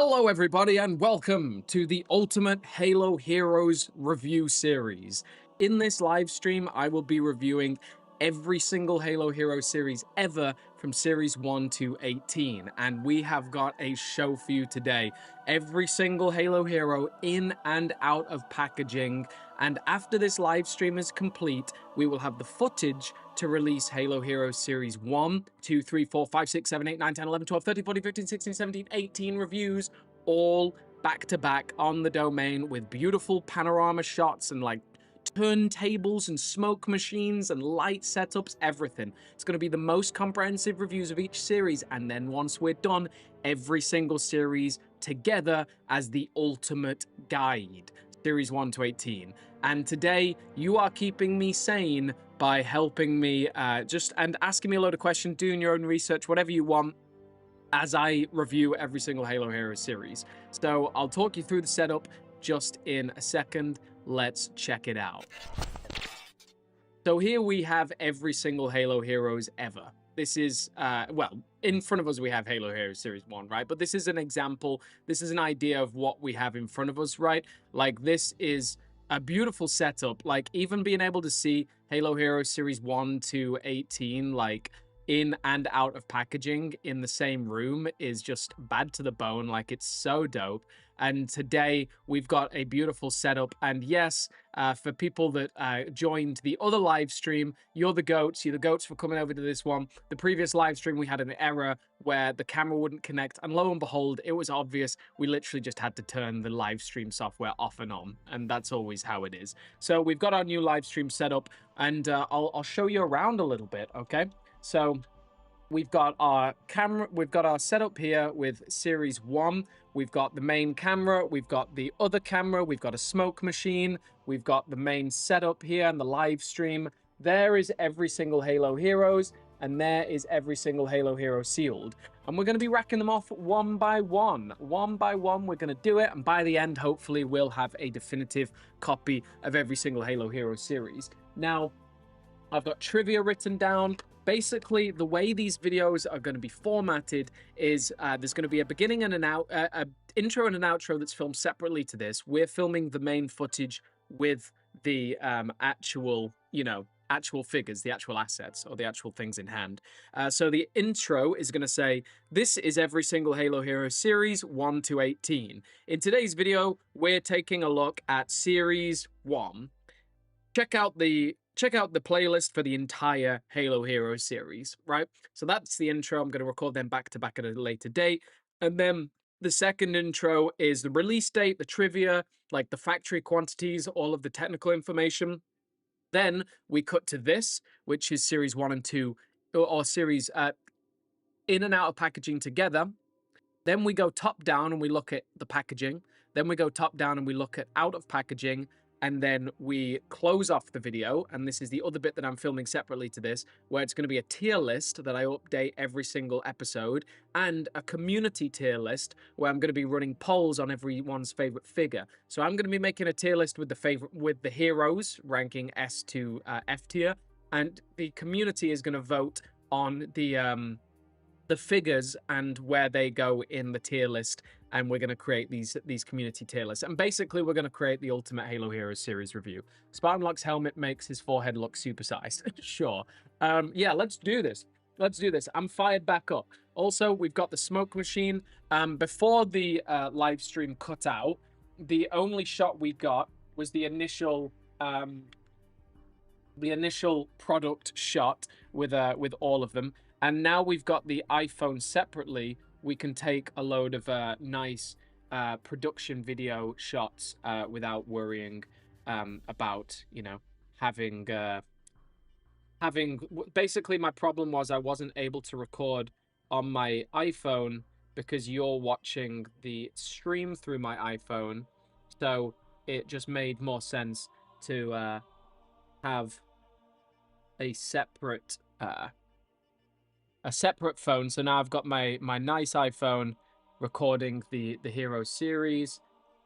Hello everybody and welcome to the Ultimate Halo Heroes review series. In this live stream, I will be reviewing every single Halo Hero series ever from series 1 to 18, and we have got a show for you today. Every single Halo Hero in and out of packaging, and after this live stream is complete, we will have the footage to release Halo Heroes Series 1, 2, 3, 4, 5, 6, 7, 8, 9, 10, 11, 12, 13, 14, 15, 16, 17, 18 reviews, all back to back on the domain with beautiful panorama shots and like turntables and smoke machines and light setups, everything. It's going to be the most comprehensive reviews of each series, and then once we're done, every single series together as the ultimate guide, series 1 to 18. And today, you are keeping me sane by helping me and asking me a load of questions, doing your own research, whatever you want, as I review every single Halo Heroes series. So I'll talk you through the setup just in a second. Let's check it out. So here we have every single Halo Heroes ever. This is, well, in front of us we have Halo Heroes Series 1, right? But this is an example, this is an idea of what we have in front of us, right? Like, this is a beautiful setup. Like, even being able to see Halo Heroes Series 1 to 18, like, in and out of packaging in the same room is just bad to the bone. Like, it's so dope. And today we've got a beautiful setup. And yes, for people that joined the other live stream, you're the goats. You're the goats for coming over to this one. The previous live stream, we had an error where the camera wouldn't connect. And lo and behold, it was obvious. We literally just had to turn the live stream software off and on. And that's always how it is. So we've got our new live stream setup. And I'll show you around a little bit, okay? So we've got our camera, we've got our setup here with Series 1. We've got the main camera, we've got the other camera, we've got a smoke machine, we've got the main setup here and the live stream. There is every single Halo Heroes, and there is every single Halo Hero sealed. And we're going to be racking them off one by one. One by one, we're going to do it, and by the end, hopefully, we'll have a definitive copy of every single Halo Hero series. Now, I've got trivia written down. Basically, the way these videos are going to be formatted is there's going to be a beginning and an intro and an outro that's filmed separately to this. We're filming the main footage with the actual figures, the actual assets, or the actual things in hand. So the intro is going to say, this is every single Halo Hero series 1 to 18. In today's video, we're taking a look at Series 1. Check out the playlist for the entire Halo Heroes series, right? So that's the intro. I'm going to record them back to back at a later date. And then the second intro is the release date, the trivia, like the factory quantities, all of the technical information. Then we cut to this, which is Series 1 and 2, or series in and out of packaging together. Then we go top down and we look at the packaging. Then we go top down and we look at out of packaging. And then we close off the video, and this is the other bit that I'm filming separately to this, where it's going to be a tier list that I update every single episode, and a community tier list where I'm going to be running polls on everyone's favorite figure. So I'm going to be making a tier list with the heroes ranking S to F tier, and the community is going to vote on the figures and where they go in the tier list, and we're going to create these community tier lists. And basically, we're going to create the Ultimate Halo Heroes series review. Spartanlock's helmet makes his forehead look supersized. Sure. Yeah, let's do this. Let's do this. I'm fired back up. Also, we've got the smoke machine. Before the live stream cut out, the only shot we got was the initial product shot with all of them. And now we've got the iPhone separately. We can take a load of nice production video shots without worrying about, having... Basically, my problem was I wasn't able to record on my iPhone because you're watching the stream through my iPhone. So it just made more sense to have a separate phone. So now I've got my nice iPhone recording the Hero series,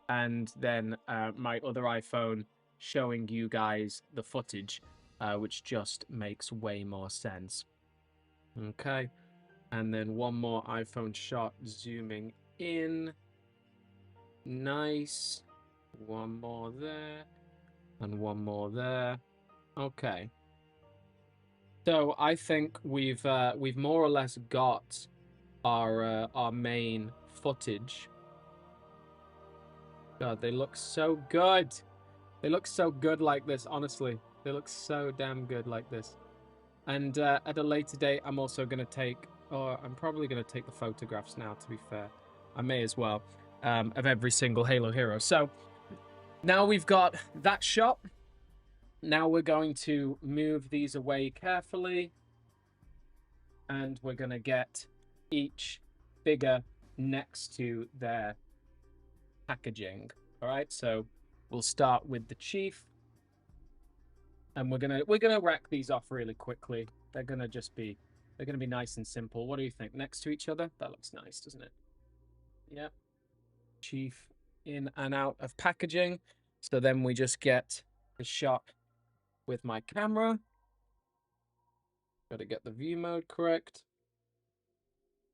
and then my other iPhone showing you guys the footage, which just makes way more sense. Okay, and then one more iPhone shot zooming in Nice. One more there. And one more there. Okay. So I think we've more or less got our main footage. God, they look so good. They look so good like this, honestly. They look so damn good like this. And at a later date, I'm also going to take, or I'm probably going to take the photographs now, to be fair. I may as well, of every single Halo hero. So now we've got that shot. Now we're going to move these away carefully. And we're going to get each figure next to their packaging. All right, so we'll start with the Chief. And we're gonna rack these off really quickly. They're gonna be nice and simple. What do you think? Next to each other? That looks nice, doesn't it? Yep. Chief in and out of packaging. So then we just get the shot with my camera. Gotta get the view mode correct.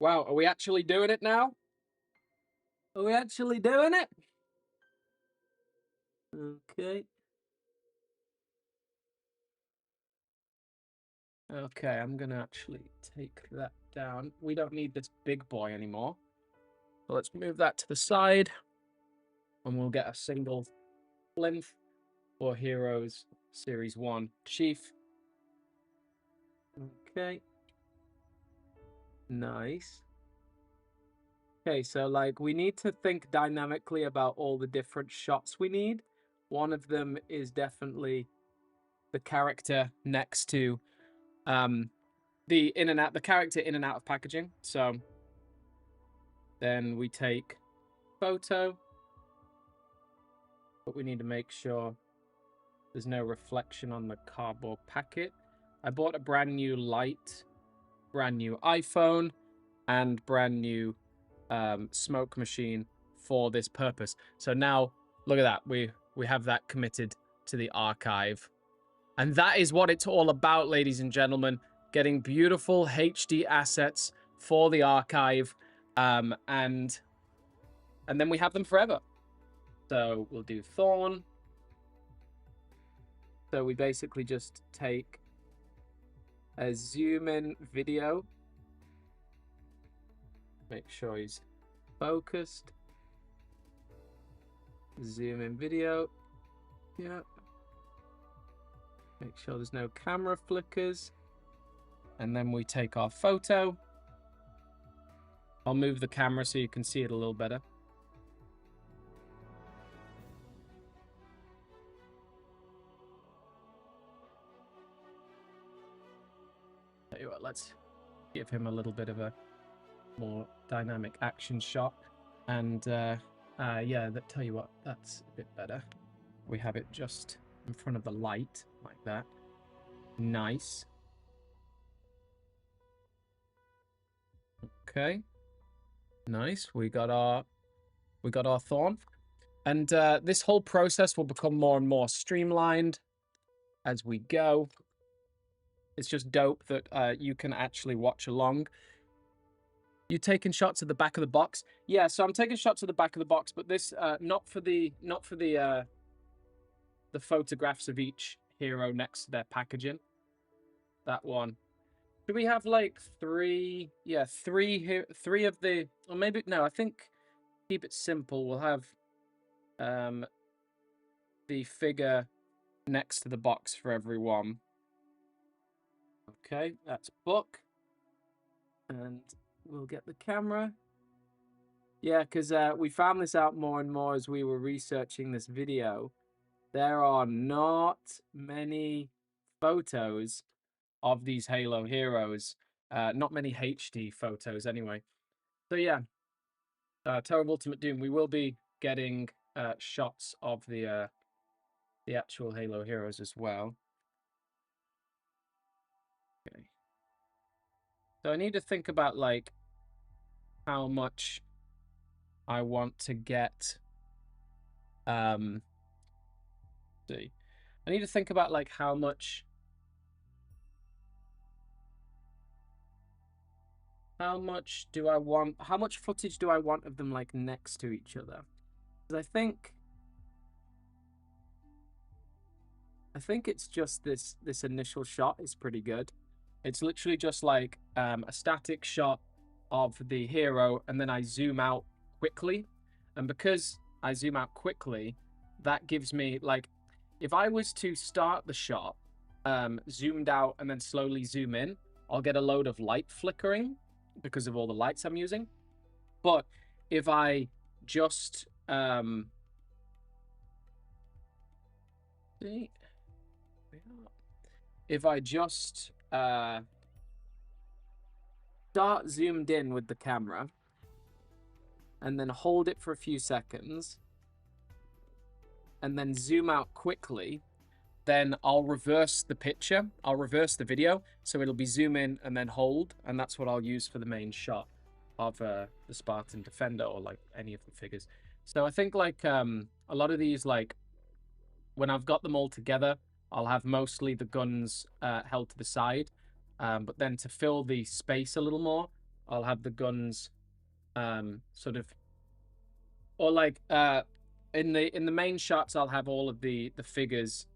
Wow, are we actually doing it now? Are we actually doing it? Okay. Okay, I'm gonna actually take that down. We don't need this big boy anymore. So let's move that to the side. And we'll get a single plinth for Heroes Series 1 Chief. Okay. Nice. Okay, so like we need to think dynamically about all the different shots we need. One of them is definitely the character next to the character in and out of packaging. So then we take photo, but we need to make sure there's no reflection on the cardboard packet. I bought a brand new light, brand new iPhone, and brand new smoke machine for this purpose. So now look at that. We have that committed to the archive. And that is what it's all about, ladies and gentlemen. Getting beautiful HD assets for the archive. And then we have them forever. So we'll do Thorn. So we basically just take a zoom in video. Make sure he's focused. Zoom in video. Yeah. Make sure there's no camera flickers. And then we take our photo. I'll move the camera so you can see it a little better. Tell you what, let's give him a little bit of a more dynamic action shot. And yeah, tell you what, that's a bit better. We have it just in front of the light, like that. Nice. Okay. Nice. We got our Thorn. And this whole process will become more and more streamlined as we go. It's just dope that you can actually watch along. You taking shots at the back of the box? Yeah, so I'm taking shots at the back of the box, but this not for the photographs of each hero next to their packaging. That one. Do we have like three? Yeah, three of the, or maybe no. I think keep it simple. We'll have the figure next to the box for everyone. Okay, that's book. And we'll get the camera. Yeah, because we found this out more and more as we were researching this video. There are not many photos of these Halo heroes. Not many HD photos anyway. So yeah, Tower of Ultimate Doom, we will be getting shots of the actual Halo heroes as well. Okay. So I need to think about like how much I want to get. See, I need to think about like how much do I want? How much footage do I want of them like next to each other? I think it's just this initial shot is pretty good. It's literally just like a static shot of the hero, and then I zoom out quickly. And because I zoom out quickly, that gives me like, if I was to start the shot, zoomed out and then slowly zoom in, I'll get a load of light flickering because of all the lights I'm using. But if I just if I just start zoomed in with the camera and then hold it for a few seconds and then zoom out quickly, then I'll reverse the picture. I'll reverse the video. So it'll be zoom in and then hold. And that's what I'll use for the main shot of the Spartan Defender or like any of the figures. So I think like a lot of these, like when I've got them all together, I'll have mostly the guns held to the side. But then to fill the space a little more, I'll have the guns sort of, or like in the main shots, I'll have all of the figures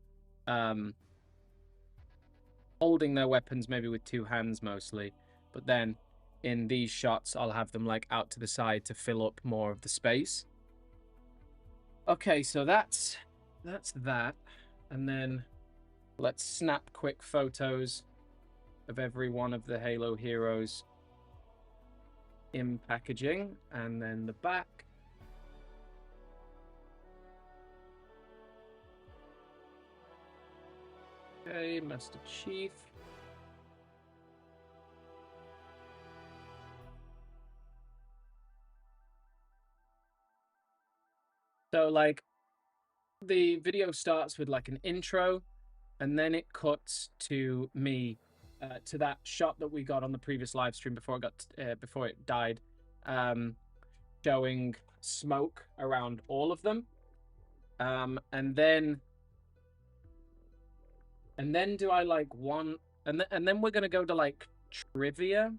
holding their weapons, maybe with two hands mostly. But then in these shots, I'll have them like out to the side to fill up more of the space. Okay, so that's that. And then let's snap quick photos of every one of the Halo heroes in packaging, and then the back. Okay, Master Chief. So like the video starts with like an intro, and then it cuts to me to that shot that we got on the previous live stream before it died, showing smoke around all of them, and then do I like one, and then we're gonna go to like trivia.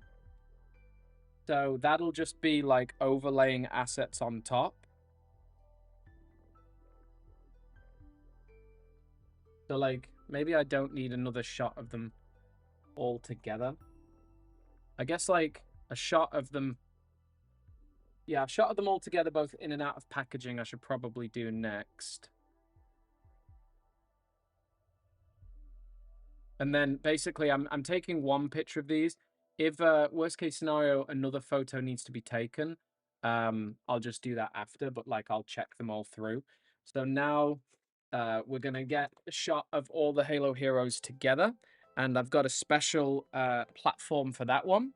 So that'll just be like overlaying assets on top. So like maybe I don't need another shot of them all together. I guess like a shot of them. Yeah, a shot of them all together, both in and out of packaging, I should probably do next. And then basically I'm taking one picture of these. If worst case scenario, another photo needs to be taken, I'll just do that after, but like I'll check them all through. So now we're gonna get a shot of all the Halo heroes together, and I've got a special platform for that one.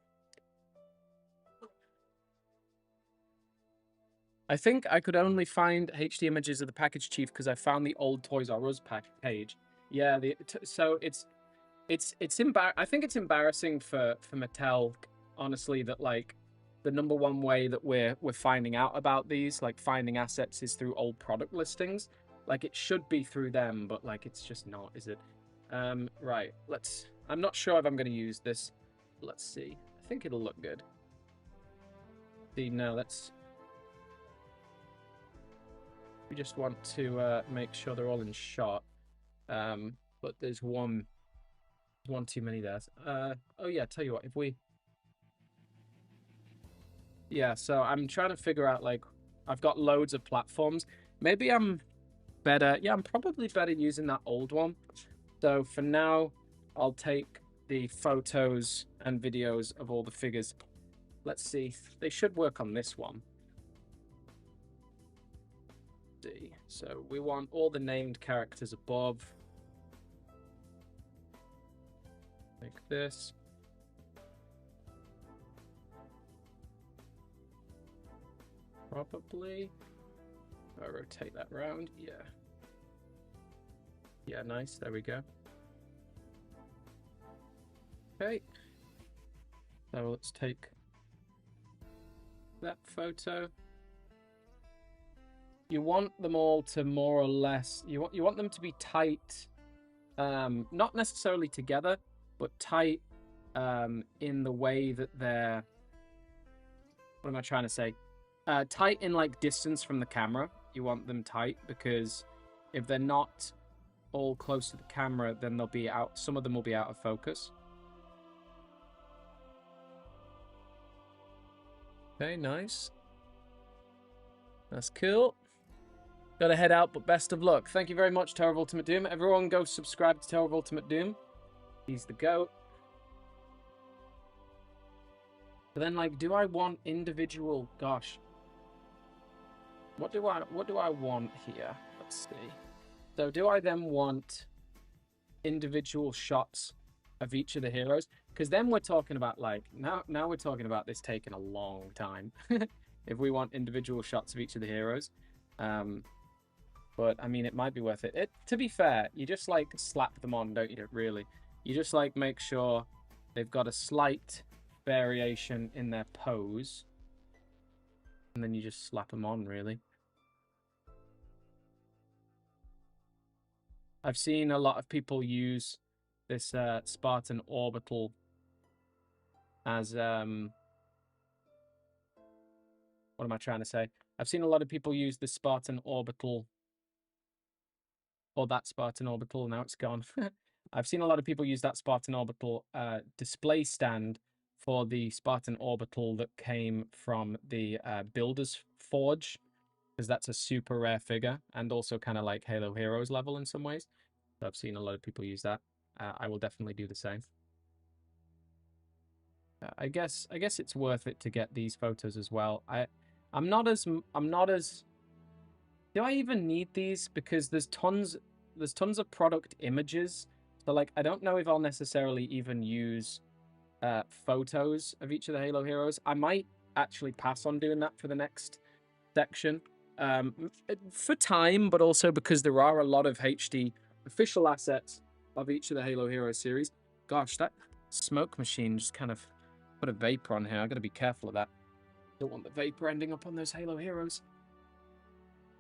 I think I could only find HD images of the package, Chief, because I found the old Toys R Us page. Yeah, so I think it's embarrassing for Mattel, honestly, that like the number one way that we're finding out about these, like finding assets, is through old product listings. Like it should be through them, but like it's just not, is it? Right, I'm not sure if I'm going to use this. Let's see. I think it'll look good. See, no, we just want to make sure they're all in shot. But there's one too many there. Oh yeah, tell you what, if we... Yeah, so I'm trying to figure out, like, I've got loads of platforms. Maybe I'm better... Yeah, I'm probably better using that old one. So for now, I'll take the photos and videos of all the figures. Let's see. They should work on this one. Let's see. So we want all the named characters above. Like this. Probably. I'll rotate that around. Yeah. Yeah, nice. There we go. Okay. So let's take that photo. You want them all to more or less... You want them to be tight. Not necessarily together, but tight in the way that they're... What am I trying to say? Tight in like distance from the camera. you want them tight, because if they're not all close to the camera, then they'll be out. Some of them will be out of focus. Okay, nice. That's cool. Gotta head out, but best of luck. Thank you very much, Tower of Ultimate Doom. Everyone go subscribe to Tower of Ultimate Doom. He's the GOAT. But then, like, do I want individual... Gosh. What do I want here? Let's see. So do I then want individual shots of each of the heroes? Because then we're talking about, like, now we're talking about this taking a long time. If we want individual shots of each of the heroes. But, I mean, it might be worth it. To be fair, you just, like, slap them on, don't you, really? You just, like, make sure they've got a slight variation in their pose. And then you just slap them on, really. I've seen a lot of people use this Spartan orbital as... what am I trying to say? I've seen a lot of people use the Spartan orbital... Or that Spartan orbital, now it's gone. I've seen a lot of people use that Spartan orbital display stand for the Spartan orbital that came from the Builder's Forge, because that's a super rare figure, and also kind of like Halo Heroes level in some ways. So I've seen a lot of people use that. I will definitely do the same. I guess it's worth it to get these photos as well. I'm not as do I even need these? Because there's tons of product images. So, like, I don't know if I'll necessarily even use photos of each of the Halo heroes. I might actually pass on doing that for the next section. For time, but also because there are a lot of HD official assets of each of the Halo Hero series. Gosh, that smoke machine just kind of put a vapor on here. I gotta be careful of that. Don't want the vapor ending up on those Halo heroes.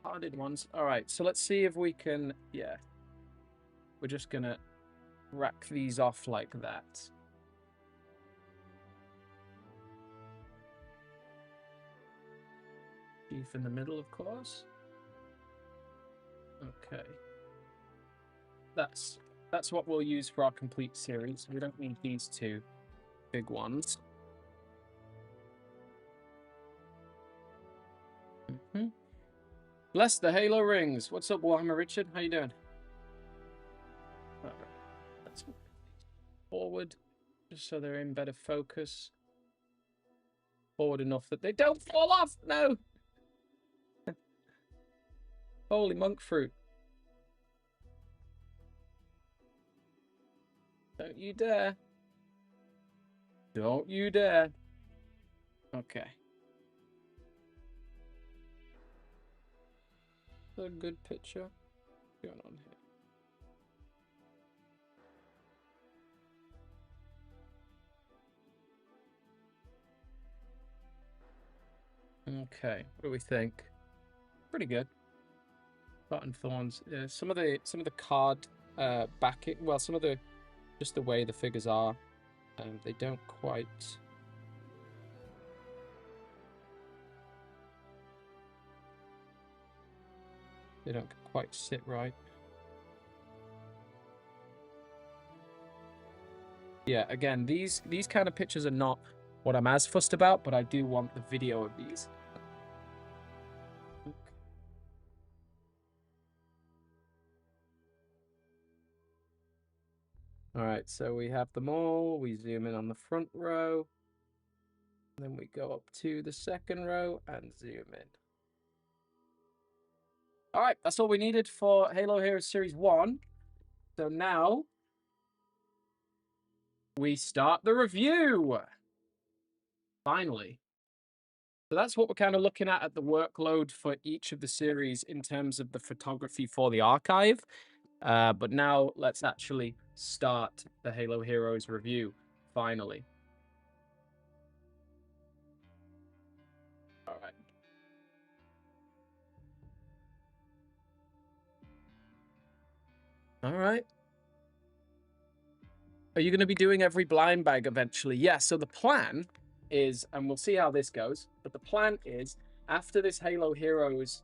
Harded ones. Alright, so let's see if we can... Yeah. We're just gonna rack these off like that. Chief in the middle, of course. Okay. That's what we'll use for our complete series. We don't need these two big ones. Bless the Halo rings. What's up, Warhammer Richard? How you doing? All right. Let's move forward, just so they're in better focus. Forward enough that they don't fall off. No. Holy monk fruit. Don't you dare. Don't you dare. Okay. A good picture. What's going on here? Okay, what do we think? Pretty good. Button thorns. Some of the card backing. Well, some of the just the way the figures are. They don't quite. They don't quite sit right. Yeah, again, these kind of pictures are not what I'm as fussed about, but I do want the video of these. Alright, so we have them all. We zoom in on the front row. Then we go up to the second row and zoom in. Alright, that's all we needed for Halo Heroes Series 1. So now we start the review. Finally. So that's what we're kind of looking at the workload for each of the series in terms of the photography for the archive. But now let's actually start the Halo Heroes review, finally. All right. All right. Are you going to be doing every blind bag eventually? Yeah, so the plan is, and we'll see how this goes, but the plan is, after this Halo Heroes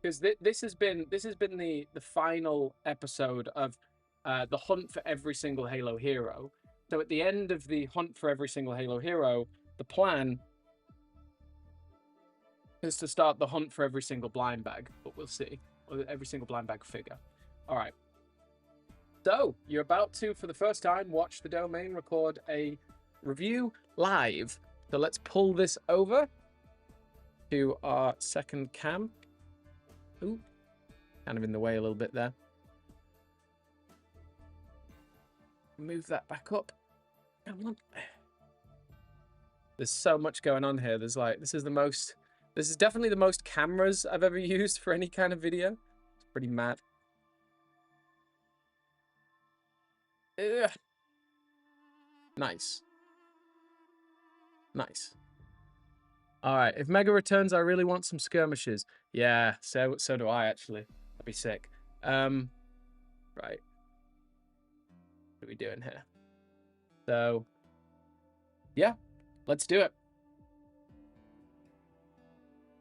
because this has been the final episode of the hunt for every single Halo hero. So at the end of the hunt for every single Halo hero, the plan is to start the hunt for every single blind bag, but we'll see. Or every single blind bag figure. All right. So you're about to, for the first time, watch the domain record a review live. So let's pull this over to our second cam. Ooh, kind of in the way a little bit there. Move that back up. Come on. There's so much going on here. There's like, this is definitely the most cameras I've ever used for any kind of video. It's pretty mad. Ugh. Nice. Nice. All right, if Mega returns, I really want some skirmishes. Yeah, so do I, actually. That'd be sick. Right. What are we doing here? So, yeah, let's do it.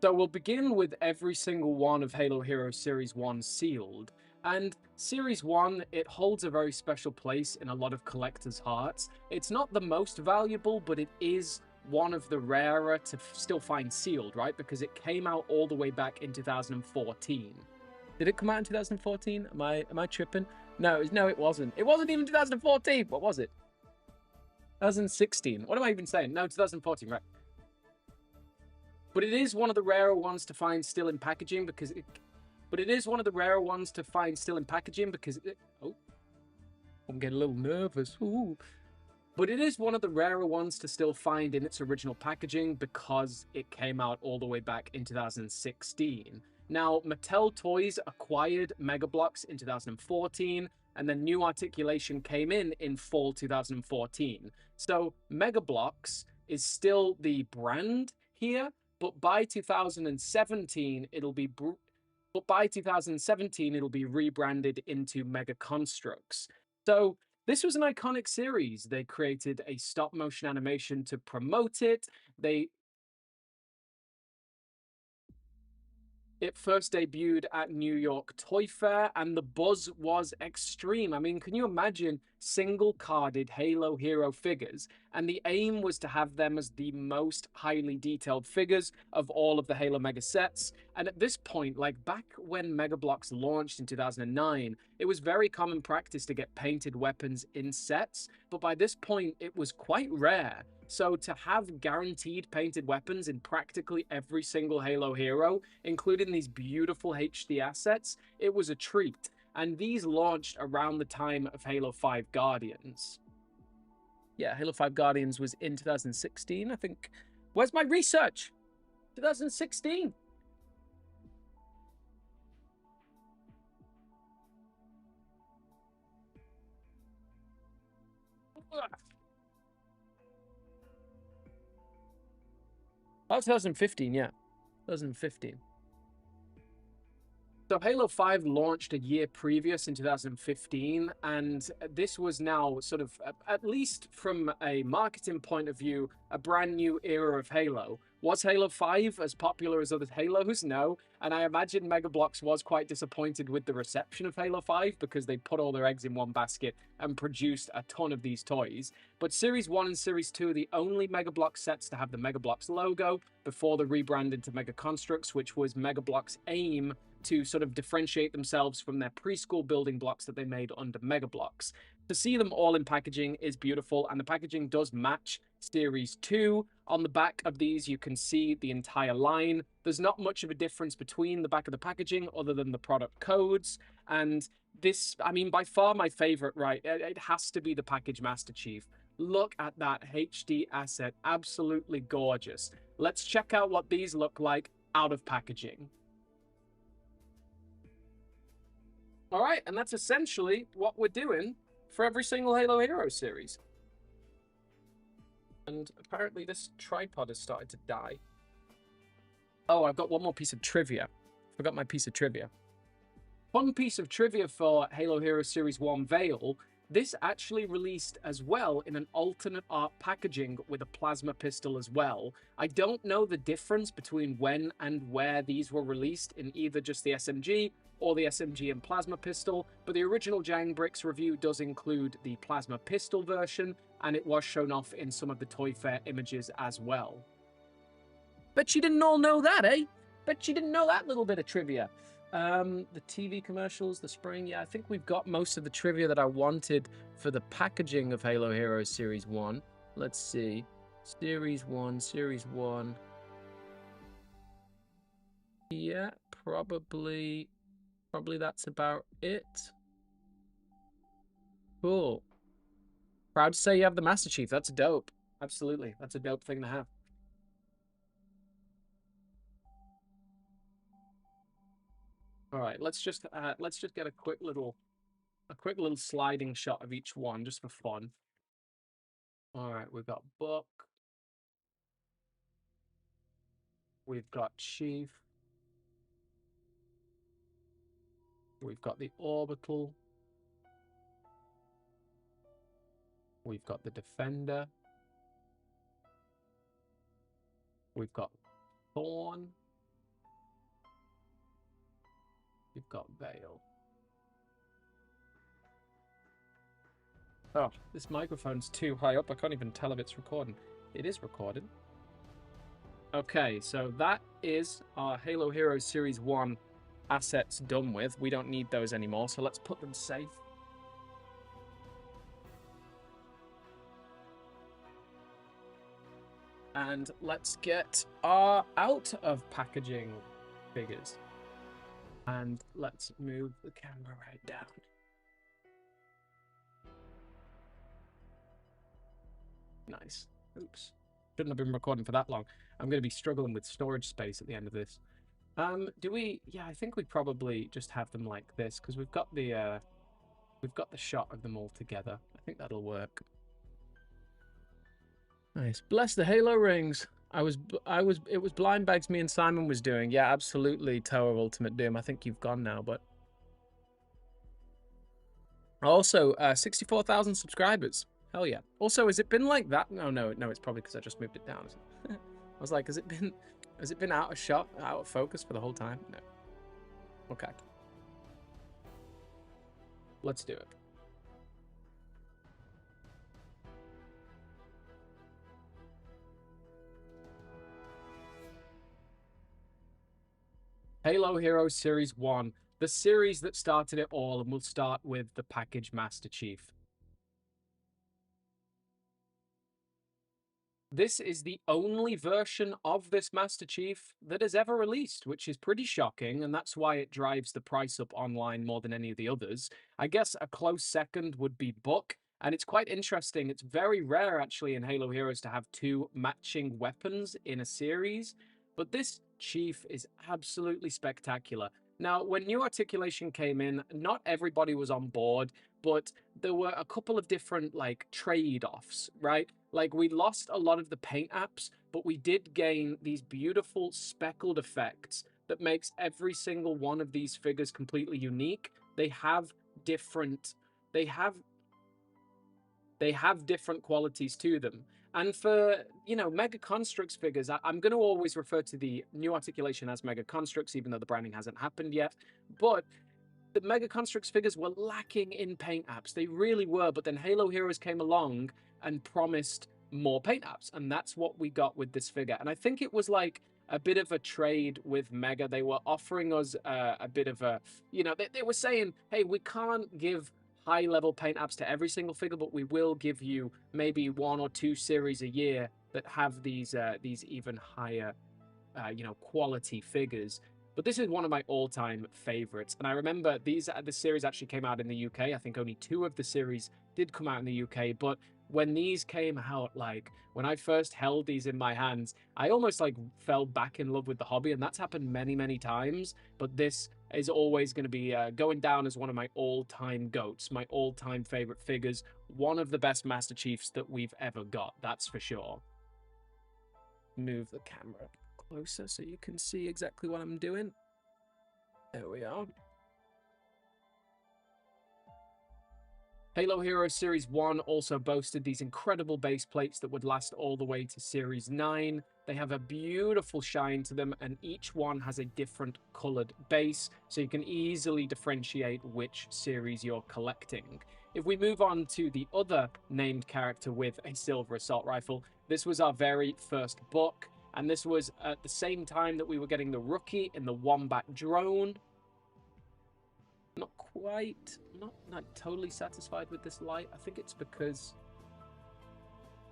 So we'll begin with every single one of Halo Heroes Series 1 sealed. And Series 1, it holds a very special place in a lot of collectors' hearts. It's not the most valuable, but it is one of the rarer to still find sealed, right? Because it came out all the way back in 2014. Did it come out in 2014? Am I tripping? No, it wasn't. It wasn't even 2014. What was it? 2016. What am I even saying? No, 2014, right? But it is one of the rarer ones to find still in packaging because oh, I'm getting a little nervous. Ooh. But it is one of the rarer ones to still find in its original packaging because it came out all the way back in 2016. Now, Mattel Toys acquired Mega Bloks in 2014, and then new articulation came in fall 2014. So Mega Bloks is still the brand here, but by 2017 it'll be rebranded into Mega Construx. So this was an iconic series. They created a stop motion animation to promote it. It first debuted at New York Toy Fair, and the buzz was extreme. I mean, can you imagine single-carded Halo hero figures? And the aim was to have them as the most highly detailed figures of all of the Halo Mega sets. And at this point, like back when Mega Bloks launched in 2009, it was very common practice to get painted weapons in sets, but by this point, it was quite rare. So to have guaranteed painted weapons in practically every single Halo hero, including these beautiful HD assets, it was a treat. And these launched around the time of Halo 5 Guardians. Yeah, Halo 5 Guardians was in 2016, I think. Where's my research? 2016. Oh, 2015, yeah. 2015. So Halo 5 launched a year previous in 2015, and this was now sort of, at least from a marketing point of view, a brand new era of Halo. Was Halo 5 as popular as other Halos? No. And I imagine Mega Bloks was quite disappointed with the reception of Halo 5 because they put all their eggs in one basket and produced a ton of these toys. But Series 1 and Series 2 are the only Mega Bloks sets to have the Mega Bloks logo before the rebrand into Mega Construx, which was Mega Bloks' aim to sort of differentiate themselves from their preschool building blocks that they made under Mega Bloks. To see them all in packaging is beautiful, and the packaging does match Series 2. On the back of these, you can see the entire line. There's not much of a difference between the back of the packaging other than the product codes. And this, I mean, by far my favorite, right? It has to be the Package Master Chief. Look at that HD asset. Absolutely gorgeous. Let's check out what these look like out of packaging. All right, and that's essentially what we're doing for every single Halo Hero series. And apparently this tripod has started to die. Oh, I've got one more piece of trivia. Forgot my piece of trivia. Fun piece of trivia for Halo Hero Series 1 Veil. This actually released as well in an alternate art packaging with a plasma pistol as well. I don't know the difference between when and where these were released in either just the SMG or the SMG and plasma pistol, but the original Jang Bricks review does include the plasma pistol version, and it was shown off in some of the Toy Fair images as well. Bet you didn't all know that, eh? Bet you didn't know that little bit of trivia. The TV commercials, the spring, yeah, I think we've got most of the trivia that I wanted for the packaging of Halo Heroes Series 1. Let's see. Series 1. Yeah, probably that's about it. Cool. Proud to say you have the Master Chief. That's dope. Absolutely. That's a dope thing to have. All right, let's just get a quick little sliding shot of each one just for fun. All right, we've got Buck. We've got Chief. We've got the Orbital. We've got the Defender. We've got Thorn. We've got Veil. Oh, this microphone's too high up. I can't even tell if it's recording. It is recording. Okay, so that is our Halo Heroes Series 1 assets done with. We don't need those anymore, so let's put them safe. And let's get our out of packaging figures. And let's move the camera right down. Nice. Oops. Shouldn't have been recording for that long. I'm going to be struggling with storage space at the end of this. Do we? Yeah, I think we probably just have them like this because we've got the shot of them all together. I think that'll work. Nice. Bless the Halo rings. It was blind bags me and Simon was doing. Yeah, absolutely. Tower of Ultimate Doom. I think you've gone now, but also 64,000 subscribers. Hell yeah. Also, has it been like that? No, it's probably because I just moved it down. I was like, has it been out of shot, out of focus for the whole time? No. Okay. Let's do it. Halo Heroes Series 1, the series that started it all, and we'll start with the package Master Chief. This is the only version of this Master Chief that has ever released, which is pretty shocking, and that's why it drives the price up online more than any of the others. I guess a close second would be Buck, and it's quite interesting. It's very rare, actually, in Halo Heroes to have two matching weapons in a series, but this Chief is absolutely spectacular. Now, when New Articulation came in, not everybody was on board, but there were a couple of different, like, trade-offs, right? Like, we lost a lot of the paint apps, but we did gain these beautiful speckled effects that makes every single one of these figures completely unique. They have different qualities to them. And for, Mega Construx figures, I'm going to always refer to the New Articulation as Mega Construx, even though the branding hasn't happened yet. But the Mega Construx figures were lacking in paint apps. They really were. But then Halo Heroes came along and promised more paint apps. And that's what we got with this figure. And I think it was like a bit of a trade with Mega. They were offering us a bit of a, they were saying, hey, we can't give high-level paint apps to every single figure, but we will give you maybe 1 or 2 series a year that have these even higher, quality figures. But this is one of my all-time favorites, and I remember this series actually came out in the UK. I think only 2 of the series did come out in the UK, but when these came out, like, when I first held these in my hands, I almost, like, fell back in love with the hobby, and that's happened many, many times, but this is always going to be going down as one of my all-time goats, my all-time favorite figures, one of the best Master Chiefs that we've ever got, that's for sure. Move the camera closer so you can see exactly what I'm doing. There we are. Halo Heroes Series 1 also boasted these incredible base plates that would last all the way to Series 9. They have a beautiful shine to them, and each one has a different colored base, so you can easily differentiate which series you're collecting. If we move on to the other named character with a silver assault rifle, this was our very first book, and this was at the same time that we were getting the rookie in the Wombat drone. Not quite, not totally satisfied with this light. I think it's because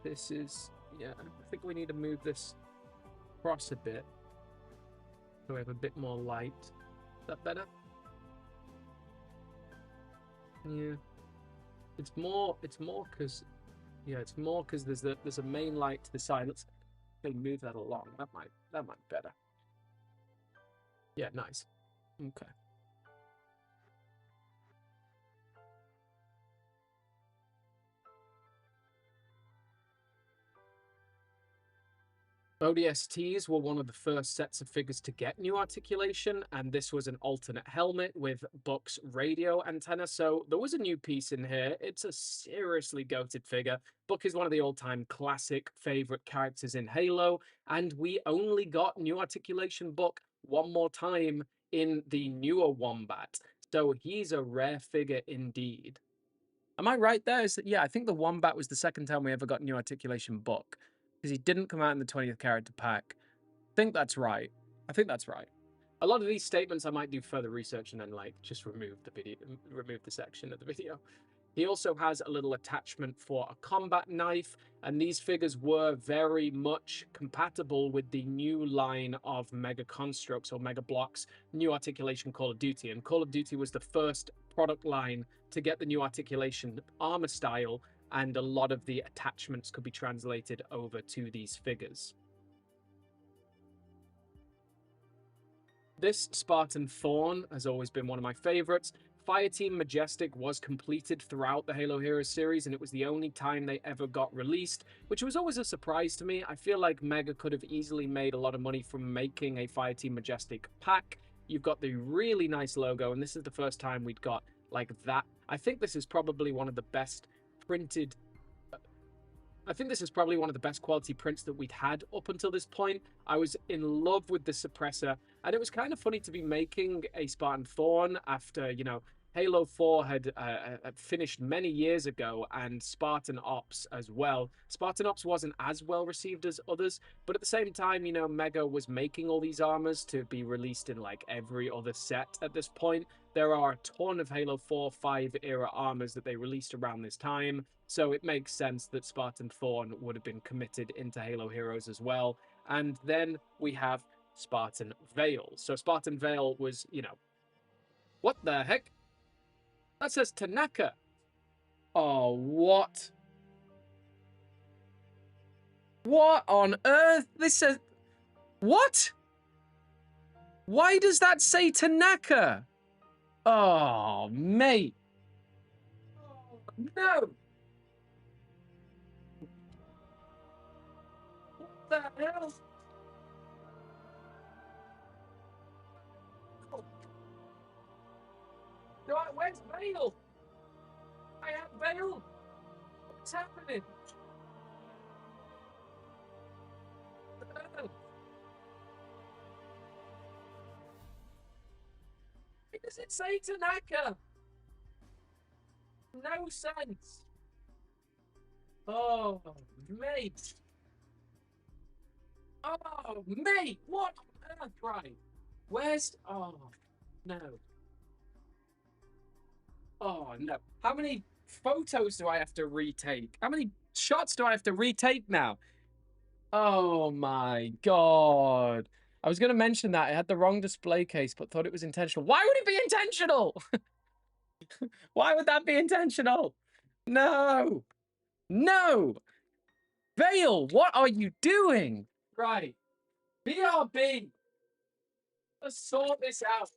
this is, yeah, I think we need to move this across a bit so we have a bit more light. Is that better? Yeah. It's more because, yeah, it's more because there's a main light to the side. Let's move that along. That might be better. Yeah, nice. Okay. ODSTs were one of the first sets of figures to get new articulation, and this was an alternate helmet with Buck's radio antenna, so there was a new piece in here. It's a seriously goated figure. Buck is one of the all-time classic favorite characters in Halo, and we only got new articulation Buck one more time in the newer Wombat, so he's a rare figure indeed. Am I right there? Yeah, I think the Wombat was the second time we ever got new articulation Buck, because he didn't come out in the 20th character pack. I think that's right. I think that's right. A lot of these statements I might do further research and then like just remove the section of the video. He also has a little attachment for a combat knife, and these figures were very much compatible with the new line of Mega Construx or Mega Blocks new articulation Call of Duty. And Call of Duty was the first product line to get the new articulation armor style, and a lot of the attachments could be translated over to these figures. This Spartan Thorn has always been one of my favorites. Fireteam Majestic was completed throughout the Halo Heroes series, and it was the only time they ever got released, which was always a surprise to me. I feel like Mega could have easily made a lot of money from making a Fireteam Majestic pack. You've got the really nice logo, and this is the first time we'd got like that. I think this is probably one of the best printed quality prints that we'd had up until this point. I was in love with the suppressor, and it was kind of funny to be making a Spartan Thorn after, you know, Halo 4 had finished many years ago, and Spartan Ops as well. Spartan Ops wasn't as well received as others, but at the same time, you know, Mega was making all these armors to be released in like every other set at this point. There are a ton of Halo 4, 5 era armors that they released around this time, so it makes sense that Spartan Thorn would have been committed into Halo Heroes as well. And then we have Spartan Veil. So Spartan Veil was, you know, what the heck? That says Tanaka. Oh, what? What on earth? This says... What? Why does that say Tanaka? Oh, mate. Oh, no. What the hell? Where's Veil? I have Veil. What's happening? Why does it say Tanaka? No sense. Oh, mate. Oh, mate. What on earth, right? Where's... Oh, no. Oh, no. How many photos do I have to retake? How many shots do I have to retake now? Oh, my God. I was going to mention that. I had the wrong display case, but thought it was intentional. Why would it be intentional? Why would that be intentional? No. No. Vale, what are you doing? Right. BRB. Let's sort this out.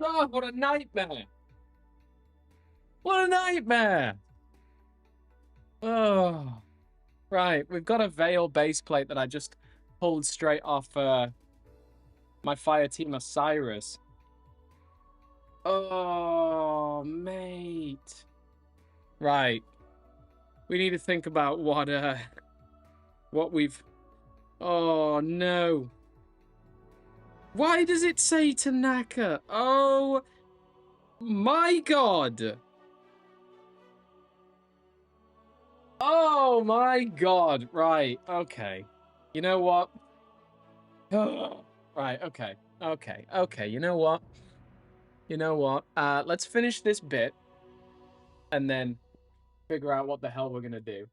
Oh, what a nightmare! What a nightmare! Oh, right. We've got a Veil base plate that I just pulled straight off my Fire Team Osiris. Oh, mate. Right. We need to think about what we've... Oh, no. Why does it say Tanaka? Oh, my God. Oh, my God. Right. Okay. You know what? Right. Okay. Okay. Okay. You know what? You know what? Let's finish this bit and then figure out what the hell we're going to do.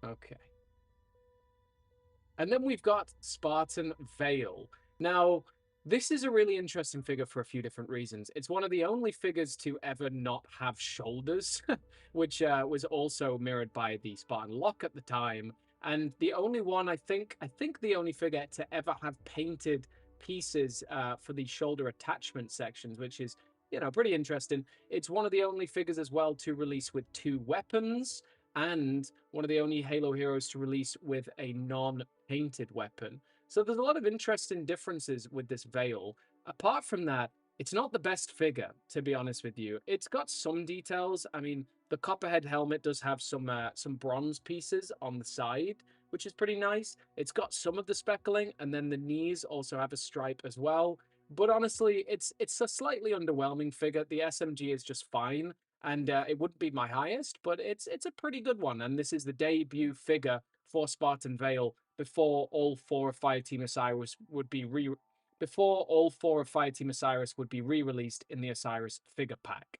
Okay. And then we've got Spartan Veil. Now, this is a really interesting figure for a few different reasons. It's one of the only figures to ever not have shoulders, which was also mirrored by the Spartan Lock at the time. And the only one, I think the only figure to ever have painted pieces for the shoulder attachment sections, which is, you know, pretty interesting. It's one of the only figures as well to release with 2 weapons, and one of the only Halo heroes to release with a non-painted weapon. So there's a lot of interesting differences with this Veil. Apart from that, it's not the best figure, to be honest with you. It's got some details. I mean, the Copperhead helmet does have some bronze pieces on the side, which is pretty nice. It's got some of the speckling, and then the knees also have a stripe as well. But honestly, it's a slightly underwhelming figure. The SMG is just fine, and it wouldn't be my highest, but it's a pretty good one. And this is the debut figure for Spartan Veil before all 4 of Fireteam Osiris would be re-released in the Osiris figure pack.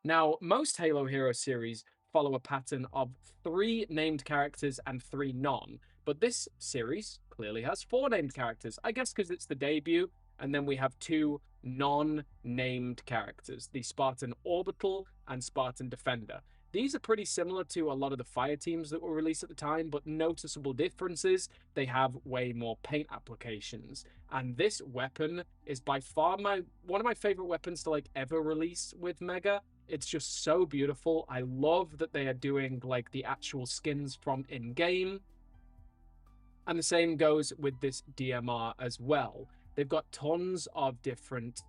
Now, most Halo Hero series follow a pattern of 3 named characters and 3 non, but this series clearly has 4 named characters, I guess because it's the debut, and then we have 2 non-named characters, the Spartan Orbital and Spartan Defender. These are pretty similar to a lot of the fire teams that were released at the time, but noticeable differences. They have way more paint applications. And this weapon is by far one of my favorite weapons to like ever release with Mega. It's just so beautiful. I love that they are doing like the actual skins from in-game. And the same goes with this DMR as well. They've got tons of different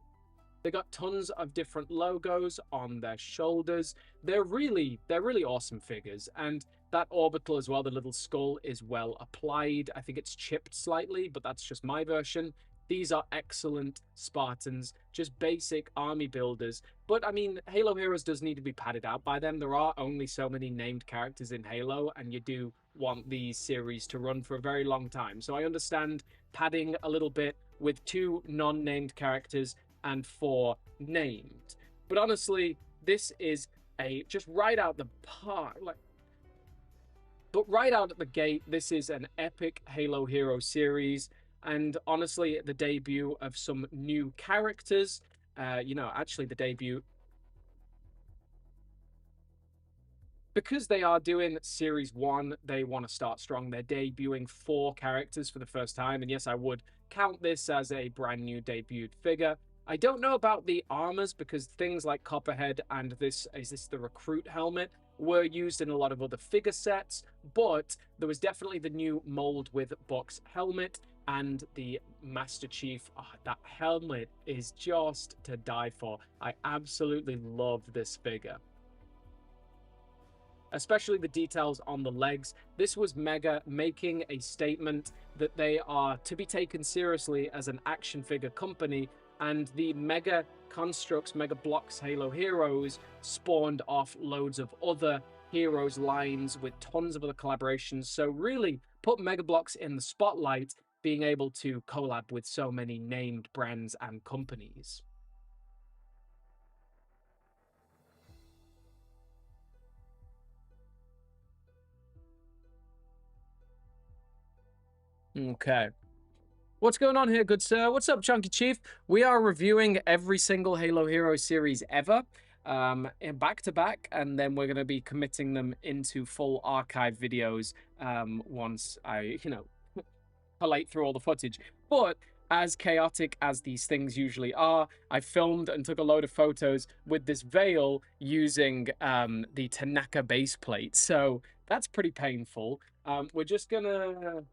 logos on their shoulders. They're really awesome figures. And that orbital as well, the little skull, is well applied. I think it's chipped slightly, but that's just my version. These are excellent Spartans, just basic army builders. But I mean, Halo Heroes does need to be padded out by them. There are only so many named characters in Halo, and you do want these series to run for a very long time. So I understand padding a little bit with 2 non-named characters and 4 named. But honestly, this is just right out the park. But right out at the gate, this is an epic Halo Hero series. And honestly, the debut of some new characters. Actually the debut... Because they are doing Series 1, they want to start strong. They're debuting 4 characters for the first time. And yes, I would count this as a brand new debuted figure. I don't know about the armors, because things like Copperhead and this the Recruit helmet were used in a lot of other figure sets, but there was definitely the new mold with Buck's helmet and the Master Chief. Oh, that helmet is just to die for. I absolutely love this figure. Especially the details on the legs. This was Mega making a statement that they are to be taken seriously as an action figure company, and the Mega Construx, Mega Bloks Halo Heroes spawned off loads of other Heroes lines with tons of other collaborations. So really put Mega Bloks in the spotlight, being able to collab with so many named brands and companies. Okay. What's going on here, good sir? What's up, Chunky Chief? We are reviewing every single Halo Hero series ever, back to back, and then we're going to be committing them into full archive videos once I, collate through all the footage. But as chaotic as these things usually are, I filmed and took a load of photos with this veil using the Tanaka base plate. So that's pretty painful. We're just gonna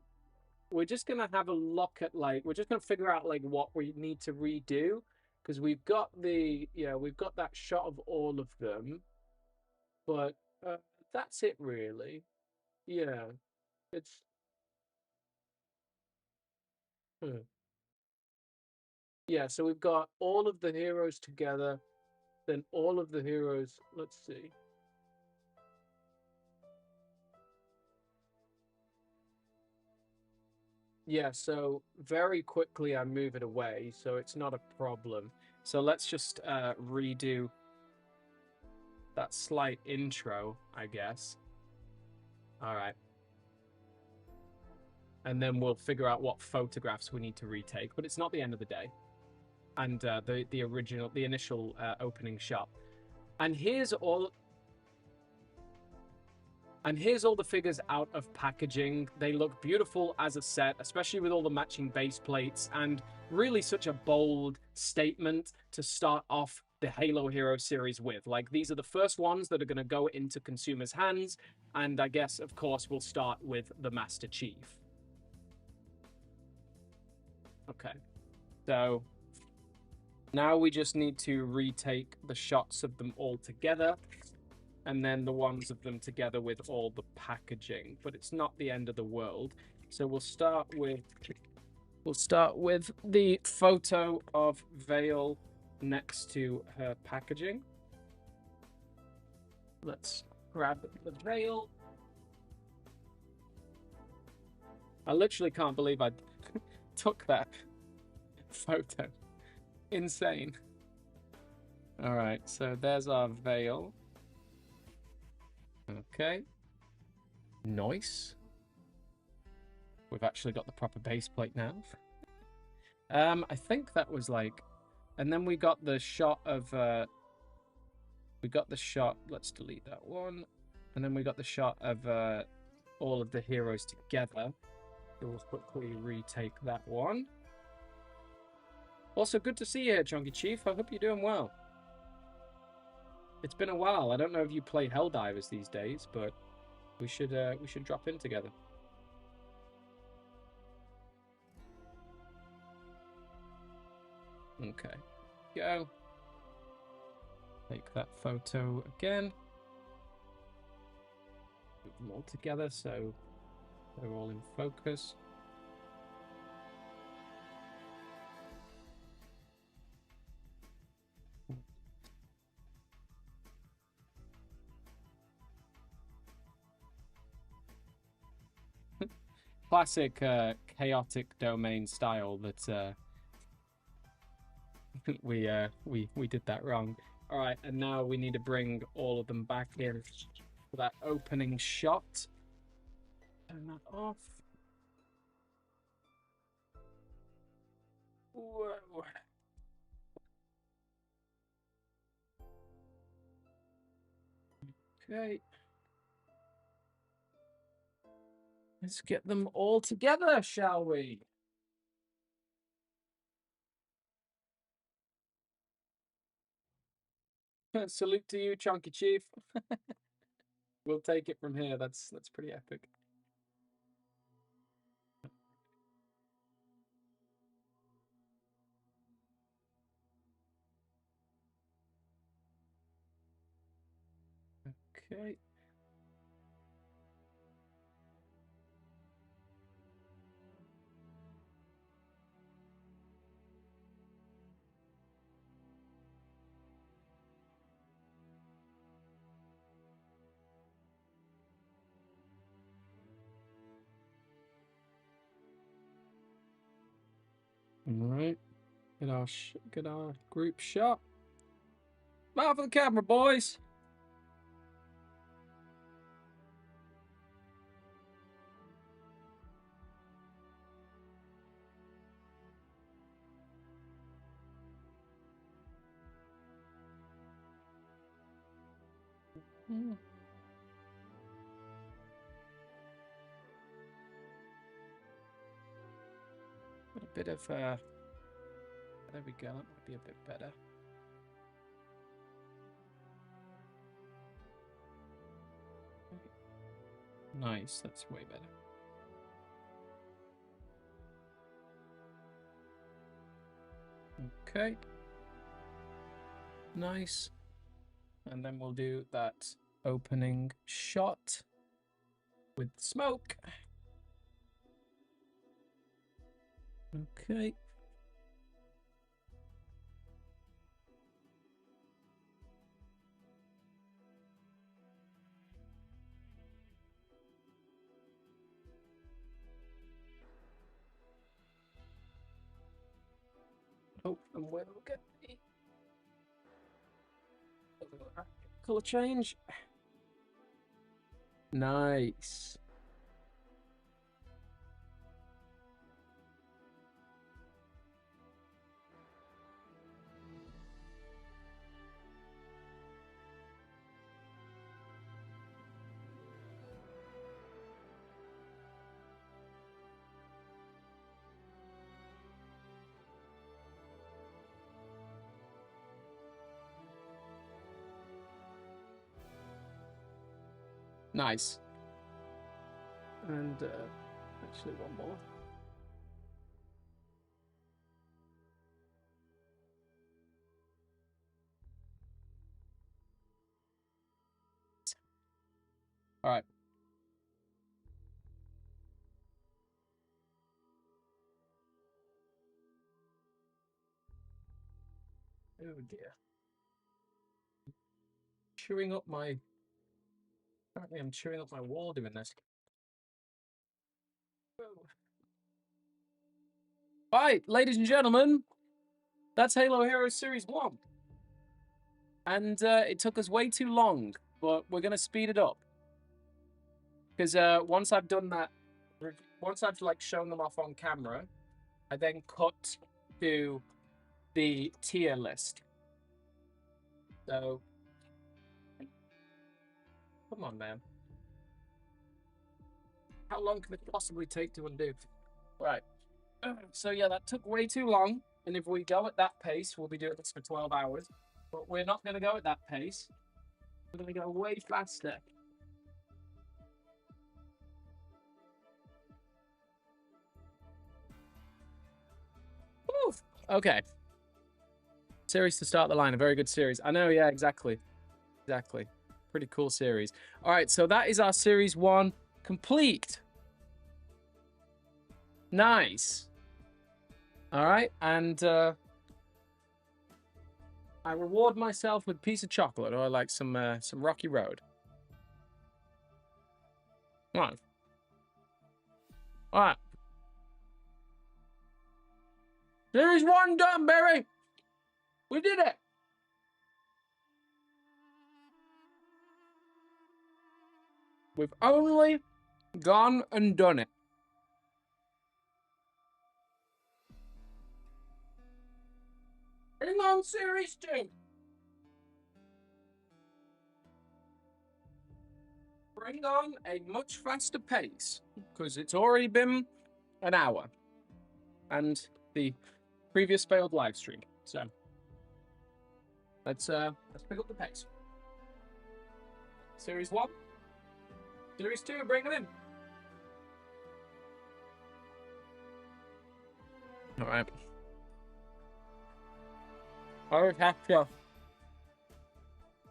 have a look at like we're just gonna figure out like what we need to redo because we've got we've got that shot of all of them, but that's it really. Yeah, it's hmm. Yeah. So we've got all of the heroes together, then all of the heroes. Let's see. Yeah, so very quickly I move it away, so it's not a problem. So let's just redo that slight intro, I guess. All right. And then we'll figure out what photographs we need to retake, but it's not the end of the day. And the initial opening shot. And here's all the figures out of packaging. They look beautiful as a set, especially with all the matching base plates, and really such a bold statement to start off the Halo Hero series with. Like, these are the first ones that are going to go into consumers' hands, and I guess, of course, we'll start with the Master Chief. Okay, so now we just need to retake the shots of them all together, and then the ones of them together with all the packaging, but it's not the end of the world. So we'll start with the photo of Vale next to her packaging. Let's grab the Vale. I literally can't believe I took that photo. Insane. All right, so there's our Vale. Okay. Nice. We've actually got the proper base plate now. I think that was like, and then we got the shot of, let's delete that one. And then we got the shot of all of the heroes together. So we'll quickly retake that one. Also, good to see you here, Chunky Chief. I hope you're doing well. It's been a while. I don't know if you play Helldivers these days, but we should drop in together. Okay, go. Take that photo again. Put them all together so they're all in focus. Classic chaotic domain style that we did that wrong. All right, and now we need to bring all of them back in for that opening shot. Turn that off. Whoa. Okay. Let's get them all together, shall we? Salute to you, Chunky Chief. We'll take it from here. That's pretty epic. Okay. All right. Get our group shot. Smile for the camera, boys. bit of there we go. That might be a bit better. Nice, that's way better. Okay. Nice. And then we'll do that opening shot with smoke. Okay. Oh, and where we'll get the color change. Nice. Nice. And actually one more. All right. Oh dear. Chewing up my... Apparently I'm chewing up my wall doing this. Right, ladies and gentlemen, that's Halo Heroes Series 1. And it took us way too long, but we're going to speed it up. Because once I've done that, once I've like shown them off on camera, I then cut to the tier list. So, come on, man. How long can it possibly take to undo? Right. So yeah, that took way too long. And if we go at that pace, we'll be doing this for 12 hours. But we're not going to go at that pace. We're going to go way faster. Oof. Okay. Series to start the line. A very good series. I know, yeah, exactly. Exactly. Pretty cool series. All right, so that is our Series 1 complete. Nice. All right, and I reward myself with a piece of chocolate or like some Rocky Road. All right. All right. Series 1 done, baby. We did it. We've only gone and done it. Bring on Series 2. Bring on a much faster pace, because it's already been an hour. And the previous failed live stream. So let's pick up the pace. Series 1. Series 2, bring them in. Alright. I have to.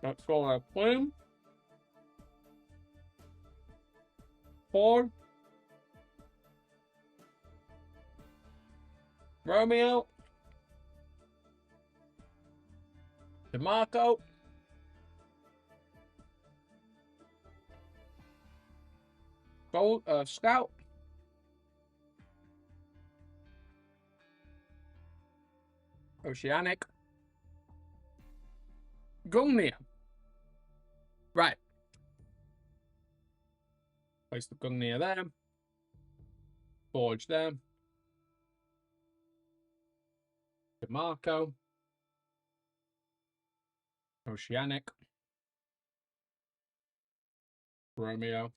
Let's go our plume. 4. Romeo. DeMarco. Gold, Scout. Oceanic. Gungnir. Right. Place the Gungnir there. Forge there. DeMarco. Oceanic. Romeo.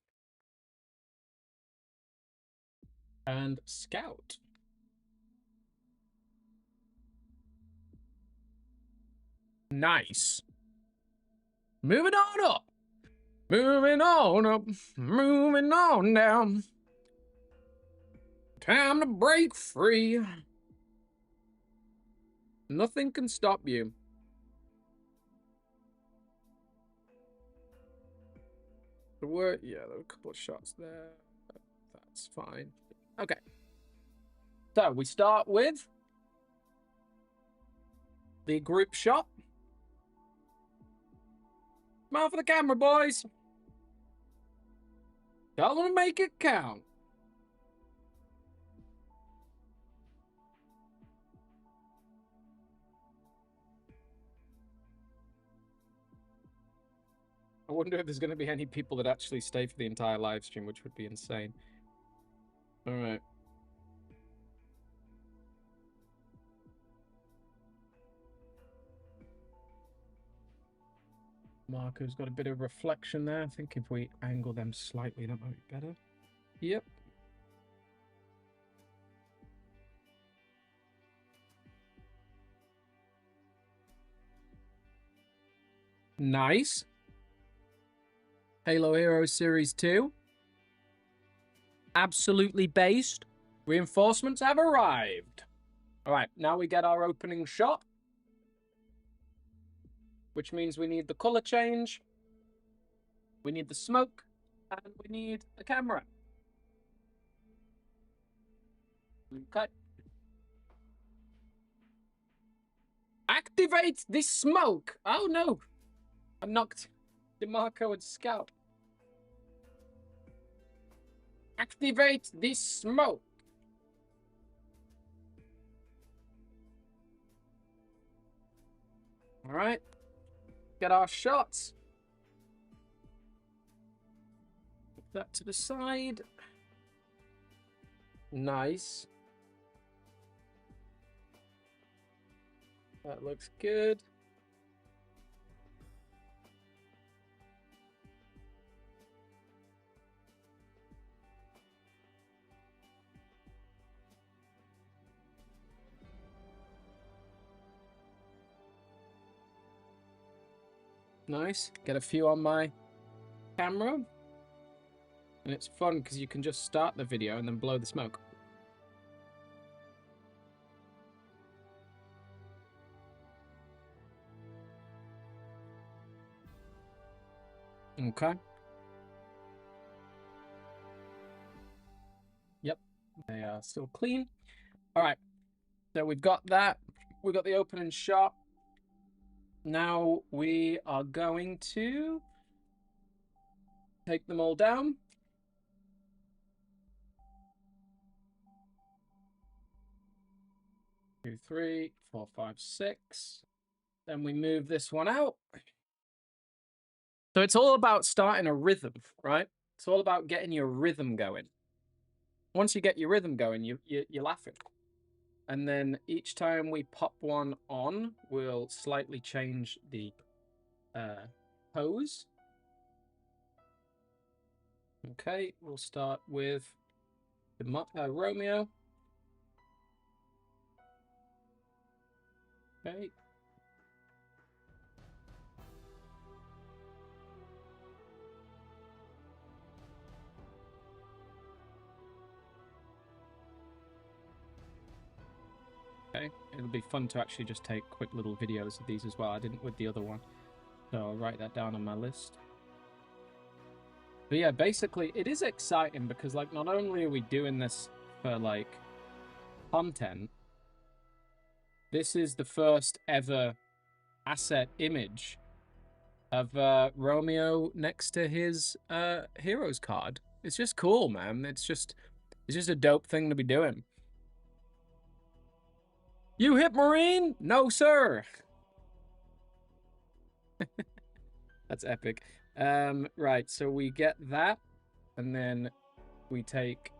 And Scout. Nice. Moving on up. Moving on up. Moving on down. Time to break free. Nothing can stop you. There were a couple of shots there. That's fine. Okay. So we start with the group shot. Smile for the camera, boys. Tell them to make it count. I wonder if there's going to be any people that actually stay for the entire live stream, which would be insane. All right. Marco's got a bit of reflection there. I think if we angle them slightly, that might be better. Yep. Nice. Halo Heroes Series 2. Absolutely based. Reinforcements have arrived. All right, now we get our opening shot, which means we need the color change, we need the smoke, and we need the camera. Okay. Activate the smoke. Oh no, I knocked DeMarco and Scout. Activate the smoke. All right, get our shots. Put that to the side. Nice. That looks good. Nice. Get a few on my camera. And it's fun because you can just start the video and then blow the smoke. Okay. Yep. They are still clean. All right. So we've got that. We've got the opening shot. Now we are going to take them all down. Two, three, four, five, six. Then we move this one out. So it's all about starting a rhythm, right? It's all about getting your rhythm going. Once you get your rhythm going, you're laughing. And then each time we pop one on, we'll slightly change the pose. Okay, we'll start with the Romeo. Okay. Okay, it'll be fun to actually just take quick little videos of these as well. I didn't with the other one, so I'll write that down on my list. But yeah, basically, it is exciting because, like, not only are we doing this for, like, content, this is the first ever asset image of Romeo next to his heroes card. It's just cool, man. It's just a dope thing to be doing. You hit Marine? No, sir. That's epic. Right, so we get that, and then we take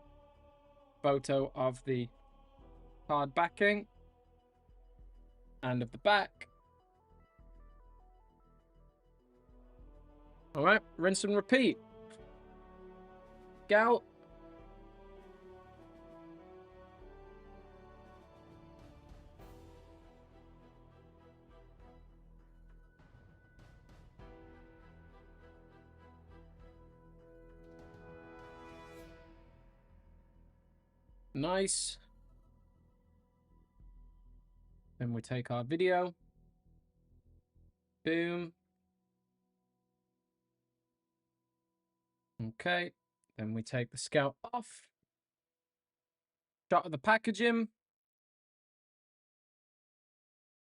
photo of the card backing and of the back. All right, rinse and repeat. Gout. Nice. Then we take our video. Boom. Okay. Then we take the scout off. Shot of the packaging.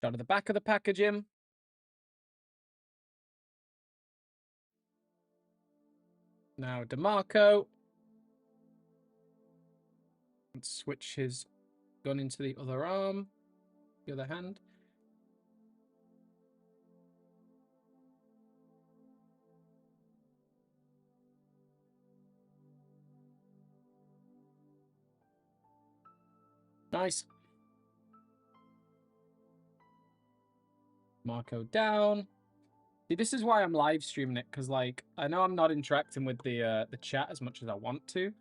Shot of the back of the packaging. Now DeMarco. Let's switch his gun into the other arm. The other hand. Nice. Marco down. See, this is why I'm live streaming it, because like I know I'm not interacting with the chat as much as I want to,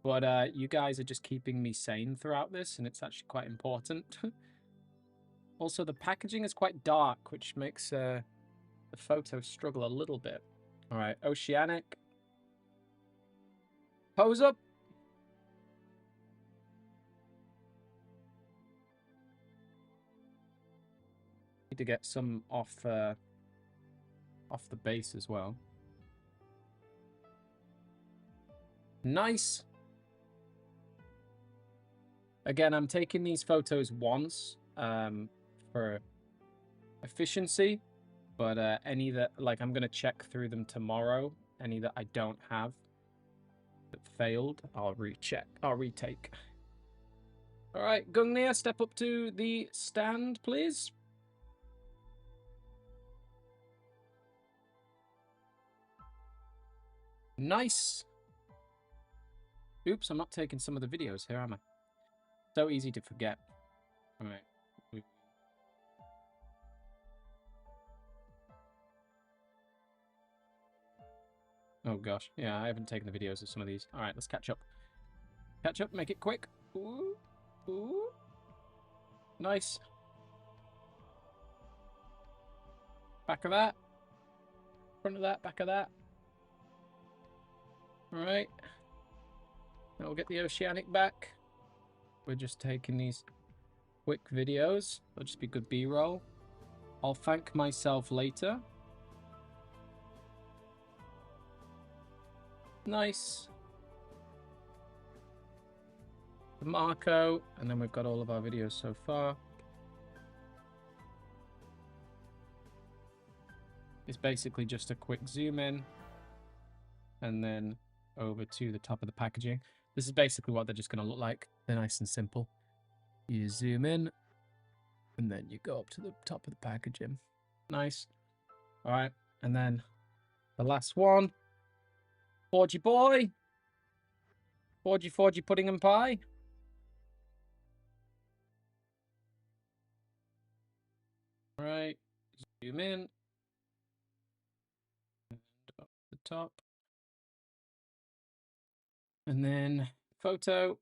but you guys are just keeping me sane throughout this, and it's actually quite important. Also, the packaging is quite dark, which makes the photo struggle a little bit. All right, Oceanic. Pose up. Need to get some off the base as well. Nice. Again, I'm taking these photos once for efficiency, but any that, like, I'm going to check through them tomorrow. Any that I don't have that failed, I'll recheck. I'll retake. All right, Gungnir, step up to the stand, please. Nice. Oops, I'm not taking some of the videos here, am I? So easy to forget. All right. Oh gosh, yeah, I haven't taken the videos of some of these. All right, let's catch up. Catch up, make it quick. Ooh, ooh. Nice. Back of that. Front of that, back of that. All right. Now we'll get the Oceanic back. We're just taking these quick videos. They'll just be good B-roll. I'll thank myself later. Nice. The Marco. And then we've got all of our videos so far. It's basically just a quick zoom in. And then over to the top of the packaging. This is basically what they're just going to look like. They're nice and simple. You zoom in. And then you go up to the top of the packaging. Nice. All right. And then the last one. Forgy boy. Forgy pudding and pie. All right. Zoom in. And up the top. And then photo.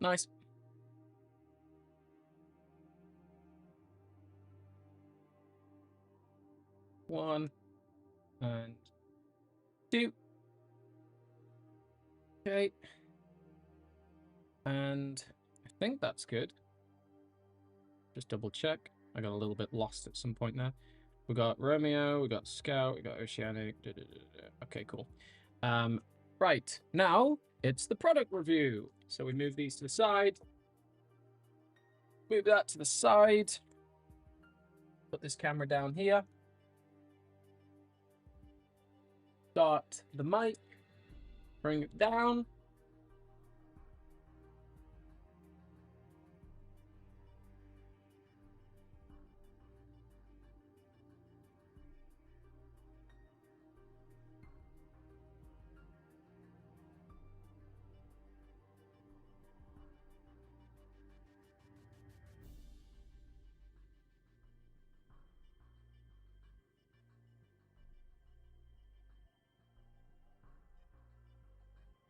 Nice. One and two. Okay. And I think that's good. Just double check. I got a little bit lost at some point there. We got Romeo, we got Scout, we got Oceanic. Okay, cool. Right, now it's the product review. So we move these to the side. Move that to the side. Put this camera down here. Start the mic. Bring it down.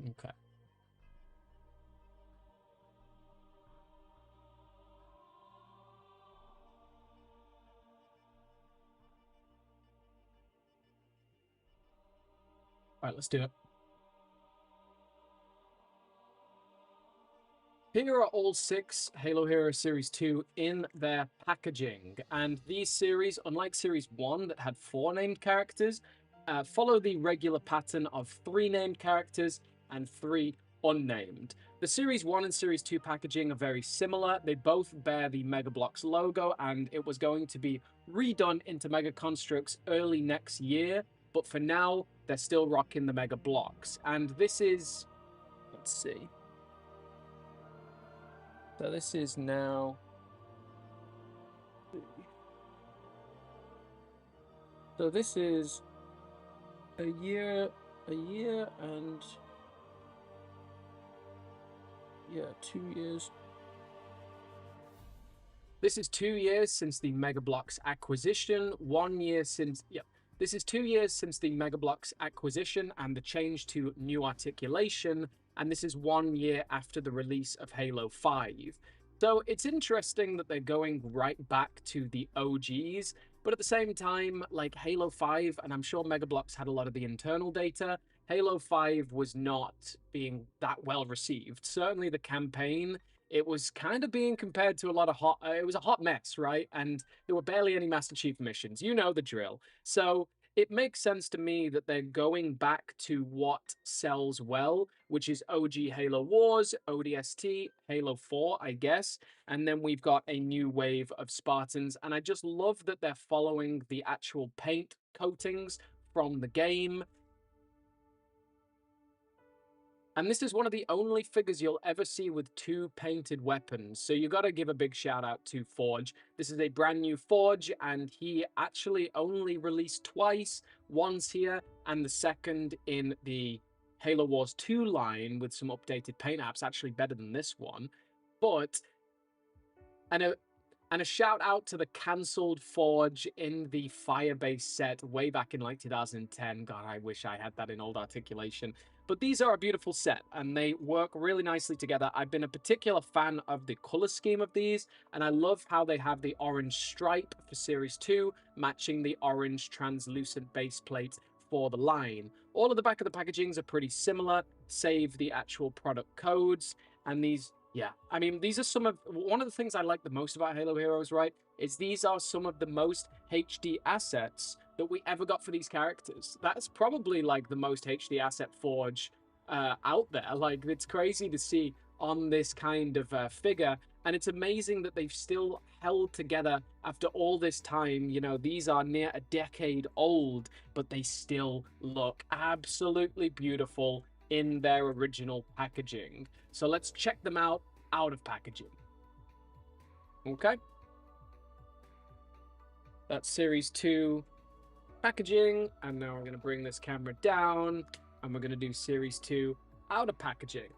Okay. Right, let's do it. Here are all 6 Halo Hero Series 2 in their packaging, and these series, unlike Series 1 that had 4 named characters, follow the regular pattern of 3 named characters and 3 unnamed. The Series 1 and Series 2 packaging are very similar. They both bear the Mega Bloks logo, and it was going to be redone into Mega Construx early next year, but for now, they're still rocking the Mega Bloks. And this is, let's see. So this is now. So this is a year and 2 years. This is 2 years since the Mega Bloks acquisition. 1 year since This is 2 years since the Mega Bloks acquisition and the change to new articulation, and this is 1 year after the release of Halo 5. So it's interesting that they're going right back to the OGs, but at the same time, like Halo 5, and I'm sure Mega Bloks had a lot of the internal data, Halo 5 was not being that well received. Certainly the campaign, it was kind of being compared to a lot of it was a hot mess, right? And there were barely any Master Chief missions. You know the drill. So it makes sense to me that they're going back to what sells well, which is OG Halo Wars, ODST, Halo 4, I guess. And then we've got a new wave of Spartans. And I just love that they're following the actual paint coatings from the game. And this is one of the only figures you'll ever see with 2 painted weapons. So you got to give a big shout out to Forge. This is a brand new Forge, and he actually only released twice. Once here, and the second in the Halo Wars 2 line with some updated paint apps, actually better than this one. But, and a shout out to the cancelled Forge in the Firebase set way back in like 2010. God, I wish I had that in old articulation. But these are a beautiful set, and they work really nicely together. I've been a particular fan of the color scheme of these, and I love how they have the orange stripe for Series 2, matching the orange translucent base plate for the line. All of the back of the packagings are pretty similar, save the actual product codes, and these... Yeah, I mean, these are one of the things I like the most about Halo Heroes, right? Is these are some of the most HD assets that we ever got for these characters. That's probably like the most HD asset Forge out there. Like, it's crazy to see on this kind of figure, and it's amazing that they've still held together after all this time. You know, these are near a decade old, but they still look absolutely beautiful in their original packaging. So let's check them out of packaging. Okay. That's Series 2 packaging, and now we're going to bring this camera down, and we're going to do Series 2 out of packaging.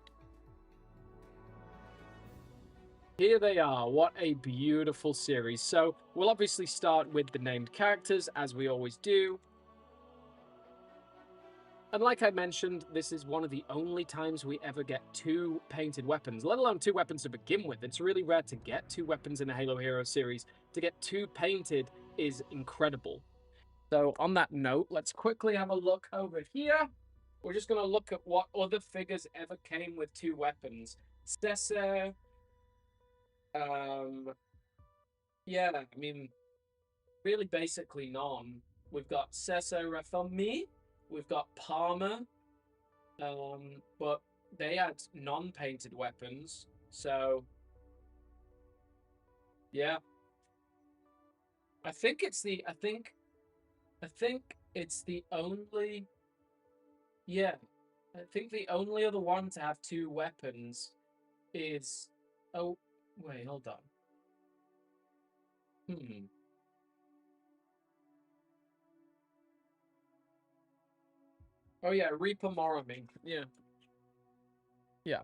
Here they are. What a beautiful series. So we'll obviously start with the named characters, as we always do. And like I mentioned, this is one of the only times we ever get 2 painted weapons, let alone 2 weapons to begin with. It's really rare to get 2 weapons in a Halo Hero series. To get 2 painted is incredible. So on that note, let's quickly have a look over here. We're just going to look at what other figures ever came with 2 weapons. Cesar. Yeah, I mean, really basically none. We've got Cesar Rafelmi. We've got Palmer, but they had non-painted weapons, so yeah. I think it's the only, yeah. I think the only other one to have 2 weapons is, oh wait, hold on. Oh yeah, Reaper Morami. Yeah. Yeah.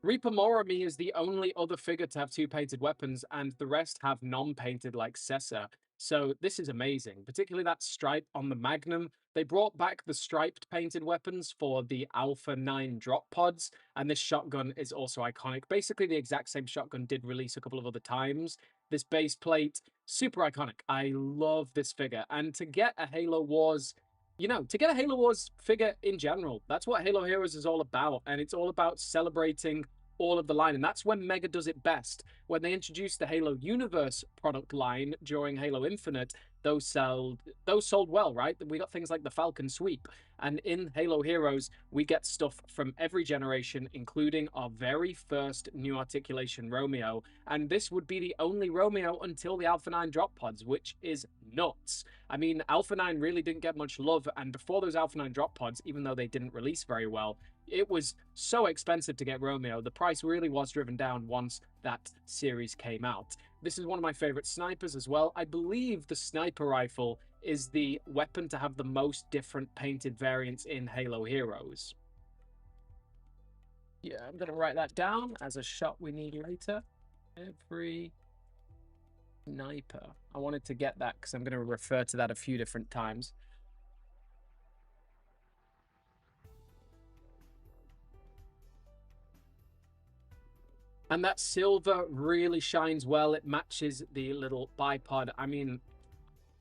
Reaper Morami is the only other figure to have 2 painted weapons, and the rest have non-painted like Cesar. So this is amazing, particularly that stripe on the Magnum. They brought back the striped painted weapons for the Alpha 9 drop pods, and this shotgun is also iconic. Basically, the exact same shotgun did release a couple of other times. This base plate, super iconic. I love this figure. And to get a Halo Wars you know, to get a Halo Wars figure in general. That's what Halo Heroes is all about, and it's all about celebrating all of the line, and that's when Mega does it best. When they introduced the Halo Universe product line during Halo Infinite, those sold well, right? We got things like the Falcon Sweep, and in Halo Heroes, we get stuff from every generation, including our very first new articulation Romeo, and this would be the only Romeo until the Alpha 9 drop pods, which is nuts. I mean, Alpha 9 really didn't get much love, and before those Alpha 9 drop pods, even though they didn't release very well, it was so expensive to get Romeo. The price really was driven down once that series came out. This is one of my favorite snipers as well. I believe the sniper rifle is the weapon to have the most different painted variants in Halo Heroes. Yeah, I'm going to write that down as a shot we need later. Every sniper. I wanted to get that because I'm going to refer to that a few different times. And that silver really shines well. It matches the little bipod. I mean,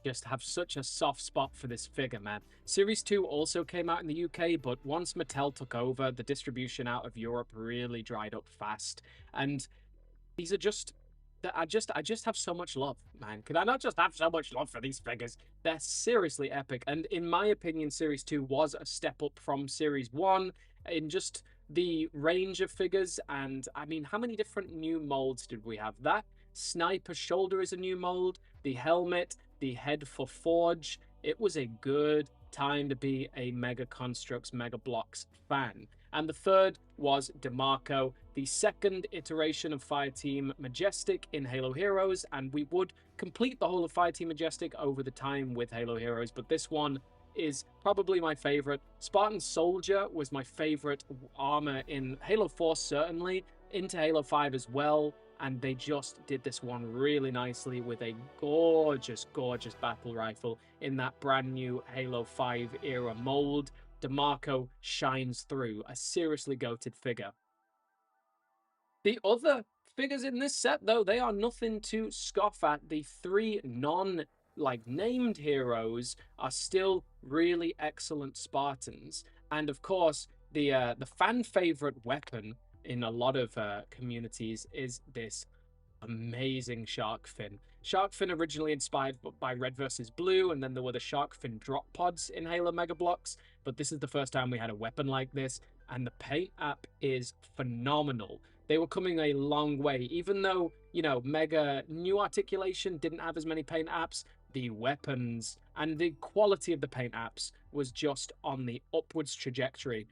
just have such a soft spot for this figure, man. Series 2 also came out in the UK, but once Mattel took over, the distribution out of Europe really dried up fast. And these are just I just have so much love, man. Could I not just have so much love for these figures? They're seriously epic. And in my opinion, Series 2 was a step up from Series 1 in just the range of figures. And I mean, how many different new molds did we have? That sniper shoulder is a new mold, the helmet, the head for Forge. It was a good time to be a Mega Construx, Mega Blocks fan. And the third was DeMarco, the second iteration of Fireteam Majestic in Halo Heroes, and we would complete the whole of Fireteam Majestic over the time with Halo Heroes, but this one is probably my favorite. Spartan Soldier was my favorite armor in Halo 4, certainly, into Halo 5 as well, and they just did this one really nicely with a gorgeous, gorgeous battle rifle in that brand new Halo 5 era mold. DeMarco shines through, a seriously goated figure. The other figures in this set, though, they are nothing to scoff at. The three named heroes are still really excellent Spartans, and of course, the fan favorite weapon in a lot of communities is this amazing shark fin. Shark fin originally inspired by Red versus Blue, and then there were the shark fin drop pods in Halo Mega Blocks, but this is the first time we had a weapon like this, and the paint app is phenomenal. They were coming a long way, even though, you know, Mega New Articulation didn't have as many paint apps. The weapons and the quality of the paint apps was just on the upwards trajectory.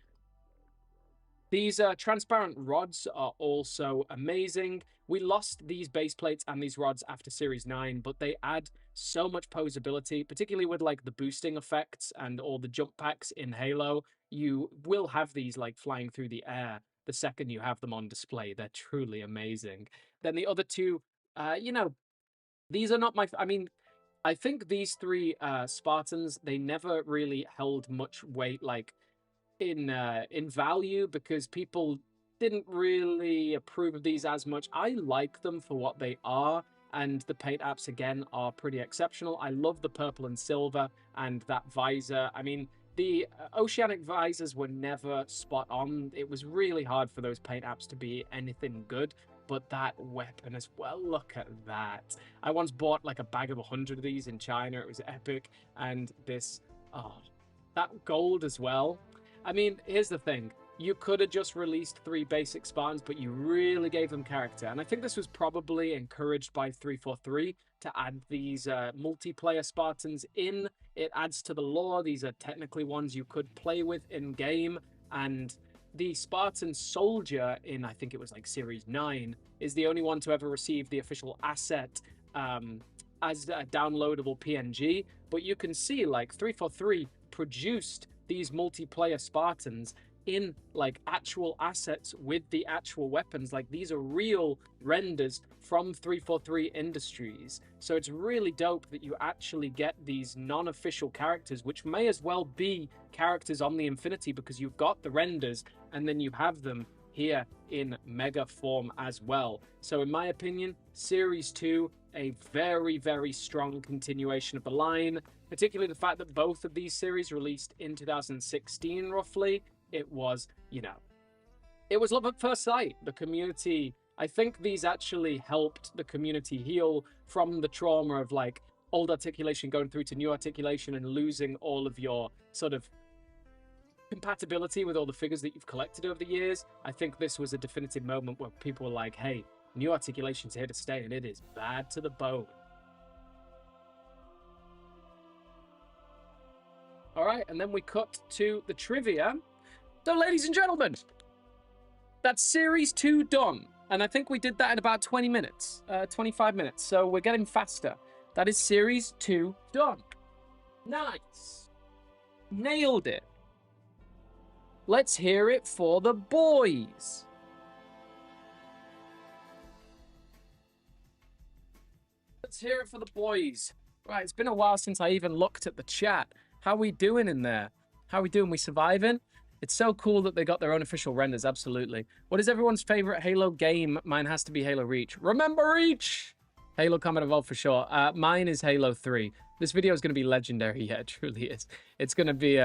These transparent rods are also amazing. We lost these base plates and these rods after Series 9, but they add so much posability, particularly with like the boosting effects and all the jump packs in Halo. You will have these like flying through the air the second you have them on display. They're truly amazing. Then the other two, you know, these are not my... I mean, I think these three Spartans, they never really held much weight, like, in value, because people didn't really approve of these as much. I like them for what they are, and the paint apps again are pretty exceptional. I love the purple and silver and that visor. I mean, the oceanic visors were never spot on. It was really hard for those paint apps to be anything good, but that weapon as well, look at that. I once bought like a bag of 100 of these in China. It was epic. And this, oh, that gold as well. I mean, here's the thing. You could have just released 3 basic Spartans, but you really gave them character. And I think this was probably encouraged by 343 to add these multiplayer Spartans in. It adds to the lore. These are technically ones you could play with in-game. And the Spartan Soldier in, I think it was like Series 9, is the only one to ever receive the official asset as a downloadable PNG. But you can see, like, 343 produced these multiplayer Spartans in like actual assets with the actual weapons. Like, these are real renders from 343 Industries. So it's really dope that you actually get these non-official characters, which may as well be characters on the Infinity, because you've got the renders and then you have them here in Mega form as well. So in my opinion, Series 2, a very, very strong continuation of the line. particularly the fact that both of these series released in 2016, roughly. It was, you know, it was love at first sight. The community, I think these actually helped the community heal from the trauma of like old articulation going through to new articulation and losing all of your sort of compatibility with all the figures that you've collected over the years. I think this was a definitive moment where people were like, hey, new articulation's here to stay and it is bad to the bone. All right, and then we cut to the trivia. So, ladies and gentlemen, that's Series 2 done. And I think we did that in about 20 minutes, 25 minutes. So we're getting faster. That is Series 2 done. Nice. Nailed it. Let's hear it for the boys. Let's hear it for the boys. Right, it's been a while since I even looked at the chat. How we doing in there? How we doing? We surviving? It's so cool that they got their own official renders, absolutely. What is everyone's favorite Halo game? Mine has to be Halo Reach. Remember Reach! Halo Combat Evolved for sure. Mine is Halo 3. This video is going to be legendary. Yeah, it truly is. It's going to be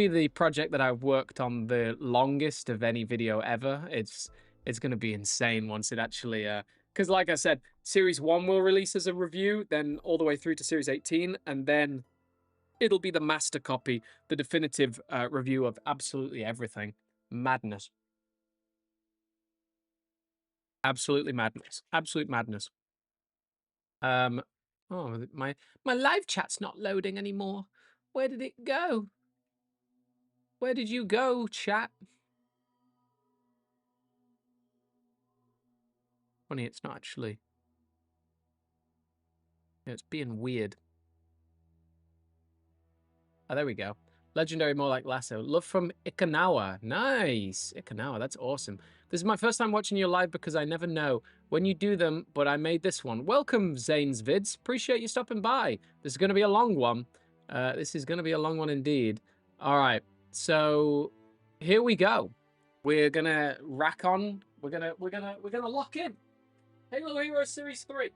the project that I've worked on the longest of any video ever. It's going to be insane once it actually... Because like I said, Series 1 will release as a review, then all the way through to Series 18, and then it'll be the master copy, the definitive review of absolutely everything. Madness. Absolutely madness. Absolute madness. Oh, my live chat's not loading anymore. Where did it go? Where did you go, chat? Funny, it's not actually. Yeah, it's being weird. Oh, there we go. Legendary, more like Lasso. Love from Ikanawa. Nice. Ikanawa, that's awesome. This is my first time watching you live because I never know when you do them, but I made this one. Welcome, Zane's Vids. Appreciate you stopping by. This is going to be a long one. This is going to be a long one indeed. All right. So here we go. We're going to rack on. We're going to lock in. Halo Hero Series 3.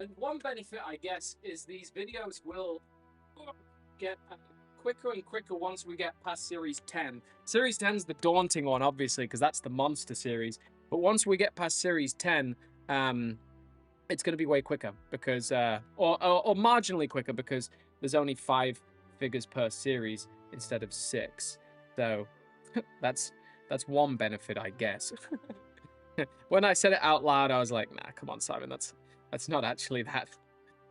And one benefit, I guess, is these videos will get quicker and quicker once we get past Series 10. Series 10 is the daunting one, obviously, because that's the monster series. But once we get past Series 10, it's going to be way quicker because, or marginally quicker because there's only 5 figures per series instead of 6. So that's one benefit, I guess. When I said it out loud, I was like, nah, come on, Simon, that's not actually that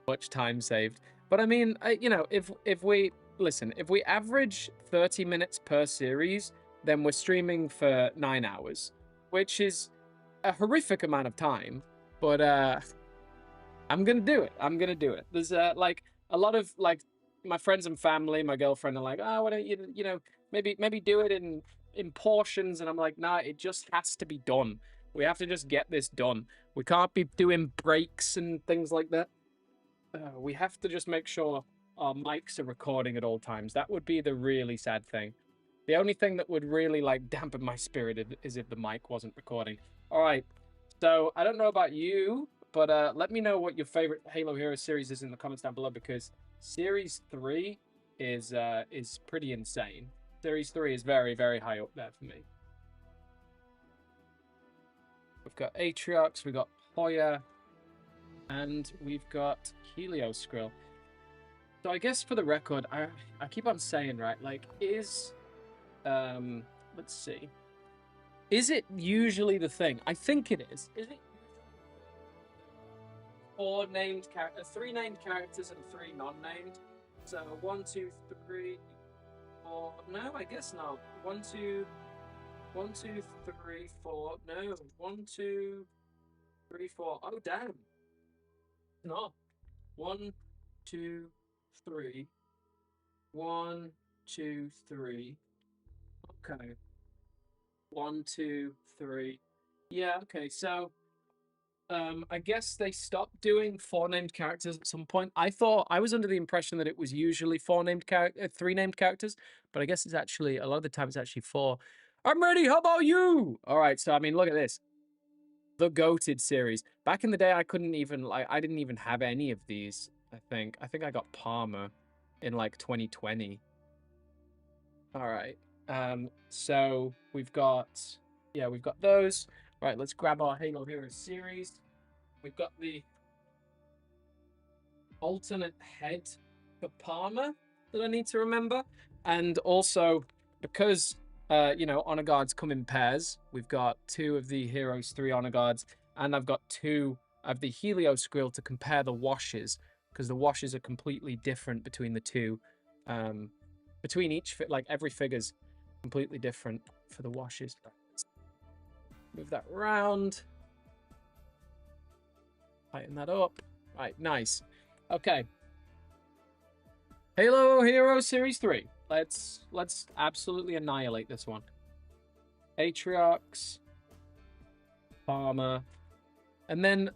much time saved. But I mean, you know, if we listen, if we average 30 minutes per series, then we're streaming for 9 hours, which is a horrific amount of time. But I'm gonna do it. I'm gonna do it. There's like a lot of like my friends and family, my girlfriend are like, oh, why don't you know, maybe do it in portions, and I'm like, nah, it just has to be done. We have to just get this done. We can't be doing breaks and things like that. We have to just make sure our mics are recording at all times. That would be the really sad thing. The only thing that would really like dampen my spirit is if the mic wasn't recording. All right. So I don't know about you, but let me know what your favorite Halo Hero series is in the comments down below, because Series 3 is pretty insane. Series 3 is very, very high up there for me. We've got Atriox, we've got Hoya, and we've got Helios Skrill. So I guess for the record, I keep on saying, right, like, let's see. Is it usually the thing? I think it is. Is it 4 named characters, 3 named characters and 3 non-named? So 1, 2, 3, 4. No, I guess not. 1, 2, 3, 4. No, 1, 2, 3, 4. Oh damn. No. 1, 2, 3. 1, 2, 3. Okay. 1, 2, 3. Yeah, okay, so I guess they stopped doing 4 named characters at some point. I was under the impression that it was usually 3 named characters, but I guess it's actually, a lot of the time it's actually 4. I'm ready, how about you? All right, so I mean, look at this. The Goated series. Back in the day, I didn't even have any of these, I think. I think I got Palmer. in like 2020. All right. So we've got those. Right, let's grab our Halo Heroes series. We've got the alternate head for Palmer that I need to remember. And also, because, honor guards come in pairs, we've got 2 of the Heroes 3 honor guards, and I've got 2 of the Helios Grill to compare the washes, because the washes are completely different between the 2. Between each, like every figure's completely different for the washes. Move that around. Tighten that up. Right, nice. Okay. Halo Heroes Series 3. Let's absolutely annihilate this one. Atriox. Palmer. And then,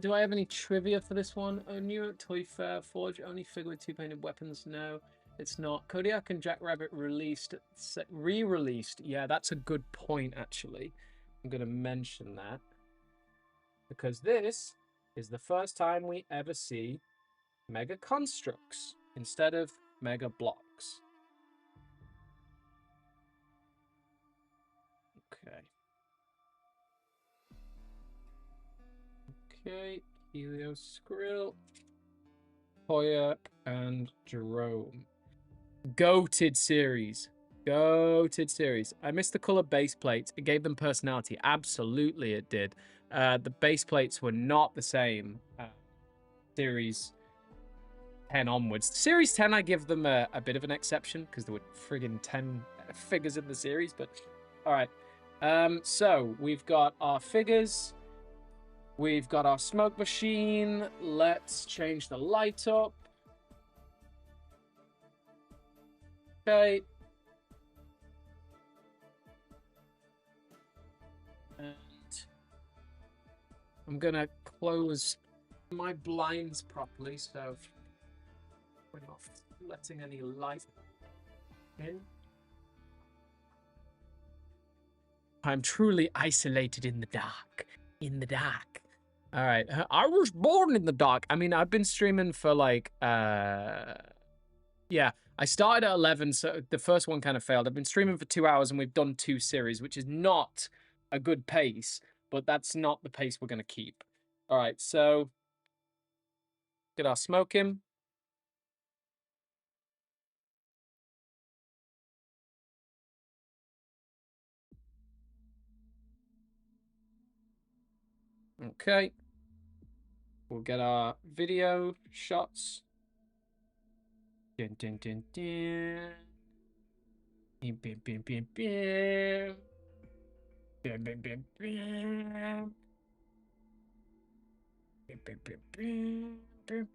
do I have any trivia for this one? Oh, New York Toy Fair Forge, only figure with 2 painted weapons? No, it's not. Kodiak and Jackrabbit re-released. Yeah, that's a good point, actually. I'm going to mention that. Because this is the first time we ever see Mega Construx instead of Mega Blocks. Okay. Okay, Helios Skrill, Hoya, and Jerome. Goated series. Goated series. I missed the color base plates. It gave them personality. Absolutely, it did. The base plates were not the same. Series 10 onwards. Series 10, I give them a bit of an exception because there were friggin' 10 figures in the series. But all right. So we've got our figures. We've got our smoke machine. Let's change the light up. Okay. And I'm going to close my blinds properly so we're not letting any light in. I'm truly isolated in the dark. In the dark. All right. I was born in the dark. I mean, I've been streaming for like, yeah, I started at 11, so the first one kind of failed. I've been streaming for 2 hours and we've done 2 series, which is not a good pace, but that's not the pace we're going to keep. All right, so get our smoke in. Okay. We'll get our video shots. Dun, dun, dun, dun. Bim, bim, bim, bim, bim. Bim, bim, bim, bim. Bim, bim, bim, bim. Bim,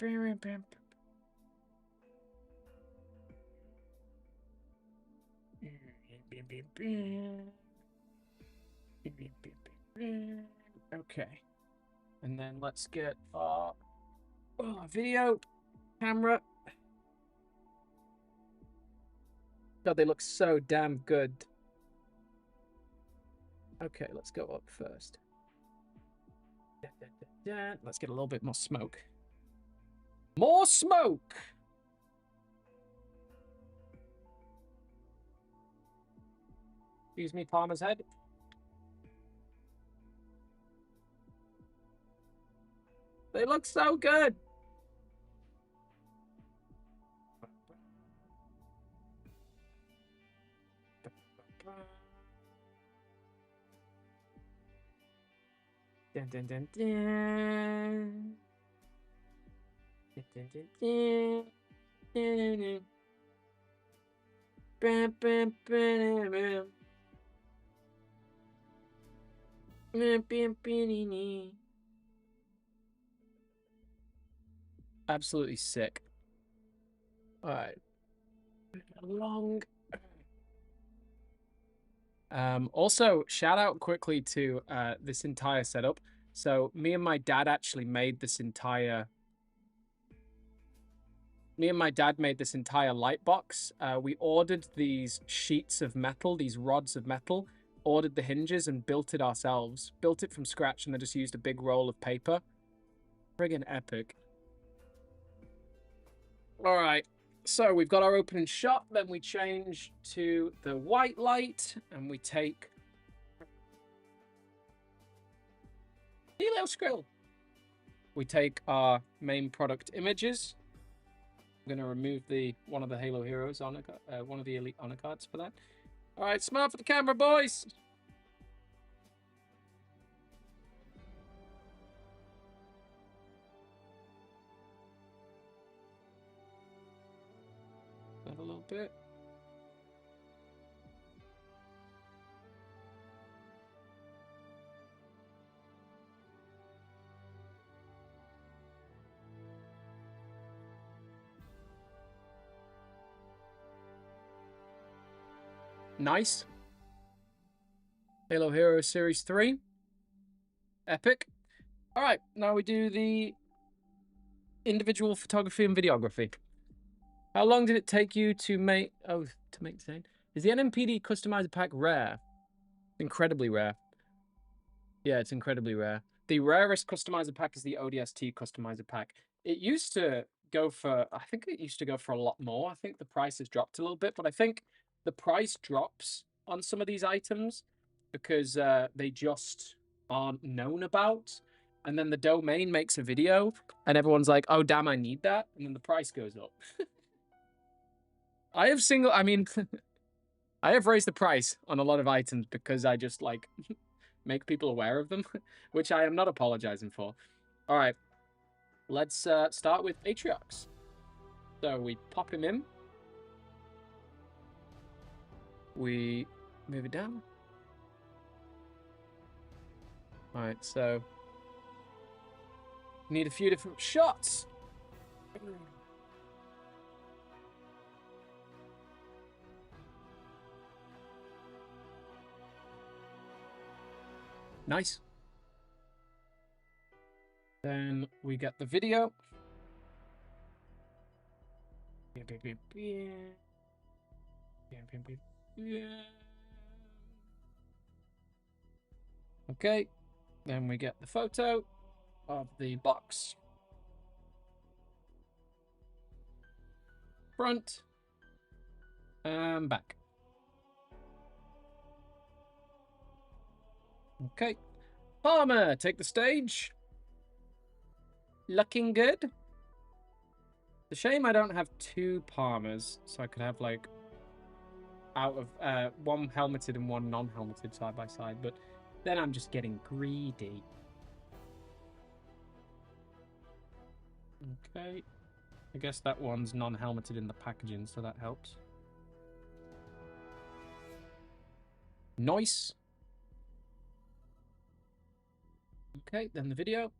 bim, bim, bim. Okay. And then let's get our video camera. God, they look so damn good. Okay, let's go up first. Let's get a little bit more smoke. More smoke! Excuse me, Palmer's head. They look so good. Dun, dun, dun, dun. Dun, dun, dun, dun. Dun, dun. Bam, bam, bam, bam. Absolutely sick. All right. Long. Also, shout out quickly to this entire setup. So me and my dad actually made this entire. Me and my dad made this entire light box. We ordered these sheets of metal, these rods of metal, ordered the hinges and built it ourselves. Built it from scratch and then just used a big roll of paper. Friggin' epic. All right, So we've got our opening shot, then we change to the white light, and we take Helios Grill. We take our main product images. I'm going to remove one of the Halo Heroes honor, one of the Elite honor cards for that. All right, smile for the camera, boys. A little bit. Nice. Halo Hero Series 3. Epic. All right, now we do the individual photography and videography. How long did it take you to make... Oh, to make the same? Is the NMPD customizer pack rare? Incredibly rare. Yeah, it's incredibly rare. The rarest customizer pack is the ODST customizer pack. It used to go for... I think it used to go for a lot more. I think the price has dropped a little bit, but I think the price drops on some of these items because they just aren't known about. And then the domain makes a video and everyone's like, oh, damn, I need that. And then the price goes up. I have raised the price on a lot of items because I just like make people aware of them, which I am not apologizing for. All right, let's start with Atriox. So we pop him in. We move it down. All right, so need a few different shots. Nice. Then we get the video. Okay. Then we get the photo of the box. Front. And back. Okay. Palmer, take the stage. Looking good. It's a shame I don't have two Palmers, so I could have like out of one helmeted and one non-helmeted side by side, but then I'm just getting greedy. Okay. I guess that one's non-helmeted in the packaging, so that helps. Nice. Okay, then the video.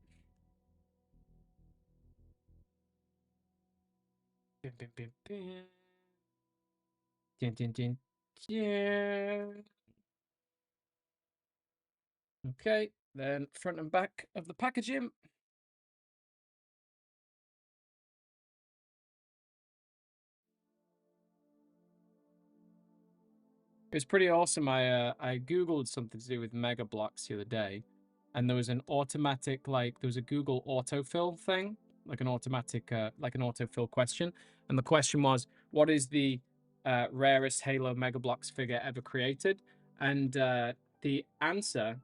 Okay, then front and back of the packaging. It was pretty awesome. I googled something to do with Mega Blocks the other day, and there was an automatic there was a Google autofill thing, like an automatic like an autofill question, and the question was, what is the rarest Halo Mega Blocks figure ever created? And the answer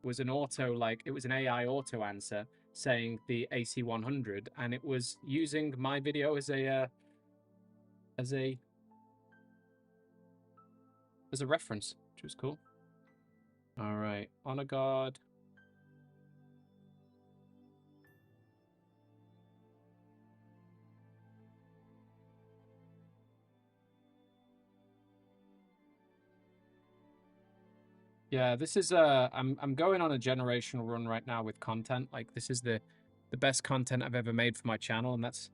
was an it was an AI auto answer saying the AC100, and it was using my video as a reference, which was cool. All right, Honor Guard. Yeah, this is I'm going on a generational run right now with content. Like this is the best content I've ever made for my channel, and that's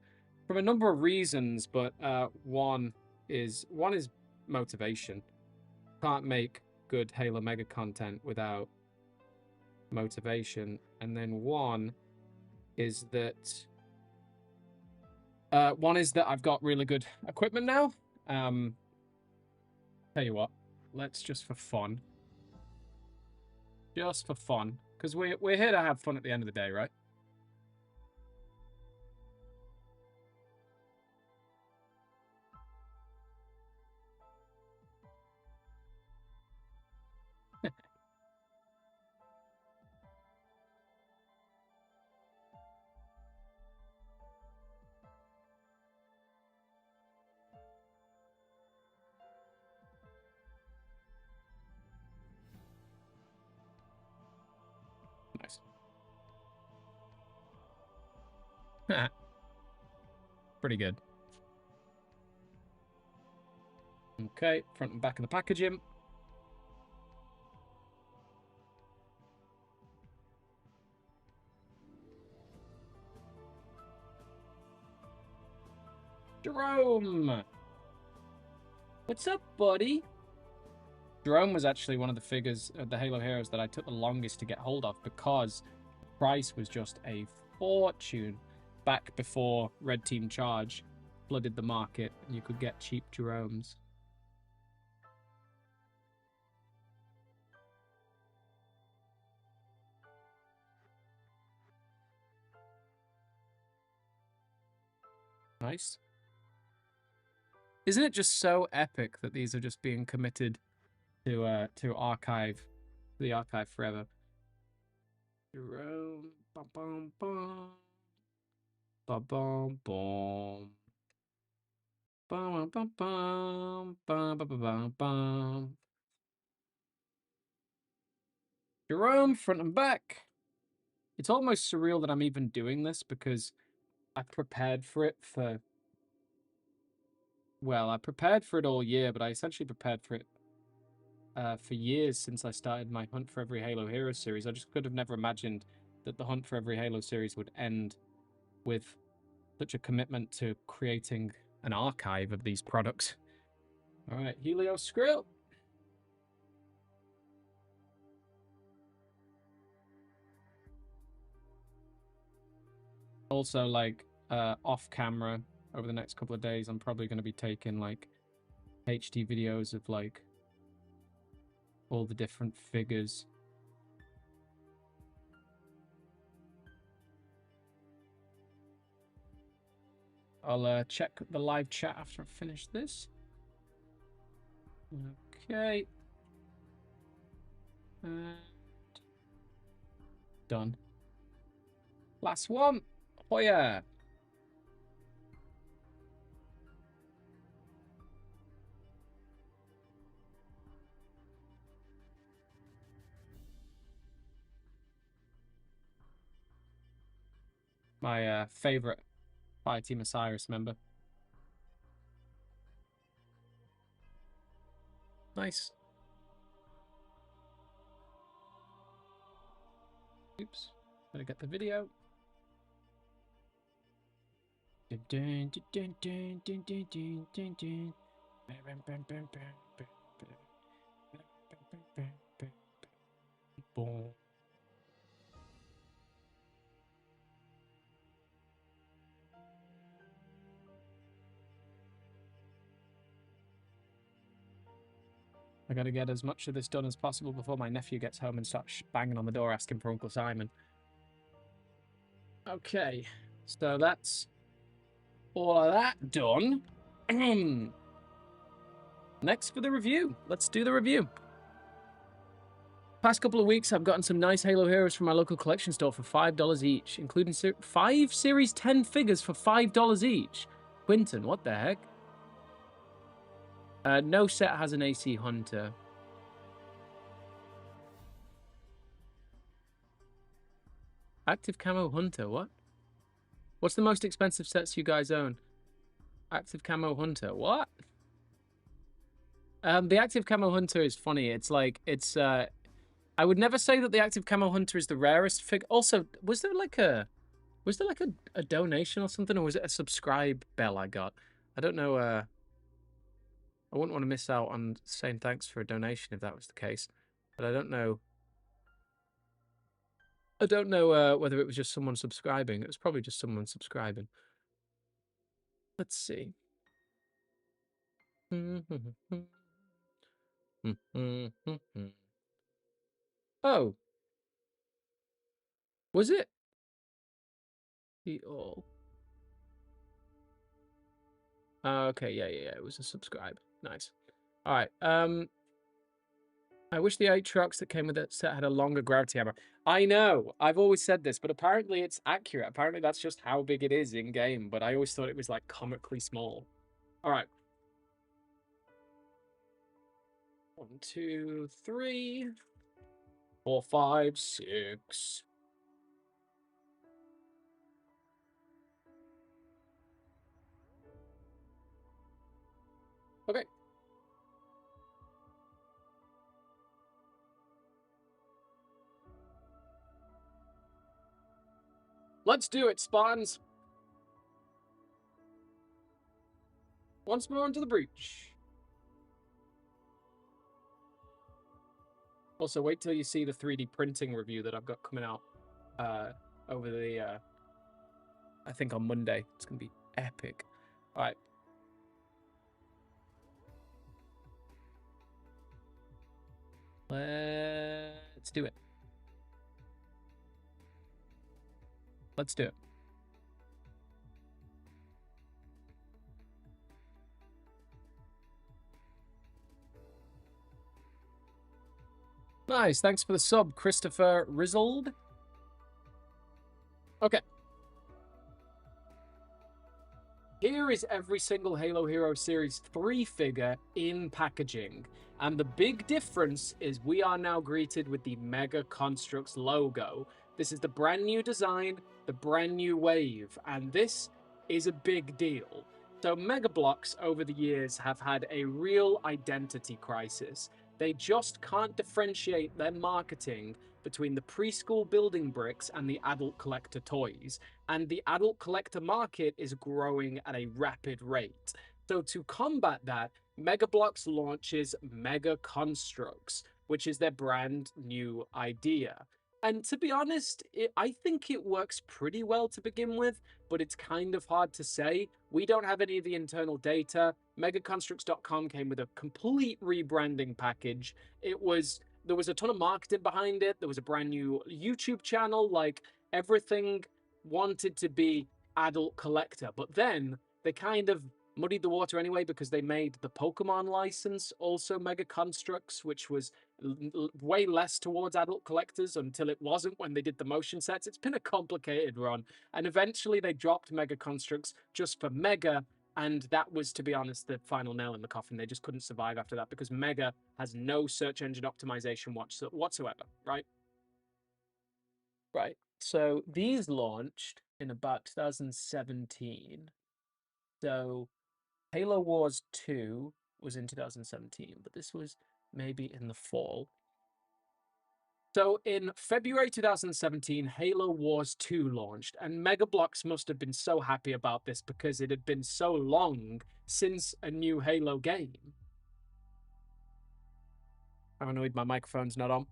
from a number of reasons, but one is motivation. Can't make good Halo Mega content without motivation. And then one is that I've got really good equipment now. Tell you what, let's just for fun, because we're here to have fun at the end of the day, right? Pretty good. Okay, front and back of the packaging. Jerome! What's up, buddy? Jerome was actually one of the figures of the Halo Heroes that I took the longest to get hold of because the price was just a fortune back before Red Team Charge flooded the market and you could get cheap Jeromes. Nice. Isn't it just so epic that these are just being committed to the archive forever? Jerome, bum bum bum, bum bum bum, bum bum bum, bum bum bum bum. Jerome, front and back. It's almost surreal that I'm even doing this because I prepared for it for. Well, I prepared for it all year, but I essentially prepared for it for years since I started my Hunt for Every Halo Hero series. I just could have never imagined that the Hunt for Every Halo series would end with such a commitment to creating an archive of these products. All right, Helio Skrill. Also, like, off camera over the next couple of days, I'm probably going to be taking, like, HD videos of, like, all the different figures. I'll check the live chat after I finish this. Okay. And done. Last one. Oh yeah. My favorite Fireteam Osiris member. Nice. Oops. Gotta get the video. Boom. I gotta get as much of this done as possible before my nephew gets home and starts banging on the door asking for Uncle Simon. Okay, so that's all of that done. Next for the review. Let's do the review. Past couple of weeks, I've gotten some nice Halo Heroes from my local collection store for $5 each, including 5 Series 10 figures for $5 each. Quinton, what the heck? No set has an AC Hunter. Active Camo Hunter, what? What's the most expensive sets you guys own? Active Camo Hunter, what? The Active Camo Hunter is funny. It's like, I would never say that the Active Camo Hunter is the rarest figure. Also, was there like a donation or something, or was it a subscribe bell I got? I don't know, I wouldn't want to miss out on saying thanks for a donation if that was the case. But I don't know. I don't know whether it was just someone subscribing. It was probably just someone subscribing. Let's see. Oh. Was it? The all. Okay, yeah. It was a subscribe. Nice. All right. I wish the 8 trucks that came with that set had a longer gravity hammer. I know. I've always said this, but apparently it's accurate. Apparently that's just how big it is in game. But I always thought it was like comically small. All right. 1, 2, 3, 4, 5, 6. Let's do it, Spawns. Once more into the breach. Also, wait till you see the 3D printing review that I've got coming out over the, I think on Monday. It's going to be epic. All right. Let's do it. Let's do it. Nice. Thanks for the sub, Christopher Rizold. Okay. Here is every single Halo Hero Series 3 figure in packaging. And the big difference is we are now greeted with the Mega Construx logo. This is the brand new design, the brand new wave, and this is a big deal. So Mega Bloks over the years have had a real identity crisis. They just can't differentiate their marketing between the preschool building bricks and the adult collector toys. And the adult collector market is growing at a rapid rate. So to combat that, Mega Bloks launches Mega Construx, which is their brand new idea. And to be honest, I think it works pretty well to begin with, but it's kind of hard to say. We don't have any of the internal data. MegaConstrux.com came with a complete rebranding package. There was a ton of marketing behind it. There was a brand new YouTube channel. Like, everything wanted to be adult collector, but then they kind of muddied the water anyway because they made the Pokemon license also Mega Construx, which was way less towards adult collectors until it wasn't when they did the motion sets. It's been a complicated run, and eventually they dropped Mega Construx just for Mega, and that was, to be honest, the final nail in the coffin. They just couldn't survive after that because Mega has no search engine optimization whatsoever, right? Right. So these launched in about 2017. So Halo Wars 2 was in 2017, but this was maybe in the fall. So in February 2017, Halo Wars 2 launched, and Mega Bloks must have been so happy about this because it had been so long since a new Halo game. I'm annoyed my microphone's not on.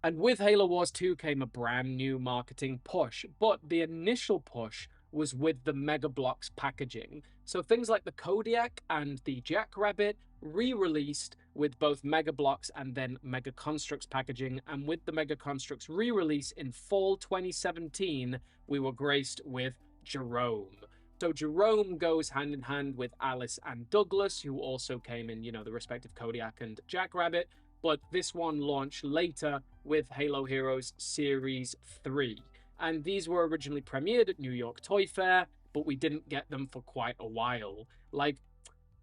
And with Halo Wars 2 came a brand new marketing push, but the initial push was with the Mega Bloks packaging. So things like the Kodiak and the Jackrabbit re-released with both Mega Bloks and then Mega Construx packaging. And with the Mega Construx re-release in fall 2017, we were graced with Jerome. So Jerome goes hand in hand with Alice and Douglas, who also came in, the respective Kodiak and Jackrabbit. But this one launched later with Halo Heroes Series 3. And these were originally premiered at New York Toy Fair, but we didn't get them for quite a while. Like,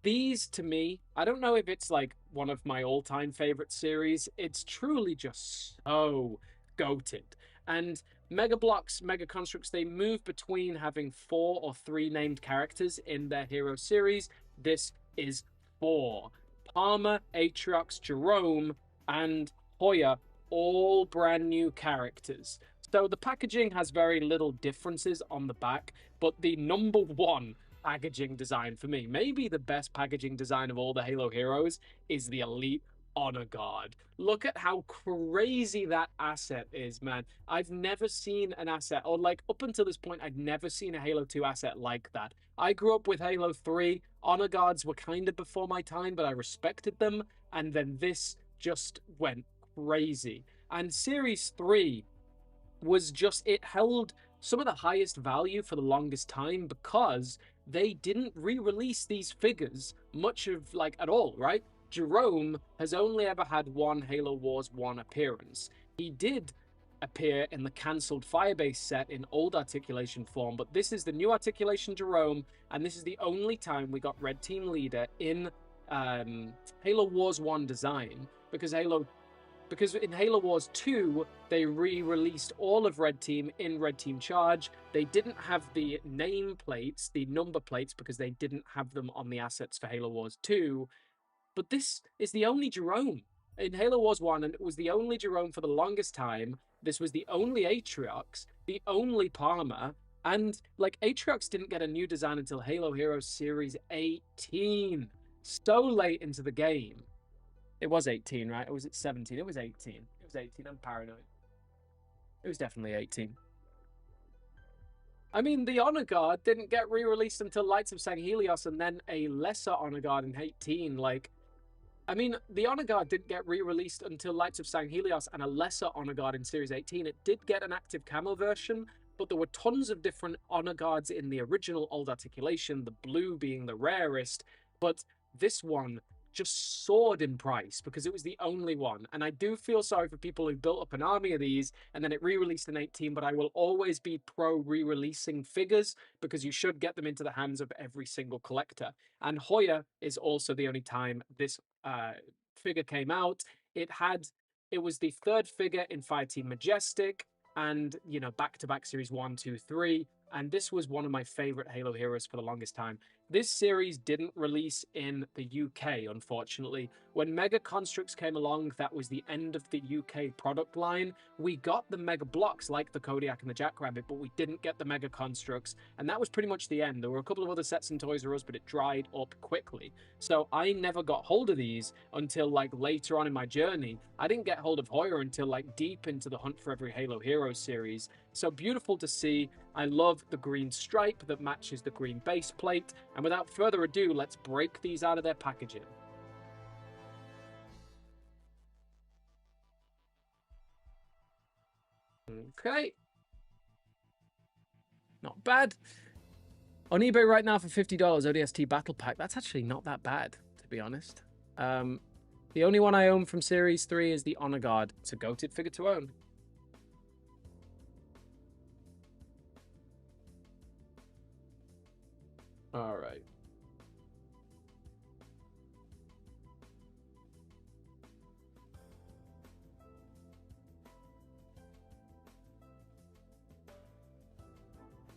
these, to me, I don't know if it's like one of my all-time favorite series. It's truly just so goated. And Mega Bloks, Mega Construx, they move between having 4 or 3 named characters in their hero series. This is 4. Palmer, Aatrox, Jerome, and Hoya, all brand new characters. So the packaging has very little differences on the back, but the number one packaging design for me, maybe the best packaging design of all the Halo heroes, is the Elite Honor Guard. Look at how crazy that asset is, man. I've never seen an asset, or like up until this point, I'd never seen a Halo 2 asset like that. I grew up with Halo 3. Honor Guards were kind of before my time, but I respected them. And then this just went crazy. And Series 3 was just, it held some of the highest value for the longest time because they didn't re-release these figures much of, like, at all, right? Jerome has only ever had one Halo Wars 1 appearance. He did appear in the cancelled Firebase set in old articulation form, but this is the new articulation Jerome, and this is the only time we got Red Team Leader in Halo Wars 1 design, because in Halo Wars 2, they re-released all of Red Team in Red Team Charge. They didn't have the name plates, the number plates, because they didn't have them on the assets for Halo Wars 2. But this is the only Jerome. in Halo Wars 1, and it was the only Jerome for the longest time. This was the only Atriox, the only Palmer, and like Atriox didn't get a new design until Halo Heroes Series 18. So late into the game. It was 18, right? Or was it 17? It was 18. It was 18. I'm paranoid. It was definitely 18. I mean, the Honor Guard didn't get re-released until Lights of Sanghelios, and then a lesser Honor Guard in 18. Like, I mean, the Honor Guard didn't get re-released until Lights of Sanghelios and a lesser Honor Guard in Series 18. It did get an active camo version, but there were tons of different Honor Guards in the original Old Articulation, the blue being the rarest, but this one just soared in price because it was the only one. And I do feel sorry for people who built up an army of these and then it re-released in 18, but I will always be pro re-releasing figures because you should get them into the hands of every single collector. And Hoya is also the only time this figure came out. It was the third figure in Fireteam Majestic, and back-to-back series 1, 2, 3. And this was one of my favorite Halo heroes for the longest time. This series didn't release in the UK, unfortunately. When Mega Construx came along, that was the end of the UK product line. We got the Mega Blocks like the Kodiak and the Jackrabbit, but we didn't get the Mega Construx, and that was pretty much the end. There were a couple of other sets in Toys R Us, but it dried up quickly. So I never got hold of these until like later on in my journey. I didn't get hold of Hoya until like deep into the Hunt for Every Halo Hero series. So beautiful to see. I love the green stripe that matches the green base plate. And without further ado, let's break these out of their packaging. Okay. Not bad. On eBay right now for $50, ODST Battle Pack. That's actually not that bad, to be honest. The only one I own from Series 3 is the Honor Guard. It's a goated figure to own. All right.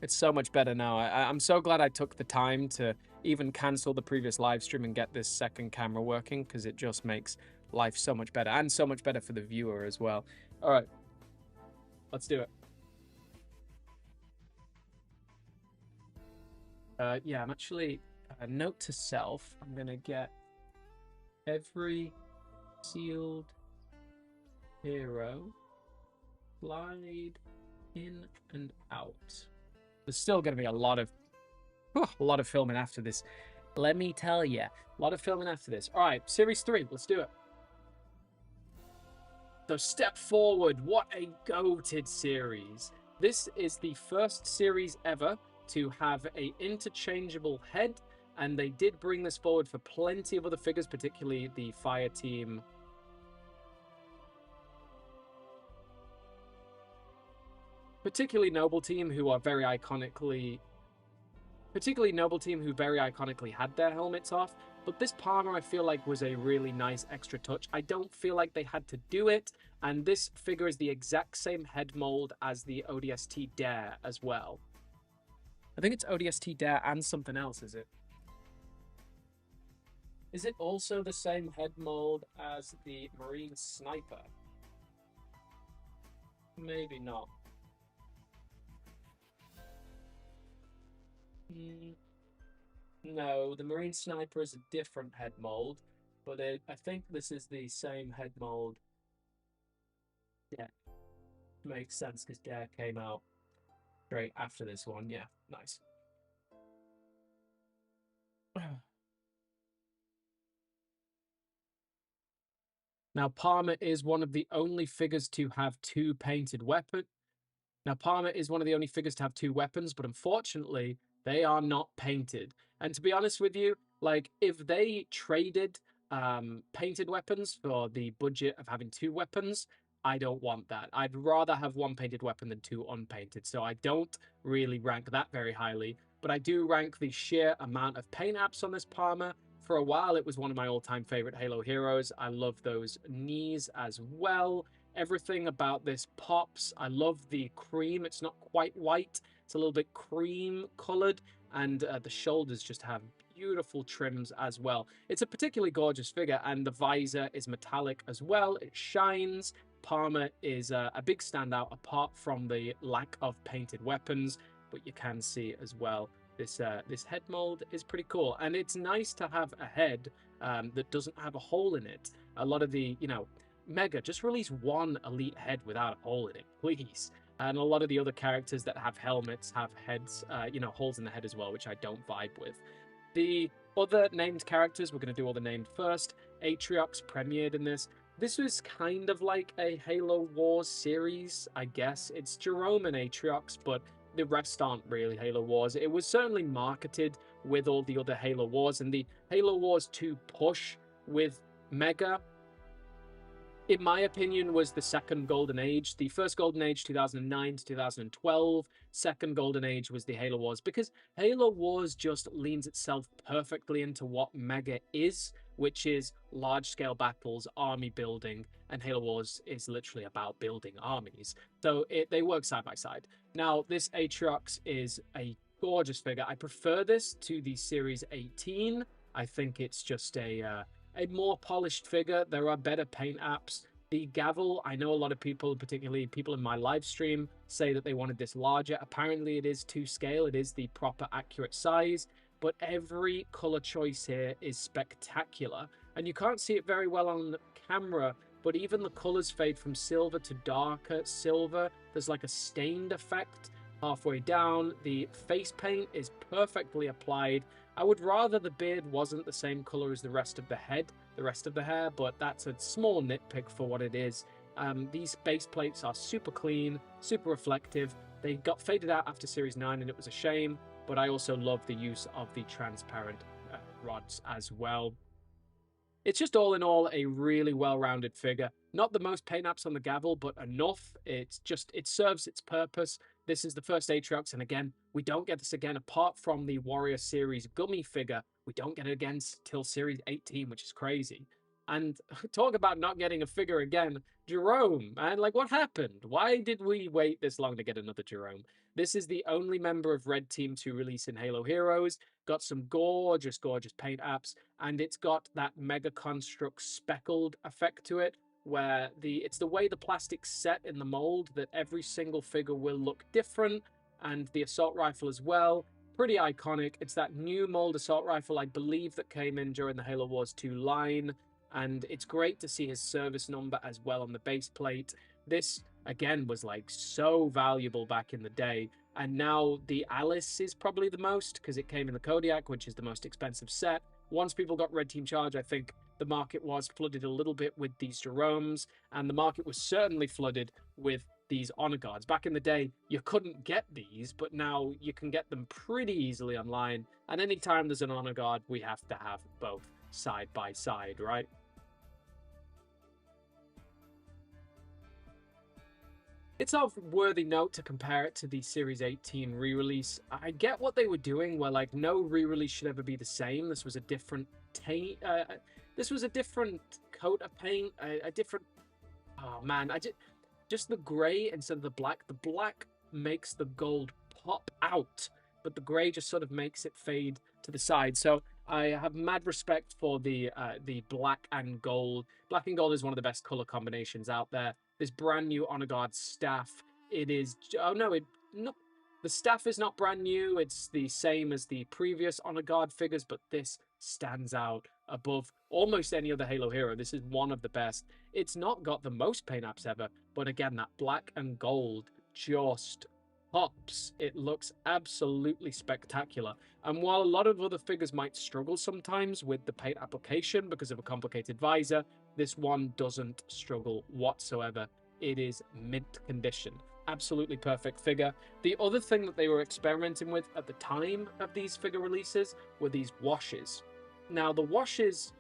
It's so much better now. I'm so glad I took the time to even cancel the previous live stream and get this second camera working, because it just makes life so much better, and so much better for the viewer as well. All right, let's do it. Yeah, I'm actually, note to self, I'm gonna get every sealed hero slide in and out. There's still going to be a lot of filming after this. Let me tell you, a lot of filming after this. All right, Series 3, let's do it. So step forward, what a goated series. This is the first series ever to have a interchangeable head, and they did bring this forward for plenty of other figures, particularly the Fire Team. Particularly Noble Team, who are very iconically had their helmets off. But this Palmer, I feel like, was a really nice extra touch. I don't feel like they had to do it. And this figure is the exact same head mold as the ODST Dare as well. I think it's ODST Dare and something else, is it? Is it also the same head mold as the Marine Sniper? Maybe not. No, the Marine Sniper is a different head mold, but I think this is the same head mold. Yeah, makes sense because Dare came out straight after this one. Yeah, nice. Now, Palmer is one of the only figures to have two painted weapons. Now, Palmer is one of the only figures to have two weapons, but unfortunately, they are not painted. And to be honest with you, like, if they traded painted weapons for the budget of having two weapons, I don't want that. I'd rather have one painted weapon than two unpainted. So I don't really rank that very highly, but I do rank the sheer amount of paint apps on this Palmer. For a while, it was one of my all-time favorite Halo heroes. I love those knees as well. Everything about this pops. I love the cream. It's not quite white. It's a little bit cream colored, and the shoulders just have beautiful trims as well. It's a particularly gorgeous figure, and the visor is metallic as well. It shines. Palmer is a big standout apart from the lack of painted weapons, but you can see as well this head mold is pretty cool, and it's nice to have a head that doesn't have a hole in it. A lot of the, Mega, just release one elite head without a hole in it, please. And a lot of the other characters that have helmets have heads, holes in the head as well, which I don't vibe with. The other named characters, we're going to do all the named first. Atriox premiered in this. This was kind of like a Halo Wars series, I guess. It's Jerome and Atriox, but the rest aren't really Halo Wars. It was certainly marketed with all the other Halo Wars, and the Halo Wars 2 push with Mega, in my opinion, was the second golden age. The first golden age, 2009 to 2012. Second golden age was the Halo Wars, because Halo Wars just leans itself perfectly into what Mega is, which is large-scale battles, army building, and Halo Wars is literally about building armies. So they work side by side. Now, this Atriox is a gorgeous figure. I prefer this to the Series 18. I think it's just a more polished figure. There are better paint apps. The gavel, I know a lot of people, particularly people in my live stream, say that they wanted this larger. Apparently it is to scale. It is the proper accurate size, but every color choice here is spectacular. And you can't see it very well on camera, but even the colors fade from silver to darker silver. There's like a stained effect halfway down. The face paint is perfectly applied. I would rather the beard wasn't the same color as the rest of the head, the rest of the hair, but that's a small nitpick for what it is. These base plates are super clean, super reflective. They got faded out after Series 9 and it was a shame, but I also love the use of the transparent rods as well. It's just all in all a really well-rounded figure. Not the most paint apps on the gavel, but enough. It serves its purpose. This is the first Atriox, and again, we don't get this again apart from the Warrior Series gummy figure. We don't get it again till Series 18, which is crazy. And talk about not getting a figure again. Jerome, man, like, what happened? Why did we wait this long to get another Jerome? This is the only member of Red Team to release in Halo Heroes. Got some gorgeous, gorgeous paint apps, and it's got that Mega Construx speckled effect to it, where it's the way the plastic's set in the mold that every single figure will look different, and the assault rifle as well. Pretty iconic. It's that new mold assault rifle, I believe, that came in during the Halo Wars 2 line, and it's great to see his service number as well on the base plate. This, again, was like so valuable back in the day, and now the Alice is probably the most, because it came in the Kodiak, which is the most expensive set. Once people got Red Team Charge, I think the market was flooded a little bit with these Jeromes, and the market was certainly flooded with these Honor Guards. Back in the day, you couldn't get these, but now you can get them pretty easily online, and anytime there's an Honor Guard, we have to have both side by side, right? It's of worthy note to compare it to the Series 18 re-release. I get what they were doing, where like no re-release should ever be the same. This was a different this was a different coat of paint, a different. Oh man, just the gray instead of the black. The black makes the gold pop out, but the gray just sort of makes it fade to the side. So I have mad respect for the black and gold. Black and gold is one of the best color combinations out there. This brand new Honor Guard staff. It is. Oh no, the staff is not brand new. It's the same as the previous Honor Guard figures, but this stands out above almost any other Halo hero. This is one of the best. It's not got the most paint apps ever, but again, that black and gold just pops. It looks absolutely spectacular. And while a lot of other figures might struggle sometimes with the paint application because of a complicated visor, this one doesn't struggle whatsoever. It is mint condition. Absolutely perfect figure. The other thing that they were experimenting with at the time of these figure releases were these washes. Now, the washes,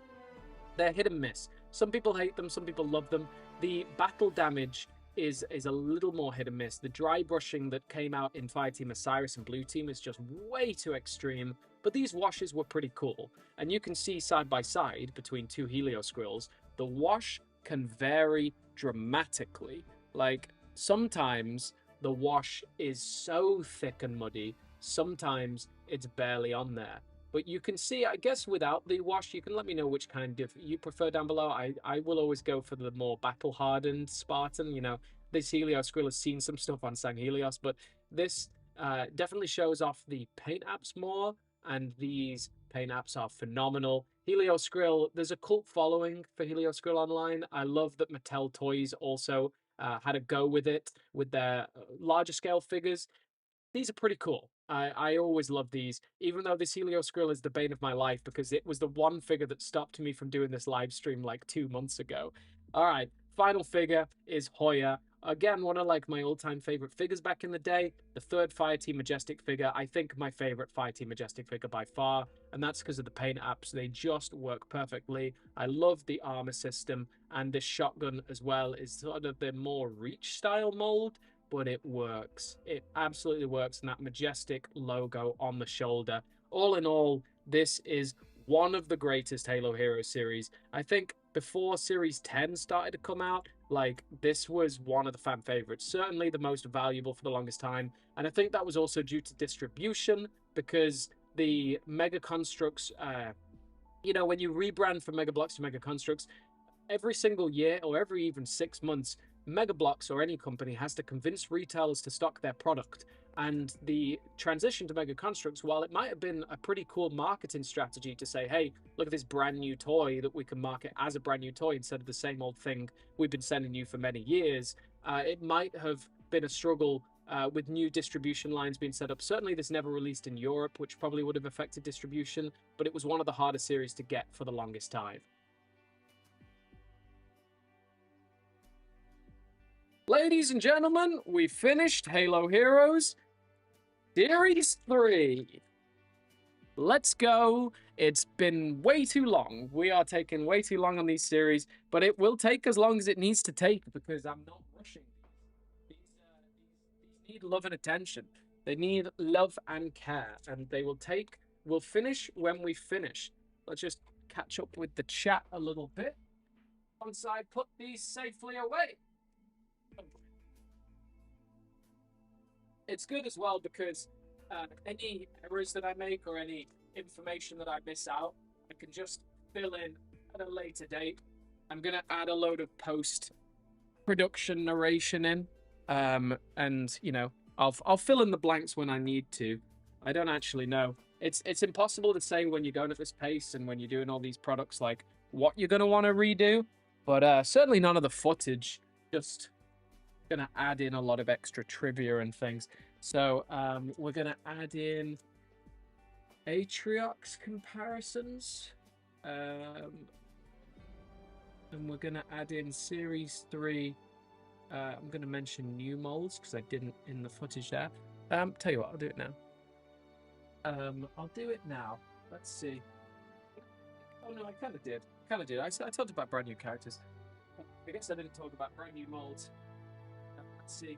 they're hit and miss. Some people hate them, some people love them. The battle damage is a little more hit and miss. The dry brushing that came out in Fireteam Osiris and Blue Team is just way too extreme, but these washes were pretty cool. And you can see side by side between two Helio Squirrels, the wash can vary dramatically. Like, sometimes the wash is so thick and muddy, sometimes it's barely on there. But you can see, I guess, without the wash, you can let me know which kind of you prefer down below. I will always go for the more battle-hardened Spartan. You know, this Helios Grill has seen some stuff on Sang Helios, but this definitely shows off the paint apps more, and these paint apps are phenomenal. Helios Grill, there's a cult following for Helios Grill online. I love that Mattel Toys also had a go with it with their larger scale figures. These are pretty cool. I always love these, even though this Helios Grill is the bane of my life because it was the one figure that stopped me from doing this live stream like 2 months ago. All right, final figure is Hoya. Again, one of like my all-time favorite figures back in the day. The third Fireteam Majestic figure. I think my favorite Fireteam Majestic figure by far, and that's because of the paint apps. They just work perfectly. I love the armor system, and this shotgun as well is sort of the more Reach style mold, but it works. It absolutely works. And that majestic logo on the shoulder. All in all, this is one of the greatest Halo Heroes series. I think before Series 10 started to come out, like, this was one of the fan favorites. Certainly the most valuable for the longest time. And I think that was also due to distribution, because the Mega Construx, you know, when you rebrand from Mega Bloks to Mega Construx, every single year or every even 6 months, Mega Bloks or any company has to convince retailers to stock their product. And the transition to Mega Construx, while it might have been a pretty cool marketing strategy to say, hey, look at this brand new toy that we can market as a brand new toy instead of the same old thing we've been sending you for many years, it might have been a struggle with new distribution lines being set up. Certainly this never released in Europe, which probably would have affected distribution, but it was one of the hardest series to get for the longest time. Ladies and gentlemen, we finished Halo Heroes Series 3. Let's go. It's been way too long. We are taking way too long on these series, but it will take as long as it needs to take because I'm not rushing these. These need love and attention. They need love and care, and they will take. We'll finish when we finish. Let's just catch up with the chat a little bit once I put these safely away. It's good as well because any errors that I make or any information that I miss out, I can just fill in at a later date. I'm going to add a load of post-production narration in, and, you know, I'll fill in the blanks when I need to. I don't actually know. It's impossible to say when you're going at this pace and when you're doing all these products, like, what you're going to want to redo, but certainly none of the footage, just gonna add in a lot of extra trivia and things. So we're gonna add in Atriox comparisons, and we're gonna add in Series 3. I'm gonna mention new molds because I didn't in the footage there. Tell you what, I'll do it now. I'll do it now. Let's see. Oh no, I kind of did. I talked about brand new characters. I guess I didn't talk about brand new molds. Let's see.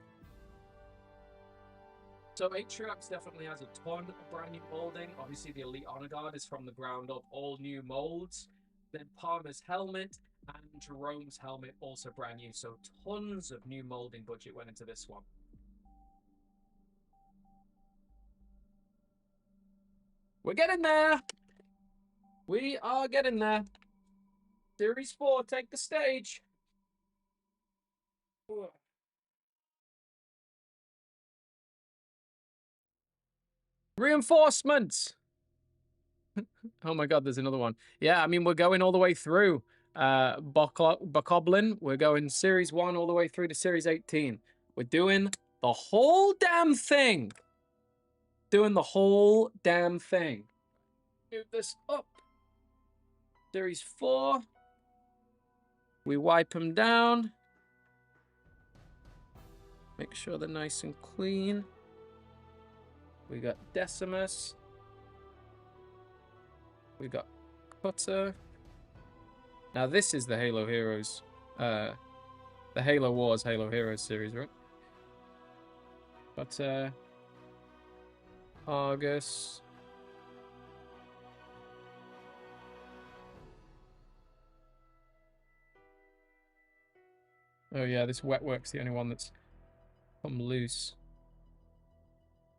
So Atriox definitely has a ton of brand new molding. Obviously, the Elite Honor Guard is from the ground up, all new molds. Then Palmer's helmet and Jerome's helmet also brand new. So tons of new molding budget went into this one. We're getting there. We are getting there. Series 4, take the stage. Ugh. Reinforcements. Oh my god, there's another one. Yeah, I mean, we're going all the way through Bokoblin. We're going Series 1 all the way through to Series 18. We're doing the whole damn thing. Doing the whole damn thing. Move this up. Series 4. We wipe them down. Make sure they're nice and clean. We got Decimus. We got Cutter. Now this is the Halo Heroes, the Halo Wars Halo Heroes series, right? Cutter. Argus. Oh yeah, this Wetwork's the only one that's come loose.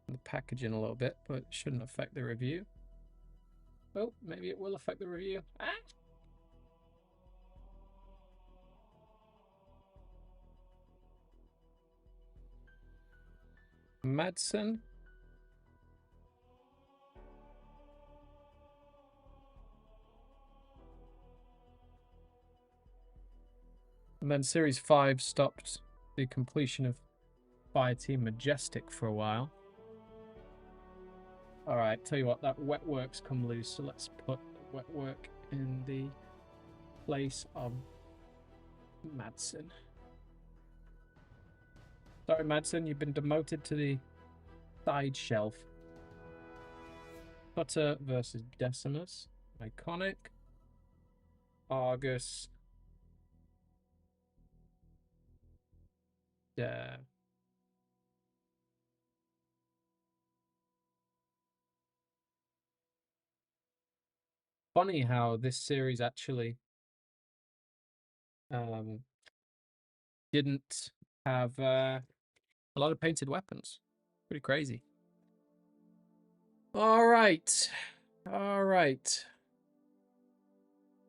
The packaging a little bit, but it shouldn't affect the review. Oh, maybe it will affect the review. Ah! Madsen. And then Series 5 stopped the completion of Fireteam Majestic for a while. Alright, tell you what, that wet work's come loose, so let's put wet work in the place of Madsen. Sorry, Madsen, you've been demoted to the side shelf. Cutter versus Decimus. Iconic. Argus. Yeah. Funny how this series actually didn't have a lot of painted weapons. Pretty crazy. All right. All right.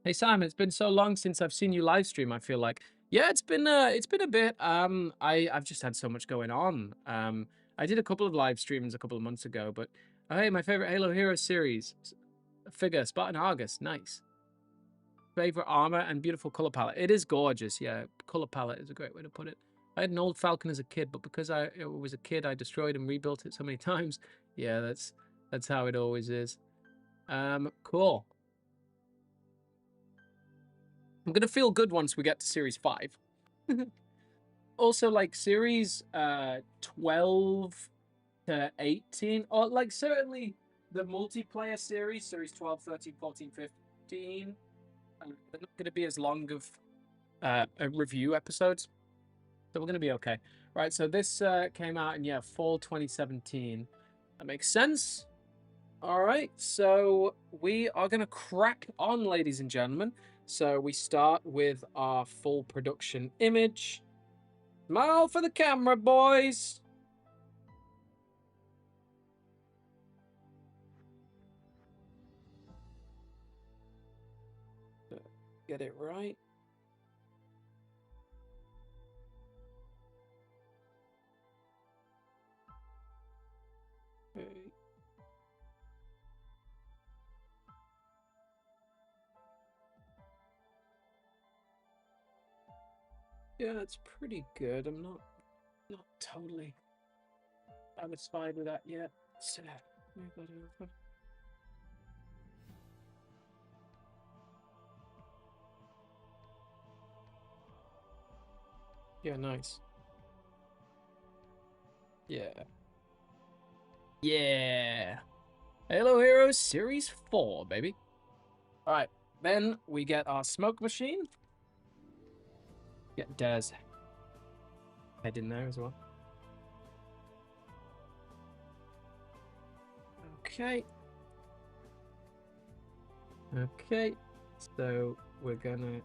Hey Simon, it's been so long since I've seen you live stream, I feel like. Yeah, it's been a bit. I've just had so much going on. I did a couple of live streams a couple of months ago, but hey, my favorite Halo Hero series figure, Spartan Argus, nice. Favorite armor and beautiful color palette. It is gorgeous, yeah. Color palette is a great way to put it. I had an old Falcon as a kid, but because I was a kid, I destroyed and rebuilt it so many times. Yeah, that's how it always is. Cool. I'm gonna feel good once we get to Series 5. Also, like, Series 12 to 18, or, like, certainly the multiplayer series, Series 12, 13, 14, 15, they're not gonna be as long of review episodes, so we're gonna be okay. Right, so this came out in, yeah, fall 2017. That makes sense. All right, so we are going to crack on, ladies and gentlemen. So we start with our full production image. Smile for the camera, boys. Get it right. Okay. Yeah, it's pretty good. I'm not totally satisfied with that yet. So, move that over. Yeah, nice. Yeah. Yeah. Halo Heroes Series 4, baby. All right. Then we get our smoke machine. Get Daz head in there as well. Okay. Okay. So we're gonna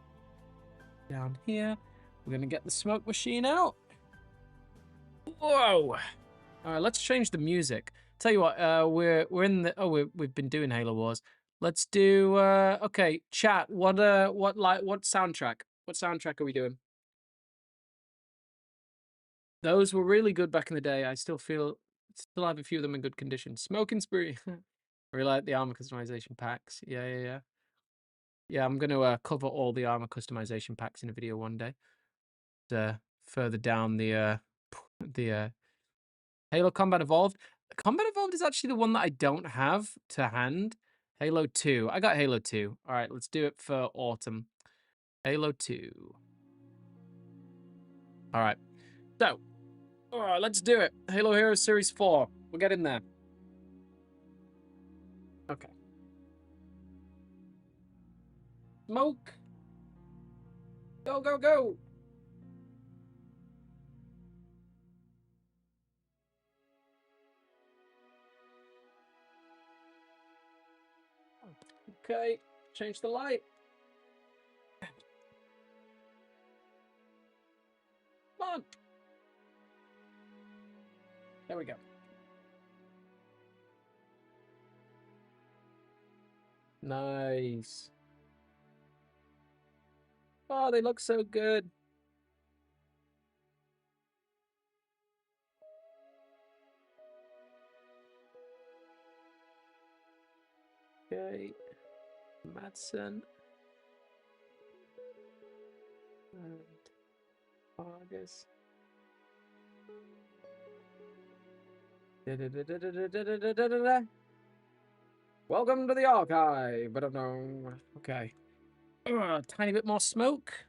down here. We're gonna get the smoke machine out. Whoa! All right, let's change the music. Tell you what, we're in the we've been doing Halo Wars. Let's do okay, chat. What soundtrack? What soundtrack are we doing? Those were really good back in the day. I still have a few of them in good condition. Smoking Spree. I really like the armor customization packs. Yeah. Yeah, I'm gonna cover all the armor customization packs in a video one day. Further down the Halo Combat Evolved. Combat Evolved is actually the one that I don't have to hand. Halo 2. I got Halo 2. All right, let's do it for autumn. Halo 2. All right. So, all right, let's do it. Halo Heroes Series 4. We'll get in there. Okay. Smoke. Go, go, go. Okay. Change the light. Come on. There we go. Nice. Oh, they look so good. Okay. Madsen. And Vargas. Welcome to the archive. But no. Okay. Tiny bit more smoke.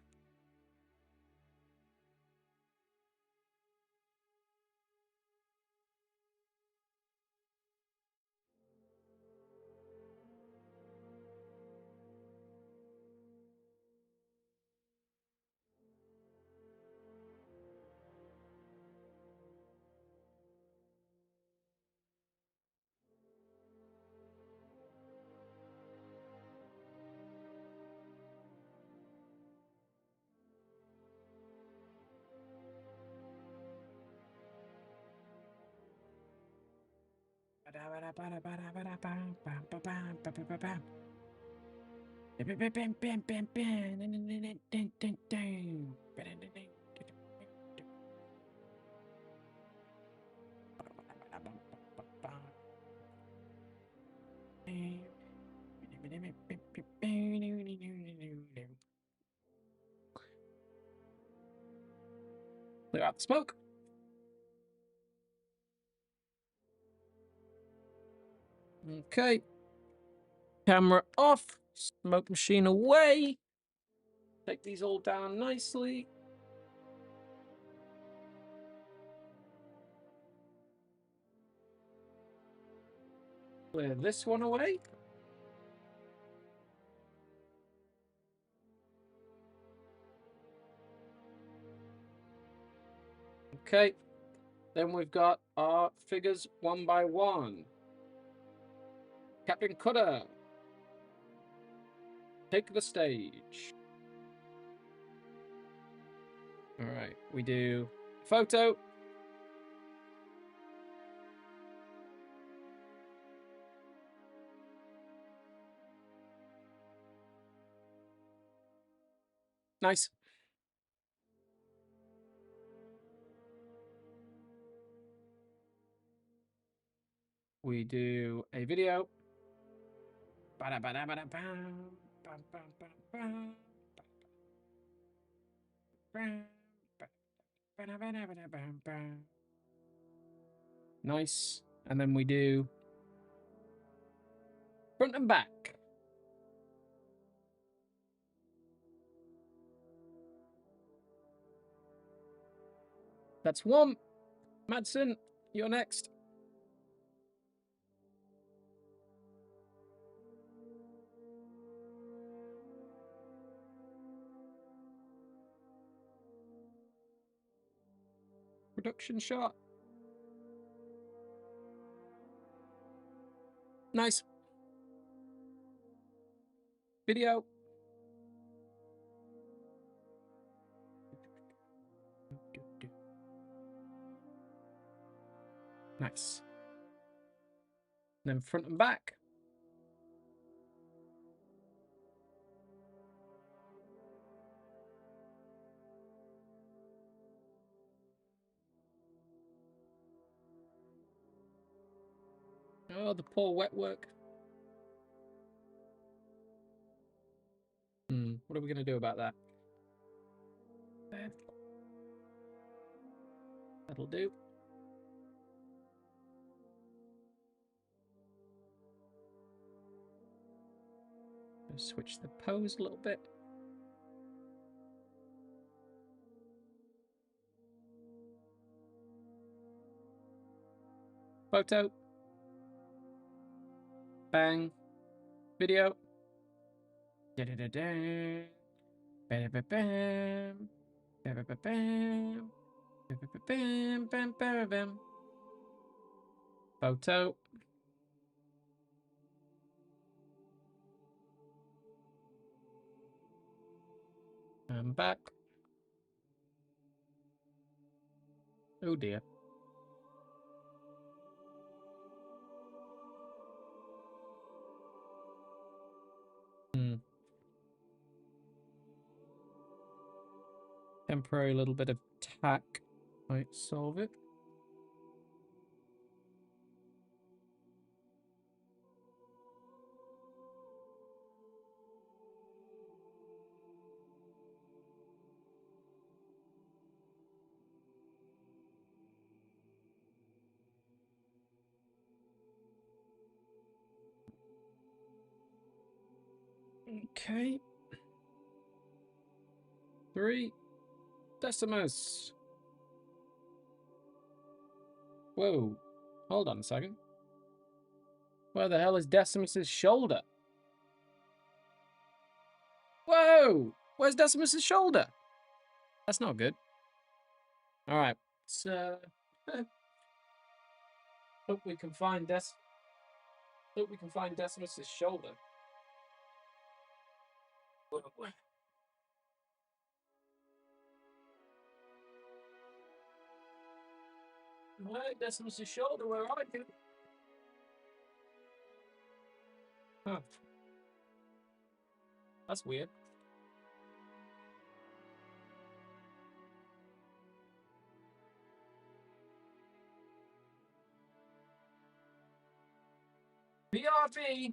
Clear out the smoke. Okay. Camera off. Smoke machine away. Take these all down nicely. Clear this one away. Okay. Then we've got our figures one by one. Captain Cutter, take the stage. All right, we do photo. Nice. We do a video. Nice. And then we do front and back. That's one. Madsen, you're next. Production shot. Nice. Video. Nice. Then front and back. Oh, the poor wet work. What are we going to do about that? That'll do. Switch the pose a little bit. Photo. Bang. Video. Da-da-da-da. Ba-da-ba-bam. Ba-ba-ba-bam. Ba-ba-ba-bam. Bam-ba-ba-bam. Photo. I'm back. Oh dear. temporary little bit of tack might solve it. Okay. 3 Decimus. Whoa. Hold on a second. Where the hell is Decimus's shoulder? Whoa! Where's Decimus's shoulder? That's not good. Alright. So hope we can find Decimus's shoulder. Where Decimus's shoulder? Where are you? Huh. That's weird. BRB!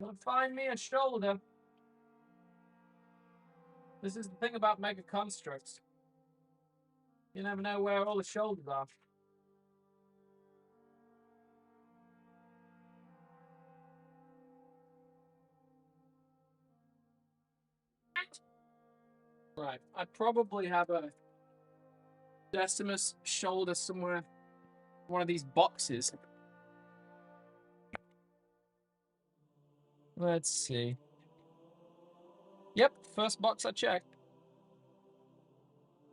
Gonna find me a shoulder. This is the thing about Mega Construx. You never know where all the shoulders are. Right, I probably have a Decimus shoulder somewhere in one of these boxes. Let's see. Yep, first box I checked.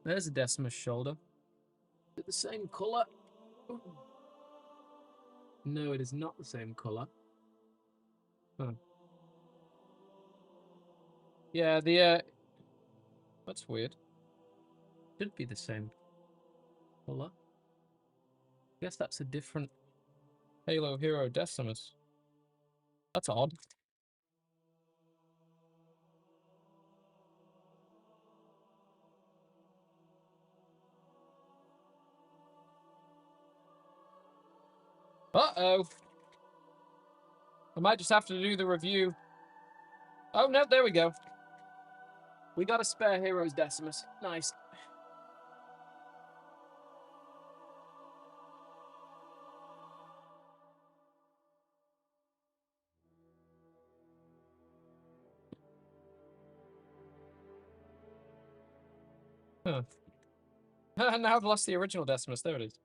There's a Decimus shoulder. Is it the same color? No, it is not the same color. Huh. Yeah, that's weird. Should be the same color. Guess that's a different Halo Hero Decimus. That's odd. Uh-oh. I might just have to do the review. Oh, no, there we go. We got a spare Heroes Decimus. Nice. Huh. Now I've lost the original Decimus. There it is.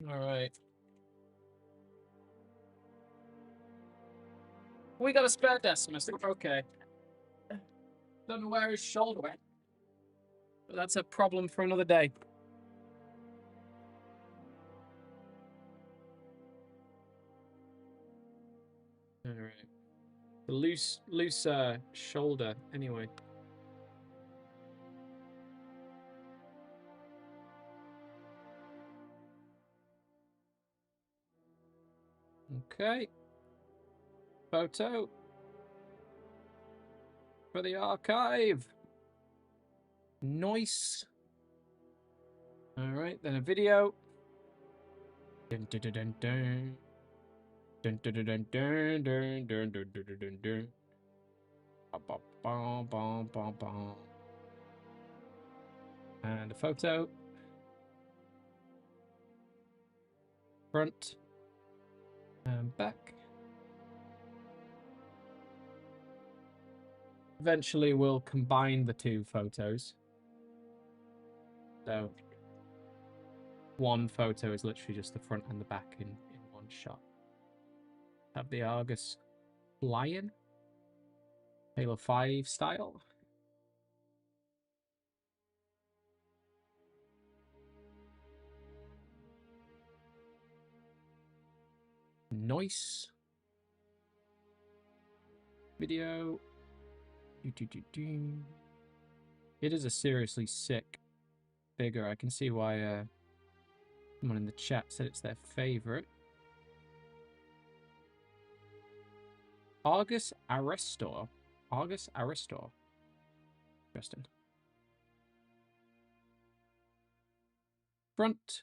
All right. We got a spare Decimus. Okay. Don't know where his shoulder went. But that's a problem for another day. All right. The loose shoulder, anyway. Okay. Photo. For the archive. Nice. All right, then a video. Dun, dun, dun, dun, dun. Dun, dun, dun, dun, dun, dun, dun, dun, dun, dun, dun. Bum, bum, bum, bum, bum. And a photo. Front. And back. Eventually, we'll combine the two photos. So, one photo is literally just the front and the back in one shot. Have the Argus flying. Halo 5 style. Nice. Video. It is a seriously sick figure. I can see why someone in the chat said it's their favorite. Argus Arestor. Argus Arestor. Interesting. Front.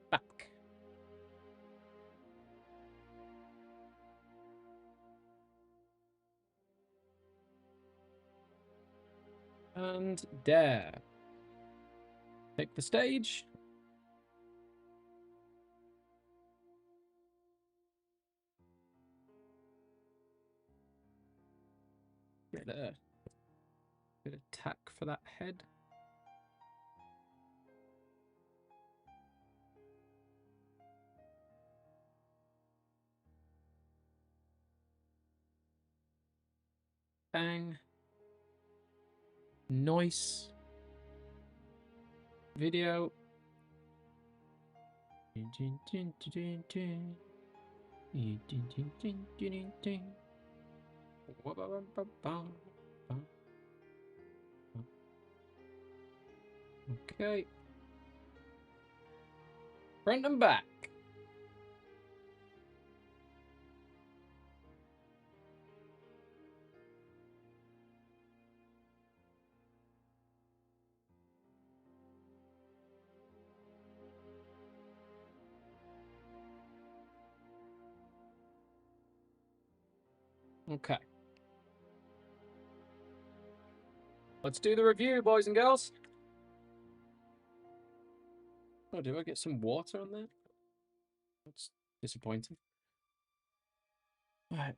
Back. And dare. Take the stage. Get a good attack for that head. Bang. Nice. Video. Okay. Front and back. Okay. Let's do the review, boys and girls. Oh, do I get some water on there? That's disappointing. Right.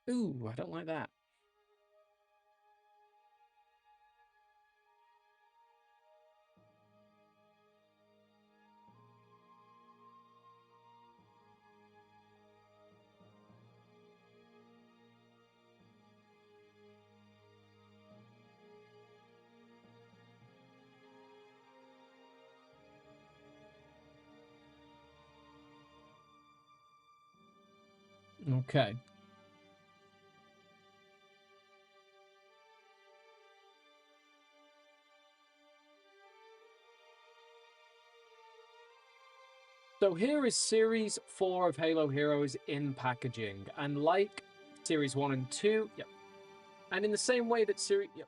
Ooh, I don't like that. Okay. So here is Series 4 of Halo Heroes in packaging. And like Series 1 and 2, yep. And in the same way that Series... Yep.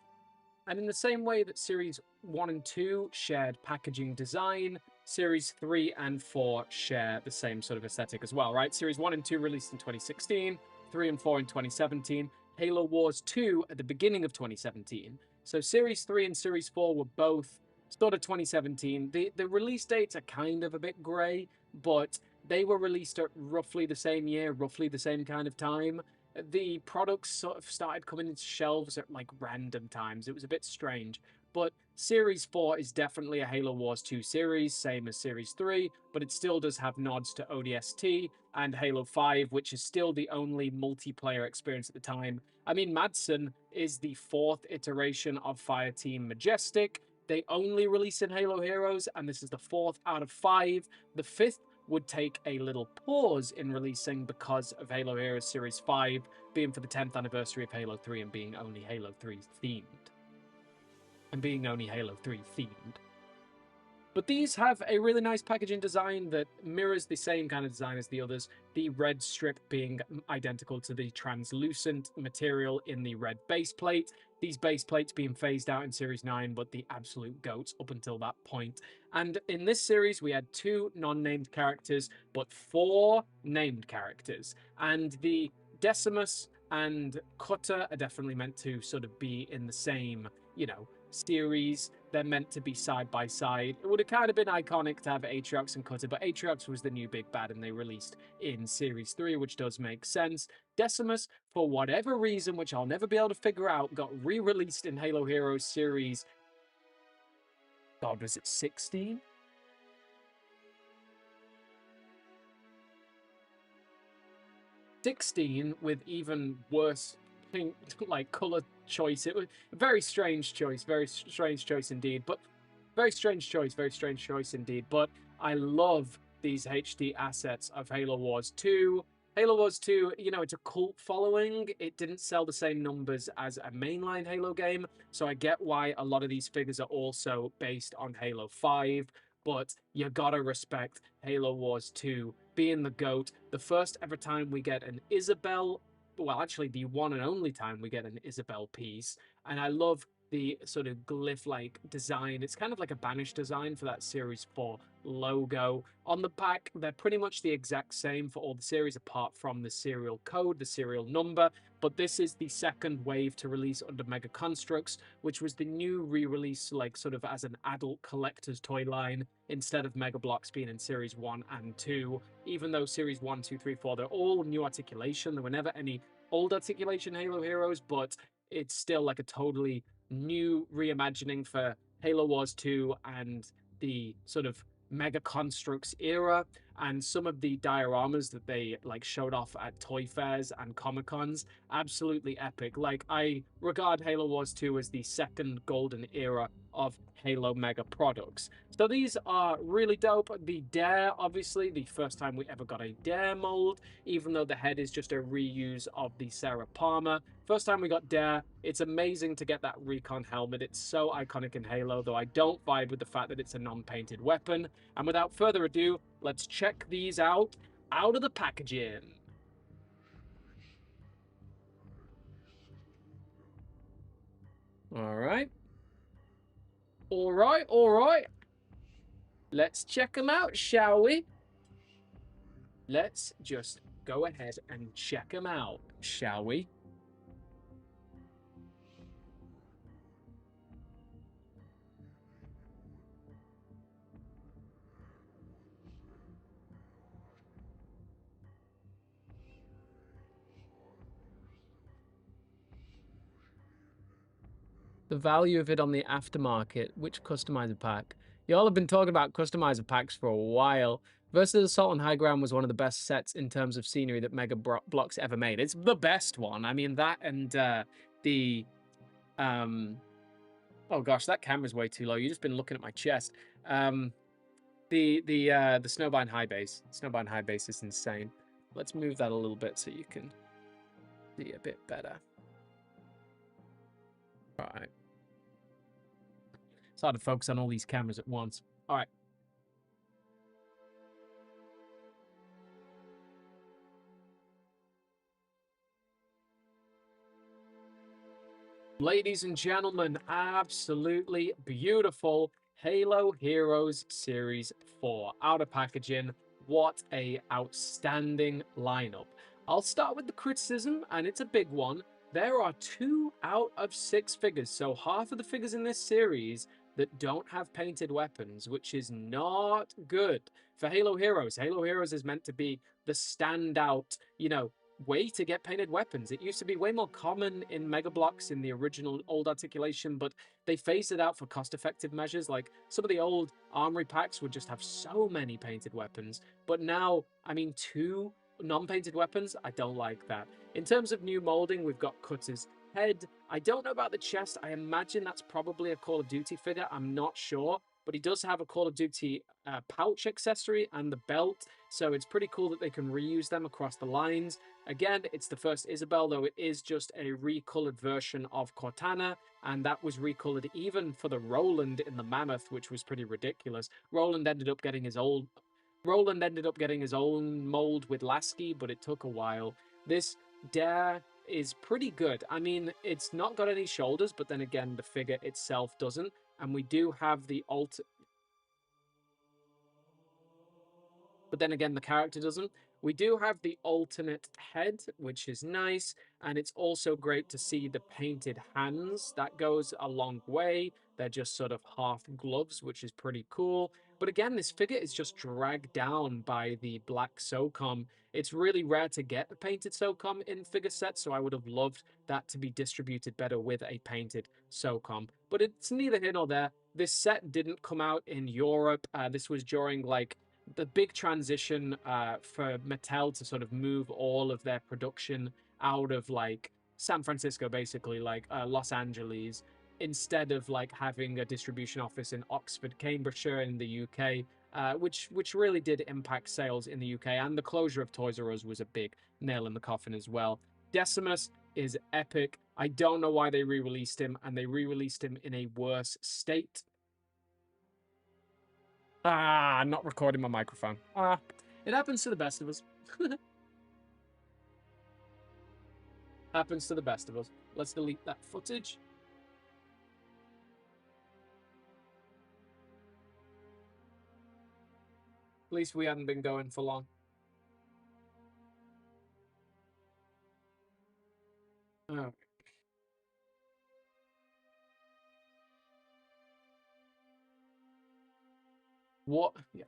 And in the same way that Series 1 and 2 shared packaging design, Series 3 and 4 share the same sort of aesthetic as well, right? Series 1 and 2 released in 2016, 3 and 4 in 2017, Halo Wars 2 at the beginning of 2017. So Series 3 and Series 4 were both sort of 2017. The release dates are kind of a bit grey, but they were released at roughly the same year, roughly the same kind of time. The products sort of started coming into shelves at like random times. It was a bit strange. But Series 4 is definitely a Halo Wars 2 series, same as Series 3, but it still does have nods to ODST and Halo 5, which is still the only multiplayer experience at the time. I mean, Madsen is the 4th iteration of Fireteam Majestic. They only release in Halo Heroes, and this is the 4th out of 5. The 5th would take a little pause in releasing because of Halo Heroes Series 5 being for the 10th anniversary of Halo 3 and being only Halo 3 themed. But these have a really nice packaging design that mirrors the same kind of design as the others, the red strip being identical to the translucent material in the red base plate, these base plates being phased out in Series 9, but the absolute goats up until that point. And in this series, we had 2 non-named characters, but 4 named characters. And the Decimus and Cutter are definitely meant to sort of be in the same, you know, series. They're meant to be side by side. It would have kind of been iconic to have Atriox and Cutter, but Atriox was the new big bad and they released in Series 3, which does make sense. Decimus, for whatever reason, which I'll never be able to figure out, got re-released in Halo Heroes Series... God, was it 16? With even worse pink, like, color choice. It was a very strange choice indeed, but very strange choice indeed. But I love these HD assets of Halo Wars 2. Halo Wars 2, you know, it's a cult following. It didn't sell the same numbers as a mainline Halo game, so I get why a lot of these figures are also based on Halo 5, but you gotta respect Halo Wars 2 being the GOAT, the first ever time we get an Isabel, well, actually the one and only time we get an Isabel piece, and I love the sort of glyph-like design. It's kind of like a Banish design for that Series 4 logo. On the back, they're pretty much the exact same for all the series, apart from the serial code, the serial number, but this is the second wave to release under Mega Construx, which was the new re-release, like sort of as an adult collector's toy line, instead of Mega Bloks being in Series 1 and 2. Even though Series 1, 2, 3, 4, they're all new articulation. There were never any old articulation Halo heroes, but it's still like a totally new reimagining for Halo Wars 2 and the sort of Mega Construx era, and some of the dioramas that they like showed off at toy fairs and Comic Cons, absolutely epic. Like, I regard Halo Wars 2 as the second golden era of Halo Mega products. So these are really dope. The Dare, obviously, the first time we ever got a Dare mold, even though the head is just a reuse of the Sarah Palmer. First time we got Dare, it's amazing to get that Recon helmet. It's so iconic in Halo, though I don't vibe with the fact that it's a non-painted weapon. And without further ado, let's check these out of the packaging. All right. All right, all right. Let's check them out, shall we? Let's just go ahead and check them out, shall we? The value of it on the aftermarket, which customizer pack? Y'all have been talking about customizer packs for a while. Versus Assault on High Ground was one of the best sets in terms of scenery that Mega Bloks ever made. It's the best one. I mean, that and the oh gosh, that camera's way too low. You've just been looking at my chest. The Snowbind High Base. Snowbind High Base is insane. Let's move that a little bit so you can see a bit better. All right. It's hard to focus on all these cameras at once. All right. Ladies and gentlemen, absolutely beautiful Halo Heroes Series 4 out of packaging. What a outstanding lineup. I'll start with the criticism, and it's a big one. There are 2 out of 6 figures, so half of the figures in this series that don't have painted weapons, which is not good for Halo Heroes. Halo Heroes is meant to be the standout, you know, way to get painted weapons. It used to be way more common in Mega Bloks in the original old articulation, but they phased it out for cost-effective measures. Like, some of the old armory packs would just have so many painted weapons, but now, I mean, 2 non-painted weapons, I don't like that. In terms of new molding, we've got Cutter's head. I don't know about the chest. I imagine that's probably a Call of Duty figure. I'm not sure, but he does have a Call of Duty pouch accessory and the belt, so it's pretty cool that they can reuse them across the lines. Again, it's the first Isabel, though it is just a recolored version of Cortana, and that was recolored even for the Roland in the Mammoth, which was pretty ridiculous. Roland ended up getting his own mold with Lasky, but it took a while. This Dare is pretty good. I mean, it's not got any shoulders, but then again, the figure itself doesn't. And we do have the but then again, the character doesn't. We do have the alternate head, which is nice, and it's also great to see the painted hands. That goes a long way. They're just sort of half gloves, which is pretty cool. But again, this figure is just dragged down by the black SOCOM. It's really rare to get a painted SOCOM in figure sets, so I would have loved that to be distributed better with a painted SOCOM. But it's neither here nor there. This set didn't come out in Europe. This was during, like, the big transition for Mattel to sort of move all of their production out of, like, San Francisco, basically, like Los Angeles, instead of like having a distribution office in Oxford, Cambridgeshire in the UK, which really did impact sales in the UK. And the closure of Toys R Us was a big nail in the coffin as well. Decimus is epic. I don't know why they re-released him, and they re-released him in a worse state. Not recording my microphone. It happens to the best of us. Happens to the best of us. Let's delete that footage. At least we hadn't been going for long. Oh. What? Yeah.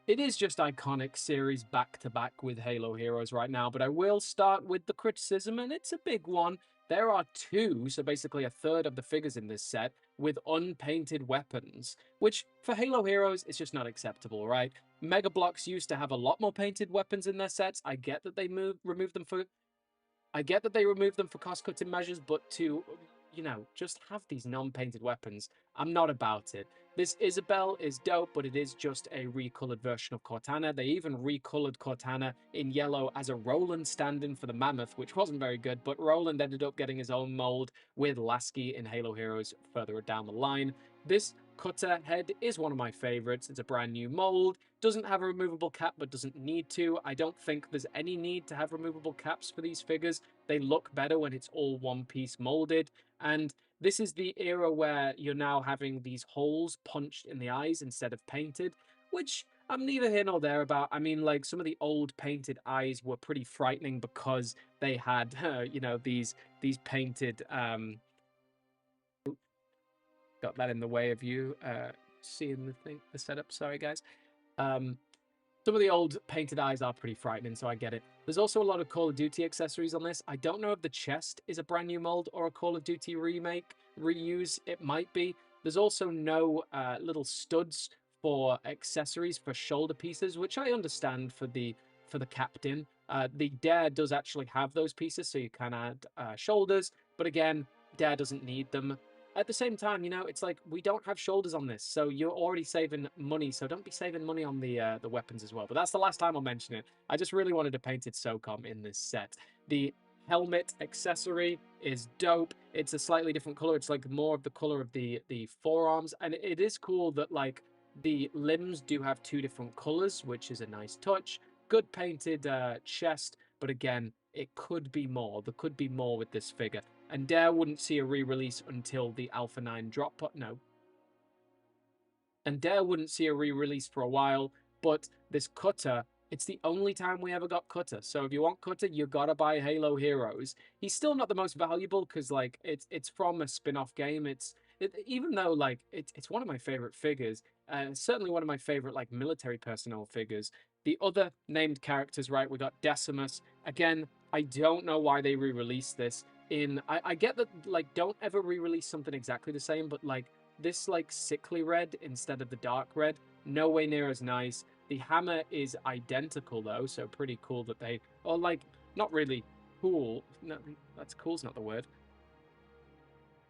It is just iconic series back to back with Halo Heroes right now, but I will start with the criticism, and it's a big one. There are two, so basically a third of the figures in this set, with unpainted weapons, which for Halo Heroes is just not acceptable, right? Mega Bloks used to have a lot more painted weapons in their sets. I get that they removed them for cost-cutting measures, but to, just have these non-painted weapons, I'm not about it. This Isabel is dope, but it is just a recolored version of Cortana. They even recolored Cortana in yellow as a Roland stand-in for the Mammoth, which wasn't very good, but Roland ended up getting his own mold with Lasky in Halo Heroes further down the line. This Cutter head is one of my favorites. It's a brand new mold. Doesn't have a removable cap, but doesn't need to. I don't think there's any need to have removable caps for these figures. They look better when it's all one piece molded. And this is the era where you're now having these holes punched in the eyes instead of painted, which I'm neither here nor there about. I mean, like, some of the old painted eyes were pretty frightening because they had, these painted, got that in the way of you seeing the setup. Sorry, guys. Some of the old painted eyes are pretty frightening, so I get it. There's also a lot of Call of Duty accessories on this. I don't know if the chest is a brand new mold or a Call of Duty reuse. It might be. There's also no little studs for accessories for shoulder pieces, which I understand for the captain. The Dare does actually have those pieces, so you can add shoulders, but again, Dare doesn't need them. At the same time, it's like we don't have shoulders on this, so you're already saving money. So don't be saving money on the weapons as well. But that's the last time I'll mention it. I just really wanted a painted SOCOM in this set. The helmet accessory is dope. It's a slightly different color. It's like more of the color of the forearms, and it is cool that like the limbs do have two different colors, which is a nice touch. Good painted chest, but again, it could be more. There could be more with this figure. And Dare wouldn't see a re-release until the Alpha 9 drop pod. No. And Dare wouldn't see a re-release for a while, but this Cutter, it's the only time we ever got Cutter. So if you want Cutter, you gotta buy Halo Heroes. He's still not the most valuable because like it's from a spin-off game. Even though like it's one of my favorite figures, certainly one of my favorite like military personnel figures. The other named characters, right? We got Decimus. Again, I don't know why they re-released this. I get that like don't ever re-release something exactly the same, but like this like sickly red instead of the dark red, no way near as nice. The hammer is identical though, so pretty cool that they, or like not really cool. No, that's cool's not the word.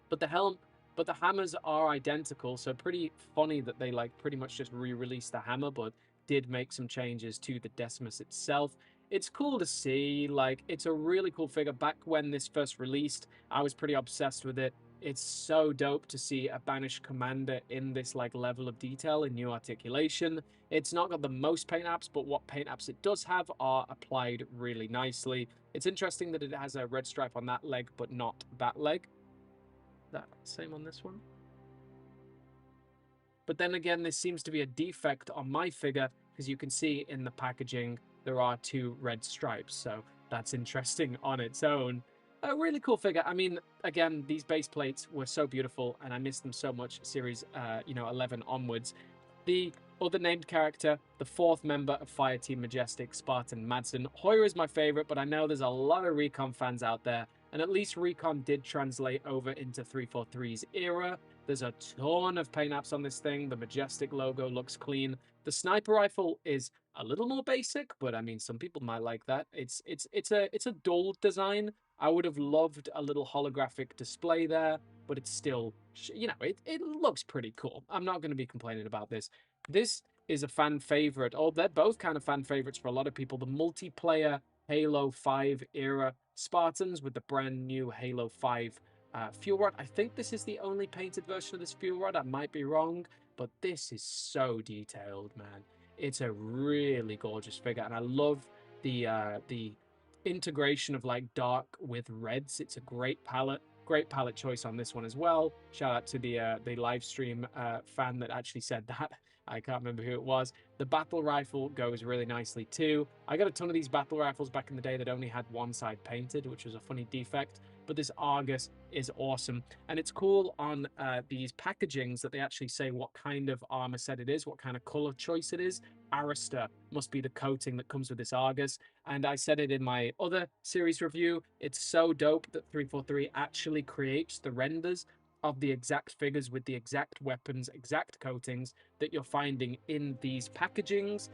But the hammers are identical, so pretty funny that they like pretty much just re-released the hammer, but did make some changes to the Decimus itself. It's cool to see, like, it's a really cool figure. Back when this first released, I was pretty obsessed with it. It's so dope to see a Banished commander in this like level of detail and new articulation. It's not got the most paint apps, but what paint apps it does have are applied really nicely. It's interesting that it has a red stripe on that leg, but not that leg. That same on this one. But then again, this seems to be a defect on my figure, because you can see in the packaging there are two red stripes, so that's interesting on its own. A really cool figure. I mean, again, these base plates were so beautiful, and I miss them so much, series 11 onwards. The other named character, the fourth member of Fireteam Majestic, Spartan Madsen. Hoyer is my favorite, but I know there's a lot of Recon fans out there, and at least Recon did translate over into 343's era. There's a ton of paint apps on this thing. The Majestic logo looks clean. The sniper rifle is a little more basic, but I mean, some people might like that. It's a dull design. I would have loved a little holographic display there, but it's still, it looks pretty cool. I'm not going to be complaining about this. This is a fan favorite. Oh, they're both kind of fan favorites for a lot of people. The multiplayer Halo 5 era Spartans with the brand new Halo 5 fuel rod. I think this is the only painted version of this fuel rod. I might be wrong, but this is so detailed, man. it's a really gorgeous figure, and I love the integration of like dark with reds. It's a great palette choice on this one as well. Shout out to the live stream fan that actually said that. I can't remember who it was. The battle rifle goes really nicely too. I got a ton of these battle rifles back in the day that only had one side painted, which was a funny defect. But this Argus is awesome. And it's cool on these packagings that they actually say what kind of armor set it is, what kind of color choice it is. Arista must be the coating that comes with this Argus. And I said it in my other series review. It's so dope that 343 actually creates the renders of the exact figures with the exact weapons, exact coatings that you're finding in these packagings,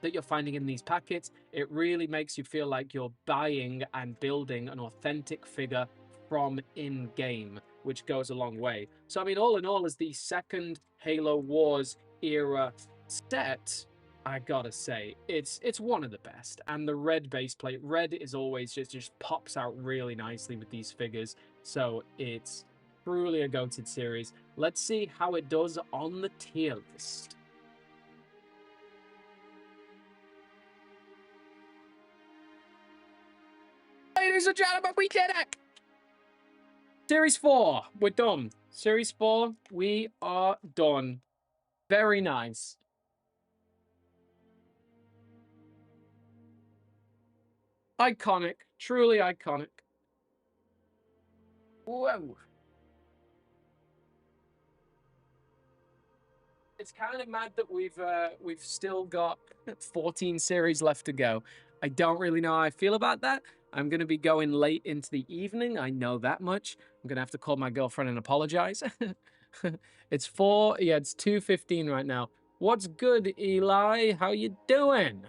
that you're finding in these packets. It really makes you feel like you're buying and building an authentic figure from in-game, which goes a long way. So, I mean, all in all, as the second Halo Wars era set, I gotta say, it's one of the best. And the red base plate, red is always just pops out really nicely with these figures. So it's truly a goated series. Let's see how it does on the tier list. Ladies and gentlemen, we did it! Series 4, we're done. Series 4, we are done. Very nice. Iconic, truly iconic. Whoa. It's kind of mad that we've still got 14 series left to go. I don't really know how I feel about that. I'm going to be going late into the evening. I know that much. I'm going to have to call my girlfriend and apologize. It's 2:15 right now. What's good, Eli? How you doing?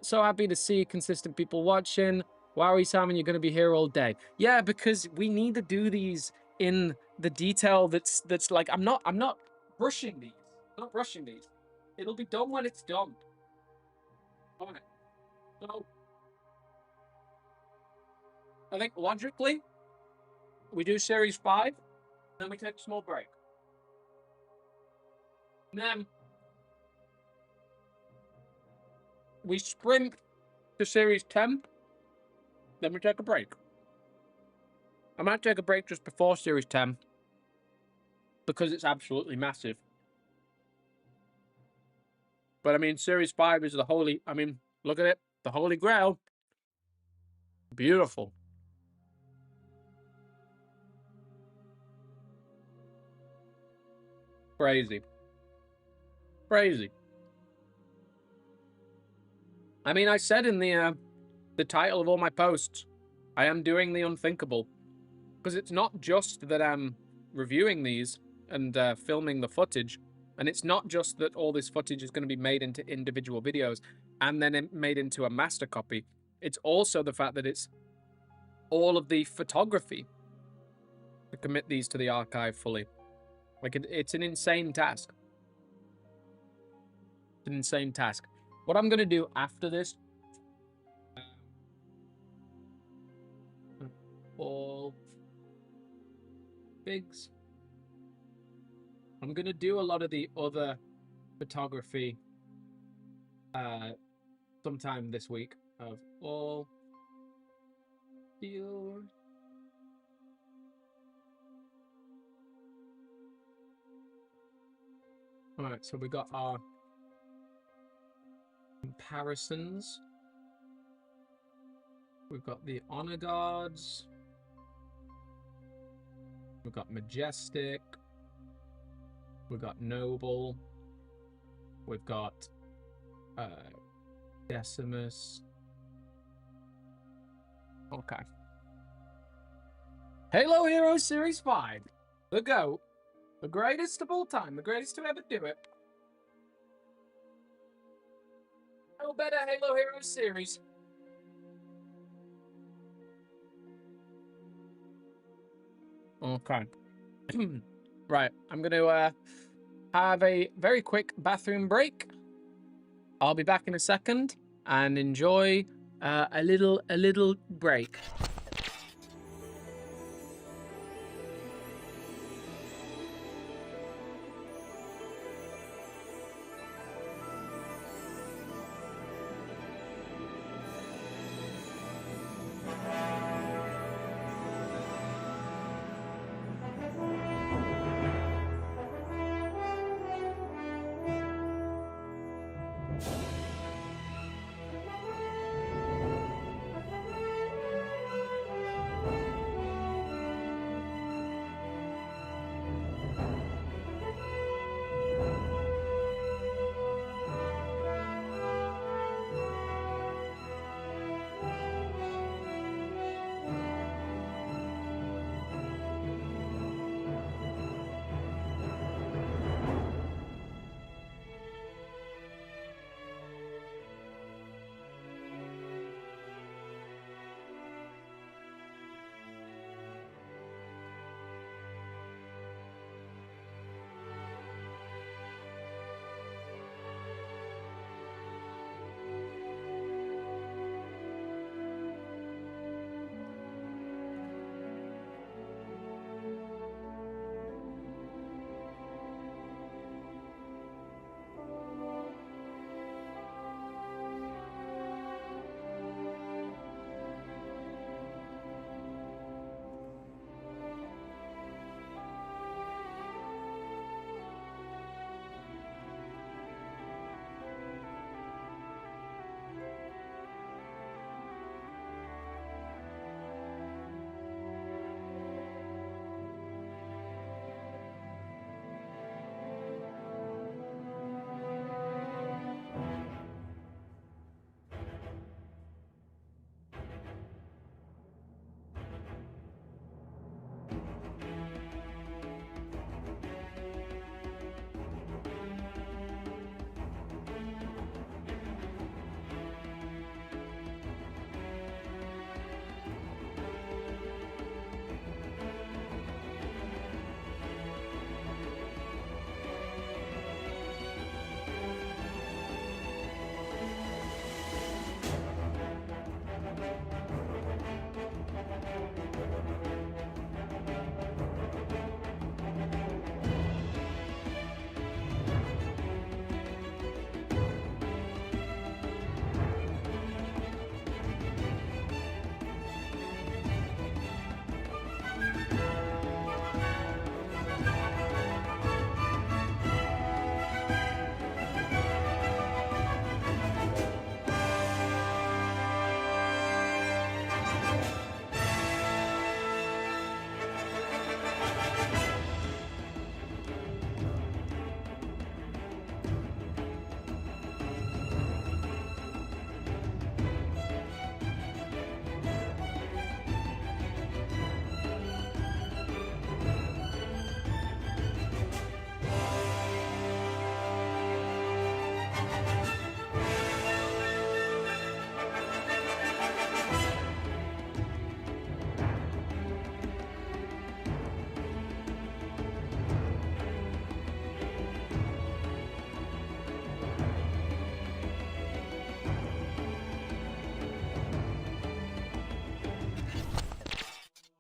So happy to see consistent people watching. Wowie Simon, you're going to be here all day. Yeah, because we need to do these in the detail that's like, I'm not rushing these. I'm not rushing these. It'll be done when it's done. Okay. So I think logically we do series 5, then we take a small break. And then we sprint to series 10, then we take a break. I might take a break just before series 10 because it's absolutely massive. But I mean, series 5 is the holy, I mean, look at it, the holy grail. Beautiful. Crazy. Crazy. I mean, I said in the title of all my posts, I am doing the unthinkable. Because it's not just that I'm reviewing these and filming the footage, and it's not just that all this footage is going to be made into individual videos and then made into a master copy. It's also the fact that it's all of the photography to commit these to the archive fully. Like, it's an insane task. It's an insane task. What I'm going to do after this, all figs. I'm going to do a lot of the other photography sometime this week of all your... All right, so we got our comparisons. We've got the Honor Guards. We've got Majestic. We've got Noble. We've got Decimus. Okay. Halo Heroes Series 5. The GOAT. The greatest of all time. The greatest to ever do it. No better Halo Heroes series. Okay. Right. I'm going to have a very quick bathroom break. I'll be back in a second and enjoy a little break.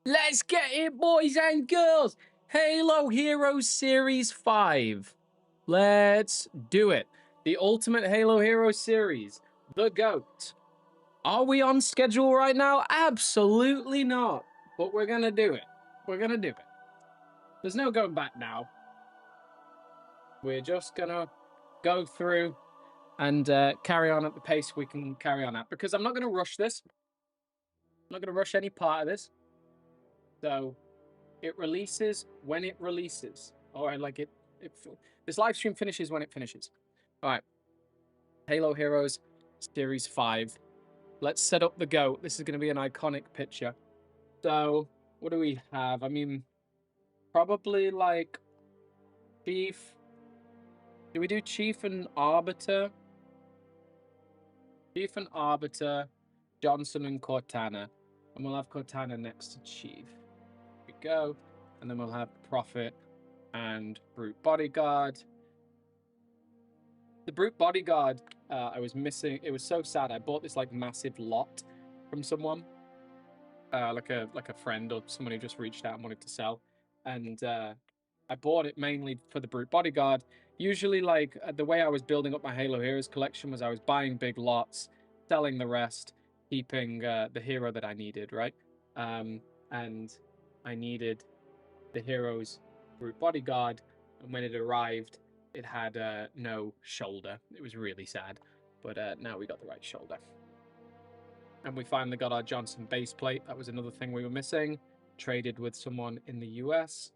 Let's get it, boys and girls. Halo Heroes Series 5. Let's do it. The Ultimate Halo Heroes Series. The GOAT. Are we on schedule right now? Absolutely not. But we're going to do it. We're going to do it. There's no going back now. We're just going to go through and carry on at the pace we can carry on at. Because I'm not going to rush this. I'm not going to rush any part of this. So it releases when it releases. Or like this live stream finishes when it finishes. All right. Halo Heroes Series 5. Let's set up the GOAT. This is going to be an iconic picture. So, what do we have? I mean, probably like Chief. Do we do Chief and Arbiter? Chief and Arbiter, Johnson and Cortana. And we'll have Cortana next to Chief. Here we go. And then we'll have Prophet and Brute Bodyguard. The Brute Bodyguard, I was missing. It was so sad. I bought this like massive lot from someone, like a friend or someone who just reached out and wanted to sell, and I bought it mainly for the Brute Bodyguard. Usually, like the way I was building up my Halo Heroes collection was I was buying big lots, selling the rest, keeping the hero that I needed, right? And I needed the hero's Brute Bodyguard, and when it arrived, it had no shoulder. It was really sad, but now we got the right shoulder. And we finally got our Johnson base plate. That was another thing we were missing. Traded with someone in the US.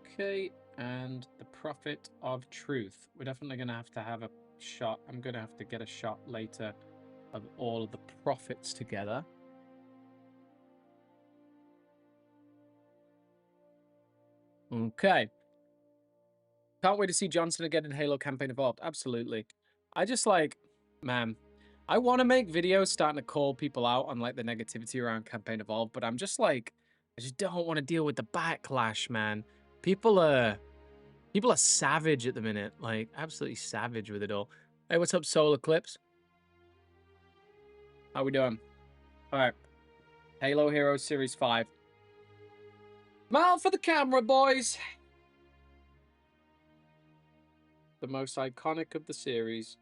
Okay, and the Prophet of Truth. We're definitely going to have a shot. I'm going to have to get a shot later of all of the prophets together. Okay. Can't wait to see Johnson again in Halo Campaign Evolved. Absolutely. I just like, man, I want to make videos starting to call people out on like the negativity around Campaign Evolved, but I'm just like, I just don't want to deal with the backlash, man. People are savage at the minute, like absolutely savage with it all. Hey, what's up, Solar Clips? How we doing? All right. Halo Heroes Series 5. Smile for the camera, boys. The most iconic of the series.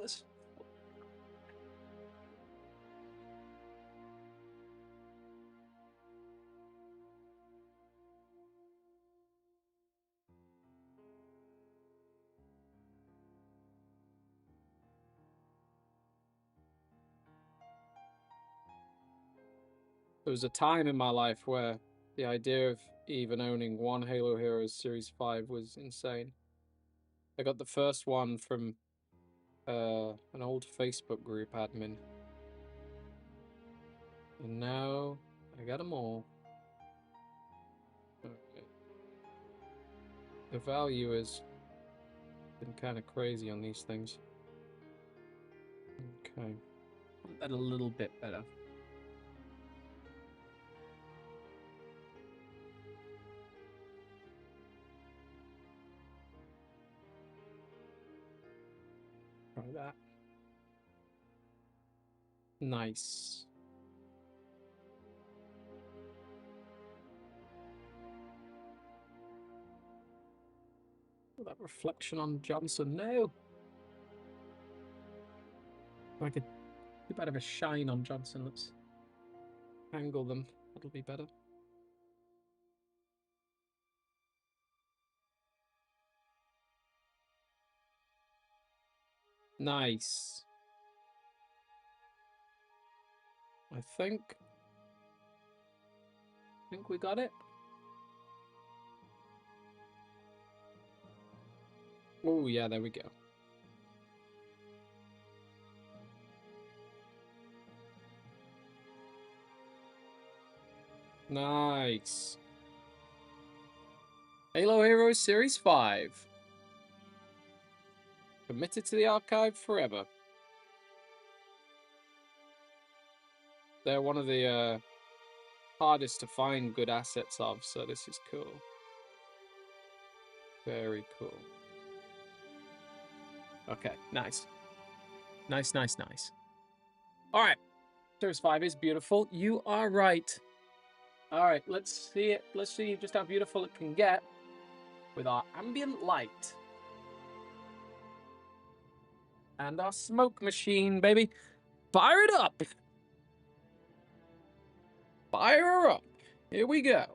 This. There was a time in my life where the idea of even owning one Halo Heroes Series 5 was insane. I got the first one from an old Facebook group admin. And now I got them all. Okay. The value has been kind of crazy on these things. Okay. That a little bit better. Try that. Nice. Oh, that reflection on Johnson. No. Like a bit of a shine on Johnson. Let's angle them. That'll be better. Nice. I think we got it. Oh yeah, there we go. Nice. Halo Heroes Series 5. Committed to the archive forever. They're one of the hardest to find good assets of, so this is cool. Very cool. Okay, nice. Nice, nice, nice. All right. Series 5 is beautiful. You are right. All right, let's see it. Let's see just how beautiful it can get with our ambient light. And our smoke machine, baby. Fire it up. Fire her up. Here we go.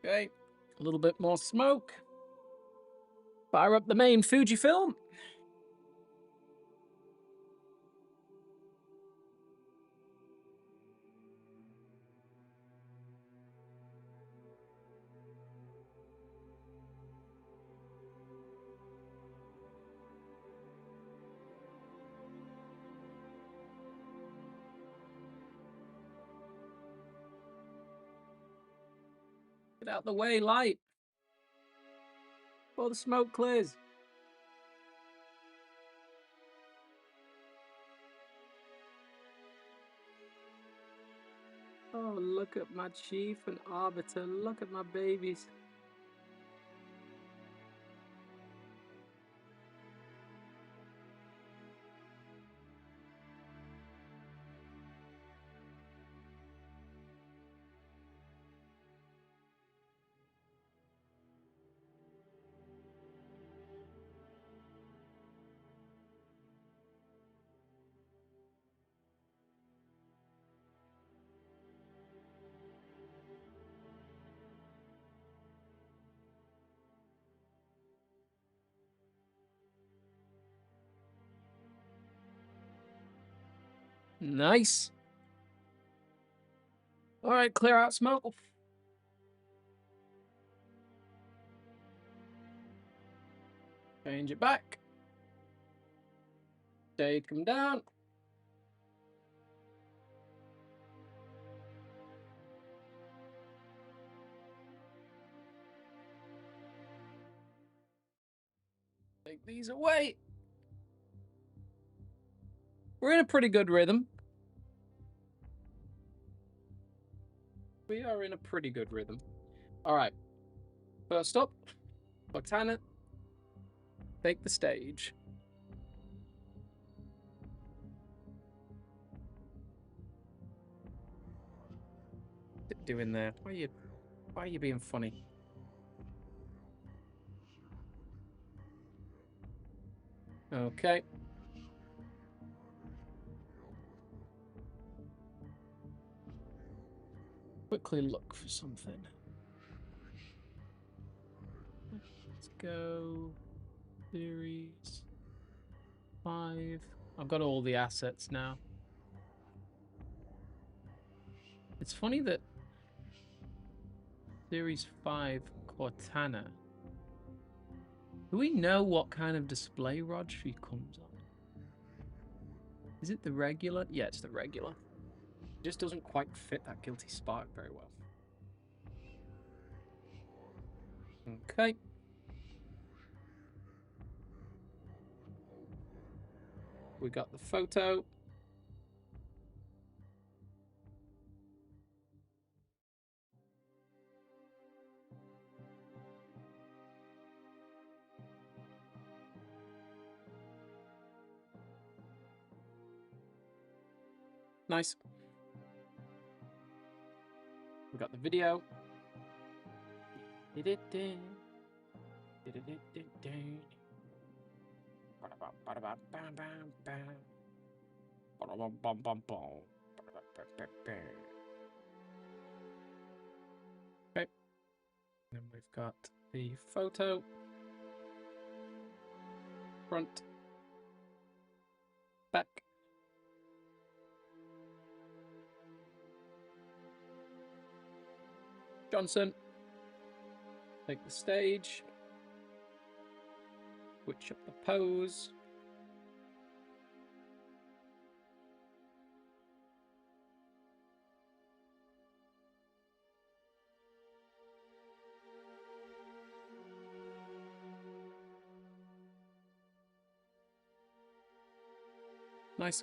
Okay, a little bit more smoke. Fire up the main Fujifilm. Get out the way, light. Before the smoke clears. Oh, look at my chief and arbiter. Look at my babies. Nice. All right, clear out smoke. Change it back. Take them down. Take these away. We're in a pretty good rhythm. We are in a pretty good rhythm. All right. First up, Cortana, take the stage. What are you doing there? Why are you being funny? Okay. Quickly look for something. Let's go. Series 5. I've got all the assets now. It's funny that Series 5 Cortana. Do we know what kind of display rod she comes on? Is it the regular? Yeah, it's the regular. It just doesn't quite fit that Guilty Spark very well. Okay. We got the photo. Nice. We got the video. Okay. Then we've got the photo. Front. Back. Johnson. Take the stage. Switch up the pose. Nice.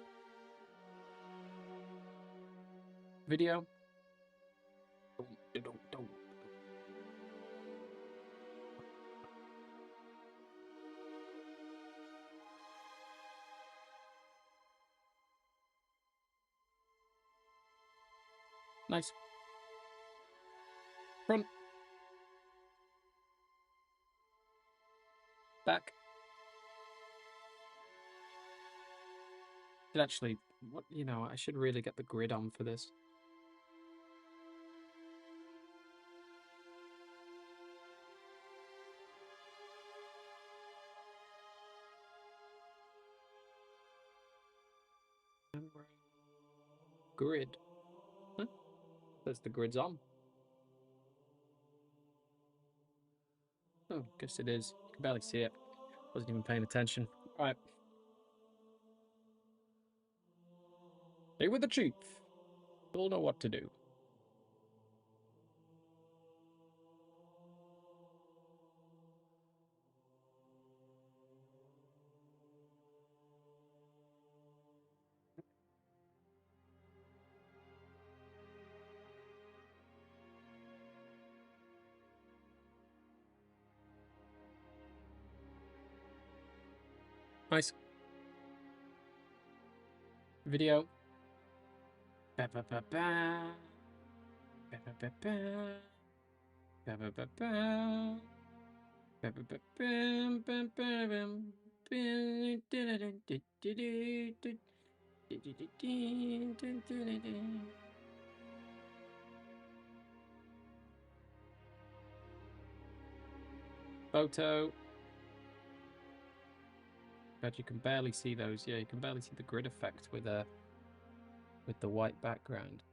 Video. Nice. Front. Back. Actually, what, you know, I should really get the grid on for this. Grid. Huh? Says the grid's on. Oh, guess it is. You can barely see it. Wasn't even paying attention. All right. Stay with the chief. You'll know what to do. Nice. Video. Ba ba ba ba. Ba ba ba ba. Ba ba ba ba. Ba ba ba bam bam bam bam. Photo. God, you can barely see those. Yeah, you can barely see the grid effect with the white background.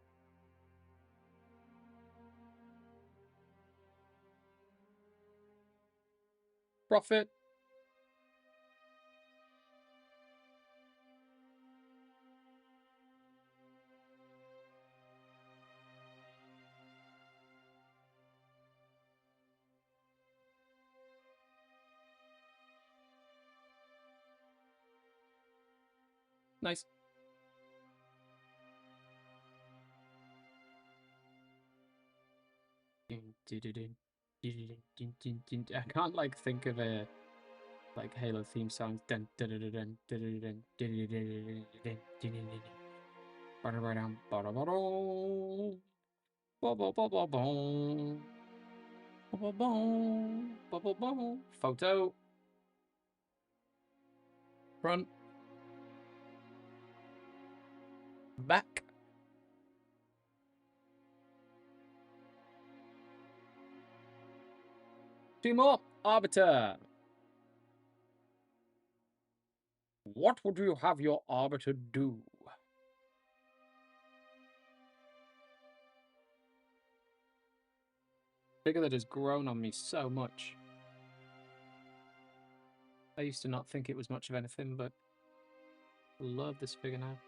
Profit. Nice. I can't like think of a like Halo theme songs. Photo. Front. Back. Two more. Arbiter. What would you have your Arbiter do? Figure that has grown on me so much. I used to not think it was much of anything, but I love this figure now.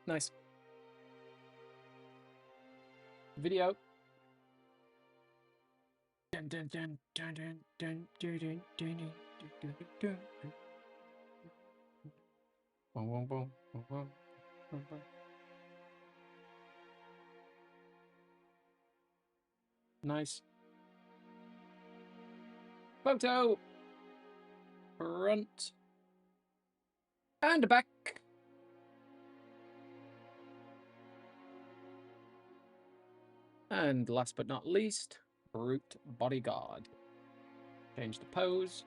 Nice. Video. Nice. Photo. front, and back. And last but not least, Brute Bodyguard. Change the pose.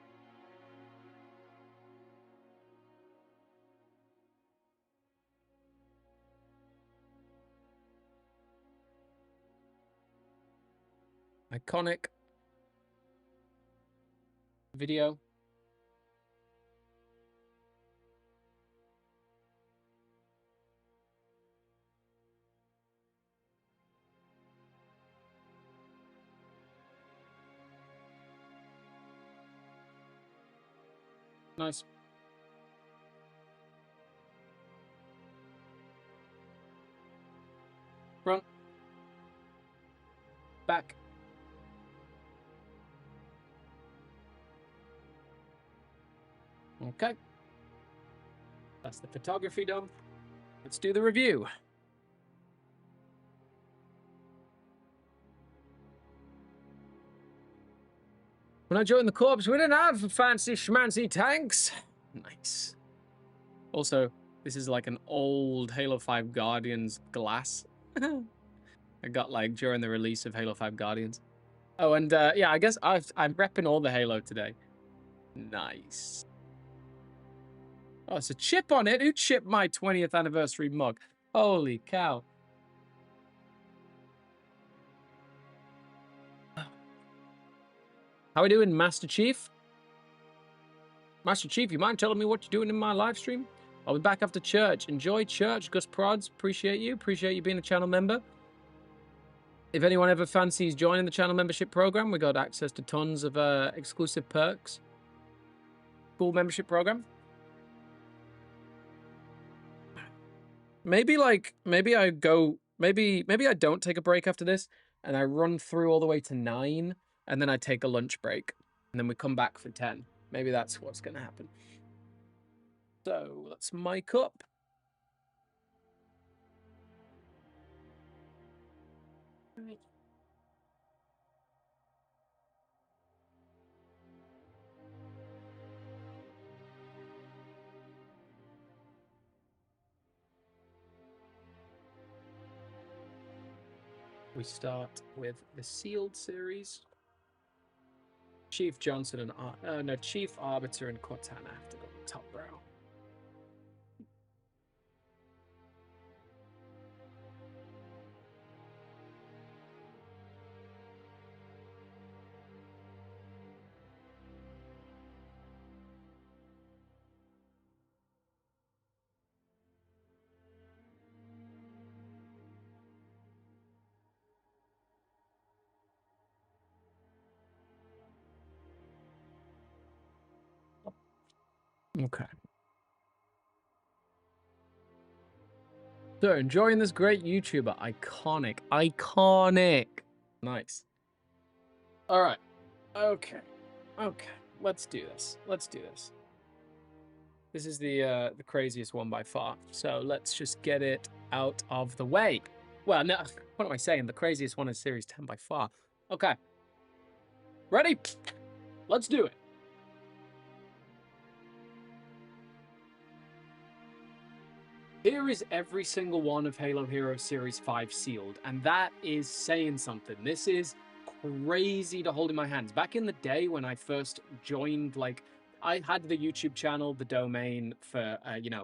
Iconic video. Nice. Front. Back. Okay. That's the photography done. Let's do the review. When I joined the corps, we didn't have fancy schmancy tanks. Nice. Also, this is like an old Halo 5 Guardians glass. I got like during the release of Halo 5 Guardians. Oh, and yeah, I guess I'm repping all the Halo today. Nice. Oh, it's a chip on it. Who chipped my 20th anniversary mug? Holy cow. How are we doing, Master Chief? Master Chief, you mind telling me what you're doing in my live stream? I'll be back after church. Enjoy church, Gus Prods. Appreciate you. Appreciate you being a channel member. If anyone ever fancies joining the channel membership program, we got access to tons of exclusive perks. Cool membership program. Maybe I don't take a break after this and I run through all the way to 9 and then I take a lunch break and then we come back for 10. Maybe that's what's going to happen. So let's mic up. We start with the Sealed series. Chief Johnson and Chief Arbiter and Cortana have to go top row. Okay. So, enjoying this great YouTuber. Iconic. Iconic. Nice. All right. Okay. Okay. Let's do this. Let's do this. This is the craziest one by far. So let's just get it out of the way. Well, no, what am I saying? The craziest one is Series 10 by far. Okay. Ready? Let's do it. Here is every single one of Halo Heroes Series 5 sealed, and that is saying something. This is crazy to hold in my hands. Back in the day when I first joined, like, I had the YouTube channel, the domain for,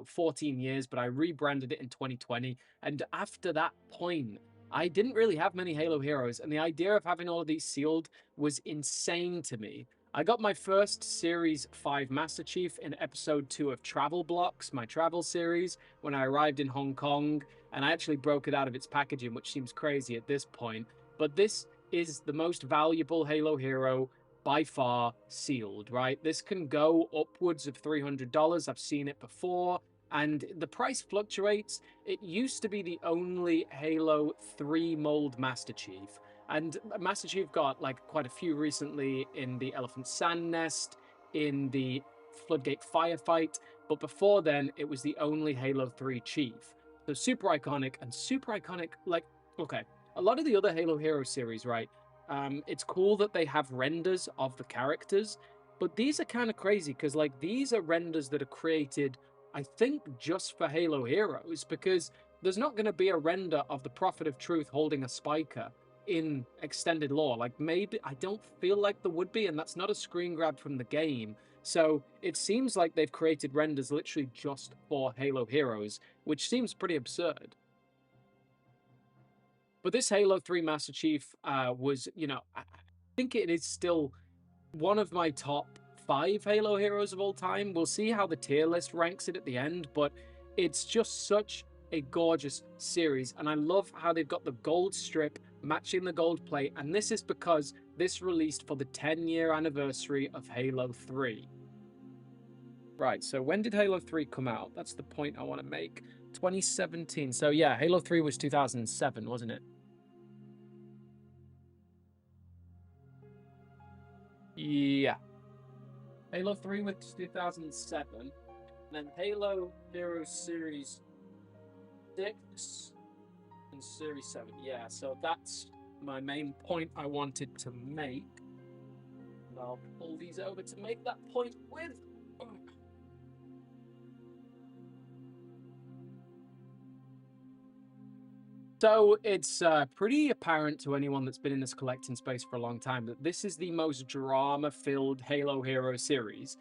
14 years, but I rebranded it in 2020. And after that point, I didn't really have many Halo Heroes, and the idea of having all of these sealed was insane to me. I got my first Series 5 Master Chief in Episode 2 of Travel Blocks, my travel series, when I arrived in Hong Kong, and I actually broke it out of its packaging, which seems crazy at this point. But this is the most valuable Halo hero by far sealed, right? This can go upwards of $300. I've seen it before, and the price fluctuates. It used to be the only Halo 3 mold Master Chief. And Master Chief got like quite a few recently in the Elephant Sand Nest, in the Floodgate Firefight, but before then it was the only Halo 3 Chief. So super iconic, like, okay, a lot of the other Halo Hero series, right? It's cool that they have renders of the characters, But these are kind of crazy because, like, these are renders that are created, I think, just for Halo Heroes, because there's not going to be a render of the Prophet of Truth holding a spiker in extended lore. Like, maybe, I don't feel like there would be, and that's not a screen grab from the game. So it seems like they've created renders literally just for Halo Heroes, which seems pretty absurd. But this Halo 3 Master Chief was, you know, I think it is still one of my top 5 Halo heroes of all time. We'll see how the tier list ranks it at the end, but it's just such a gorgeous series, and I love how they've got the gold strip matching the gold plate, and this is because this released for the 10-year anniversary of Halo 3. Right, so when did Halo 3 come out? That's the point I want to make. 2017. So yeah, Halo 3 was 2007, wasn't it? Yeah. Halo 3 was 2007. And then Halo Heroes Series 6 and Series 7. Yeah, so that's my main point I wanted to make. And I'll pull these over to make that point with. So it's pretty apparent to anyone that's been in this collecting space for a long time that this is the most drama-filled Halo Hero series.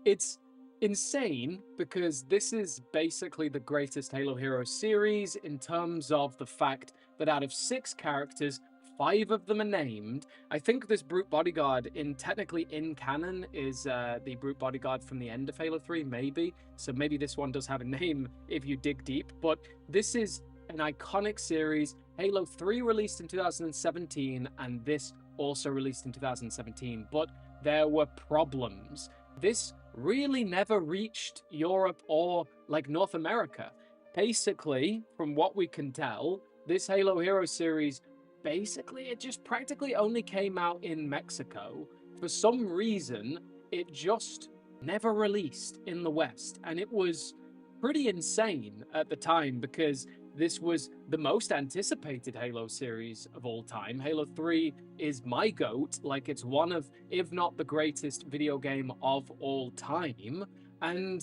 It's insane because this is basically the greatest Halo Hero series in terms of the fact that out of 6 characters, 5 of them are named. I think this Brute Bodyguard, technically in canon, is the Brute Bodyguard from the end of Halo 3, maybe. So maybe this one does have a name if you dig deep, but this is an iconic series. Halo 3 released in 2017, and this also released in 2017, but there were problems. This really never reached Europe or like North America. Basically, from what we can tell, this Halo Hero series, basically, it just practically only came out in Mexico. For some reason, it just never released in the West, and it was pretty insane at the time because this was the most anticipated Halo series of all time. Halo 3 is my GOAT, like it's one of, if not the greatest video game of all time. And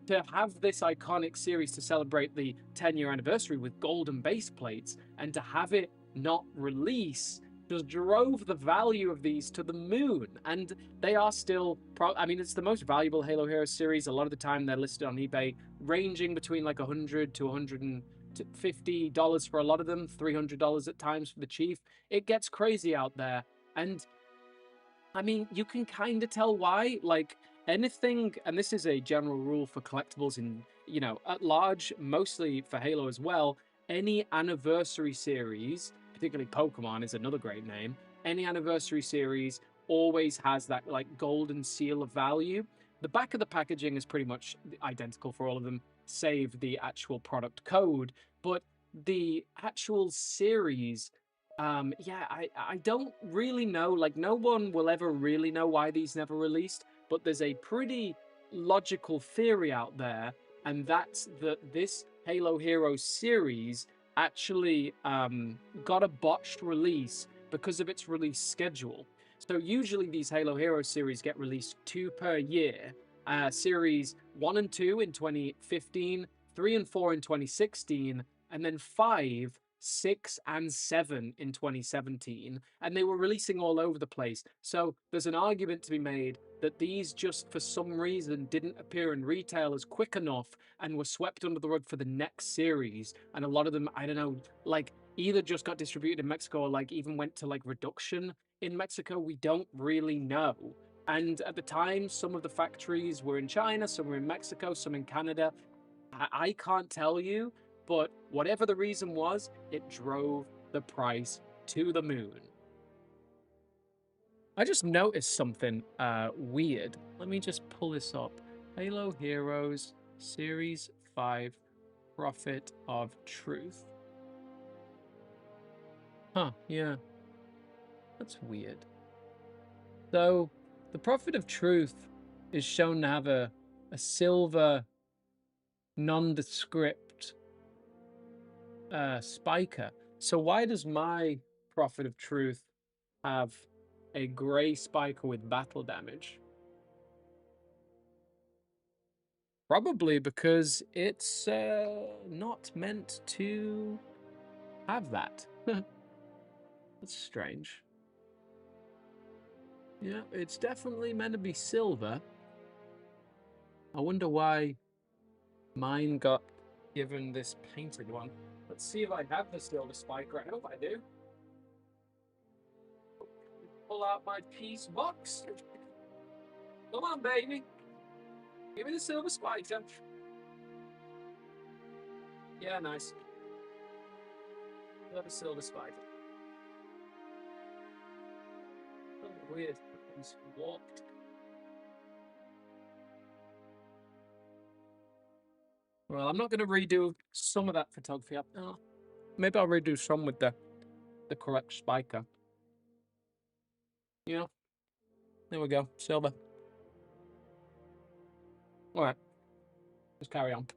to have this iconic series to celebrate the 10-year anniversary with golden base plates and to have it not release just drove the value of these to the moon. And they are still, I mean, it's the most valuable Halo Heroes series. A lot of the time they're listed on eBay, ranging between like $100 to $150 for a lot of them, $300 at times for the Chief. It gets crazy out there. And I mean, you can kind of tell why. Like anything, and this is a general rule for collectibles in, you know, at large, mostly for Halo as well, any anniversary series, particularly Pokemon is another great name, any anniversary series always has that like golden seal of value. The back of the packaging is pretty much identical for all of them, save the actual product code, but the actual series, yeah, I don't really know, like no one will ever really know why these never released, but there's a pretty logical theory out there, and that's that this Halo Heroes series actually got a botched release because of its release schedule. So usually these Halo Heroes series get released 2 per year. Series 1 and 2 in 2015, 3 and 4 in 2016, and then 5, 6, and 7 in 2017. And they were releasing all over the place. So there's an argument to be made that these just for some reason didn't appear in retail as quick enough and were swept under the rug for the next series. And a lot of them, I don't know, like either just got distributed in Mexico or like even went to like reduction in Mexico. We don't really know. And at the time, some of the factories were in China, some were in Mexico, some in Canada. I can't tell you, but whatever the reason was, it drove the price to the moon. I just noticed something weird. Let me just pull this up. Halo Heroes Series 5 Prophet of Truth. Huh, yeah. That's weird. So, the Prophet of Truth is shown to have a silver nondescript spiker. So why does my Prophet of Truth have a gray spiker with battle damage? Probably because it's not meant to have that. That's strange. Yeah, it's definitely meant to be silver. I wonder why mine got given this painted one. Let's see if I have the silver spiker. I hope I do. Pull out my piece box. Come on, baby. Give me the silver spiker. Yeah, nice. Got a silver spiker. Oh, weird. It's warped. Well, I'm not going to redo some of that photography. Oh, maybe I'll redo some with the correct spiker. You know, there we go. Silver. All right. Let's carry on.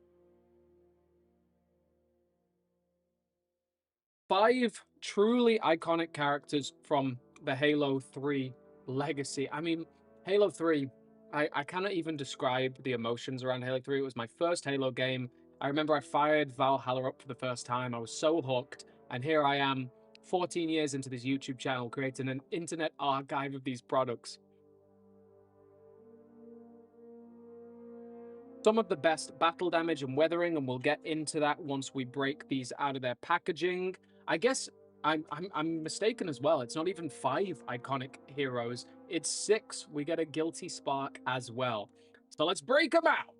5 truly iconic characters from the Halo 3 legacy. I mean, Halo 3, I cannot even describe the emotions around Halo 3. It was my first Halo game. I remember I fired Valhalla up for the first time. I was so hooked. And here I am, 14 years into this YouTube channel, creating an internet archive of these products. Some of the best battle damage and weathering, and we'll get into that once we break these out of their packaging. I guess I'm mistaken as well. It's not even 5 iconic heroes. It's 6. We get a guilty spark as well. So let's break them out.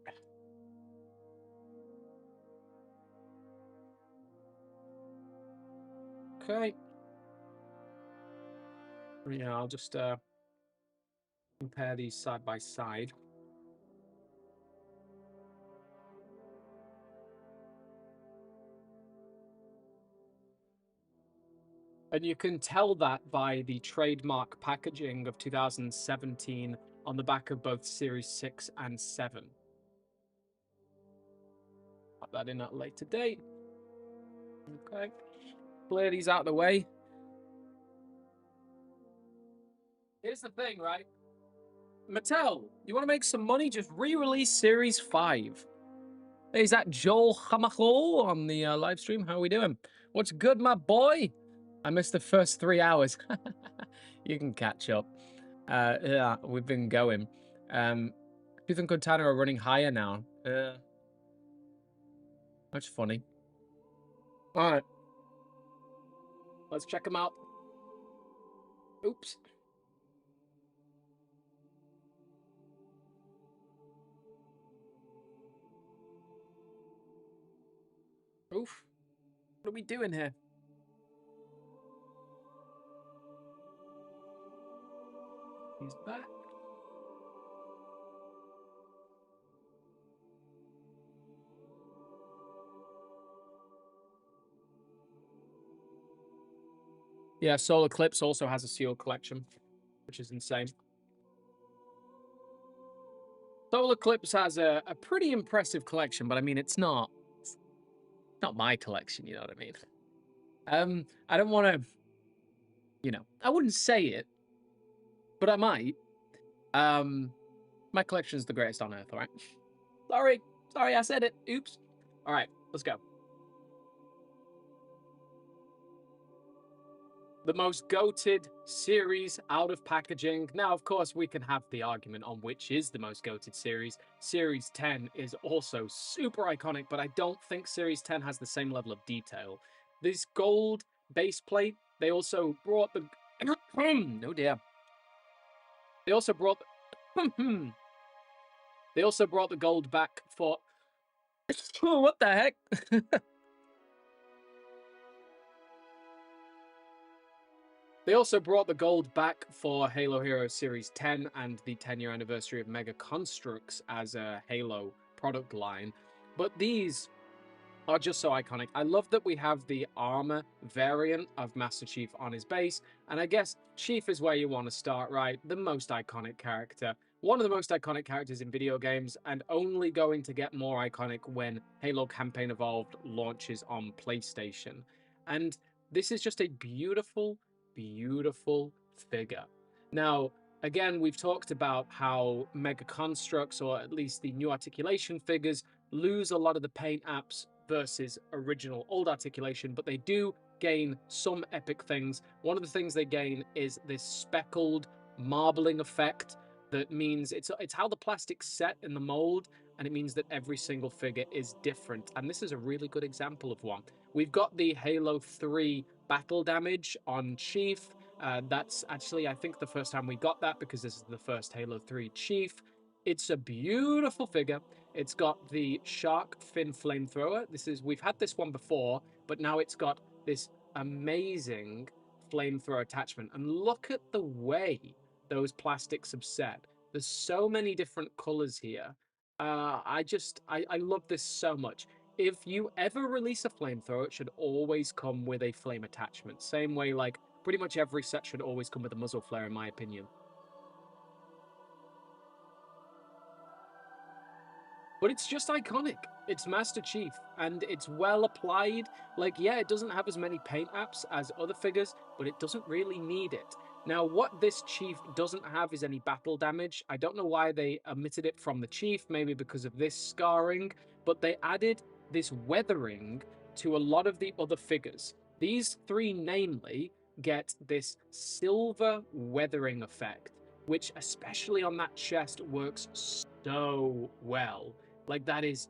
Okay. Yeah, I'll just compare these side by side. And you can tell that by the trademark packaging of 2017 on the back of both Series 6 and 7. Put that in at a later date. Okay. Clear these out of the way. Here's the thing, right? Mattel, you want to make some money? Just re-release Series 5. Hey, is that Joel Hamacho on the live stream? How are we doing? What's good, my boy? I missed the first 3 hours. You can catch up. Yeah, we've been going. Tooth and Quintana are running higher now. That's funny. All right. Let's check them out. Oops. Oof. What are we doing here? He's back. Yeah, Solar Eclipse also has a sealed collection, which is insane. Solar Eclipse has a pretty impressive collection, but I mean, it's not my collection, you know what I mean? I don't want to, I wouldn't say it, but I might. My collection is the greatest on earth, all right? Sorry, I said it. Oops. All right, let's go. The most goated series out of packaging. Now, of course, we can have the argument on which is the most goated series. Series 10 is also super iconic, but I don't think Series 10 has the same level of detail. This gold base plate, they also brought the... oh dear. They also brought... they also brought the gold back for... what the heck? They also brought the gold back for Halo Heroes Series 10 and the 10-year anniversary of Mega Construx as a Halo product line. But these are just so iconic. I love that we have the armor variant of Master Chief on his base. And I guess Chief is where you want to start, right? The most iconic character. One of the most iconic characters in video games, and only going to get more iconic when Halo Campaign Evolved launches on PlayStation. And this is just a beautiful figure. Now, Again, we've talked about how Mega Construx, or at least the new articulation figures, lose a lot of the paint apps versus original old articulation, but they do gain some epic things. One of the things they gain is this speckled marbling effect that means it's how the plastic's set in the mold, and it means that every single figure is different. And this is a really good example of one. We've got the Halo 3 battle damage on Chief. That's actually, I think, the first time we got that because this is the first Halo 3 Chief. It's a beautiful figure. It's got the shark fin flamethrower. We've had this one before, but now it's got this amazing flamethrower attachment. And look at the way those plastics have set. There's so many different colors here. I love this so much. If you ever release a flamethrower, it should always come with a flame attachment. Same way, like, pretty much every set should always come with a muzzle flare, in my opinion. But it's just iconic. It's Master Chief, and it's well applied. Like, yeah, it doesn't have as many paint apps as other figures, but it doesn't really need it. Now, what this Chief doesn't have is any battle damage. I don't know why they omitted it from the Chief, maybe because of this scarring, but they added this weathering to a lot of the other figures. These three, namely, get this silver weathering effect, which, especially on that chest, works so well. Like, that is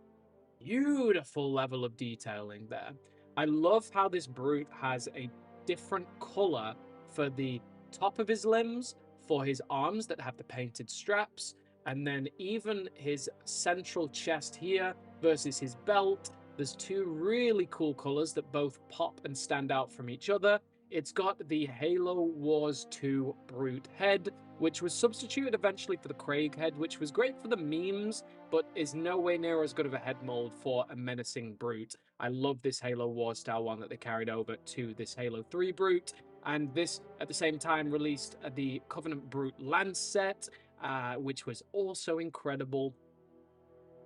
beautiful level of detailing there. I love how this brute has a different color for the top of his limbs, for his arms that have the painted straps, and then even his central chest here versus his belt. There's two really cool colors that both pop and stand out from each other. It's got the Halo Wars 2 brute head, which was substituted eventually for the Craig head, which was great for the memes, but is no way near as good of a head mold for a menacing brute. I love this Halo War style one that they carried over to this Halo 3 brute, and this at the same time released the Covenant Brute Lance set, which was also incredible.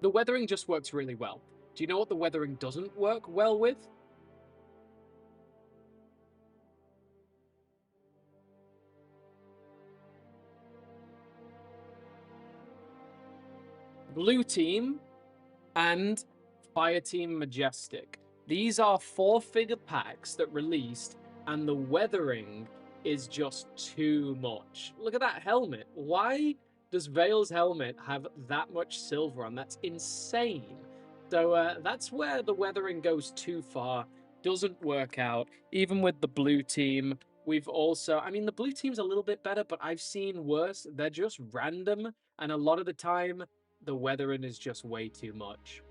The weathering just works really well. Do you know what the weathering doesn't work well with? Blue Team and Fireteam Majestic. These are 4-figure packs that released, and the weathering is just too much. Look at that helmet. Why does Vale's helmet have that much silver on? That's insane. So that's where the weathering goes too far. Doesn't work out. Even with the blue team, we've also, I mean, the blue team's a little bit better, but I've seen worse. They're just random, and a lot of the time, the weathering is just way too much.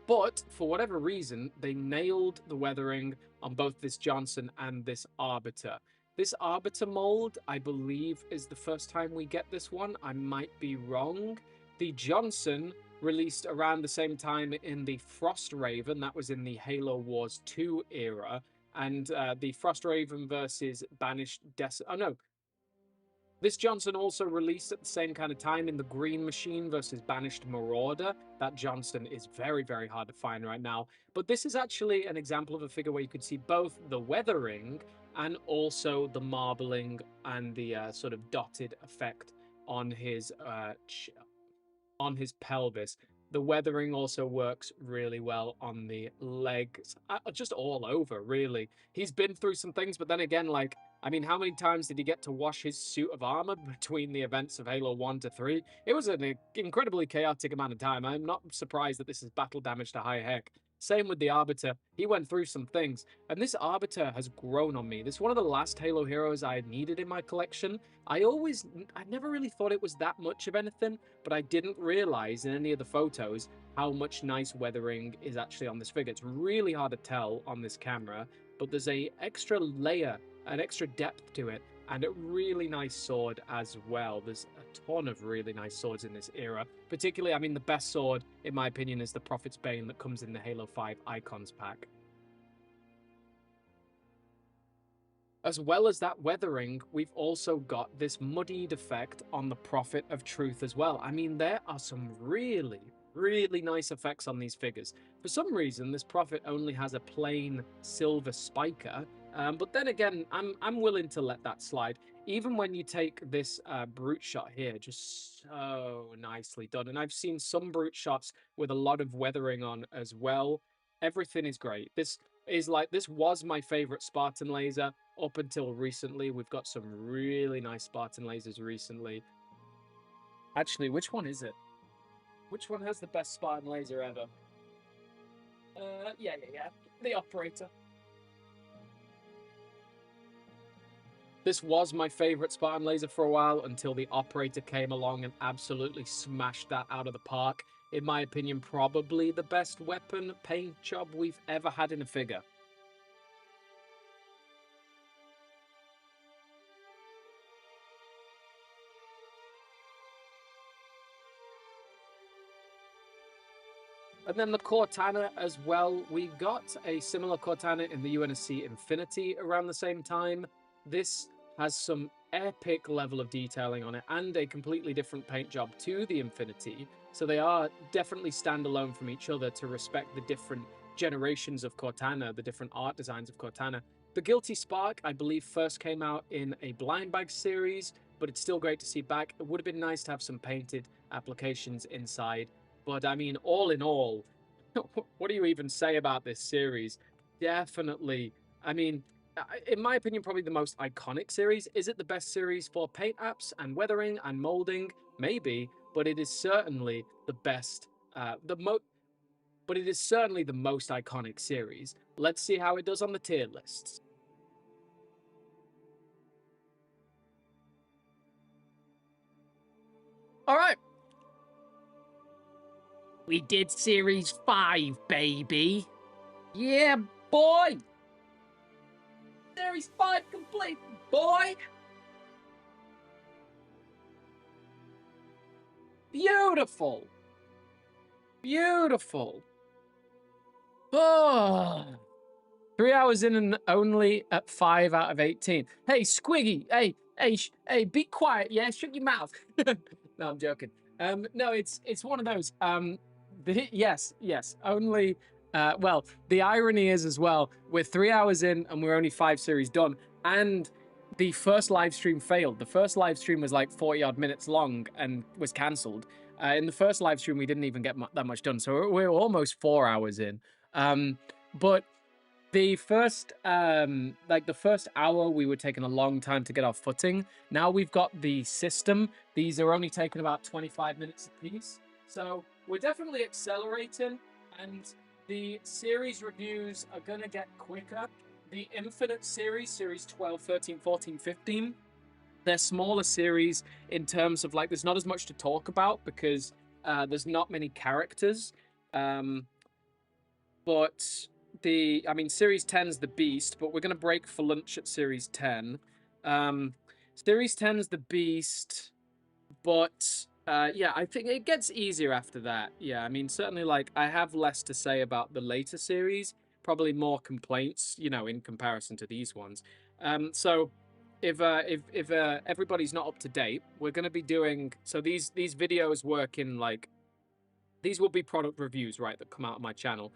But for whatever reason, they nailed the weathering on both this Johnson and this Arbiter. This Arbiter mold, I believe, is the first time we get this one. I might be wrong. The Johnson released around the same time in the Frost Raven. That was in the Halo Wars 2 era. And the Frost Raven versus Banished Oh, no. This Johnson also released at the same kind of time in the Green Machine versus Banished Marauder. That Johnson is very, very hard to find right now. But this is actually an example of a figure where you could see both the weathering and also the marbling and the sort of dotted effect on his pelvis. The weathering also works really well on the legs, just all over, really. He's been through some things, but then again, like, I mean, how many times did he get to wash his suit of armor between the events of Halo 1 to 3? It was an incredibly chaotic amount of time. I'm not surprised that this is battle damage to high heck. Same with the Arbiter. He went through some things, and this Arbiter has grown on me. This is one of the last Halo heroes I needed in my collection. I never really thought it was that much of anything, but I didn't realize in any of the photos how much nice weathering is actually on this figure. It's really hard to tell on this camera, but there's a extra layer, an extra depth to it, and a really nice sword as well. There's a ton of really nice swords in this era. Particularly, I mean, the best sword, in my opinion, is the Prophet's Bane that comes in the Halo 5 Icons pack. As well as that weathering, we've also got this muddied effect on the Prophet of Truth as well. I mean, there are some really, really nice effects on these figures. For some reason, this Prophet only has a plain silver spiker, but then again, I'm willing to let that slide. Even when you take this brute shot here, just so nicely done. And I've seen some brute shots with a lot of weathering on as well. Everything is great. This was my favorite Spartan laser up until recently. We've got some really nice Spartan lasers recently. Actually, which one is it? Which one has the best Spartan laser ever? Yeah. The operator. This was my favorite Spartan laser for a while until the operator came along and absolutely smashed that out of the park. In my opinion, probably the best weapon paint job we've ever had in a figure. And then the Cortana as well. We got a similar Cortana in the UNSC Infinity around the same time. This has some epic level of detailing on it and a completely different paint job to the Infinity. So they are definitely standalone from each other to respect the different generations of Cortana, the different art designs of Cortana. The Guilty Spark, I believe, first came out in a blind bag series, but it's still great to see back. It would have been nice to have some painted applications inside. But I mean, all in all, what do you even say about this series? Definitely. I mean, in my opinion, probably the most iconic series. Is it the best series for paint apps and weathering and molding? Maybe, but it is certainly the best. But it is certainly the most iconic series. Let's see how it does on the tier lists. All right. We did Series 5, baby. Yeah, boy. Series 5 complete, boy. Beautiful. Beautiful. Oh. 3 hours in and only at 5 out of 18. Hey, Squiggy. Hey, be quiet, yeah? Shut your mouth. No, I'm joking. No, it's one of those. Yes. Only. Well, the irony is as well. We're 3 hours in and we're only 5 series done, and the first live stream failed. The first live stream was like 40-odd minutes long and was cancelled. In the first live stream, we didn't even get that much done, so we're almost 4 hours in. But the first hour, we were taking a long time to get our footing. Now we've got the system. These are only taking about 25 minutes a piece. So we're definitely accelerating, and the series reviews are going to get quicker. The Infinite series, series 12, 13, 14, 15, they're smaller series in terms of, like, there's not as much to talk about because there's not many characters. But Series 10's the beast, but we're going to break for lunch at Series 10. Series 10's the beast, but yeah, I think it gets easier after that. Yeah, I mean, certainly, like, I have less to say about the later series, probably more complaints, you know, in comparison to these ones. So if everybody's not up to date, we're going to be doing, so these videos work in, like, these will be product reviews, right, that come out on my channel.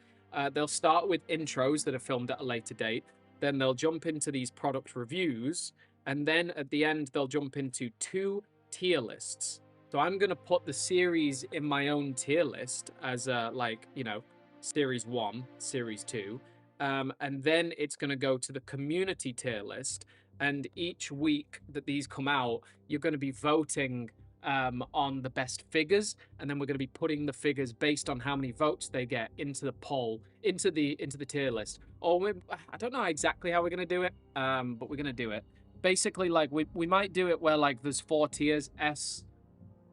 They'll start with intros that are filmed at a later date. Then they'll jump into these product reviews. And then at the end, they'll jump into 2 tier lists. So I'm going to put the series in my own tier list as, like, you know, Series 1, Series 2. And then it's going to go to the community tier list. And each week that these come out, you're going to be voting on the best figures, and then we're going to be putting the figures based on how many votes they get into the poll, into the tier list. Or I don't know exactly how we're going to do it, but we're going to do it. Basically, like, we might do it where, like, there's 4 tiers: S,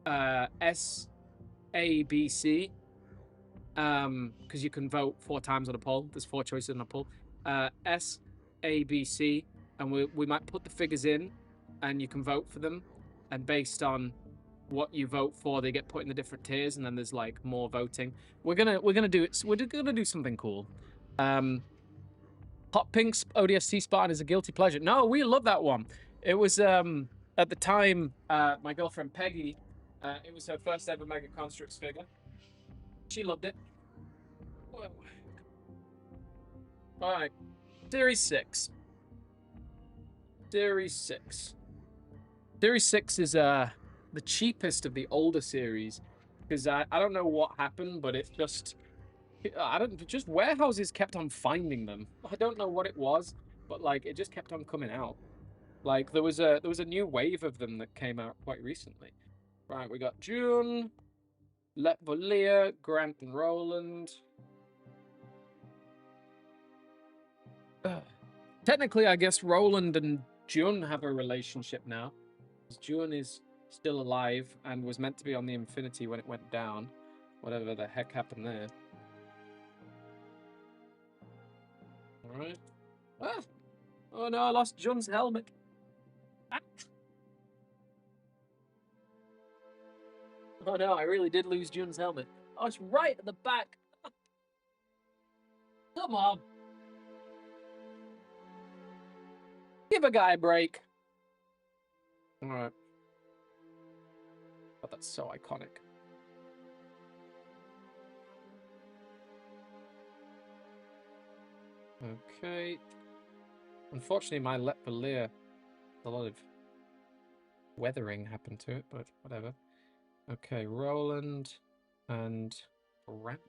A, B, C. Because you can vote 4 times on a poll. There's 4 choices on a poll. S, A, B, C, and we might put the figures in, and you can vote for them, and based on what you vote for, they get put in the different tiers, and then there's, like, more voting. We're gonna do it. We're gonna do something cool. Hot Pink's ODST Spartan is a guilty pleasure. No, we love that one. It was at the time, my girlfriend Peggy, it was her first ever Mega Construx figure. She loved it. Whoa. All right, Series 6. Series 6. Series 6 is the cheapest of the older series because I don't know what happened, but it's just I don't just warehouses kept on finding them. I don't know what it was, but like it just kept on coming out. Like there was a new wave of them that came out quite recently. Right, we got June, Let Volia, Grant and Roland. Technically, I guess Roland and June have a relationship now. June is still alive and was meant to be on the Infinity when it went down. Whatever the heck happened there. Alright. Ah! Oh no, I lost June's helmet. Ah! Oh no, I really did lose June's helmet. Oh, it's right at the back. Come on. Give a guy a break. Alright. Oh, that's so iconic. Okay. Unfortunately, my Let Valir, a lot of weathering happened to it, but whatever. Okay, Roland and Grant.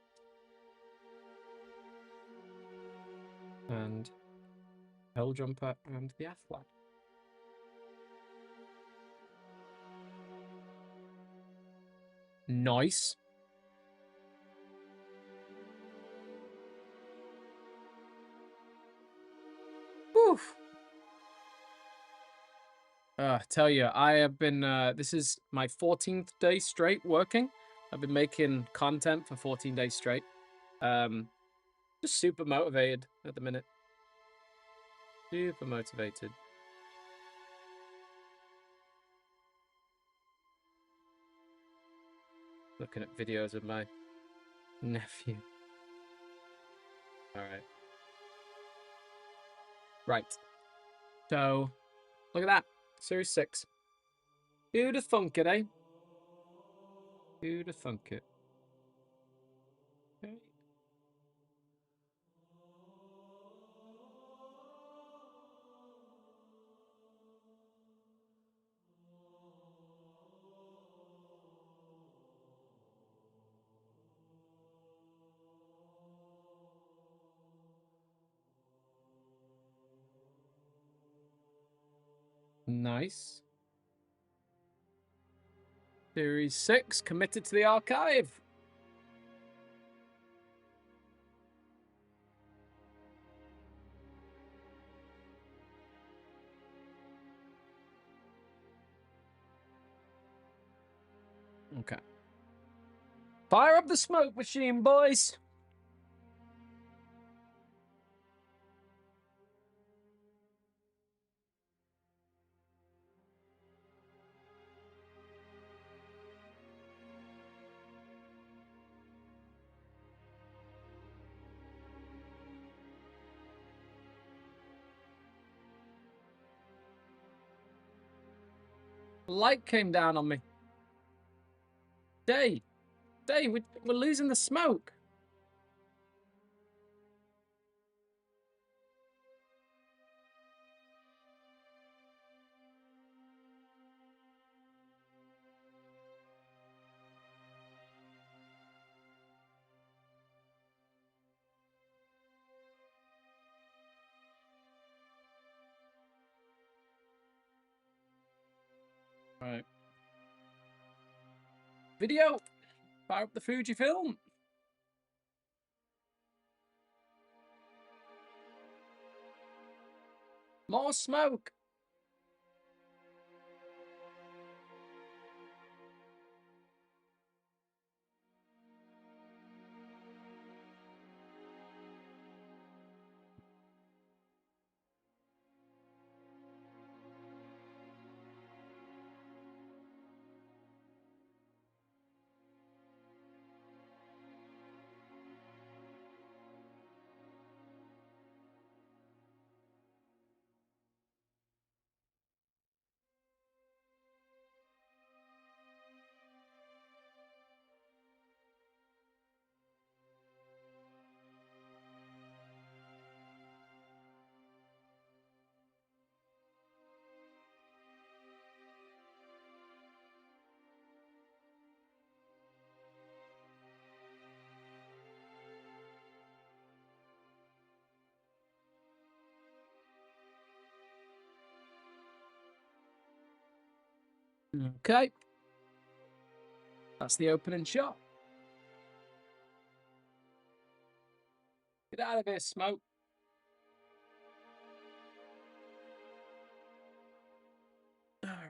And Helljumper and the Athlet. Nice. Woof. Tell you, I have been, this is my 14th day straight working. I've been making content for 14 days straight. Just super motivated at the minute. Super motivated. Looking at videos of my nephew. Alright. Right. So, look at that. Series 6. Who'd have thunk it, eh? Who'd have thunk it? Okay. Nice. Series 6, committed to the archive. Okay. Fire up the smoke machine, boys. Light came down on me. Day, we're losing the smoke. All right. Video. Fire up the Fujifilm. More smoke. Okay. That's the opening shot. Get out of here, smoke. All right.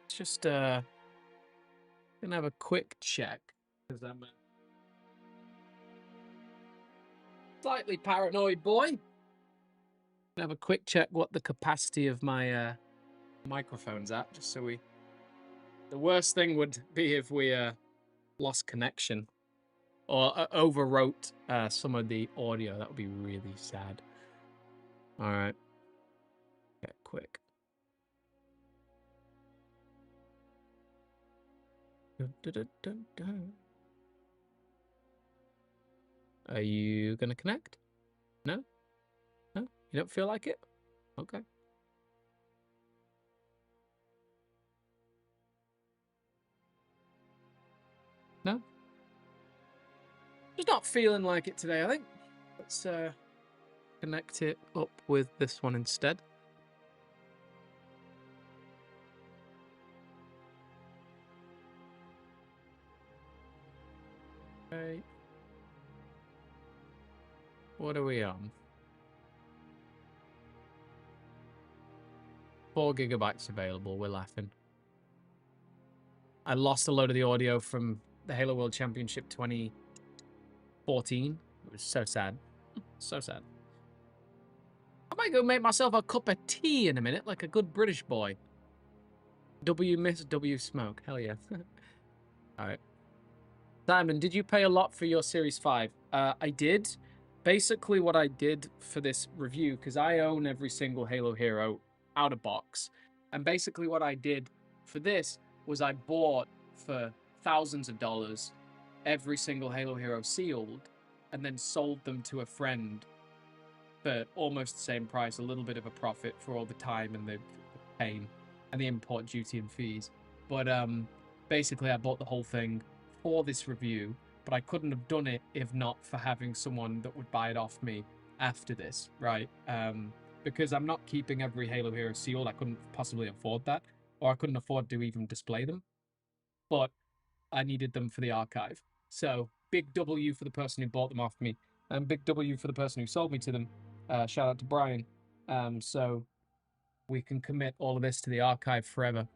Let's just gonna have a quick check because I'm a slightly paranoid boy. Gonna have a quick check what the capacity of my microphone's at, just so we. The worst thing would be if we lost connection or overwrote some of the audio. That would be really sad. All right. Okay, quick. Dun, dun, dun, dun, dun. Are you gonna connect? No? No? You don't feel like it? Okay. No? Just not feeling like it today, I think. Let's connect it up with this one instead. Okay. What are we on? 4 gigabytes available. We're laughing. I lost a load of the audio from the Halo World Championship 2014. It was so sad. So sad. I might go make myself a cup of tea in a minute, like a good British boy. W miss, W smoke. Hell yeah. All right. Simon, did you pay a lot for your Series 5? I did. Basically, what I did for this review, because I own every single Halo Hero out of box, and basically what I did for this was I bought for thousands of dollars every single Halo Hero sealed, and then sold them to a friend for almost the same price, a little bit of a profit for all the time and the pain and the import duty and fees. But basically, I bought the whole thing for this review, but I couldn't have done it if not for having someone that would buy it off me after this, right? Because I'm not keeping every Halo Hero sealed. I couldn't possibly afford that, or I couldn't afford to even display them. But I needed them for the archive. So big W for the person who bought them off me, and big W for the person who sold me to them. Shout out to Brian. So we can commit all of this to the archive forever.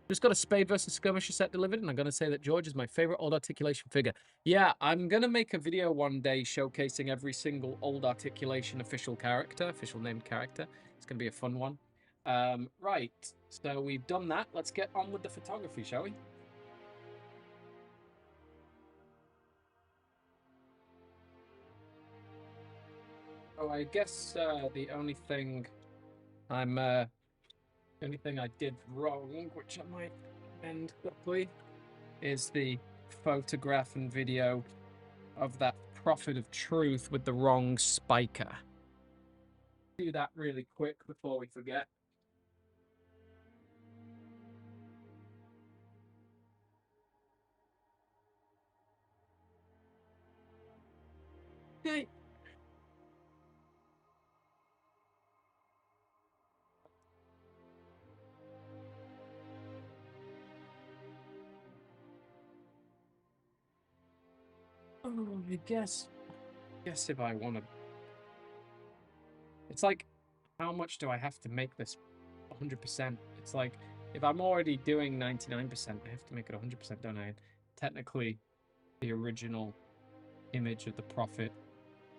Just got a Spade versus Skirmisher set delivered, and I'm going to say that George is my favorite old articulation figure. Yeah, I'm going to make a video one day showcasing every single old articulation official named character. It's going to be a fun one. Right, so we've done that. Let's get on with the photography, shall we? Oh, I guess the only thing I did wrong, which I might end quickly, is the photograph and video of that Prophet of Truth with the wrong spiker. Do that really quick before we forget. Okay. Oh, I guess if I want to, it's like, how much do I have to make this 100%? It's like, if I'm already doing 99%, I have to make it 100%, don't I? Technically, the original image of the Prophet,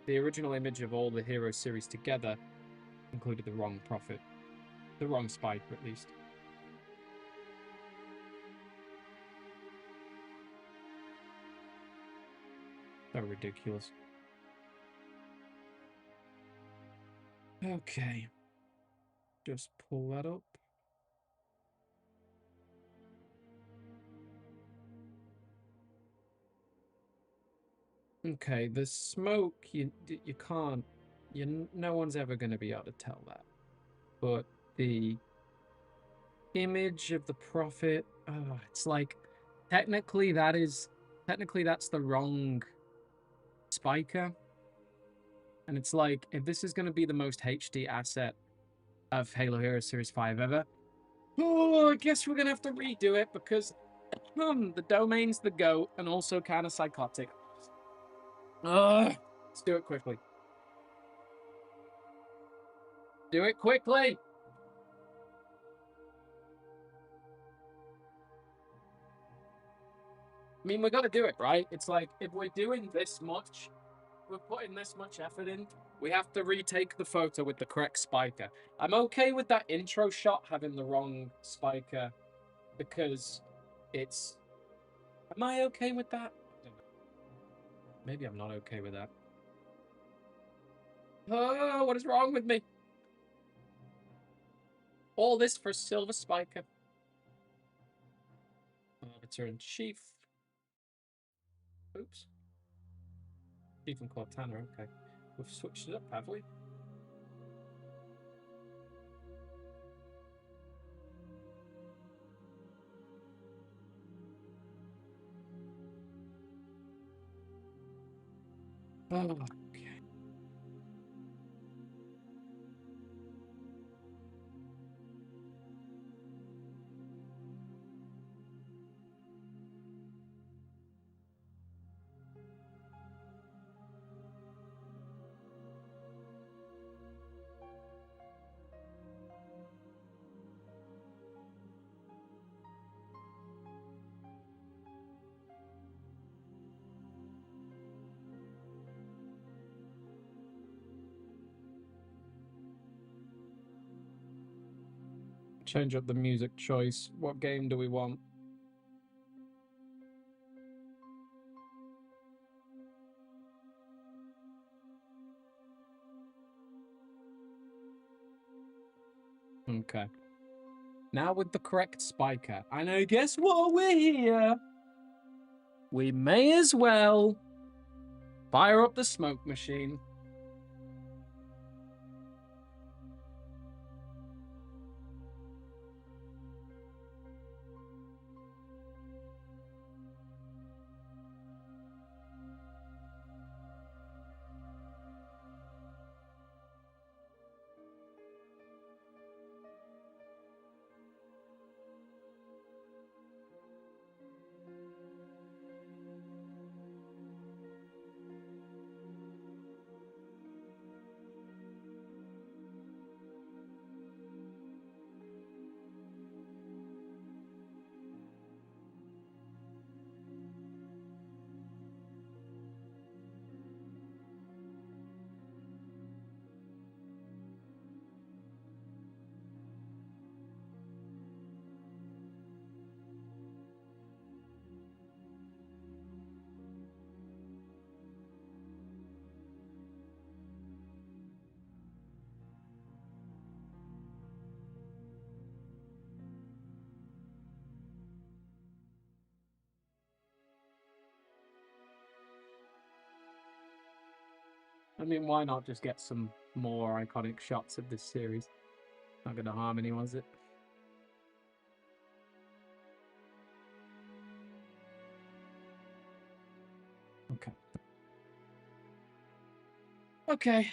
the original image of all the Hero series together included the wrong Prophet, the wrong spiker at least. So ridiculous. Okay. Just pull that up. Okay, the smoke, you can't, no one's ever going to be able to tell that. But the image of the Prophet, it's like, technically that's the wrong spiker. And it's like, if this is going to be the most HD asset of Halo Heroes Series 5 ever. Oh, I guess we're gonna have to redo it because the domain's the GOAT and also kind of psychotic. Ugh. Let's do it quickly. Do it quickly! I mean, we gotta do it, right? It's like, if we're doing this much, we're putting this much effort in, we have to retake the photo with the correct spiker. I'm okay with that intro shot having the wrong spiker because it's... Am I okay with that? I don't know. Maybe I'm not okay with that. Oh, what is wrong with me? All this for silver spiker. Arbiter in Chief. Oops. Chief and Cortana, okay. We've switched it up, have we? Oh, okay. Change up the music choice. What game do we want? Okay. Now with the correct spiker. And I guess what? We're here. We may as well fire up the smoke machine. I mean, why not just get some more iconic shots of this series? Not gonna harm anyone, is it? Okay. Okay.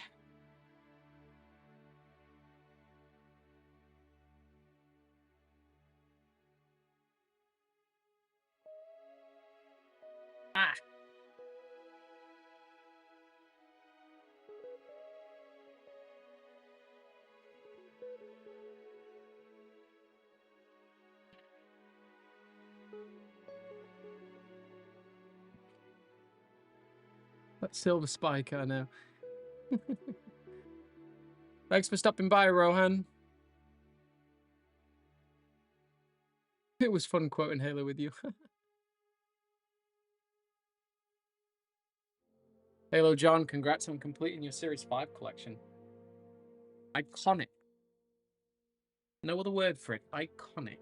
Ah! That silver spike, I know. Thanks for stopping by, Rohan. It was fun quoting Halo with you. Halo John, congrats on completing your Series 5 collection. Iconic. No other word for it. Iconic.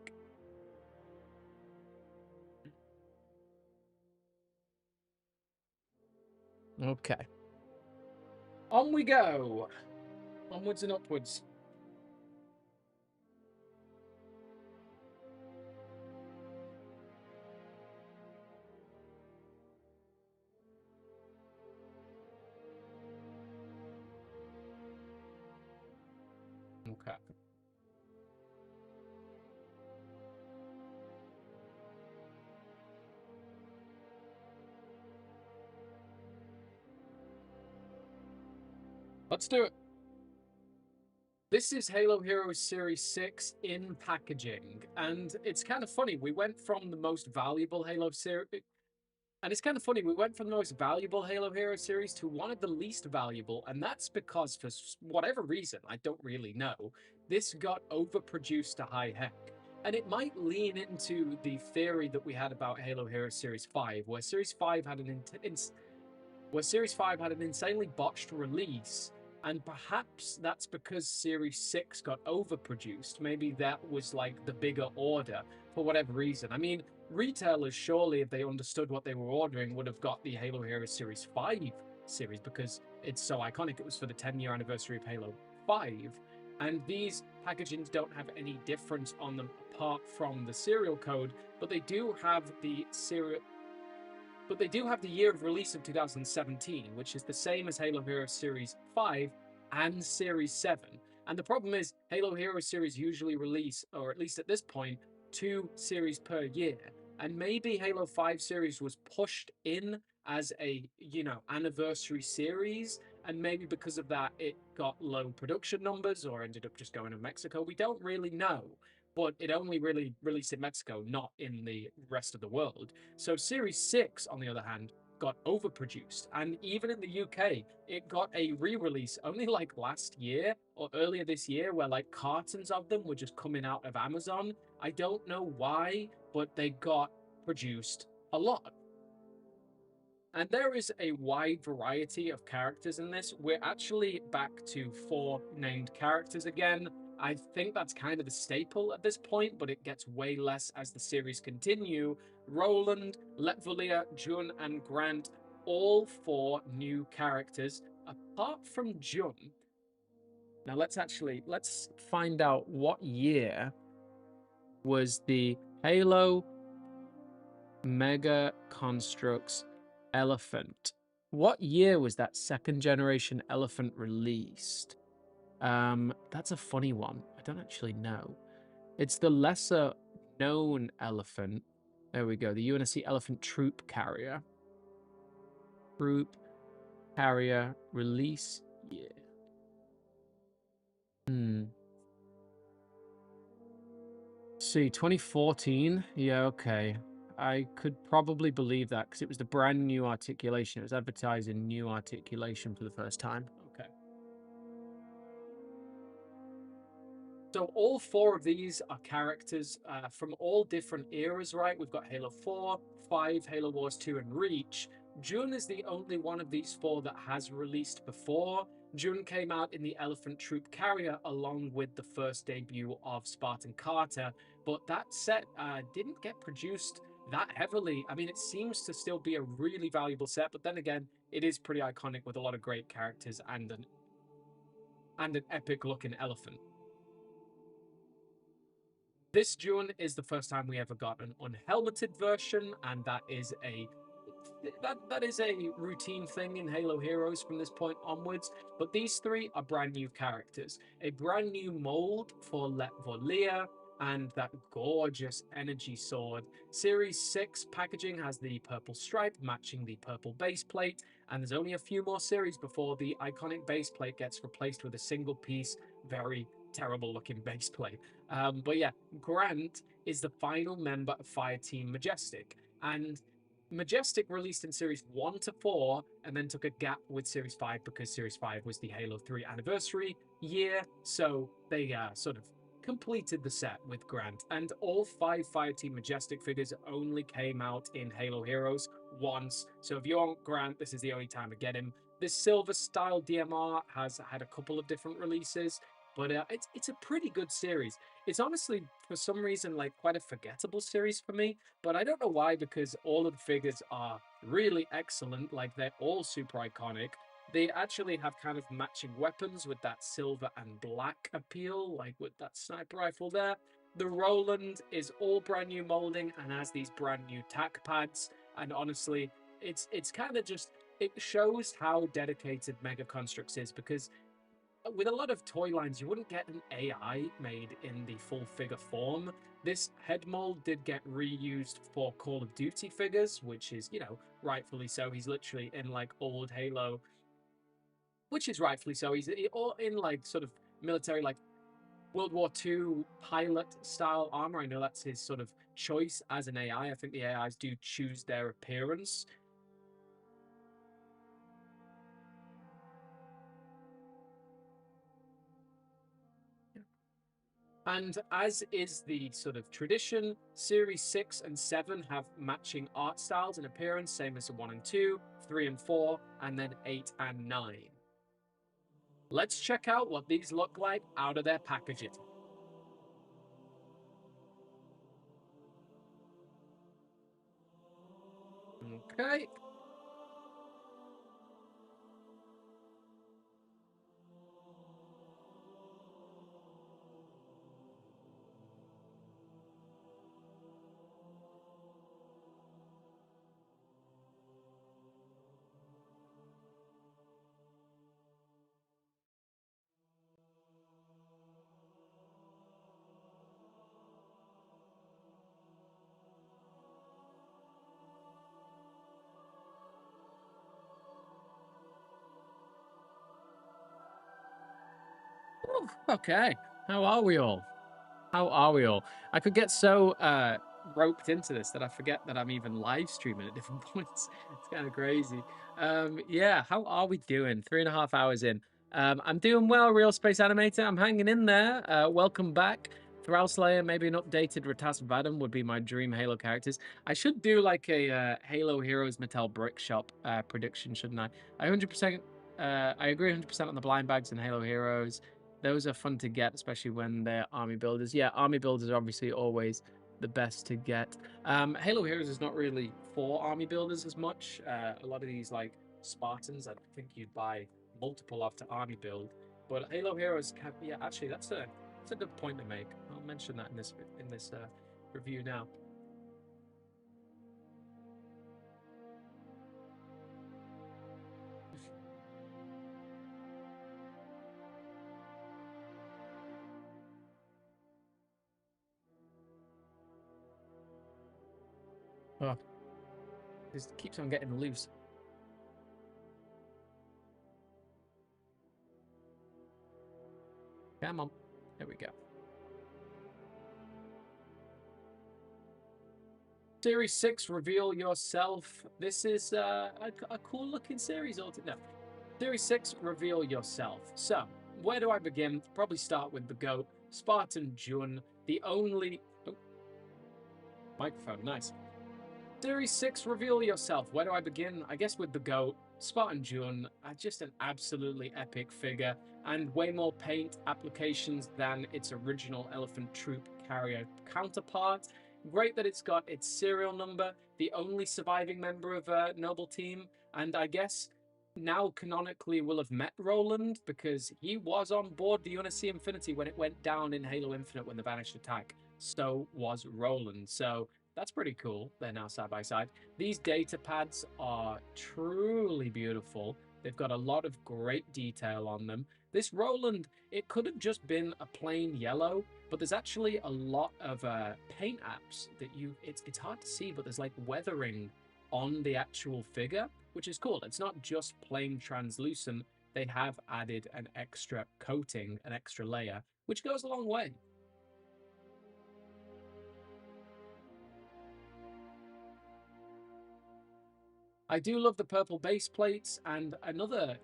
Okay. On we go. Onwards and upwards. Okay. Let's do it. This is Halo Heroes Series 6 in packaging, and it's kind of funny. We went from the most valuable Halo series, and it's kind of funny. We went from the most valuable Halo Hero series to one of the least valuable, and that's because, for whatever reason, I don't really know, this got overproduced to high heck. And it might lean into the theory that we had about Halo Hero Series 5, where Series 5 had Series 5 had an insanely botched release, and perhaps that's because Series 6 got overproduced. Maybe that was like the bigger order for whatever reason. I mean, retailers, surely, if they understood what they were ordering, would have got the Halo Heroes Series 5 series because it's so iconic. It was for the 10-year anniversary of Halo 5. And these packagings don't have any difference on them apart from the serial code, but they do have the year of release of 2017, which is the same as Halo Heroes Series 5 and Series 7. And the problem is, Halo Heroes series usually release, or at least at this point, 2 series per year. And maybe Halo 5 series was pushed in as a, anniversary series. And maybe because of that, it got low production numbers or ended up just going to Mexico. We don't really know. But it only really released in Mexico, not in the rest of the world. So Series 6, on the other hand, got overproduced. And even in the UK, it got a re-release only like last year or earlier this year, where like cartons of them were just coming out of Amazon. I don't know why, but they got produced a lot. And there is a wide variety of characters in this. We're actually back to 4 named characters again. I think that's kind of the staple at this point, but it gets way less as the series continue. Roland, Letvalia, Jun, and Grant, all 4 new characters, apart from Jun. Now let's find out what year was the Halo Mega Construx Elephant. What year was that 2nd generation Elephant released? That's a funny one. I don't actually know. It's the lesser known elephant. There we go. The UNSC Elephant Troop Carrier. Troop Carrier release year. See, 2014. Yeah, okay. I could probably believe that because it was the brand new articulation. It was advertising new articulation for the first time. Okay. So all 4 of these are characters from all different eras, right? We've got Halo 4, 5, Halo Wars 2, and Reach. Jun is the only one of these 4 that has released before. Jun came out in the Elephant Troop Carrier along with the first debut of Spartan Carter, but that set didn't get produced that heavily. I mean, it seems to still be a really valuable set, but then again, it is pretty iconic with a lot of great characters and an epic-looking elephant. This June is the first time we ever got an unhelmeted version, and that is a routine thing in Halo Heroes from this point onwards. But these 3 are brand new characters, a brand new mold for Letvalia, and that gorgeous energy sword. Series 6 packaging has the purple stripe matching the purple base plate, and there's only a few more series before the iconic base plate gets replaced with a single piece, very terrible looking base plate. But yeah, Grant is the final member of Fireteam Majestic, and Majestic released in Series 1 to 4 and then took a gap with Series 5 because Series 5 was the Halo 3 anniversary year, so they sort of completed the set with Grant. And all 5 Fireteam Majestic figures only came out in Halo Heroes once, so if you want Grant, this is the only time to get him. This silver style DMR has had a couple of different releases, but it's a pretty good series. It's honestly, for some reason, like quite a forgettable series for me, but I don't know why, because all of the figures are really excellent. Like, they're all super iconic. They actually have kind of matching weapons with that silver and black appeal, like with that sniper rifle there. The Roland is all brand new molding and has these brand new tack pads. And honestly, it's kind of just, it shows how dedicated Mega Construx is, because with a lot of toy lines, you wouldn't get an AI made in the full figure form. This head mold did get reused for Call of Duty figures, which is, rightfully so. He's literally in like old Halo which is rightfully so. He's all in like sort of military, like World War II pilot style armor. I know that's his sort of choice as an AI. I think the AIs do choose their appearance. And as is the sort of tradition, Series 6 and 7 have matching art styles and appearance, same as 1 and 2, 3 and 4, and then 8 and 9. Let's check out what these look like out of their packaging. Okay. Ooh, okay. How are we all? How are we all? I could get so roped into this that I forget that I'm even live streaming at different points. It's kind of crazy. Yeah, how are we doing? 3.5 hours in. I'm doing well, Real Space Animator. I'm hanging in there. Welcome back. Thrall Slayer, maybe an updated Ratas Vadam would be my dream Halo characters. I should do like a Halo Heroes Mattel Brick Shop prediction, shouldn't I? I 100%. I agree 100% on the blind bags and Halo Heroes. Those are fun to get, especially when they're army builders. Yeah, army builders are obviously always the best to get. Halo Heroes is not really for army builders as much. A lot of these like Spartans, I think you'd buy multiple of to army build. But Halo Heroes can, yeah, actually that's a good point to make. I'll mention that in this review now. Oh, this keeps on getting loose. Come on. There we go. Series 6, Reveal Yourself. This is a cool looking series altogether. No. Series 6, Reveal Yourself. So, where do I begin? Probably start with the GOAT, Spartan Jun, the only... Oh, microphone, nice. Series 6, Reveal Yourself. Where do I begin? I guess with the GOAT, Spartan Jun, just an absolutely epic figure, and way more paint applications than its original Elephant Troop carrier counterpart. Great that it's got its serial number, the only surviving member of a Noble Team, and I guess now canonically will have met Roland because he was on board the UNSC Infinity when it went down in Halo Infinite when the Vanished attack. So was Roland. So that's pretty cool. They're now side by side. These data pads are truly beautiful. They've got a lot of great detail on them. This Roland, it could have just been a plain yellow, but there's actually a lot of paint apps that it's hard to see, but there's like weathering on the actual figure, which is cool. It's not just plain translucent. They have added an extra coating, an extra layer, which goes a long way. I do love the purple base plates and another,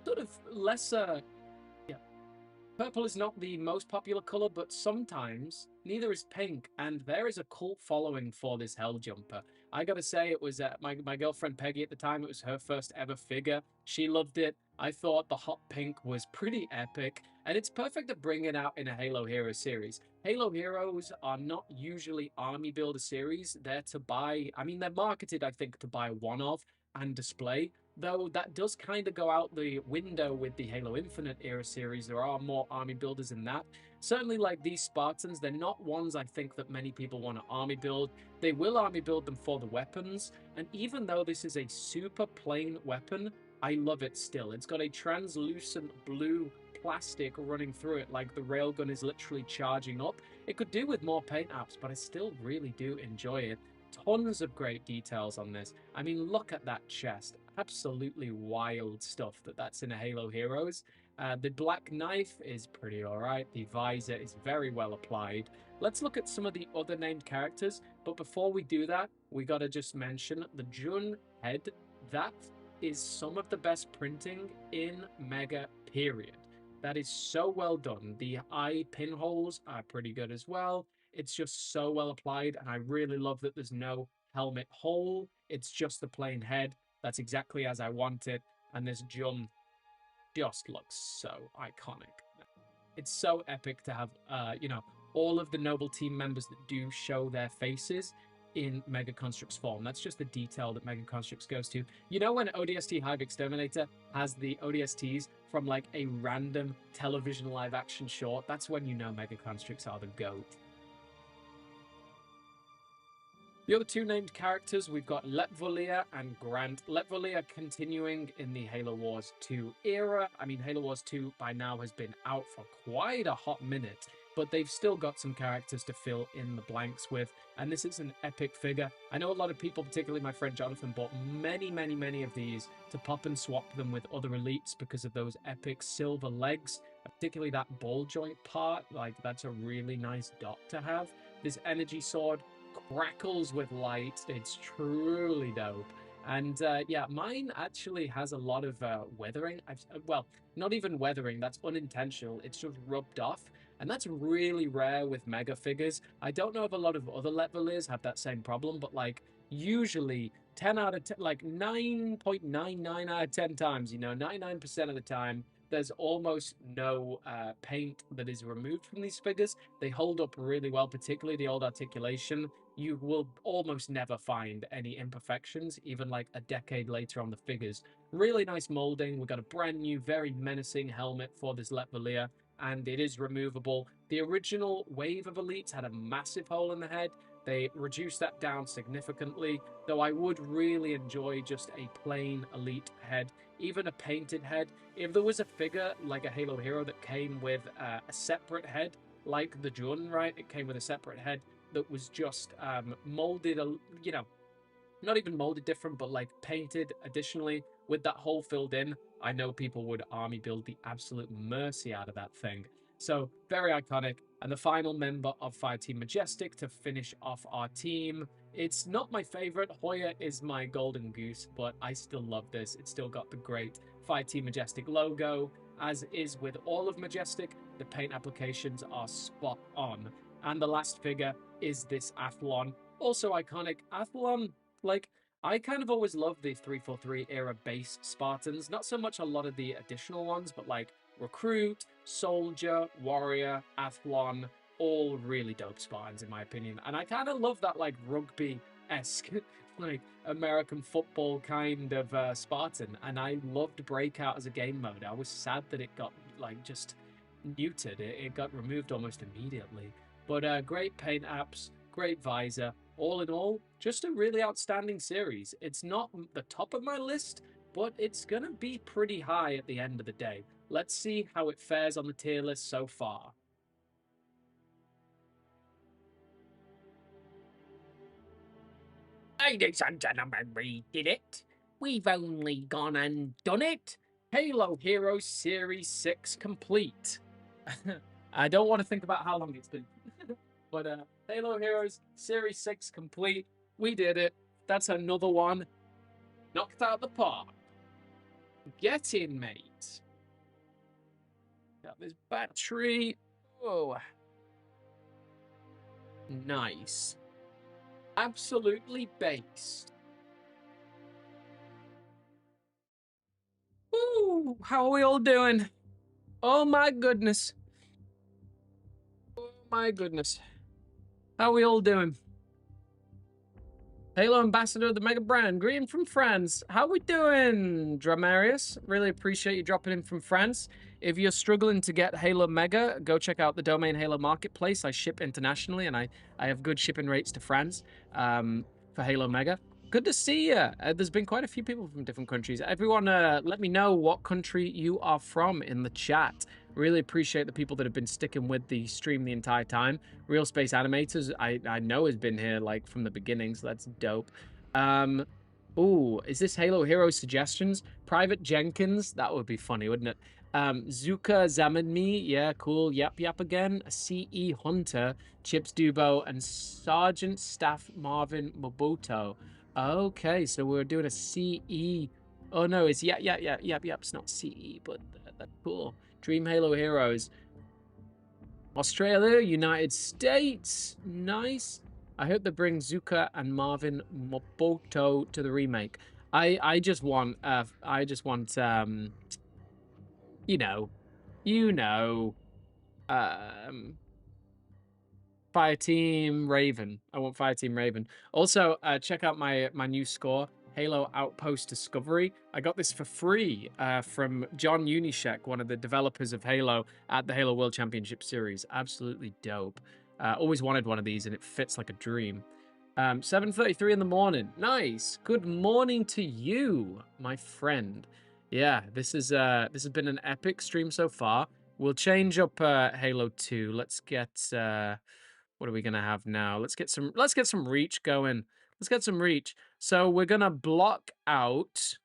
sort of lesser. Yeah, purple is not the most popular color, but sometimes neither is pink, and there is a cult following for this Hell Jumper. I gotta say, it was my girlfriend Peggy at the time. It was her first ever figure. She loved it. I thought the hot pink was pretty epic, and it's perfect to bring it out in a Halo Hero series. Halo Heroes are not usually army builder series. They're to buy, I mean, they're marketed, I think, to buy one of and display. Though that does kind of go out the window with the Halo Infinite era series. There are more army builders in that. Certainly, like these Spartans, they're not ones I think that many people want to army build. They will army build them for the weapons. And even though this is a super plain weapon, I love it still. It's got a translucent blue plastic running through it, like the railgun is literally charging up. It could do with more paint apps, but I still really do enjoy it. Tons of great details on this. I mean, look at that chest. absolutely wild stuff that's in a Halo Heroes. The black knife is pretty alright. The visor is very well applied. Let's look at some of the other named characters. But before we do that, we gotta just mention the Jun head. That is some of the best printing in Mega, period. That is so well done. The eye pinholes are pretty good as well. It's just so well applied, and I really love that there's no helmet hole. It's just the plain head. That's exactly as I want it, and this Jun just looks so iconic. It's so epic to have, all of the noble team members that do show their faces in Mega Construx form. That's just the detail that Mega Construx goes to. You know when ODST Hive Exterminator has the ODSTs from like a random television live action short? That's when you know Mega Construx are the GOAT. The other two named characters, we've got Letvolia and Grant. Letvolia continuing in the Halo Wars 2 era. I mean, Halo Wars 2 by now has been out for quite a hot minute, but they've still got some characters to fill in the blanks with, and this is an epic figure. I know a lot of people, particularly my friend Jonathan, bought many of these to pop and swap them with other elites because of those epic silver legs, particularly that ball joint part. Like, that's a really nice dot to have. This energy sword crackles with light. It's truly dope. And yeah, mine actually has a lot of weathering. Well, not even weathering, that's unintentional. It's just rubbed off. And that's really rare with mega figures. I don't know if a lot of other Letvaliers have that same problem, but like usually 10 out of 10, like 9.99 out of 10 times, 99% of the time, there's almost no paint that is removed from these figures. They hold up really well, particularly the old articulation. You will almost never find any imperfections, even like a decade later on the figures. Really nice molding. We've got a brand new, very menacing helmet for this Letvalia, and it is removable. The original wave of elites had a massive hole in the head. They reduced that down significantly, though I would really enjoy just a plain elite head, even a painted head. If there was a figure like a Halo Hero that came with a separate head, like the Jun, right? It came with a separate head that was just molded, not even molded different, but like painted additionally with that hole filled in. I know people would army build the absolute mercy out of that thing. So very iconic. And the final member of Fireteam Majestic to finish off our team. It's not my favorite. Hoya is my golden goose, but I still love this. It's still got the great Fireteam Majestic logo. As is with all of Majestic, the paint applications are spot on. And the last figure is this Athlon. Also iconic. Athlon, like, I kind of always loved the 343 era base Spartans. Not so much a lot of the additional ones, but like Recruit, Soldier, Warrior, Athlon, all really dope Spartans in my opinion. And I kind of love that like rugby-esque, like American football kind of Spartan. And I loved Breakout as a game mode. I was sad that it got like just neutered. It got removed almost immediately. But great paint apps, great visor. All in all, just a really outstanding series. It's not the top of my list, but it's going to be pretty high at the end of the day. Let's see how it fares on the tier list so far. Ladies and gentlemen, we did it. We've only gone and done it. Halo Heroes Series 6 complete. I don't want to think about how long it's been. But Halo Heroes Series 6 complete. We did it. That's another one. Knocked out the park. Get in, mate. Got this battery. Oh. Nice. Absolutely based. Ooh, how are we all doing? Oh my goodness. Oh my goodness. How are we all doing? Halo Ambassador of the Mega Brand, greeting from France. How we doing, Dramarius? Really appreciate you dropping in from France. If you're struggling to get Halo Mega, go check out the domain Halo Marketplace. I ship internationally, and I have good shipping rates to France for Halo Mega. Good to see you. There's been quite a few people from different countries. Everyone, let me know what country you are from in the chat. Really appreciate the people that have been sticking with the stream the entire time. Real Space Animators, I know has been here like from the beginning, so that's dope. Ooh, is this Halo Hero suggestions? Private Jenkins? That would be funny, wouldn't it? Zuka Zamanmi, yeah, cool. Yap again. CE Hunter, Chips Dubo, and Sergeant Staff Marvin Moboto. Okay, so we're doing a CE. Oh no, it's Yap. It's not CE, but that's cool. Dream Halo Heroes. Australia, United States. Nice. I hope they bring Zuka and Marvin Moboto to the remake. I just want you know, you know, um Fireteam Raven. I want Fireteam Raven. Also, check out my new score, Halo Outpost Discovery. I got this for free from John Unishek, one of the developers of Halo at the Halo World Championship Series. Absolutely dope. Always wanted one of these, and it fits like a dream. 7:33 in the morning. Nice. Good morning to you, my friend. Yeah, this has been an epic stream so far. We'll change up Halo 2. Let's get what are we gonna have now? Let's get some reach going. Let's get some reach. So we're gonna block out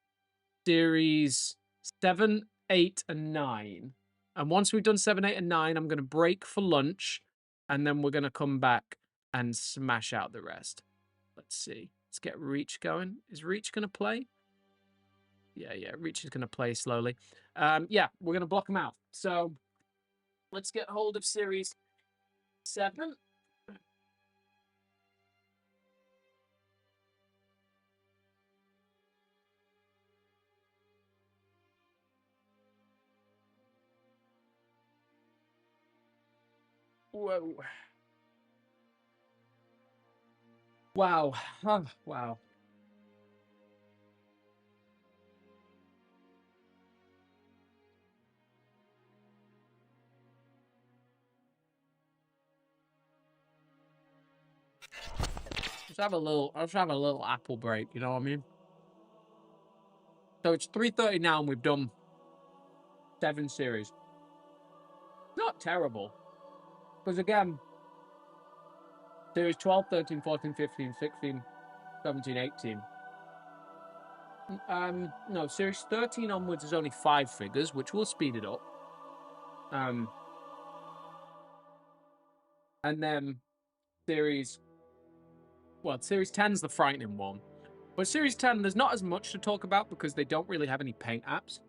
series 7, 8, and 9. And once we've done 7, 8, and 9, I'm gonna break for lunch, and then we're gonna come back and smash out the rest. Let's see. Let's get reach going. Is reach gonna play? Yeah, reach is gonna play slowly. Yeah, we're gonna block them out. So let's get hold of series 7. Whoa. Wow. Wow. I'll just have a little apple break, you know what I mean? So it's 3:30 now and we've done 7 series. Not terrible. Because again, series 12, 13, 14, 15, 16, 17, 18. No, series 13 onwards is only 5 figures, which will speed it up. And then series 10 is the frightening one. But series 10, there's not as much to talk about because they don't really have any paint apps.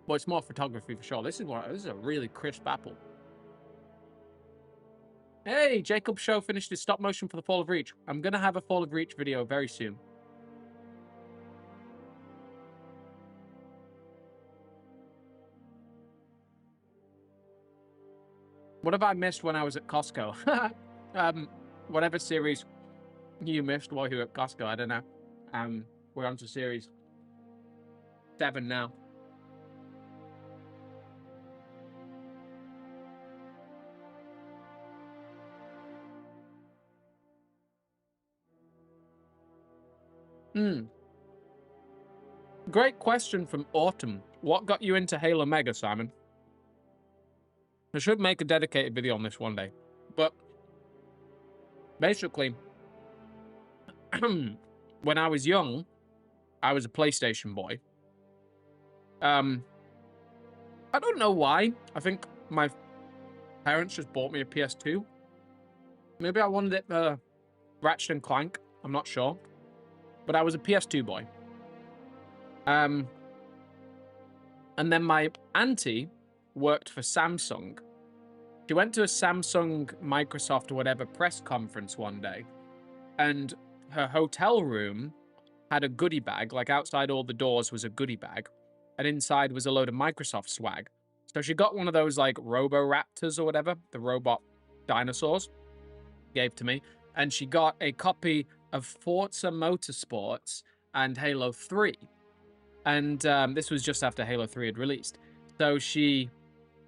But it's more photography for sure. This is a really crisp apple. Hey, Jacob Show finished his stop motion for the Fall of Reach. I'm gonna have a Fall of Reach video very soon. What have I missed when I was at Costco? Whatever series you missed while you were at Costco, I don't know. We're on to series 7 now. Great question from Autumn. What got you into Halo Mega, Simon? I should make a dedicated video on this one day. But basically, when I was young, I was a PlayStation boy. I don't know why. I think my parents just bought me a PS2. Maybe I wanted it Ratchet and Clank. I'm not sure. But I was a PS2 boy. And then my auntie worked for Samsung. She went to a Samsung, Microsoft, or whatever press conference one day, and her hotel room had a goodie bag. Like outside all the doors was a goodie bag, and inside was a load of Microsoft swag. So she got one of those like Roboraptors or whatever, the robot dinosaurs, gave to me, and she got a copy of Forza Motorsports and Halo 3. And this was just after Halo 3 had released. So she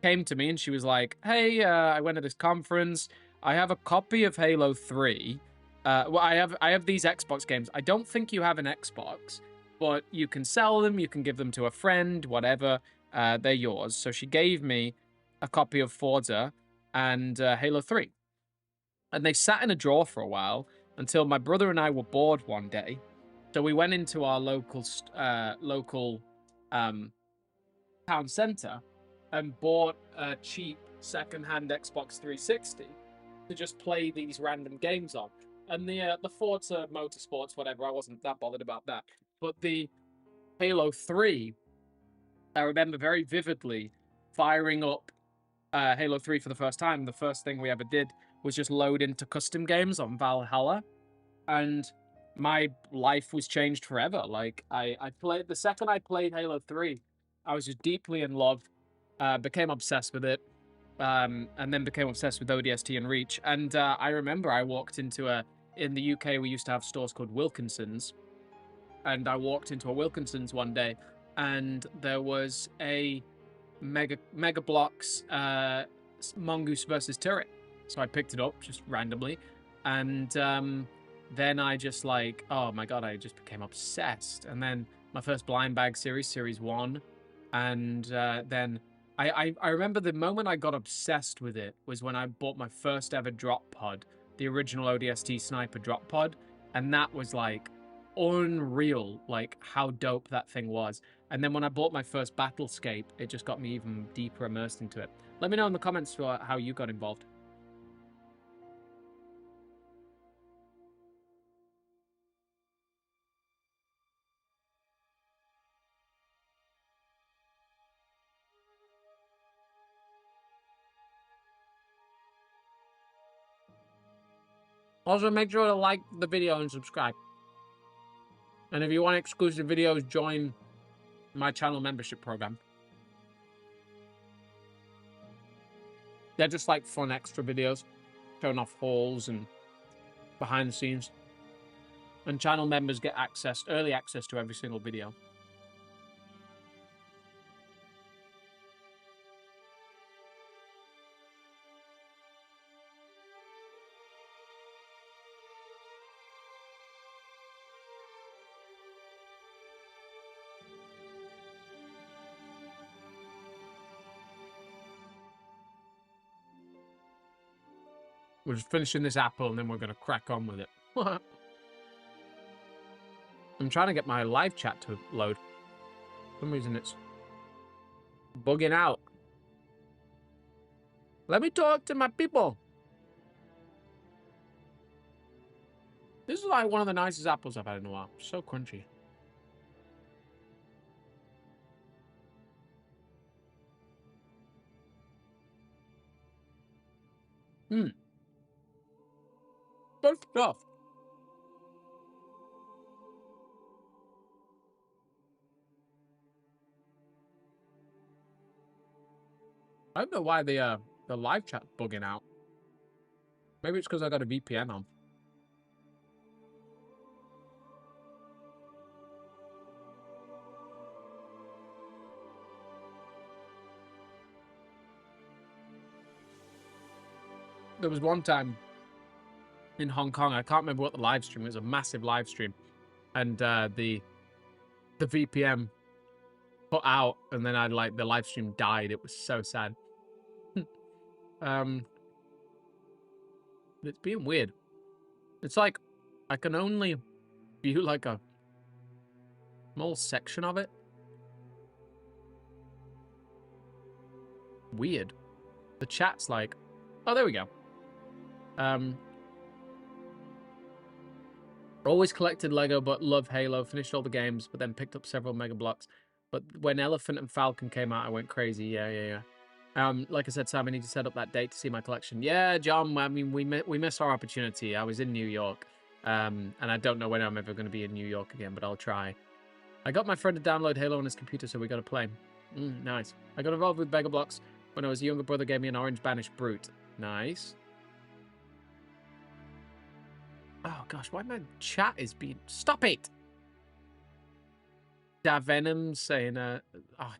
came to me and she was like, hey, I went to this conference. I have a copy of Halo 3. Well, I have these Xbox games. I don't think you have an Xbox, but you can sell them. You can give them to a friend, whatever. They're yours. So she gave me a copy of Forza and Halo 3. And they sat in a drawer for a while until my brother and I were bored one day. So we went into our local town center and bought a cheap secondhand Xbox 360 to just play these random games on. And the Forza Motorsports, whatever, I wasn't that bothered about that. But the Halo 3, I remember very vividly firing up Halo 3 for the first time. The first thing we ever did was just load into custom games on Valhalla. And my life was changed forever. Like, I played, the second I played Halo 3, I was just deeply in love, became obsessed with it, and then became obsessed with ODST and Reach. And I remember I walked into in the UK, we used to have stores called Wilkinson's. And I walked into a Wilkinson's one day, and there was a Mega Blocks Mongoose versus Turret. So I picked it up just randomly, and then I just like, oh my god, I just became obsessed. And then my first blind bag series 1, and then I remember the moment I got obsessed with it was when I bought my first ever drop pod, the original ODST sniper drop pod, and that was like unreal, like how dope that thing was. And then when I bought my first Battlescape, it just got me even deeper immersed into it. Let me know in the comments for how you got involved. Also, make sure to like the video and subscribe. And if you want exclusive videos, join my channel membership program. They're just like fun extra videos, showing off hauls and behind the scenes. And channel members get early access to every single video. We're just finishing this apple and then we're going to crack on with it. I'm trying to get my live chat to load. For some reason it's bugging out. Let me talk to my people. This is like one of the nicest apples I've had in a while. So crunchy. Good stuff. I don't know why the live chat's bugging out. Maybe it's because I got a VPN on. There was one time in Hong Kong, I can't remember what the live stream was. It was a massive live stream, and the VPN put out, and then the live stream died. It was so sad. It's being weird. It's like I can only view like a small section of it. Weird. The chat's like, oh, there we go. Always collected Lego, but love Halo. Finished all the games, but then picked up several Mega Blocks. But when Elephant and Falcon came out, I went crazy. Yeah. Like I said, Sam, I need to set up that date to see my collection. Yeah, John, I mean, we missed our opportunity. I was in New York, and I don't know when I'm ever going to be in New York again, but I'll try. I got my friend to download Halo on his computer, so we got to play. Nice. I got involved with Mega Blocks when I was a younger brother gave me an orange banished brute. Nice. Oh gosh, why my chat is being... Stop it! Davenom saying, I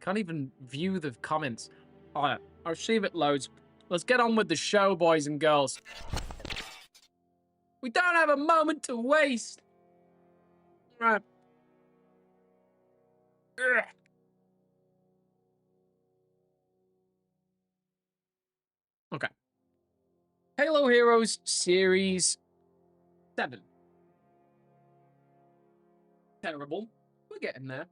can't even view the comments. Alright, I'll see if it loads. Let's get on with the show, boys and girls. We don't have a moment to waste. Right. Ugh. Okay. Halo Heroes Series 7. Terrible. We're getting there.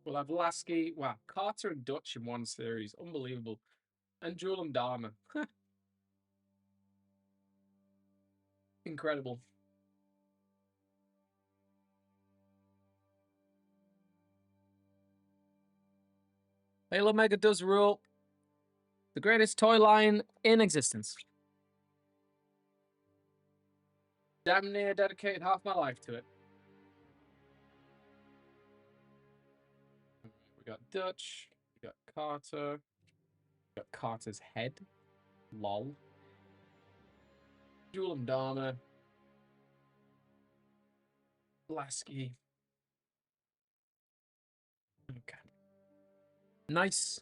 We'll have Lasky, wow, Carter and Dutch in one series. Unbelievable. And Jewel and Dharma. Incredible. Halo Mega does rule. The greatest toy line in existence. Damn near dedicated half my life to it. We got Dutch. We got Carter. We got Carter's head. Lol. Jewel and Dharma. Lasky. Okay. Nice.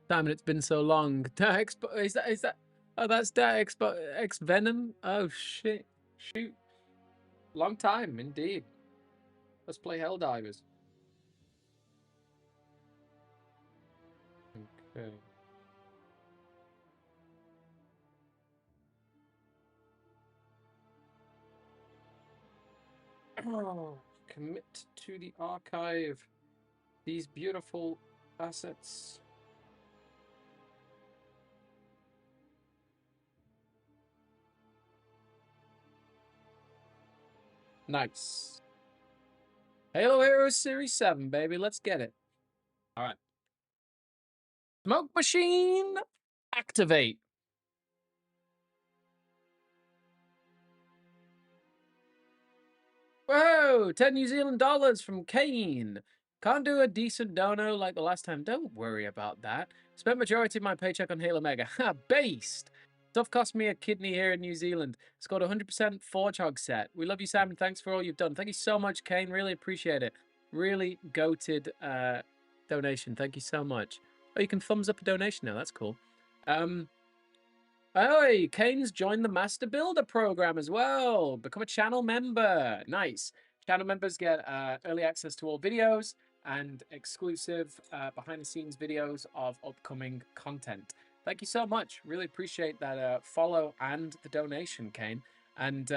Damn it, it's been so long. Is that oh, that's X Venom? Oh shit. Shoot. Long time indeed. Let's play Helldivers. Okay. Oh, commit to the archive. These beautiful assets. Nice. Halo Heroes Series 7, baby. Let's get it. All right. Smoke machine, activate. Whoa, 10 New Zealand dollars from Kane. Can't do a decent dono like the last time. Don't worry about that. Spent majority of my paycheck on Halo Mega. Ha, based. Stuff cost me a kidney here in New Zealand. Scored 100% Forge Hog set. We love you, Sam, and thanks for all you've done. Thank you so much, Kane. Really appreciate it. Really goated donation. Thank you so much. Oh, you can thumbs up a donation now. That's cool. Oh, Kane's joined the Master Builder program as well. Become a channel member. Nice. Channel members get early access to all videos and exclusive behind-the-scenes videos of upcoming content. Thank you so much. Really appreciate that follow and the donation, Kane. And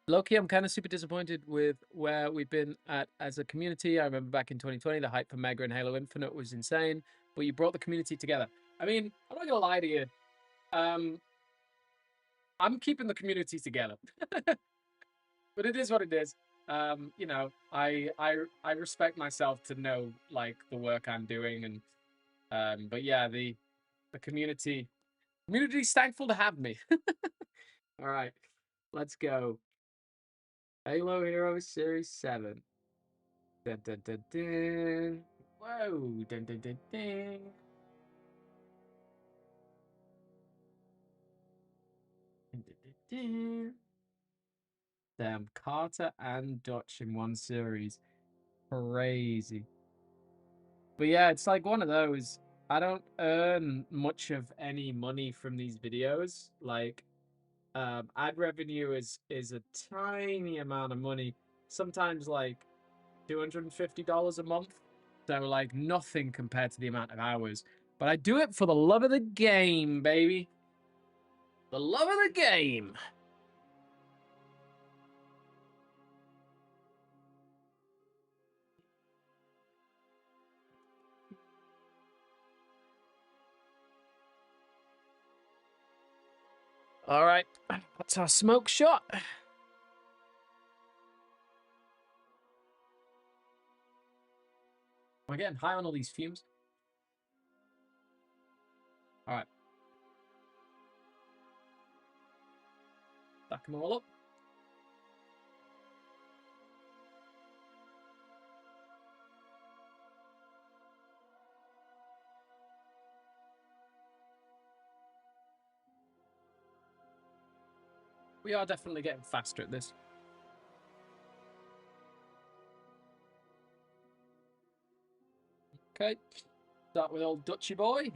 Loki, I'm kind of super disappointed with where we've been at as a community. I remember back in 2020, the hype for Mega and Halo Infinite was insane, but you brought the community together. I mean, I'm not gonna lie to you. I'm keeping the community together, but it is what it is. You know, I respect myself to know the work I'm doing, and but yeah, the community's thankful to have me. All right, let's go. Halo Heroes Series 7. Dun, dun, dun, dun. Whoa, dun, dun, dun, dun. Dun, dun, dun, dun. Damn, Carter and Dutch in one series. Crazy. But yeah, it's like one of those. I don't earn much of any money from these videos. Ad revenue is a tiny amount of money. Sometimes like $250 a month. So like nothing compared to the amount of hours. But I do it for the love of the game, baby. The love of the game. All right, that's our smoke shot. We're getting high on all these fumes. All right. Stack them all up. We are definitely getting faster at this. Okay. Start with old Dutchy boy.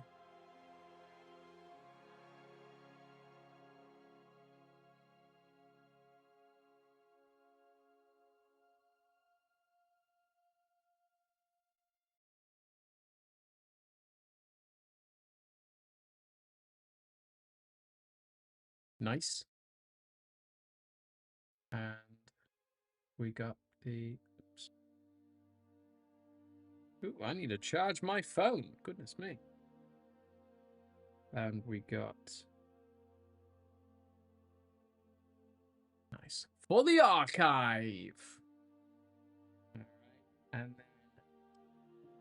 Nice. And we got the... Oops. Ooh, I need to charge my phone. Goodness me. And we got... Nice. For the archive. All right. And then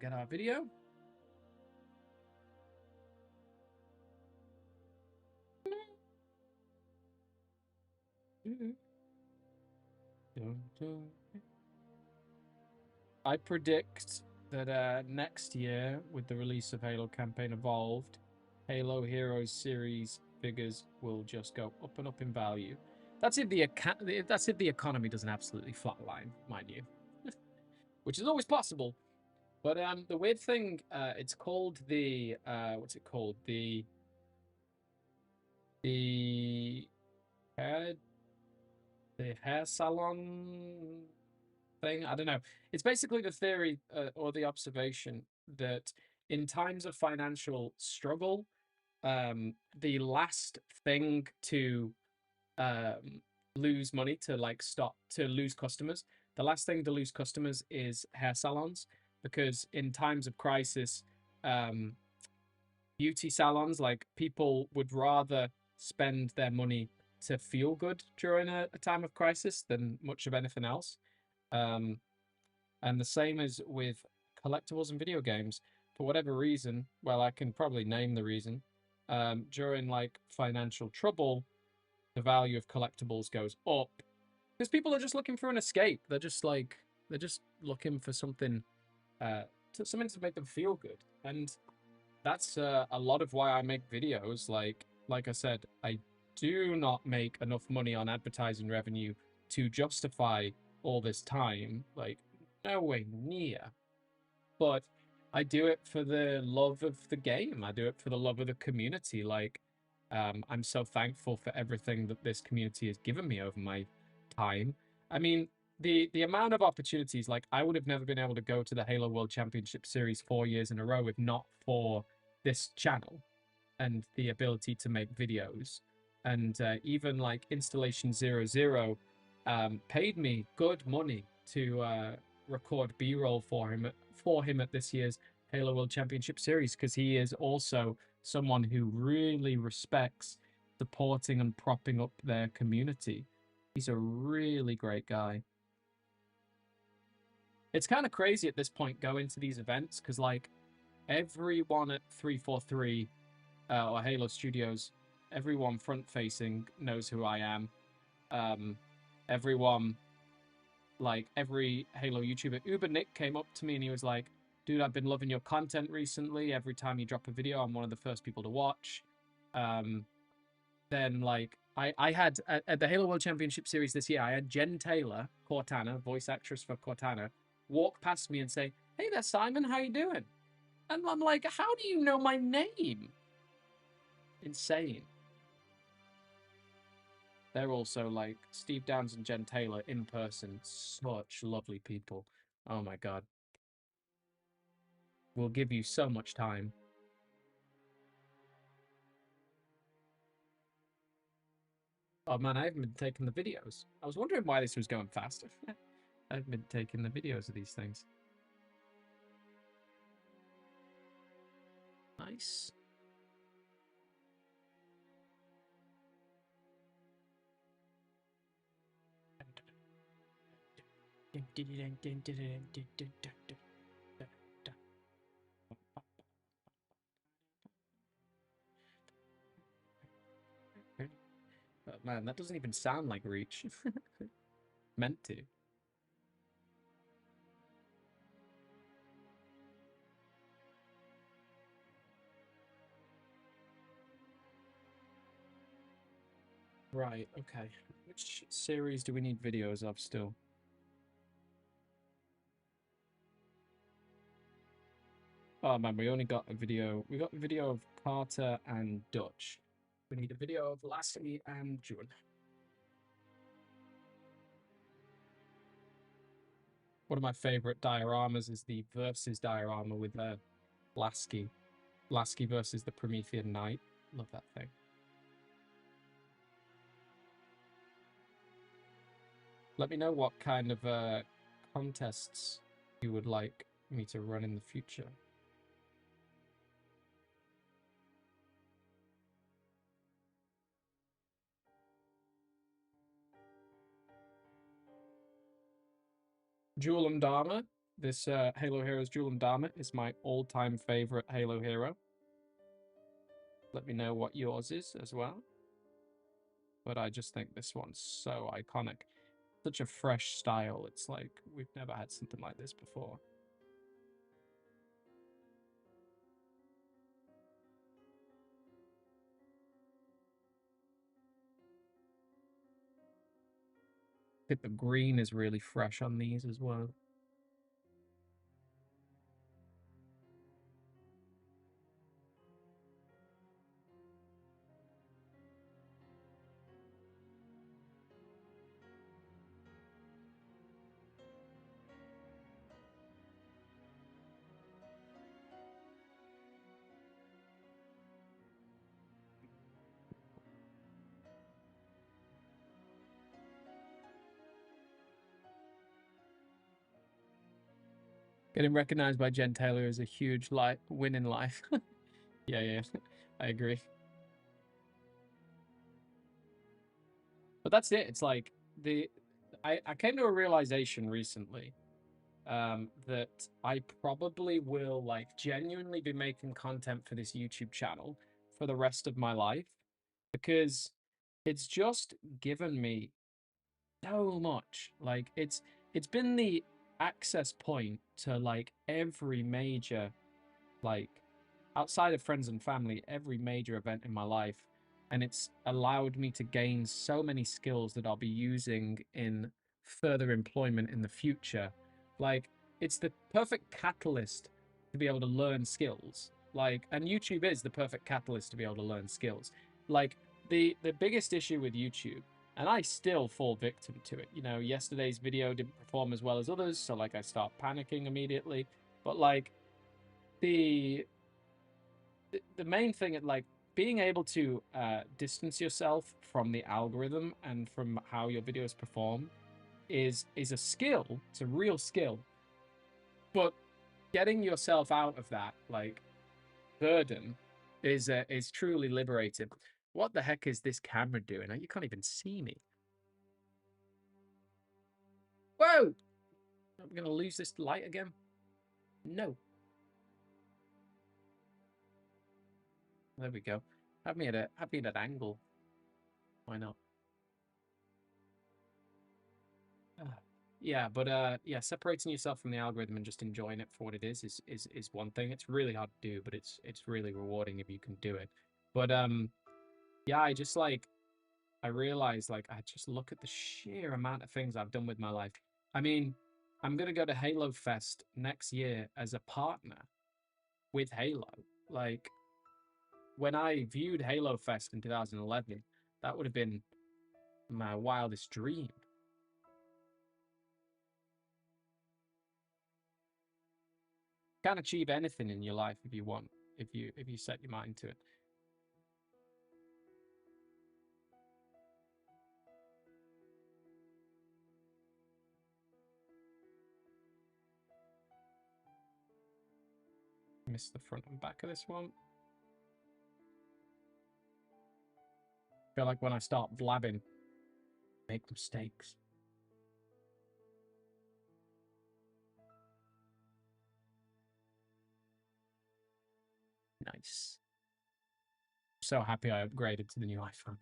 get our video. I predict that next year, with the release of Halo Campaign Evolved, Halo Heroes series figures will just go up and up in value. That's if the economy doesn't absolutely flatline, mind you, which is always possible. But the weird thing, it's called the what's it called? The hair the hair salon thing. I don't know. It's basically the theory or the observation that in times of financial struggle, the last thing to um, lose money to lose customers. The last thing to lose customers is hair salons because in times of crisis, um, beauty salons, like people would rather spend their money to feel good during a time of crisis than much of anything else. Um, and the same is with collectibles and video games. For whatever reason, well, I can probably name the reason. During like financial trouble, the value of collectibles goes up because people are just looking for an escape. They're just looking for something, something to make them feel good. And that's a lot of why I make videos. Like I said, I do not make enough money on advertising revenue to justify all this time. Like, no way near. But I do it for the love of the game. I do it for the love of the community. Like, I'm so thankful for everything that this community has given me over my time. I mean, the amount of opportunities, like I would have never been able to go to the Halo World Championship Series 4 years in a row if not for this channel and the ability to make videos. And even like Installation 00 paid me good money to record B-roll for him at this year's Halo World Championship Series because he is also someone who really respects supporting and propping up their community. He's a really great guy. It's kind of crazy at this point going to these events because like everyone at 343 or Halo Studios, everyone front facing knows who I am. Everyone, like every Halo YouTuber, Uber Nick came up to me and he was like, dude, I've been loving your content recently. Every time you drop a video, I'm one of the first people to watch. Then like I had at the Halo World Championship Series this year, I had Jen Taylor, Cortana, voice actress for Cortana, walk past me and say, "Hey there, Simon, how you doing?" And I'm like, "How do you know my name?" Insane. They're also like Steve Downs and Jen Taylor in person, such lovely people. Oh my god. Will give you so much time. Oh man, I haven't been taking the videos. I was wondering why this was going faster. I haven't been taking the videos of these things. Nice. But man, that doesn't even sound like Reach. Meant to. Right, okay. Which series do we need videos of still? Oh man, we only got a video. We got a video of Carter and Dutch. We need a video of Lassie and June. One of my favorite dioramas is the Versus diorama with Lasky. Lasky versus the Promethean Knight. Love that thing. Let me know what kind of contests you would like me to run in the future. Julim Dharma. This Halo Heroes Julim Dharma is my all-time favorite Halo hero. Let me know what yours is as well. But I just think this one's so iconic. Such a fresh style. It's like we've never had something like this before. I think the green is really fresh on these as well. Getting recognized by Jen Taylor is a huge win in life. Yeah, I agree. But that's it. It's like I came to a realization recently that I probably will like genuinely be making content for this YouTube channel for the rest of my life because it's just given me so much. Like it's been the access point to like every major, like outside of friends and family, every major event in my life. And it's allowed me to gain so many skills that I'll be using in further employment in the future. Like, it's the perfect catalyst to be able to learn skills. Like, and YouTube is the perfect catalyst to be able to learn skills. Like, the biggest issue with YouTube, and I still fall victim to it. You know, yesterday's video didn't perform as well as others, so like I start panicking immediately. But like the the main thing, like being able to distance yourself from the algorithm and from how your videos perform is a skill. It's a real skill. But getting yourself out of that like burden is truly liberating. What the heck is this camera doing? You can't even see me. Whoa! I'm gonna lose this light again. No. There we go. Have me at an angle. Why not? Yeah, but yeah, separating yourself from the algorithm and just enjoying it for what it is one thing. It's really hard to do, but it's really rewarding if you can do it. But yeah, I realized like I just look at the sheer amount of things I've done with my life. I mean, I'm gonna go to Halo Fest next year as a partner with Halo. Like when I viewed Halo Fest in 2011, that would have been my wildest dream. Can achieve anything in your life if you want, if you set your mind to it. Miss the front and back of this one. I feel like when I start blabbing, make mistakes. Nice. So happy I upgraded to the new iPhone.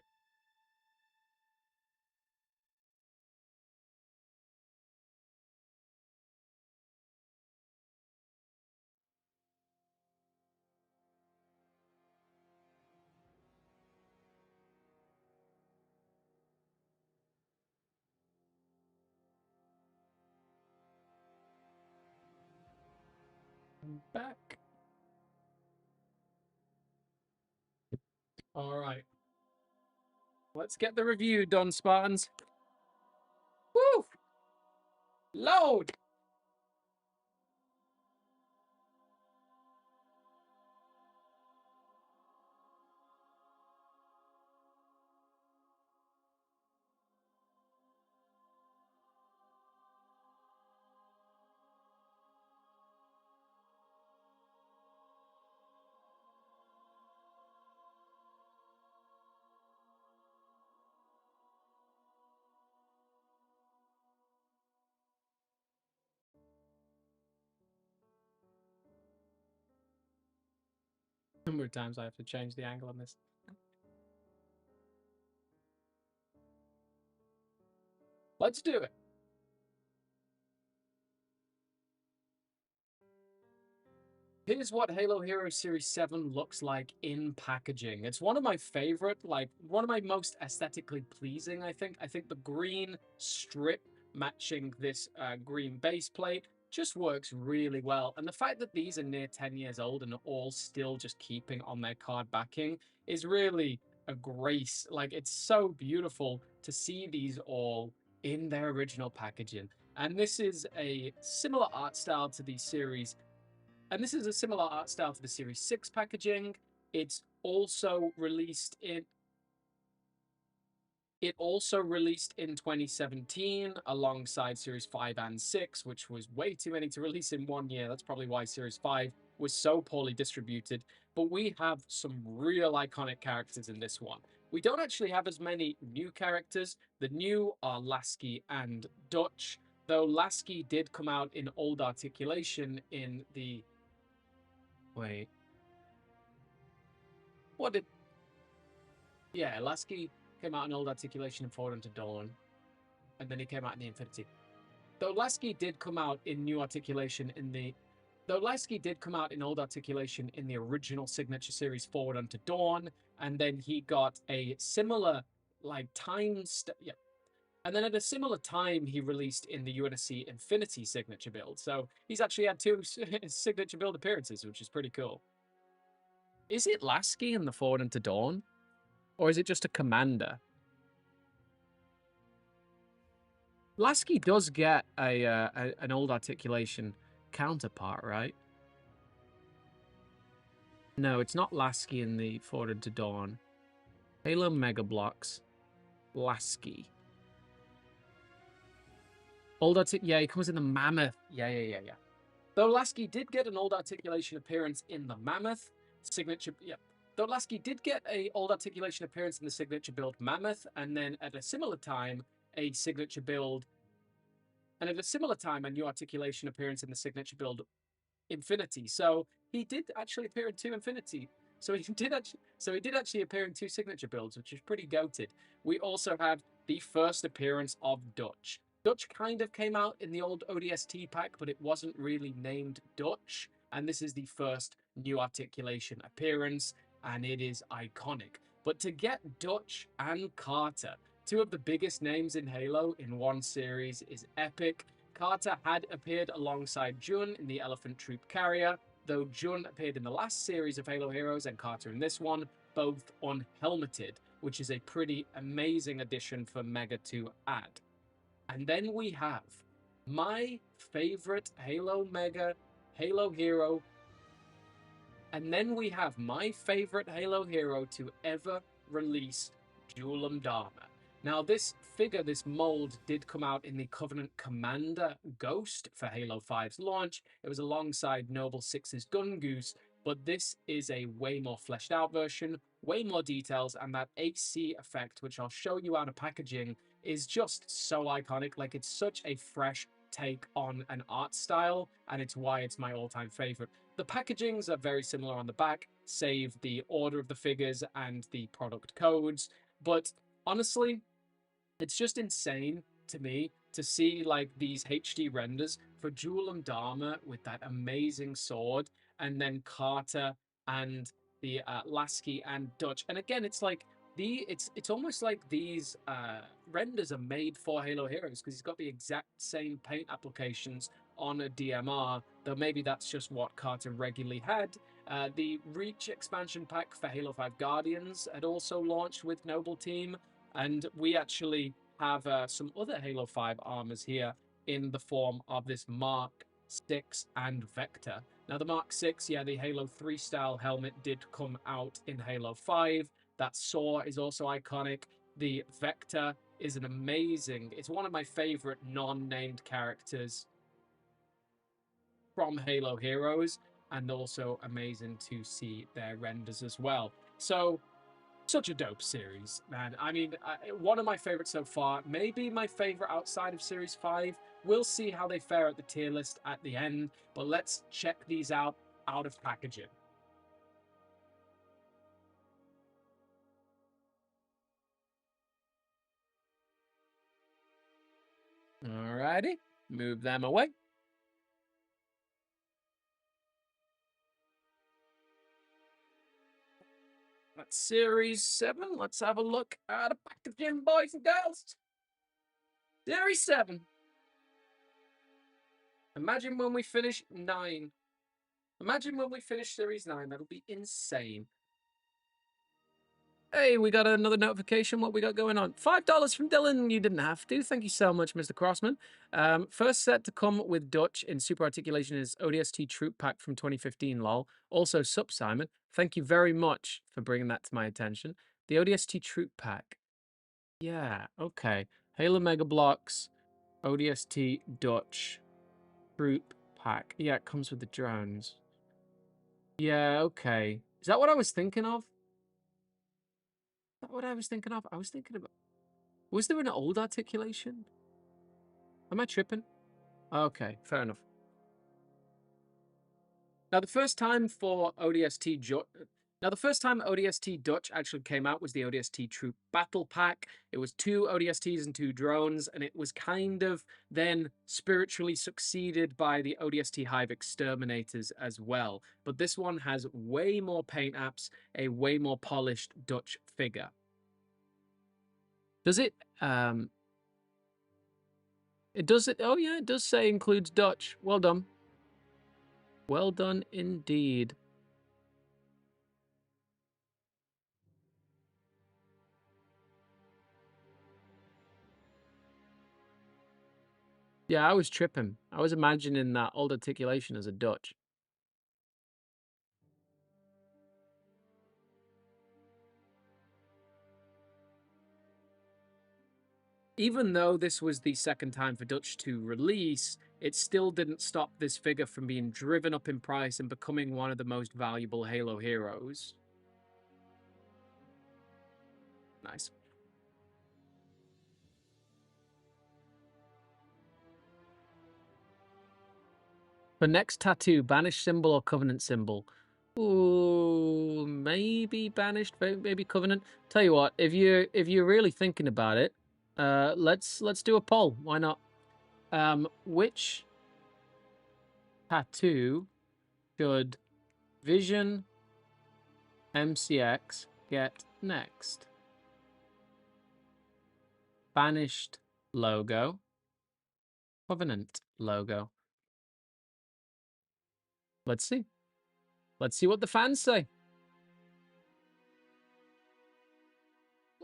I'm back. All right. Let's get the review done, Spartans. Woo! Load! number of times I have to change the angle on this. Let's do it. Here's what Halo Heroes Series 7 looks like in packaging. It's one of my favorite, like one of my most aesthetically pleasing, I think. I think the green strip matching this green base plate just works really well. And the fact that these are near 10 years old and are all still just keeping on their card backing is really a grace. Like, it's so beautiful to see these all in their original packaging. And this is a similar art style to the series and this is a similar art style to the Series 6 packaging. It's also released in 2017 alongside Series 5 and 6, which was way too many to release in 1 year. That's probably why Series 5 was so poorly distributed. But we have some real iconic characters in this one. We don't actually have as many new characters. The new are Lasky and Dutch, though Lasky did come out in old articulation in the... Wait. What did... Yeah, Lasky came out in old articulation and Forward Unto Dawn, and then he came out in the Infinity. Though Lasky did come out in new articulation in the... Though Lasky did come out in old articulation in the original Signature Series Forward Unto Dawn, and then he got a similar, like, yeah. And then at a similar time, he released in the UNSC Infinity Signature build. So he's actually had 2 Signature build appearances, which is pretty cool. Is it Lasky in the Forward Unto Dawn? Or is it just a commander? Lasky does get an old articulation counterpart, right? No, it's not Lasky in the Forward Unto Dawn. Halo Mega Blocks. Lasky. Yeah, he comes in the Mammoth. Yeah. Though Lasky did get an old articulation appearance in the Mammoth signature... Yeah. Though Lasky did get a old articulation appearance in the signature build Mammoth, and then at a similar time, a signature build... And at a similar time, a new articulation appearance in the signature build Infinity. So he did actually appear in 2 Infinity. So he did actually appear in 2 signature builds, which is pretty goated. We also have the first appearance of Dutch. Dutch kind of came out in the old ODST pack, but it wasn't really named Dutch. And this is the first new articulation appearance, and it is iconic. But to get Dutch and Carter, 2 of the biggest names in Halo in one series, is epic. Carter had appeared alongside Jun in the Elephant Troop Carrier, though Jun appeared in the last series of Halo Heroes and Carter in this one, both unhelmeted, which is a pretty amazing addition for Mega to add. And then we have my favorite Halo Mega, Halo Hero, and then we have my favorite Halo Hero to ever release, Julam Dharma. Now, this figure, this mold, did come out in the Covenant Commander Ghost for Halo 5's launch. It was alongside Noble 6's Gun Goose, but this is a way more fleshed out version, way more details, and that AC effect, which I'll show you out of packaging, is just so iconic. Like, it's such a fresh take on an art style, and it's why it's my all-time favorite. The packagings are very similar on the back, save the order of the figures and the product codes, but honestly, it's just insane to me to see like these HD renders for Julam Dharma with that amazing sword, and then Carter and the Lasky and Dutch. And again, it's like it's almost like these renders are made for Halo Heroes, because he's got the exact same paint applications on a DMR, though maybe that's just what Carter regularly had. The Reach expansion pack for Halo 5 Guardians had also launched with Noble Team, and we actually have some other Halo 5 armors here in the form of this Mark 6 and Vector. Now, the Mark 6, yeah, the Halo 3 style helmet did come out in Halo 5. That saw is also iconic. The Vector is an amazing... It's one of my favorite non-named characters from Halo Heroes, and also amazing to see their renders as well. So, such a dope series, man. I mean, one of my favorites so far, maybe my favorite outside of Series 5. We'll see how they fare at the tier list at the end, but let's check these out of packaging. Alrighty, move them away. That's Series 7. Let's have a look at the packaging, boys and girls. Series 7. Imagine when we finish 9. Imagine when we finish Series 9. That'll be insane. Hey, we got another notification. What we got going on? $5 from Dylan. You didn't have to. Thank you so much, Mr. Crossman. First set to come with Dutch in super articulation is ODST Troop Pack from 2015, lol. Also, Sup, Simon. Thank you very much for bringing that to my attention. The ODST Troop Pack. Yeah, okay. Halo Mega Blocks, ODST Dutch Troop Pack. Yeah, it comes with the drones. Yeah, okay. Is that what I was thinking of? Is that what I was thinking of? I was thinking about... Was there an old articulation? Am I tripping? Okay, fair enough. Now, the first time ODST Dutch actually came out was the ODST Troop Battle Pack. It was 2 ODSTs and 2 drones, and it was kind of then spiritually succeeded by the ODST Hive Exterminators as well. But this one has way more paint apps, a way more polished Dutch figure. Does it? It does it. Oh yeah, it does say includes Dutch. Well done. Well done indeed. Yeah, I was tripping. I was imagining that old articulation as a Dutch. Even though this was the second time for Dutch to release, it still didn't stop this figure from being driven up in price and becoming one of the most valuable Halo heroes. Nice. For next tattoo, banished symbol or covenant symbol? Ooh, maybe banished, maybe covenant. Tell you what, if you're really thinking about it, let's do a poll. Why not? Which tattoo should Vision MCX get next? Banished logo, Covenant logo. Let's see. Let's see what the fans say.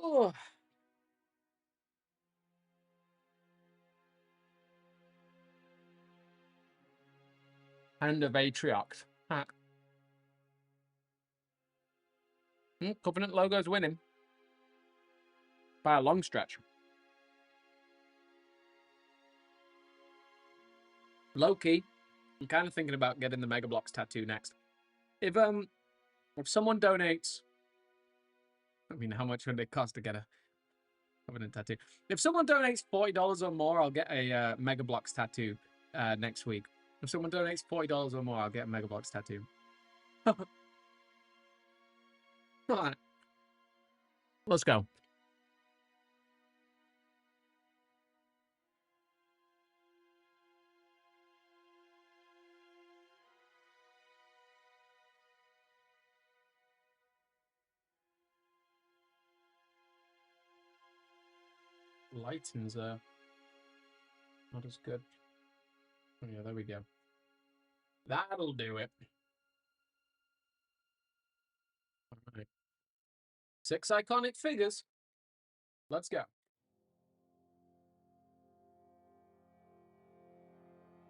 Oh. Hand of Atriox. Covenant logo's winning by a long stretch. Low-key, I'm kind of thinking about getting the Mega Bloks tattoo next. If someone donates, I mean, how much would it cost to get a Covenant tattoo? If someone donates $40 or more, I'll get a Mega Bloks tattoo next week. If someone donates $40 or more, I'll get a Mega Bloks tattoo. All right. Let's go. Lightens are not as good. Oh, yeah, there we go. That'll do it. All right. 6 iconic figures. Let's go.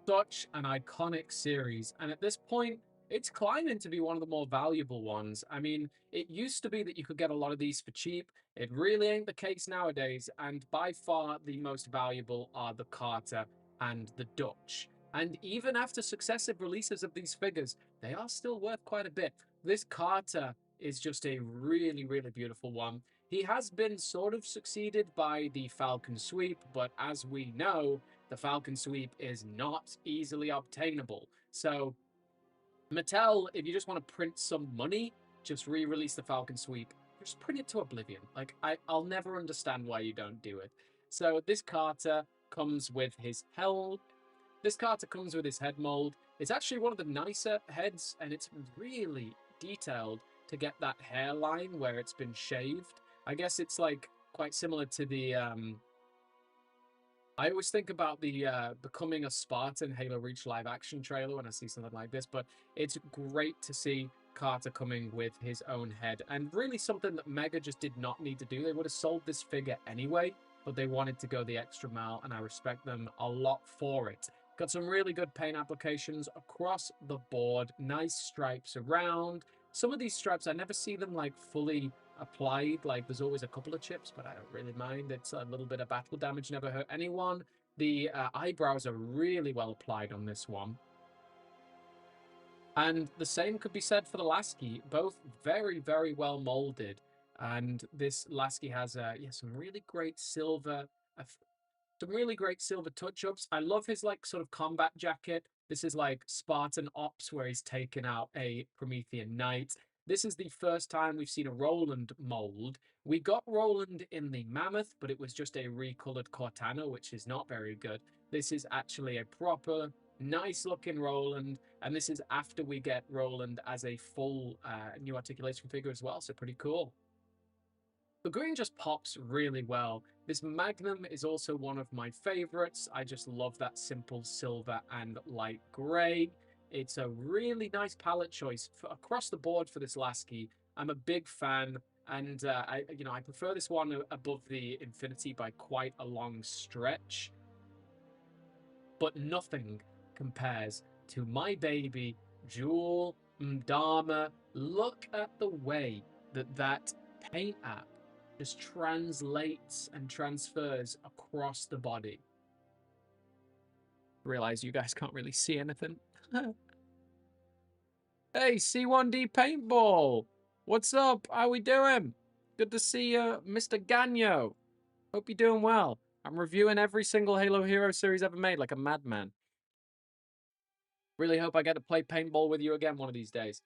Such an iconic series, and at this point, it's climbing to be one of the more valuable ones. I mean, it used to be that you could get a lot of these for cheap. It really ain't the case nowadays, and by far the most valuable are the Carter and the Dutch. And even after successive releases of these figures, they are still worth quite a bit. This Carter is just a really, really beautiful one. He has been sort of succeeded by the Falcon Sweep, but as we know, the Falcon Sweep is not easily obtainable. So Mattel, if you just want to print some money, just re-release the Falcon Sweep. Just print it to oblivion. Like, I'll never understand why you don't do it. So this Carter, comes with his helm. This Carter comes with his head mold. It's actually one of the nicer heads, and it's really detailed to get that hairline where it's been shaved. I guess it's like quite similar to the I always think about the Becoming a Spartan Halo Reach live action trailer when I see something like this, but it's great to see Carter coming with his own head, and really something that Mega just did not need to do. They would have sold this figure anyway, but they wanted to go the extra mile, and I respect them a lot for it. Got some really good paint applications across the board, nice stripes around. Some of these stripes, I never see them like fully applied. Like there's always a couple of chips, but I don't really mind. It's a little bit of battle damage, never hurt anyone. The eyebrows are really well applied on this one. And the same could be said for the Lasky, both very, very well molded. And this Lasky has some really great silver, some really great silver touch-ups. I love his like sort of combat jacket. This is like Spartan Ops, where he's taken out a Promethean Knight. This is the first time we've seen a Roland mold. We got Roland in the Mammoth, but it was just a recolored Cortana, which is not very good. This is actually a proper, nice-looking Roland, and this is after we get Roland as a full new articulation figure as well, so pretty cool. The green just pops really well. This Magnum is also one of my favorites. I just love that simple silver and light gray. It's a really nice palette choice across the board for this Lasky. I'm a big fan, and I prefer this one above the Infinity by quite a long stretch. But nothing compares to my baby Jewel Mdama. Look at the way that paint app just translates and transfers across the body. Realize you guys can't really see anything. Hey, C1D Paintball! What's up? How we doing? Good to see you, Mr. Ganyo. Hope you're doing well. I'm reviewing every single Halo Hero series ever made like a madman. Really hope I get to play paintball with you again one of these days.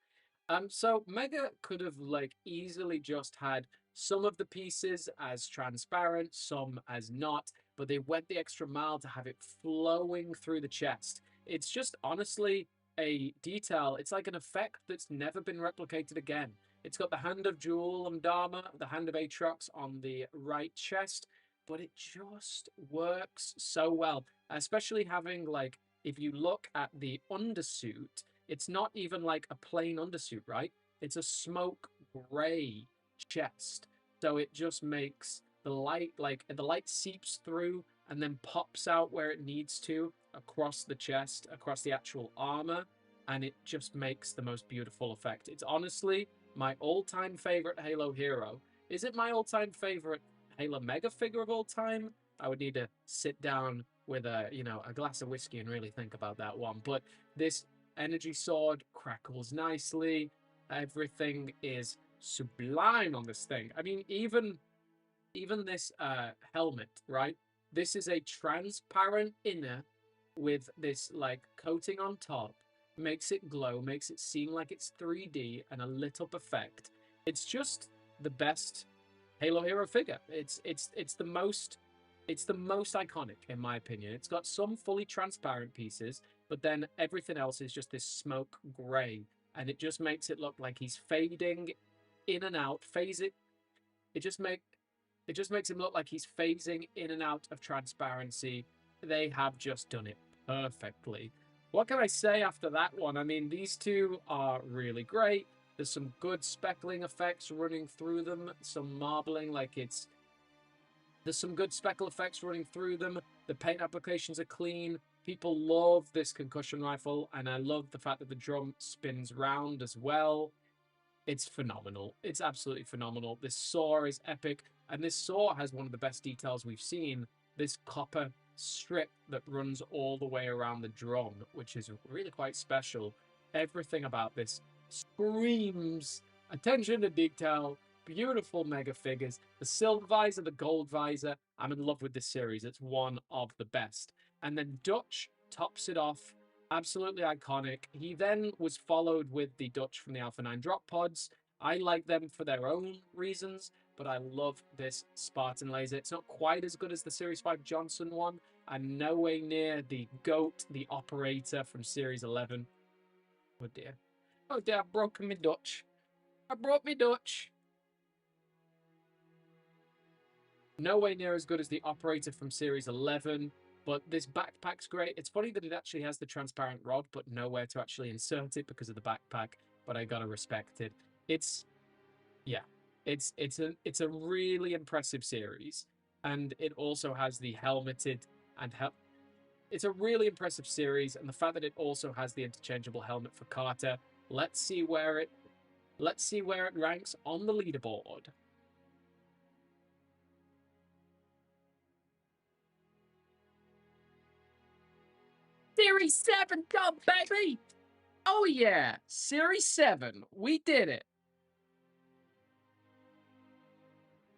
So Mega could have like easily just had some of the pieces as transparent, some as not, but they went the extra mile to have it flowing through the chest. It's just honestly a detail. It's like an effect that's never been replicated again. It's got the hand of Jewel and Dharma, the hand of Aatrox on the right chest, but it just works so well, especially having like, if you look at the undersuit, it's not even like a plain undersuit, right? It's a smoke gray chest. So it just makes the light, like the light seeps through and then pops out where it needs to across the chest, across the actual armor. And it just makes the most beautiful effect. It's honestly my all-time favorite Halo hero. Is it my all-time favorite Halo Mega figure of all time? I would need to sit down with a glass of whiskey and really think about that one. But this energy sword crackles nicely. Everything is sublime on this thing. I mean, even this helmet, right? This is a transparent inner with this like coating on top. Makes it glow, makes it seem like it's 3D and a lit up effect. It's just the best Halo Hero figure. It's the most iconic in my opinion. It's got some fully transparent pieces, but then everything else is just this smoke gray, and it just makes it look like he's fading in and out, phasing. It just makes him look like he's phasing in and out of transparency. They have just done it perfectly. What can I say after that one? I mean, these two are really great. There's some good speckling effects running through them, some marbling, there's some good speckle effects running through them. The paint applications are clean. People love this concussion rifle, and I love the fact that the drum spins round as well. It's phenomenal. It's absolutely phenomenal. This saw is epic, and this saw has one of the best details we've seen. This copper strip that runs all the way around the drum, which is really quite special. Everything about this screams attention to detail. Beautiful Mega figures. The silver visor, the gold visor. I'm in love with this series. It's one of the best. And then Dutch tops it off. Absolutely iconic. He then was followed with the Dutch from the Alpha 9 drop pods. I like them for their own reasons, but I love this Spartan laser. It's not quite as good as the Series 5 Johnson one. and nowhere near the GOAT, the operator from Series 11. Oh dear. Oh dear, I've broken my Dutch. I broke me Dutch. Nowhere near as good as the operator from Series 11, but this backpack's great. It's funny that it actually has the transparent rod, but nowhere to actually insert it because of the backpack, but I gotta respect it. Yeah, it's a really impressive series, and it also has the helmeted and it's a really impressive series, and the fact that it also has the interchangeable helmet for Carter. Let's see where it ranks on the leaderboard. Series 7 done, baby! Oh yeah, Series 7, we did it.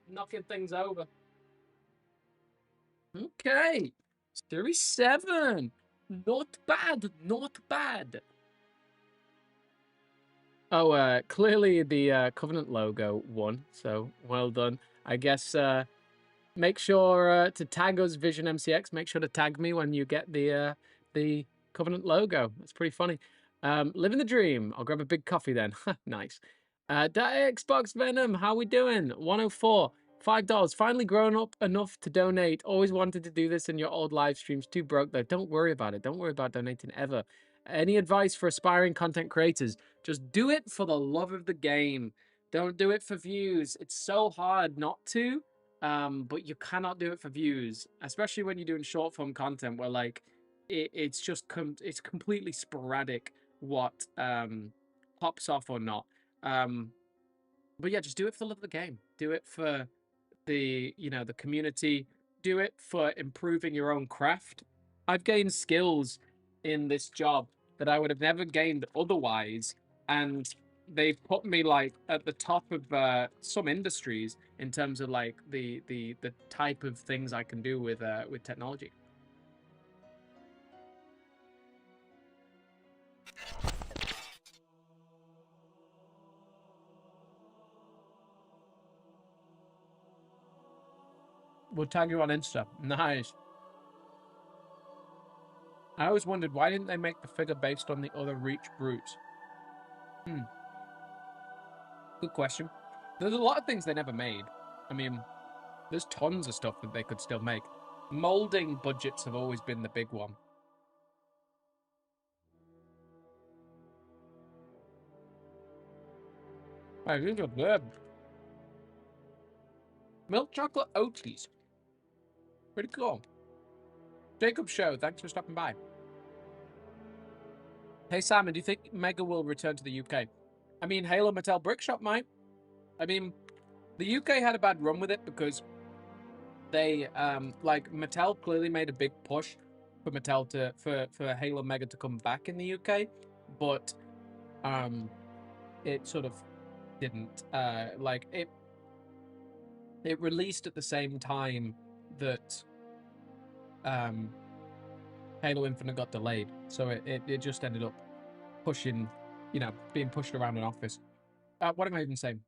Knocking things over. Okay, Series 7. Not bad, not bad. Oh, clearly the Covenant logo won, so well done. I guess make sure to tag us, Vision MCX. Make sure to tag me when you get the Covenant logo. That's pretty funny. Living the dream. I'll grab a big coffee then. Nice. Xbox Venom, how we doing? 104. $5. Finally grown up enough to donate. Always wanted to do this in your old live streams. Too broke though. Don't worry about it. Don't worry about donating ever. Any advice for aspiring content creators? Just do it for the love of the game. Don't do it for views. It's so hard not to. But you cannot do it for views, especially when you're doing short form content where like it's just it's completely sporadic what pops off or not. But yeah, just do it for the love of the game. Do it for the community. Do it for improving your own craft. I've gained skills in this job that I would have never gained otherwise, and they've put me like at the top of some industries in terms of like the type of things I can do with technology. We'll tag you on Insta. Nice. I always wondered, why didn't they make the figure based on the other Reach brutes? Good question. There's a lot of things they never made. I mean, there's tons of stuff that they could still make. Molding budgets have always been the big one. Hey, these are good. Milk chocolate Oaties. Pretty cool. Jacob Show, thanks for stopping by. Hey, Simon, do you think Mega will return to the UK? I mean, Halo Mattel Brickshop might. I mean, the UK had a bad run with it because they, like, Mattel clearly made a big push for Mattel for Halo Mega to come back in the UK, but, it sort of didn't. Like, it released at the same time that, Halo Infinite got delayed, so it just ended up pushing, being pushed around an office. What am I even saying?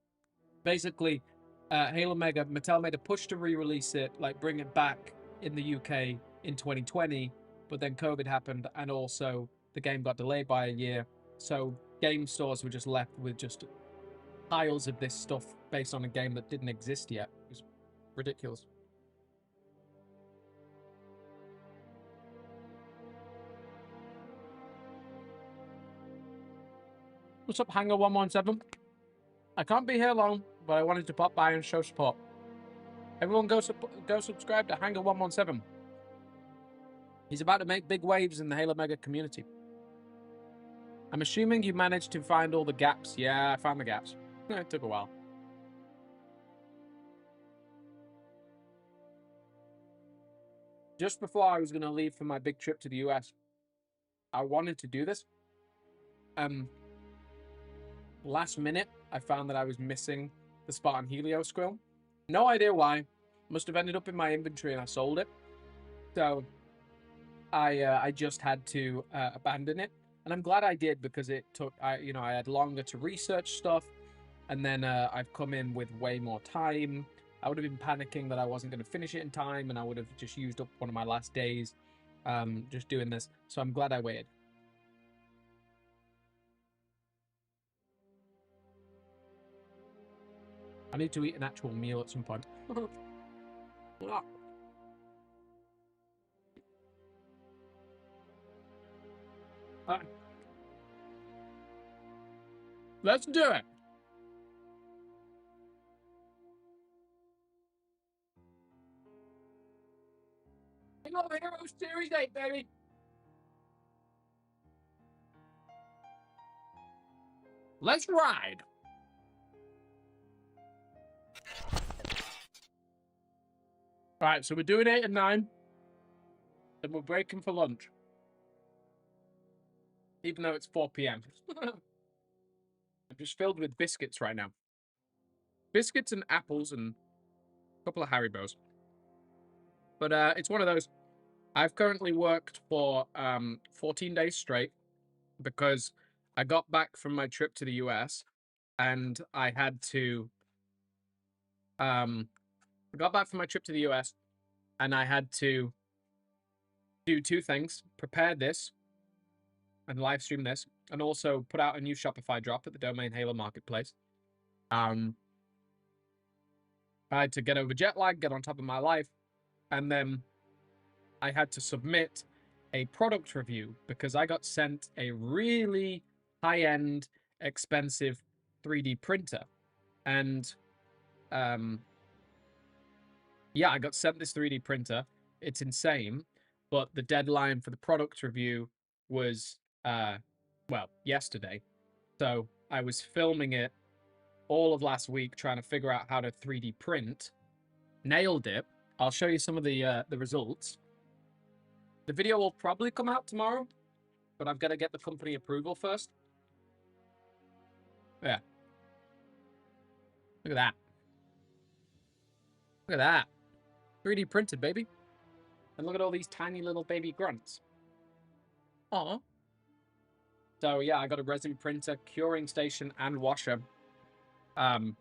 Basically, Halo Mega, Mattel made a push to re-release it, like bring it back in the UK in 2020, but then COVID happened, and also the game got delayed by a year, so game stores were just left with just piles of this stuff based on a game that didn't exist yet. It was ridiculous. What's up, Hanger117? I can't be here long, but I wanted to pop by and show support. Everyone go subscribe to Hanger117. He's about to make big waves in the Halo Mega community. I'm assuming you managed to find all the gaps. Yeah, I found the gaps. It took a while. Just before I was going to leave for my big trip to the US, I wanted to do this. Last minute, I found that I was missing the Spartan Helios Skrill. No idea why. Must have ended up in my inventory and I sold it. So I just had to abandon it, and I'm glad I did because it took I had longer to research stuff, and then I've come in with way more time. I would have been panicking that I wasn't going to finish it in time, and I would have just used up one of my last days just doing this. So I'm glad I waited. I need to eat an actual meal at some point. Let's do it. Halo Heroes Series 8, baby. Let's ride. All right, so we're doing 8 and 9. Then we're breaking for lunch. Even though it's 4 p.m. I'm just filled with biscuits right now. Biscuits and apples and a couple of Haribos. But it's one of those. I've currently worked for 14 days straight because I got back from my trip to the US and I had to I got back from my trip to the US and I had to do 2 things: prepare this and live stream this, and also put out a new Shopify drop at the Domain Halo Marketplace. I had to get over jet lag, get on top of my life, and then I had to submit a product review because I got sent a really high-end, expensive 3D printer. And yeah, I got sent this 3D printer. It's insane, but the deadline for the product review was well, yesterday. So I was filming it all of last week trying to figure out how to 3D print. Nailed it. I'll show you some of the results. The video will probably come out tomorrow, but I've got to get the company approval first. Yeah. Look at that. Look at that. 3D printed, baby. And look at all these tiny little baby grunts. Aw. So yeah, I got a resin printer, curing station, and washer. And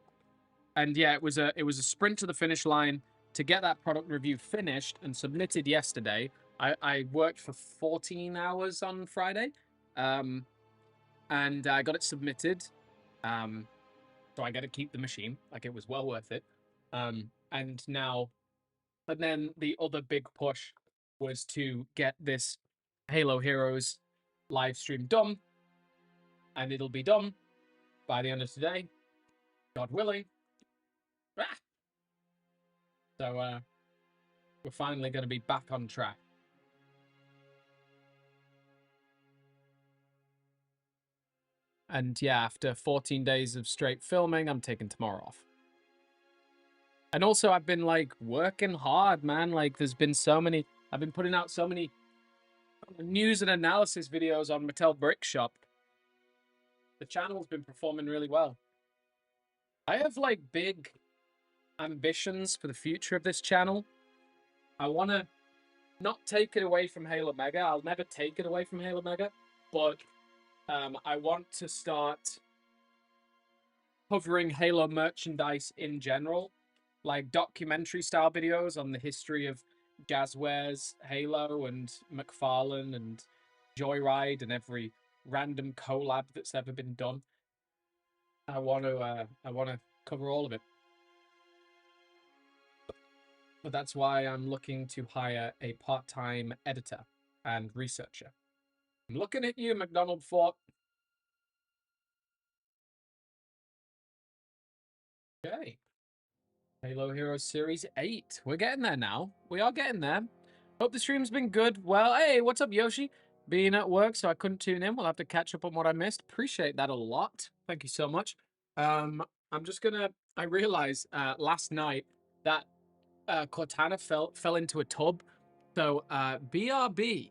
yeah, it was a sprint to the finish line to get that product review finished and submitted yesterday. I worked for 14 hours on Friday, and I got it submitted. So I got to keep the machine. Like, it was well worth it. And then the other big push was to get this Halo Heroes live stream done, and it'll be done by the end of today, God willing. Ah! So we're finally going to be back on track. And yeah, after 14 days of straight filming, I'm taking tomorrow off. And also, I've been, like, working hard, man. Like, there's been so many... I've been putting out so many news and analysis videos on Mattel Brick Shop. The channel's been performing really well. I have, like, big ambitions for the future of this channel. I want to not take it away from Halo Mega. I'll never take it away from Halo Mega. But I want to start covering Halo merchandise in general. Like documentary-style videos on the history of Jazzwares, Halo, and McFarlane, and Joyride, and every random collab that's ever been done. I want to cover all of it. But that's why I'm looking to hire a part-time editor and researcher. I'm looking at you, McDonald Fort. Okay. Halo Heroes Series 8. We're getting there now. We are getting there. Hope the stream's been good. Well, hey, what's up, Yoshi? Being at work, so I couldn't tune in. We'll have to catch up on what I missed. Appreciate that a lot. Thank you so much. I'm just gonna... I realized last night that Cortana fell into a tub. So, BRB.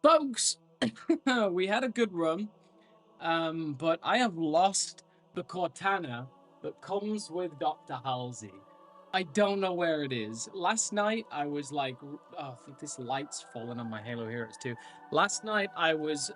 Folks, we had a good run, but I have lost the Cortana that comes with Dr. Halsey. I don't know where it is. Last night I was like, oh, I think this light's falling on my Halo Heroes too. Last night I was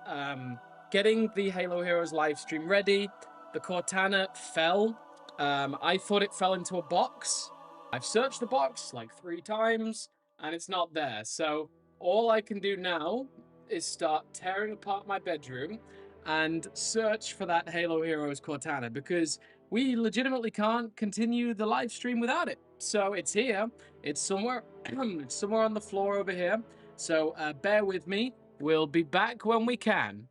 getting the Halo Heroes live stream ready. The Cortana fell. I thought it fell into a box. I've searched the box like 3 times and it's not there. So all I can do now is start tearing apart my bedroom and search for that Halo Heroes Cortana because we legitimately can't continue the live stream without it. So it's here. It's somewhere. It's somewhere on the floor over here. So bear with me. We'll be back when we can.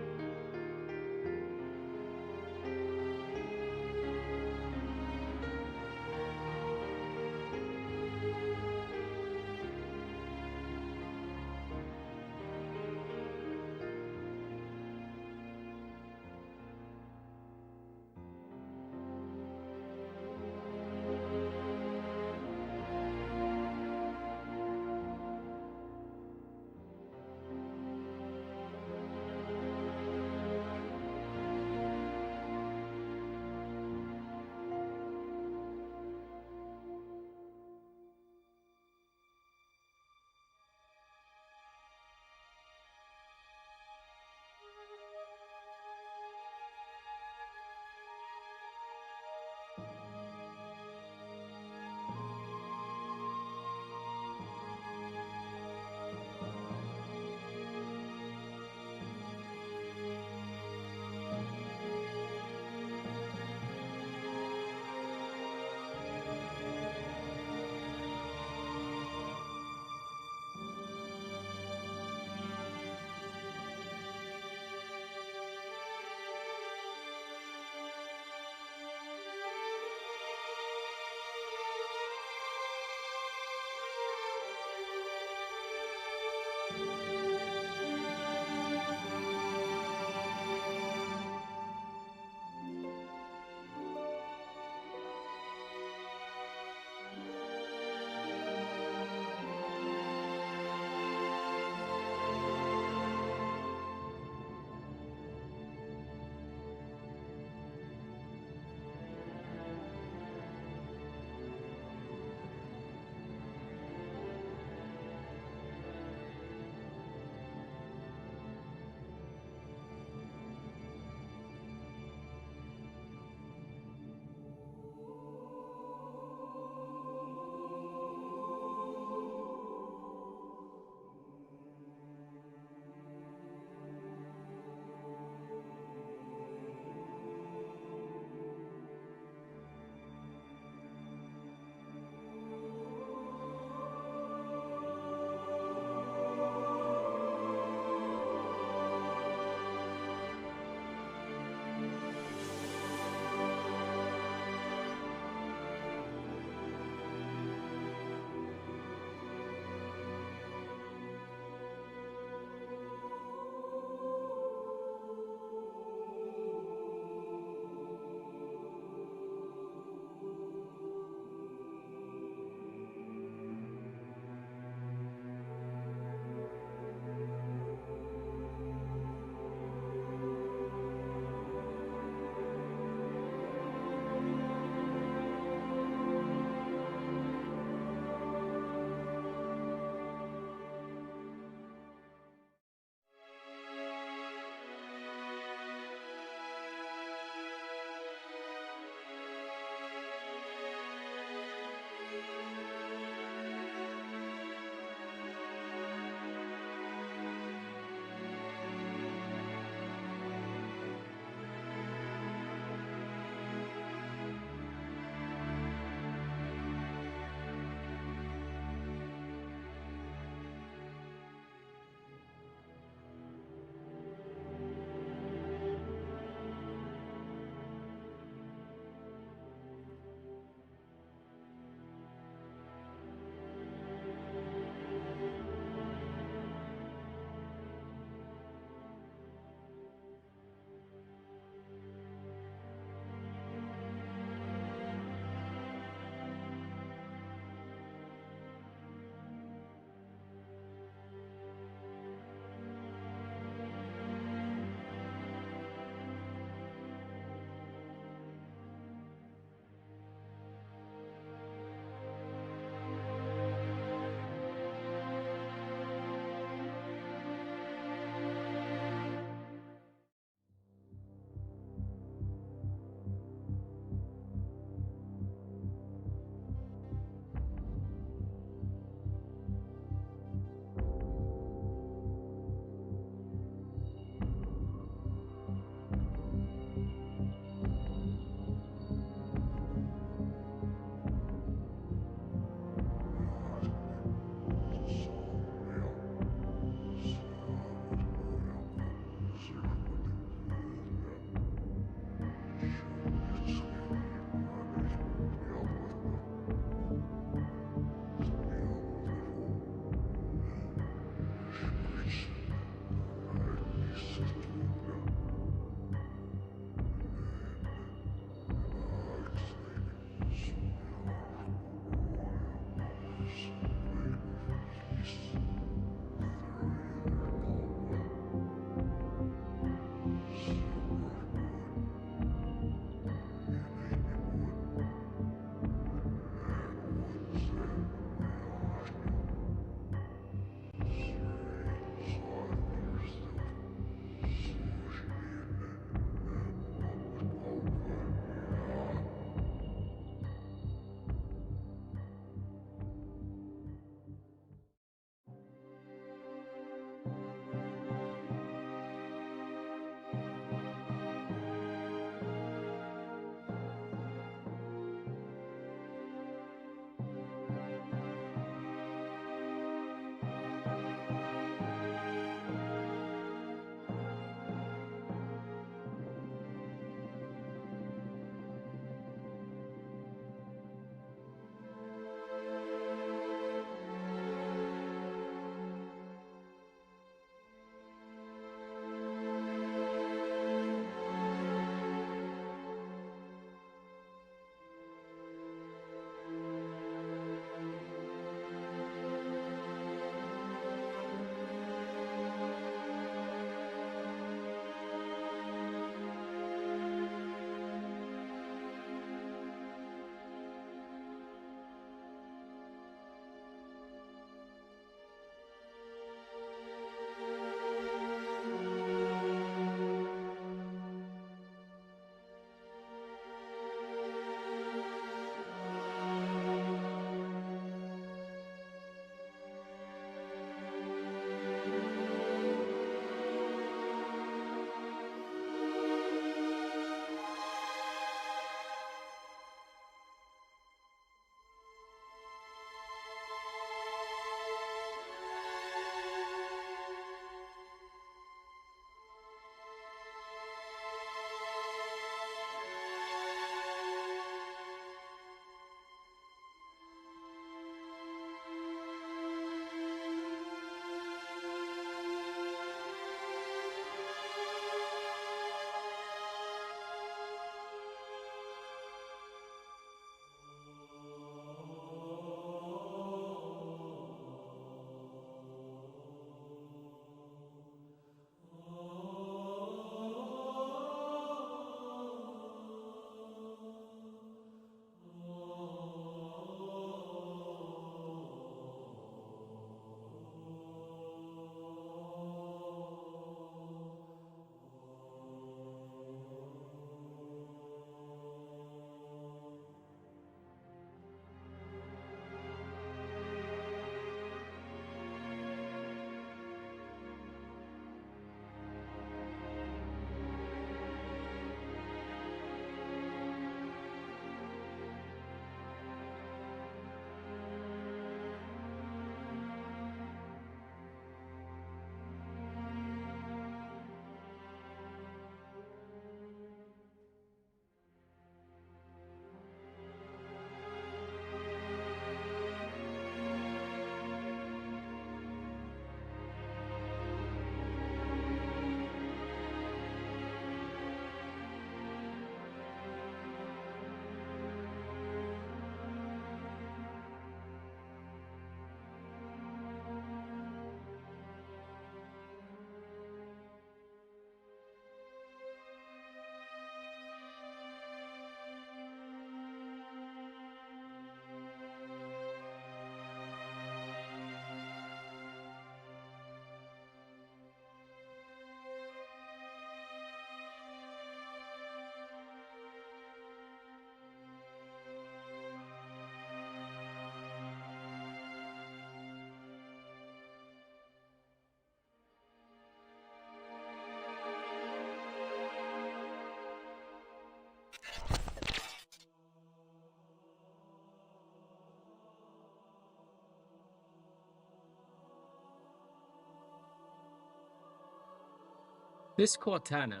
This Cortana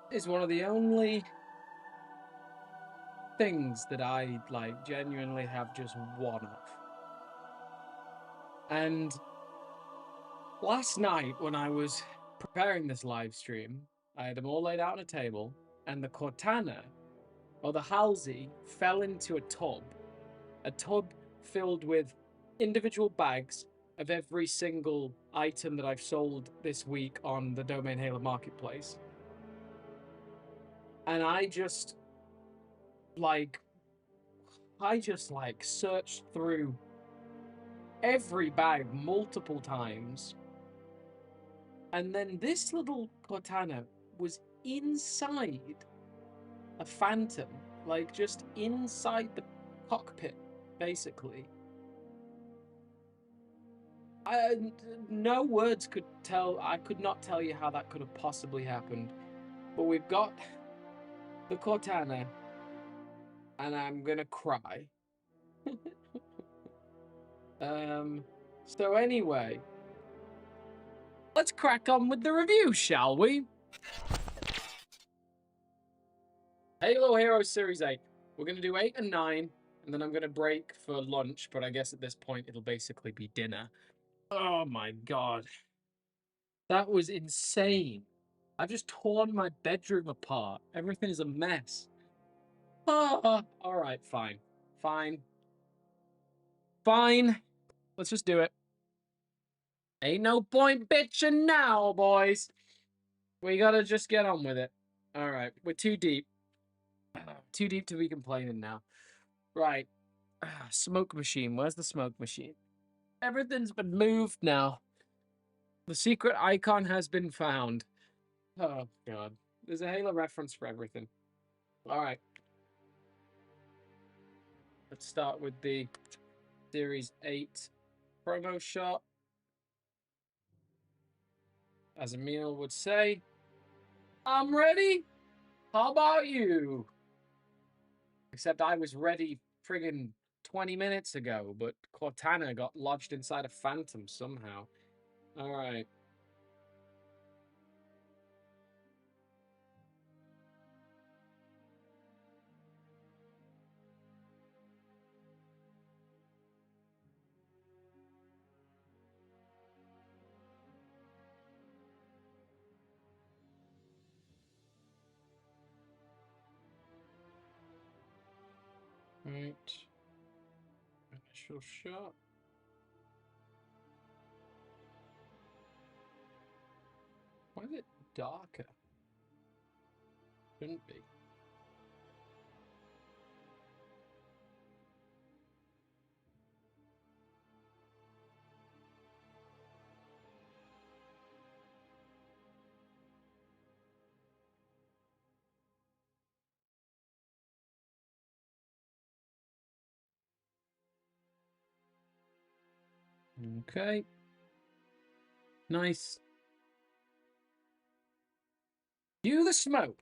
is one of the only things that I like genuinely have just one of. And last night when I was preparing this live stream, I had them all laid out on a table, and the Cortana, or the Halsey, fell into a tub filled with individual bags of every single item that I've sold this week on the Domain Halo Marketplace. And I just like searched through every bag multiple times. And then this little Cortana was inside a Phantom, like just inside the cockpit, basically. No words could tell. I could not tell you how that could have possibly happened. But we've got the Cortana, and I'm gonna cry. So anyway, let's crack on with the review, shall we? Halo Hero Series 8. We're gonna do 8 and 9, and then I'm gonna break for lunch, but I guess at this point it'll basically be dinner. Oh my god. That was insane. I've just torn my bedroom apart. Everything is a mess. Alright, fine. Fine. Fine. Let's just do it. Ain't no point bitching now, boys. We gotta just get on with it. Alright, we're too deep. Too deep to be complaining now. Right. Smoke machine. Where's the smoke machine? Everything's been moved now. The secret icon has been found. Oh, God. There's a Halo reference for everything. Alright. Let's start with the Series 8 promo shot. As Emil would say, I'm ready. How about you? Except I was ready friggin' 20 minutes ago, but Cortana got lodged inside a Phantom somehow. Alright. Right. Initial shot. Why is it darker? Shouldn't be. Okay. Nice. Cue the smoke.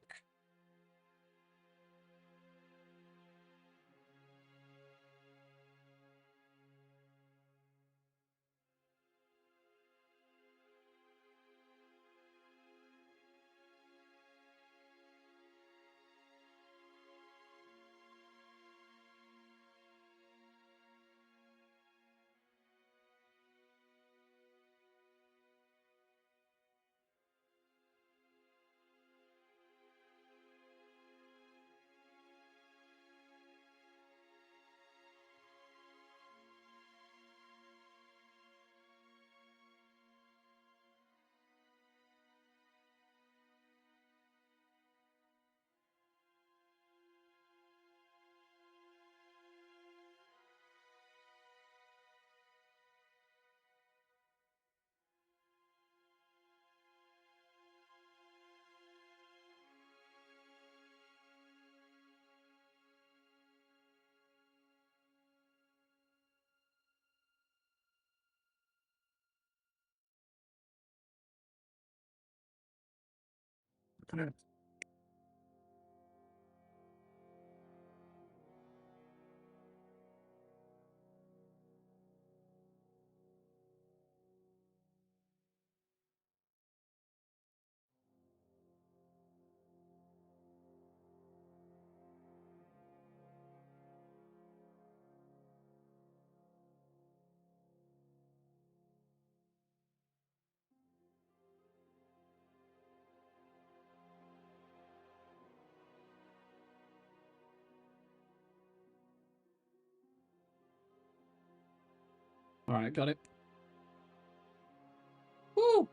All right, got it. Woo!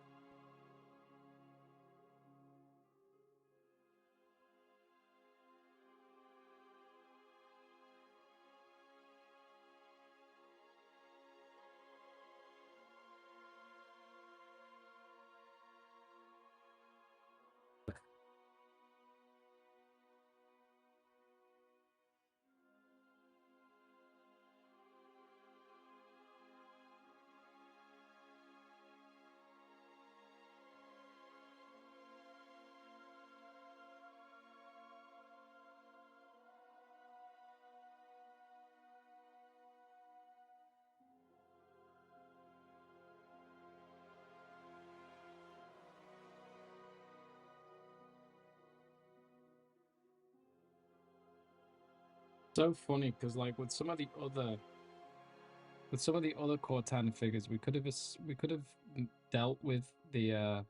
So funny because like with some of the other Cortana figures, we could have dealt with the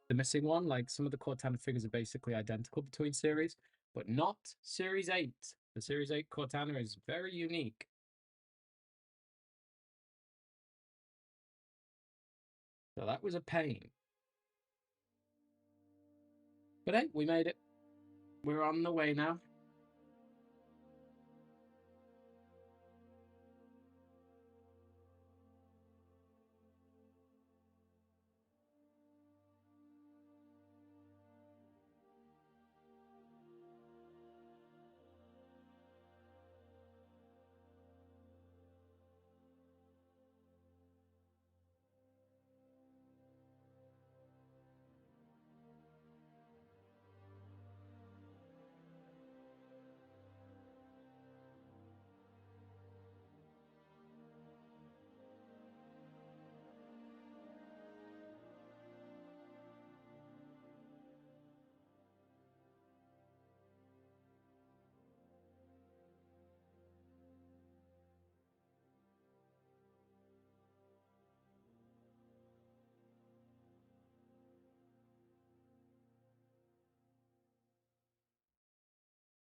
missing one. Like some of the Cortana figures are basically identical between series, but not Series 8. The Series 8 Cortana is very unique. So that was a pain. But hey, we made it. We're on the way now.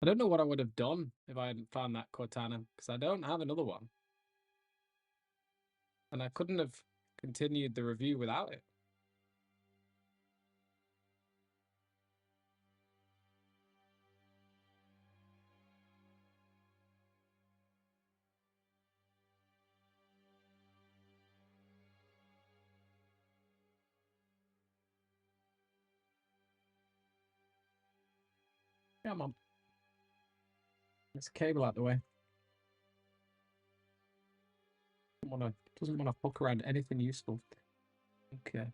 I don't know what I would have done if I hadn't found that Cortana, because I don't have another one. And I couldn't have continued the review without it. Come on. There's a cable out the way. Doesn't want to hook around anything useful. Okay.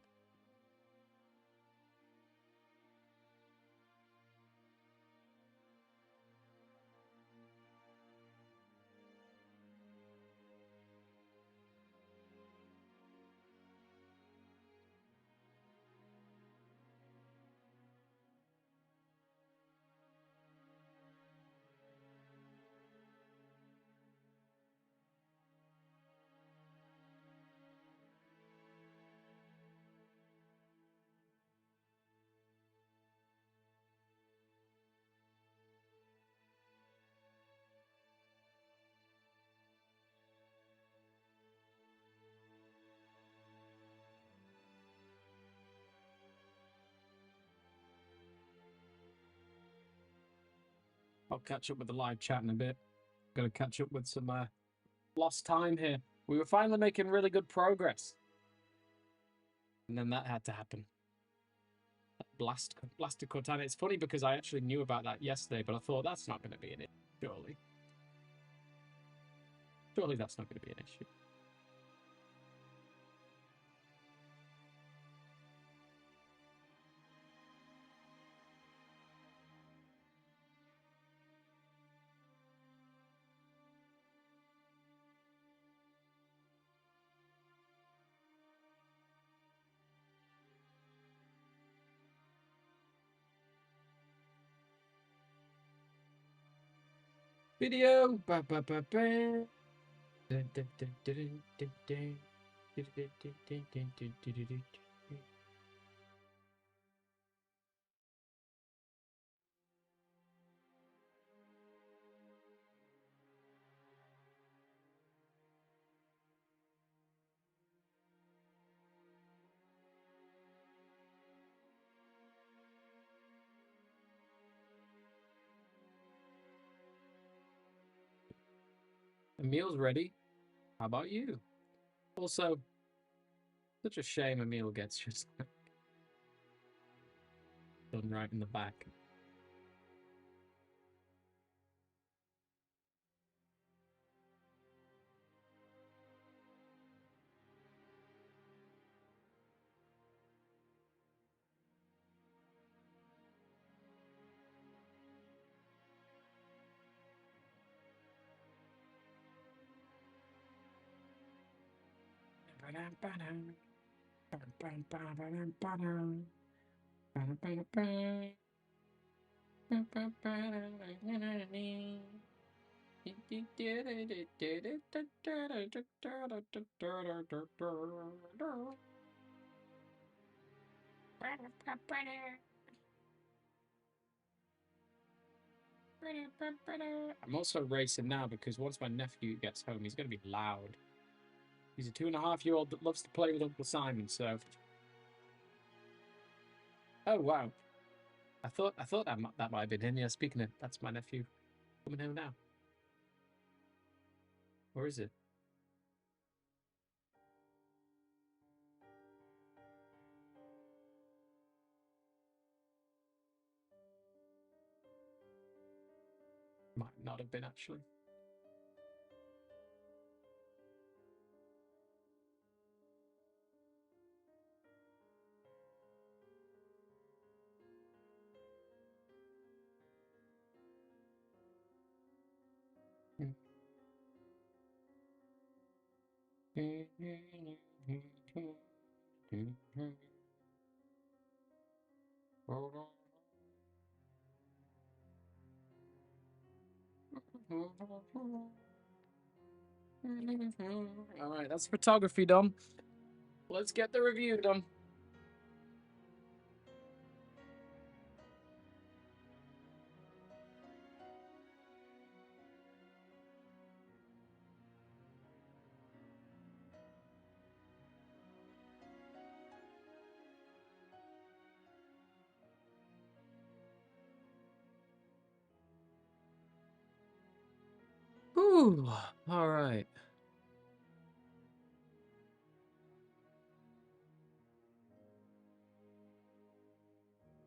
I'll catch up with the live chat in a bit. Got to catch up with some lost time here. We were finally making really good progress. And then that had to happen. That blasted Cortana. It's funny because I actually knew about that yesterday, but I thought that's not going to be an issue, surely. Surely that's not going to be an issue. Video. Ba, ba, ba, ba. Dun, dun, dun, dun, dun, dun, dun, dun, dun, dun, dun, dun, dun, dun, dun. The meal's ready. How about you? Also, such a shame a meal gets just done right in the back. I'm also racing now because once my nephew gets home, he's going to be loud. He's a 2.5-year-old that loves to play with Uncle Simon, so. Oh wow! I thought that might have been him. Yeah, speaking of, that's my nephew coming home now. Or is it? Might not have been actually. All right, that's photography done. Let's get the review done. Ooh, all right.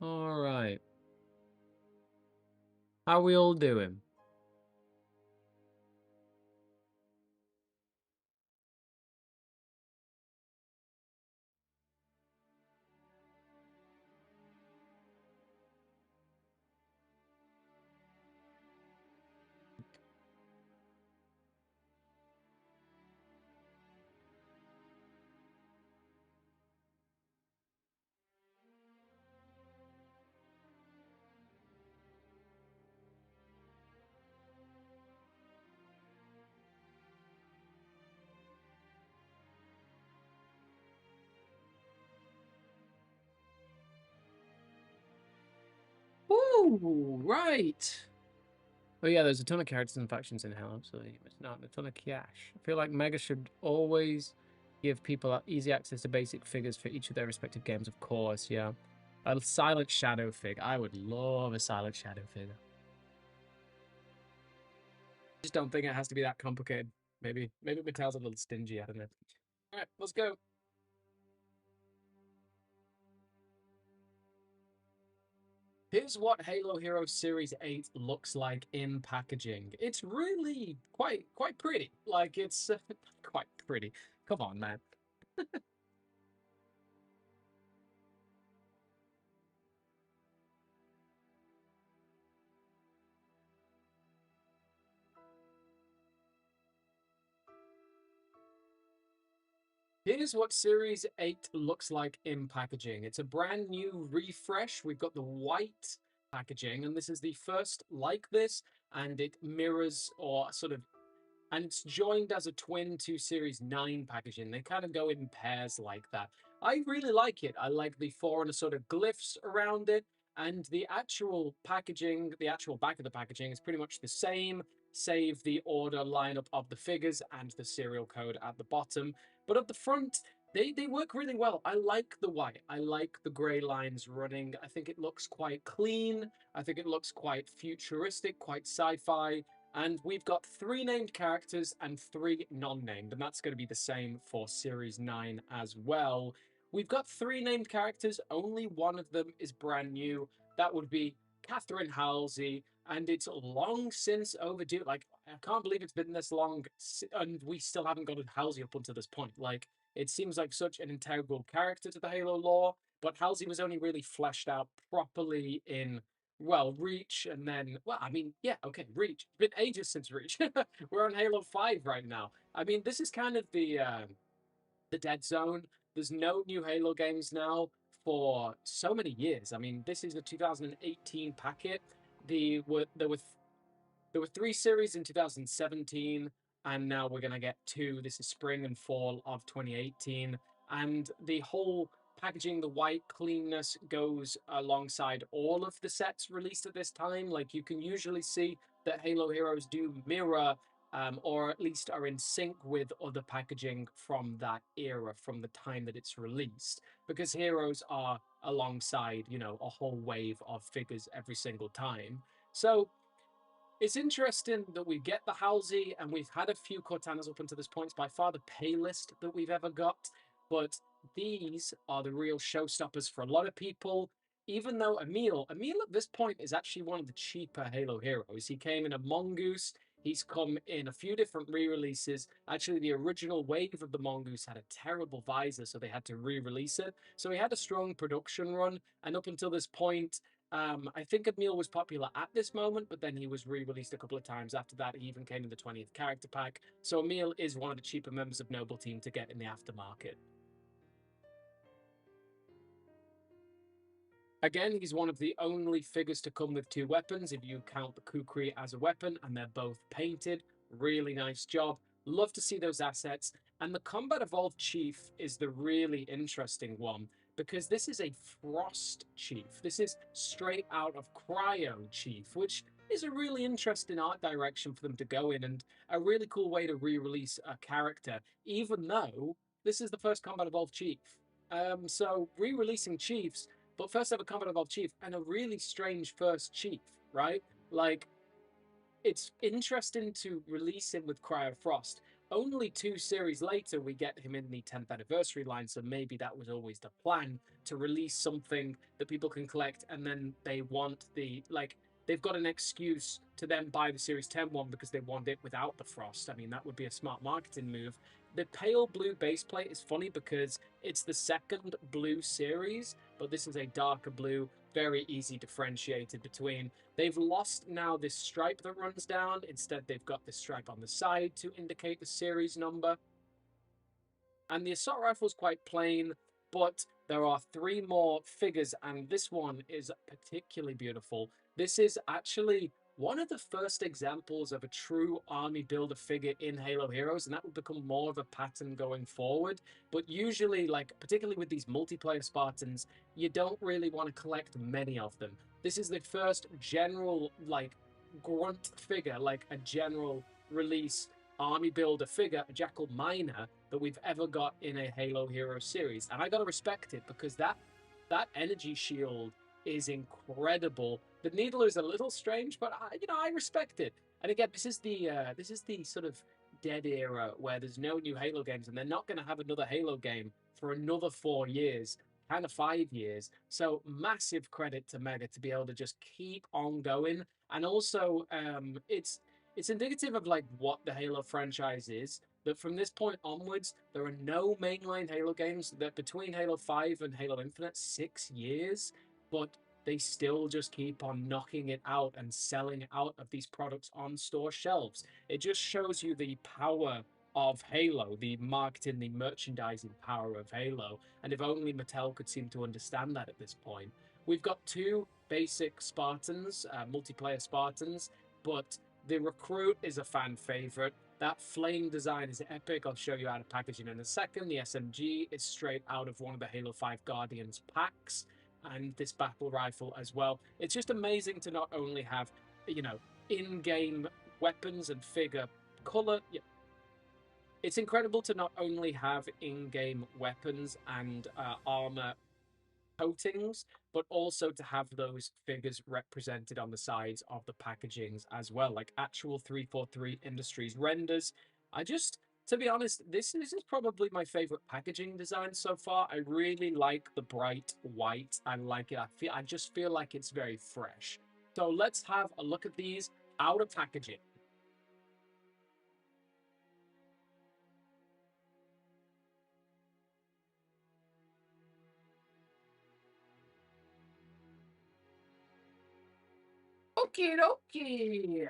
All right. How we all doing? Ooh, right. Oh yeah, there's a ton of characters and factions in Hell, absolutely. It's not a ton of cash. I feel like Mega should always give people easy access to basic figures for each of their respective games, of course, yeah. A Silent Shadow fig. I would love a Silent Shadow figure. Just don't think it has to be that complicated. Maybe Mattel's a little stingy, I don't know. Alright, let's go. Here's what Halo Hero Series 8 looks like in packaging. It's really quite pretty. Like it's quite pretty. Come on, man. Here's what Series 8 looks like in packaging. It's a brand new refresh. We've got the white packaging, and this is the first like this, and it mirrors or sort of and it's joined as a twin to Series 9 packaging. They kind of go in pairs like that. I really like it. I like the foreigner sort of glyphs around it, and the actual packaging, the actual back of the packaging is pretty much the same, save the order lineup of the figures and the serial code at the bottom. But at the front, they work really well. I like the white. I like the grey lines running. I think it looks quite clean. I think it looks quite futuristic, quite sci-fi. And we've got 3 named characters and 3 non-named, and that's going to be the same for Series 9 as well. We've got 3 named characters, only one of them is brand new. That would be Catherine Halsey, and it's long since overdue. Like, I can't believe it's been this long, and we still haven't got a Halsey up until this point. Like, it seems like such an integral character to the Halo lore, but Halsey was only really fleshed out properly in, well, Reach, and then, well, I mean, yeah, okay, Reach. It's been ages since Reach. We're on Halo 5 right now. I mean, this is kind of the dead zone. There's no new Halo games now for so many years. I mean, this is the 2018 packet. There were 3 series in 2017, and now we're going to get 2. This is spring and fall of 2018. And the whole packaging, the white cleanness goes alongside all of the sets released at this time. Like, you can usually see that Halo Heroes do mirror or at least are in sync with other packaging from that era, from the time that it's released, because Heroes are alongside, you know, a whole wave of figures every single time. So it's interesting that we get the Halsey, and we've had a few Cortanas up until this point. It's by far the palest that we've ever got, but these are the real showstoppers for a lot of people. Even though Emil at this point is actually one of the cheaper Halo heroes. He came in a Mongoose. He's come in a few different re-releases. Actually, the original wave of the Mongoose had a terrible visor, so they had to re-release it. So he had a strong production run, and up until this point, I think Emil was popular at this moment, but then he was re-released a couple of times after that. He even came in the 20th character pack. So Emil is one of the cheaper members of Noble Team to get in the aftermarket. Again, he's one of the only figures to come with 2 weapons, if you count the Kukri as a weapon, and they're both painted. Really nice job. Love to see those assets. And the Combat Evolved Chief is the really interesting one, because this is a Frost Chief. This is straight out of Cryo Chief, which is a really interesting art direction for them to go in, and a really cool way to re-release a character, even though this is the first Combat Evolved Chief. So re-releasing Chiefs, but first ever Combat Evolved Chief, and a really strange first Chief, right? Like, it's interesting to release him with Cryo Frost. Only 2 series later, we get him in the 10th anniversary line, so maybe that was always the plan, to release something that people can collect, and then they want the, like, they've got an excuse to then buy the Series 10 one because they want it without the Frost. I mean, that would be a smart marketing move. The pale blue base plate is funny because it's the second blue series, but this is a darker blue, very easy differentiated between. They've lost now this stripe that runs down. Instead, they've got this stripe on the side to indicate the series number. And the assault rifle is quite plain, but there are 3 more figures, and this one is particularly beautiful. This is actually one of the first examples of a true army builder figure in Halo Heroes, and that will become more of a pattern going forward. But usually, like, particularly with these multiplayer Spartans, you don't really want to collect many of them. This is the first general, like, grunt figure, like a general release army builder figure, a Jackal Miner, that we've ever got in a Halo Hero series. And I gotta respect it, because that energy shield is incredible. The needle is a little strange, but I respect it. And again, this is the sort of dead era where there's no new Halo games, and they're not going to have another Halo game for another 4 years, kind of 5 years. So massive credit to Mega to be able to just keep on going. And also, it's indicative of, like, what the Halo franchise is. That from this point onwards, there are no mainline Halo games. That between Halo 5 and Halo Infinite, 6 years, but they still just keep on knocking it out and selling out of these products on store shelves. It just shows you the power of Halo, the marketing, the merchandising power of Halo. And if only Mattel could seem to understand that at this point. We've got 2 basic Spartans, multiplayer Spartans, but the Recruit is a fan favorite. That flame design is epic. I'll show you how to package it in a second. The SMG is straight out of one of the Halo 5 Guardians packs, and this battle rifle as well. It's just amazing to not only have, in-game weapons and figure color. Yeah. It's incredible to not only have in-game weapons and armor coatings, but also to have those figures represented on the sides of the packagings as well, like actual 343 Industries renders. I just, to be honest, this is probably my favorite packaging design so far. I really like the bright white. I like it. I just feel like it's very fresh. So let's have a look at these out of packaging. Okay, okay.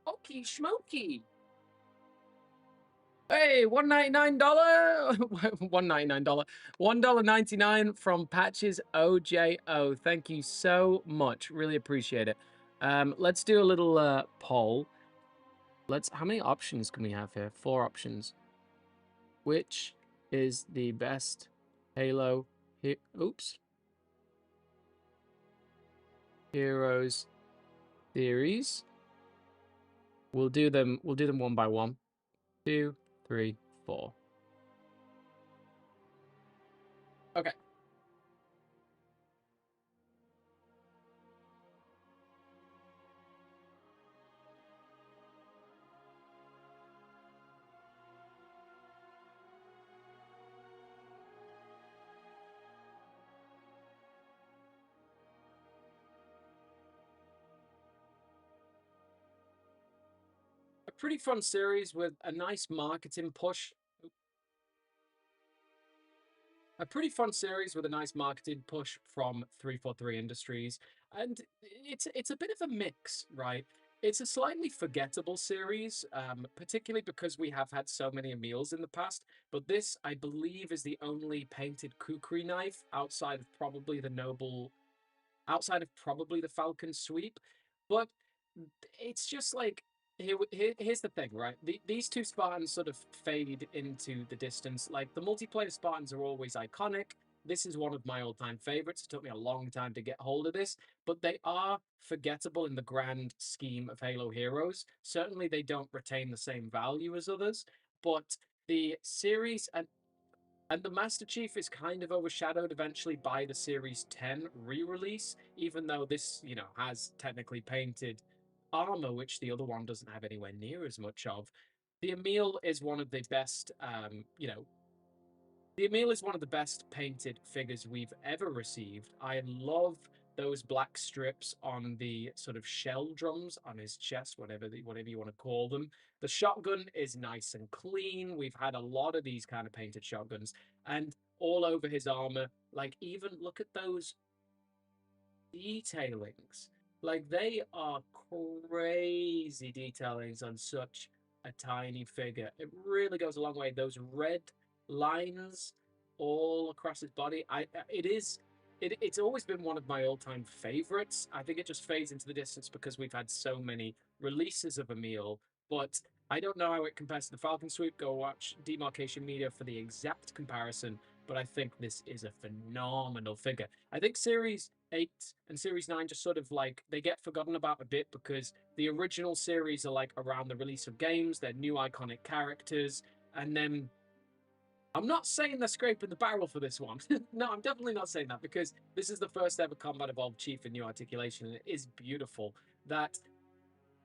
Okay, smoky. Hey, $1.99. $1.99. $1.99 from Patches OJO. Thank you so much. Really appreciate it. Let's do a little poll. How many options can we have here? 4 options. Which is the best Halo oops. Heroes series? We'll do them one by one. 2, 3, 4. Okay. A pretty fun series with a nice marketing push. A pretty fun series with a nice marketing push from 343 Industries, and it's a bit of a mix, right? It's a slightly forgettable series, particularly because we have had so many Emils in the past. But this, I believe, is the only painted kukri knife outside of probably the Falcon sweep. But it's just like here's the thing, right? These two Spartans sort of fade into the distance. Like the multiplayer Spartans are always iconic. This is one of my all-time favorites. It took me a long time to get hold of this, but they are forgettable in the grand scheme of Halo Heroes. Certainly, they don't retain the same value as others, but the series and the Master Chief is kind of overshadowed eventually by the Series 10 re-release, even though this, has technically painted armor, which the other one doesn't have anywhere near as much of. The Emil is one of the best, the Emil is one of the best painted figures we've ever received. I love those black strips on the sort of shell drums on his chest, whatever you want to call them. The shotgun is nice and clean. We've had a lot of these kind of painted shotguns, and all over his armor. Like, even look at those detailings. Like, they are crazy detailings on such a tiny figure. It really goes a long way. Those red lines all across his body. It's always been one of my all-time favorites. I think it just fades into the distance because we've had so many releases of Emil, but I don't know how it compares to the Falcon Sweep. Go watch Demarcation Media for the exact comparison, but I think this is a phenomenal figure. I think Series 8 and Series 9 just sort of like they get forgotten about a bit because the original series are like around the release of games, they're new iconic characters, and then I'm not saying they're scraping the barrel for this one. No, I'm definitely not saying that because this is the first ever Combat Evolved Chief in new articulation, and it is beautiful. That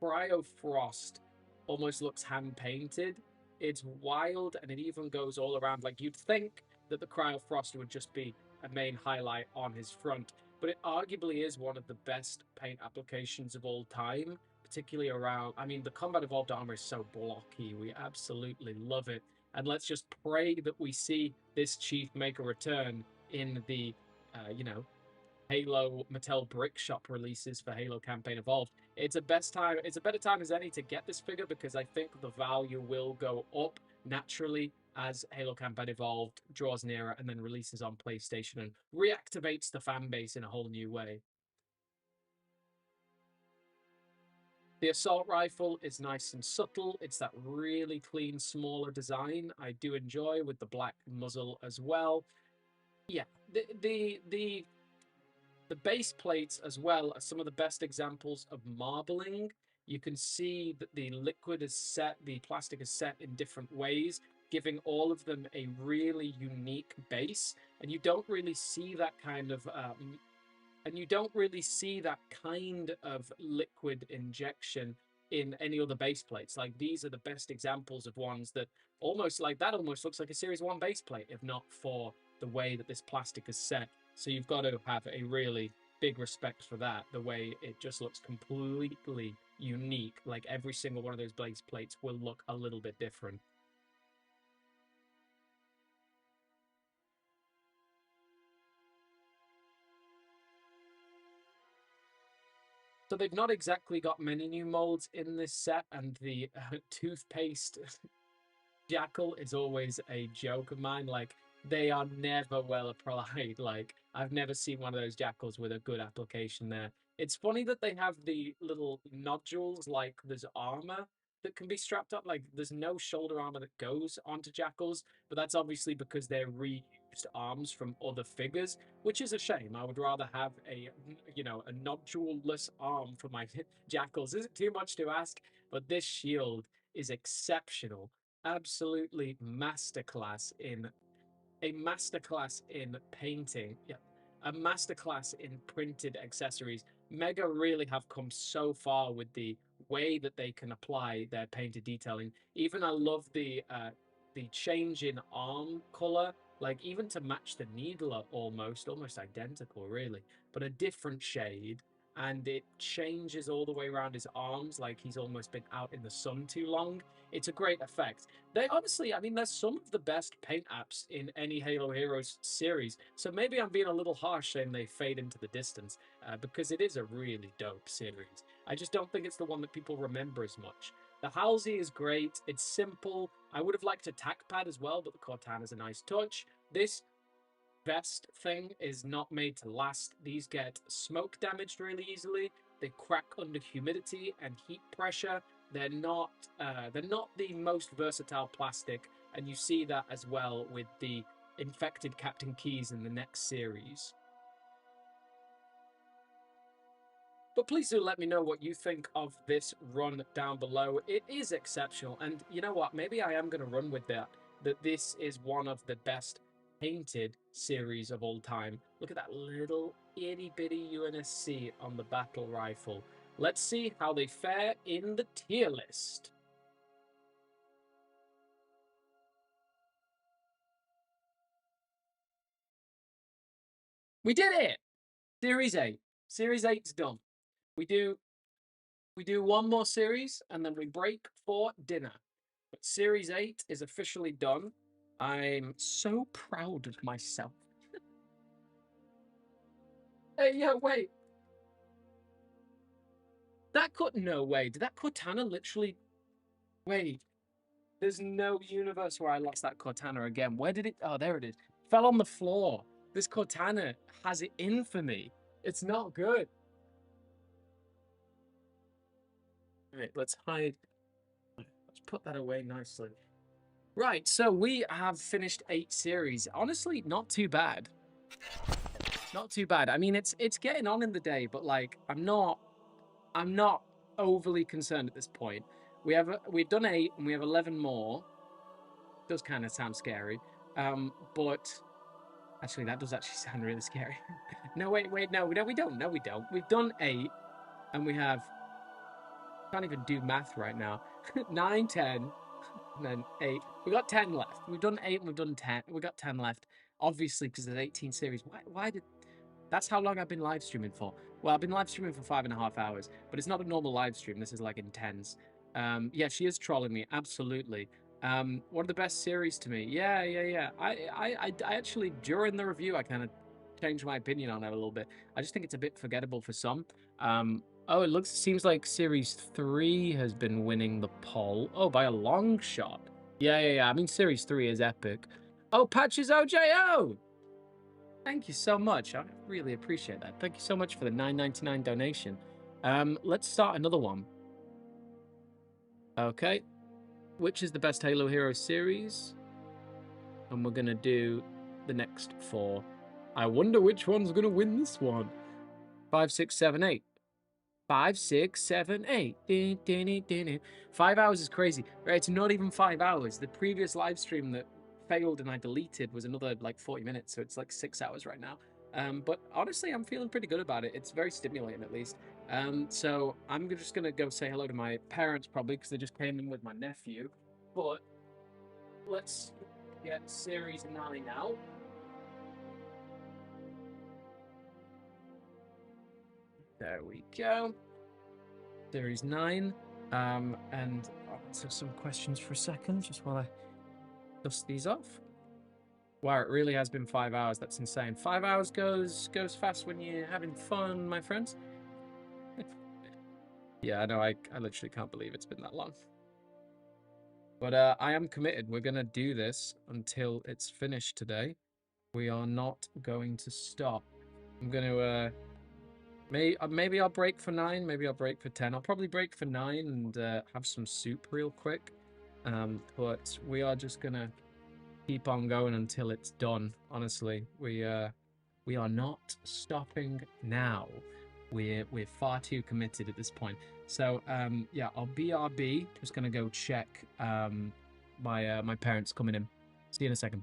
Cryo Frost almost looks hand painted. It's wild, and it even goes all around. Like, you'd think that the Cryo Frost would just be a main highlight on his front, but it arguably is one of the best paint applications of all time, particularly around. I mean, the Combat Evolved armor is so blocky. We absolutely love it. And let's just pray that we see this Chief make a return in the, Halo Mattel Brick Shop releases for Halo Campaign Evolved. It's a better time as any to get this figure because I think the value will go up naturally as Halo Campaign Evolved draws nearer and then releases on PlayStation and reactivates the fan base in a whole new way. The assault rifle is nice and subtle. It's that really clean, smaller design I do enjoy with the black muzzle as well. Yeah, the base plates as well are some of the best examples of marbling. You can see that the liquid is set, the plastic is set in different ways. giving all of them a really unique base, and you don't really see that kind of liquid injection in any other base plates. Like these are the best examples of ones that almost looks like a Series 1 base plate, if not for the way that this plastic is set. So you've got to have a really big respect for that, the way it just looks completely unique. Like every single one of those base plates will look a little bit different. So they've not exactly got many new molds in this set, and the toothpaste jackal is always a joke of mine. Like, they are never well applied. Like, I've never seen one of those jackals with a good application there. It's funny that they have the little nodules, like there's armor that can be strapped up. Like, there's no shoulder armor that goes onto jackals, but that's obviously because they're reused arms from other figures, which is a shame. I would rather have a nodule-less arm for my jackals. Is it too much to ask? But this shield is exceptional. Absolutely masterclass in painting. Yeah, a masterclass in printed accessories. Mega really have come so far with the way that they can apply their painted detailing. Even I love the change in arm color, like even to match the needle are almost identical, really, but a different shade. And it changes all the way around his arms, like he's almost been out in the sun too long. It's a great effect. They honestly, I mean, there's some of the best paint apps in any Halo Heroes series. So maybe I'm being a little harsh saying they fade into the distance, because it is a really dope series. I just don't think it's the one that people remember as much. The Halsey is great. It's simple. I would have liked a tack pad as well, but the Cortana's a nice touch. This vest thing is not made to last. These get smoke damaged really easily. They crack under humidity and heat pressure. They're not the most versatile plastic, and you see that as well with the infected Captain Keys in the next series. But please do let me know what you think of this run down below. It is exceptional, and you know what? Maybe I am going to run with that this is one of the best painted series of all time. Look at that little itty bitty UNSC on the battle rifle. Let's see how they fare in the tier list. We did it! Series 8. Series 8's done. We do one more series and then we break for dinner. But Series 8 is officially done. I'm so proud of myself. Hey, yeah, wait. No way. Did that Cortana literally... Wait. There's no universe where I lost that Cortana again. Where did it... Oh, there it is. Fell on the floor. This Cortana has it in for me. It's not good. All right, let's hide. Let's put that away nicely. Right, so we have finished 8 series. Honestly, not too bad. Not too bad. I mean, it's getting on in the day, but like I'm not overly concerned at this point. We've done 8 and we have 11 more. Does kind of sound scary. But actually that does actually sound really scary. No, wait, no, we don't. No, we don't. We've done 8 and we have can't even do math right now. 9, 10, and then 8. We got 10 left. We've done 8 and we've done 10. We got 10 left. Obviously, because there's 18 series. Why did... That's how long I've been live streaming for. Well, I've been live streaming for 5.5 hours, but it's not a normal live stream. This is like intense. Yeah, she is trolling me. Absolutely. One of the best series to me. Yeah. I actually, during the review, I kind of changed my opinion on it a little bit. I just think it's a bit forgettable for some. Oh, it seems like Series 3 has been winning the poll. Oh, by a long shot. Yeah. I mean, Series 3 is epic. Oh, Patches OJO! Thank you so much. I really appreciate that. Thank you so much for the $9.99 donation. Let's start another one. Okay. Which is the best Halo Heroes series? And we're going to do the next 4. I wonder which one's going to win this one. 5, 6, 7, 8. 5, 6, 7, 8. 5 hours is crazy. Right, it's not even 5 hours. The previous live stream that failed and I deleted was another like 40 minutes, so it's like 6 hours right now. But honestly, I'm feeling pretty good about it. It's very stimulating, at least. So I'm just gonna go say hello to my parents probably because they just came in with my nephew. But let's get Series 9 out. There we go. Series 9. And I'll answer some questions for a second, just while I dust these off. Wow, it really has been 5 hours. That's insane. 5 hours goes fast when you're having fun, my friends. Yeah, I know. I literally can't believe it's been that long. But I am committed. We're gonna do this until it's finished today. We are not going to stop. I'm gonna maybe I'll break for 9. Maybe I'll break for 10. I'll probably break for 9 and have some soup real quick. But we are just gonna keep on going until it's done. Honestly, we are not stopping now. We're far too committed at this point. So yeah, I'll BRB. Just gonna go check my parents coming in. See you in a second.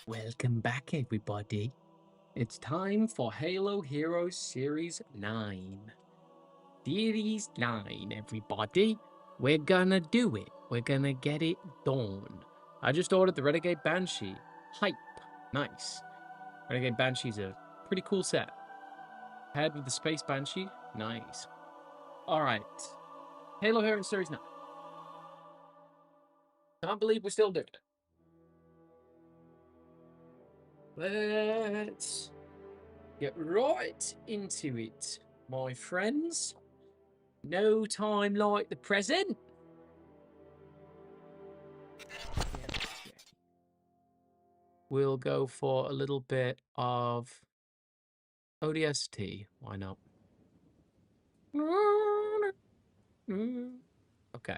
Welcome back, everybody. It's time for Halo Heroes Series 9. Series 9, everybody. We're gonna do it. We're gonna get it done. I just ordered the Renegade Banshee. Hype. Nice. Renegade Banshee's a pretty cool set. Paired with the Space Banshee. Nice. Alright. Halo Heroes Series 9. Can't believe we're still doing it. Let's get right into it, my friends. No time like the present. We'll go for a little bit of ODST. Why not? Okay.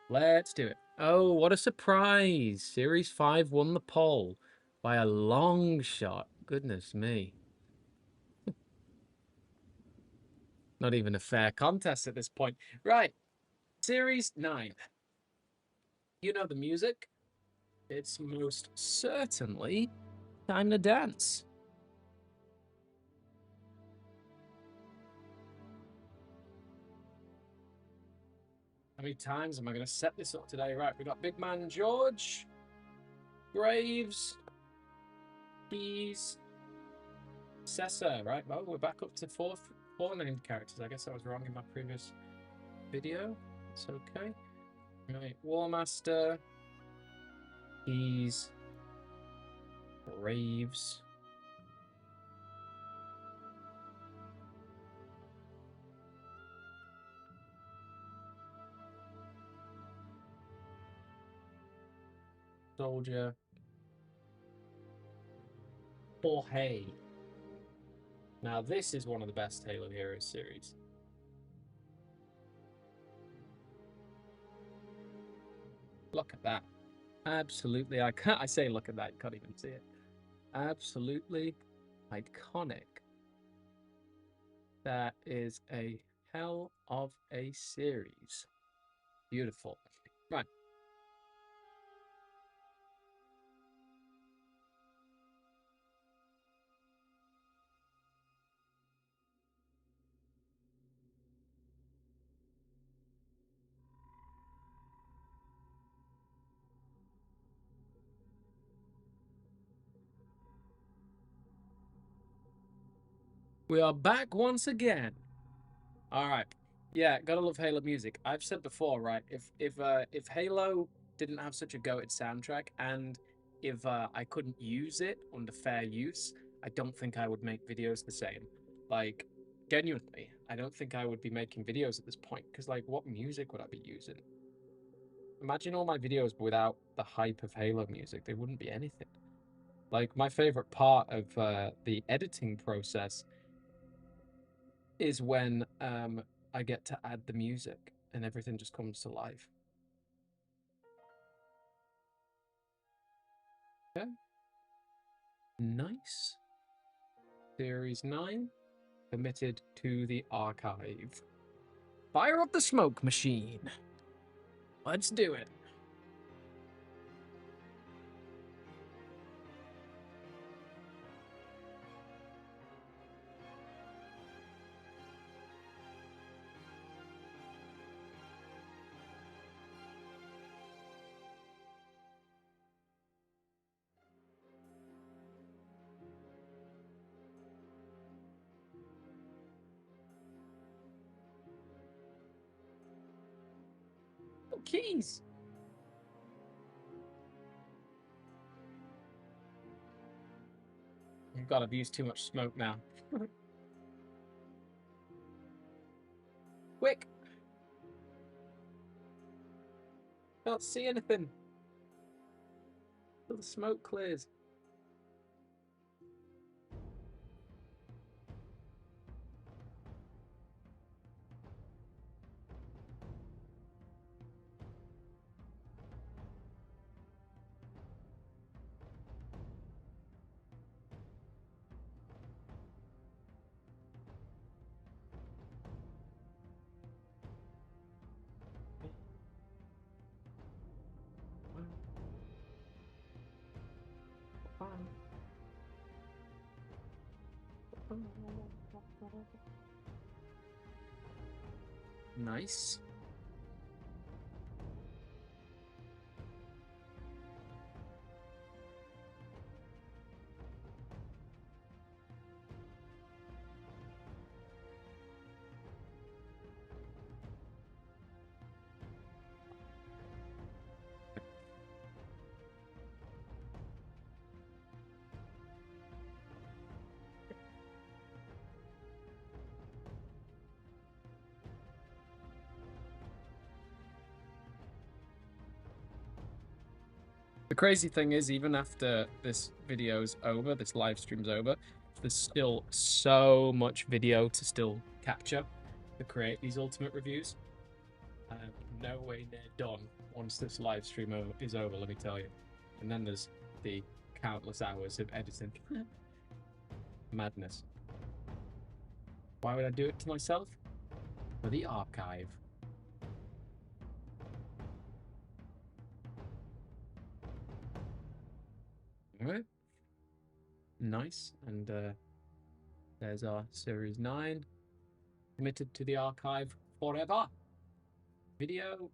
Let's do it. Oh, what a surprise. Series 5 won the poll by a long shot. Goodness me. Not even a fair contest at this point. Right. Series 9. You know the music? It's most certainly time to dance. How many times am I going to set this up today? Right, we got Big Man George, Graves, Keys, Sessa, right? Well, we're back up to four named characters. I guess I was wrong in my previous video. It's okay. Right, War Master, Keys, Graves. Soldier, Jorge. Now, this is one of the best Halo Heroes series. Look at that. Absolutely iconic. I say look at that, you can't even see it. Absolutely iconic. That is a hell of a series. Beautiful. Right. We are back once again. All right. Yeah, gotta love Halo music. I've said before, right? If Halo didn't have such a goated soundtrack, and if I couldn't use it under fair use, I don't think I would make videos the same. Like, genuinely, I don't think I would be making videos at this point. Because, like, what music would I be using? Imagine all my videos without the hype of Halo music. They wouldn't be anything. Like, my favorite part of the editing process is when I get to add the music and everything just comes to life. Okay. Nice. Series 9 committed to the archive. Fire up the smoke machine. Let's do it. Oh, keys. Oh God, I've used too much smoke now. Quick. Can't see anything. Till the smoke clears. Nice. The crazy thing is, even after this video's over, this live stream's over, there's still so much video to still capture to create these ultimate reviews. I'm no way near done once this live stream is over, let me tell you. And then there's the countless hours of editing. Madness. Why would I do it to myself? For the archive. Alright. Nice. And there's our Series 9. Committed to the archive forever. Video.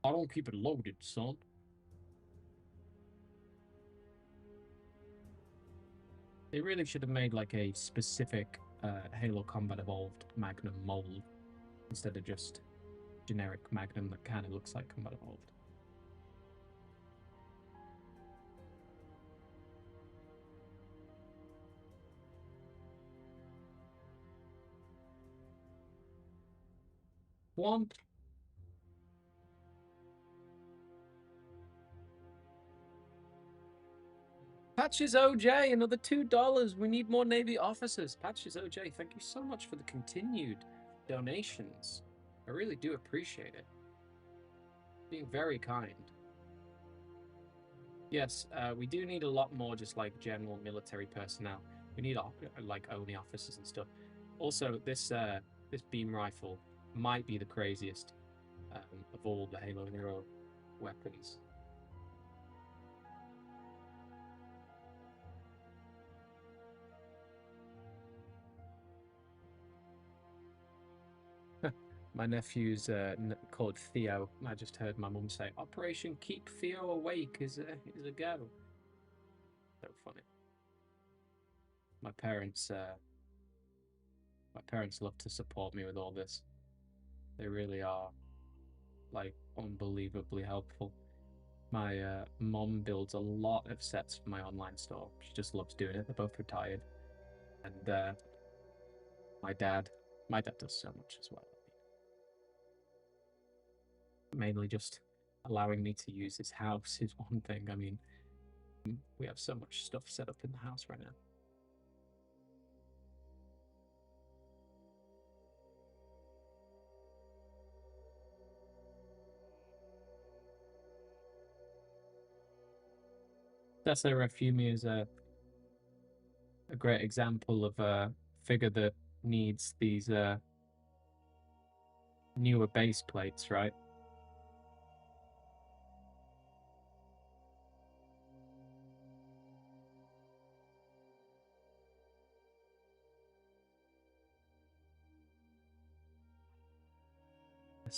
I don't keep it loaded, son. They really should have made like a specific Halo Combat Evolved Magnum mold instead of just generic Magnum that kind of looks like Combat Evolved. One. Patches OJ, another $2. We need more Navy officers. Patches OJ, thank you so much for the continued donations. I really do appreciate it. Being very kind. Yes, we do need a lot more just like general military personnel. We need like only officers and stuff. Also, this beam rifle might be the craziest of all the Halo Hero weapons. My nephew's called Theo. I just heard my mum say, "Operation Keep Theo Awake" is a go. So funny. My parents love to support me with all this. They really are, like, unbelievably helpful. My mom builds a lot of sets for my online store. She just loves doing it. They're both retired, and my dad does so much as well. Mainly just allowing me to use his house is one thing. I mean, we have so much stuff set up in the house right now. Tessa Refumi is a great example of a figure that needs these newer base plates, right?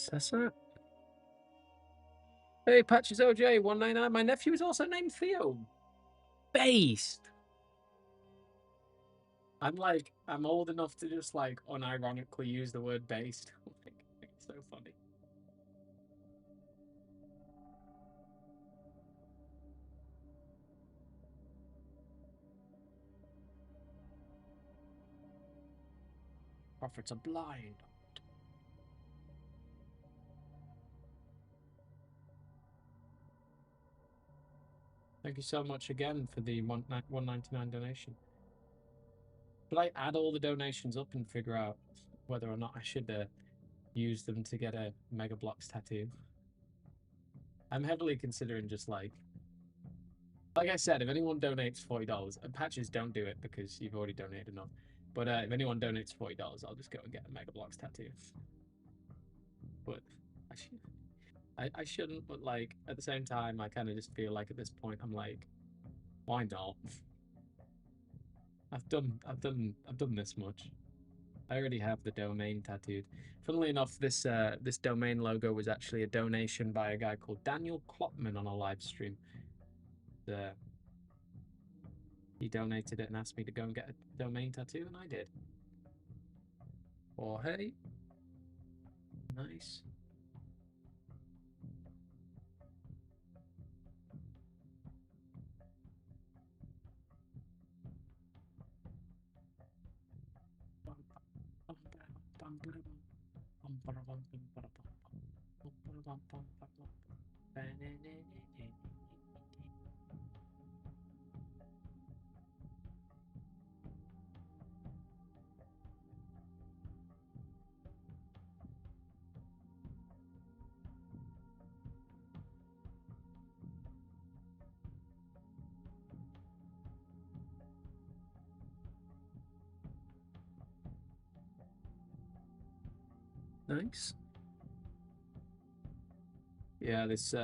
Tessa? Hey, Patches OJ 199. My nephew is also named Theo. Based. I'm old enough to just like unironically use the word based. It's so funny. Prophets are blind. Thank you so much again for the $1.99 donation. Should I add all the donations up and figure out whether or not I should use them to get a Mega Blocks tattoo? I'm heavily considering just like I said, if anyone donates $40, and Patches, don't do it because you've already donated enough. But if anyone donates $40, I'll just go and get a Mega Blocks tattoo. But I shouldn't, but like at the same time, I kind of just feel like at this point, I'm like, why not? I've done this much. I already have the domain tattooed. Funnily enough, this domain logo was actually a donation by a guy called Daniel Klopman on a live stream. Uh, he donated it and asked me to go and get a domain tattoo, and I did. Oh, hey. Nice. Nice. Yeah, this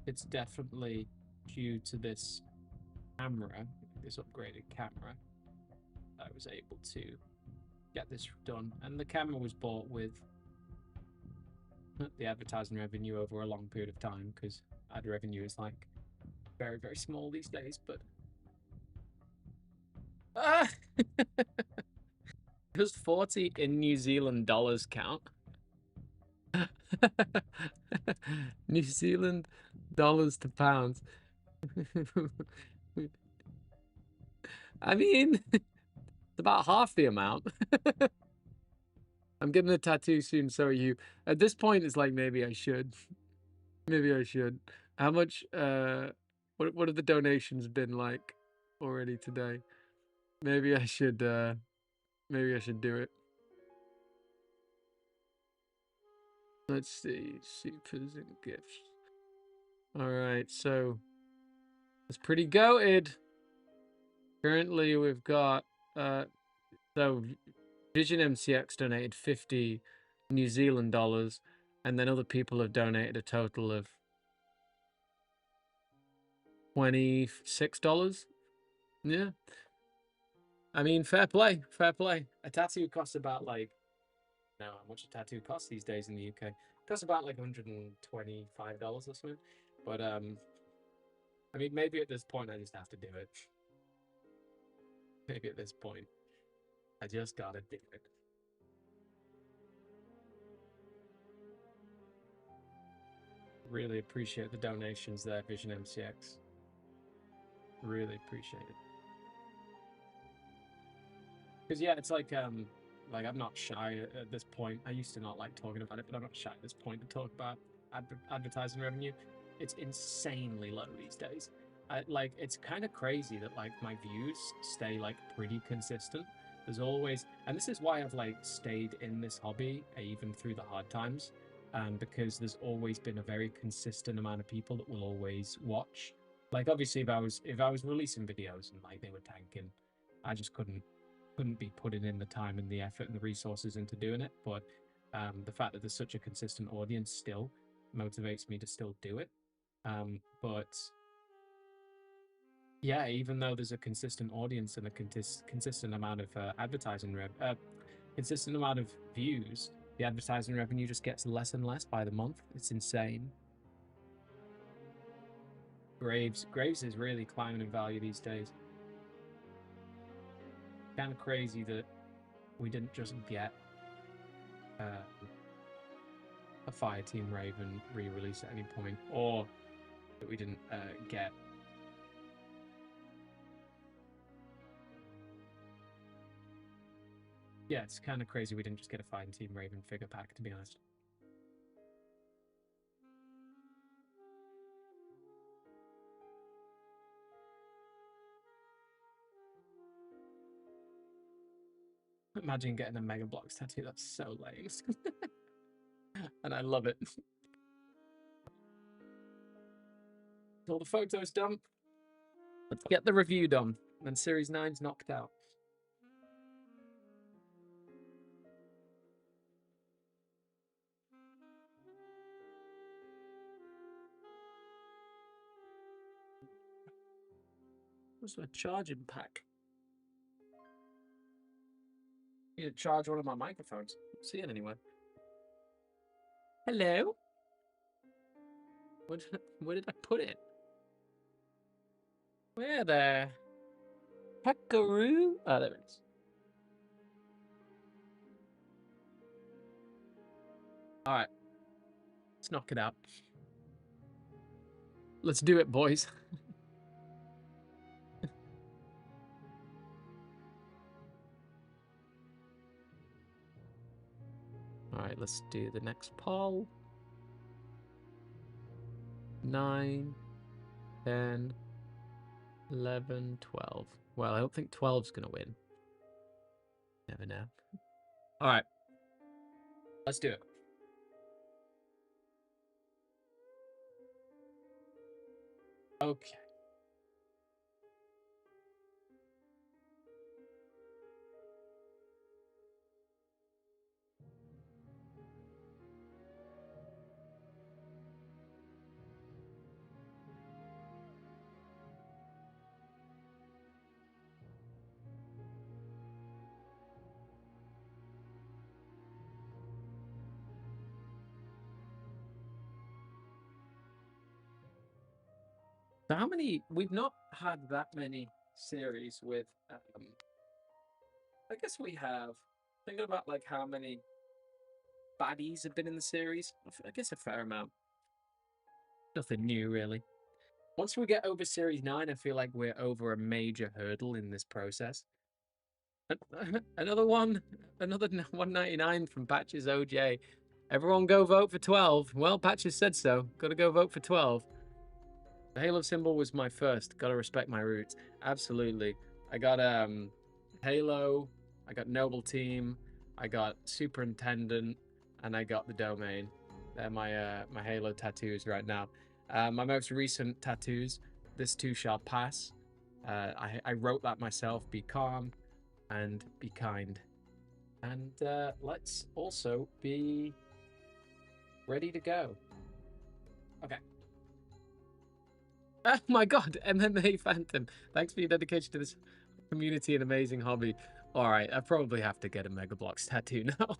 it's definitely due to this camera, this upgraded camera. I was able to get this done, and the camera was bought with the advertising revenue over a long period of time, because ad revenue is like very, very small these days. But does 40 in New Zealand dollars count? New Zealand dollars to pounds. I mean, it's about half the amount. I'm getting a tattoo soon, so are you. At this point, it's like maybe I should. Maybe I should. How much? What have the donations been like already today? Maybe I should. Maybe I should do it. Let's see. Supers and gifts. All right, so it's pretty goated. Currently, we've got so Vision MCX donated 50 New Zealand dollars, and then other people have donated a total of $26. Yeah. I mean, fair play, fair play. A tattoo costs about like, now how much a tattoo costs these days in the UK? It costs about like $125 or something. But I mean, maybe at this point I just have to do it. Maybe at this point I just gotta do it. Really appreciate the donations there, Vision MCX. Really appreciate it. Because yeah, it's like I'm not shy at this point. I used to not like talking about it, but I'm not shy at this point to talk about advertising revenue. It's insanely low these days. Like it's kind of crazy that like my views stay like pretty consistent. There's always, and this is why I've like stayed in this hobby even through the hard times, because there's always been a very consistent amount of people that will always watch. Like obviously, if I was releasing videos and like they were tanking, I just couldn't be putting in the time and the effort and the resources into doing it. But the fact that there's such a consistent audience still motivates me to still do it. But yeah, even though there's a consistent audience and a consistent amount of consistent amount of views, the advertising revenue just gets less and less by the month. It's insane. Graves is really climbing in value these days. Kind of crazy that we didn't just get a Fireteam Raven re-release at any point, or that we didn't get yeah, it's kind of crazy we didn't just get a Fireteam Raven figure pack, to be honest. Imagine getting a Mega Bloks tattoo. That's so lame. And I love it. All the photos done. Let's get the review done. And Series 9's knocked out. What's a charging pack? Need to charge one of my microphones. I don't see it anywhere. Hello? Where did I put it? Where there? Packaroo? Oh, there it is. All right. Let's knock it out. Let's do it, boys. All right, let's do the next poll. 9, 10, 11, 12. Well, I don't think 12's going to win. Never know. All right. Let's do it. Okay. So how many? We've not had that many series with. I guess we have. Thinking about like how many baddies have been in the series. I guess a fair amount. Nothing new, really. Once we get over Series 9, I feel like we're over a major hurdle in this process. Another one, another 199 from Patches OJ. Everyone go vote for 12. Well, Patches said so. Gotta go vote for 12. The Halo symbol was my first. Gotta respect my roots. Absolutely. I got Halo, I got Noble Team, I got Superintendent, and I got the Domain. They're my my Halo tattoos right now. My most recent tattoos, this too shall pass. I wrote that myself. Be calm and be kind. And let's also be ready to go. Okay. Oh my god, MMA Phantom. Thanks for your dedication to this community and amazing hobby. All right, I probably have to get a Mega Bloks tattoo now.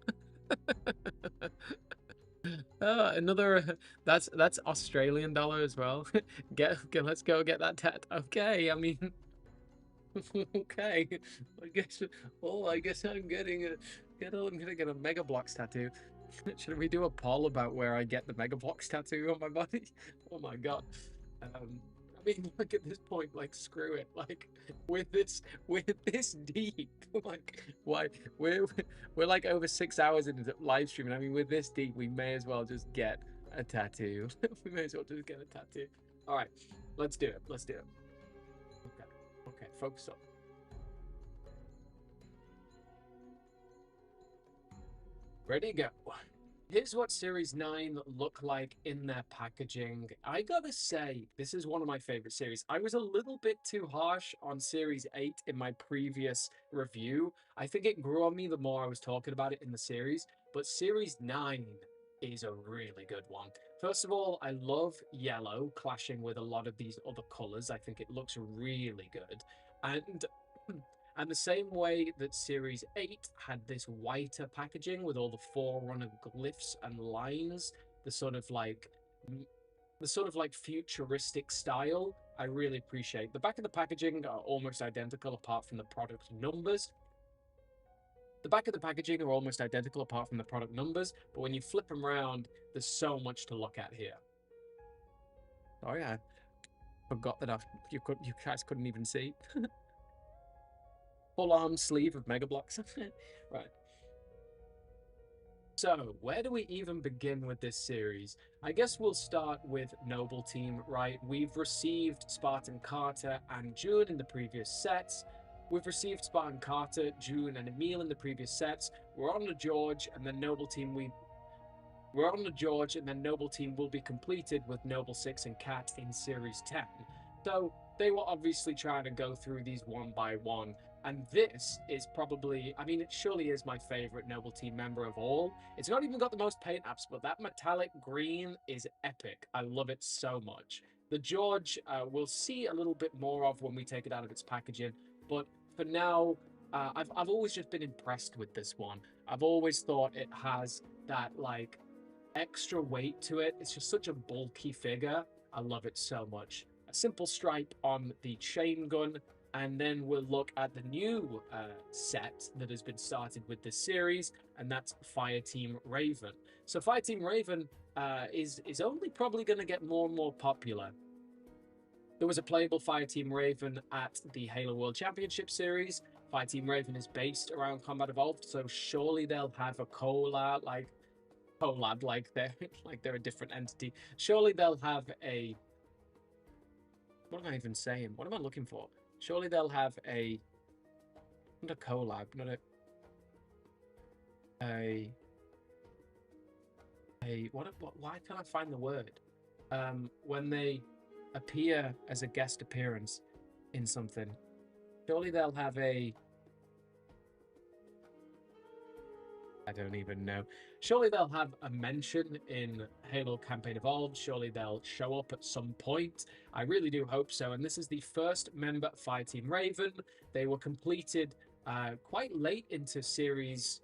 Another that's Australian dollar as well. Let's go get that tat. Okay, I mean, okay. I guess. Oh, I guess I'm gonna get a Mega Bloks tattoo. Should we do a poll about where I get the Mega Bloks tattoo on my body? Oh my god. I mean, like at this point, like screw it. Like with this deep, like why we're like over 6 hours into live streaming. I mean, with this deep, we may as well just get a tattoo. We may as well just get a tattoo. All right, let's do it. Let's do it. Okay, okay, focus up. Ready to go. Here's what Series 9 look like in their packaging. I gotta say, this is one of my favorite series. I was a little bit too harsh on Series 8 in my previous review. I think it grew on me the more I was talking about it in the series, but Series 9 is a really good one. First of all, I love yellow clashing with a lot of these other colors. I think it looks really good. And and the same way that Series 8 had this whiter packaging with all the Forerunner glyphs and lines, the sort of like futuristic style, I really appreciate. The back of the packaging are almost identical apart from the product numbers. The back of the packaging are almost identical apart from the product numbers, but when you flip them around, there's so much to look at here. Oh yeah, forgot that you guys couldn't even see. Full arm sleeve of Mega Bloks. Right. So, where do we even begin with this series? I guess we'll start with Noble Team, right? We've received Spartan Carter and June in the previous sets. We've received Spartan Carter, June, and Emil in the previous sets. We're on the George, and then Noble Team we're on the George, and then Noble Team will be completed with Noble 6 and Cat in Series 10. So they were obviously trying to go through these one by one. And this is probably, I mean, it surely is my favorite Noble Team member of all. It's not even got the most paint apps, but that metallic green is epic. I love it so much. The George we'll see a little bit more of when we take it out of its packaging, but for now, I've always just been impressed with this one. I've always thought it has that like extra weight to it. It's just such a bulky figure. I love it so much. A simple stripe on the chain gun, and then we'll look at the new set that has been started with this series, and that's Fireteam Raven. So Fireteam Raven is only probably going to get more and more popular. There was a playable Fireteam Raven at the Halo World Championship Series. Fireteam Raven is based around Combat Evolved, so surely they'll have a collab like they're a different entity. Surely they'll have a what am I even saying? What am I looking for? Surely they'll have not a collab, not what why can't I find the word? When they appear as a guest appearance in something. Surely they'll have I don't even know. Surely they'll have a mention in Halo Campaign Evolved. Surely they'll show up at some point. I really do hope so. And this is the first member Fireteam Raven. They were completed quite late into Series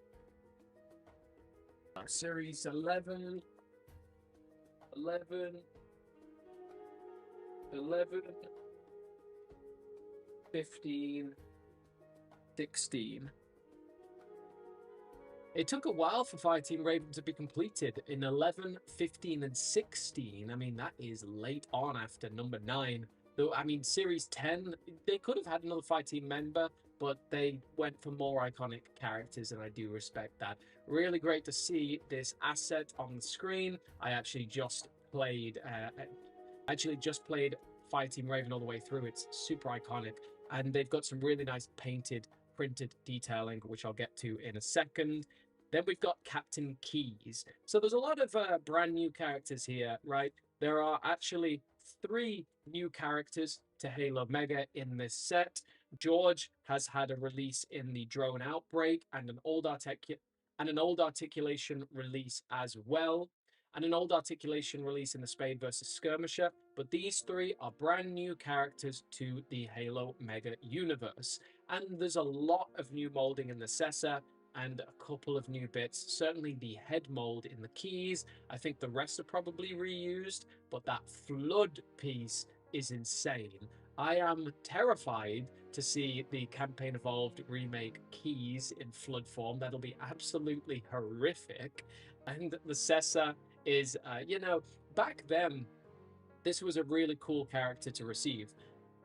11, 15, 16. It took a while for Fireteam Raven to be completed in 11, 15, and 16. I mean, that is late on after number 9. Though, I mean, Series 10, they could have had another Fireteam member, but they went for more iconic characters, and I do respect that. Really great to see this asset on the screen. I actually just played Fireteam Raven all the way through. It's super iconic, and they've got some really nice printed detailing, which I'll get to in a second. Then we've got Captain Keyes. So there's a lot of brand new characters here, right? There are actually 3 new characters to Halo Mega in this set. George has had a release in the Drone Outbreak and an old articulation release as well, and an old articulation release in the Spade versus Skirmisher. But these 3 are brand new characters to the Halo Mega universe. And there's a lot of new molding in the Cessa and a couple of new bits. Certainly the head mold in the Keys. I think the rest are probably reused, but that flood piece is insane. I am terrified to see the Campaign Evolved remake Keys in flood form. That'll be absolutely horrific. And the Cessa is, back then, this was a really cool character to receive.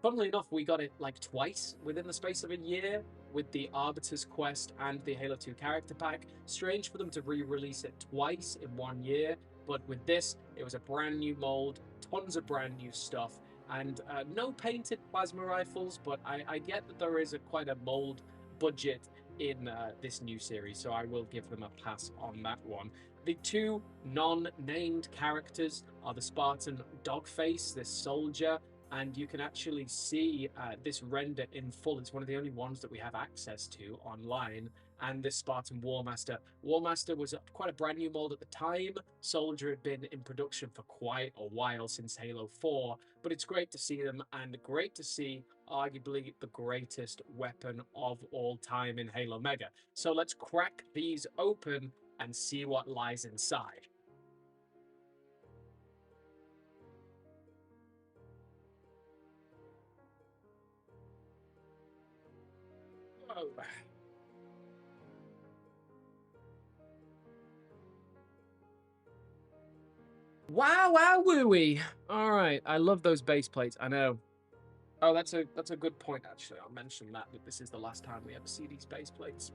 Funnily enough, we got it like twice within the space of a year with the Arbiter's Quest and the Halo 2 character pack. Strange for them to re-release it twice in 1 year, but with this, it was a brand new mold, tons of brand new stuff, and no painted plasma rifles, but I get that there is quite a mold budget in this new series, so I will give them a pass on that one. The 2 non-named characters are the Spartan Dogface, this soldier, and you can actually see this render in full. It's one of the only ones that we have access to online. And this Spartan Warmaster. Warmaster was quite a brand new mold at the time. Soldier had been in production for quite a while, since Halo 4. But it's great to see them, and great to see arguably the greatest weapon of all time in Halo Mega. So let's crack these open and see what lies inside. Whoa. Wow, wooey. All right, I love those base plates. I know. Oh, that's a good point, actually. I'll mention that this is the last time we ever see these base plates.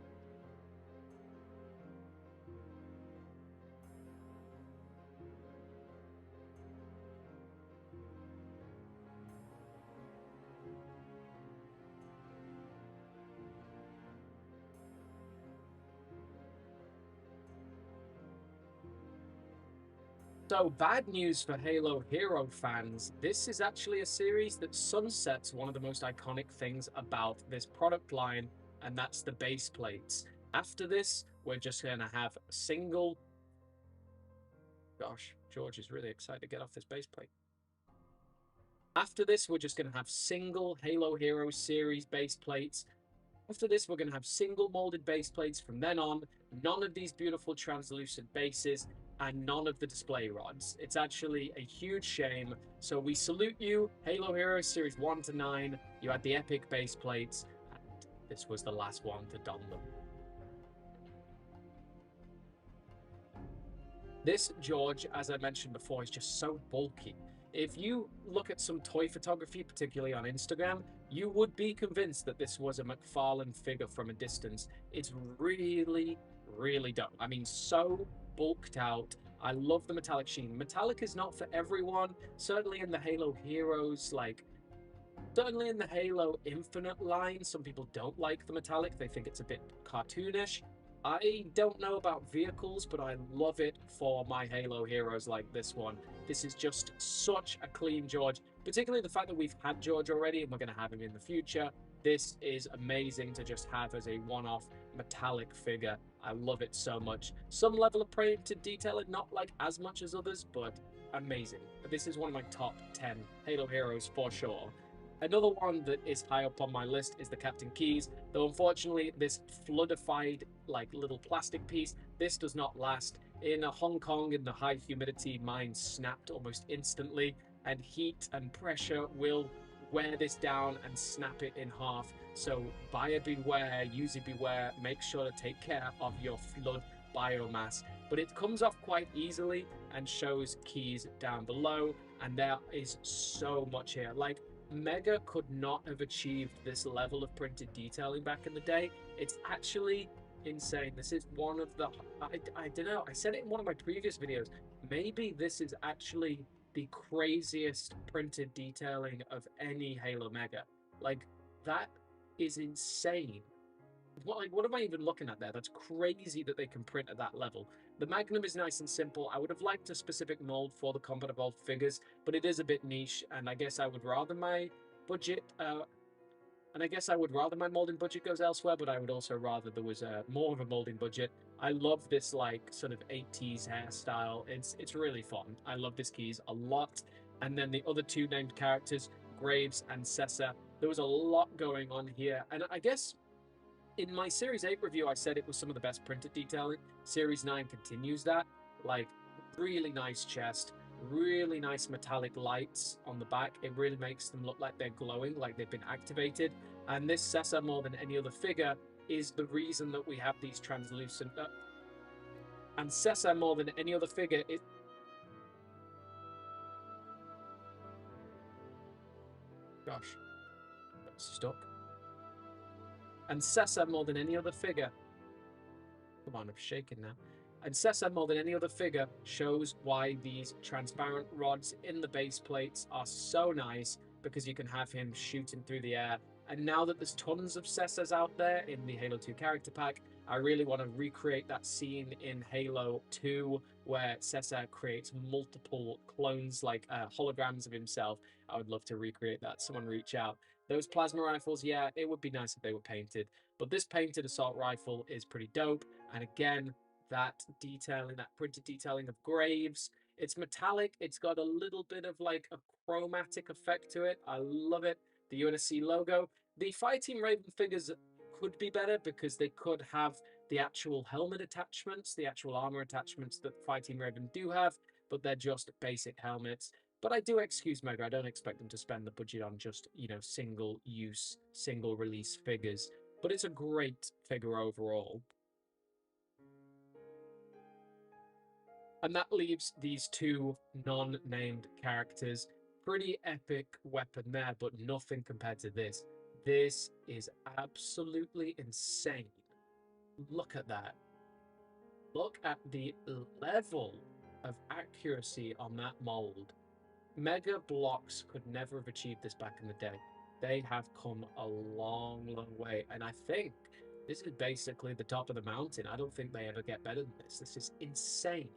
So, bad news for Halo Hero fans. This is actually a series that sunsets one of the most iconic things about this product line, and that's the base plates. After this, we're just going to have a single... Gosh, George is really excited to get off this base plate. After this, we're just going to have single Halo Heroes series base plates. After this, we're going to have single molded base plates from then on, none of these beautiful translucent bases, and none of the display rods. It's actually a huge shame. So we salute you, Halo Heroes Series 1 to 9. You had the epic base plates, and this was the last one to don them. This George, as I mentioned before, is just so bulky. If you look at some toy photography, particularly on Instagram, you would be convinced that this was a McFarlane figure from a distance. It's really, really dope. I mean, so bulked out. I love the metallic sheen. Metallic is not for everyone. Certainly in the Halo Heroes, certainly in the Halo Infinite line, some people don't like the metallic. They think it's a bit cartoonish. I don't know about vehicles, but I love it for my Halo heroes like this one. This is just such a clean George, particularly the fact that we've had George already and we're going to have him in the future. This is amazing to just have as a one-off metallic figure. I love it so much. Some level of painted detail, and not like as much as others, but amazing. This is one of my top 10 Halo heroes for sure. Another one that is high up on my list is the Captain Keys, though unfortunately this floodified little plastic piece, this does not last. In Hong Kong, in the high humidity, mine snapped almost instantly, and heat and pressure will wear this down and snap it in half. So buyer beware, user beware, make sure to take care of your flood biomass. But it comes off quite easily and shows keys down below, and there is so much here. Mega could not have achieved this level of printed detailing back in the day. It's actually insane. This is one of the, I don't know, I said it in one of my previous videos. Maybe this is actually the craziest printed detailing of any Halo Mega. That is insane. What am I even looking at there? That's crazy that they can print at that level. The Magnum is nice and simple. I would have liked a specific mold for the Combat Evolved figures, but it is a bit niche, and I guess I would rather my budget, molding budget goes elsewhere, but I would also rather there was more of a molding budget. I love this sort of 80s hairstyle. It's really fun. I love this keys a lot. And then the other two named characters, Graves and Sessa, there was a lot going on here, and I guess in my Series 8 review, I said it was some of the best printed detailing. Series 9 continues that. Really nice chest, really nice metallic lights on the back. It really makes them look like they're glowing, like they've been activated. And this Sessa, more than any other figure, is the reason that we have these translucent... and Sessa, more than any other figure, is... Gosh, got stuck. And Sessa, more than any other figure... Come on, I'm shaking now. And Sessa, more than any other figure, shows why these transparent rods in the base plates are so nice, because you can have him shooting through the air. And now that there's tons of Sessas out there in the Halo 2 character pack, I really want to recreate that scene in Halo 2 where Sessa creates multiple clones, holograms of himself. I would love to recreate that. Someone reach out. Those plasma rifles, yeah, it would be nice if they were painted. But this painted assault rifle is pretty dope. And again, that detailing, that printed detailing of Graves, it's metallic. It's got a little bit of a chromatic effect to it. I love it. The UNSC logo. The Fireteam Raven figures could be better because they could have the actual helmet attachments, the actual armor attachments that Fireteam Raven do have, but they're just basic helmets. But I do excuse Mega. I don't expect them to spend the budget on just, single use, single release figures. But it's a great figure overall. And that leaves these two non-named characters. Pretty epic weapon there, but nothing compared to this. This is absolutely insane. Look at that. Look at the level of accuracy on that mold. Mega Blocks could never have achieved this back in the day. They have come a long, long way. And I think this is basically the top of the mountain. I don't think they ever get better than this. This is insane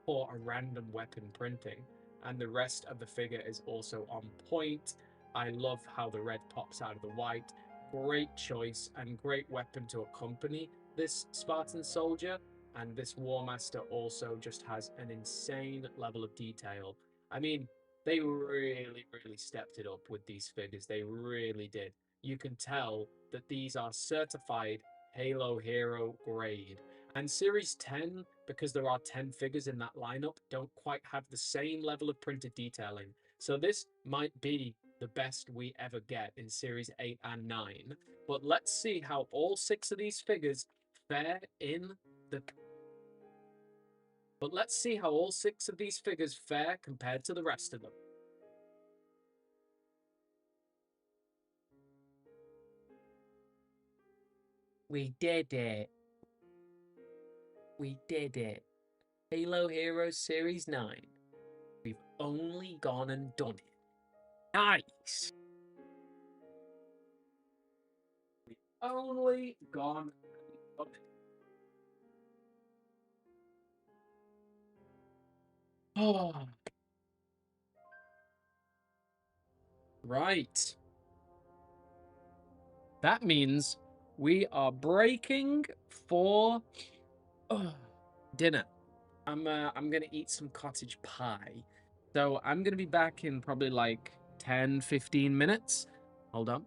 for a random weapon printing. And the rest of the figure is also on point. I love how the red pops out of the white. Great choice and great weapon to accompany this Spartan soldier. And this War Master also just has an insane level of detail. I mean, They really, really stepped it up with these figures. They really did. You can tell that these are certified Halo Hero grade. And Series 10, because there are 10 figures in that lineup, don't quite have the same level of printed detailing. So this might be the best we ever get in Series 8 and 9. But let's see how all 6 of these figures fare in the... But let's see how all 6 of these figures fare compared to the rest of them. We did it. We did it. Halo Heroes Series 9. We've only gone and done it. Nice. We've only gone and done it. Oh. Right. That means we are breaking for dinner. I'm gonna eat some cottage pie. So I'm gonna be back in probably like 10-15 minutes. Hold on.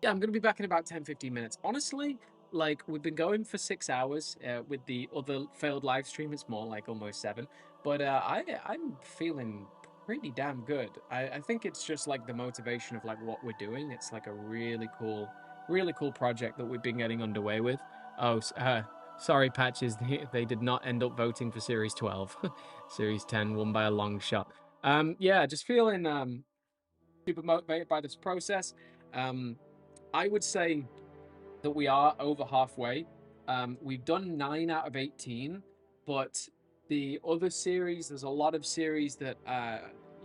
Yeah, I'm going to be back in about 10-15 minutes. Honestly, like, we've been going for 6 hours. With the other failed live stream, it's more like almost 7. But I'm feeling pretty damn good. I think it's just like the motivation of like what we're doing. It's like a really cool project that we've been getting underway with. Oh, sorry, Patches. They did not end up voting for Series 12. Series 10 won by a long shot. Yeah, just feeling super motivated by this process. I would say that we are over halfway. We've done 9 out of 18, but the other series, there's a lot of series that,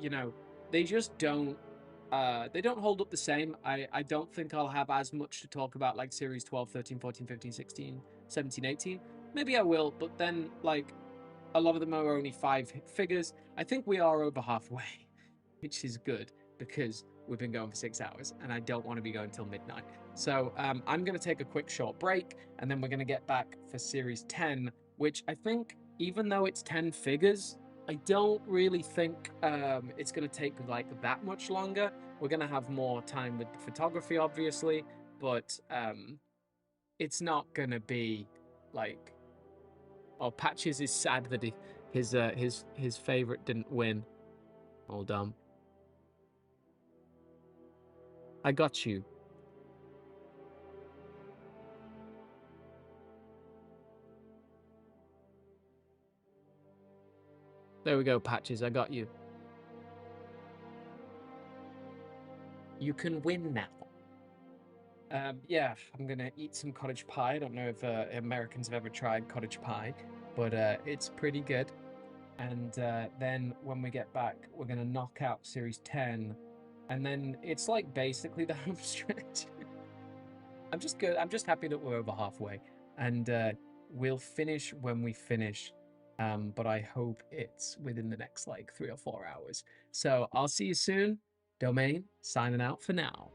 you know, they just they don't hold up the same. I don't think I'll have as much to talk about like series 12, 13, 14, 15, 16, 17, 18. Maybe I will, but then like a lot of them are only 5 figures. I think we are over halfway, which is good because we've been going for 6 hours and I don't want to be going till midnight. So I'm going to take a quick short break and then we're going to get back for Series 10, which I think, even though it's 10 figures, I don't really think it's going to take like that much longer. We're going to have more time with the photography, obviously, but it's not going to be like... Oh, Patches is sad that his favorite didn't win. Hold on. I got you. There we go, Patches. I got you. You can win now. Yeah, I'm gonna eat some cottage pie. I don't know if Americans have ever tried cottage pie, but it's pretty good. And then when we get back, we're gonna knock out Series 10, and then it's like basically the home stretch. I'm just good. I'm just happy that we're over halfway, and we'll finish when we finish. But I hope it's within the next like 3 or 4 hours. So I'll see you soon. Domain signing out for now.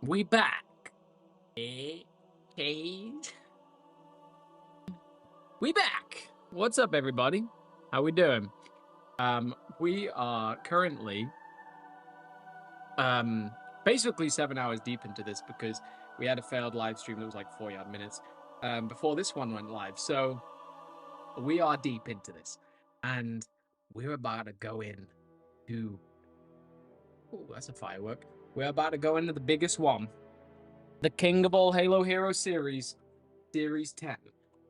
We back. Okay. We back. What's up, everybody? How we doing? We are currently basically 7 hours deep into this because we had a failed live stream that was like 40 odd minutes before this one went live. So we are deep into this, and we're about to go in to. Oh, that's a firework. We're about to go into the biggest one, the King of all Halo Hero series, Series 10.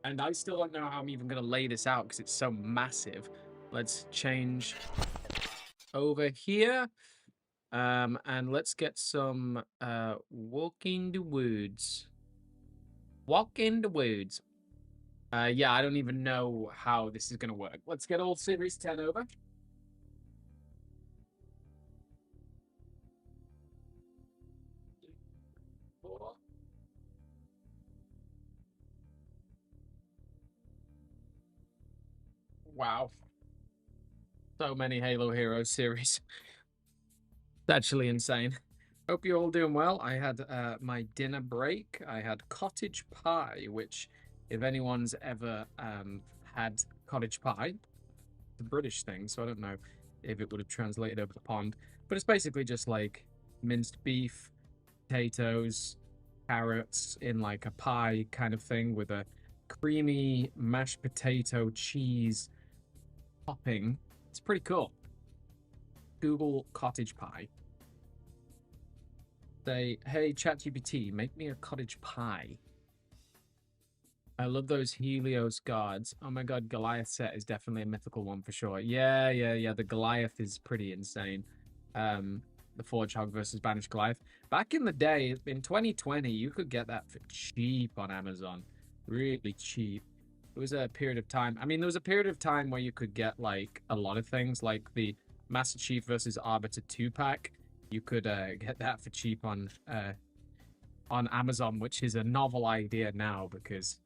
And I still don't know how I'm even going to lay this out because it's so massive. Let's change over here. And let's get some walk in the woods. Walk in the woods. Yeah, I don't even know how this is going to work. Let's get all Series 10 over. Four. Wow. So many Halo Heroes series. It's actually insane. Hope you're all doing well. I had my dinner break. I had cottage pie, which, if anyone's ever had cottage pie, it's a British thing, so I don't know if it would have translated over the pond. But it's basically just like minced beef, potatoes, carrots in like a pie kind of thing with a creamy mashed potato cheese topping. It's pretty cool. Google cottage pie. Say, hey, ChatGPT, make me a cottage pie. I love those Helios guards. Oh my god, Goliath set is definitely a mythical one for sure. Yeah. The Goliath is pretty insane. The Forge Hog versus Banished Goliath. Back in the day, in 2020, you could get that for cheap on Amazon. Really cheap. It was a period of time. I mean, there was a period of time where you could get like a lot of things, like the Master Chief versus Arbiter 2-pack. You could get that for cheap on Amazon, which is a novel idea now because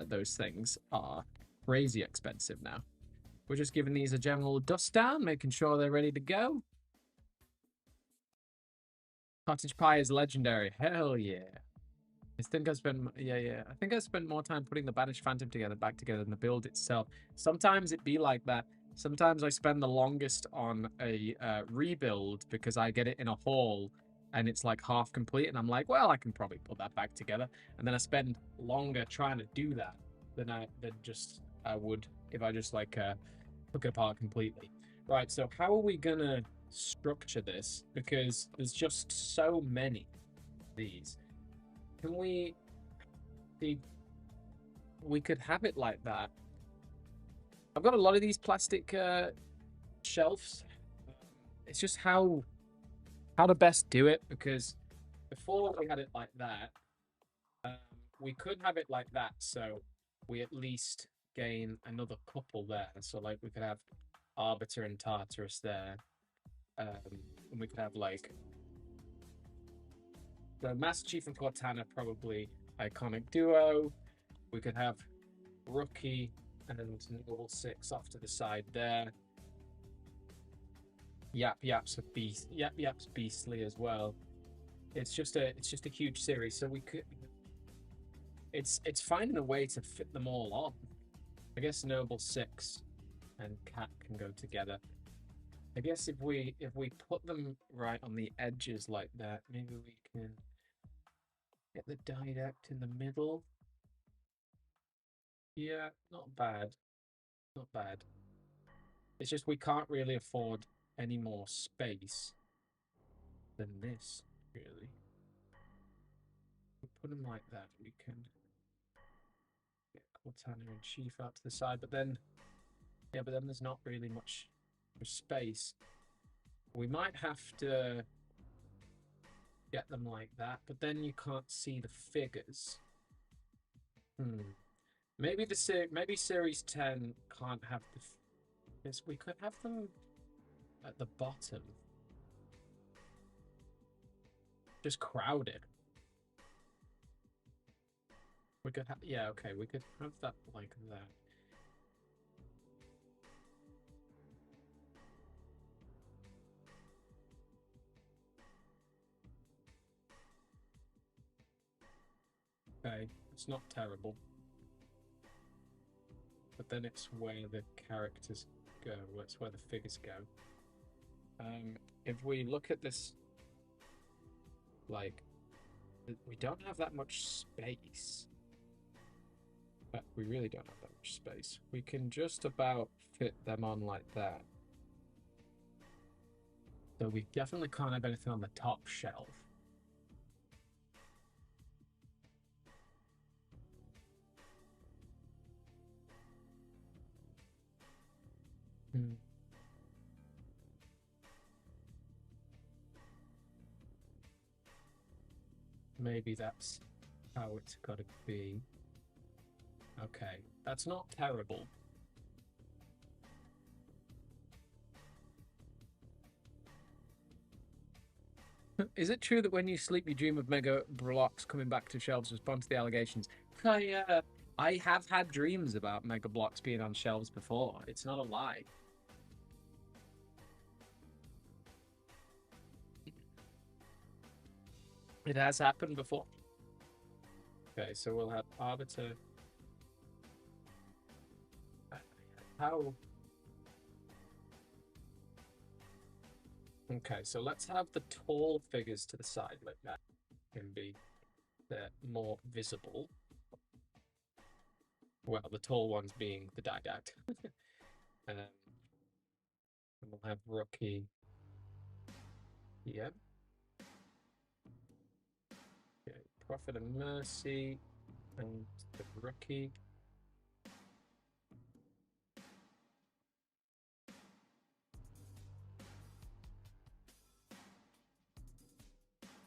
those things are crazy expensive now. We're just giving these a general dust down, making sure they're ready to go. Cottage pie is legendary. Hell yeah. I think I spent I think I spent more time putting the Banished Phantom back together than the build itself. Sometimes it be like that. Sometimes I spend the longest on a rebuild because I get it in a haul and it's like half complete and I'm like, well, I can probably put that back together. And then I spend longer trying to do that than I would if I just like took it apart completely. Right, so how are we gonna structure this? Because there's just so many of these. Can we see? We could have it like that. I've got a lot of these plastic shelves. It's just how to best do it, because before we had it like that, we could have it like that, so we at least gain another couple there. So like we could have Arbiter and Tartarus there, and we could have like the Master Chief and Cortana, probably iconic duo. We could have Rookie and Noble 6 off to the side there. Yap's beastly as well. It's just a huge series, so we could. It's finding a way to fit them all on. I guess Noble 6 and Cat can go together. I guess if we put them right on the edges like that, maybe we can get the Didact in the middle. Yeah, not bad. Not bad. It's just we can't really afford any more space than this, really. We put them like that, we can get Cortana and Chief out to the side, but then there's not really much space. We might have to get them like that, but then you can't see the figures. Maybe maybe Series 10 can't have the. Yes, we could have them at the bottom. Just crowded. We could have, yeah, okay, we could have that like that. Okay, it's not terrible. But then it's where the characters go, it's where the figures go. If we look at this, like, we don't have that much space. But we really don't have that much space. We can just about fit them on like that. So we definitely can't have anything on the top shelf. Maybe that's how it's got to be. Okay, that's not terrible. Is it true that when you sleep, you dream of Mega Construx coming back to shelves to respond to the allegations? I have had dreams about Mega Blocks being on shelves before. It's not a lie. It has happened before. Okay, so we'll have Arbiter. How? Okay, so let's have the tall figures to the side like that. Can be more visible. Well, the tall ones being the Didact. And we'll have Rookie. Yeah. Okay, Prophet of Mercy and the Rookie.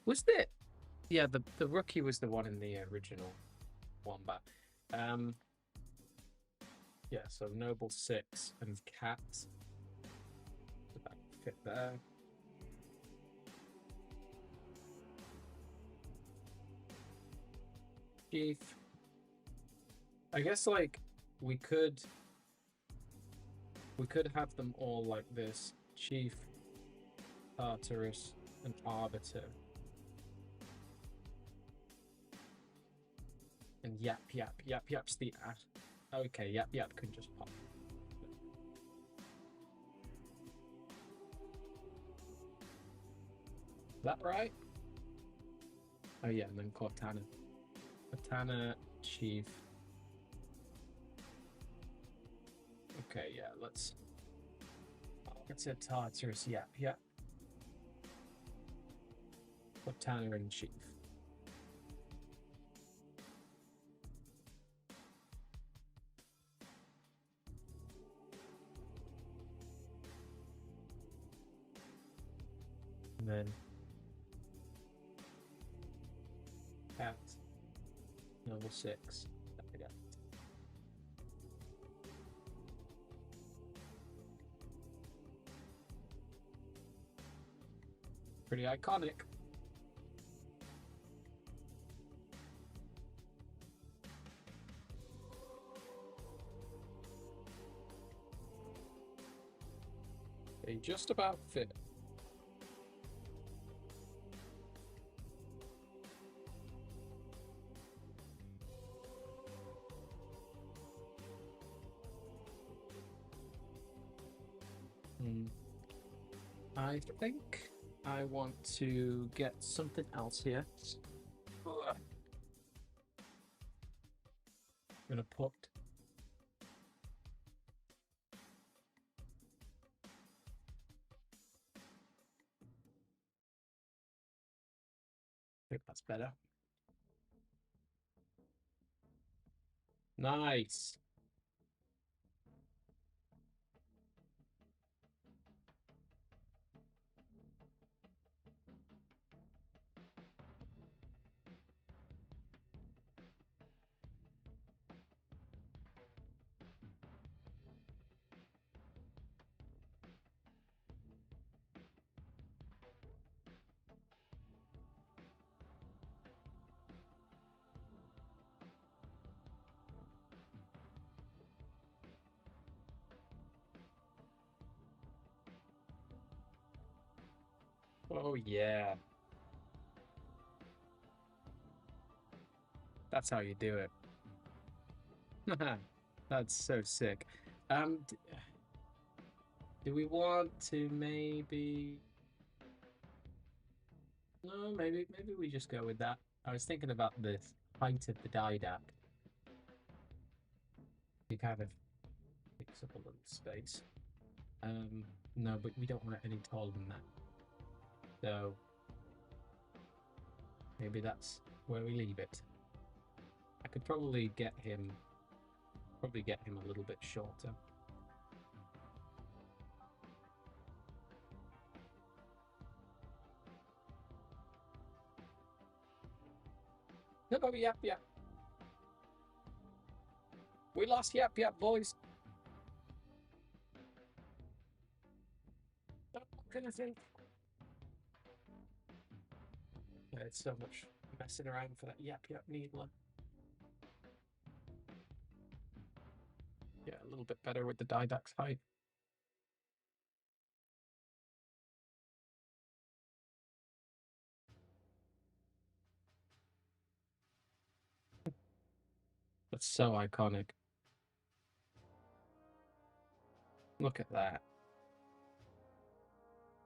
Was it? Yeah, the Rookie was the one in the original Wombat. Yeah, so Noble 6 and Cat. So that would fit there. Chief. I guess like we could have them all like this. Chief, Tartarus, and Arbiter. And Yap Yap. Yap Yap's the okay, Yap Yap can just pop. Is that right? Oh yeah, and then Cortana. Cortana, Chief. Okay, yeah, let's a Tartarus, Yap Yap. Cortana and Chief. And then Cat, Noble 6. Yeah. Pretty iconic. They just about fit. I think I want to get something else here. I'm gonna put I think that's better. Nice. Oh yeah. That's how you do it. That's so sick. Do we want to maybe? No, maybe we just go with that. I was thinking about the height of the Didact. He kind of takes up a little space. No, but we don't want it any taller than that. So maybe that's where we leave it. I could probably get him a little bit shorter. No, Yap Yap. We lost Yap Yap, boys. What can I think? It's so much messing around for that Yap Yap Needler. Yeah, a little bit better with the Didax height. That's so iconic. Look at that.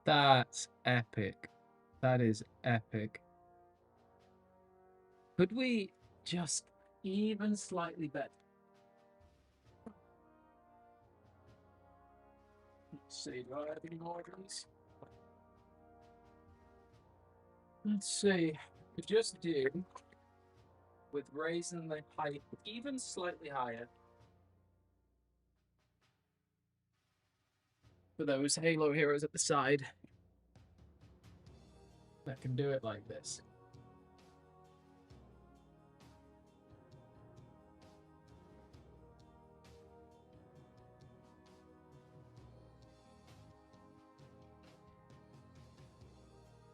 That's epic. That is epic. Could we just even slightly better? Let's see, do I have any more of these? Let's see. We just did with raising the height even slightly higher for those Halo heroes at the side that can do it like this.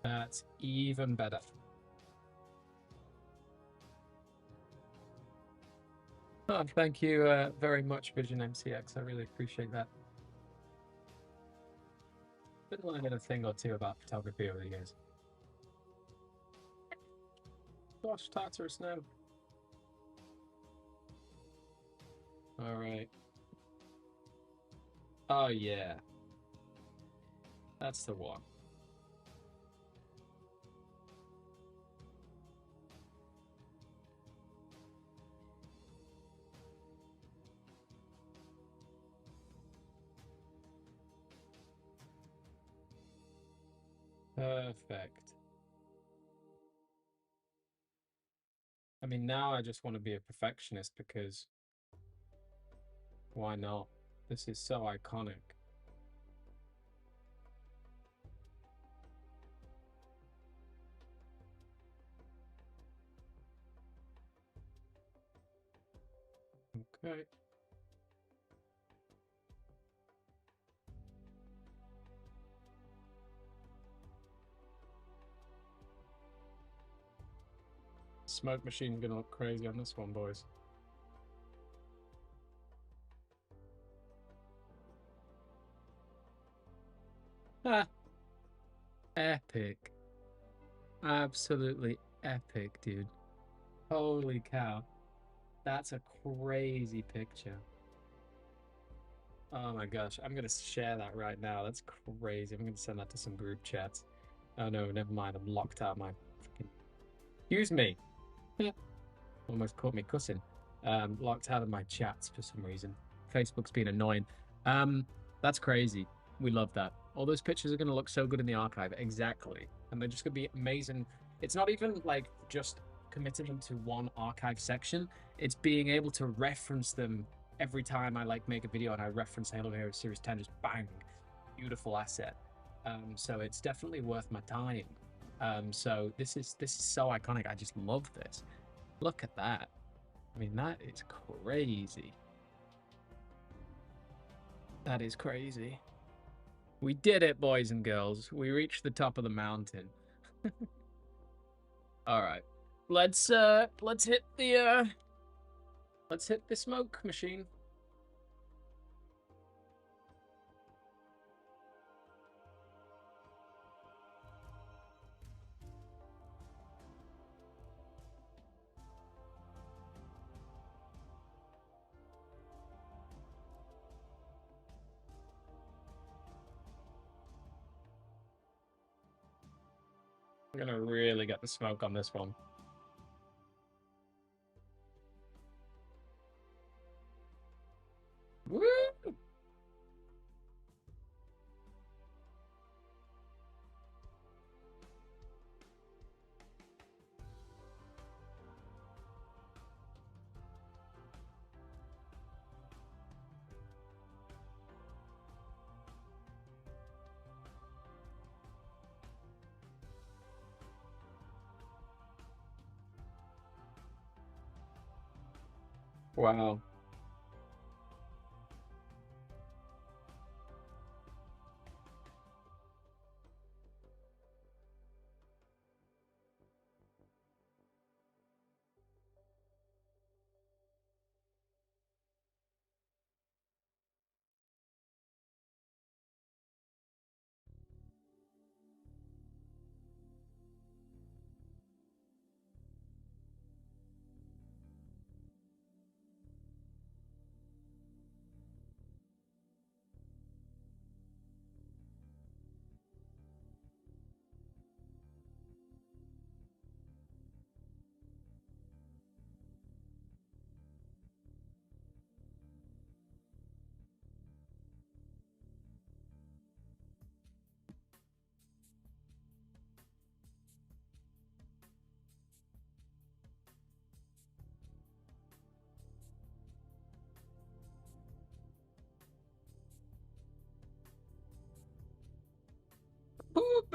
That's even better. Oh, thank you very much, Vision MCX. I really appreciate that. Been learning a thing or two about photography over the years. Gosh, Tartarus now. All right. Oh, yeah. That's the one. Perfect. I mean, now I just want to be a perfectionist because why not? This is so iconic. Okay. Smoke machine's gonna look crazy on this one, boys. Ah, epic. Absolutely epic, dude. Holy cow. That's a crazy picture. Oh my gosh, I'm gonna share that right now. That's crazy. I'm gonna send that to some group chats. Oh no, never mind. I'm locked out of my freaking. Excuse me. Almost caught me cussing. Locked out of my chats for some reason. Facebook's been annoying. That's crazy. We love that. All those pictures are gonna look so good in the archive. Exactly, and they're just gonna be amazing. It's not even like just committing them to one archive section. It's being able to reference them every time I like make a video and I reference Halo Hero Series 10. Just bang, beautiful asset. So it's definitely worth my time. So this is so iconic. I just love this. Look at that. I mean, that is crazy. That is crazy. We did it, boys and girls. We reached the top of the mountain. All right. Let's hit the smoke machine. I'm gonna really get the smoke on this one. Woo! Wow.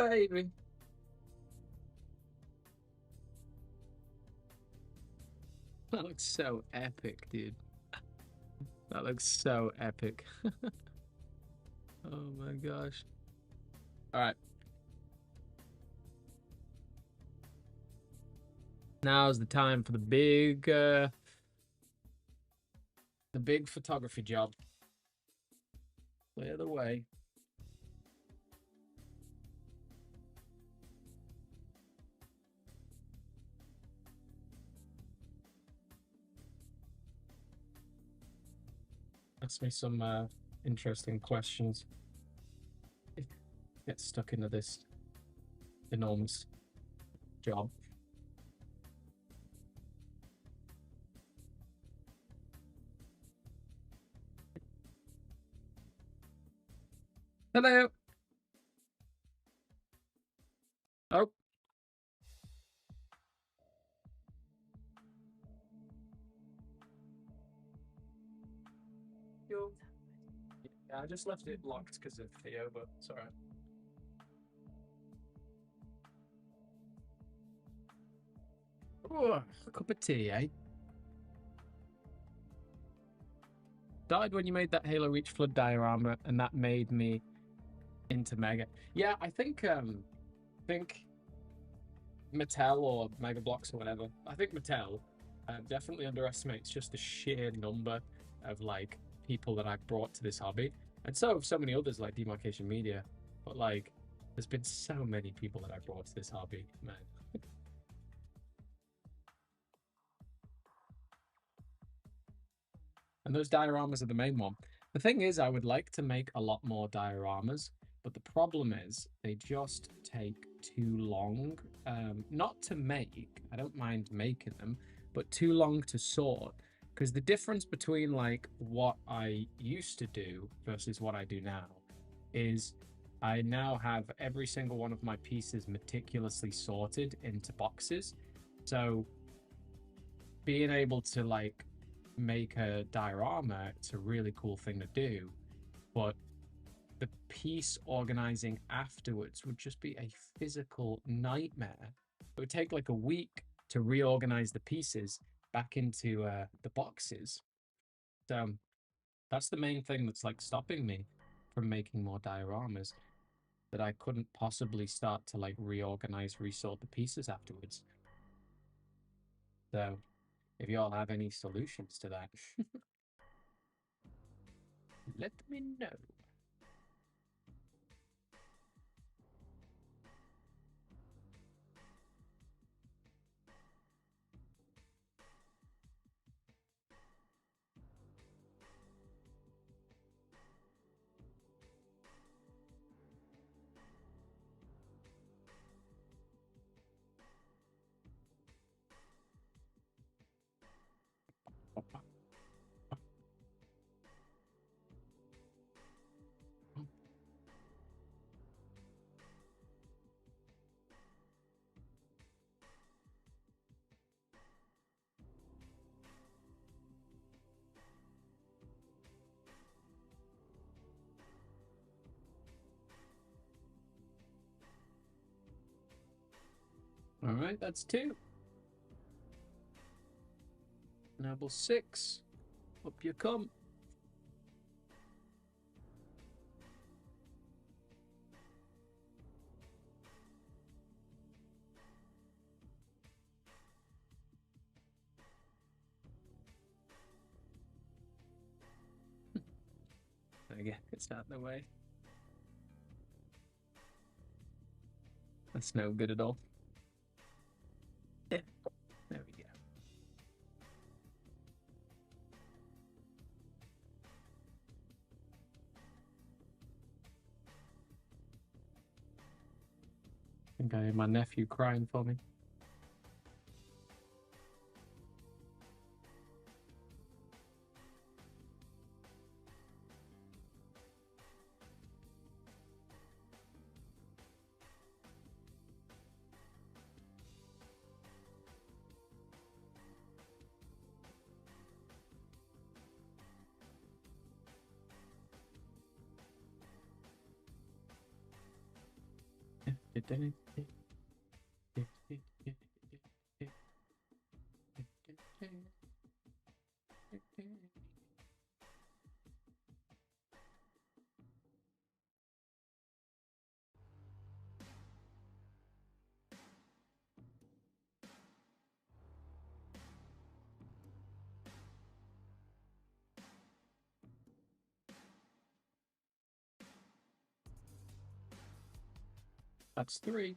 baby. That looks so epic, dude. That looks so epic. Oh my gosh. All right. Now's the time for the big photography job. Clear the way. Ask me some interesting questions. Get stuck into this enormous job. Hello. Oh. Yo. Yeah, I just left it locked because of Theo, but it's all right. Oh, a cup of tea, eh? Started when you made that Halo Reach flood diorama, and that made me into Mega. Yeah, I think Mattel or Mega Bloks or whatever. I think Mattel definitely underestimates just the sheer number of like people that I've brought to this hobby, and so have so many others like Demarcation Media. But like, there's been so many people that I've brought to this hobby, man. And those dioramas are the main one. The thing is, I would like to make a lot more dioramas, but the problem is they just take too long. Not to make, I don't mind making them, but too long to sort. Because the difference between like what I used to do versus what I do now is I now have every single one of my pieces meticulously sorted into boxes. So being able to like make a diorama, it's a really cool thing to do, but the piece organizing afterwards would just be a physical nightmare. It would take like a week to reorganize the pieces back into the boxes. So that's the main thing that's like stopping me from making more dioramas, that I couldn't possibly start to like reorganize, resort the pieces afterwards. So if y'all have any solutions to that, let me know. All right, that's 2. Level 6. Up you come. Again, it's out of the way. That's no good at all. Yeah, there we go. I think I hear my nephew crying for me. Yeah, That's 3.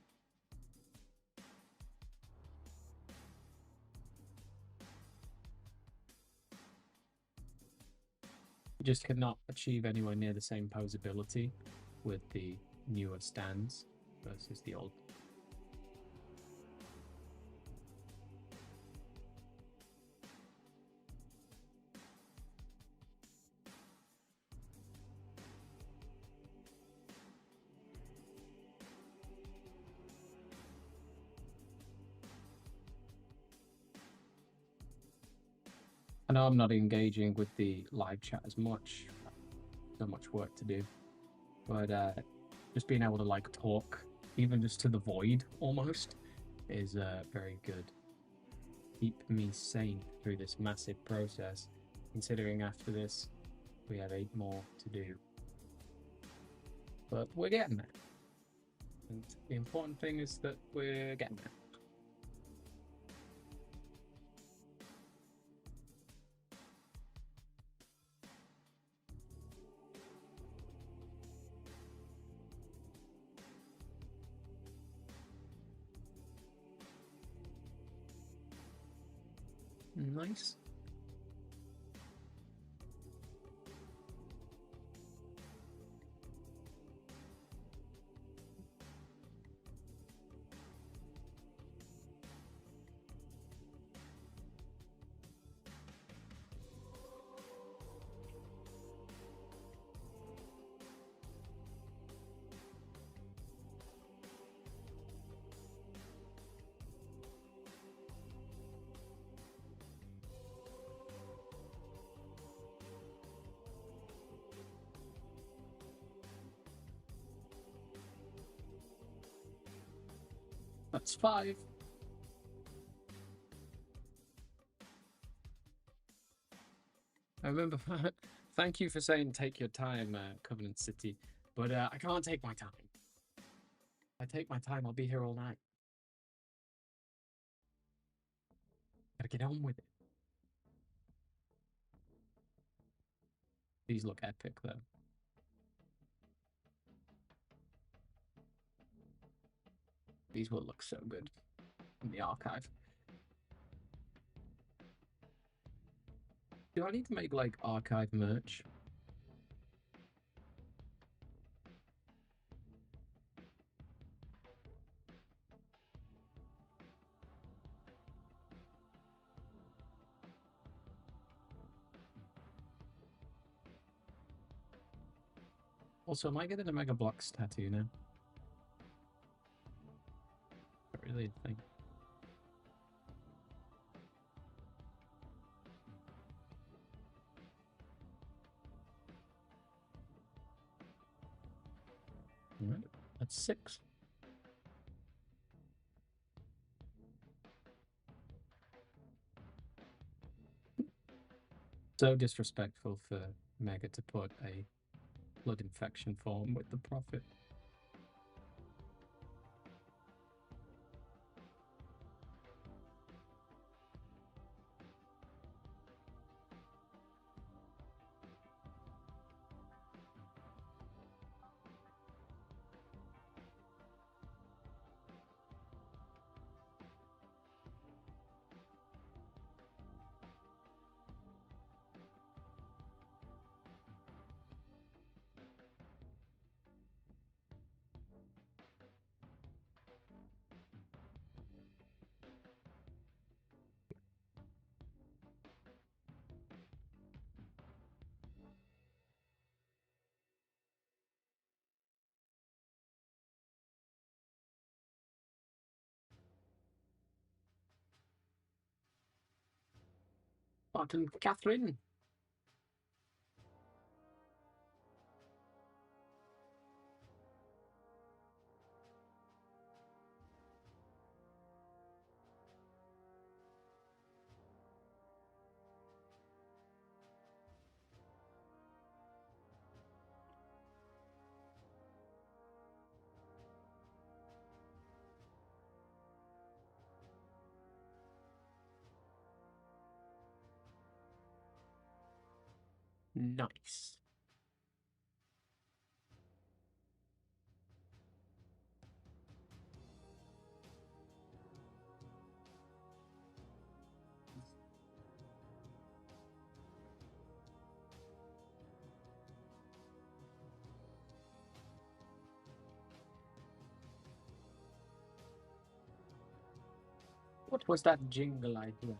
You just cannot achieve anywhere near the same posability with the newer stands versus the old. I know I'm not engaging with the live chat as much. So much work to do. But just being able to like talk, even just to the void almost, is very good. Keep me sane through this massive process, considering after this we have 8 more to do. But we're getting there. And the important thing is that we're getting there. Nice. That's 5. I remember. Thank you for saying take your time, Covenant City. But I can't take my time. If I take my time, I'll be here all night. Gotta get on with it. These look epic, though. These will look so good in the archive. Do I need to make, like, archive merch? Also, am I getting a Mega Blocks tattoo now? Not really a thing. Alright, that's 6. So disrespectful for Mega to put a blood infection form with the Prophet. Martin Catherine. Nice. What was that jingle I hear?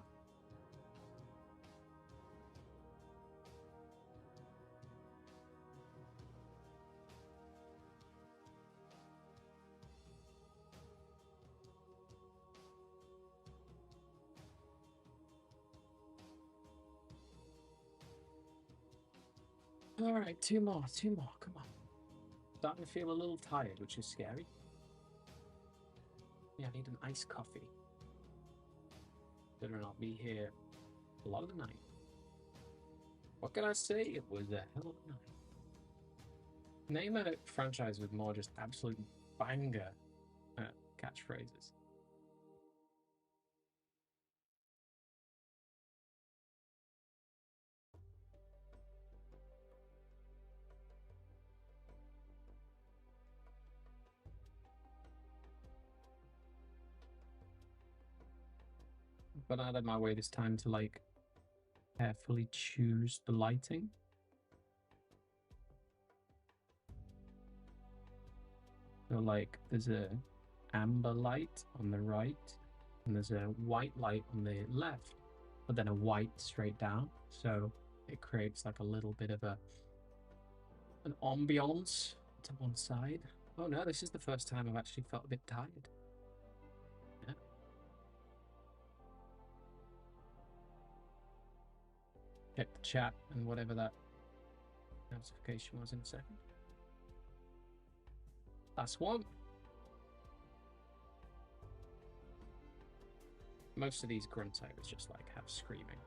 All right, two more, come on. Starting to feel a little tired, which is scary. Yeah, I need an iced coffee. Better not be here a lot of the night. What can I say? It was a hell of a night. Name a franchise with more just absolute banger catchphrases. But out of my way this time to like carefully choose the lighting. So like there's a amber light on the right and there's a white light on the left, but then a white straight down. So it creates like a little bit of an ambiance to one side. Oh no, this is the first time I've actually felt a bit tired. Yeah. Check the chat and whatever that notification was in a second. Last one. Most of these grunts I was just like have screaming.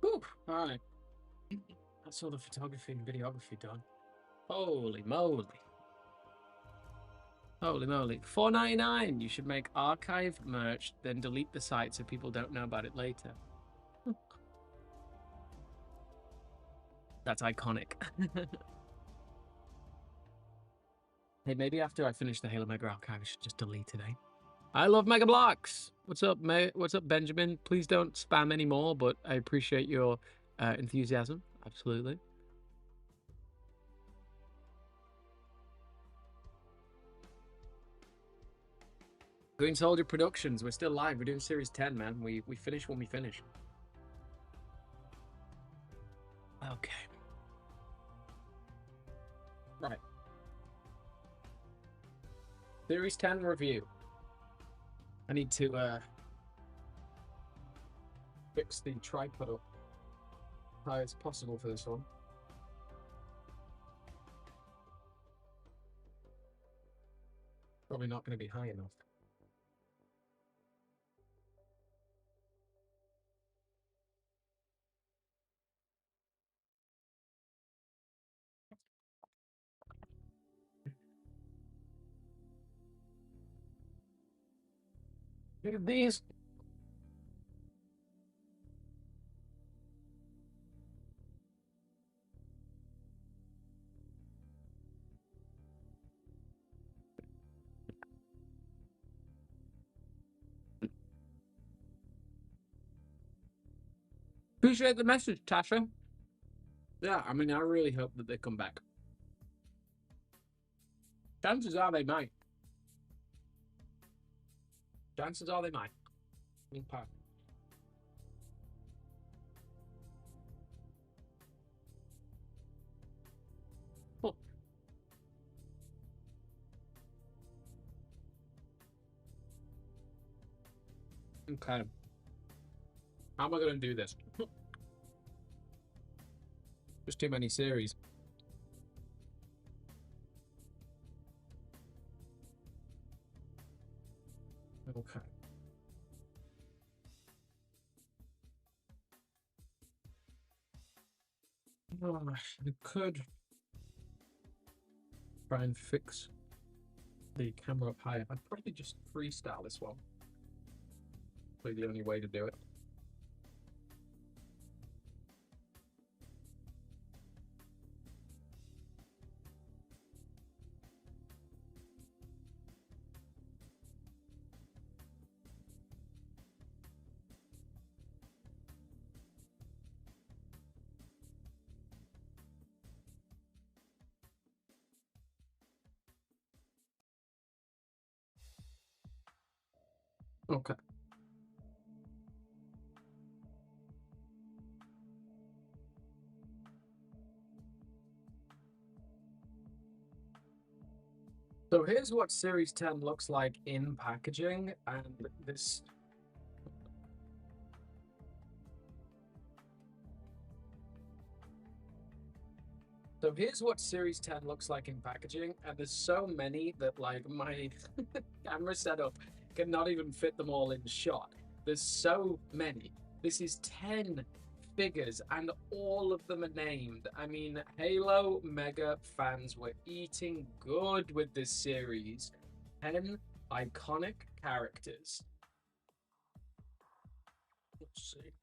Whew, all right. That's all the photography and videography done. Holy moly. Holy moly. $4.99. You should make archived merch, then delete the site so people don't know about it later. That's iconic. Hey, maybe after I finish the Halo Mega Archive, I should just delete it, eh? I love Mega Blocks. What's up, mate? What's up, Benjamin? Please don't spam anymore, but I appreciate your enthusiasm. Absolutely. Green Soldier Productions. We're still live. We're doing Series 10, man. We finish when we finish. Okay. Right. Series 10 review. I need to fix the tripod up as high as possible for this one. Probably not going to be high enough. Look at these. Appreciate the message, Tasha. Yeah, I mean, I really hope that they come back. Chances are they might. Chances are they might. Okay. How am I going to do this? Just too many series. Okay. I could try and fix the camera up higher. I'd probably just freestyle this one. Probably the only way to do it. Okay. So here's what Series 10 looks like in packaging, and this. So here's what Series 10 looks like in packaging, and there's so many that like my camera setup cannot even fit them all in shot. There's so many. This is 10 figures, and all of them are named. I mean, Halo Mega fans were eating good with this series. 10 iconic characters. Let's see.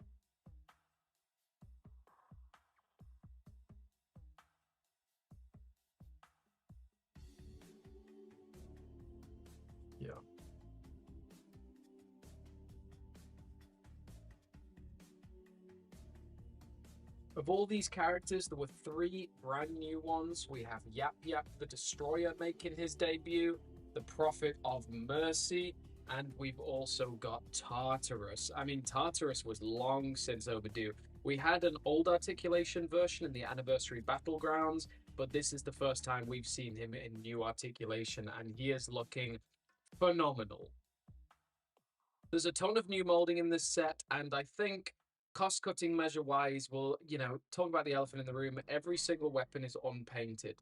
Yeah. Of all these characters, there were 3 brand new ones. We have Yap Yap the Destroyer making his debut, the Prophet of Mercy, and we've also got Tartarus. I mean, Tartarus was long since overdue. We had an old articulation version in the Anniversary Battlegrounds, but this is the first time we've seen him in new articulation, and he is looking phenomenal. There's a ton of new molding in this set, and I think cost-cutting measure-wise, will talk about the elephant in the room. Every single weapon is unpainted,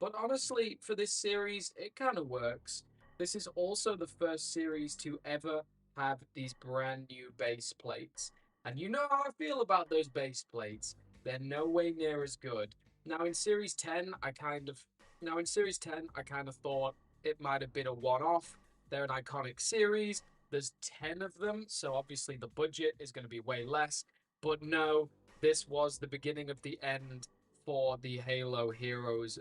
but honestly, for this series, it kind of works. This is also the first series to ever have these brand new base plates, and you know how I feel about those base plates. They're no way near as good. Now in Series 10, I kind of thought it might have been a one-off. They're an iconic series. There's 10 of them, so obviously the budget is going to be way less. But no, this was the beginning of the end for the Halo Heroes,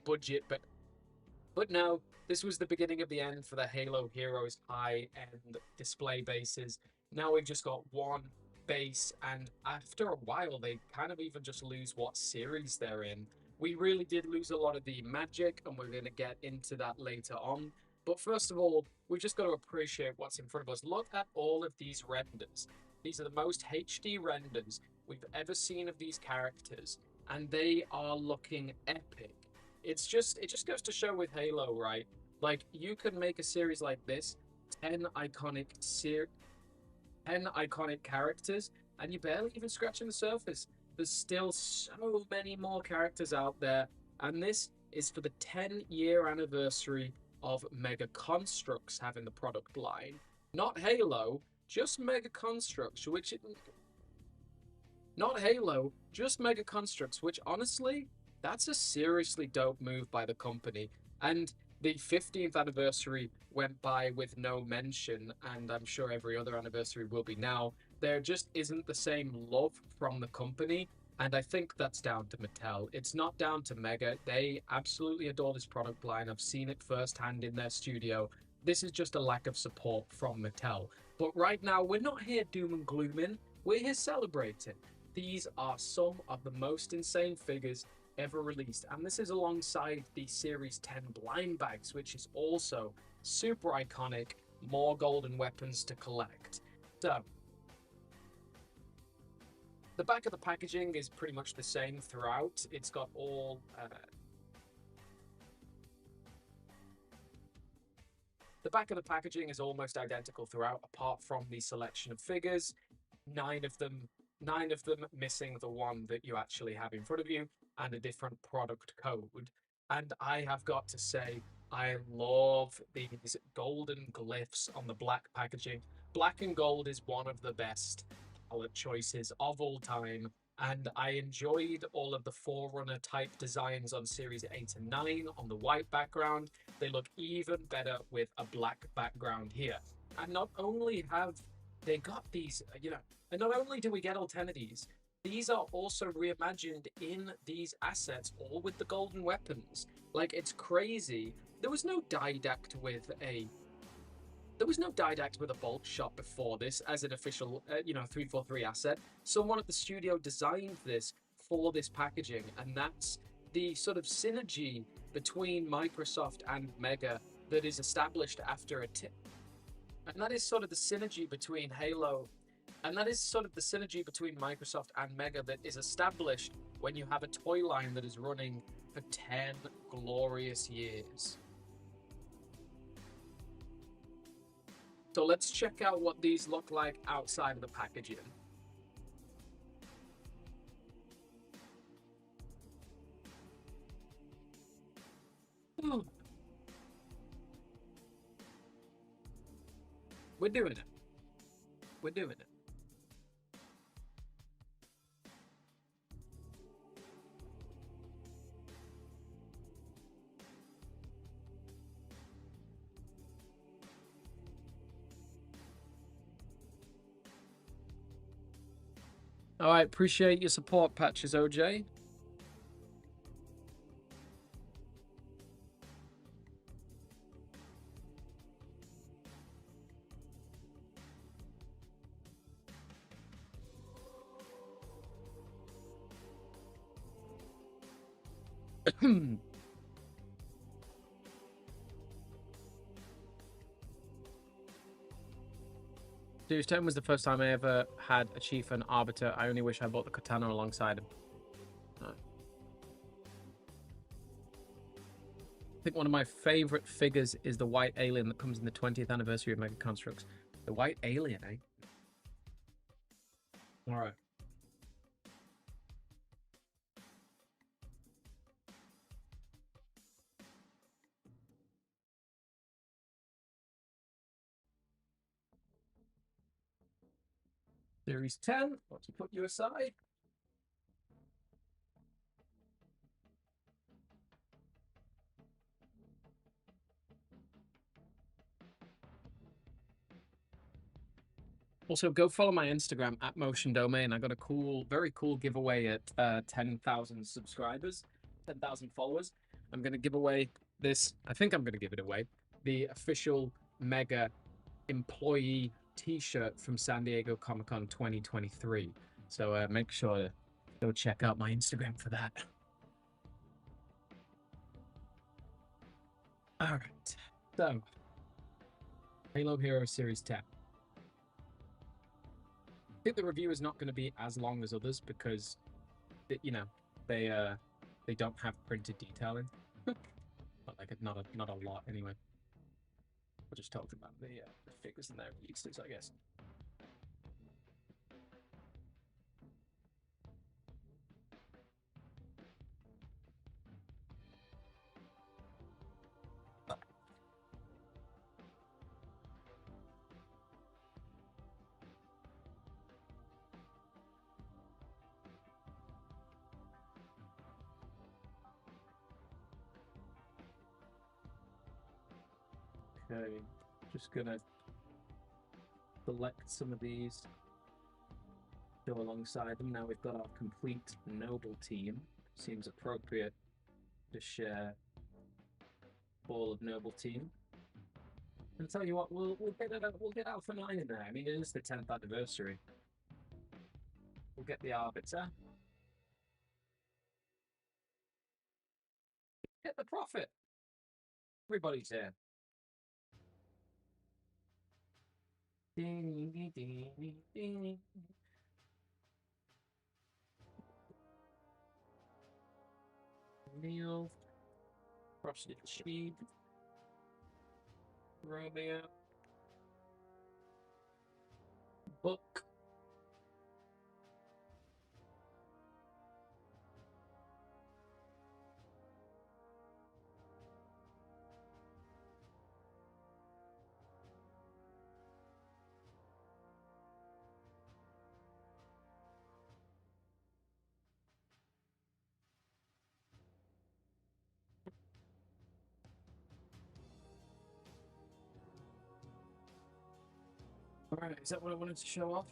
budget. But no, this was the beginning of the end for the Halo Heroes high-end display bases. Now we've just got one base, and after a while, they kind of even just lose what series they're in. We really did lose a lot of the magic, and we're going to get into that later on. But first of all, we've just got to appreciate what's in front of us. Look at all of these renders. These are the most HD renders we've ever seen of these characters, and they are looking epic. It just goes to show with Halo, right? Like, you can make a series like this, 10 iconic 10 iconic characters, and you're barely even scratching the surface. There's still so many more characters out there, and this is for the 10-year anniversary of Mega Construx having the product line. Not Halo, just Mega Construx, not Halo, just Mega Construx, which honestly, that's a seriously dope move by the company. And the 15th anniversary went by with no mention, and I'm sure every other anniversary will be now. There just isn't the same love from the company, and I think that's down to Mattel. It's not down to Mega. They absolutely adore this product line. I've seen it firsthand in their studio. This is just a lack of support from Mattel. But right now, we're not here doom and glooming. We're here celebrating. These are some of the most insane figures ever released, and this is alongside the Series 10 blind bags, which is also super iconic. More golden weapons to collect. So the back of the packaging is pretty much the same throughout. It's got all The back of the packaging is almost identical throughout, apart from the selection of figures. Nine of them, nine of them missing the one that you actually have in front of you, and a different product code. And I have got to say, I love these golden glyphs on the black packaging. Black and gold is one of the best palette choices of all time, and I enjoyed all of the Forerunner type designs on Series 8 and 9 on the white background. They look even better with a black background here. And not only have they got these, and not only do we get alternatives, these are also reimagined in these assets, all with the golden weapons. Like, it's crazy. There was no didact with a bolt shot before this as an official, 343 asset. Someone at the studio designed this for this packaging, and that's the sort of synergy between Microsoft and Mega that is established after and that is sort of the synergy between Microsoft and Mega that is established when you have a toy line that is running for 10 glorious years. So let's check out what these look like outside of the packaging. We're doing it. We're doing it. All right, appreciate your support, Patches OJ. Series 10 was the first time I ever had a Chief and Arbiter. I only wish I bought the Katana alongside him. I think one of my favorite figures is the white alien that comes in the 20th anniversary of Mega Construx. The white alien, eh? All right. Series 10, let's put you aside. Also, go follow my Instagram at Motion Domain. I got a very cool giveaway at 10,000 subscribers, 10,000 followers. I'm going to give away this. I think I'm going to give it away. The official Mega employee T-shirt from San Diego Comic-Con 2023. So make sure to go check out my Instagram for that. All right. So, Halo Hero Series 10. I think the review is not going to be as long as others because, they don't have printed detailing. But like not a lot anyway. We'll just talk about the figures and their releases, I guess. Okay, just gonna select some of these, go alongside them. Now we've got our complete noble team. Seems appropriate to share ball of noble team. And tell you what, we'll get Alpha 9 in there. I mean, it is the 10th anniversary. We'll get the Arbiter. Get the Prophet. Everybody's here. Ding, ding, ding, ding. Neil. Frosted Cheese. Romeo. Book. Alright, is that what I wanted to show off?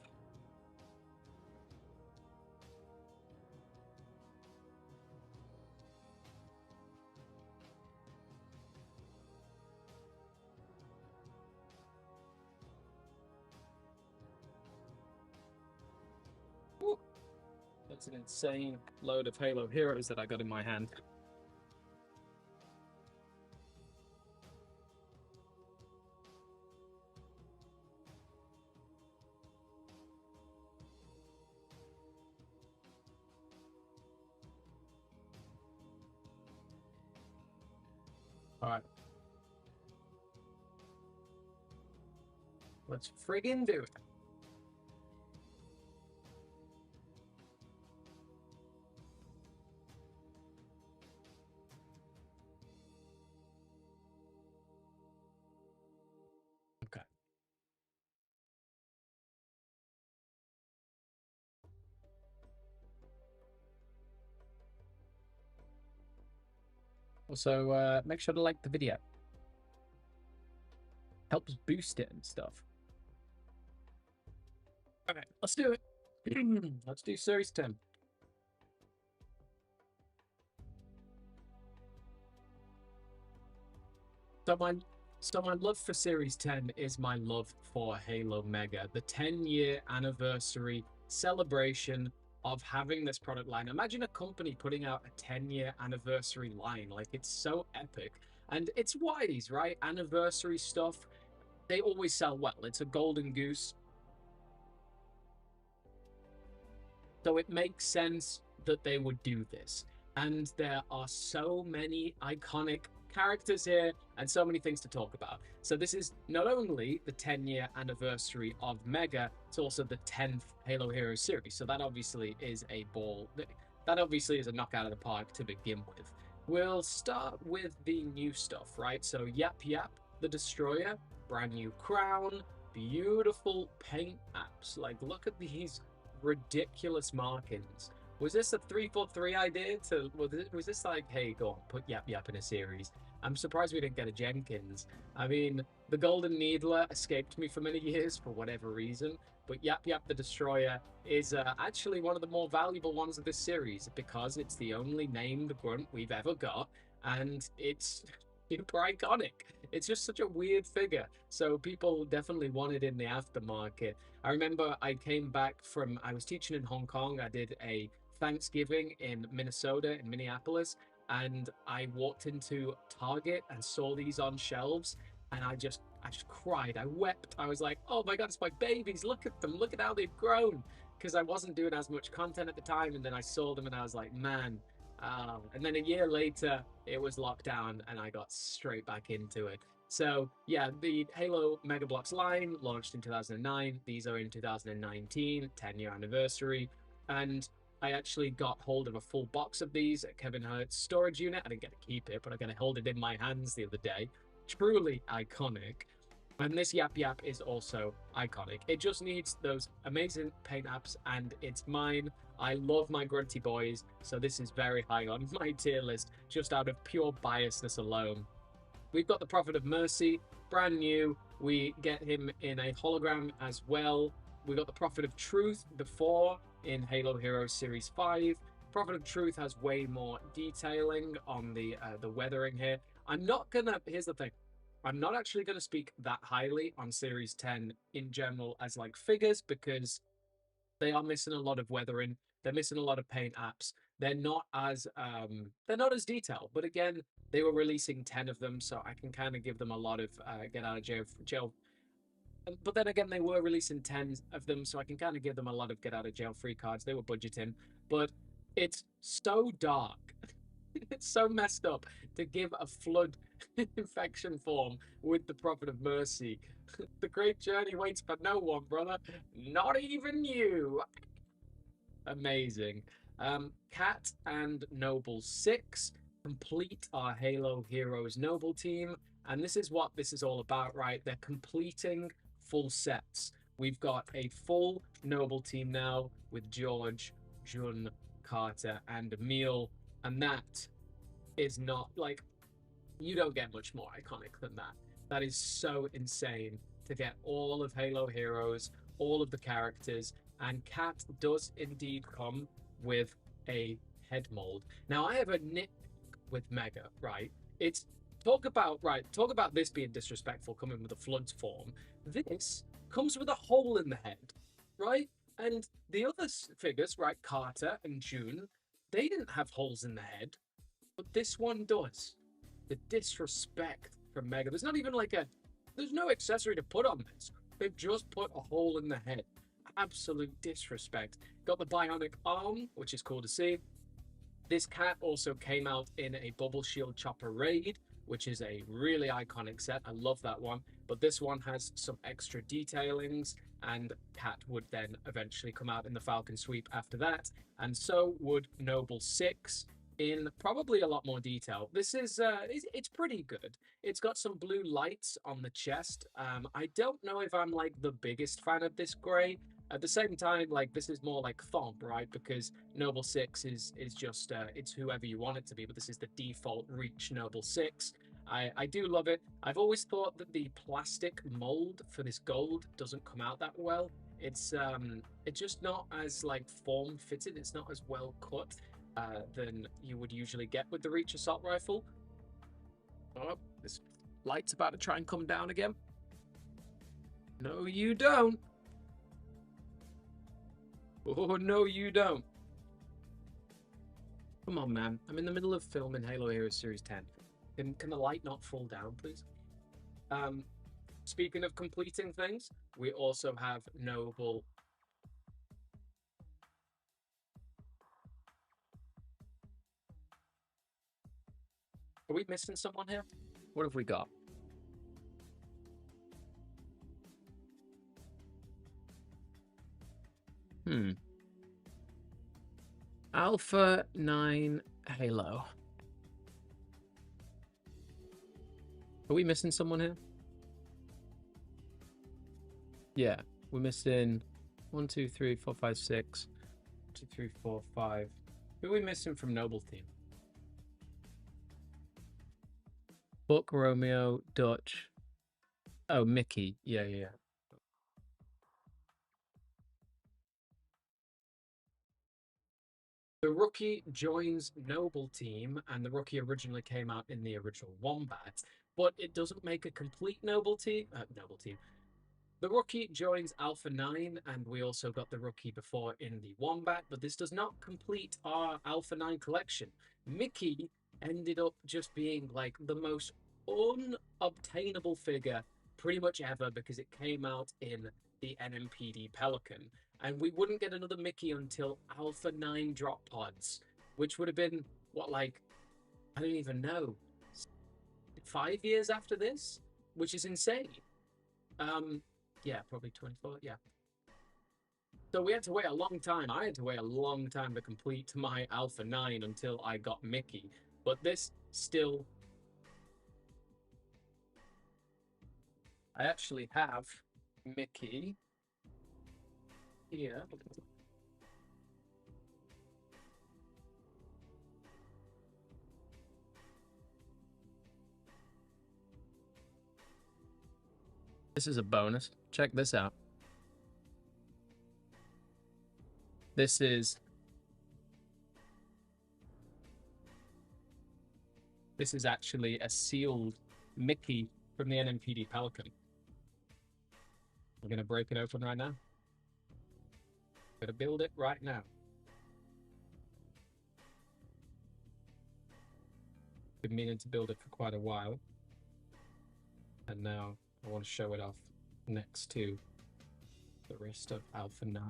Ooh, that's an insane load of Halo heroes that I got in my hand. Alright. Let's friggin' do it. Okay. Also, make sure to like the video. Helps boost it and stuff. Okay, let's do it. Let's do Series 10. So my love for Series 10 is my love for Halo Mega. The 10-year anniversary celebration of having this product line. Imagine a company putting out a 10-year anniversary line. Like, it's so epic. And it's wise, right? Anniversary stuff, they always sell well. It's a golden goose. So it makes sense that they would do this. And there are so many iconic characters here and so many things to talk about. So this is not only the 10-year anniversary of Mega, it's also the 10th Halo Heroes series. So that obviously is a ball. That obviously is a knockout of the park to begin with. We'll start with the new stuff, right? So Yap Yap, the Destroyer, brand new crown, beautiful paint apps. Like, look at these ridiculous markings. Was this a 343 idea? Was this like, hey, go on, put Yap Yap in a series? I'm surprised we didn't get a Jenkins. I mean, the Golden Needler escaped me for many years for whatever reason, but Yap Yap the Destroyer is actually one of the more valuable ones of this series because it's the only named grunt we've ever got, and it's super iconic. It's just such a weird figure, so people definitely want it in the aftermarket. I remember I came back from, I was teaching in Hong Kong. I did a Thanksgiving in Minnesota, in Minneapolis, and I walked into Target and saw these on shelves, and I just cried. I wept. I was like, oh my God, it's my babies. Look at them. Look at how they've grown. Because I wasn't doing as much content at the time, and then I saw them and I was like, man. And then a year later, it was lockdown, and I got straight back into it. So yeah, the Halo Mega Bloks line launched in 2009. These are in 2019, 10-year anniversary. And I actually got hold of a full box of these at Kevin Hart's storage unit. I didn't get to keep it, but I got to hold it in my hands the other day. Truly iconic. And this Yap Yap is also iconic. It just needs those amazing paint apps, and it's mine. I love my grunty boys, so this is very high on my tier list, just out of pure biasness alone. We've got the Prophet of Mercy, brand new. We get him in a hologram as well. We got the Prophet of Truth before in Halo Heroes Series 5. Prophet of Truth has way more detailing on the weathering here. I'm not gonna, here's the thing. I'm not actually going to speak that highly on Series 10 in general as like figures because they are missing a lot of weathering. They're missing a lot of paint apps. They're not as detailed. But again, they were releasing 10 of them, so I can kind of give them a lot of get out of jail. But then again, they were releasing 10 of them, so I can kind of give them a lot of get out of jail free cards. They were budgeting, but it's so dark. It's so messed up to give a flood infection form with the Prophet of Mercy. The great journey waits for no one, brother. Not even you. Amazing. Cat and Noble 6 complete our Halo Heroes Noble team. And this is what this is all about, right? They're completing full sets. We've got a full Noble team now with George, Jun, Carter, and Emil. And that is not like, you don't get much more iconic than that. That is so insane to get all of Halo Heroes, all of the characters, and Cat does indeed come with a head mold. Now, I have a nitpick with Mega, right? It's talk about this being disrespectful coming with a Floods form. This comes with a hole in the head, right? And the other figures, right, Carter and June, they didn't have holes in the head, but this one does. The disrespect from Mega. There's not even like there's no accessory to put on this. They've just put a hole in the head. Absolute disrespect. Got the bionic arm, which is cool to see. This cat also came out in a Bubble Shield Chopper Raid, which is a really iconic set. I love that one. But this one has some extra detailings, and Cat would then eventually come out in the Falcon Sweep after that. And so would Noble 6 in probably a lot more detail. This is it's pretty good. It's got some blue lights on the chest. I don't know if I'm like the biggest fan of this gray. At the same time, like this is more like Thomp, right? Because Noble 6 is just it's whoever you want it to be, but this is the default Reach Noble 6. I do love it. I've always thought that the plastic mold for this gold doesn't come out that well. It's just not as like form fitted. It's not as well cut than you would usually get with the Reach Assault Rifle. Oh, this light's about to try and come down again. No, you don't. Oh, no, you don't. Come on, man. I'm in the middle of filming Halo Heroes Series 10. Can the light not fall down, please? Speaking of completing things, we also have Noble. Are we missing someone here? What have we got? Alpha 9 Halo. Are we missing someone here? Yeah, we're missing 1, 2, 3, 4, 5, 6. 2, 3, 4, 5. Who are we missing from Noble Team? Book, Romeo, Dutch. Oh, Mickey. Yeah. The rookie joins Noble Team, and the rookie originally came out in the original Wombat, but it doesn't make a complete Noble Team. The rookie joins Alpha 9, and we also got the rookie before in the Wombat, but this does not complete our Alpha 9 collection. Mickey ended up just being like the most unobtainable figure pretty much ever because it came out in the NMPD Pelican. And we wouldn't get another Mickey until Alpha 9 drop pods, which would have been, what, like, I don't even know, 5 years after this, which is insane. Yeah, probably 24, yeah. So we had to wait a long time. I had to wait a long time to complete my Alpha 9 until I got Mickey. But this still... I actually have Mickey here. This is a bonus. Check this out. This is actually a sealed Mickey from the NMPD Pelican. We're going to break it open right now. Going to build it right now. Been meaning to build it for quite a while. And now I want to show it off next to the rest of Alpha 9.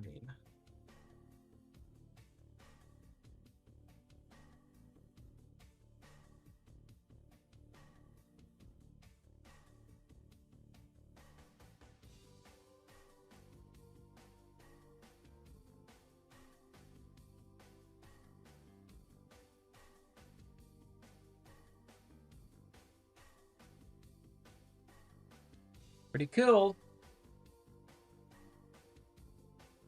Pretty cool.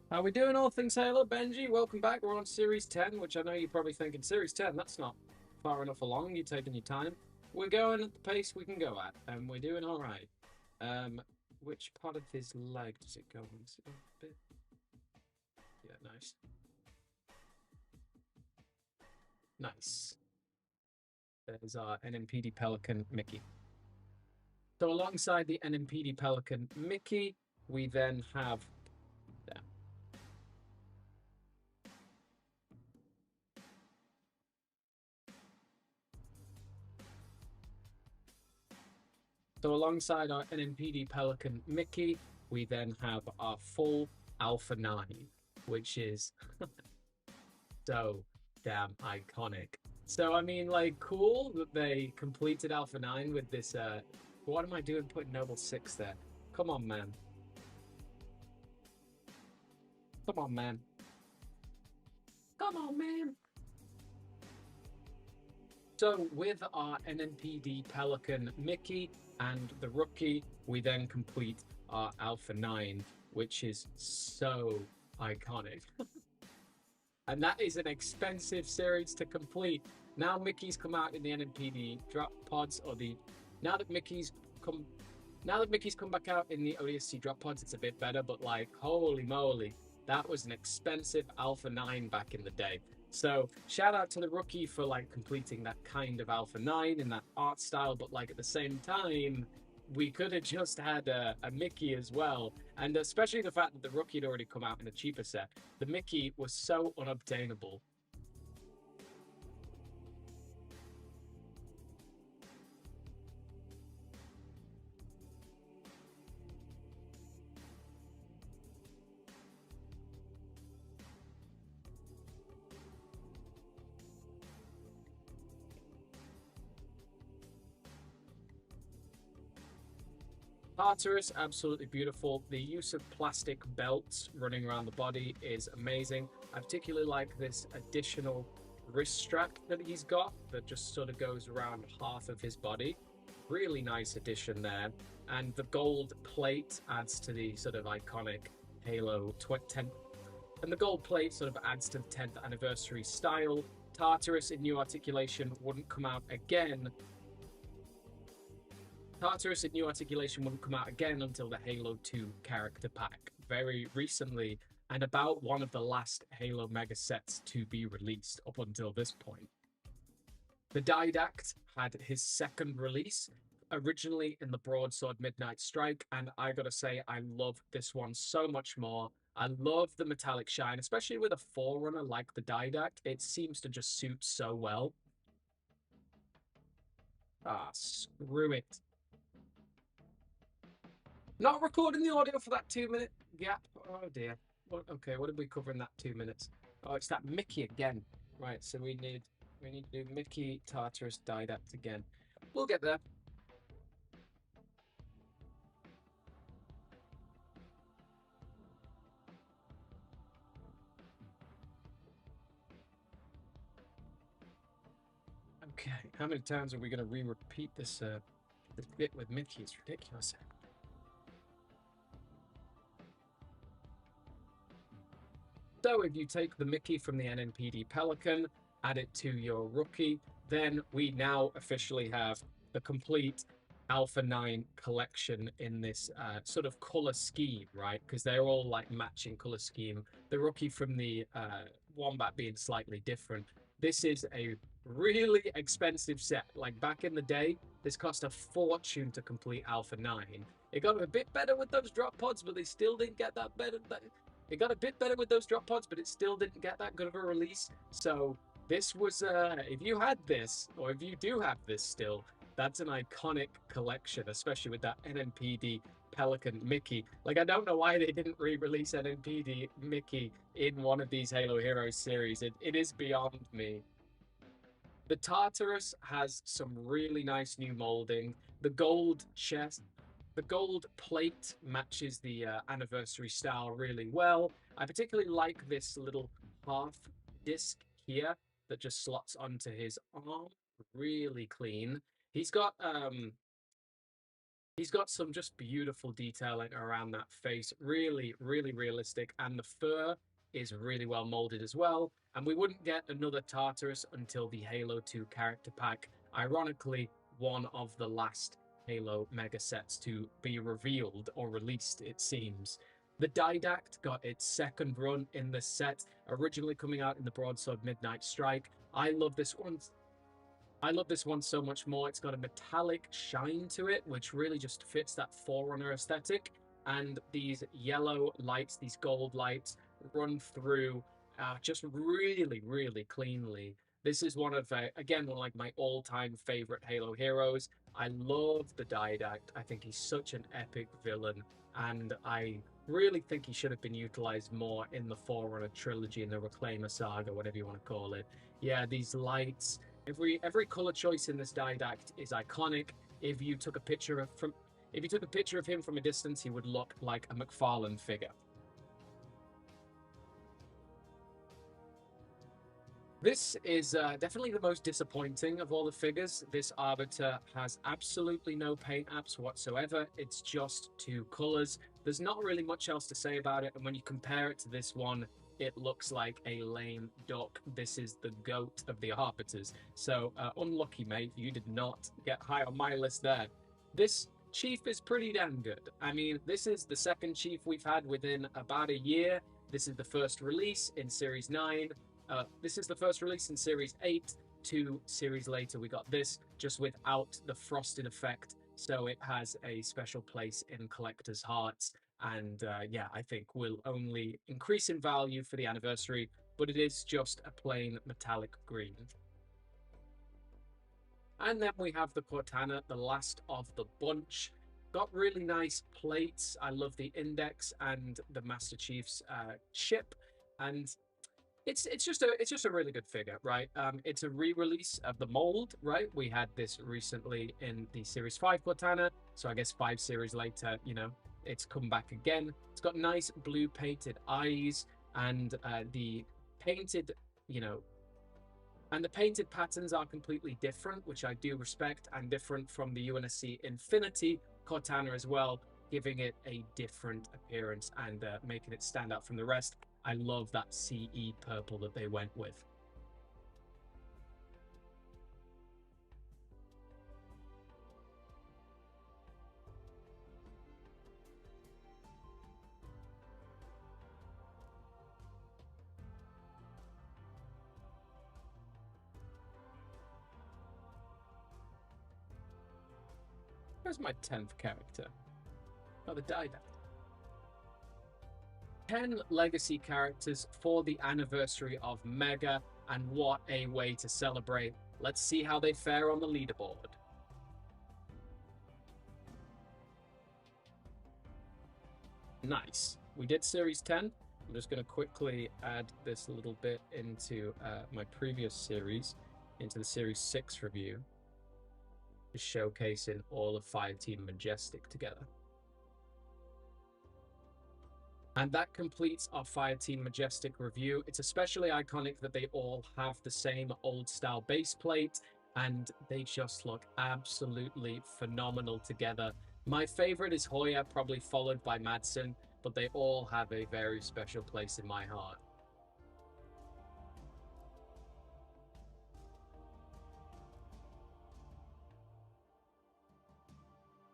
How we doing, all things Halo? Benji, welcome back. We're on Series 10, which I know you're probably thinking, Series 10, that's not far enough along. You're taking your time. We're going at the pace we can go at, and we're doing all right. Which part of his leg does it go on? Is it a bit? Yeah, nice. Nice. There's our NMPD Pelican Mickey. So alongside the NMPD Pelican Mickey, we then have... Yeah. So alongside our NMPD Pelican Mickey, we then have our full Alpha 9, which is so damn iconic. So, I mean, like, cool that they completed Alpha 9 with this, what am I doing putting Noble 6 there? Come on, man. Come on, man. Come on, man. So, with our NMPD Pelican Mickey and the rookie, we then complete our Alpha 9, which is so iconic. And that is an expensive series to complete. Now Mickey's come out in the NMPD drop pods, or the now that Mickey's come back out in the ODST drop pods, it's a bit better. But like, holy moly, that was an expensive Alpha 9 back in the day. So shout out to the rookie for like completing that kind of Alpha 9 in that art style. But like at the same time, we could have just had a Mickey as well. And especially the fact that the rookie had already come out in a cheaper set. The Mickey was so unobtainable. Tartarus, absolutely beautiful. The use of plastic belts running around the body is amazing. I particularly like this additional wrist strap that he's got that just sort of goes around half of his body. Really nice addition there. And the gold plate adds to the sort of iconic Halo 10. And the gold plate sort of adds to the 10th anniversary style. Tartarus in new articulation wouldn't come out again. Tartarus in new articulation wouldn't come out again until the Halo 2 character pack very recently, and about one of the last Halo mega sets to be released up until this point. The Didact had his second release, originally in the Broadsword Midnight Strike, and I gotta say, I love this one so much more. I love the metallic shine, especially with a Forerunner like the Didact. It seems to just suit so well. Ah, screw it. Not recording the audio for that 2 minute gap. Oh dear. Okay, what did we cover in that 2 minutes? Oh, it's that Mickey again. Right, so we need to do Mickey, Tartarus, Didact again. We'll get there. Okay, how many times are we going to repeat this this bit with Mickey? It's ridiculous. So if you take the Mickey from the NMPD Pelican, add it to your rookie, then we now officially have the complete Alpha 9 collection in this sort of color scheme, right? Because they're all like matching color scheme. The rookie from the Wombat being slightly different. This is a really expensive set. Like back in the day, this cost a fortune to complete Alpha 9. It got a bit better with those drop pods, but they still didn't get that better. It got a bit better with those drop pods, but it still didn't get that good of a release. So this was, if you had this, or if you do have this still, that's an iconic collection, especially with that NMPD Pelican Mickey. Like, I don't know why they didn't re-release NMPD Mickey in one of these Halo Heroes series. It is beyond me. The Tartarus has some really nice new molding. The gold chest, the gold plate matches the anniversary style really well. I particularly like this little half disc here that just slots onto his arm. Really clean. He's got He's got some just beautiful detailing around that face. Really, really realistic. And the fur is really well molded as well. And we wouldn't get another Tartarus until the Halo 2 character pack. Ironically, one of the last Halo mega sets to be revealed or released, it seems. The Didact got its second run in the set, originally coming out in the Broadsword Midnight Strike. I love this one so much more. It's got a metallic shine to it, which really just fits that Forerunner aesthetic. And these yellow lights, these gold lights, run through just really, really cleanly. This is one of, again, one of like my all-time favorite Halo heroes. I love the Didact. I think he's such an epic villain, and I really think he should have been utilized more in the Forerunner trilogy, in the Reclaimer saga, whatever you want to call it. Yeah, these lights, every color choice in this Didact is iconic. If you took a picture of him from a distance, he would look like a McFarlane figure. This is definitely the most disappointing of all the figures. This Arbiter has absolutely no paint apps whatsoever. It's just two colors. There's not really much else to say about it. And when you compare it to this one, it looks like a lame duck. This is the goat of the Arbiters. So unlucky, mate. You did not get high on my list there. This chief is pretty damn good. I mean, this is the second chief we've had within about a year. This is the first release in Series 9. This is the first release in Series 8. 2 series later, we got this, just without the frosted effect. So it has a special place in collectors' hearts. And yeah, I think will only increase in value for the anniversary, but it is just a plain metallic green. And then we have the Cortana, the last of the bunch. Got really nice plates. I love the Index and the Master Chief's chip. And it's just a really good figure, right? It's a re-release of the mold, right? We had this recently in the Series 5 Cortana, so I guess 5 series later, it's come back again. It's got nice blue painted eyes, and the painted, you know, and the painted patterns are completely different, which I do respect, and different from the UNSC Infinity Cortana as well, giving it a different appearance and making it stand out from the rest. I love that CE purple that they went with. Where's my 10th character? Oh, the Didact. 10 legacy characters for the anniversary of Mega, and what a way to celebrate. Let's see how they fare on the leaderboard. Nice. We did Series 10. I'm just going to quickly add this little bit into my previous series, into the Series 6 review, just showcasing all of Fireteam Majestic together. And that completes our Fireteam Majestic review. It's especially iconic that they all have the same old style base plate, and they just look absolutely phenomenal together. My favorite is Hoya, probably followed by Madsen, but they all have a very special place in my heart.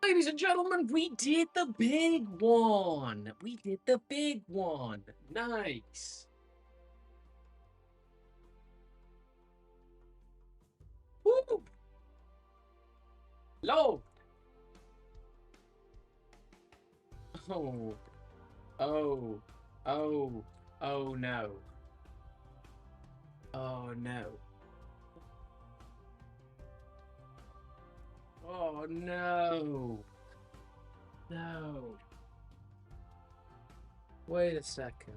Ladies and gentlemen, we did the big one. We did the big one. Nice. Woo! Low. Oh, oh, oh, oh no. Oh no. Oh no. No. Wait a second.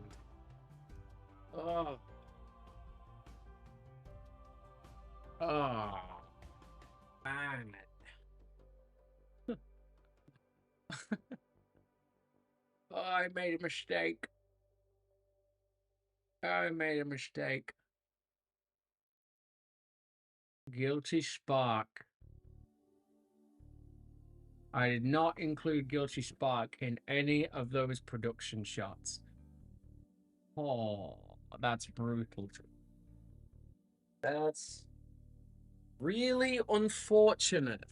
Oh. Oh. Man. Oh, I made a mistake. I made a mistake. Guilty spark. I did not include Guilty Spark in any of those production shots. Oh, that's brutal. That's really unfortunate.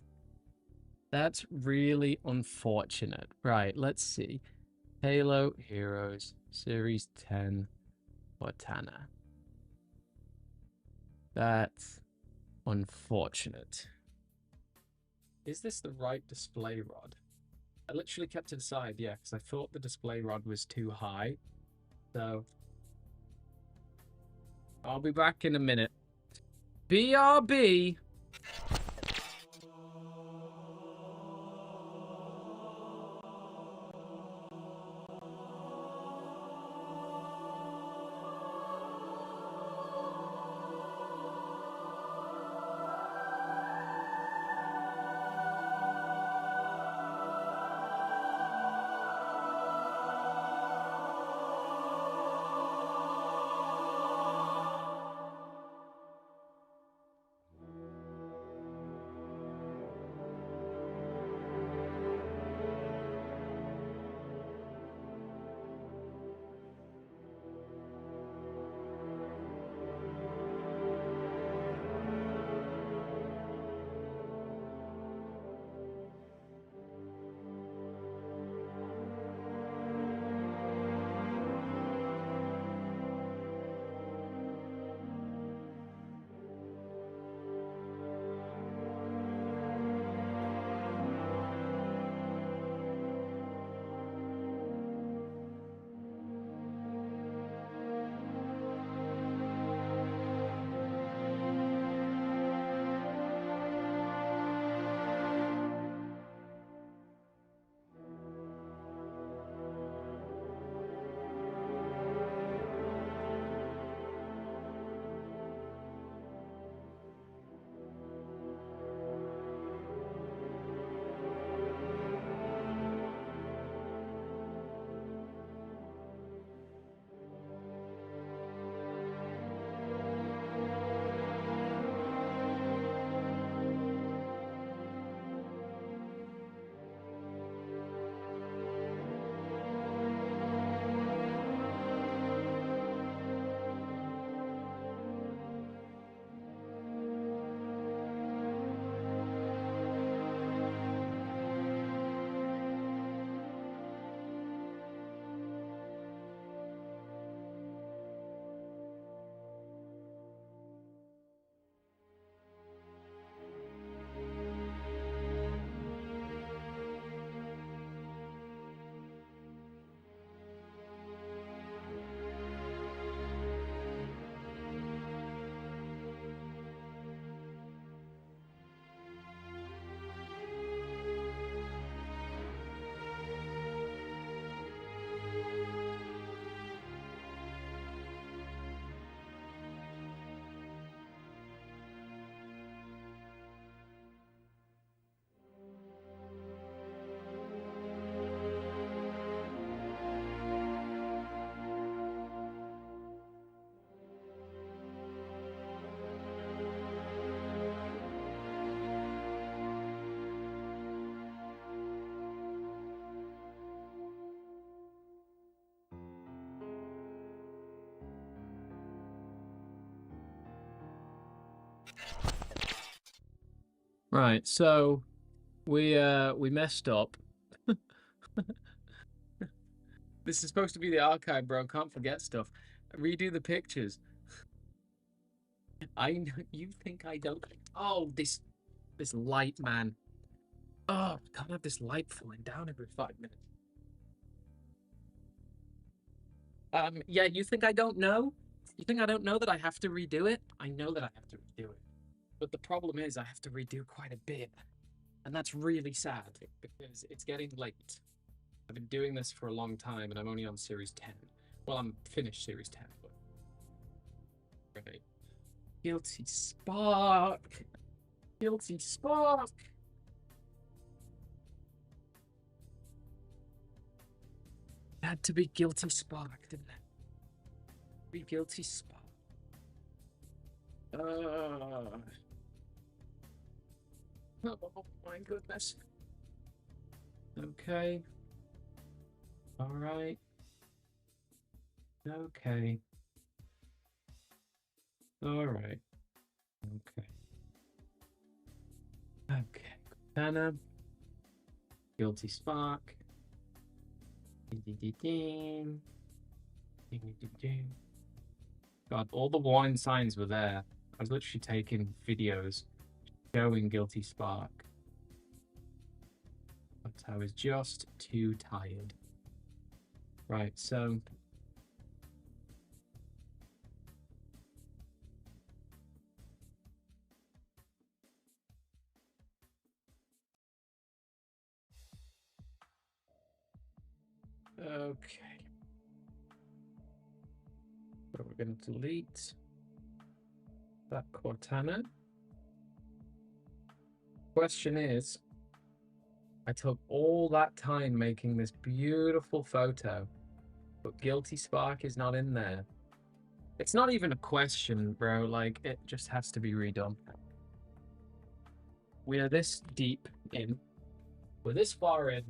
That's really unfortunate. Right, let's see. Halo Heroes Series 10 Cortana. That's unfortunate. Is this the right display rod? I literally kept it aside, yeah, because I thought the display rod was too high. So I'll be back in a minute. BRB. Right, so we messed up. This is supposed to be the archive, bro. Can't forget stuff. Redo the pictures. I know you think I don't. Oh, this light, man. Oh, can't have this light falling down every 5 minutes. Yeah, you think I don't know? You think I don't know that I have to redo it? I know that I have to redo it. But the problem is I have to redo quite a bit. And that's really sad because it's getting late. I've been doing this for a long time and I'm only on Series 10. Well, I'm finished Series 10, but... Right. Guilty Spark! Guilty Spark! It had to be Guilty Spark, didn't it? Be Guilty Spark. Oh my goodness. Okay. All right. Okay. All right. Okay. Okay. Cortana. Guilty Spark. Ding. God, all the warning signs were there. I was literally taking videos showing Guilty Spark. But I was just too tired. Right, so okay. So we're going to delete that Cortana. Question is, I took all that time making this beautiful photo, but Guilty Spark is not in there. It's not even a question, bro. Like, it just has to be redone. We are this deep in. We're this far in.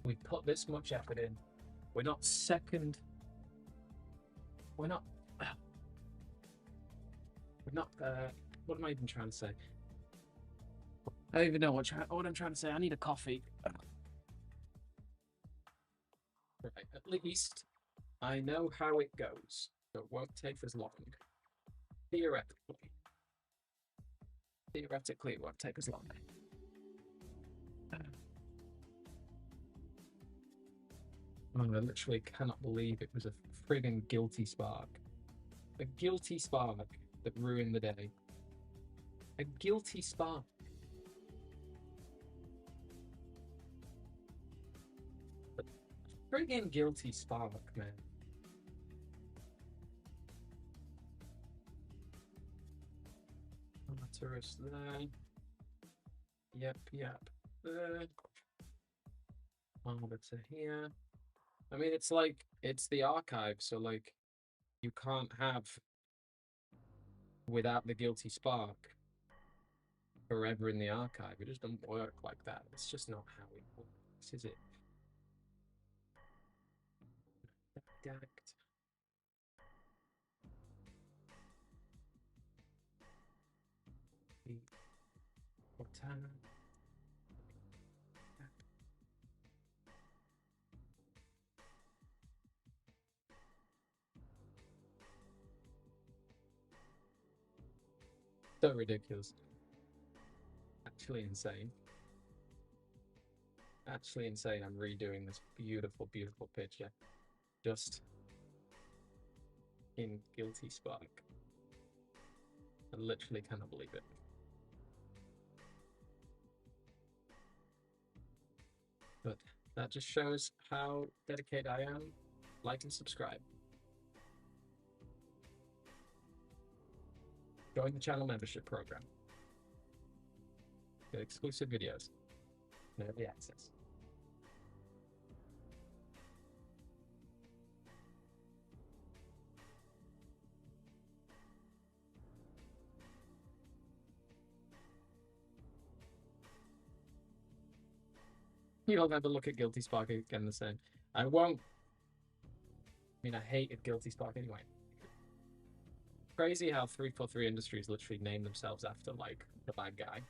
We put this much effort in. We're not second. We're not. We're not. What am I even trying to say? I don't even know what I'm trying to say. I need a coffee. Right. At least I know how it goes. So it won't take as long. Theoretically. Theoretically, it won't take as long. I literally cannot believe it was a friggin' Guilty Spark. A Guilty Spark that ruined the day. A Guilty Spark. A friggin' Guilty Spark, man. Tourist there. Yep. There. Over to here. I mean, it's like, it's the archive, so like, you can't have without the Guilty Spark forever in the archive. It just doesn't work like that. It's just not how it works, is it? Redact. Cortana. So ridiculous. Actually insane. Actually insane. I'm redoing this beautiful, beautiful picture. Just in Guilty Spark. I literally cannot believe it. But that just shows how dedicated I am. Like and subscribe. Join the channel membership program. Get exclusive videos. And early access. You'll never look at Guilty Spark again the same. I won't. I mean, I hated Guilty Spark anyway. Crazy how 343 Industries literally named themselves after, like, the bad guy.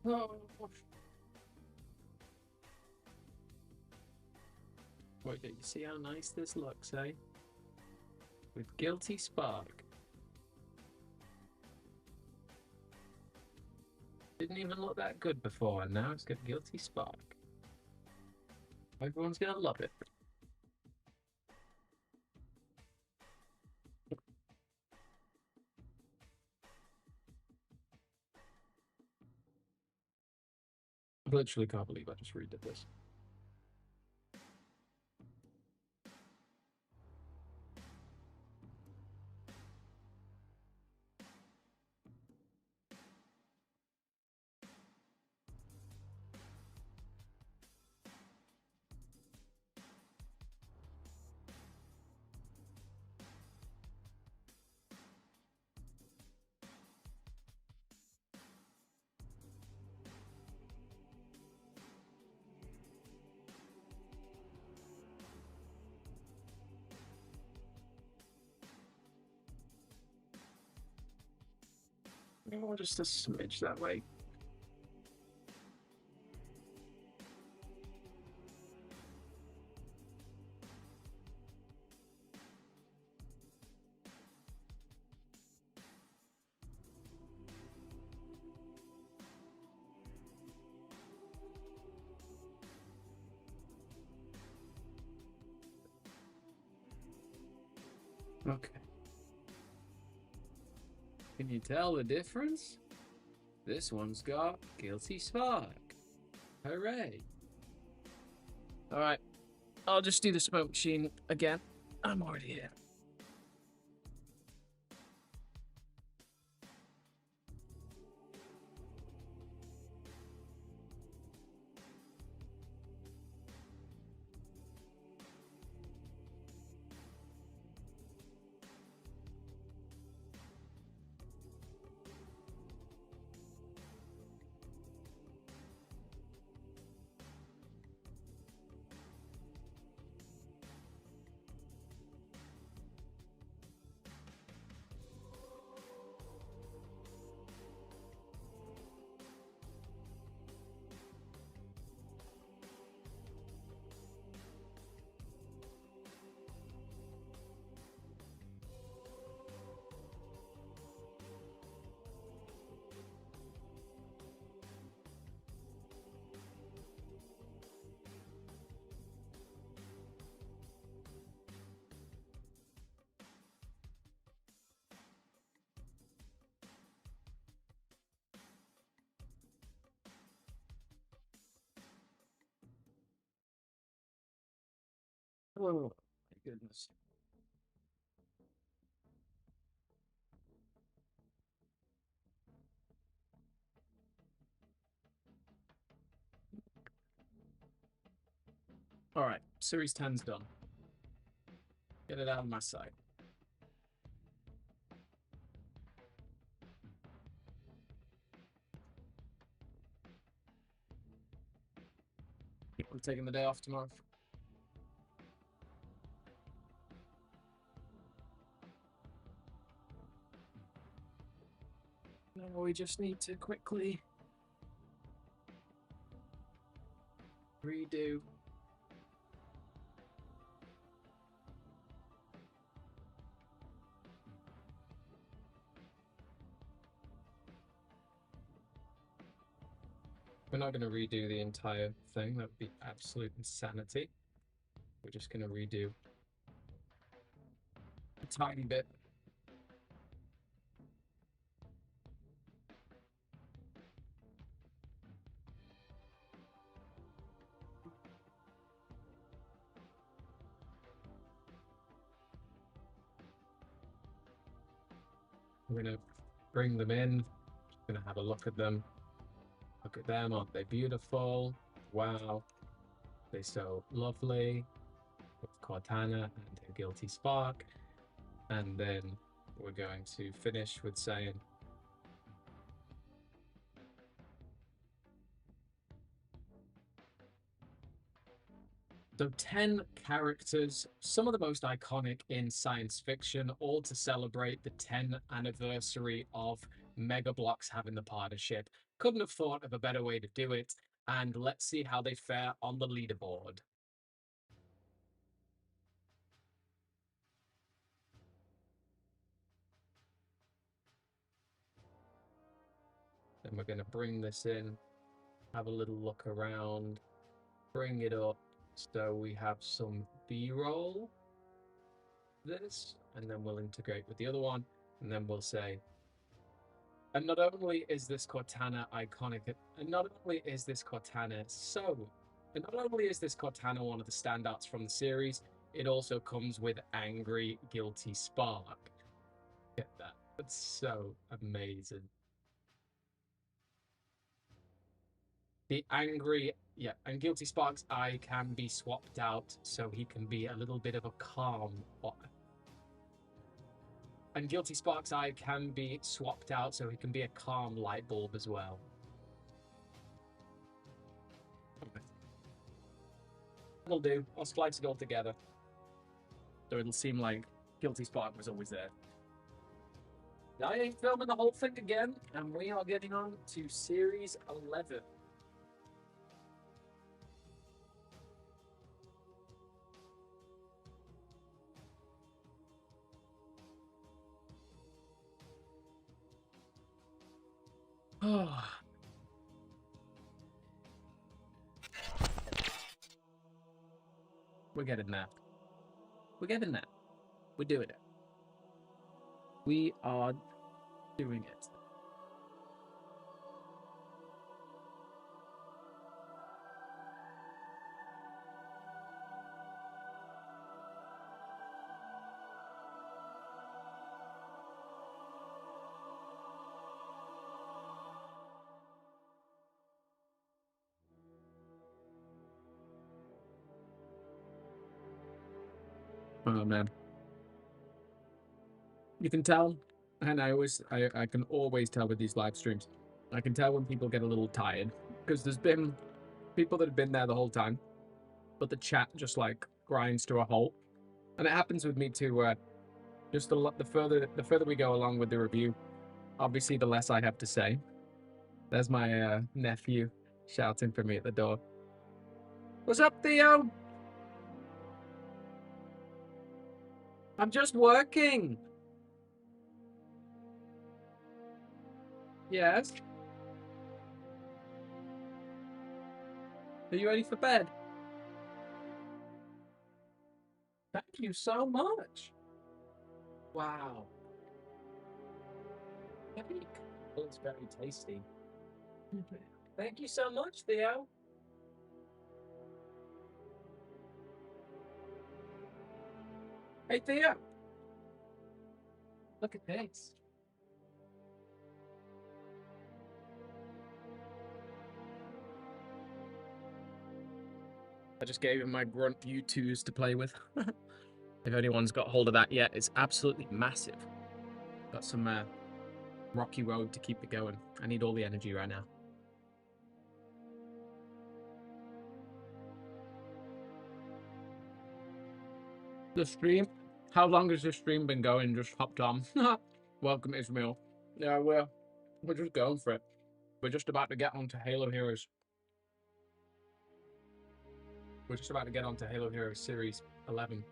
Oh. Wait, do you see how nice this looks, eh? With Guilty Spark. Didn't even look that good before, and now it's got Guilty Spark. Everyone's gonna love it. I literally can't believe I just redid this. Oh, just a smidge that way. Okay. Can you tell the difference? This one's got Guilty Spark. Hooray. Alright, I'll just do the smoke machine again. I'm already here. Oh, my goodness. Alright, Series 10's done. Get it out of my sight. I'm taking the day off tomorrow. No, we just need to quickly redo. We're not going to redo the entire thing. That would be absolute insanity. We're just going to redo a tiny bit. We're going to bring them in. Just going to have a look at them. Look at them. Aren't they beautiful? Wow. They're so lovely. With Cortana and her Guilty Spark. And then we're going to finish with saying, so 10 characters, some of the most iconic in science fiction, all to celebrate the 10th anniversary of Mega Bloks having the partnership. Couldn't have thought of a better way to do it. And let's see how they fare on the leaderboard. Then we're going to bring this in, have a little look around, bring it up. So we have some B-roll, this, and then we'll integrate with the other one, and then we'll say, and not only is this Cortana iconic, and not only is this Cortana and not only is this Cortana one of the standouts from the series, it also comes with Angry Guilty Spark. Get that. That's so amazing. The angry, yeah, and Guilty Spark's eye can be swapped out so he can be a little bit of a calm. And Guilty Spark's eye can be swapped out so he can be a calm light bulb as well. It'll do. I'll splice it all together. So it'll seem like Guilty Spark was always there. I ain't filming the whole thing again, and we are getting on to Series 11. Oh. We're getting there. We're getting there. We're doing it. We are doing it. Oh man. You can tell, and I can always tell with these live streams. I can tell when people get a little tired because there's been people that have been there the whole time, but the chat just like grinds to a halt, and it happens with me too. Just the further we go along with the review, obviously the less I have to say. There's my nephew shouting for me at the door. What's up, Theo? I'm just working. Yes. Are you ready for bed? Thank you so much. Wow. Cake. Looks very tasty. Thank you so much, Theo. Hey, Theo. Look at this. I just gave him my grunt U2s to play with. If anyone's got hold of that yet, it's absolutely massive. Got some rocky road to keep it going. I need all the energy right now. The stream? How long has this stream been going? Just hopped on. Welcome, Ismail. Yeah, we're just going for it. We're just about to get onto Halo Heroes. We're just about to get onto Halo Heroes Series 11.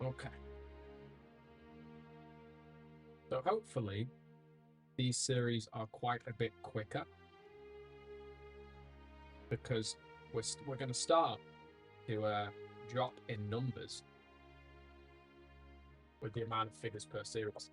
Okay. So hopefully these series are quite a bit quicker because we're going to start to drop in numbers with the amount of figures per series.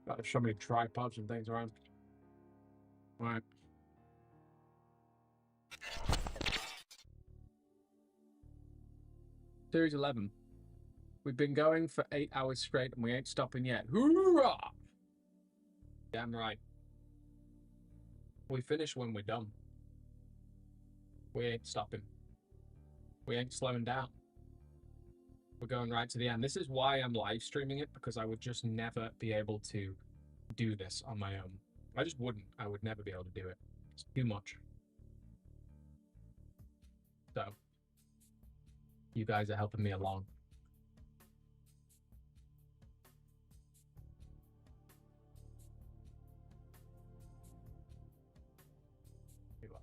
Got so many tripods and things around. All right. Series 11. We've been going for 8 hours straight and we ain't stopping yet. Hoorah! Damn right. We finish when we're done. We ain't stopping. We ain't slowing down. We're going right to the end. This is why I'm live streaming it, because I would just never be able to do this on my own. I just wouldn't. I would never be able to do it. It's too much. So, you guys are helping me along.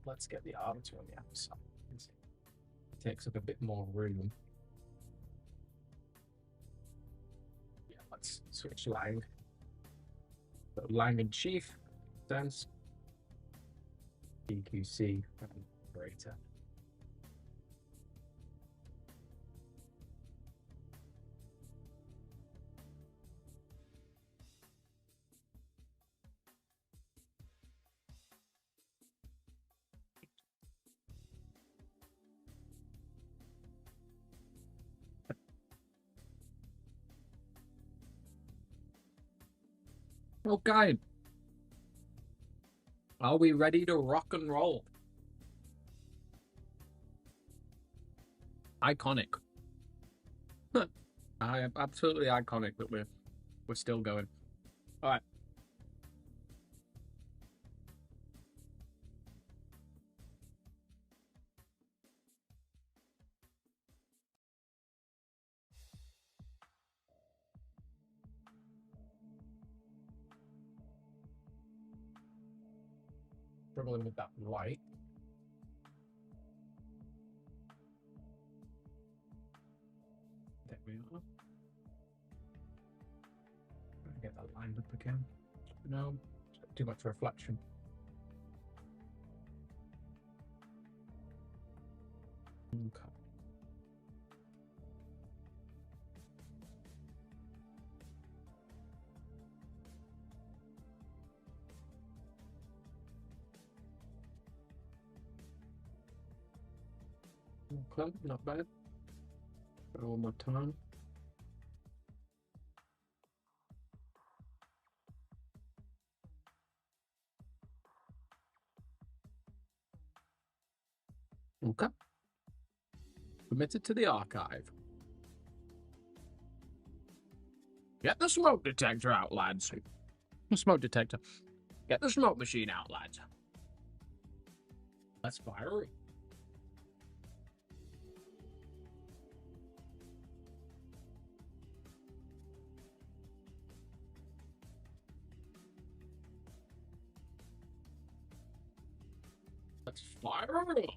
Let's get the arbiter on the outside. It takes up a bit more room. Yeah, let's switch Lang. So Lang in Chief, Sense, EQC, and Operator. Okay. Are we ready to rock and roll? Iconic. Absolutely iconic that we're still going. All right. Struggling with that light. There we are. Get that lined up again. No, too much reflection. Okay. Okay, not bad. One more time. Okay. Committed to the archive. Get the smoke detector out, lads. Smoke detector. Get the smoke machine out, lads. Let's fire it. Let's fire it.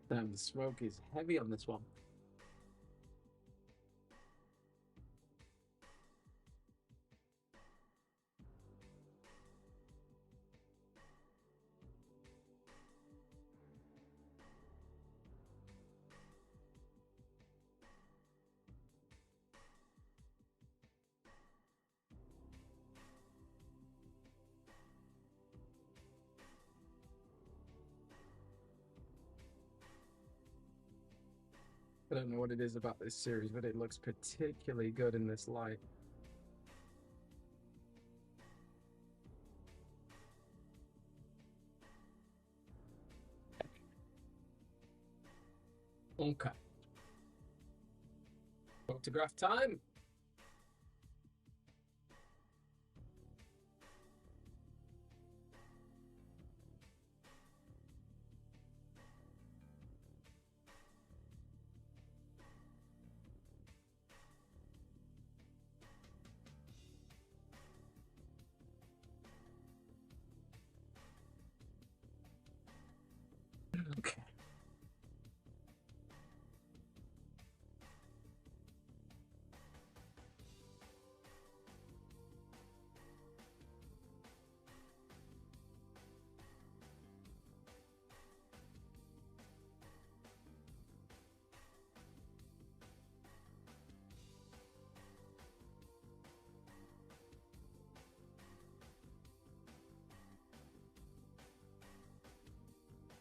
Damn, the smoke is heavy on this one. I don't know what it is about this series, but it looks particularly good in this light. Okay. Photograph time. Okay.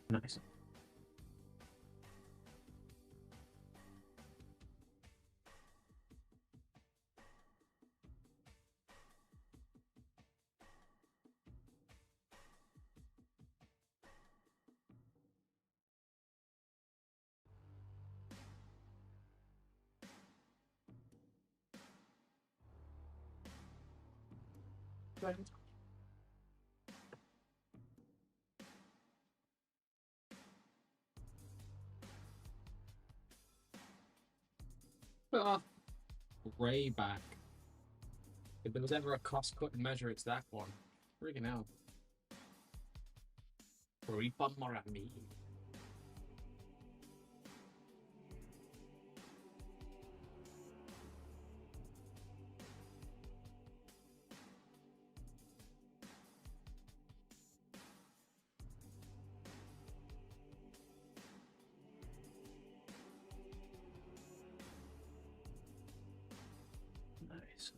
Nice. Right. Ah, way back. If there was ever a cost-cutting measure, it's that one. Freaking hell. Reaper me. Nice.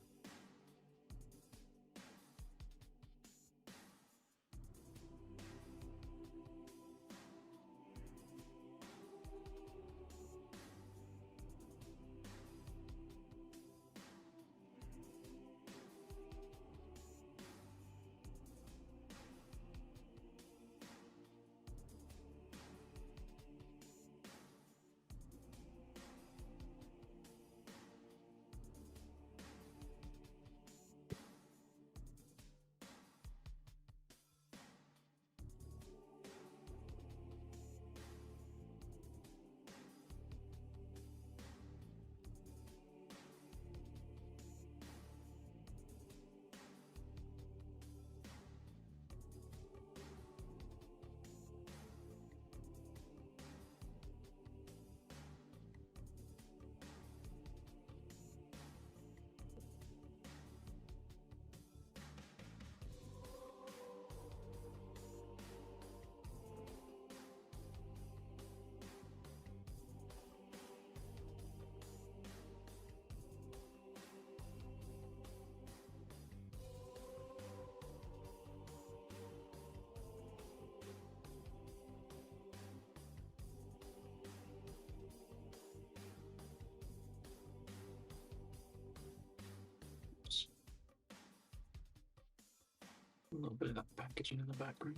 A little bit of that packaging in the background.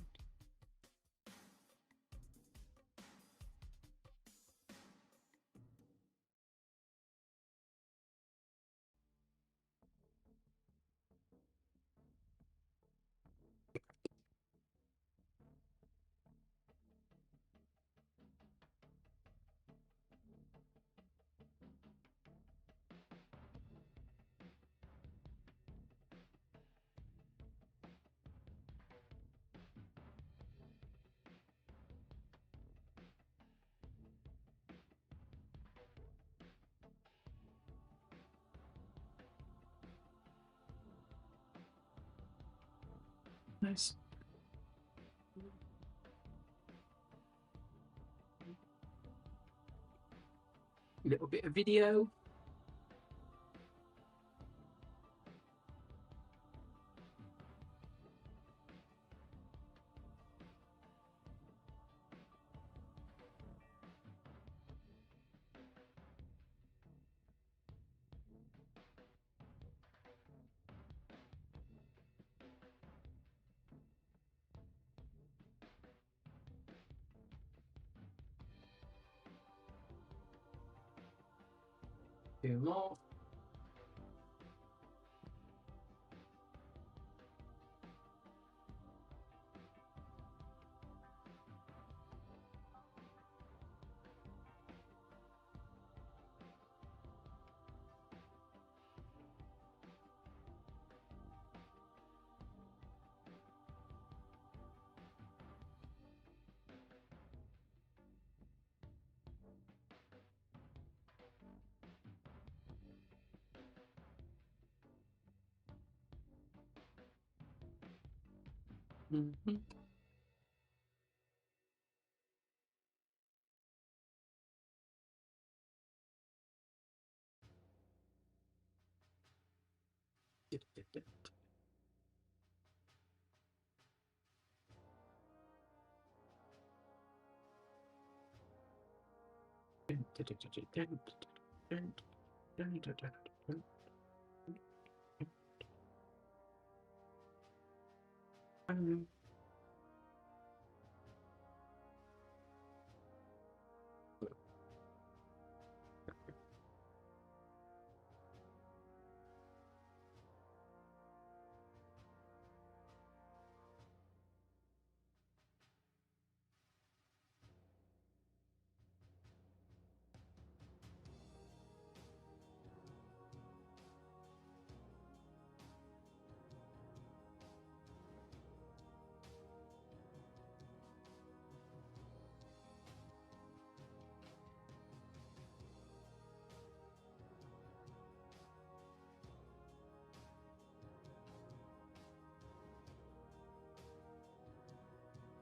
Nice. Little bit of video. Two more. Mm-hmm.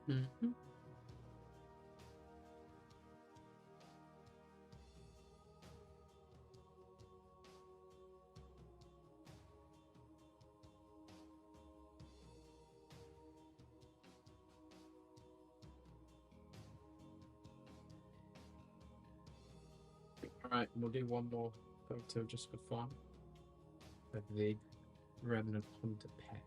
Mhm. All right, we'll do one more photo just for fun of the Remnant Hunter pet.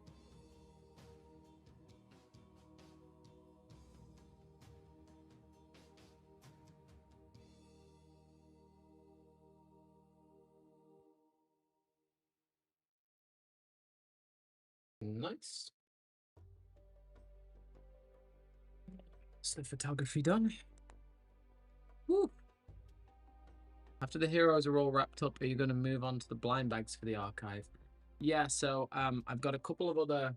Nice. That's the photography done. Woo. After the heroes are all wrapped up, are you going to move on to the blind bags for the archive? Yeah, so I've got a couple of other.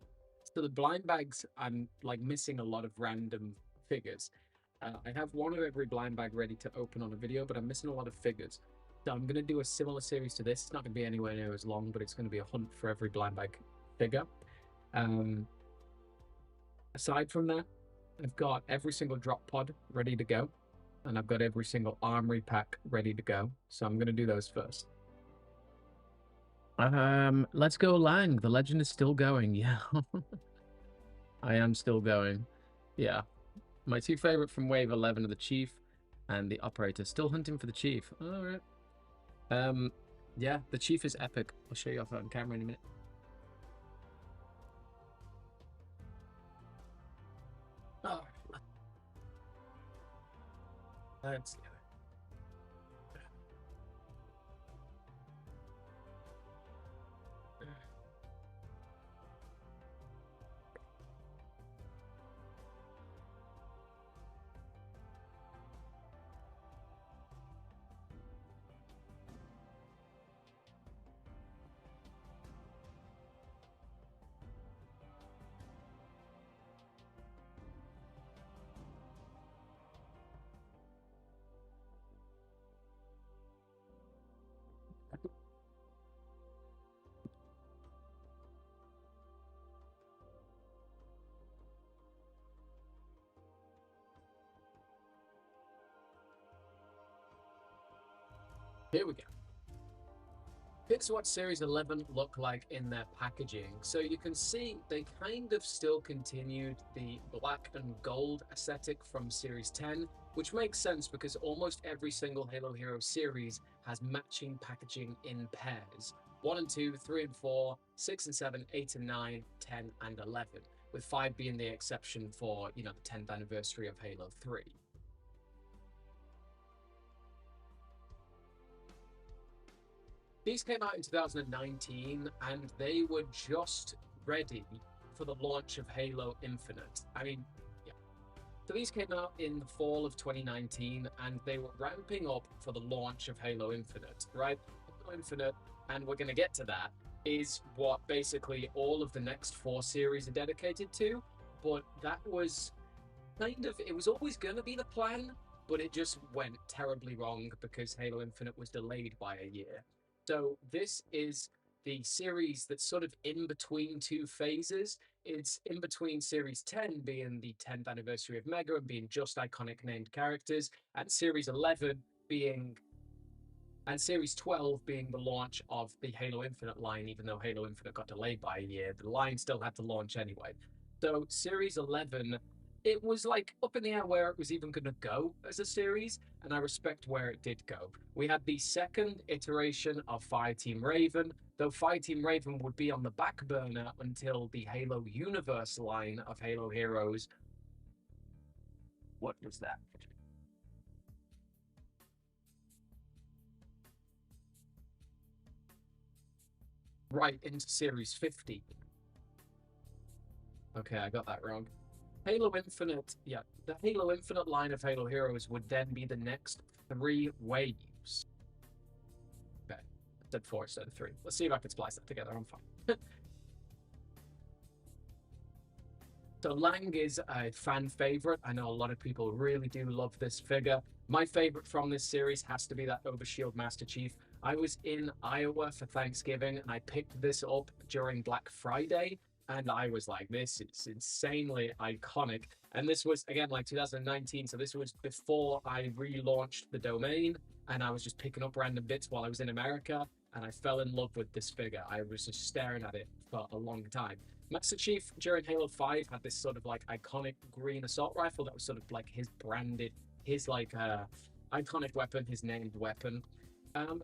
So the blind bags, I'm like missing a lot of random figures. I have one of every blind bag ready to open on a video, but I'm missing a lot of figures. So I'm going to do a similar series to this. It's not going to be anywhere near as long, but it's going to be a hunt for every blind bag figure. Aside from that, I've got every single drop pod ready to go, and I've got every single armory pack ready to go. So I'm going to do those first. Let's go Lang. The legend is still going. Yeah. I am still going. Yeah. My two favorite from wave 11 are the Chief and the Operator. Still hunting for the Chief. All right. Yeah, the Chief is epic. I'll show you off on camera in a minute. Oh, let's go. Here we go. Here's what Series 11 look like in their packaging. So you can see they kind of still continued the black and gold aesthetic from Series 10, which makes sense because almost every single Halo Hero series has matching packaging in pairs. 1 and 2, 3 and 4, 6 and 7, 8 and 9, 10 and 11, with 5 being the exception for, the 10th anniversary of Halo 3. These came out in 2019, and they were just ready for the launch of Halo Infinite. I mean, yeah. So these came out in the fall of 2019, and they were ramping up for the launch of Halo Infinite, right? Halo Infinite, and we're going to get to that, is what basically all of the next 4 series are dedicated to. But that was it was always going to be the plan, but it just went terribly wrong because Halo Infinite was delayed by a year. So this is the series that's sort of in between 2 phases. It's in between Series 10 being the 10th anniversary of Mega and being just iconic named characters, and Series 11 being and Series 12 being the launch of the Halo Infinite line. Even though Halo Infinite got delayed by a year, the line still had to launch anyway. So Series 11, it was like up in the air where it was even going to go as a series, and I respect where it did go. We had the second iteration of Fireteam Raven, though Fireteam Raven would be on the back burner until the Halo Universe line of Halo Heroes. What was that? Right into Series 50. Okay, I got that wrong. Halo Infinite, yeah, the Halo Infinite line of Halo Heroes would then be the next 3 waves. Okay, I said 4 instead of 3. Let's see if I can splice that together. I'm fine. So Lang is a fan favorite. I know a lot of people really do love this figure. My favorite from this series has to be that Overshield Master Chief. I was in Iowa for Thanksgiving and I picked this up during Black Friday. And I was like, this is insanely iconic. And this was, again, like 2019. So this was before I relaunched the domain. And I was just picking up random bits while I was in America. And I fell in love with this figure. I was just staring at it for a long time. Master Chief during Halo 5 had this sort of like iconic green assault rifle that was sort of like his branded, his like iconic weapon, his named weapon.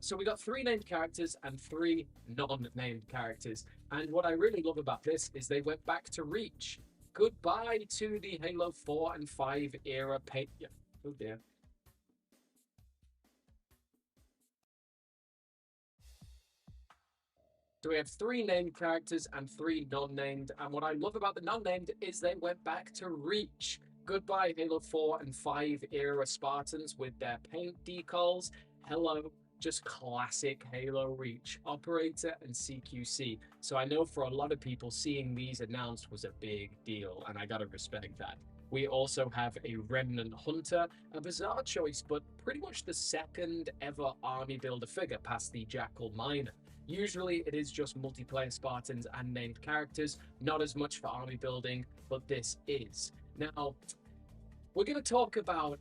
So we got three named characters and three non-named characters. And what I really love about this is they went back to Reach. Goodbye to the Halo 4 and 5 era paint. Yeah. Oh dear. So we have three named characters and three non-named. And what I love about the non-named is they went back to Reach. Goodbye, Halo 4 and 5 era Spartans with their paint decals. Hello, just classic Halo Reach Operator and CQC. So I know for a lot of people, seeing these announced was a big deal, and I gotta respect that. We also have a Remnant Hunter, a bizarre choice, but pretty much the second ever army builder figure past the Jackal Miner. Usually it is just multiplayer Spartans and named characters, not as much for army building, but this is. Now, we're going to talk about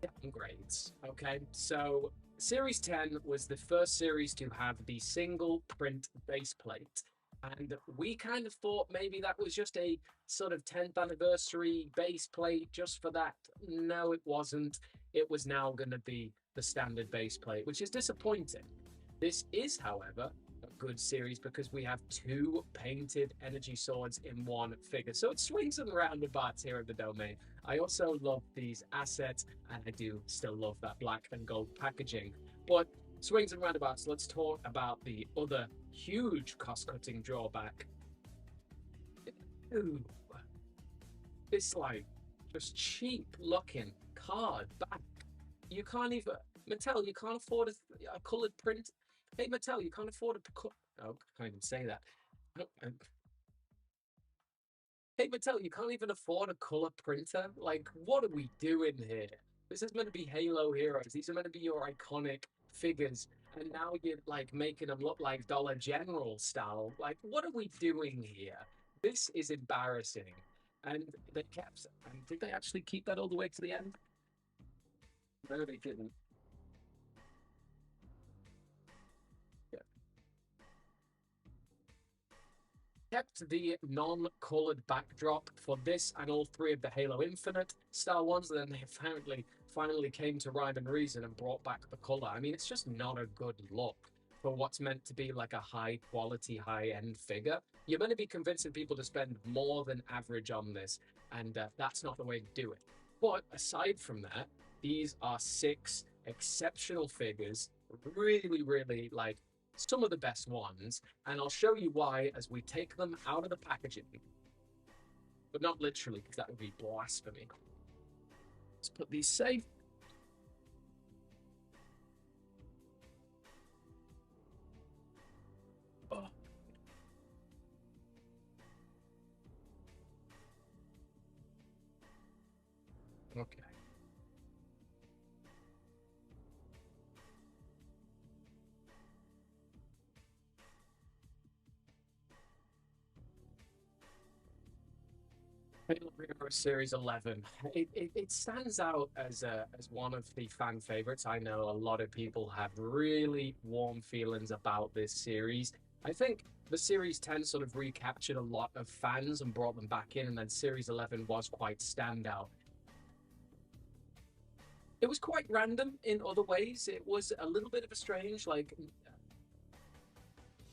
downgrades, okay? So, Series 10 was the first series to have the single print base plate. And we kind of thought maybe that was just a sort of 10th anniversary base plate just for that. No, it wasn't. It was now going to be the standard base plate, which is disappointing. This is, however, a good series because we have two painted energy swords in one figure. So it swings and roundabouts here in the domain. I also love these assets, and I do still love that black and gold packaging. But swings and roundabouts, let's talk about the other huge cost-cutting drawback. Ooh, this like just cheap looking card back. You can't even Mattel, you can't afford a colored print. Hey Mattel, you can't afford a oh, I can't even say that. Hey Mattel, you can't even afford a color printer. Like, what are we doing here? This is meant to be Halo heroes. These are meant to be your iconic figures, and now you're like making them look like Dollar General style. Like, what are we doing here? This is embarrassing. And they kept. And did they actually keep that all the way to the end? No, they didn't. Yeah. Kept the non-colored backdrop for this and all three of the Halo Infinite style ones. And then they finally came to rhyme and reason and brought back the color. I mean, it's just not a good look for what's meant to be like a high quality, high end figure. You're meant to be convincing people to spend more than average on this, and that's not the way to do it. But aside from that, these are six exceptional figures, really, really like some of the best ones, and I'll show you why as we take them out of the packaging. But not literally, because that would be blasphemy. Let's put these safe. Oh, okay. Halo Hero Series 11. It stands out as one of the fan favorites. I know a lot of people have really warm feelings about this series. I think the Series 10 sort of recaptured a lot of fans and brought them back in, and then Series 11 was quite standout. It was quite random in other ways. It was a little bit of a strange, like,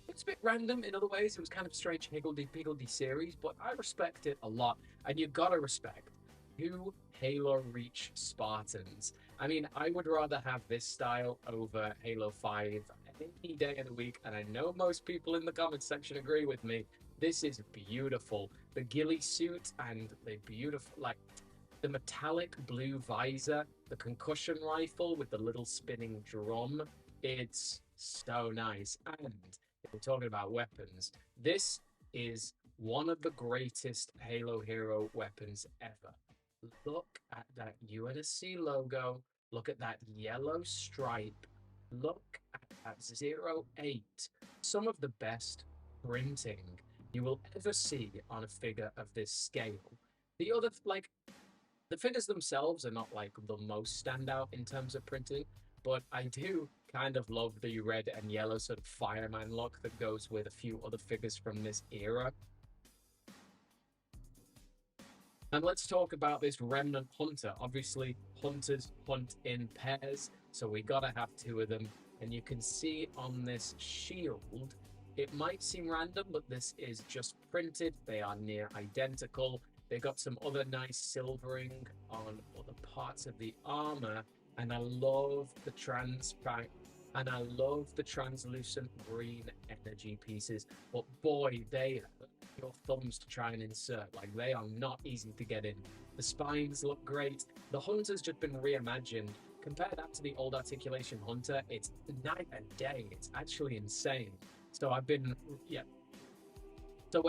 it's a bit random in other ways. It was kind of strange higgledy-piggledy series, but I respect it a lot. And you gotta respect two Halo Reach Spartans. I mean, I would rather have this style over Halo 5 any day of the week, and I know most people in the comments section agree with me. This is beautiful. The ghillie suit and the beautiful, like, the metallic blue visor, the concussion rifle with the little spinning drum. It's so nice. And if we're talking about weapons, this is one of the greatest Halo Hero weapons ever. Look at that UNSC logo. Look at that yellow stripe. Look at that 08. Some of the best printing. you will ever see on a figure of this scale. The other, like, the figures themselves are not like the most standout in terms of printing, but I do kind of love the red and yellow sort of fireman look that goes with a few other figures from this era. And let's talk about this remnant hunter. Obviously, hunters hunt in pairs, so we gotta have two of them. And you can see on this shield, it might seem random, but this is just printed. They are near identical. They got some other nice silvering on other parts of the armor, and I love the translucent green energy pieces. But boy, they your thumbs to try and insert. Like, they are not easy to get in. The spines look great. The Hunter's just been reimagined. Compare that to the old articulation Hunter, it's night and day. It's actually insane. So I've been, yeah. So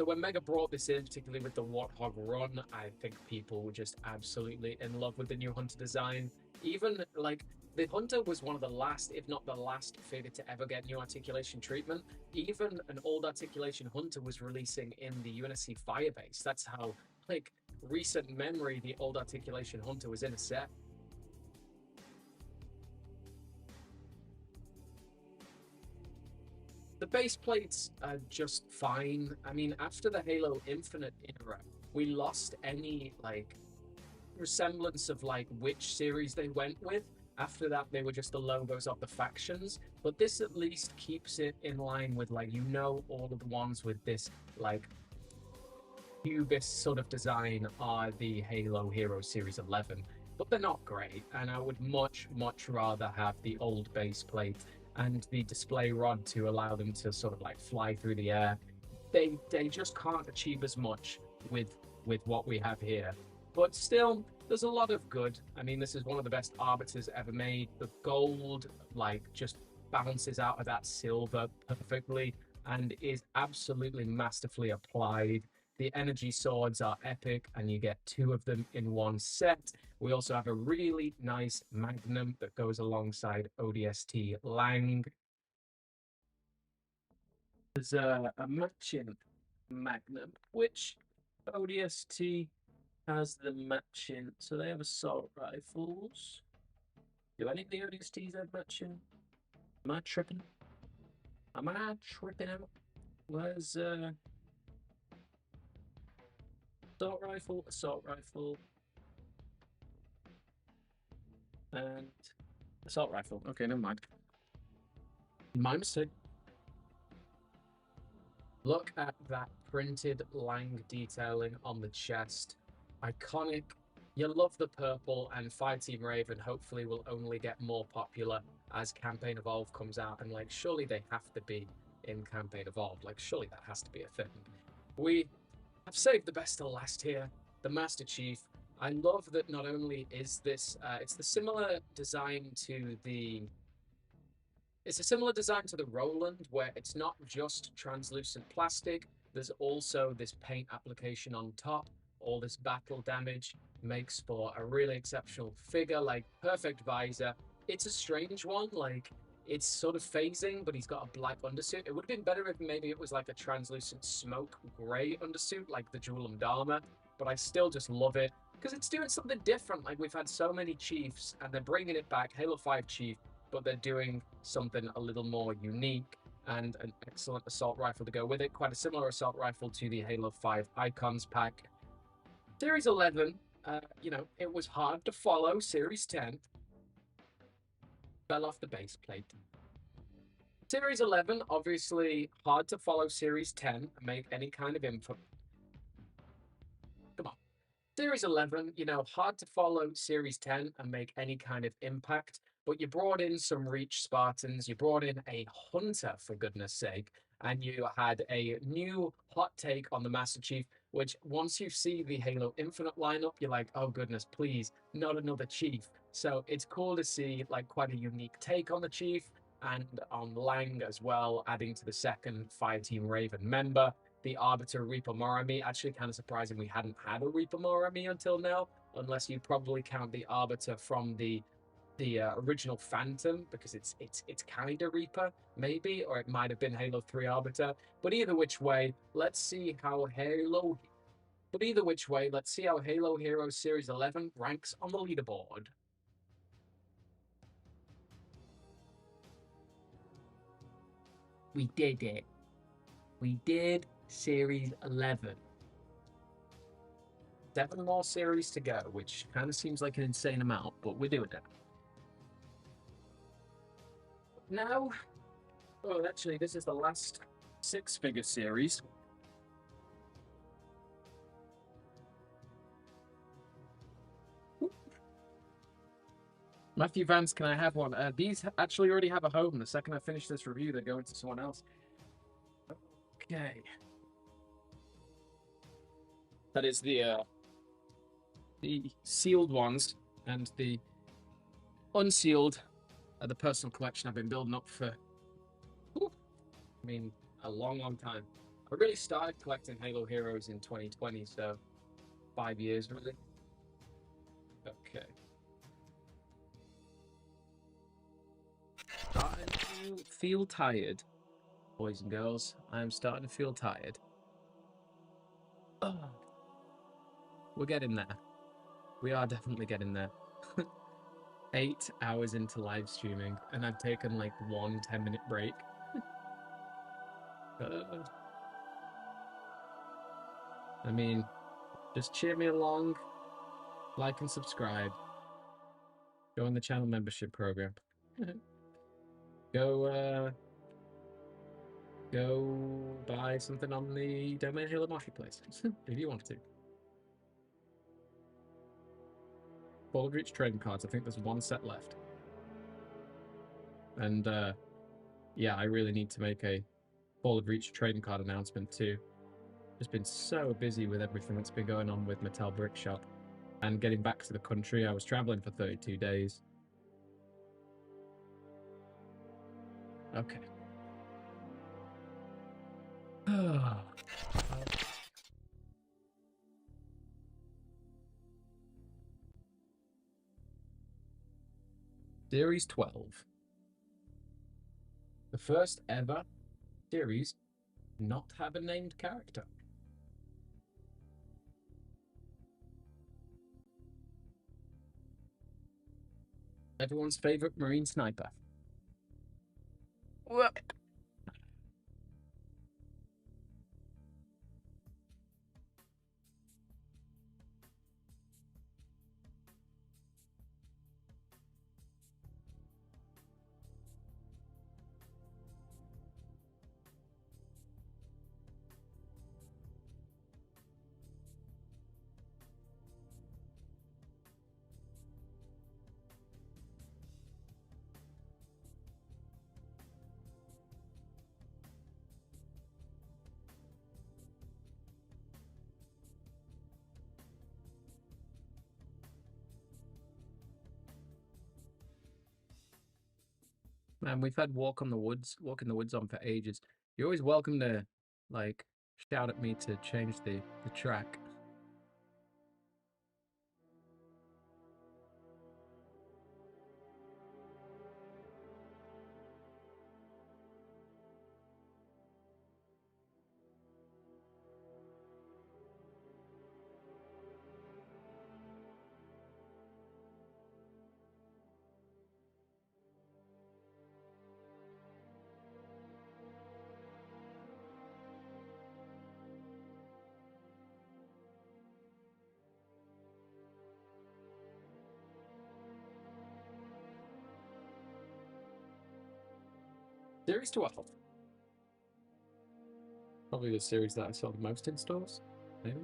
when Mega brought this in, particularly with the Warthog run, I think people were just absolutely in love with the new Hunter design. Even like the Hunter was one of the last, if not the last, figure to ever get new articulation treatment. Even an old articulation Hunter was releasing in the UNSC Firebase. That's how, like, recent memory the old articulation Hunter was in a set. The base plates are just fine. I mean, after the Halo Infinite era, we lost any like resemblance of like which series they went with. After that, they were just the logos of the factions. But this at least keeps it in line with, like, all of the ones with this like cubist sort of design are the Halo Hero Series 11. But they're not great, and I would much, much rather have the old base plate and the display rod to allow them to sort of like fly through the air. They just can't achieve as much with what we have here. But still, there's a lot of good. I mean, this is one of the best arbiters ever made. The gold like just bounces out of that silver perfectly and is absolutely masterfully applied. The energy swords are epic, and you get two of them in one set. We also have a really nice magnum that goes alongside ODST Lang. There's a matching magnum, which ODST has the matching. So they have assault rifles. Do any of the ODSTs have matching? Am I tripping? Am I tripping out? Where's assault rifle, and assault rifle? Okay, never mind. My mistake. Look at that printed Lang detailing on the chest. Iconic. You love the purple, and Fireteam Raven hopefully will only get more popular as Campaign Evolve comes out, and like surely they have to be in Campaign Evolve. Like surely that has to be a thing. We have saved the best to last here. The Master Chief. I love that not only is this, it's the similar design to the it's a similar design to the Roland, where it's not just translucent plastic, there's also this paint application on top. All this battle damage makes for a really exceptional figure, like perfect visor. It's a strange one, like it's sort of phasing, but he's got a black undersuit. It would have been better if maybe it was like a translucent smoke gray undersuit, like the Julam Dharma, but I still just love it because it's doing something different. Like we've had so many Chiefs, and they're bringing it back. Halo 5 Chief, but they're doing something a little more unique, and an excellent assault rifle to go with it. Quite a similar assault rifle to the Halo 5 Icons pack. Series 11, it was hard to follow. Series 10 fell off the base plate. Series 11, obviously hard to follow Series 10 and make any kind of info. Come on. Series 11, hard to follow Series 10 and make any kind of impact, but you brought in some Reach Spartans, you brought in a Hunter, for goodness sake, and you had a new hot take on the Master Chief, which once you see the Halo Infinite lineup, you're like, oh goodness, please, not another Chief. So it's cool to see like quite a unique take on the Chief, and on Lang as well, adding to the second Fireteam Raven member. The Arbiter Reaper Morami. Actually, kind of surprising we hadn't had a Reaper Morami until now, unless you probably count the Arbiter from the the original Phantom, because it's kind of Reaper maybe, or it might have been Halo 3 Arbiter. But either which way, let's see how Halo. But either which way, let's see how Halo Heroes Series 11 ranks on the leaderboard. We did it. We did Series 11. 7 more series to go, which kind of seems like an insane amount, but we're doing it. Now, oh, actually, this is the last 6-figure series. Matthew Vance, can I have one? These actually already have a home. The second I finish this review, they're going to someone else. Okay. That is the sealed ones, and the unsealed are the personal collection I've been building up for, I mean, a long, long time. I really started collecting Halo Heroes in 2020, so 5 years, really. Okay. Starting to feel tired, boys and girls. I am starting to feel tired. Oh, we're getting there. We are definitely getting there. 8 hours into live streaming, and I've taken like 1 10-minute break. I mean, just cheer me along, like and subscribe. Join the channel membership program. Go buy something on the Domain Halo Marketplace if you want to. Forward Reach trading cards. I think there's 1 set left. And yeah, I really need to make a Forward Reach trading card announcement too. Just been so busy with everything that's been going on with Mattel Brick Shop and getting back to the country. I was traveling for 32 days. Okay. Series 12. The first ever series not have a named character. Everyone's favorite Marine sniper. What? Man, we've had Walk in the Woods on for ages. You're always welcome to, like, shout at me to change the track. Series 12. Probably the series that I saw the most in stores, maybe.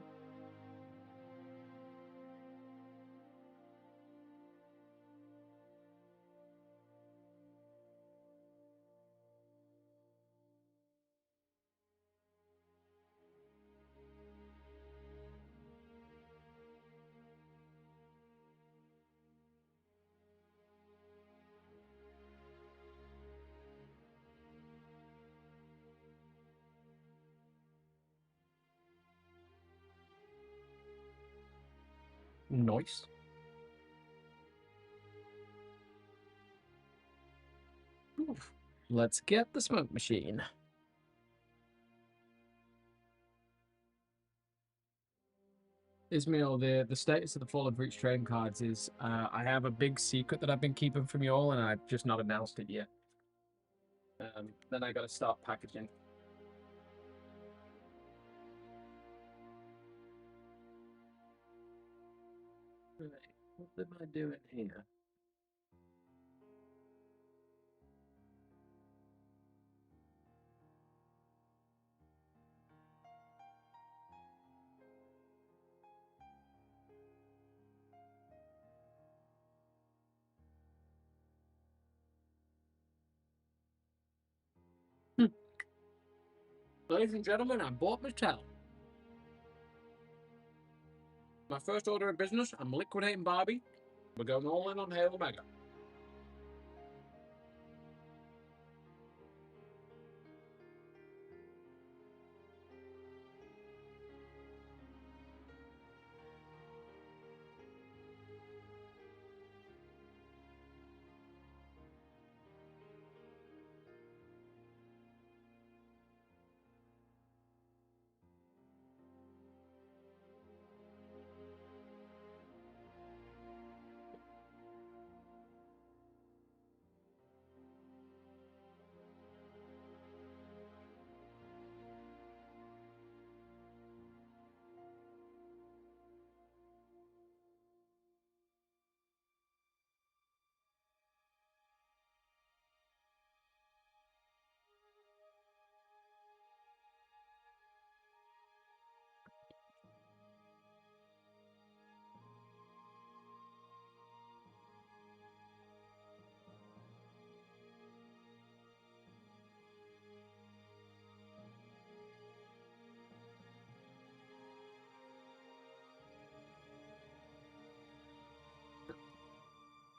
Nice. Let's get the smoke machine. Ismail, the status of the Fall of Reach trading cards is I have a big secret that I've been keeping from you all, and I've just not announced it yet. Then I got to start packaging. Right, what am I doing here? Ladies and gentlemen, I bought Mattel. My first order of business, I'm liquidating Barbie. We're going all in on Halo Mega.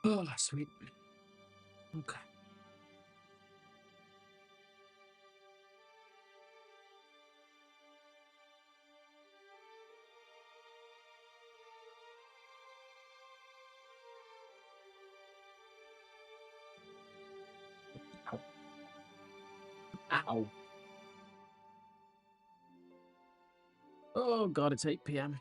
Oh, sweet. Okay. Ow. Ow. Oh god, it's 8 p.m.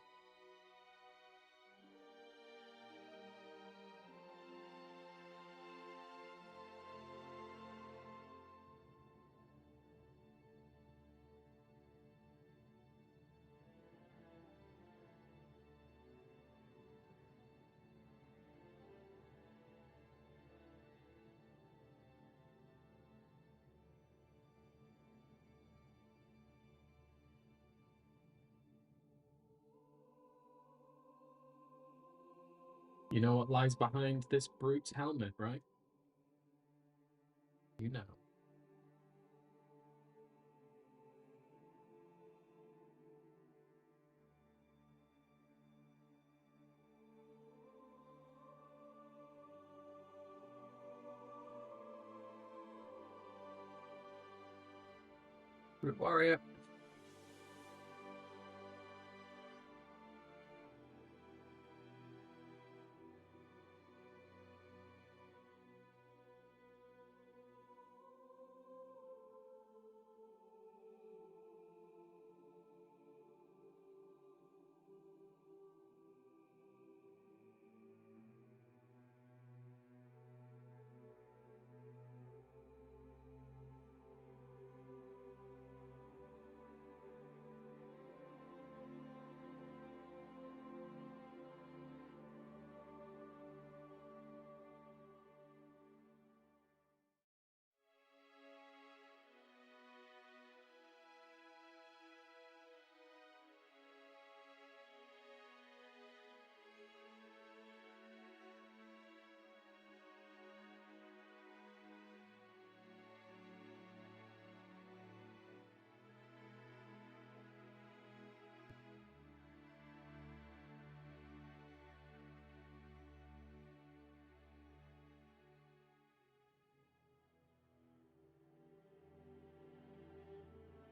You know what lies behind this brute's helmet, right? You know. Brute warrior.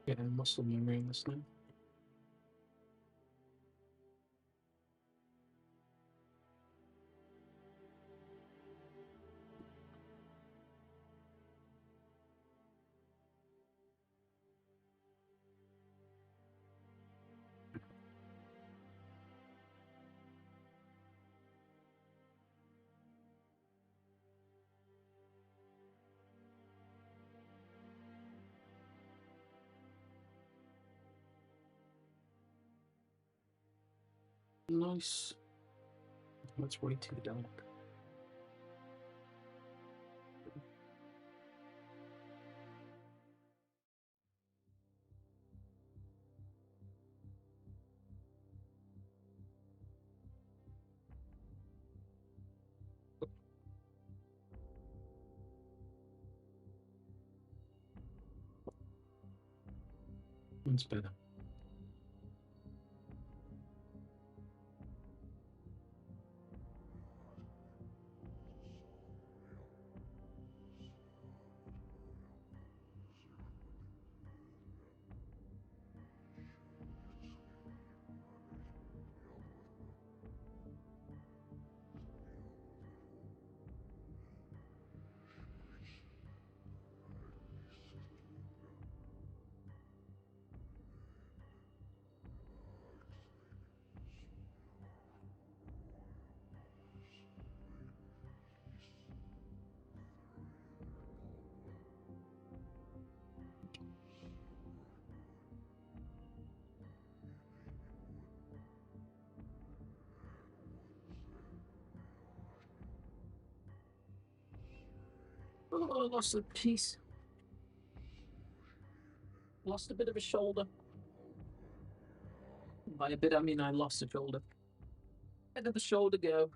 Getting muscle memory in this now. Nice. That's way too dark. That's better. Oh, I lost a piece. Lost a bit of a shoulder. By a bit, I mean I lost a shoulder. Where did the shoulder go?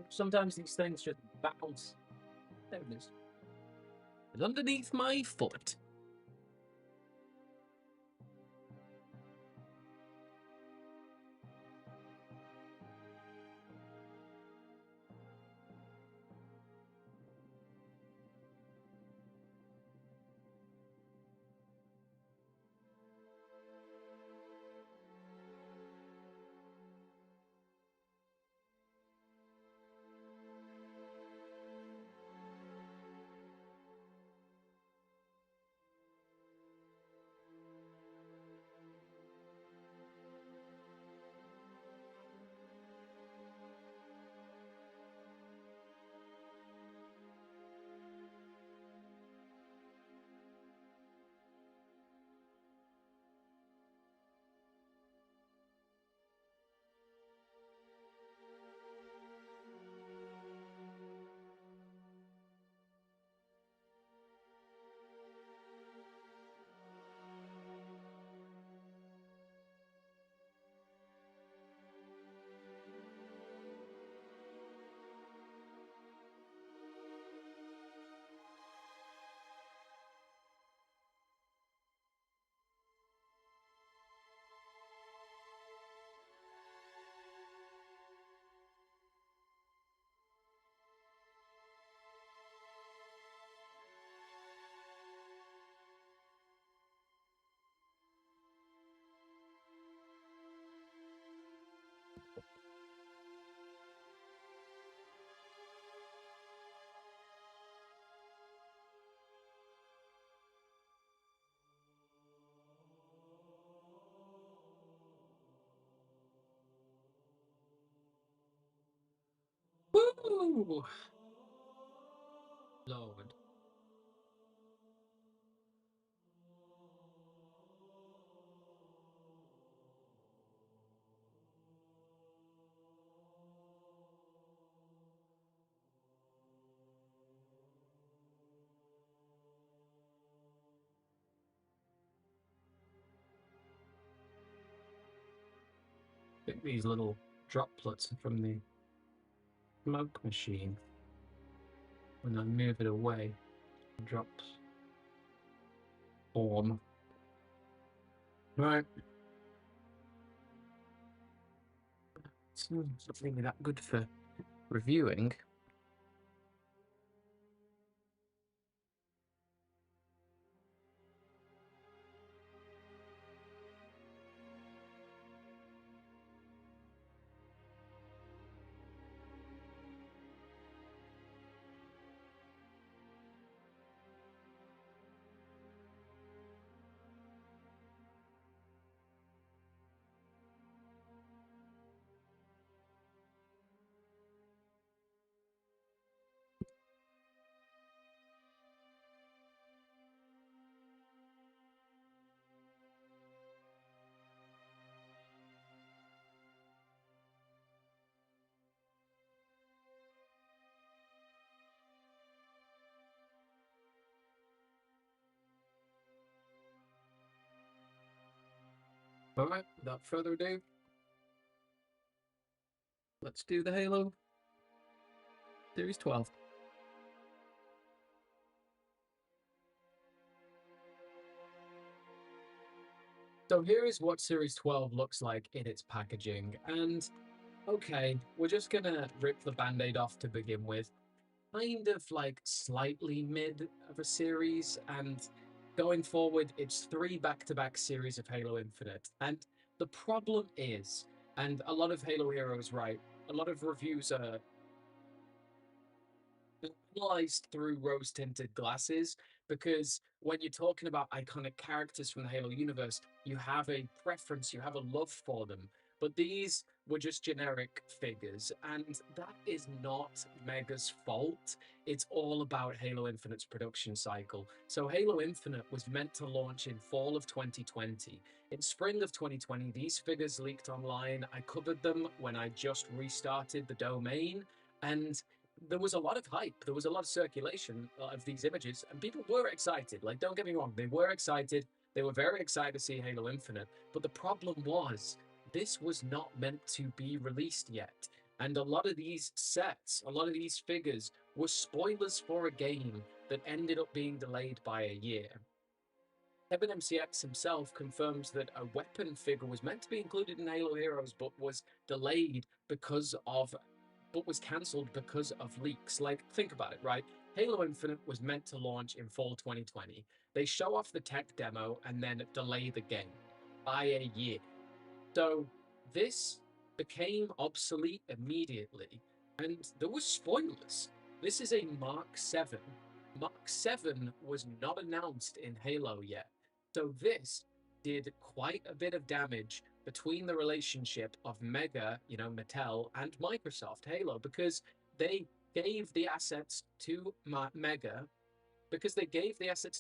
Sometimes these things just bounce. There it is. It's underneath my foot. Woo! Lord. I think these little droplets are from the smoke machine. When I move it away, it drops form. Right. It's not really that good for reviewing. All right, without further ado, let's do the Halo Series 12. So here is what Series 12 looks like in its packaging. And okay, we're just gonna rip the band-aid off to begin with. Kind of like slightly mid of a series, and going forward, it's 3 back-to-back series of Halo Infinite. And the problem is, and a lot of Halo Heroes, right, a lot of reviews are analyzed through rose tinted glasses, because when you're talking about iconic characters from the Halo universe, you have a preference, you have a love for them. But these were just generic figures, and that is not Mega's fault. It's all about Halo Infinite's production cycle. So, Halo Infinite was meant to launch in fall of 2020. In spring of 2020, these figures leaked online. I covered them when I just restarted the domain, and there was a lot of hype. There was a lot of circulation of these images, and people were excited. Like, don't get me wrong, they were excited. They were very excited to see Halo Infinite. But the problem was, this was not meant to be released yet. And a lot of these sets, a lot of these figures were spoilers for a game that ended up being delayed by a year. Kevin MCX himself confirms that a weapon figure was meant to be included in Halo Heroes, but was delayed because of but was cancelled because of leaks. Like, think about it, right? Halo Infinite was meant to launch in fall 2020. They show off the tech demo and then delay the game by a year. So this became obsolete immediately, and there were spoilers. This is a Mark 7. Mark 7 was not announced in Halo yet. So this did quite a bit of damage between the relationship of Mega, Mattel, and Microsoft Halo, because they gave the assets to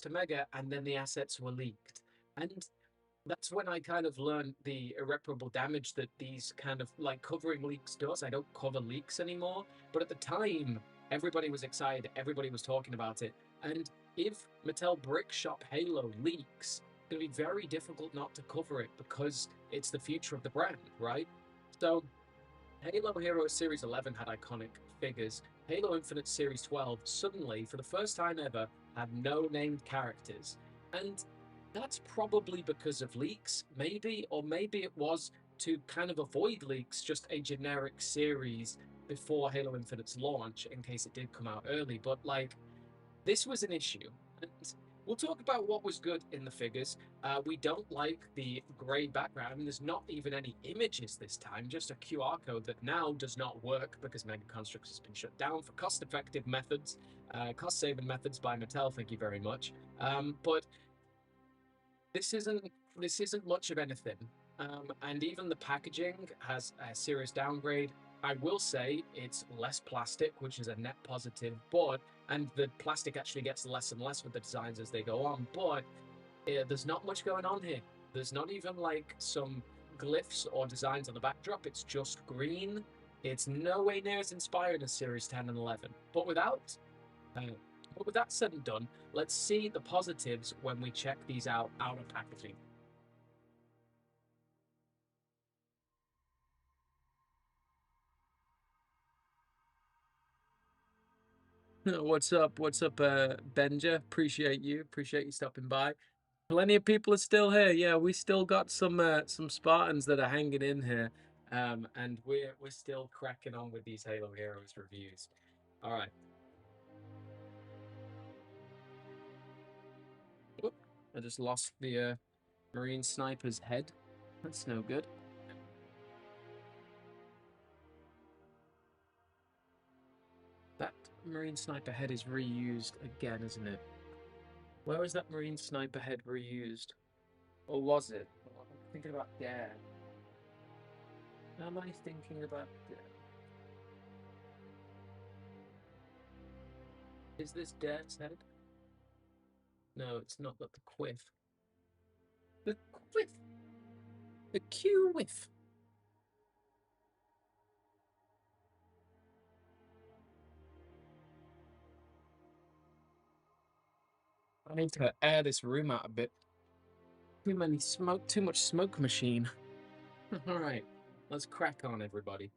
Mega, and then the assets were leaked. And that's when I kind of learned the irreparable damage that these kind of like covering leaks does. I don't cover leaks anymore, but at the time, everybody was excited, everybody was talking about it. And if Mattel Brick Shop Halo leaks, it's going to be very difficult not to cover it because it's the future of the brand, right? So, Halo Heroes Series 11 had iconic figures. Halo Infinite Series 12 suddenly, for the first time ever, had no named characters. And that's probably because of leaks, maybe, or maybe it was to kind of avoid leaks, just a generic series before Halo Infinite's launch in case it did come out early. But like, this was an issue. And we'll talk about what was good in the figures. We don't like the grey background. I mean, there's not even any images this time, just a QR code that now does not work because Mega Construx has been shut down for cost-effective methods, cost-saving methods by Mattel. Thank you very much. But this isn't much of anything. And even the packaging has a serious downgrade. I will say it's less plastic, which is a net positive, and the plastic actually gets less and less with the designs as they go on, but there's not much going on here. There's not even like some glyphs or designs on the backdrop. It's just green. It's no way near as inspired as Series 10 and 11. Uh, but with that said and done, let's see the positives when we check these out of packaging. What's up? What's up, Benja? Appreciate you. Appreciate you stopping by. Plenty of people are still here. Yeah, we still got some Spartans that are hanging in here, and we're still cracking on with these Halo Heroes reviews. All right. Oop, I just lost the Marine sniper's head. That's no good. That Marine sniper head is reused again, isn't it? Where was that Marine sniper head reused? Or was it? Oh, I'm thinking about Dare. Am I thinking about Dare? Is this Dare's head? No, it's not. But the quiff. The quiff. The Q whiff. I need to air this room out a bit. Too much smoke machine. All right, let's crack on, everybody.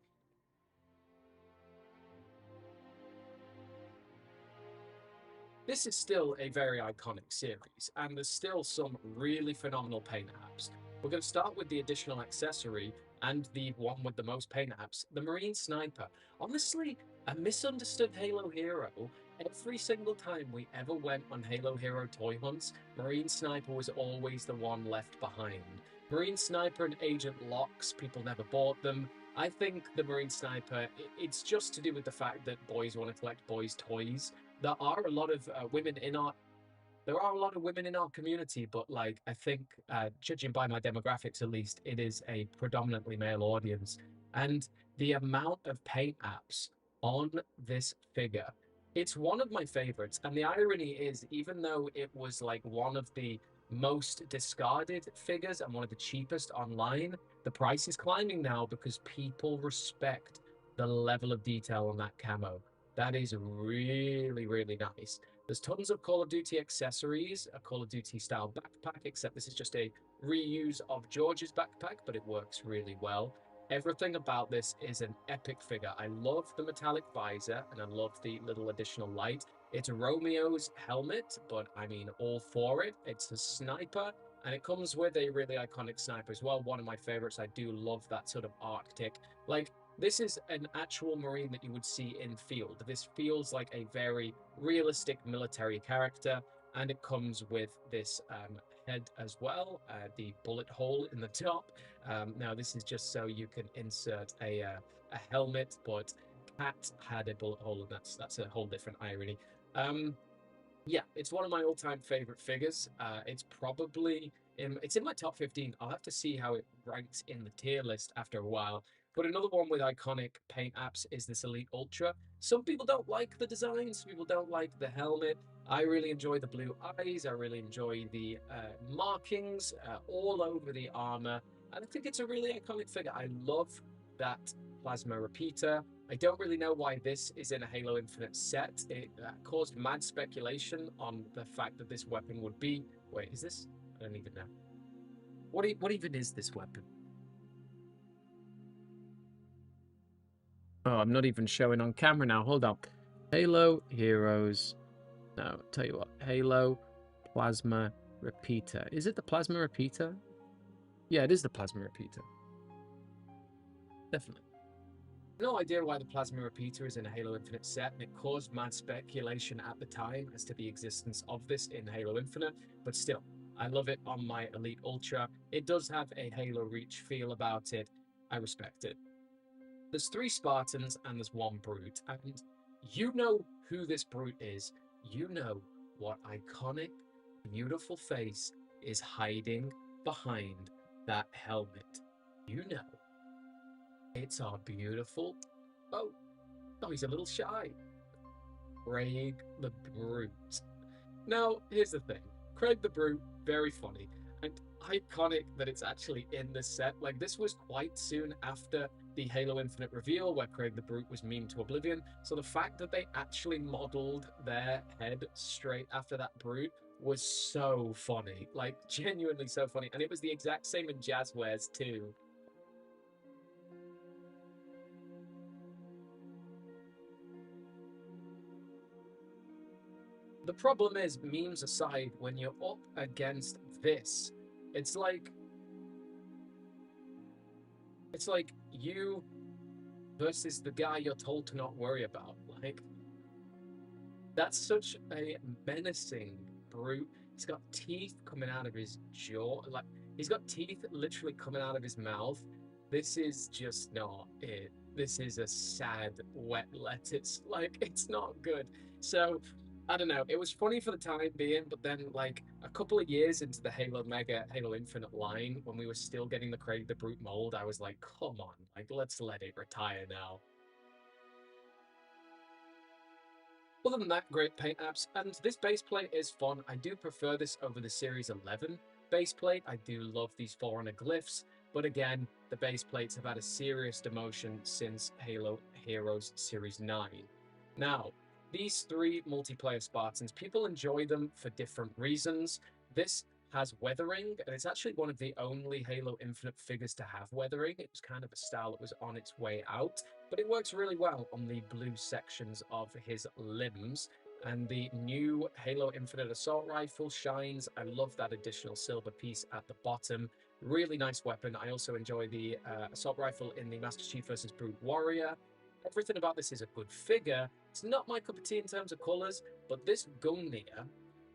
This is still a very iconic series, and there's still some really phenomenal paint apps. We're going to start with the additional accessory and the one with the most paint apps, the Marine Sniper. Honestly, a misunderstood Halo hero. Every single time we ever went on Halo Hero toy hunts, Marine Sniper was always the one left behind. Marine Sniper and Agent Locks, people never bought them. I think the Marine Sniper, it's just to do with the fact that boys want to collect boys' toys. There are a lot of women in our community, but like I think, judging by my demographics at least, it is a predominantly male audience. And the amount of paint apps on this figure, it's one of my favorites. And the irony is, even though it was like one of the most discarded figures and one of the cheapest online, the price is climbing now because people respect the level of detail on that camo. That is really, really nice. There's tons of Call of Duty accessories, a Call of Duty style backpack, except this is just a reuse of George's backpack, but it works really well. Everything about this is an epic figure. I love the metallic visor and I love the little additional light. It's Romeo's helmet, but I mean, all for it. It's a sniper, and it comes with a really iconic sniper as well. One of my favorites. I do love that sort of Arctic. Like, this is an actual Marine that you would see in field. This feels like a very realistic military character, and it comes with this head as well, the bullet hole in the top. Now, this is just so you can insert a helmet, but Cat had a bullet hole, and that's a whole different irony. Yeah, it's one of my all-time favorite figures. It's probably it's in my top 15. I'll have to see how it ranks in the tier list after a while. But another one with iconic paint apps is this Elite Ultra. Some people don't like the design, some people don't like the helmet. I really enjoy the blue eyes. I really enjoy the markings all over the armor. And I think it's a really iconic figure. I love that plasma repeater. I don't really know why this is in a Halo Infinite set. It caused mad speculation on the fact that this weapon would be... Wait, is this? I don't even know. What even is this weapon? Oh, I'm not even showing on camera now. Hold up. Halo Heroes. No, tell you what. Halo Plasma Repeater. Is it the Plasma Repeater? Yeah, it is the Plasma Repeater. Definitely. No idea why the Plasma Repeater is in a Halo Infinite set, and it caused mad speculation at the time as to the existence of this in Halo Infinite, but still, I love it on my Elite Ultra. It does have a Halo Reach feel about it. I respect it. There's 3 Spartans and there's 1 Brute, and you know who this Brute is. You know what iconic, beautiful face is hiding behind that helmet. You know. It's our beautiful... Oh, he's a little shy. Craig the Brute. Now, here's the thing. Craig the Brute, very funny. And iconic that it's actually in the set. Like, this was quite soon after the Halo Infinite reveal where Craig the Brute was memed to oblivion. So the fact that they actually modeled their head straight after that Brute was so funny. Like, genuinely so funny. And it was the exact same in Jazzwares too. The problem is, memes aside, when you're up against this, it's like you versus the guy you're told to not worry about. Like, that's such a menacing Brute. He's got teeth coming out of his jaw. Like, he's got teeth literally coming out of his mouth. This is just not it. This is a sad, wet lettuce. Like, it's not good. So, I don't know. It was funny for the time being, but then, like, a couple of years into the Halo Mega, Halo Infinite line, when we were still getting the Craig the Brute mold, I was like, come on, like, let's let it retire now. Other than that, great paint apps, and this base plate is fun. I do prefer this over the Series 11 base plate. I do love these For Honor glyphs, but again, the base plates have had a serious demotion since Halo Heroes Series 9. Now, these 3 multiplayer Spartans, people enjoy them for different reasons. This has weathering, and it's actually one of the only Halo Infinite figures to have weathering. It was kind of a style that was on its way out, but it works really well on the blue sections of his limbs. And the new Halo Infinite Assault Rifle shines. I love that additional silver piece at the bottom. Really nice weapon. I also enjoy the Assault Rifle in the Master Chief versus Brute Warrior. Everything about this is a good figure. It's not my cup of tea in terms of colors, but this Gungnir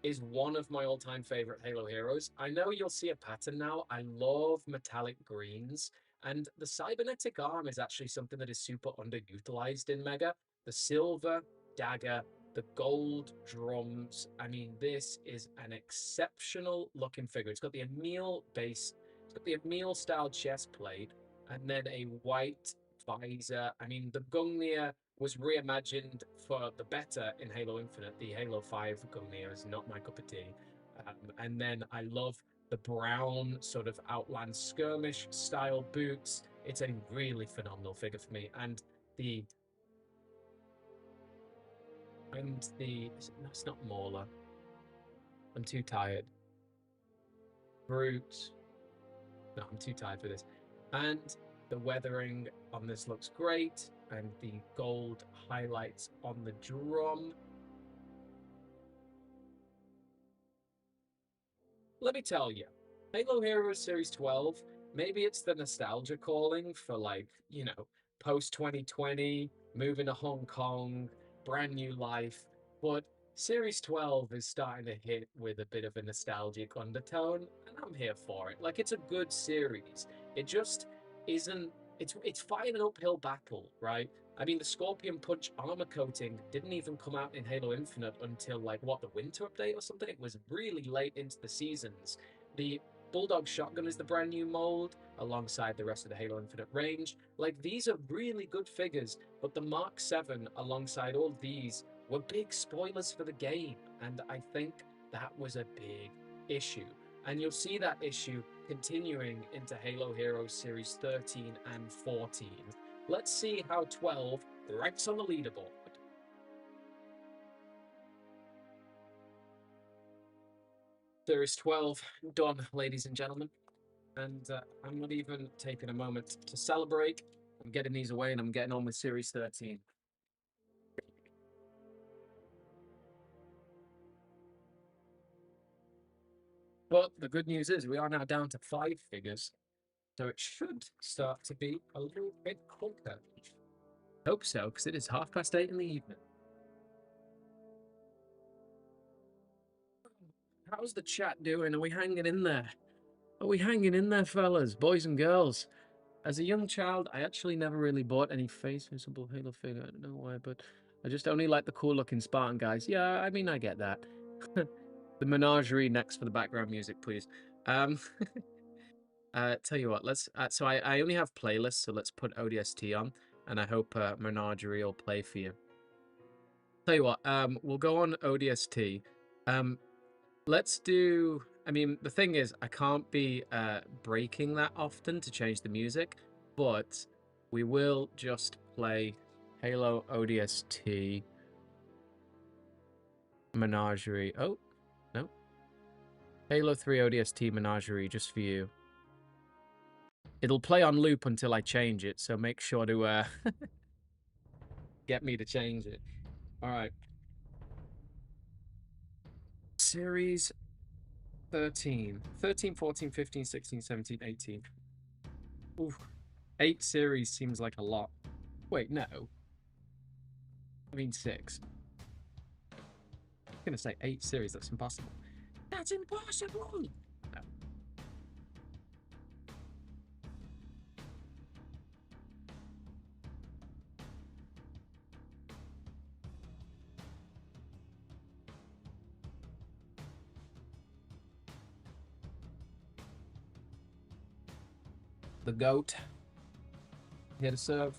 is one of my all-time favorite Halo heroes. I know you'll see a pattern now. I love metallic greens, and the cybernetic arm is actually something that is super underutilized in Mega. The silver dagger, the gold drums. I mean, this is an exceptional looking figure. It's got the Emil base, it's got the Emil style chest plate, and then a white visor. I mean, the Gungnir was reimagined for the better in Halo Infinite. The Halo 5 Gungnir is not my cup of tea. And then I love the brown sort of Outland skirmish style boots. It's a really phenomenal figure for me. And the it's not Mauler. I'm too tired. Brute. No, I'm too tired for this. And the weathering on this looks great, and the gold highlights on the drum. Let me tell you, Halo Heroes Series 12, maybe it's the nostalgia calling for, like, you know, post 2020, moving to Hong Kong, brand new life, but Series 12 is starting to hit with a bit of a nostalgic undertone, and I'm here for it. Like, it's a good series. It just isn't, it's fighting an uphill battle, right? I mean, the Scorpion Punch armor coating didn't even come out in Halo Infinite until, like, what, the winter update or something? It was really late into the seasons. The Bulldog Shotgun is the brand new mold, alongside the rest of the Halo Infinite range. Like, these are really good figures, but the Mark 7 alongside all these were big spoilers for the game, and I think that was a big issue. And you'll see that issue continuing into Halo Heroes Series 13 and 14. Let's see how 12 ranks on the leaderboard. Series 12 done, ladies and gentlemen. And I'm not even taking a moment to celebrate. I'm getting these away and I'm getting on with Series 13. But the good news is we are now down to 5 figures. So it should start to be a little bit quicker. Hope so, because it is 8:30 in the evening. How's the chat doing? Are we hanging in there? Are we hanging in there, fellas, boys and girls? As a young child, I actually never really bought any face visible Halo figure. I don't know why, but I just only like the cool looking Spartan guys. Yeah, I mean, I get that. The menagerie next for the background music, please. Tell you what, let's. So I only have playlists, so let's put ODST on, and I hope Menagerie will play for you. Tell you what, we'll go on ODST. Let's do. I mean, the thing is, I can't be breaking that often to change the music, but we will just play Halo ODST Menagerie. Oh, no. Halo 3 ODST Menagerie, just for you. It'll play on loop until I change it, so make sure to get me to change it. All right. Series 13, 14, 15, 16, 17, 18. Oof. 8 series seems like a lot. Wait, no. I mean 6. I'm going to say 8 series. That's impossible. That's impossible! No. The GOAT. Here to serve.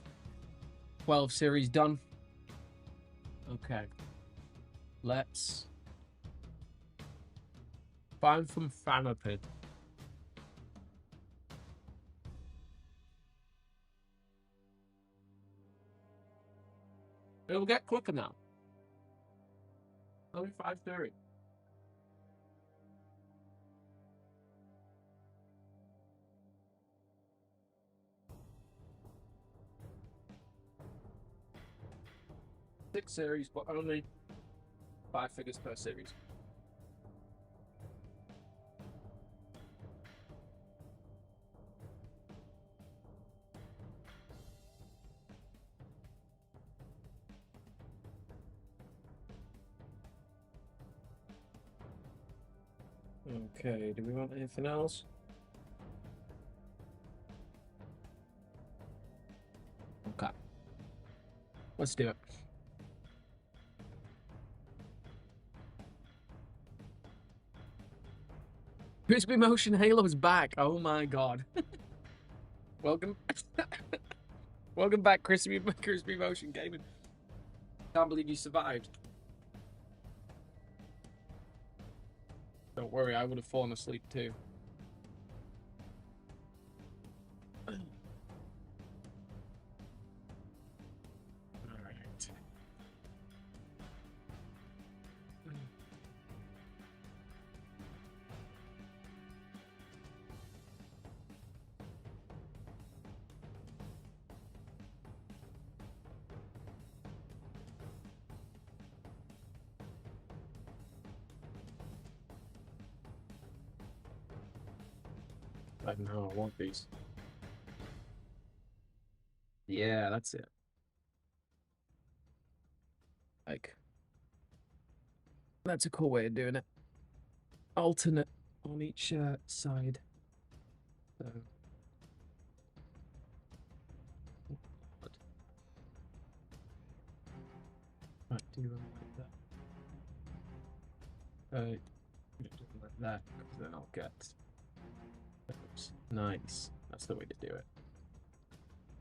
12 series done. Okay. Let's find some Famapid. It'll get quicker now. Only 5:30. 6 series, but only 5 figures per series. Okay, do we want anything else? Okay. Let's do it. Crispy Motion Halo's back. Oh my god. Welcome. Welcome back, Crispy Motion Gaming. Can't believe you survived. Don't worry, I would have fallen asleep too. Alright. I know, I want these. Yeah, that's it. Like, that's a cool way of doing it. Alternate on each side. So. Right, do you like that? Like that, because then I'll get. Oops. Nice. That's the way to do it.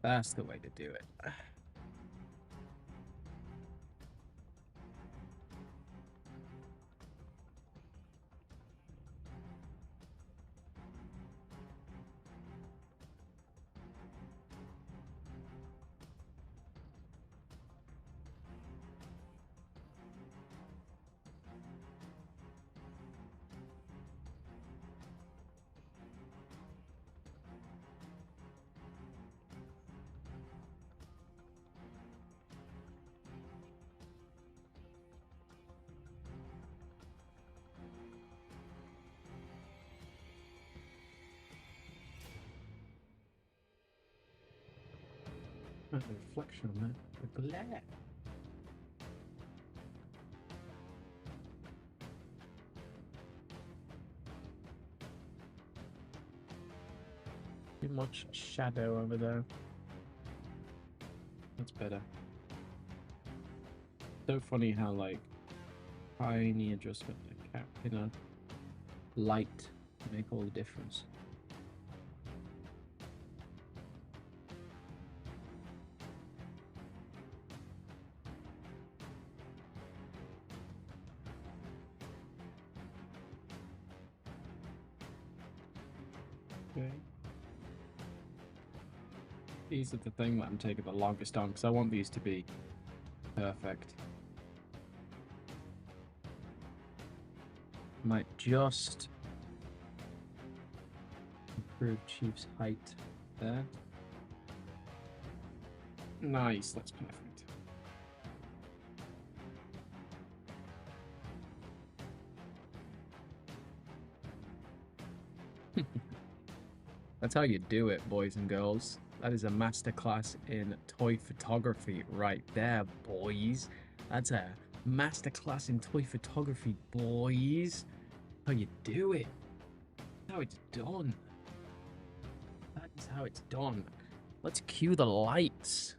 That's the way to do it. The reflection on that. The glare. Too much shadow over there. That's better. So funny how like tiny adjustment in a light make all the difference. Okay. These are the thing that I'm taking the longest on because I want these to be perfect. Might just improve Chief's height there. Nice, that's perfect. That's how you do it, boys and girls. That is a masterclass in toy photography right there, boys. That's a masterclass in toy photography, boys. How you do it. That's how it's done. That is how it's done. Let's cue the lights.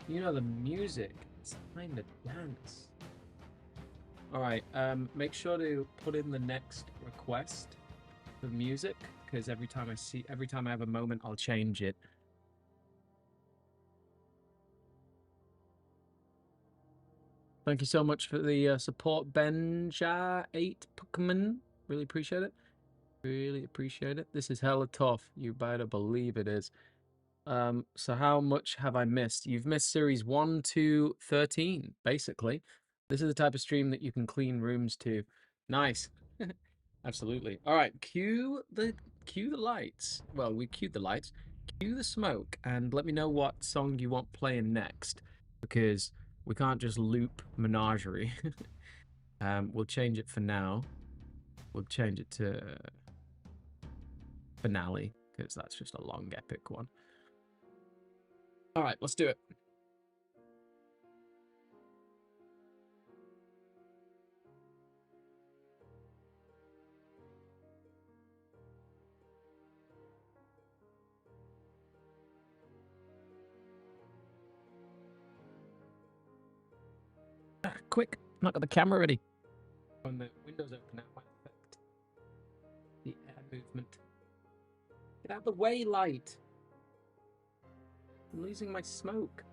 You know the music. It's time to dance. All right. Make sure to put in the next request for music, because every time I have a moment, I'll change it. Thank you so much for the support, Benja8 Pokemon. Really appreciate it. Really appreciate it. This is hella tough. You better believe it is. So how much have I missed? You've missed series 1 to 13, basically. This is the type of stream that you can clean rooms to. Nice. Absolutely. All right, cue the lights. Well, we cued the lights. Cue the smoke and let me know what song you want playing next, because We can't just loop Menagerie. We'll change it for now. We'll change it to Finale, because that's just a long, epic one. All right, let's do it. Quick, not got the camera ready. When the window's open, that might affect the air movement. Get out of the way, light. I'm losing my smoke.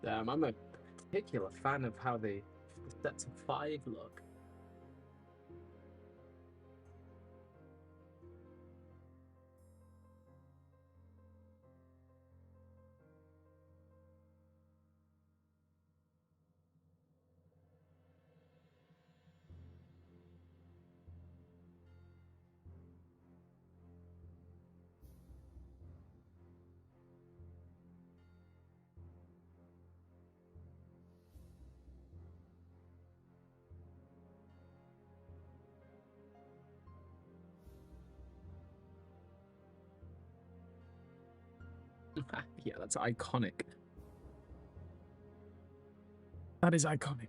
I'm a particular fan of how the sets of 5 look. Yeah, that's iconic. That is iconic.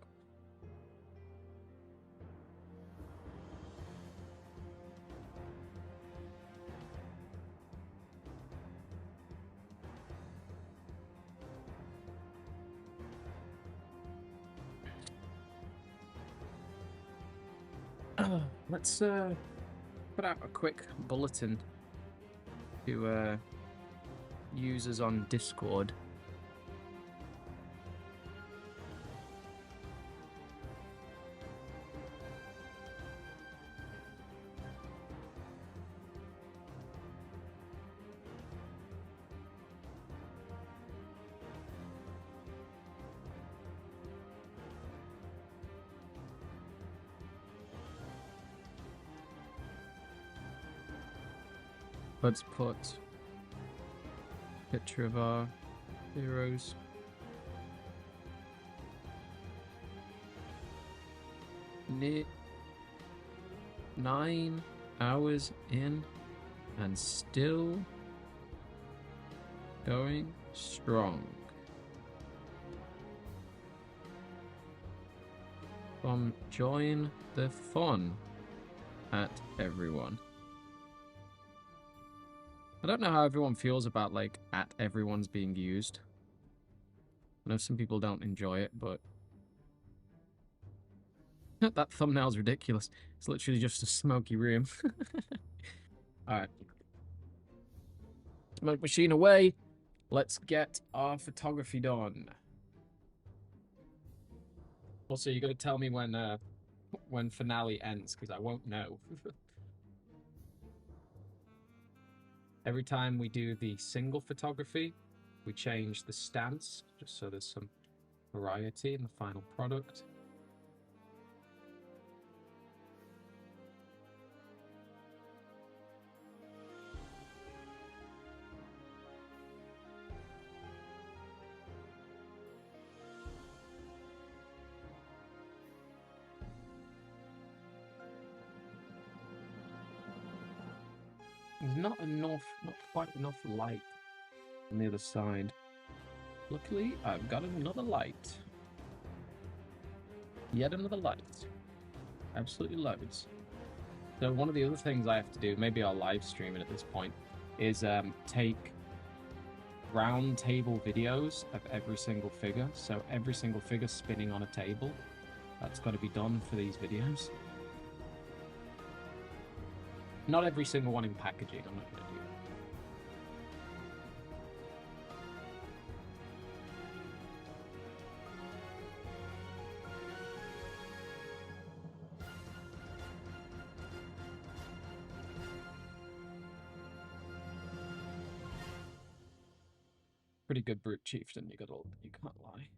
Let's put out a quick bulletin to users on Discord. Let's put a picture of our heroes. Near 9 hours in and still going strong. Join the fun at everyone. I don't know how everyone feels about, like, at everyone's being used. I know some people don't enjoy it, but that thumbnail's ridiculous. It's literally just a smoky room. Alright. Smoke machine away. Let's get our photography done. Also, you gotta tell me when finale ends, because I won't know. Every time we do the single photography, we change the stance, just so there's some variety in the final product. There's not quite enough light on the other side. Luckily, I've got another light. Yet another light. Absolutely loads. So one of the other things I have to do, maybe I'll live stream it at this point, is take round table videos of every single figure. So every single figure spinning on a table. That's got to be done for these videos. Not every single one in packaging, I'm not going to do that. pretty good brute chieftain, you can't lie.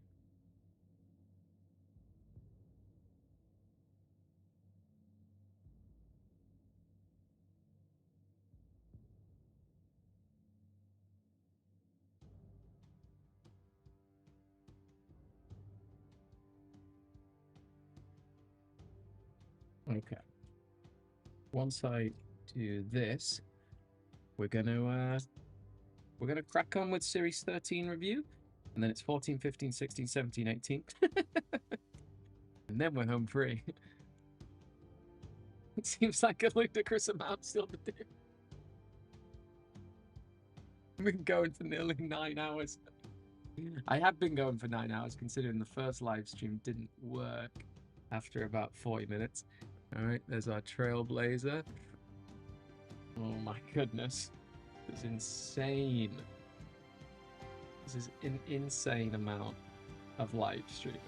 Okay. Once I do this, we're gonna crack on with Series 13 review, and then it's 14, 15, 16, 17, 18. And then we're home free. It seems like a ludicrous amount still to do. I've been going for nearly 9 hours. I have been going for 9 hours, considering the first live stream didn't work after about 40 minutes. All right, there's our Trailblazer. Oh my goodness. This is insane. This is an insane amount of live streaming.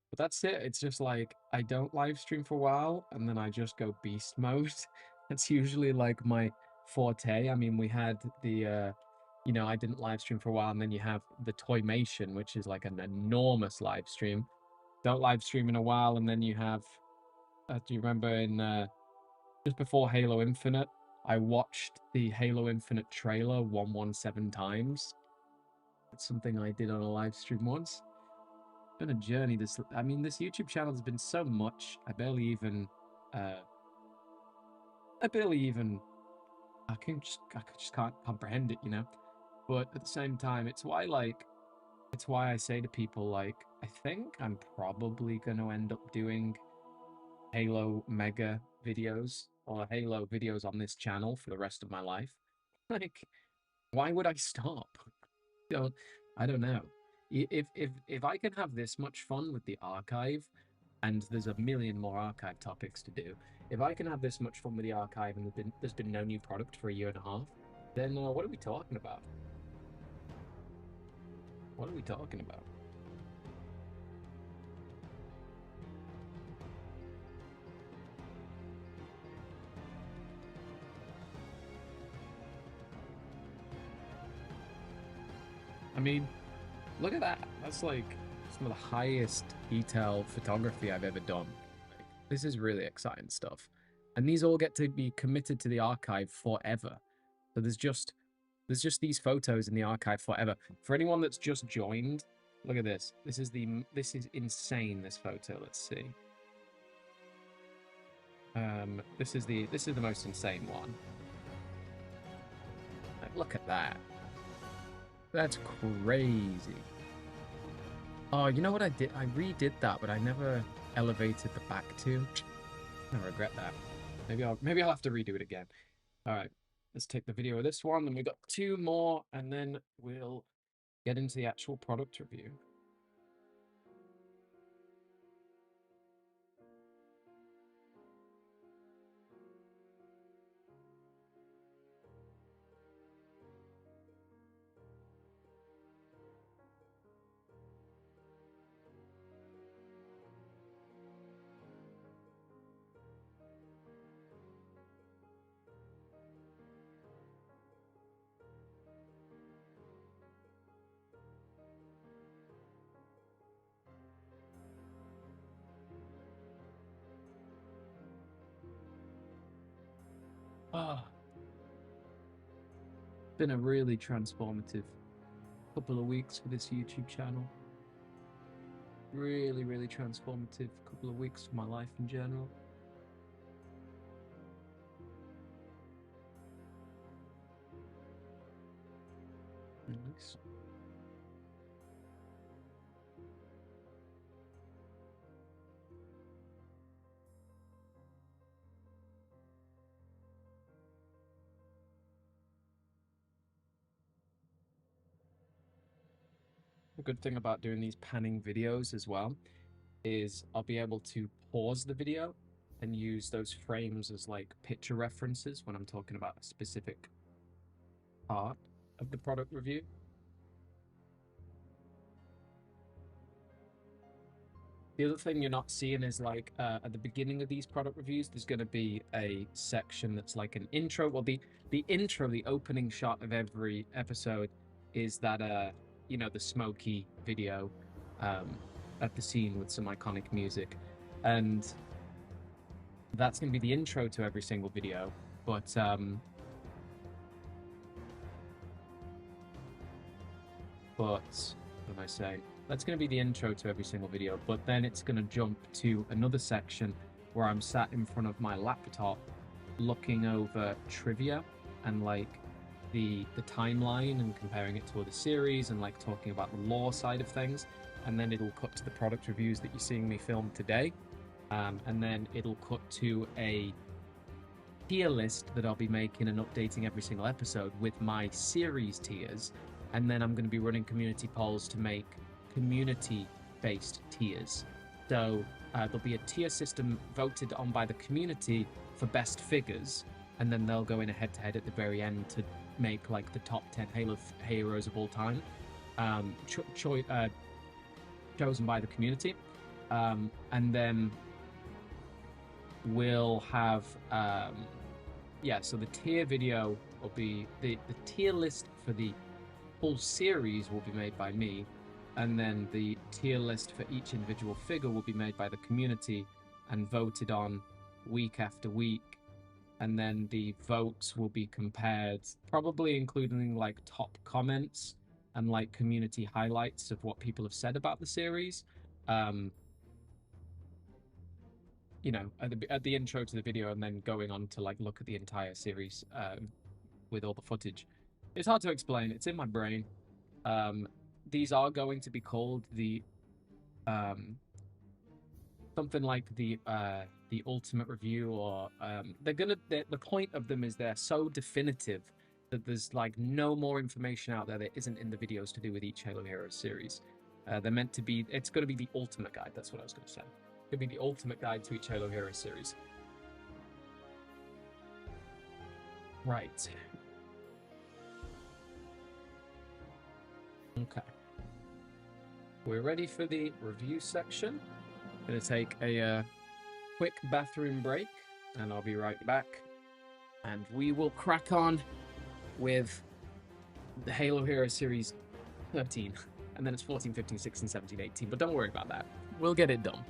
But that's it. It's just like I don't live stream for a while and then I just go beast mode. That's usually like my forte. I mean, we had the I didn't live stream for a while, and then you have the Toymation, which is like an enormous live stream. Don't live stream in a while, and then you have do you remember in just before Halo Infinite, I watched the Halo Infinite trailer 117 times. That's something I did on a live stream once. It's been a journey. This YouTube channel has been so much. I barely even I just can't comprehend it, you know. But at the same time, it's why I say to people, like, I think I'm probably gonna end up doing Halo Mega videos or Halo videos on this channel for the rest of my life. Like, why would I stop? Don't I don't know. If I can have this much fun with the archive, and there's a million more archive topics to do. If I can have this much fun with the archive and there's been no new product for a year and a half, then what are we talking about? What are we talking about? I mean, look at that. That's like some of the highest detail photography I've ever done. Like, this is really exciting stuff. And these all get to be committed to the archive forever. So there's just these photos in the archive forever. For anyone that's just joined, look at this. This is insane, this photo. Let's see. This is the most insane one. Like, look at that. That's crazy. Oh, you know what I did? I redid that, but I never elevated the back to. I regret that. Maybe I'll have to redo it again. All right, let's take the video of this one, and we've got 2 more, and then we'll get into the actual product review. Ah, been a really transformative couple of weeks for this YouTube channel. Really, really transformative couple of weeks for my life in general. Nice. The good thing about doing these panning videos as well is I'll be able to pause the video and use those frames as like picture references when I'm talking about a specific part of the product review. The other thing you're not seeing is like at the beginning of these product reviews, there's going to be a section that's like an intro. Well, the intro, the opening shot of every episode is that you know, the smoky video at the scene with some iconic music, and that's going to be the intro to every single video. But what am I saying? That's going to be the intro to every single video, but then it's going to jump to another section where I'm sat in front of my laptop looking over trivia and like the timeline and comparing it to other series and like talking about the lore side of things. And then it'll cut to the product reviews that you're seeing me film today. And then it'll cut to a tier list that I'll be making and updating every single episode with my series tiers. And then I'm going to be running community polls to make community-based tiers. So there'll be a tier system voted on by the community for best figures, and then they'll go in a head-to-head at the very end to make like the top 10 Halo heroes of all time, chosen by the community. And then we'll have yeah, so the tier video will be the tier list for the full series will be made by me, and then the tier list for each individual figure will be made by the community and voted on week after week. And then the votes will be compared, probably including like top comments and like community highlights of what people have said about the series. You know, at the intro to the video, and then going on to like look at the entire series with all the footage. It's hard to explain. It's in my brain. These are going to be called the something like the ultimate review, or the point of them is they're so definitive that there's like no more information out there that isn't in the videos to do with each Halo Heroes series. They're meant to be. It's going to be the ultimate guide. That's what I was going to say. It could be the ultimate guide to each Halo Heroes series. Right. Okay. We're ready for the review section. Gonna take a quick bathroom break, and I'll be right back. And we will crack on with the Halo Hero Series 13. And then it's 14, 15, 16, 17, 18. But don't worry about that. We'll get it done.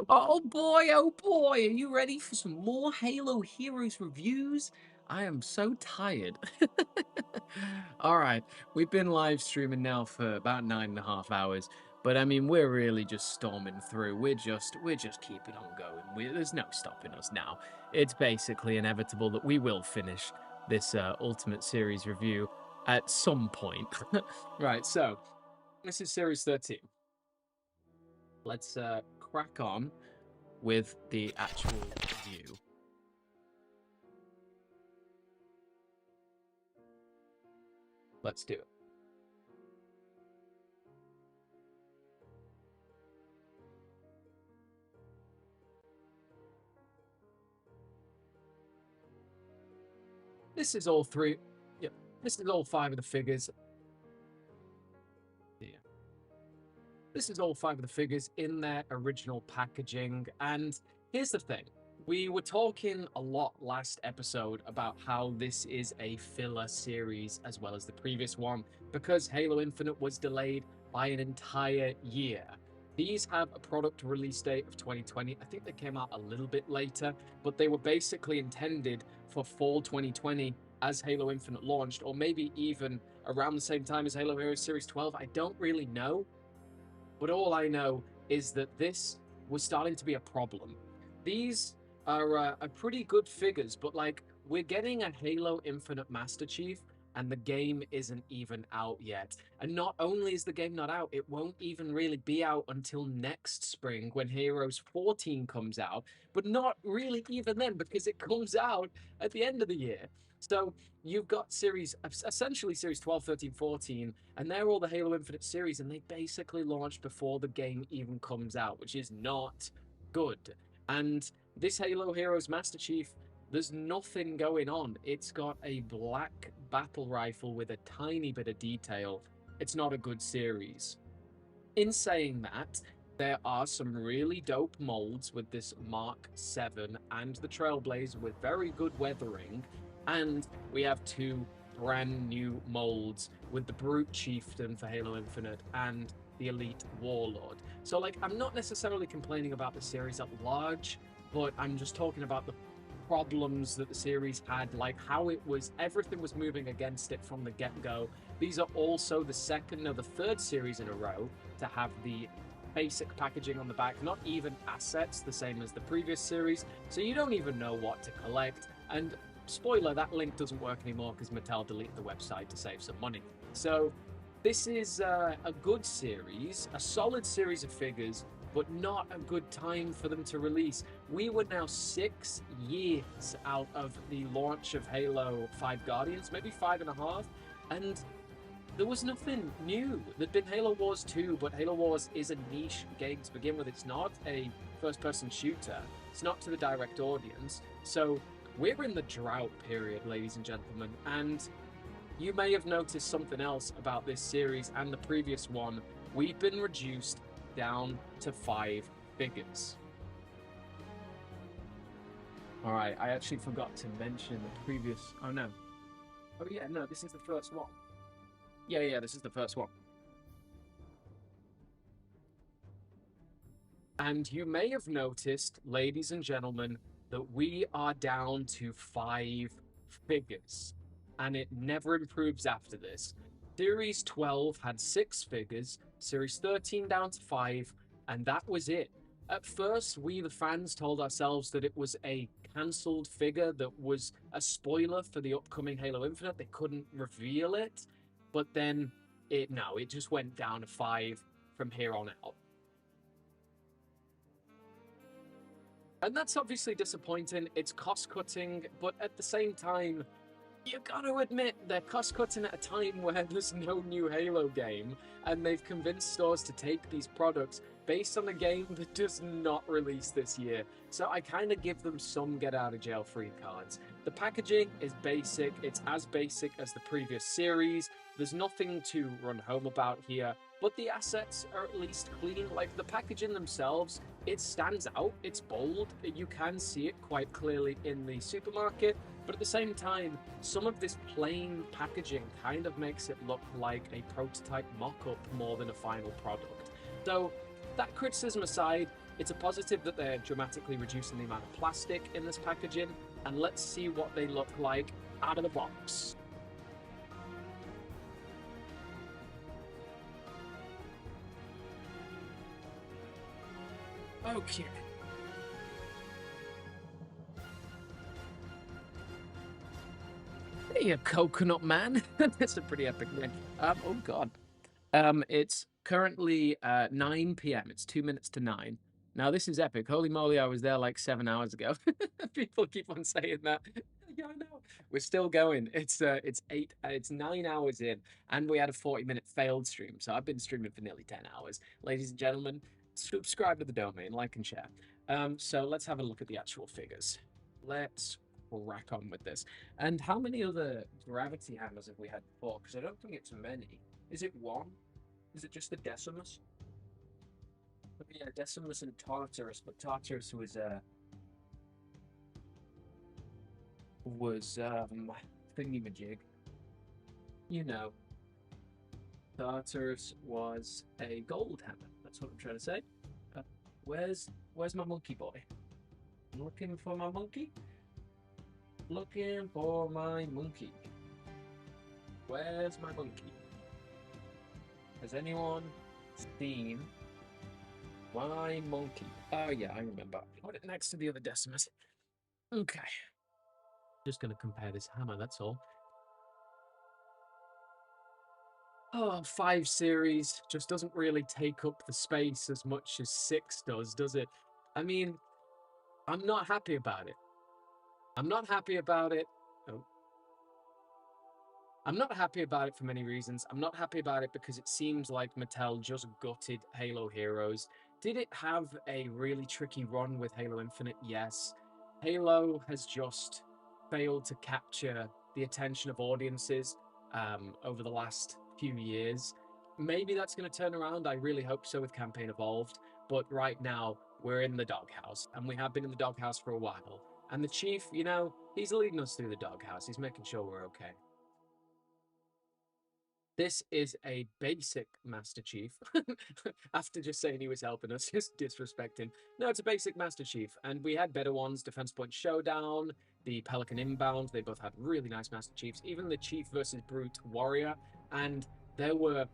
Oh boy, are you ready for some more Halo Heroes reviews? I am so tired. Alright, we've been live streaming now for about 9.5 hours, but I mean, we're really just storming through. We're just keeping on going. There's no stopping us now. It's basically inevitable that we will finish this Ultimate Series review at some point. Right, so, this is Series 13. Let's crack on with the actual review. Let's do it. This is all three. Yep. This is all 5 of the figures. Yeah. This is all 5 of the figures in their original packaging. And here's the thing. We were talking a lot last episode about how this is a filler series as well as the previous one because Halo Infinite was delayed by an entire year. These have a product release date of 2020. I think they came out a little bit later, but they were basically intended for fall 2020 as Halo Infinite launched, or maybe even around the same time as Halo Heroes Series 12. I don't really know, but all I know is that this was starting to be a problem. These are pretty good figures, but like, we're getting a Halo Infinite Master Chief and the game isn't even out yet. And not only is the game not out, it won't even really be out until next spring when Heroes 14 comes out, but not really even then because it comes out at the end of the year. So you've got essentially series 12, 13, 14, and they're all the Halo Infinite series, and they basically launched before the game even comes out, which is not good. And this Halo Heroes Master Chief, there's nothing going on. It's got a black battle rifle with a tiny bit of detail. It's not a good series. In saying that, there are some really dope molds with this Mark 7 and the Trailblazer with very good weathering, and we have 2 brand new molds with the Brute Chieftain for Halo Infinite and the Elite Warlord. So like, I'm not necessarily complaining about the series at large, but I'm just talking about the problems that the series had, like how everything was moving against it from the get-go. These are also the 2nd or the 3rd series in a row to have the basic packaging on the back, not even assets, the same as the previous series, so you don't even know what to collect. And spoiler, that link doesn't work anymore because Mattel deleted the website to save some money. So this is a good series, a solid series of figures, but not a good time for them to release. We were now 6 years out of the launch of Halo 5 Guardians, maybe 5.5, and there was nothing new. There'd been Halo Wars 2, but Halo Wars is a niche game to begin with. It's not a first-person shooter. It's not to the direct audience. So we're in the drought period, ladies and gentlemen, and you may have noticed something else about this series and the previous one. We've been reduced down to 5 figures. All right, I actually forgot to mention the previous... Oh, no. Oh, yeah, no, this is the first one. Yeah, this is the first one. And you may have noticed, ladies and gentlemen, that we are down to 5 figures. And it never improves after this. Series 12 had 6 figures, Series 13 down to 5, and that was it. At first, we, the fans, told ourselves that it was a cancelled figure that was a spoiler for the upcoming Halo Infinite. They couldn't reveal it. But then, it just went down to 5 from here on out. And that's obviously disappointing. It's cost-cutting, but at the same time, you gotta admit, they're cost-cutting at a time where there's no new Halo game, and they've convinced stores to take these products based on a game that does not release this year. So I kind of give them some get-out-of-jail-free cards. The packaging is basic. It's as basic as the previous series. There's nothing to run home about here, but the assets are at least clean. Like, the packaging themselves, it stands out. It's bold. You can see it quite clearly in the supermarket. But at the same time, some of this plain packaging kind of makes it look like a prototype mock-up more than a final product. So that criticism aside, it's a positive that they're dramatically reducing the amount of plastic in this packaging, and let's see what they look like out of the box. Okay. Hey, a coconut man. That's a pretty epic name. Oh god. It's currently 9 p.m. It's 2 minutes to 9. Now this is epic. Holy moly, I was there like 7 hours ago. People keep on saying that. Yeah, I know. We're still going. It's 9 hours in, and we had a 40-minute failed stream. So I've been streaming for nearly 10 hours. Ladies and gentlemen, subscribe to the domain, like and share. So let's have a look at the actual figures. Let's crack on with this. And how many other gravity hammers have we had before? Because I don't think it's many. Is it one? Is it just the Decimus? Yeah, Decimus and Tartarus, but Tartarus was thingy-majig. You know, Tartarus was a gold hammer. That's what I'm trying to say. Uh, where's my monkey boy? Looking for my monkey? Looking for my monkey. Where's my monkey? Has anyone seen my monkey? Oh yeah, I remember. Put it next to the other Decimus. Okay. Just gonna compare this hammer, that's all. Oh, 5 series just doesn't really take up the space as much as 6 does it? I mean, I'm not happy about it. I'm not happy about it. Oh. I'm not happy about it for many reasons. I'm not happy about it because it seems like Mattel just gutted Halo Heroes. Did it have a really tricky run with Halo Infinite? Yes. Halo has just failed to capture the attention of audiences over the last few years. Maybe that's going to turn around. I really hope so with Campaign Evolved. But right now, we're in the doghouse, and we have been in the doghouse for a while. And the Chief, you know, he's leading us through the doghouse. He's making sure we're okay. This is a basic Master Chief. After just saying he was helping us, just disrespecting. No, it's a basic Master Chief. And we had better ones. Defense Point Showdown, the Pelican Inbound. They both had really nice Master Chiefs. Even the Chief versus Brute Warrior. And there were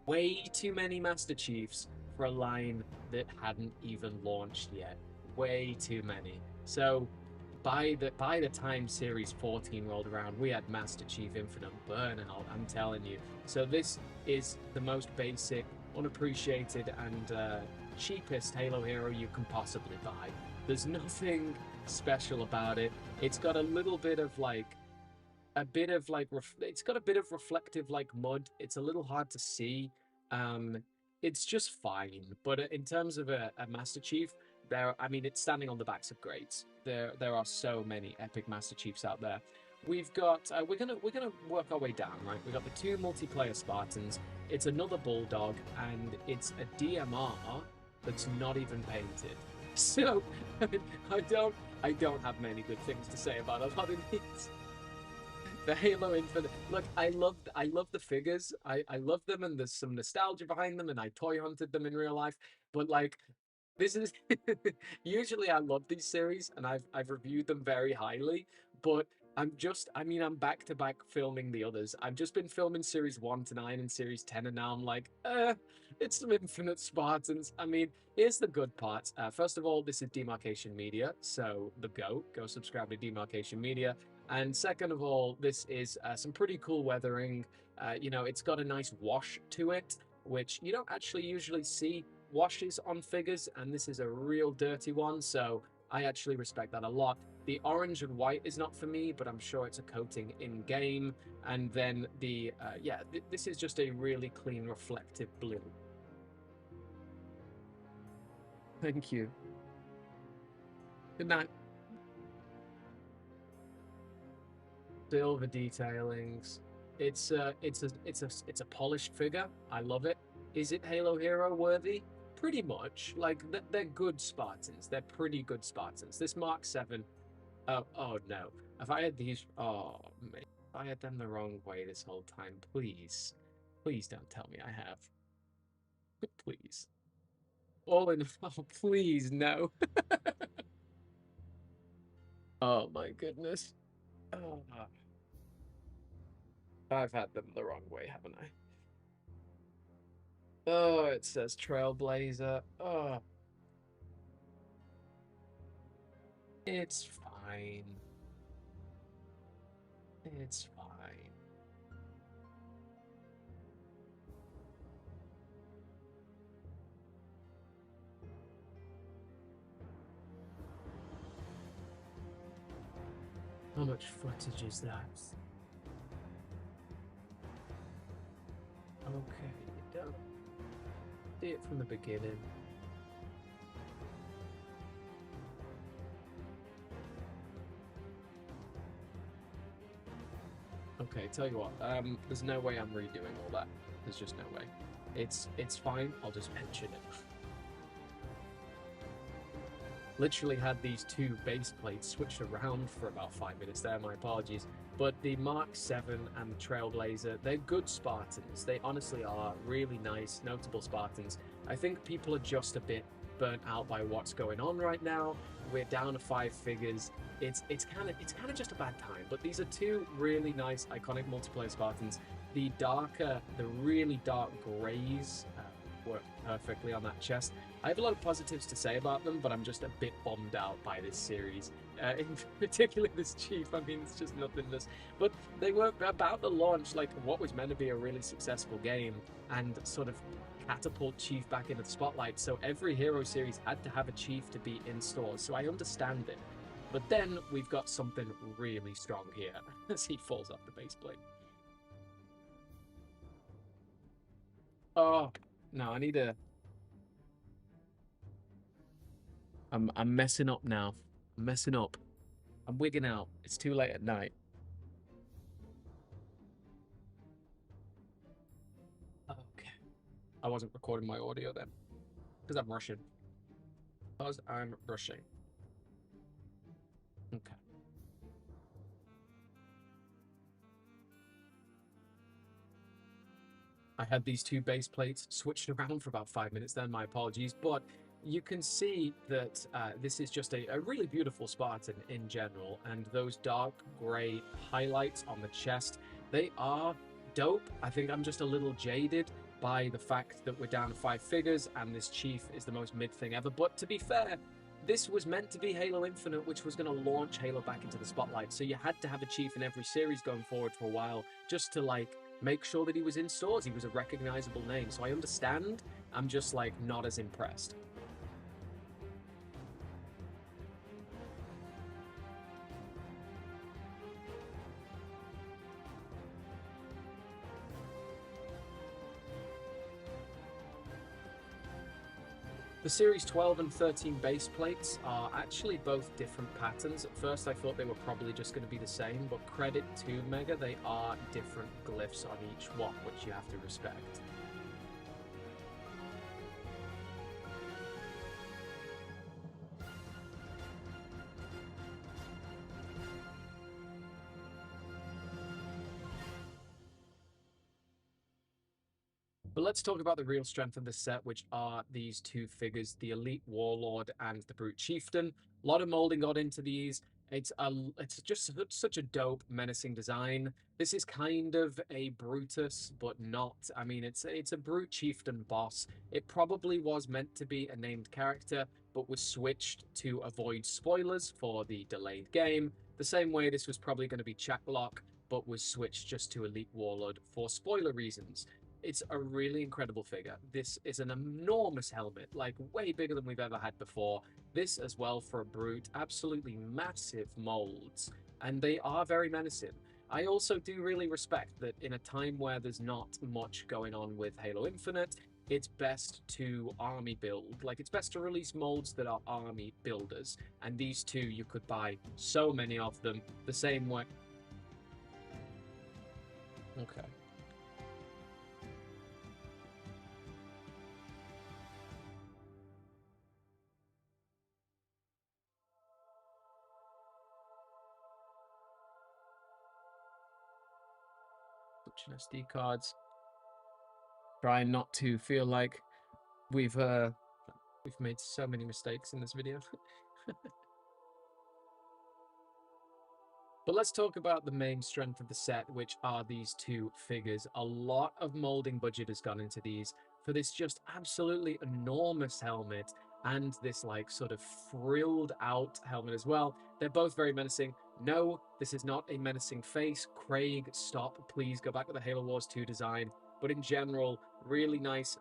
way too many Master Chiefs for a line that hadn't even launched yet. Way too many. So by the time Series 14 rolled around, we had Master Chief Infinite burning out, I'm telling you. So this is the most basic, unappreciated, and cheapest Halo hero you can possibly buy. There's nothing special about it. It's got a little bit of like it's got a bit of reflective like mud. It's a little hard to see. It's just fine. But in terms of a Master Chief, I mean, it's standing on the backs of greats. There are so many epic Master Chiefs out there. We've got we're gonna work our way down, right? We've got the 2 multiplayer Spartans. It's another Bulldog, and it's a DMR that's not even painted. So I don't have many good things to say about a lot of these. The Halo Infinite. Look, I love the figures. I love them, and there's some nostalgia behind them, and I toy hunted them in real life. But like, this is usually I love these series, and I've reviewed them very highly. But I'm back to back filming the others. I've just been filming series 1 to 9 and series 10, and now I'm like, it's some Infinite Spartans. I mean, here's the good parts. First of all, this is Demarcation Media, so go subscribe to Demarcation Media. And second of all, this is some pretty cool weathering. You know, it's got a nice wash to it, which you don't actually usually see washes on figures, and this is a real dirty one, so I actually respect that a lot. The orange and white is not for me, but I'm sure it's a coating in game. And then this is just a really clean, reflective blue. Thank you. Good night. Silver detailings. It's a polished figure. I love it. Is it Halo Hero worthy? Pretty much. Like they're good Spartans. They're pretty good Spartans. This Mark 7. Oh no. If I had these, oh man, if I had them the wrong way this whole time, please don't tell me I have. Please. All in. Oh, please, no. Oh my goodness. Oh, I've had them the wrong way, haven't I? Oh, it says Trailblazer. Oh, it's fine. It's fine. How much footage is that? Okay, you don't see it from the beginning. Okay, tell you what, there's no way I'm redoing all that. There's just no way. It's fine, I'll just mention it. Literally had these two base plates switched around for about 5 minutes there, my apologies. But the Mark 7 and the Trailblazer, they're good Spartans. They honestly are really nice, notable Spartans. I think people are just a bit burnt out by what's going on right now. We're down to 5 figures. It's kind of just a bad time. But these are two really nice, iconic multiplayer Spartans. The really dark grays work perfectly on that chest. I have a lot of positives to say about them, but I'm just a bit bummed out by this series. In particular, this Chief. I mean, it's just nothingness. But they were about to launch like what was meant to be a really successful game and sort of catapult Chief back into the spotlight. So every hero series had to have a Chief to be in stores. So I understand it. But then we've got something really strong here as he falls off the base plate. Oh, no, I need a. I'm messing up now. I'm messing up. I'm wigging out. It's too late at night. Okay. I wasn't recording my audio then. Because I'm rushing. Because I'm rushing. Okay. I had these two base plates switched around for about 5 minutes then, my apologies. But you can see that this is just a really beautiful Spartan in general. And those dark grey highlights on the chest, they are dope. I think I'm just a little jaded by the fact that we're down to 5 figures and this Chief is the most mid thing ever. But to be fair, this was meant to be Halo Infinite, which was going to launch Halo back into the spotlight. So you had to have a Chief in every series going forward for a while just to like make sure that he was in stores. He was a recognizable name. So I understand. I'm just like not as impressed. The Series 12 and 13 base plates are actually both different patterns. At first, I thought they were probably just going to be the same, but credit to Mega, they are different glyphs on each one, which you have to respect. But let's talk about the real strength of the set, which are these two figures, the Elite Warlord and the Brute Chieftain. A lot of molding got into these. It's just such a dope, menacing design. This is kind of a Brutus, but not. I mean, it's a Brute Chieftain boss. It probably was meant to be a named character, but was switched to avoid spoilers for the delayed game. The same way this was probably going to be Chaklock, but was switched just to Elite Warlord for spoiler reasons. It's a really incredible figure. This is an enormous helmet, like way bigger than we've ever had before. This as well for a brute, absolutely massive molds, and they are very menacing. I also do really respect that in a time where there's not much going on with Halo Infinite, it's best to army build. Like, it's best to release molds that are army builders. And these two, you could buy so many of them the same way. Okay. Switching SD cards. Trying not to feel like we've We've made so many mistakes in this video. But let's talk about the main strength of the set, which are these two figures. A lot of molding budget has gone into these for this just absolutely enormous helmet and this like sort of frilled out helmet as well. They're both very menacing. No, this is not a menacing face. Craig, stop. Please go back to the Halo Wars 2 design. But in general, really nice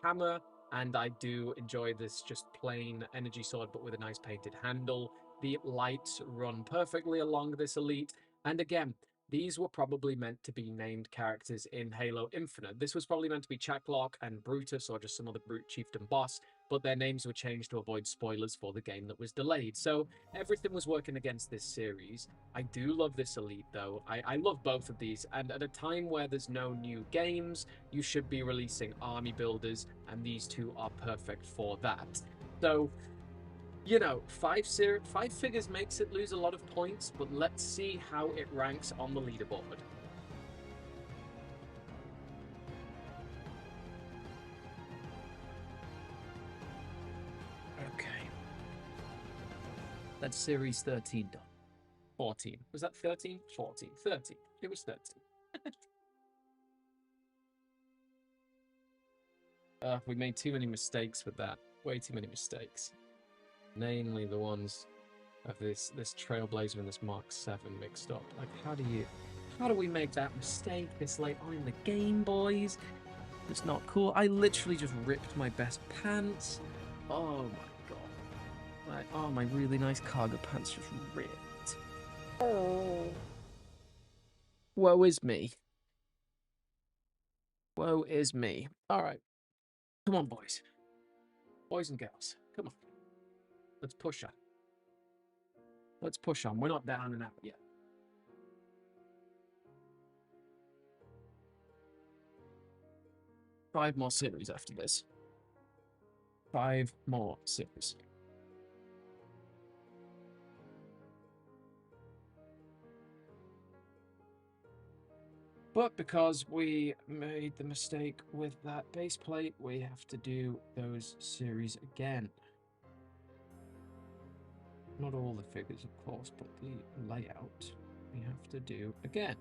hammer. And I do enjoy this just plain energy sword, but with a nice painted handle. The lights run perfectly along this elite. And again, these were probably meant to be named characters in Halo Infinite. This was probably meant to be Chaklock and Brutus or just some other brute chieftain boss, but their names were changed to avoid spoilers for the game that was delayed. So everything was working against this series. I do love this elite, though. I love both of these, and at a time where there's no new games, you should be releasing army builders, and these two are perfect for that. So you know, five figures makes it lose a lot of points, but let's see how it ranks on the leaderboard. Okay. That's series 13 done. 14. Was that 13? 14. 13. It was 13. We made too many mistakes with that. Way too many mistakes. Namely the ones of this Trailblazer and this Mark 7 mixed up. Like, how do we make that mistake this late on in the game, boys? It's not cool. I literally just ripped my best pants. Oh my god. Oh, my really nice cargo pants just ripped. Oh. Woe is me. Woe is me. Alright. Come on, boys. Boys and girls. Come on. Let's push on. Let's push on. We're not down and out yet. Five more series after this. 5 more series. But because we made the mistake with that base plate, we have to do those series again. Not all the figures, of course, but the layout we have to do again.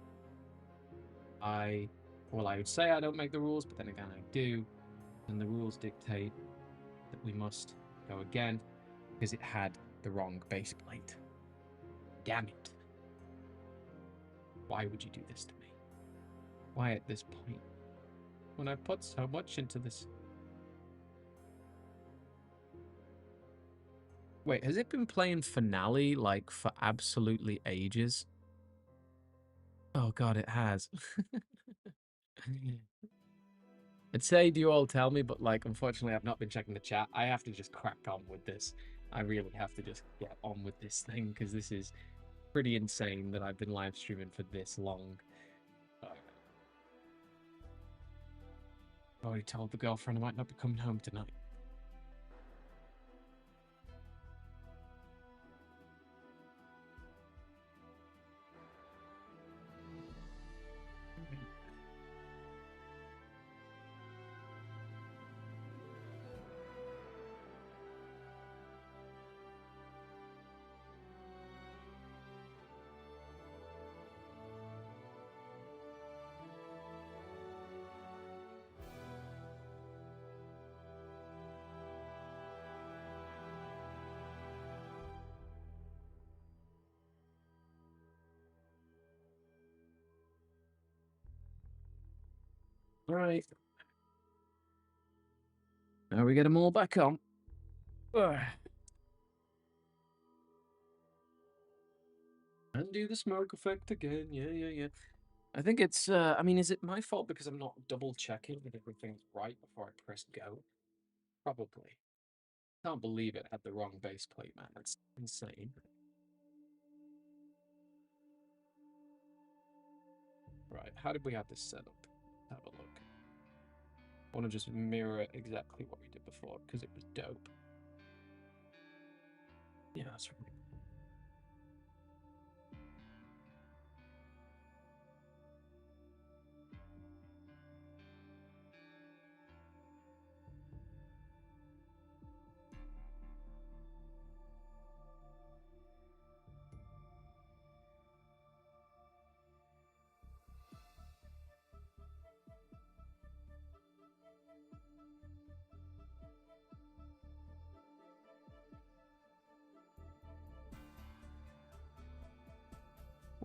I would say I don't make the rules, but then again I do. And the rules dictate that we must go again because it had the wrong base plate. Damn it. Why would you do this to me? Why at this point? When I put so much into this. Wait, has it been playing Finale, like, for absolutely ages? Oh god, it has. I'd say, do you all tell me, but, like, unfortunately, I've not been checking the chat. I have to just crack on with this. I really have to just get on with this thing, because this is pretty insane that I've been live streaming for this long. I already told the girlfriend I might not be coming home tonight. Right. Now we get them all back on. Ugh. And do the smoke effect again. Yeah. I think it's, I mean, is it my fault because I'm not double checking that everything's right before I press go? Probably. Can't believe it had the wrong base plate, man. That's insane. Right, how did we have this set up? Have a look. I want to just mirror exactly what we did before because it was dope. Yeah, that's right.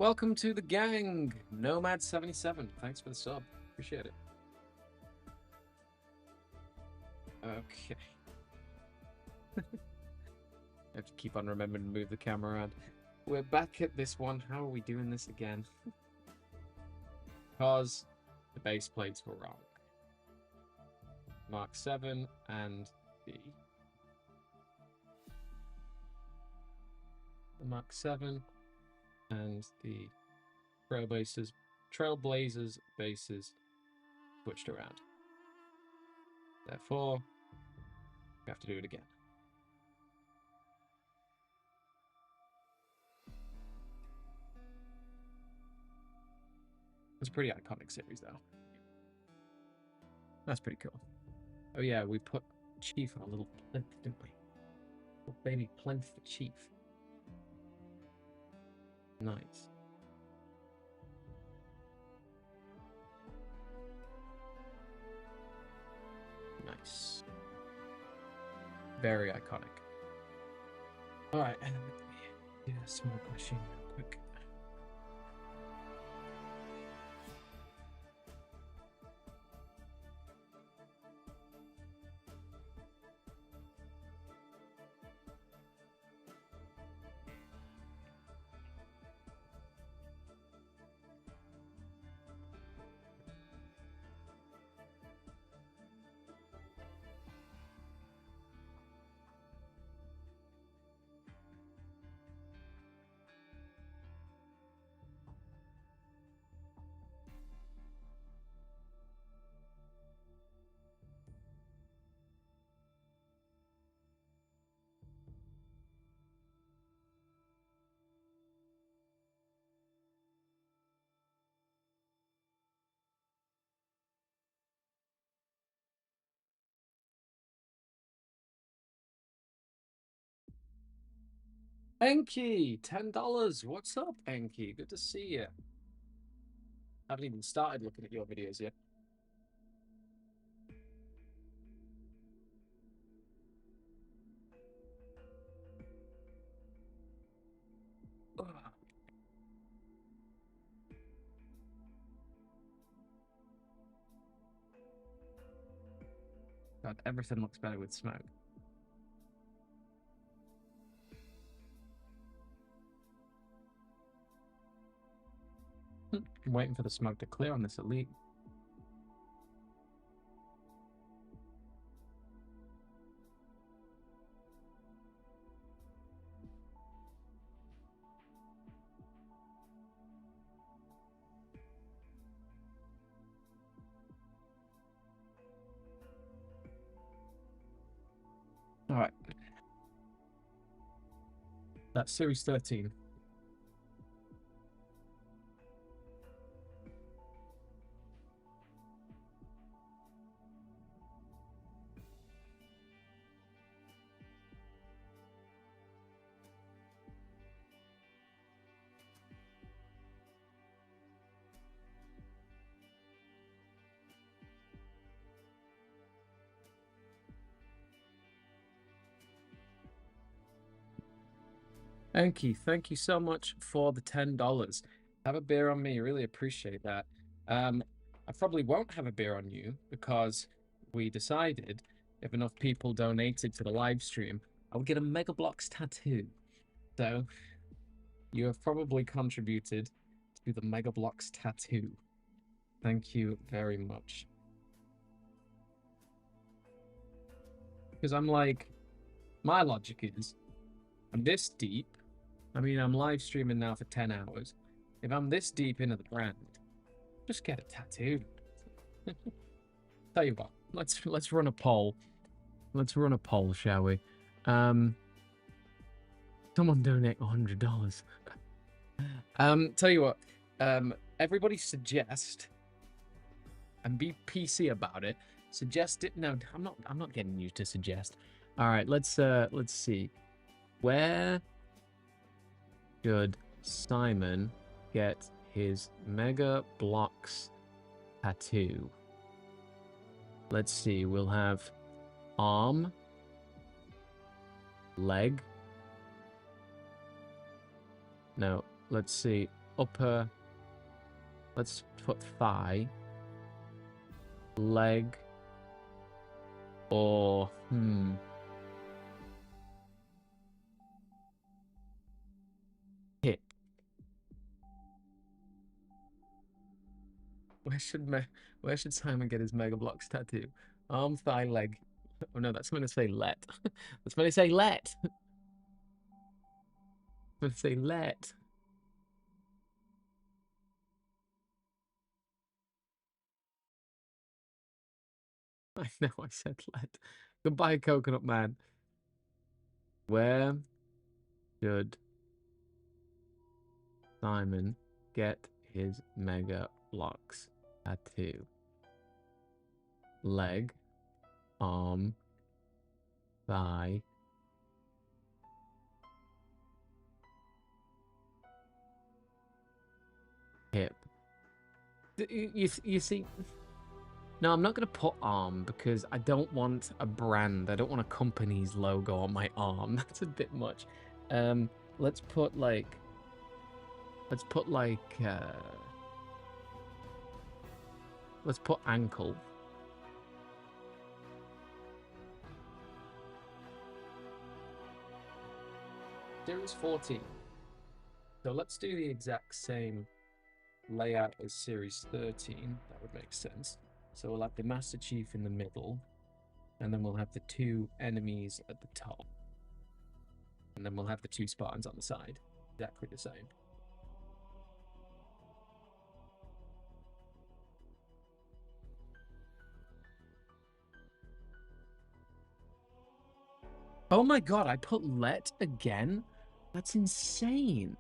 Welcome to the gang, Nomad77. Thanks for the sub. Appreciate it. Okay. I have to keep on remembering to move the camera around. We're back at this one. How are we doing this again? Because the base plates were wrong. Mark 7 and the Mark 7 and the Trailblazers bases switched around. Therefore, we have to do it again. It's a pretty iconic series, though. That's pretty cool. Oh yeah, we put Chief on a little plinth, didn't we? Little baby plinth for Chief. Nice. Nice. Very iconic. Alright, and let me do a smoke machine real quick. Enki, $10. What's up, Enki? Good to see you. Haven't even started looking at your videos yet. God, everything looks better with smoke. I'm waiting for the smoke to clear on this elite. All right. That's Series 13. Enki, thank you so much for the $10. Have a beer on me. Really appreciate that. I probably won't have a beer on you because we decided if enough people donated to the live stream, I would get a Mega Bloks tattoo. So you have probably contributed to the Mega Bloks tattoo. Thank you very much. Because I'm like, my logic is, I'm this deep. I mean, I'm live streaming now for 10 hours. If I'm this deep into the brand, just get a tattoo. Tell you what, let's run a poll. Let's run a poll, shall we? Someone donate $100. Tell you what, everybody suggest and be PC about it. Suggest it. No, I'm not getting you to suggest. All right, let's see. Where should Simon get his Mega Bloks tattoo? Let's see. We'll have arm, leg. No, let's see. upper. Let's put thigh, leg, or hip. Where should Simon get his Mega Blocks tattoo? Arm, thigh, leg. Oh no, that's going to say let. That's going to say let. I'm going to say let. I know I said let. Goodbye, Coconut Man. Where should Simon get his Mega Blocks tattoo? Leg, arm, thigh, hip. You see, no, I'm not going to put arm because I don't want a brand. I don't want a company's logo on my arm. That's a bit much. Let's put like, let's put ankle. Series 14. So let's do the exact same layout as Series 13. That would make sense. So we'll have the Master Chief in the middle, and then we'll have the two enemies at the top. And then we'll have the two Spartans on the side. Exactly the same. Oh my god, I put let again? That's insane.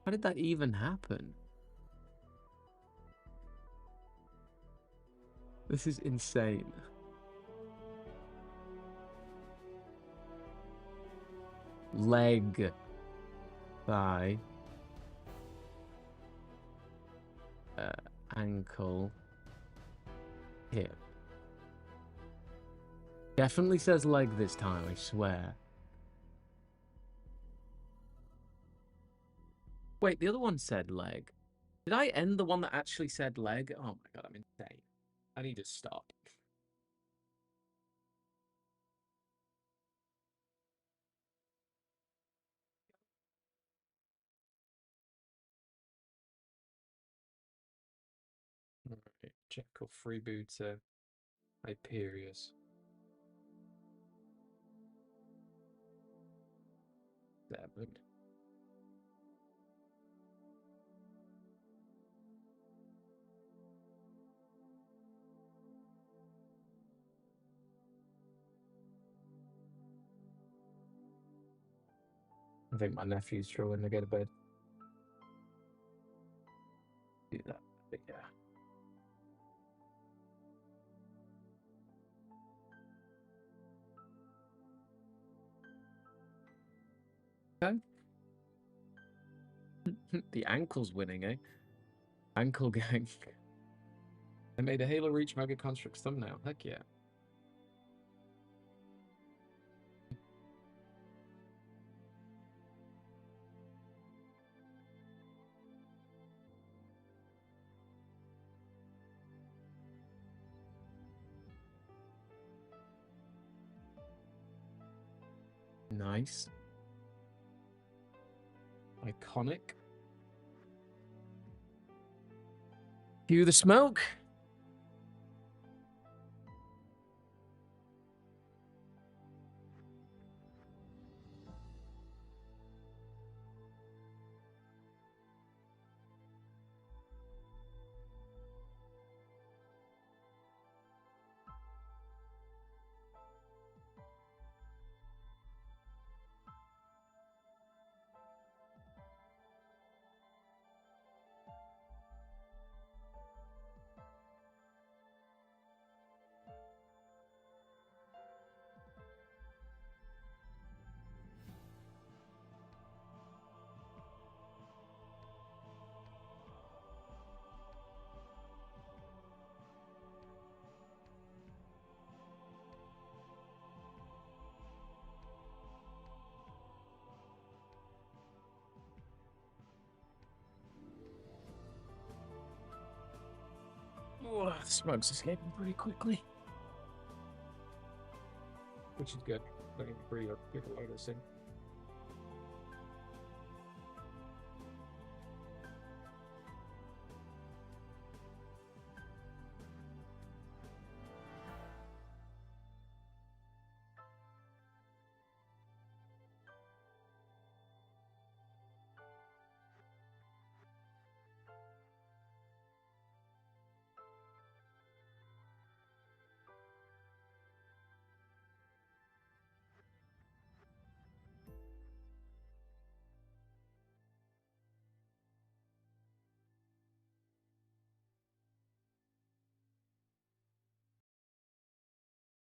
How did that even happen? This is insane. Leg. Thigh. Ankle. Hip. Definitely says leg this time, I swear. Wait, the other one said leg. Did I end the one that actually said leg? Oh my god, I'm insane. I need to stop. Alright, check of freebooter. Hyperius. Seven. I think my nephew's trying to go to bed. Do that, but yeah. Okay. The ankle's winning, eh? Ankle gang. I made a Halo Reach Mega Construx thumbnail. Heck yeah. Nice. Iconic. Cue the smoke. Oh, the smoke's escaping pretty quickly. Which is good. Let me breathe a big load of this in.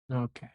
Okay.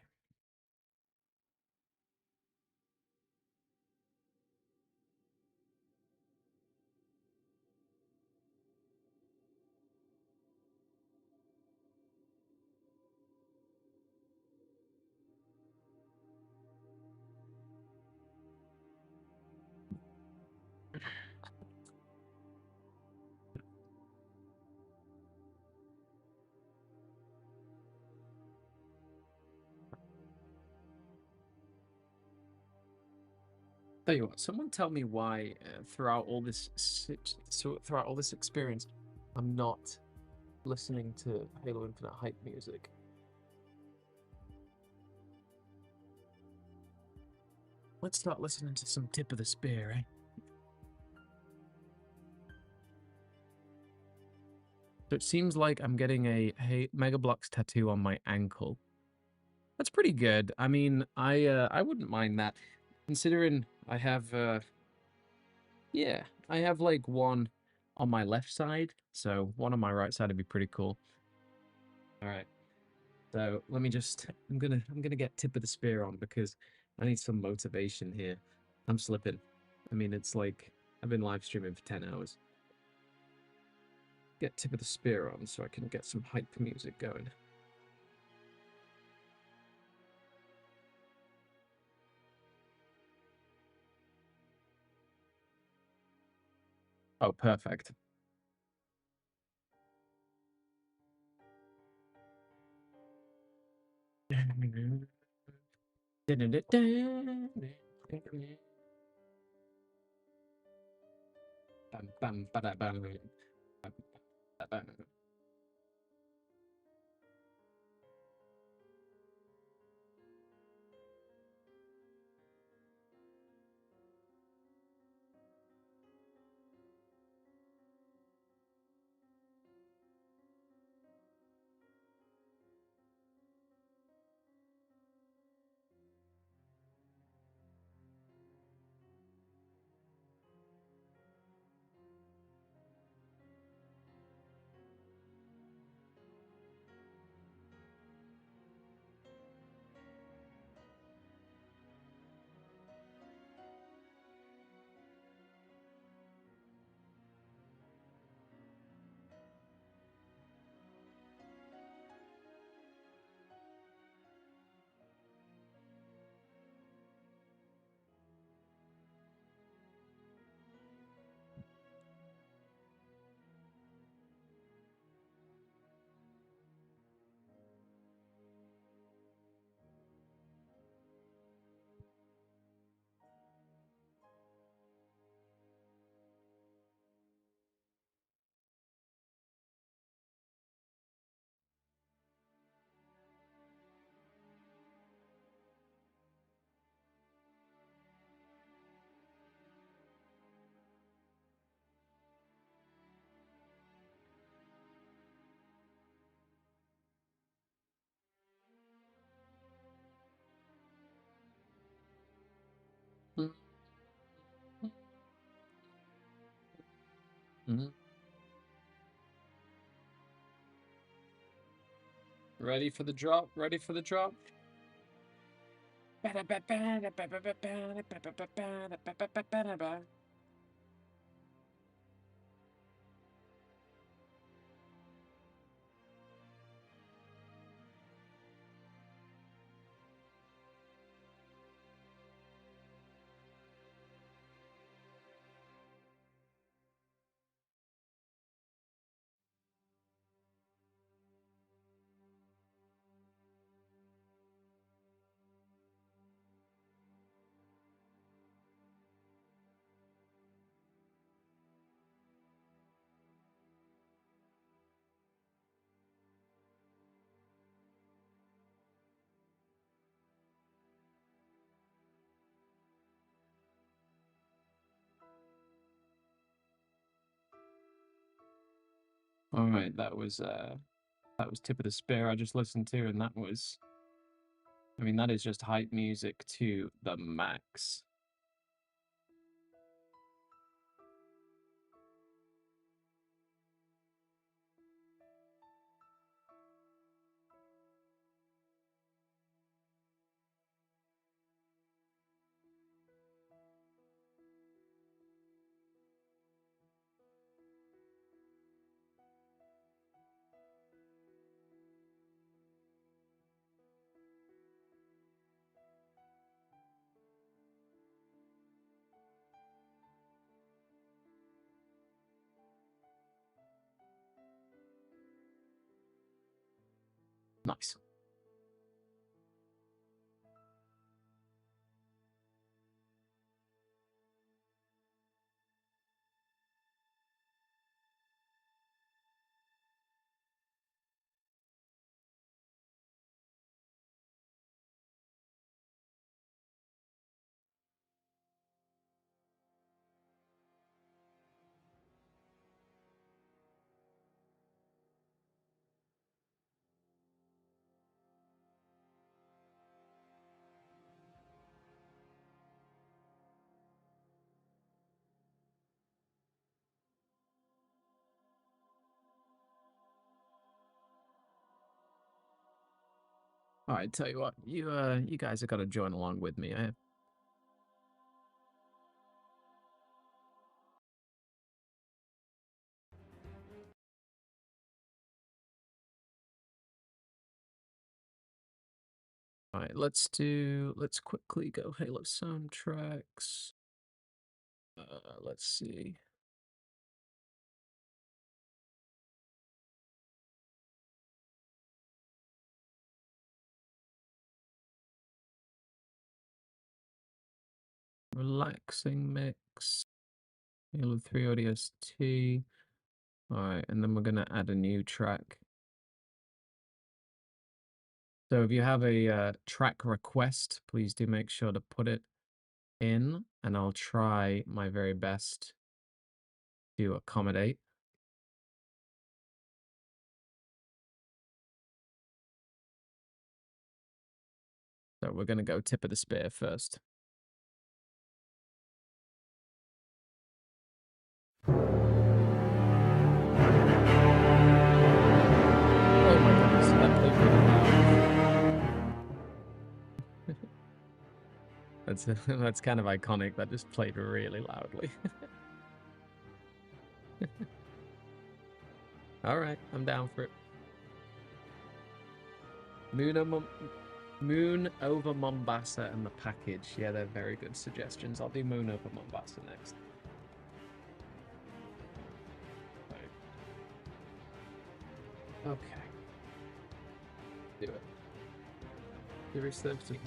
Tell you what, someone tell me why throughout all this throughout all this experience, I'm not listening to Halo Infinite hype music. Let's start listening to some Tip of the Spear, eh? So it seems like I'm getting a Mega Bloks tattoo on my ankle. That's pretty good. I mean, I wouldn't mind that, considering I have yeah, I have like one on my left side, so one on my right side would be pretty cool. All right. So let me just I'm gonna get Tip of the Spear on because I need some motivation here. I'm slipping. I mean, it's like I've been live streaming for 10 hours. Get Tip of the Spear on so I can get some hype music going. Oh, perfect. Bam, bam, bada, bam, bam, bada, bam. Ready for the drop? Ready for the drop? All right, that was Tip of the Spear I just listened to, and that was, I mean, that is just hype music to the max. Nice. All right, tell you what, you guys have got to join along with me. All right, let's quickly go Halo soundtracks. Let's see. Relaxing mix. Halo 3 ODST. All right, and then we're gonna add a new track. So if you have a track request, please do make sure to put it in, and I'll try my very best to accommodate. So we're gonna go Tip of the Spear first. Oh my goodness, that played really loud. That's kind of iconic. That just played really loudly. All right, I'm down for it. Moon over Mombasa and the package. Yeah, they're very good suggestions. I'll do Moon over Mombasa next. Right. Okay. Do it. Series 13.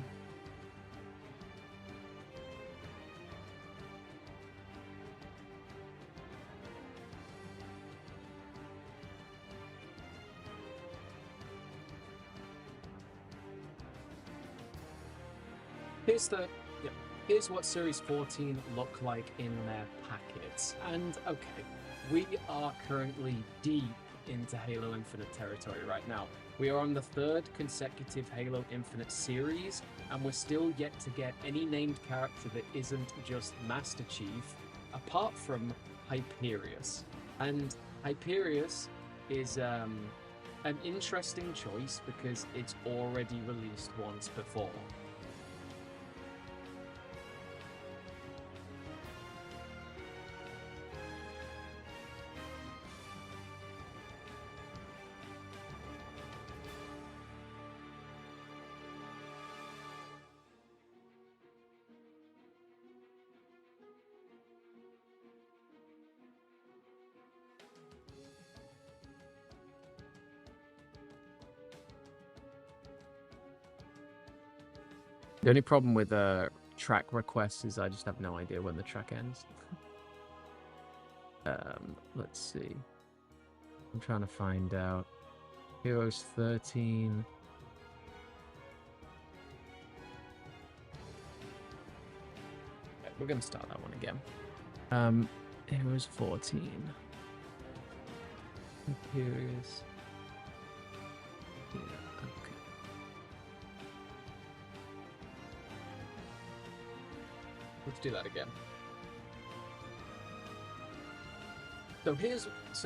Here's what Series 14 look like in their packets. And okay, we are currently deep into Halo Infinite territory right now. We are on the 3rd consecutive Halo Infinite series, and we're still yet to get any named character that isn't just Master Chief, apart from Hyperius. And Hyperius is an interesting choice because it's already released once before. The only problem with track requests is I just have no idea when the track ends. Let's see. I'm trying to find out. Heroes 13. Okay, we're gonna start that one again. Heroes 14. Imperious. Yeah, okay. Let's do that again. So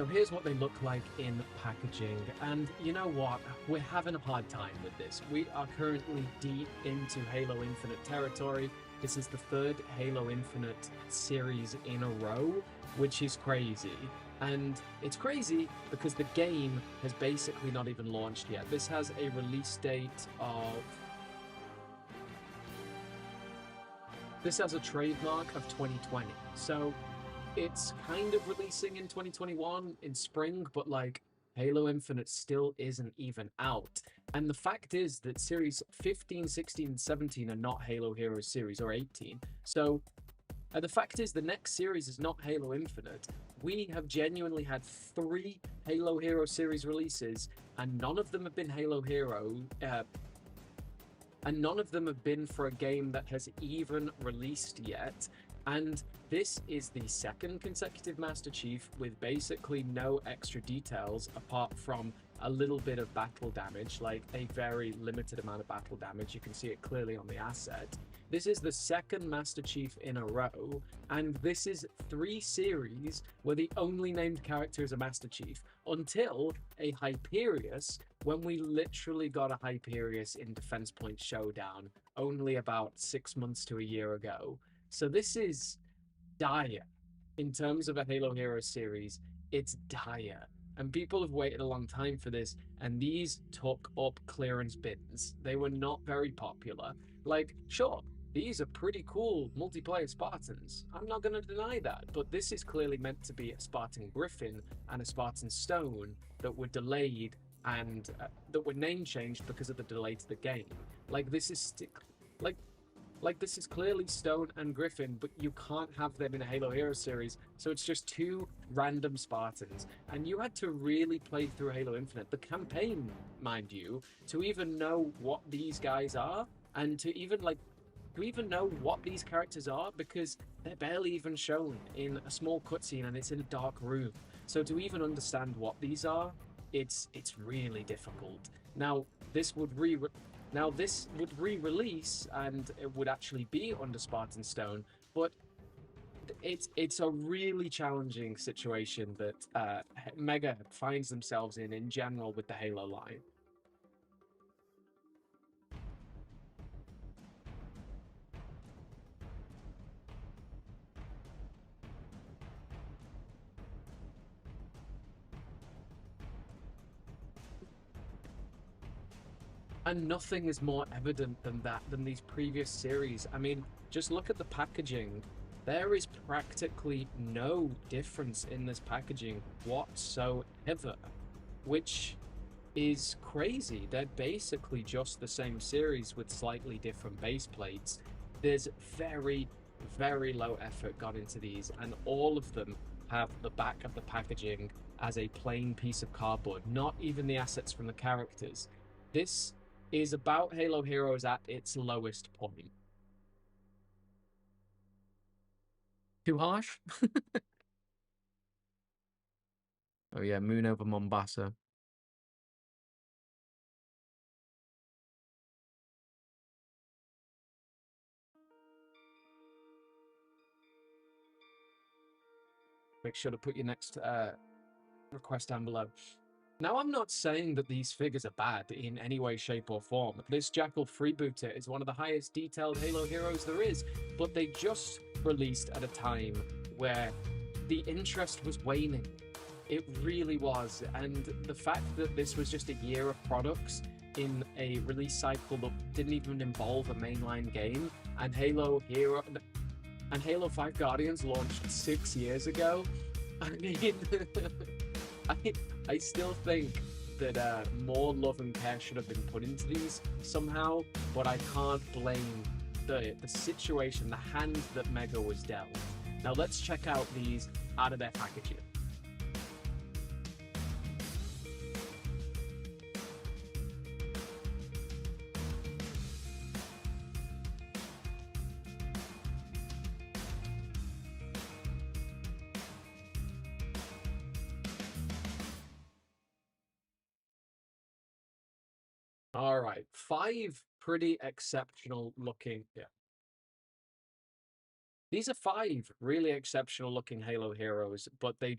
here's what they look like in packaging, and you know what? We're having a hard time with this. We are currently deep into Halo Infinite territory. This is the third Halo Infinite series in a row, which is crazy. And it's crazy because the game has basically not even launched yet. This has a release date of... This has a trademark of 2020. So it's kind of releasing in 2021 in spring, but like Halo Infinite still isn't even out. And the fact is that series 15, 16, and 17 are not Halo Heroes series, or 18. So the fact is the next series is not Halo Infinite. We have genuinely had 3 Halo Hero series releases, and none of them have been Halo Hero, and none of them have been for a game that has even released yet. And this is the second consecutive Master Chief with basically no extra details apart from a little bit of battle damage, like a very limited amount of battle damage. You can see it clearly on the asset. This is the second Master Chief in a row, and this is 3 series where the only named character is a Master Chief, until a Hyperius, when we literally got a Hyperius in Defense Point Showdown only about 6 months to a year ago. So this is dire. In terms of a Halo Heroes series, it's dire. And people have waited a long time for this, and these took up clearance bins. They were not very popular. Like, sure, these are pretty cool multiplayer Spartans. I'm not going to deny that, but this is clearly meant to be a Spartan Griffin and a Spartan Stone that were delayed and that were name changed because of the delay to the game. Like, this is this is clearly Stone and Griffin, but you can't have them in a Halo Heroes series, so it's just 2 random Spartans. And you had to really play through Halo Infinite, the campaign, mind you, to even know what these guys are, and to even know what these characters are, because they're barely even shown in a small cutscene and it's in a dark room. So to even understand what these are, it's really difficult. Now, this would re-release, and it would actually be under Spartan Stone, but it's a really challenging situation that Mega finds themselves in general with the Halo line. And nothing is more evident than that, than these previous series. I mean, just look at the packaging. There is practically no difference in this packaging whatsoever, which is crazy. They're basically just the same series with slightly different base plates. There's very, very low effort gone into these, and all of them have the back of the packaging as a plain piece of cardboard, not even the assets from the characters. This is about Halo Heroes at its lowest point. Too harsh? Oh yeah, moon over Mombasa. Make sure to put your next request down below. Now, I'm not saying that these figures are bad in any way, shape, or form. This Jackal Freebooter is one of the highest detailed Halo Heroes there is, but they just released at a time where the interest was waning. It really was, and the fact that this was just a year of products in a release cycle that didn't even involve a mainline game, and Halo 5 Guardians launched 6 years ago. I mean, I still think that more love and care should have been put into these somehow, but I can't blame the situation, the hand that Mega was dealt. Now let's check out these out of their packaging. All right, 5 pretty exceptional looking. Yeah. These are 5 really exceptional looking Halo heroes, but their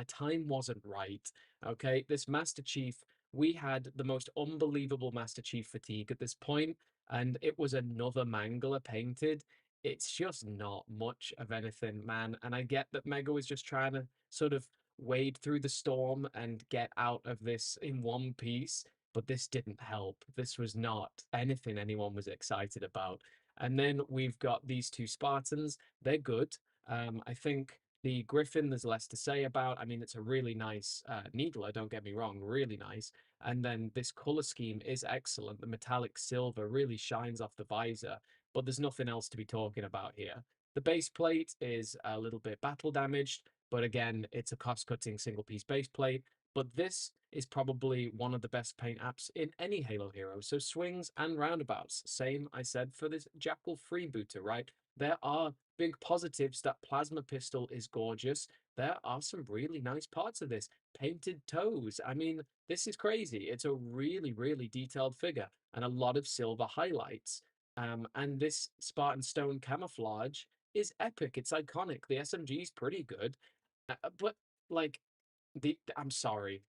time wasn't right. Okay, this Master Chief, we had the most unbelievable Master Chief fatigue at this point, and it was another Mangler painted. It's just not much of anything, man. And I get that Mega was just trying to sort of wade through the storm and get out of this in one piece, but this didn't help. This was not anything anyone was excited about. And then we've got these 2 Spartans. They're good. I think the Griffin, there's less to say about. I mean, it's a really nice needler, don't get me wrong, really nice. And then this color scheme is excellent. The metallic silver really shines off the visor, but there's nothing else to be talking about here. The base plate is a little bit battle damaged, but again, it's a cost-cutting single-piece base plate. But this is probably one of the best paint apps in any Halo hero. So swings and roundabouts. Same I said for this Jackal freebooter, right? There are big positives. That plasma pistol is gorgeous. There are some really nice parts of this. Painted toes. I mean, this is crazy. It's a really, really detailed figure and a lot of silver highlights. And this Spartan Stone camouflage is epic. It's iconic. The SMG is pretty good. But like I'm sorry,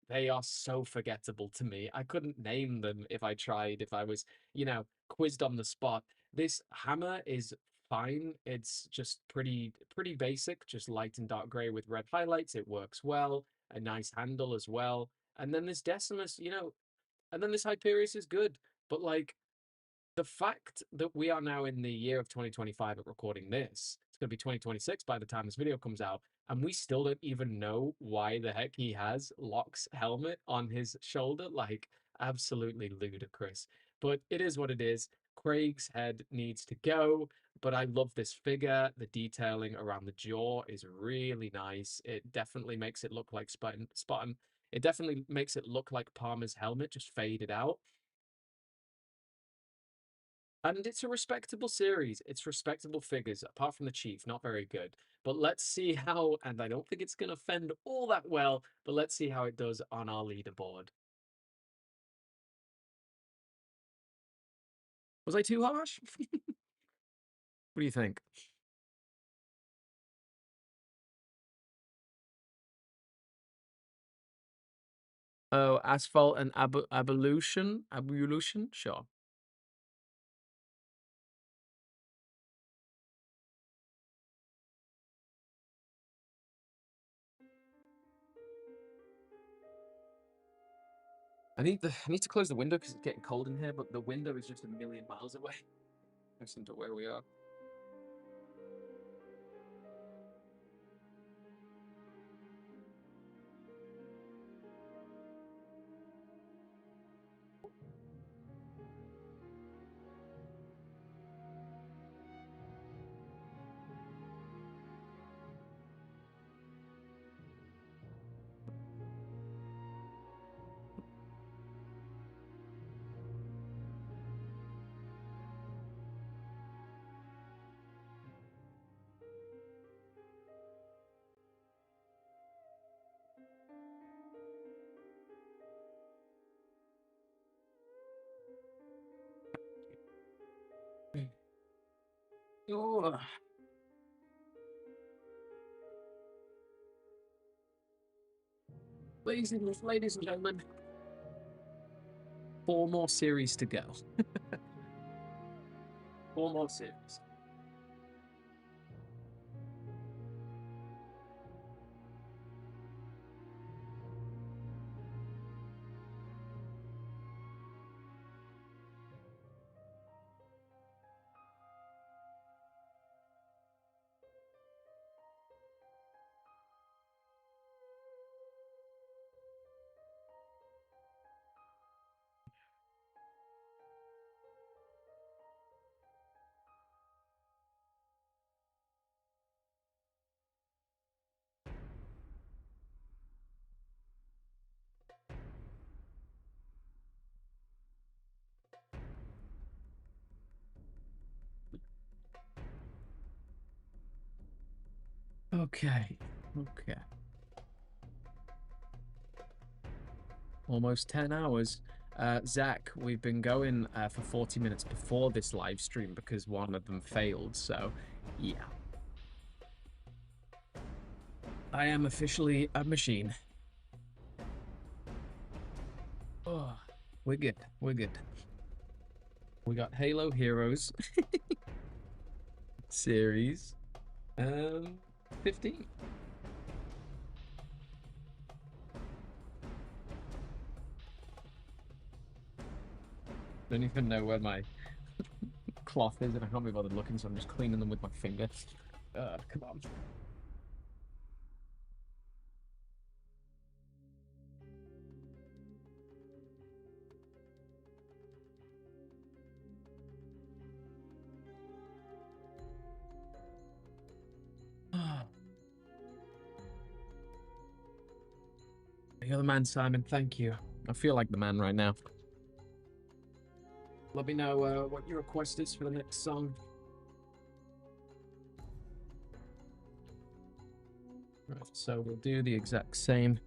they are so forgettable to me. I couldn't name them if I tried, if I was, quizzed on the spot. This hammer is fine. It's just pretty basic, just light and dark gray with red highlights. It works well. A nice handle as well. And then this Decimus, and then this Hyperius is good. But like the fact that we are now in the year of 2025 at recording this, it's going to be 2026 by the time this video comes out, and we still don't even know why the heck he has Locke's helmet on his shoulder. Like, absolutely ludicrous. But it is what it is. Craig's head needs to go, but I love this figure. The detailing around the jaw is really nice. It definitely makes it look like Spartan. It definitely makes it look like Palmer's helmet just faded out. And it's a respectable series. It's respectable figures, apart from the Chief, not very good. But let's see how, and I don't think it's going to fend all that well, but let's see how it does on our leaderboard. Was I too harsh? What do you think? Oh, asphalt and abolution? Sure. I need to close the window because it's getting cold in here, but the window is just a million miles away. Listen to where we are. Oh. Ladies and gentlemen, 4 more series to go. 4 more series. Okay. Okay. Almost 10 hours. Zach, we've been going for 40 minutes before this live stream because one of them failed. So, yeah. I am officially a machine. Oh, we're good. We're good. We got Halo Heroes series 15. Don't even know where my cloth is, and I can't be bothered looking, so I'm just cleaning them with my finger. Come on. You're the man, Simon. Thank you. I feel like the man right now. Let me know what your request is for the next song. Right, so we'll do the exact same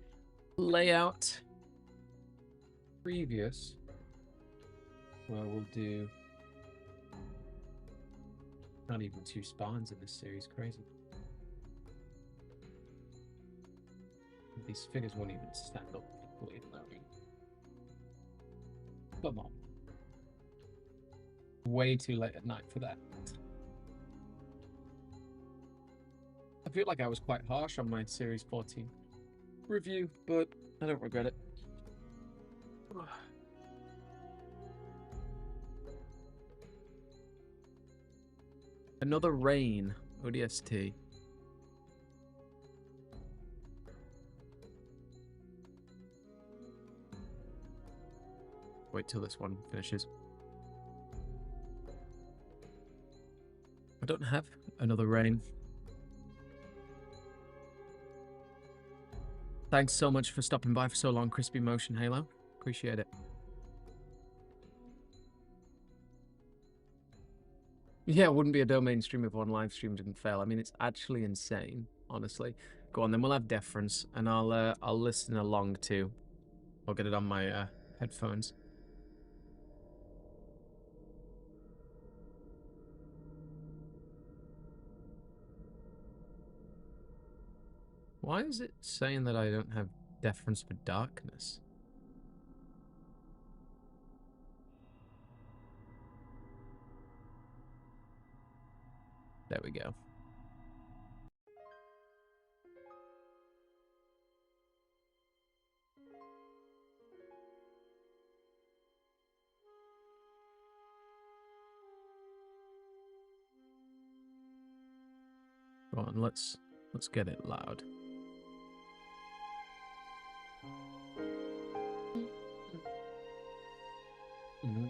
layout previous. Well, we'll do not even 2 spawns in this series. Crazy. These figures won't even stand up properly. Come on. Way too late at night for that. I feel like I was quite harsh on my Series 14 review, but I don't regret it. Another rain. ODST. Wait till this one finishes. I don't have another rain. Thanks so much for stopping by for so long, Crispy Motion Halo. Appreciate it. Yeah, it wouldn't be a domain stream if one live stream didn't fail. I mean, it's actually insane, honestly. Go on, then we'll have deference, and I'll listen along too. I'll get it on my headphones. Why is it saying that I don't have deference for darkness? There we go. Go on, let's get it loud. Mm-hmm.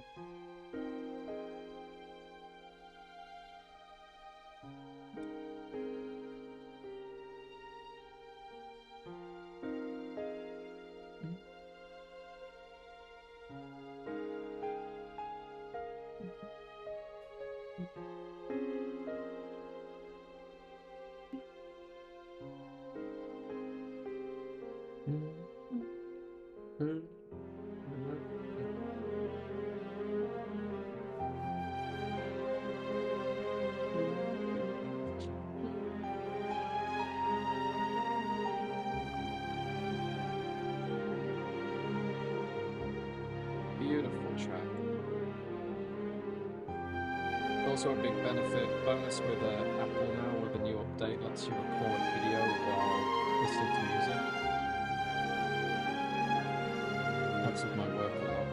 Beautiful track. Also a big bonus with Apple now with a new update lets you record video while listening to music. Helps with my work a lot.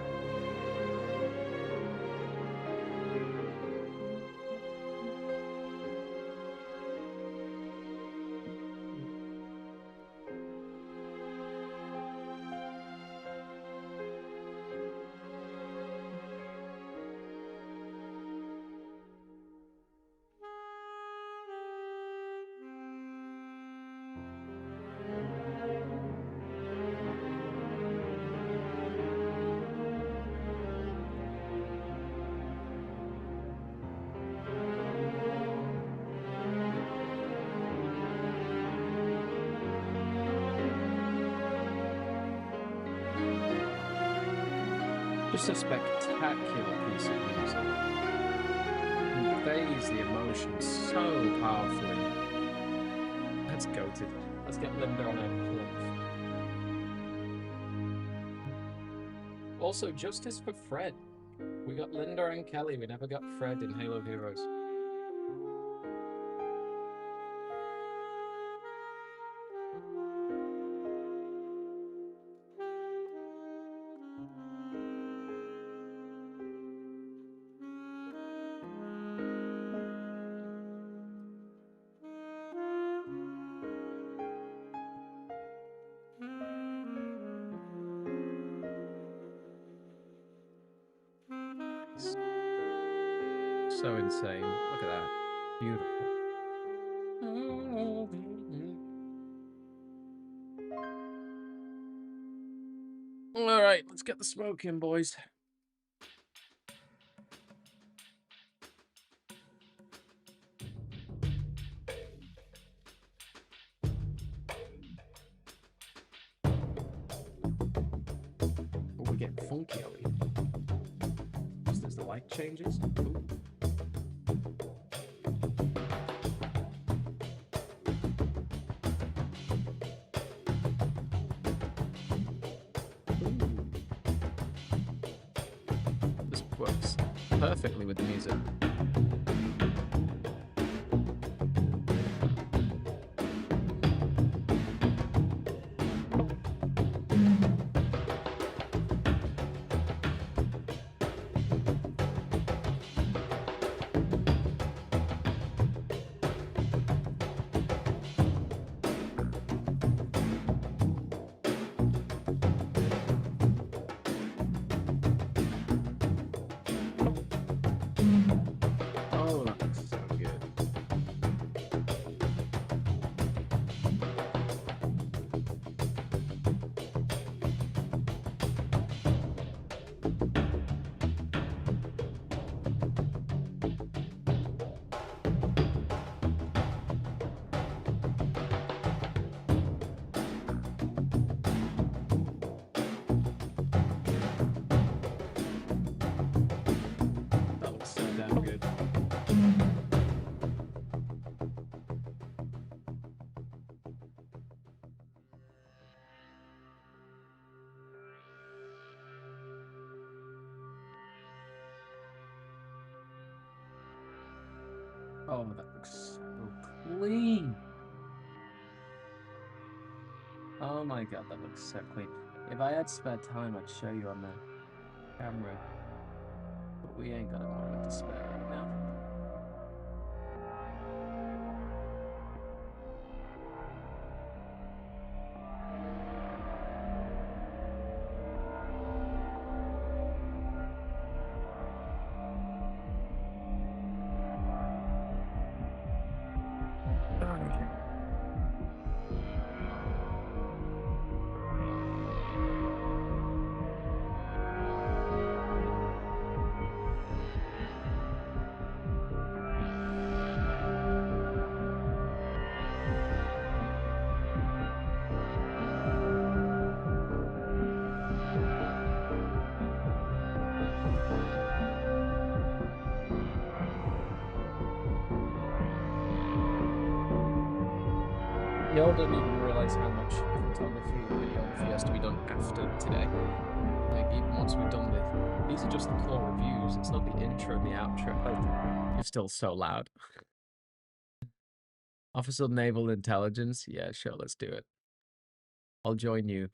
Just a spectacular piece of music. Conveys the emotion so powerfully. That's goated. Let's get Linda on our cliff. Also, justice for Fred. We got Linda and Kelly. We never got Fred in Halo Heroes. So insane. Look at that. Beautiful. All right, let's get the smoke in, boys. Oh, we're getting funky, are we? Just as the light changes. Ooh. This works perfectly with the music. Oh, that looks so good. That looks so damn good. Oh, that looks so clean. Oh my god, that looks so clean. If I had spare time, I'd show you on the camera. But we ain't got a moment to spare right now. Y'all don't even realize how much photography and videography has to be done after today. Like, even once we've done this, these are just the core reviews. It's not the intro and the outro. You're still so loud. Officer of Naval Intelligence? Yeah, sure, let's do it. I'll join you.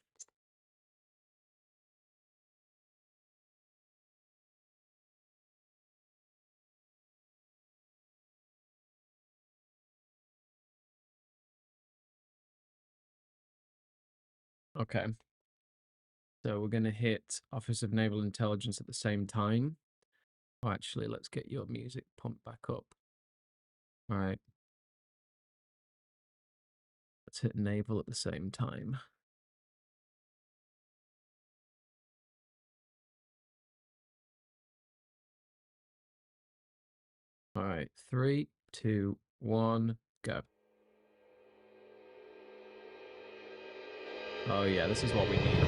Okay. So we're going to hit Office of Naval Intelligence at the same time. Oh, actually, let's get your music pumped back up. All right. Let's hit Naval at the same time. All right. 3, 2, 1, go. Oh, yeah, this is what we need.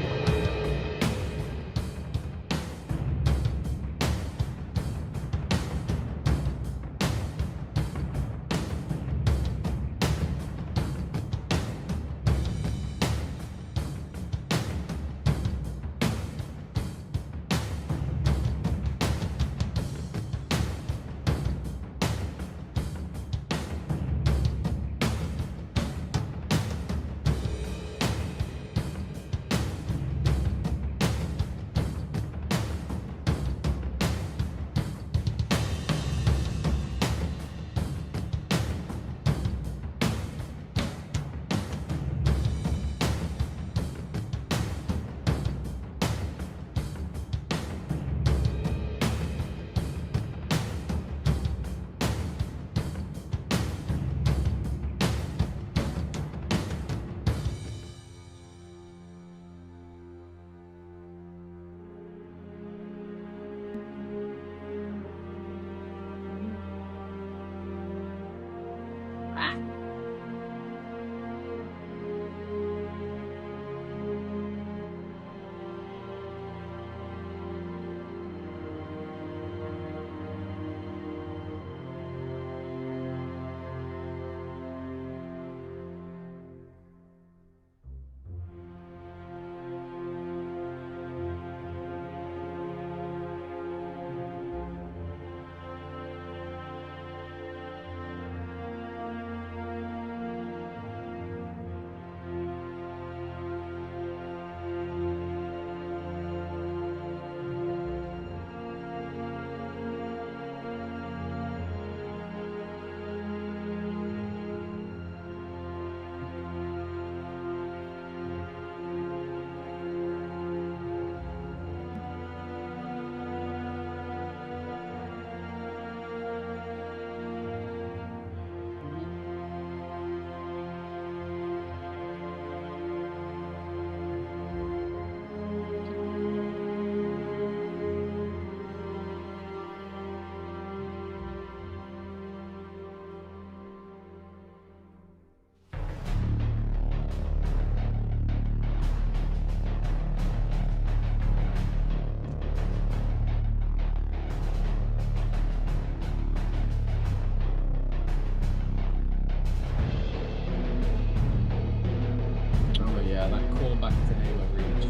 to Halo Reach.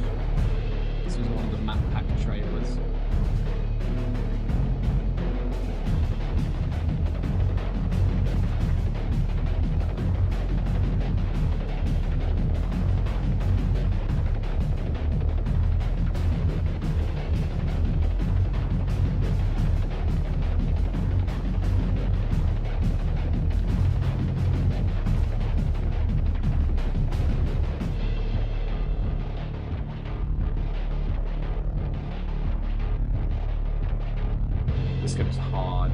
This was one of the map pack trailers. This goes hard.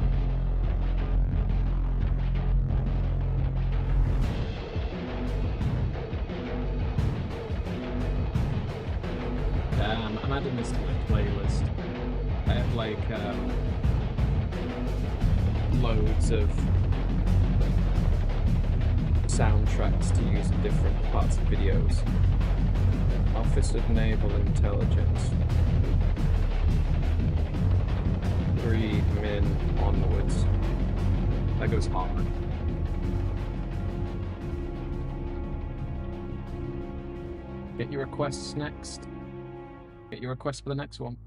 Damn, I'm adding this to my playlist. I have like loads of soundtracks to use in different parts of videos. Office of Naval Intelligence. 3 min onwards. That goes hard. Get your requests next. Get your request for the next one.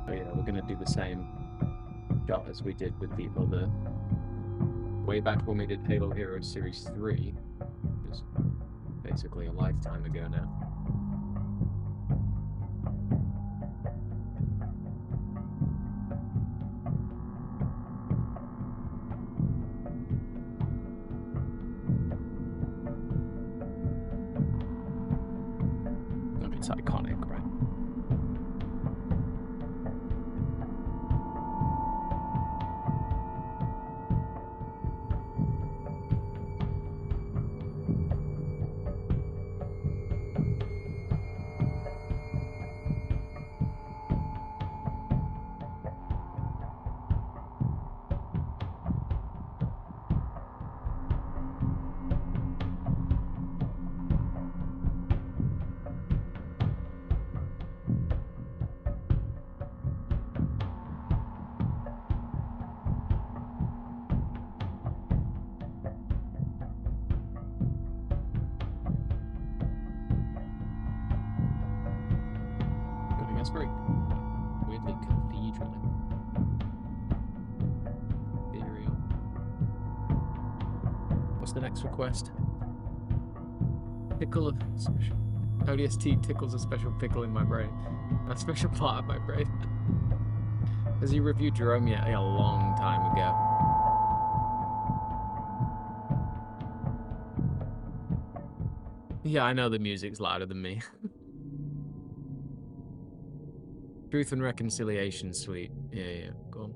Oh yeah, we're gonna do the same shot as we did with the other way back when we did Halo Heroes Series 3. It was basically a lifetime ago now. It's iconic, right? That's very weirdly cathedral. Ethereal. What's the next request? Pickle of special. ODST tickles a special pickle in my brain. A special part of my brain. Has he reviewed Jerome yet? A long time ago. Yeah, I know the music's louder than me. Truth and Reconciliation Suite. Yeah, go on.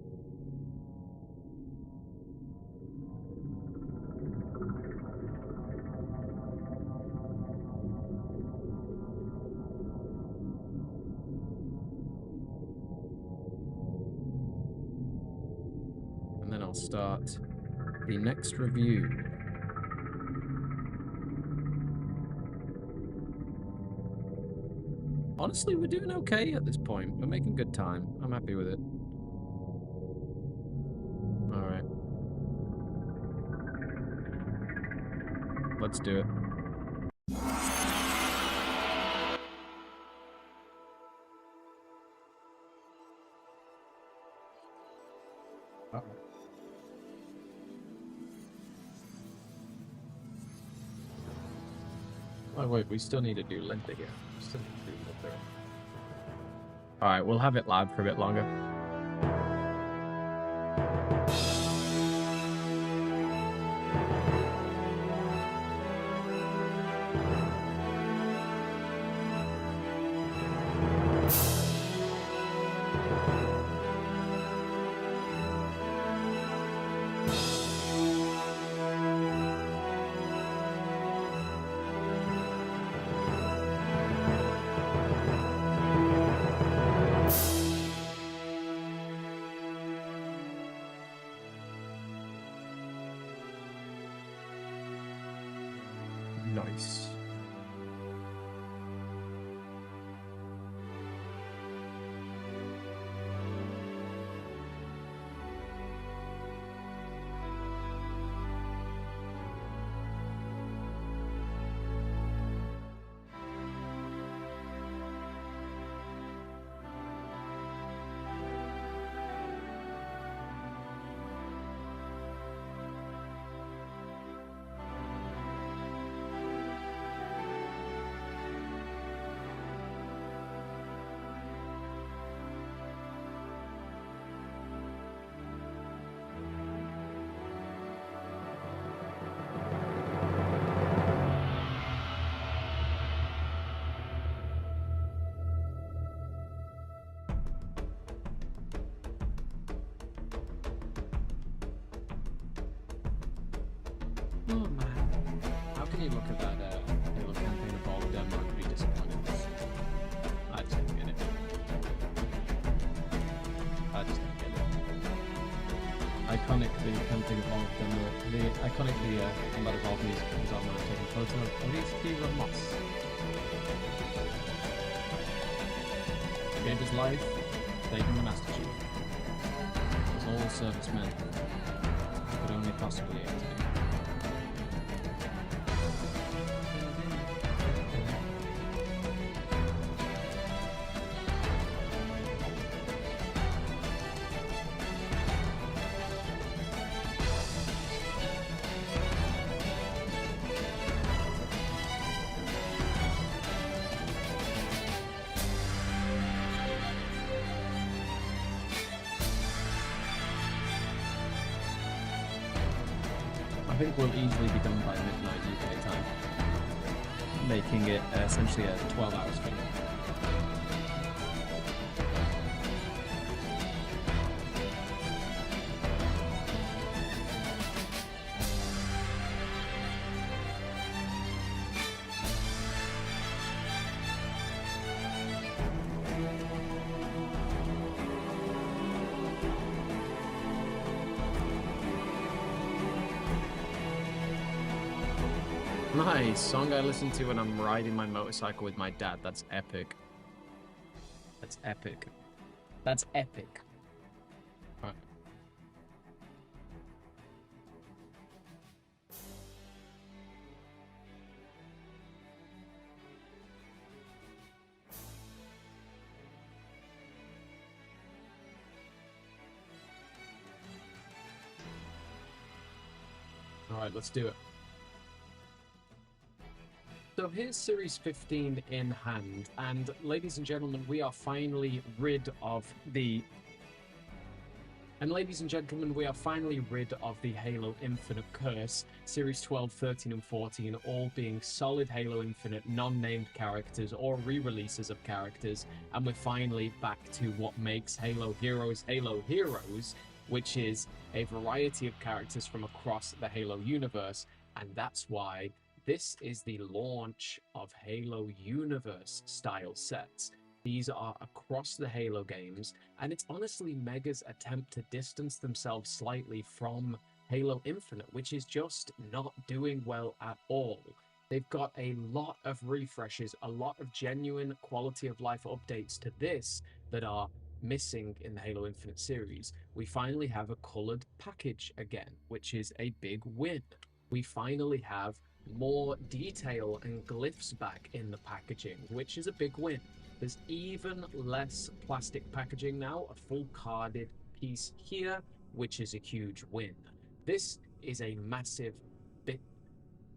And then I'll start the next review. Honestly, we're doing okay at this point. We're making good time. I'm happy with it. Alright. Let's do it. Oh wait, we still need to do Linda here. We still need to do Linda. Alright, we'll have it loud for a bit longer. Nice. Oh man, how can you look at that Halo campaign of all Denmark and be disappointed? I just don't get it. I just don't get it. Iconic, the campaign of all Denmark, the a lot of all these is on my taking photo of Odysseus Moss. Gave his life, saving the Master Chief. As all servicemen could only possibly aim to do. I think we'll easily be done by midnight UK time, making it essentially a 12-hour stream. Nice song I listen to when I'm riding my motorcycle with my dad. That's epic. That's epic. That's epic. All right. All right, let's do it. So here's Series 15 in hand, and ladies and gentlemen, we are finally rid of the... ladies and gentlemen, we are finally rid of the Halo Infinite curse, Series 12, 13, and 14 all being solid Halo Infinite non-named characters or re-releases of characters, and we're finally back to what makes Halo Heroes, which is a variety of characters from across the Halo universe, and that's why this is the launch of Halo Universe style sets. These are across the Halo games, and it's honestly Mega's attempt to distance themselves slightly from Halo Infinite, which is just not doing well at all. They've got a lot of refreshes, a lot of genuine quality of life updates to this that are missing in the Halo Infinite series. We finally have a colored package again, which is a big win. We finally have more detail and glyphs back in the packaging, which is a big win. There's even less plastic packaging now, a full carded piece here, which is a huge win. This is a massive bit.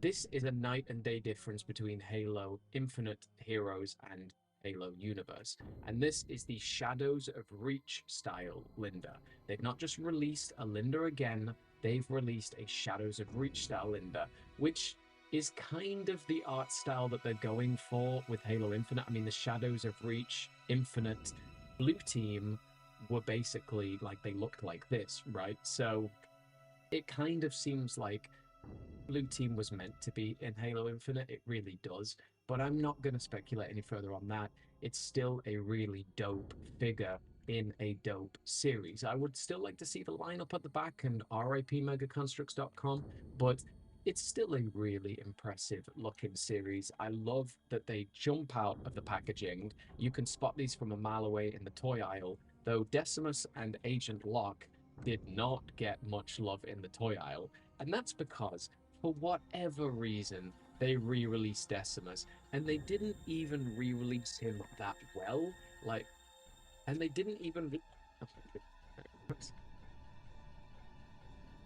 This is a night and day difference between Halo Infinite Heroes and Halo Universe. And this is the Shadows of Reach style Linda. They've not just released a Linda again, they've released a Shadows of Reach style Linda, which is kind of the art style that they're going for with Halo Infinite. I mean, the Shadows of Reach Infinite Blue Team were basically like, they looked like this, right? So it kind of seems like Blue Team was meant to be in Halo Infinite. It really does. But I'm not going to speculate any further on that. It's still a really dope figure in a dope series. I would still like to see the lineup at the back and RIP megaconstrux.com, but it's still a really impressive looking series. I love that they jump out of the packaging. You can spot these from a mile away in the toy aisle, though Decimus and Agent Locke did not get much love in the toy aisle. And that's because, for whatever reason, they re-released Decimus, and they didn't even re-release him that well. Like, and they didn't even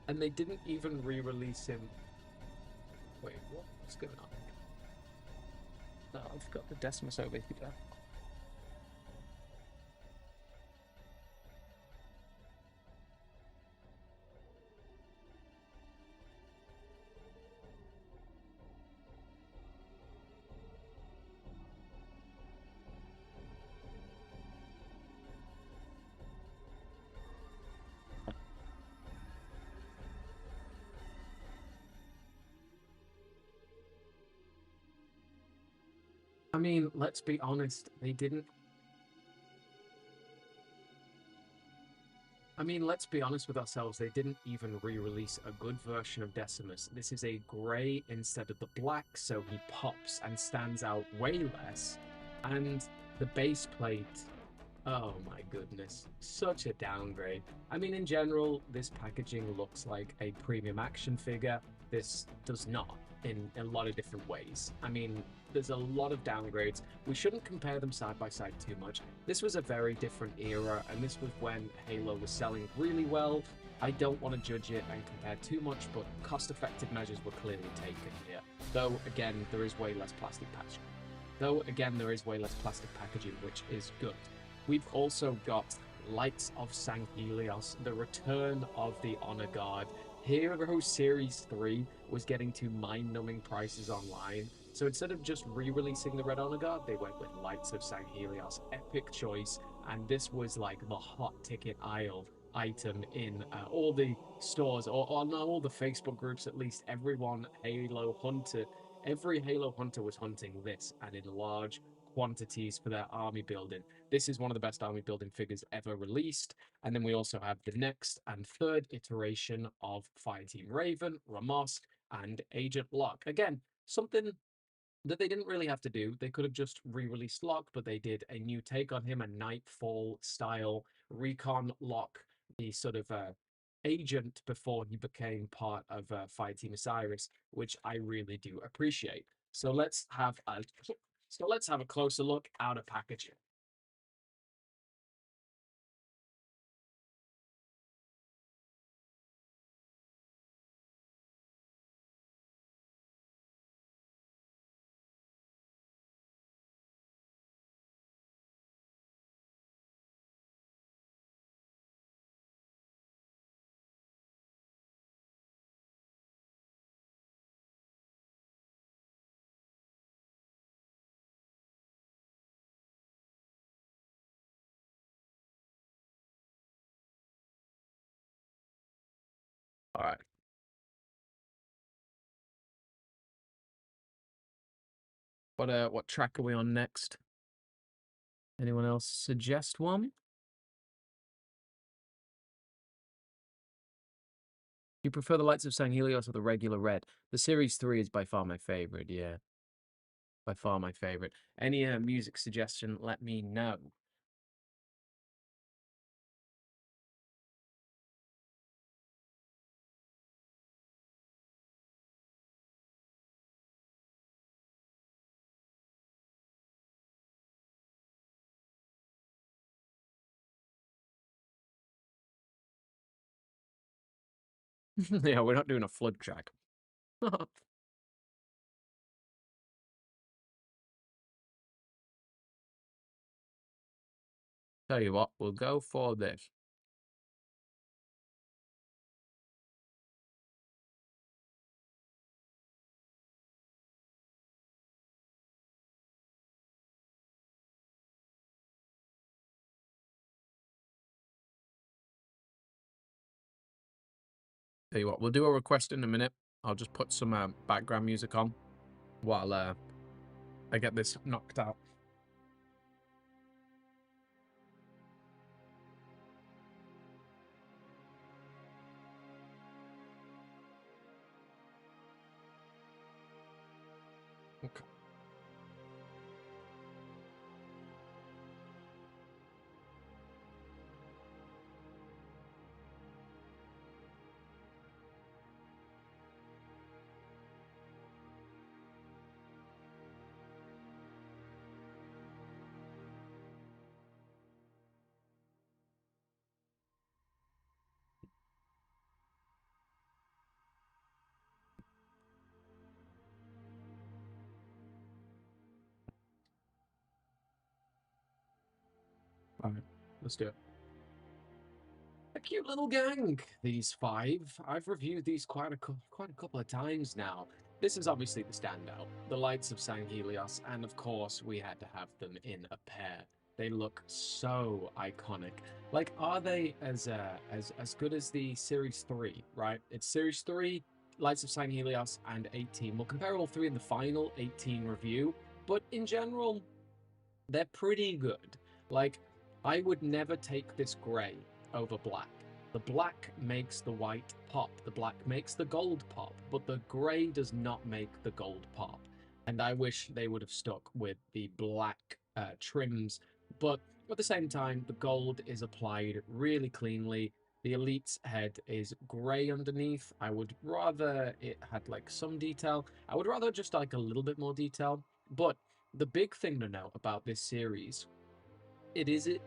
and they didn't even re-release him. Wait, what's going on? No, I've got the Decimus over here. I mean, let's be honest, they didn't. I mean, let's be honest with ourselves, they didn't even re-release a good version of Decimus. This is a grey instead of the black, so he pops and stands out way less. And the base plate, oh my goodness, such a downgrade. I mean, in general, this packaging looks like a premium action figure. This does not in a lot of different ways. I mean, there's a lot of downgrades. We shouldn't compare them side by side too much. This was a very different era, and this was when Halo was selling really well. I don't want to judge it and compare too much, but cost-effective measures were clearly taken here. Though, again, there is way less plastic packaging. Though, again, there is way less plastic packaging, which is good. We've also got Lights of St. Helios, the return of the Honor Guard. Hero Series 3 was getting to mind-numbing prices online, so instead of just re-releasing the Red Honor Guard, they went with Lights of St. Helios. Epic choice, and this was like the hot ticket aisle item in all the stores, or not all the Facebook groups at least. Every Halo Hunter was hunting this, and in large quantities for their army building. This is one of the best army building figures ever released. And then we also have the next and third iteration of Fireteam Raven, Ramos, and Agent Locke. Again, something that they didn't really have to do. They could have just re-released Locke, but they did a new take on him, a Nightfall style recon Locke, the sort of agent before he became part of Fireteam Osiris, which I really do appreciate. So let's have a closer look out of packaging. All right. What track are we on next? Anyone else suggest one? You prefer the Lights of San Helios or the regular red? The Series 3 is by far my favorite, yeah. By far my favorite. Any music suggestion, let me know. Yeah, we're not doing a flood track. Tell you what, we'll go for this. Tell you what, we'll do a request in a minute. I'll just put some background music on while I get this knocked out. All right, let's do it. A cute little gang, these five. I've reviewed these quite a couple of times now. This is obviously the standout, the Lights of San Helios, and of course we had to have them in a pair. They look so iconic. Like, are they as good as the Series 3, right? It's Series 3, Lights of San Helios, and 18. We'll compare all three in the final 18 review, but in general, they're pretty good. Like, I would never take this gray over black. The black makes the white pop, the black makes the gold pop, but the gray does not make the gold pop. And I wish they would have stuck with the black trims, but at the same time, the gold is applied really cleanly. The Elite's head is gray underneath. I would rather it had like some detail. I would rather just like a little bit more detail, but the big thing to know about this series, it is it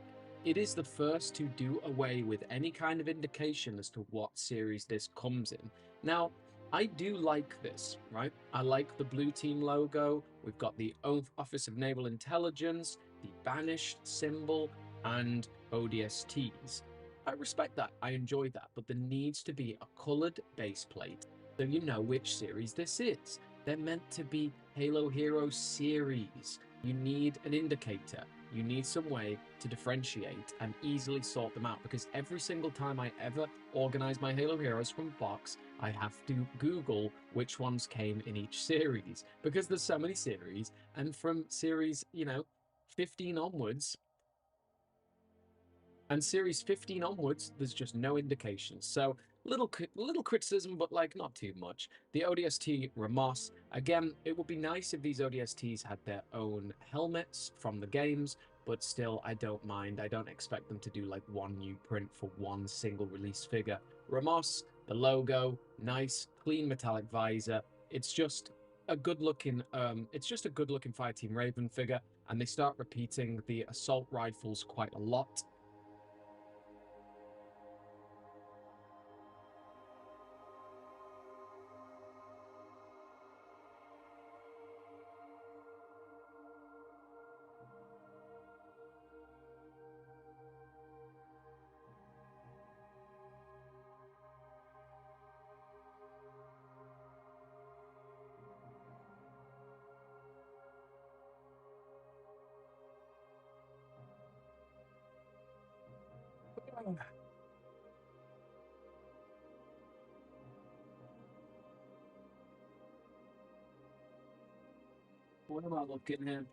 it is the first to do away with any kind of indication as to what series this comes in. Now, I do like this, right? I like the blue team logo. We've got the Office of Naval Intelligence, the Banished symbol, and ODSTs. I respect that. I enjoy that, but there needs to be a colored base plate so you know which series this is. They're meant to be Halo Heroes series. You need an indicator. You need some way to differentiate and easily sort them out, because every single time I ever organize my Halo Heroes from box, I have to Google which ones came in each series, because there's so many series, and from series, 15 onwards, and series 15 onwards, there's just no indication. So little criticism, but like not too much. The ODST Ramos, again, it would be nice if these ODSTs had their own helmets from the games, but still, I don't mind. I don't expect them to do like one new print for one single release figure. Ramos, the logo, nice, clean metallic visor. It's just a good looking Fireteam Raven figure, and they start repeating the assault rifles quite a lot. What am I looking at?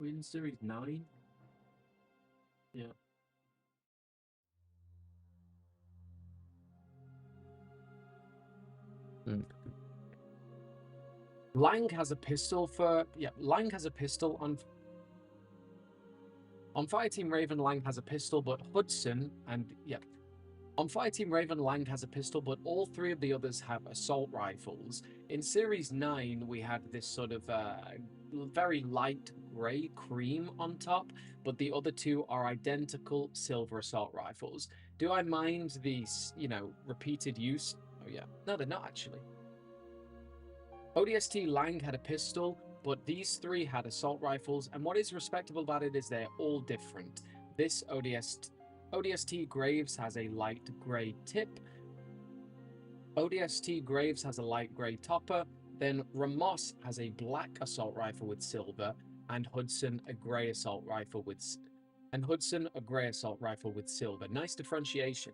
We're in series 9? Yeah. Mm. Lang has a pistol Lang has a pistol on Fireteam Raven. Lang has a pistol, but Hudson and on Fireteam Raven, Lang has a pistol, but all three of the others have assault rifles. In Series 9, we had this sort of very light grey cream on top, but the other two are identical silver assault rifles. Do I mind the, repeated use? Oh, yeah. No, they're not actually. ODST Lang had a pistol, but these three had assault rifles, and what is respectable about it is they're all different. This ODST Graves has a light grey tip. ODST Graves has a light grey topper. Then Ramos has a black assault rifle with silver, and Hudson a grey assault rifle with silver. Nice differentiation.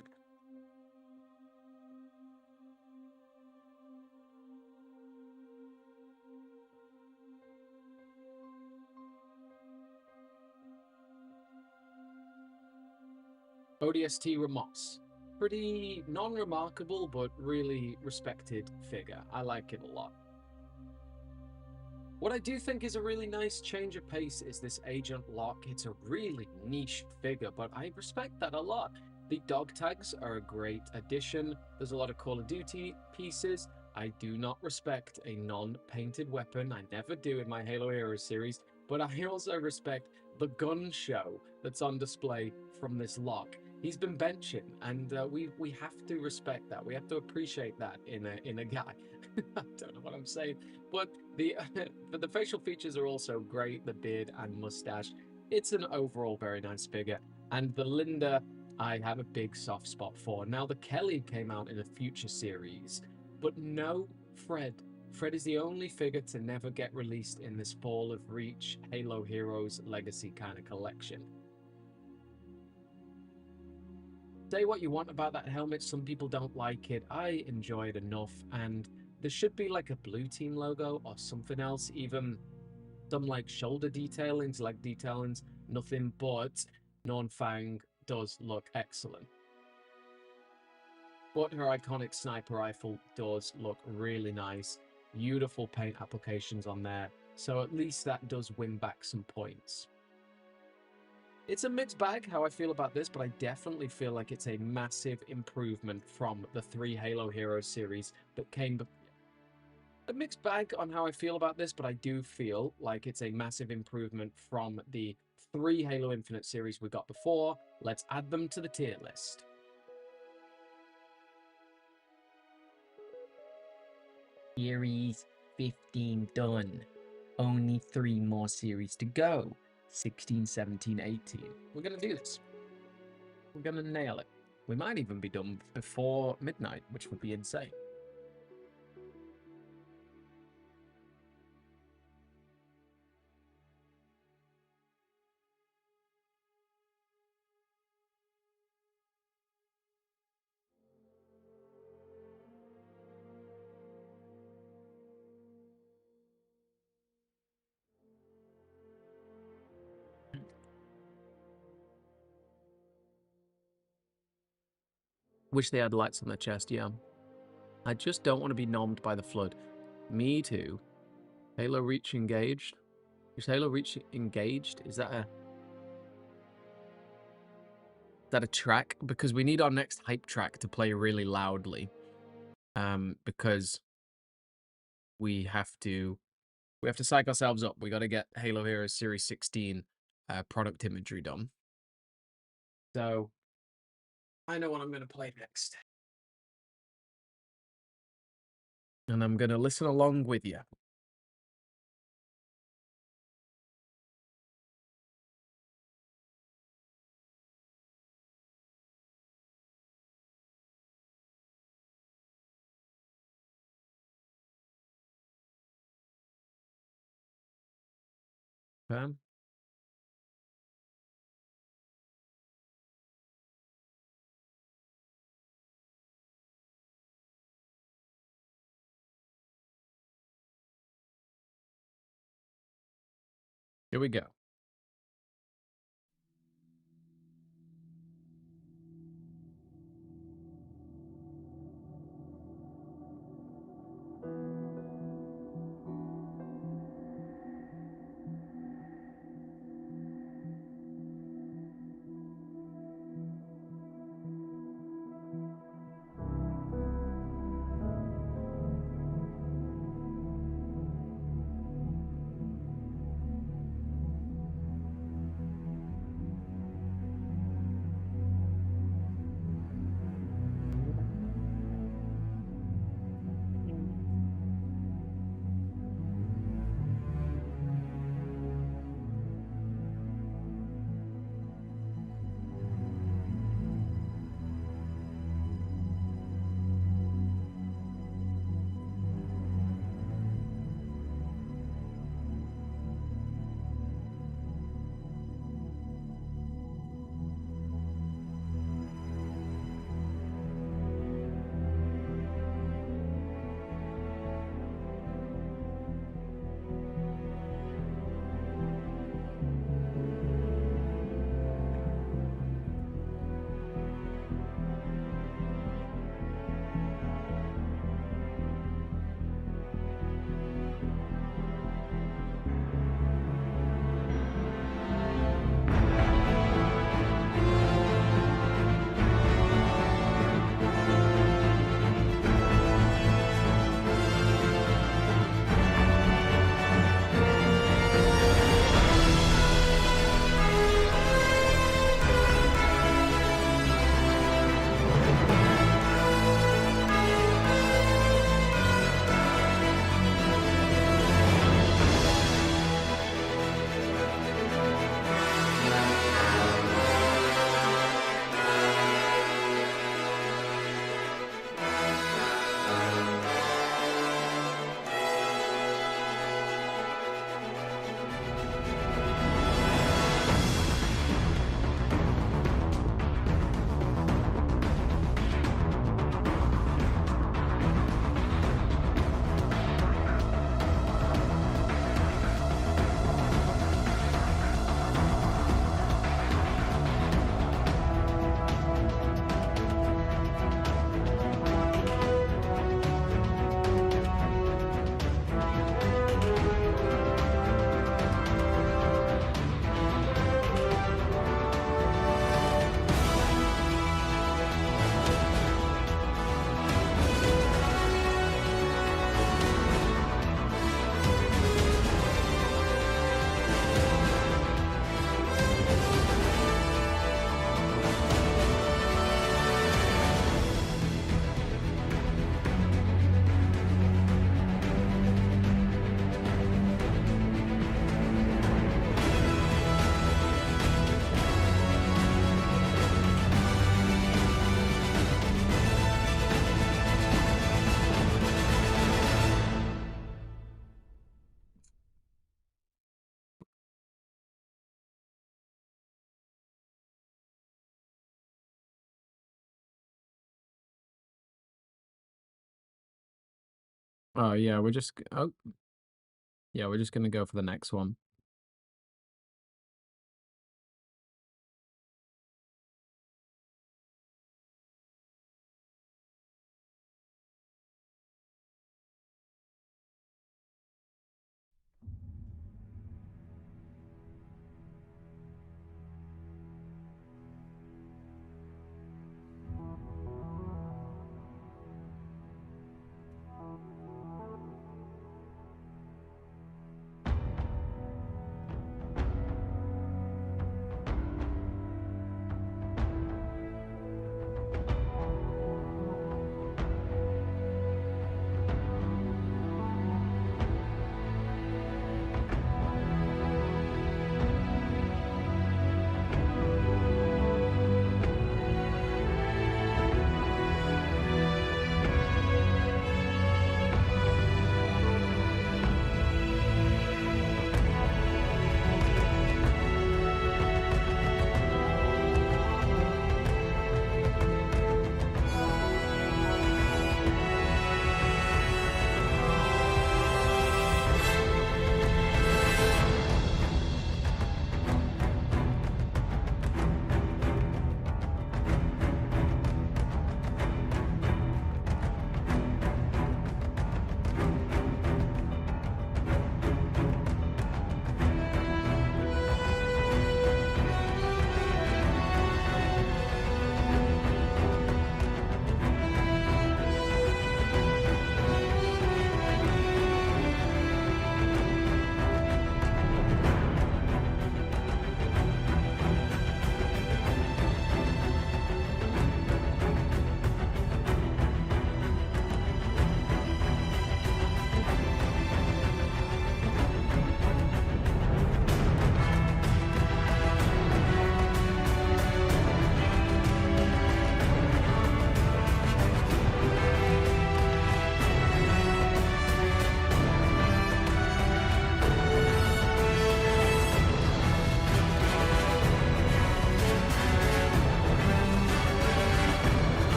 ODST Ramos. Pretty non-remarkable, but really respected figure. I like it a lot. What I do think is a really nice change of pace is this Agent Locke. It's a really niche figure, but I respect that a lot. The dog tags are a great addition. There's a lot of Call of Duty pieces. I do not respect a non-painted weapon. I never do in my Halo Heroes series, but I also respect the gun show that's on display from this Locke. He's been benching, and we have to respect that. We have to appreciate that in a guy. I don't know what I'm saying, but but the facial features are also great. The beard and mustache. It's an overall very nice figure. And the Linda, I have a big soft spot for. Now the Kelly came out in a future series, but no Fred. Fred is the only figure to never get released in this Fall of Reach Halo Heroes Legacy kind of collection. Say what you want about that helmet, some people don't like it. I enjoy it enough, and there should be like a blue team logo or something else, even some like shoulder detailings, leg detailings, nothing, but Non-Fang does look excellent. But her iconic sniper rifle does look really nice. Beautiful paint applications on there, so at least that does win back some points. It's a mixed bag how I feel about this, but I definitely feel like it's a massive improvement from the 3 Halo Heroes series that came. A mixed bag on how I feel about this, but I do feel like it's a massive improvement from the 3 Halo Infinite series we got before. Let's add them to the tier list. Series 15 done. Only 3 more series to go. 16, 17, 18. We're going to do this. We're going to nail it. We might even be done before midnight, which would be insane. Wish they had lights on their chest, yeah. I just don't want to be nommed by the flood. Me too. Halo Reach engaged? Is Halo Reach engaged? Is that a track? Because we need our next hype track to play really loudly. Because we have to psych ourselves up. We got to get Halo Heroes Series 16 product imagery done. So I know what I'm going to play next. And I'm going to listen along with you. Here we go. Oh yeah, yeah, we're just gonna go for the next one.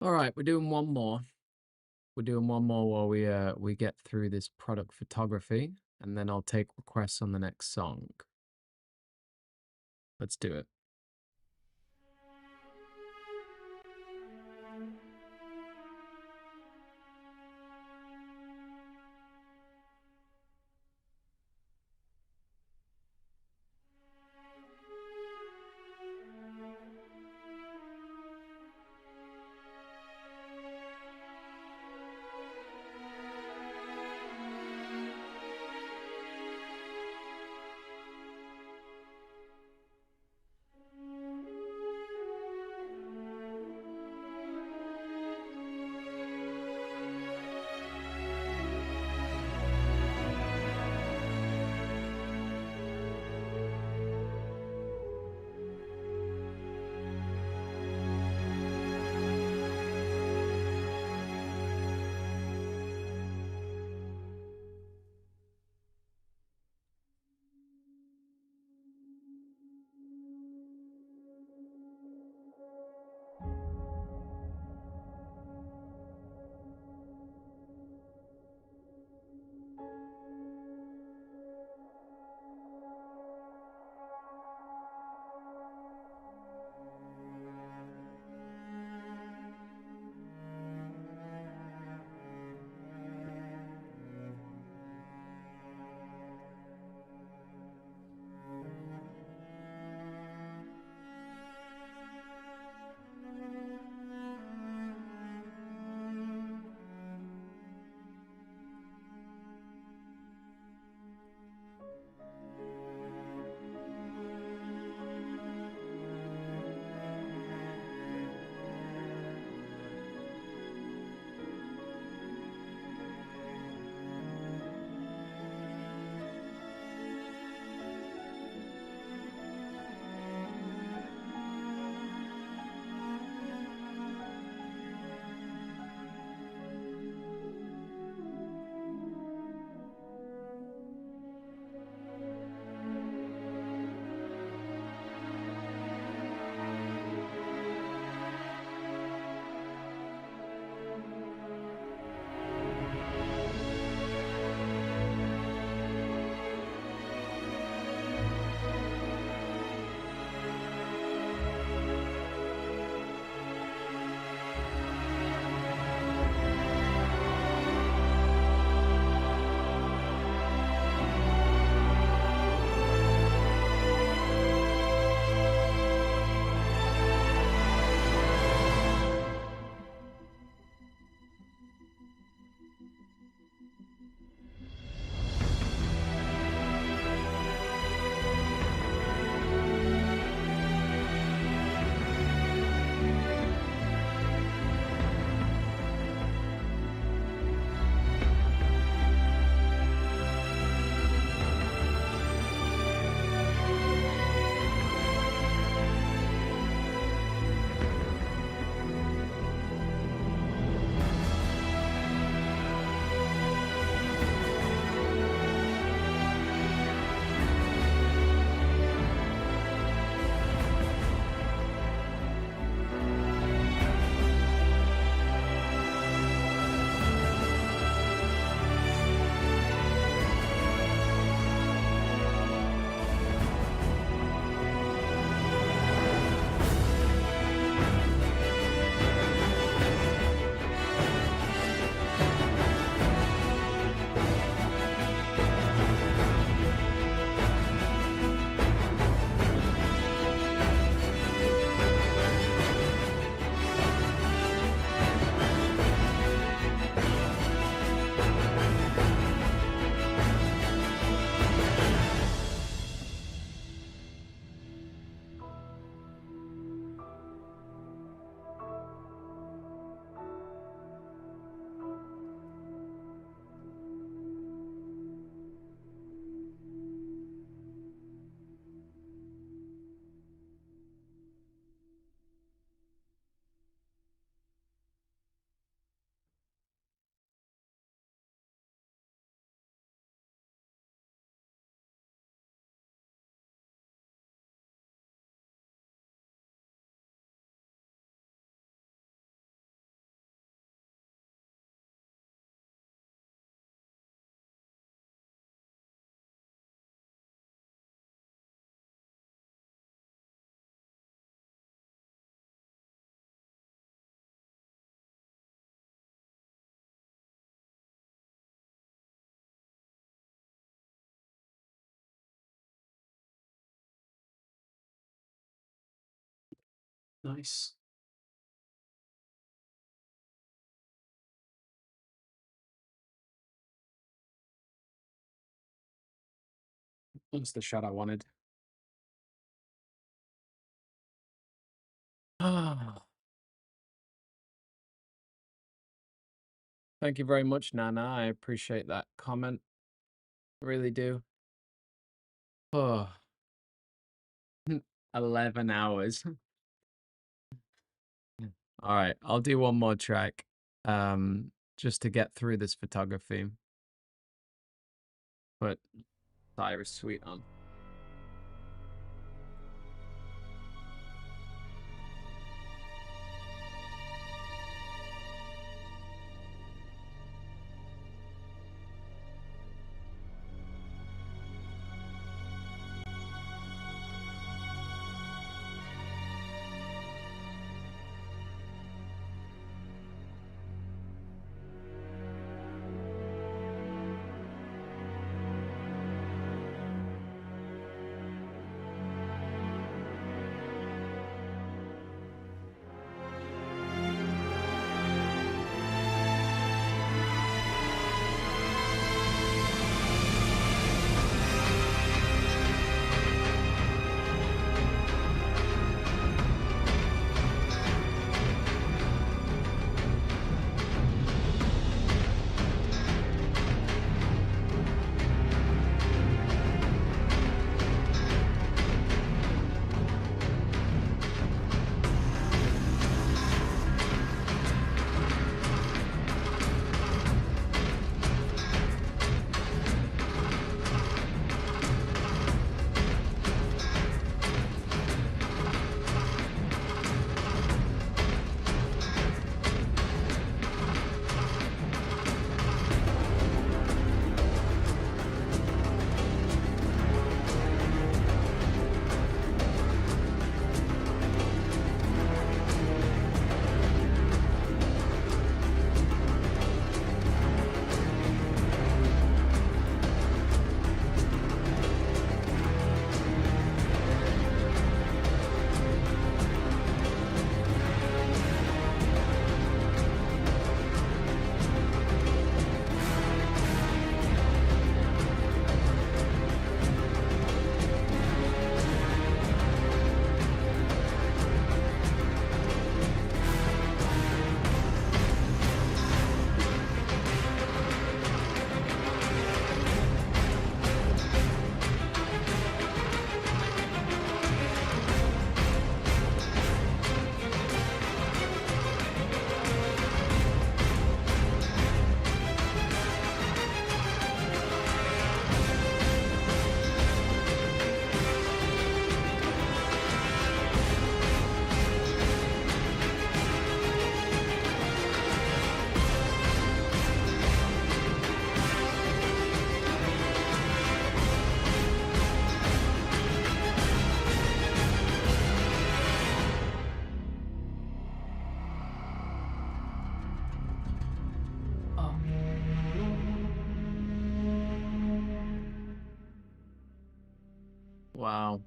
All right, we're doing one more. We're doing one more while we get through this product photography, and then I'll take requests on the next song. Let's do it. Nice. That's the shot I wanted. Ah. Thank you very much, Nana. I appreciate that comment. Really do. Oh, 11 hours. All right, I'll do one more track just to get through this photography. Put Cyrus Sweet on. Wow.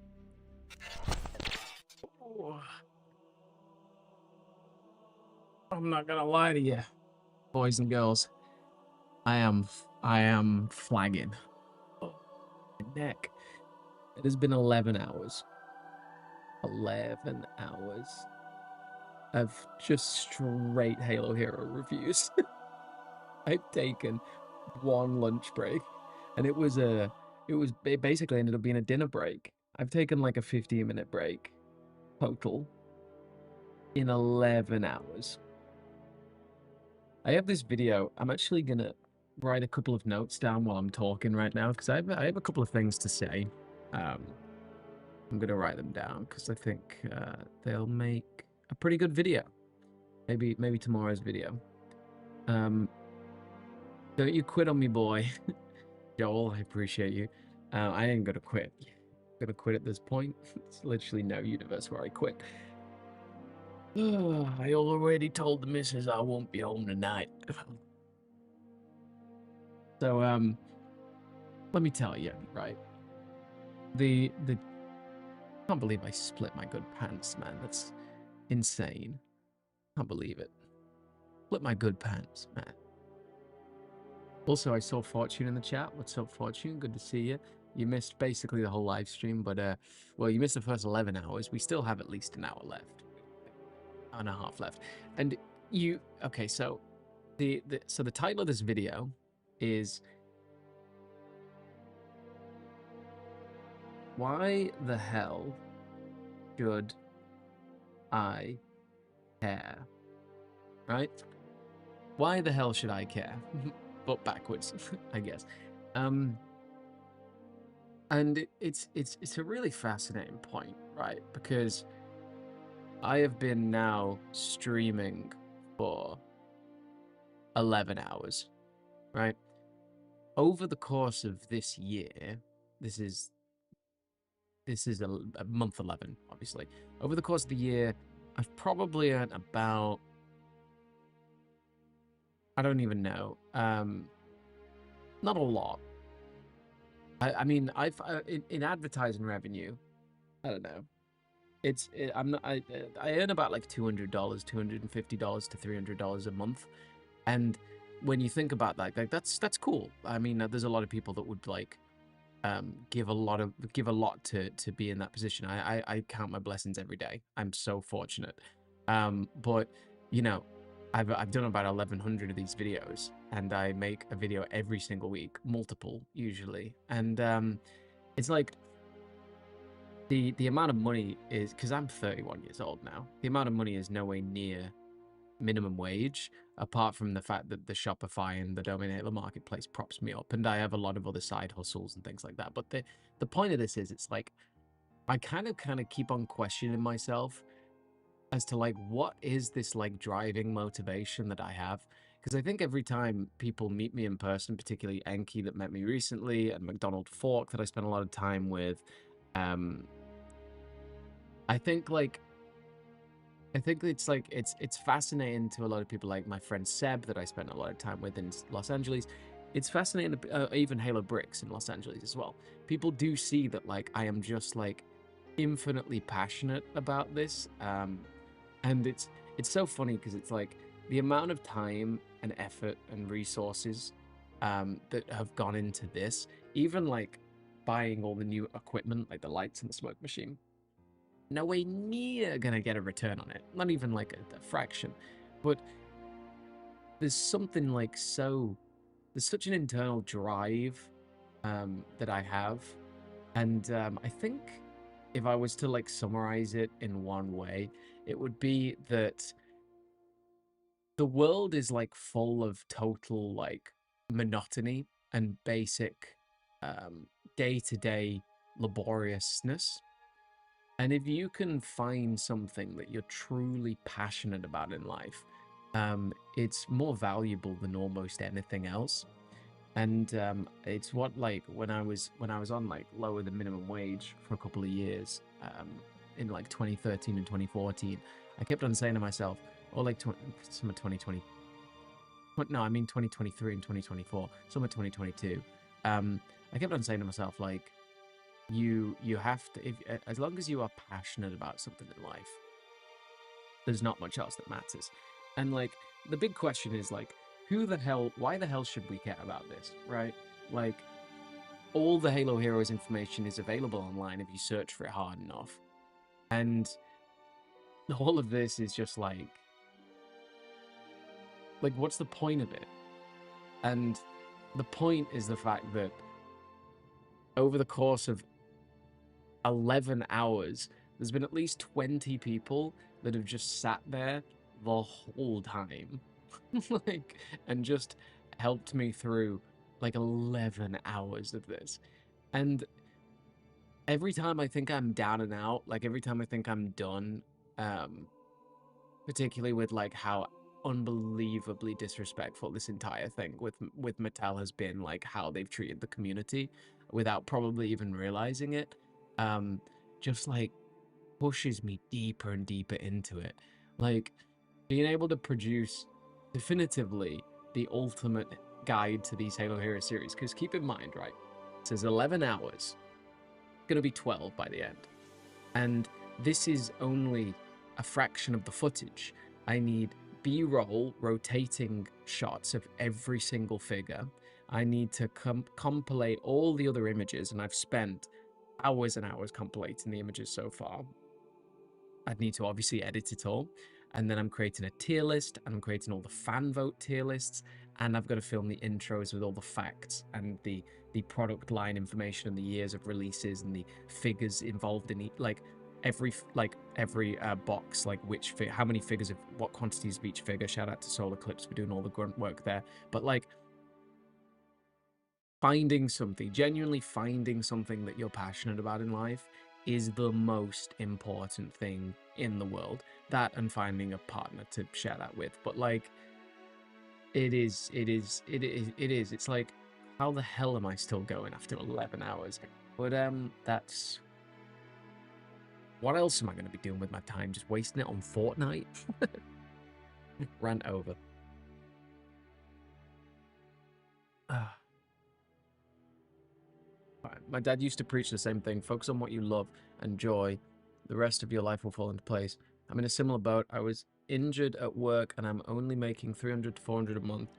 I'm not gonna lie to you, boys and girls. I am flagging. Oh, my neck. It has been 11 hours. 11 hours of just straight Halo Hero reviews. I've taken one lunch break, and it basically ended up being a dinner break. I've taken like a 15-minute break total in 11 hours. I have this video. I'm actually gonna write a couple of notes down while I'm talking right now because I have a couple of things to say. I'm gonna write them down because I think they'll make a pretty good video. Maybe tomorrow's video. Don't you quit on me, boy. Joel, I appreciate you. I ain't gonna quit. I'm gonna quit at this point. It's literally no universe where I quit. I already told the missus I won't be home tonight. So, let me tell you, right? I can't believe I split my good pants, man. Insane. Can't believe it. Flip my good pants, man. Also, I saw Fortune in the chat. What's up, Fortune? Good to see you. You missed basically the whole live stream, but well, you missed the first 11 hours. We still have at least an hour left, hour and a half left. And you, okay, so the title of this video is why the hell should I care? Right? Why the hell should I care? But backwards, I guess. And it's a really fascinating point, right? Because I have been now streaming for 11 hours, right? Over the course of this year, this is a month 11, obviously. Over the course of the year, I've probably earned about, I don't even know, not a lot. I mean, I've in advertising revenue, I don't know. I earn about like $200, $250 to $300 a month, and when you think about that, like that's cool. I mean, there's a lot of people that would like give a lot to be in that position. I count my blessings every day. I'm so fortunate. But you know, I've done about 1,100 of these videos, and I make a video every single week, multiple usually, and it's like the amount of money is, because I'm 31 years old now, the amount of money is nowhere near minimum wage, apart from the fact that the Shopify and the Dominator marketplace props me up, and I have a lot of other side hustles and things like that. But the point of this is, it's like I kind of keep on questioning myself as to like what is this like driving motivation that I have. Because I think every time people meet me in person, particularly Enki that met me recently, and McDonald Fork that I spent a lot of time with, I think it's like it's fascinating to a lot of people, like my friend Seb that I spent a lot of time with in Los Angeles. It's fascinating, even Halo Bricks in Los Angeles as well. People do see that like I am just like infinitely passionate about this, and it's so funny because it's like the amount of time and effort and resources that have gone into this, even like buying all the new equipment like the lights and the smoke machine, no way near gonna get a return on it, not even like a fraction. But there's something like there's such an internal drive that I have, and I think if I was to like summarize it in one way, it would be that the world is like full of total like monotony and basic day-to-day laboriousness. And if you can find something that you're truly passionate about in life, it's more valuable than almost anything else. And it's what, like, when I was on like lower than minimum wage for a couple of years, in like 2013 and 2014, I kept on saying to myself, or like summer 2020, no, I mean 2023 and 2024, summer 2022, I kept on saying to myself, like, you have to, if as long as you are passionate about something in life, there's not much else that matters. And like the big question is like, why the hell should we care about this, right? Like, all the Halo Heroes information is available online if you search for it hard enough, and all of this is just like what's the point of it? And the point is the fact that over the course of 11 hours, there's been at least 20 people that have just sat there the whole time, like, and just helped me through like 11 hours of this. And every time I think I'm down and out, like every time I think I'm done, particularly with like how unbelievably disrespectful this entire thing with Mattel has been, like how they've treated the community without probably even realizing it, just like pushes me deeper and deeper into it. Like being able to produce definitively the ultimate guide to these Halo Hero series, because keep in mind, right, it says 11 hours, gonna be 12 by the end, and this is only a fraction of the footage. I need B-roll rotating shots of every single figure. I need to compilate all the other images, and I've spent hours and hours compilating the images so far. I'd need to obviously edit it all, and then I'm creating a tier list, and I'm creating all the fan vote tier lists, and I've got to film the intros with all the facts and the product line information and the years of releases and the figures involved in every box, like how many figures of what quantities of each figure. Shout out to Solar Clips for doing all the grunt work there. But like, genuinely finding something that you're passionate about in life is the most important thing in the world. That and finding a partner to share that with. But like, it is. It's like, how the hell am I still going after 11 hours? But that's... What else am I going to be doing with my time? Just wasting it on Fortnite? Rant over. My dad used to preach the same thing. Focus on what you love and joy. The rest of your life will fall into place. I'm in a similar boat. I was injured at work and I'm only making 300 to 400 a month.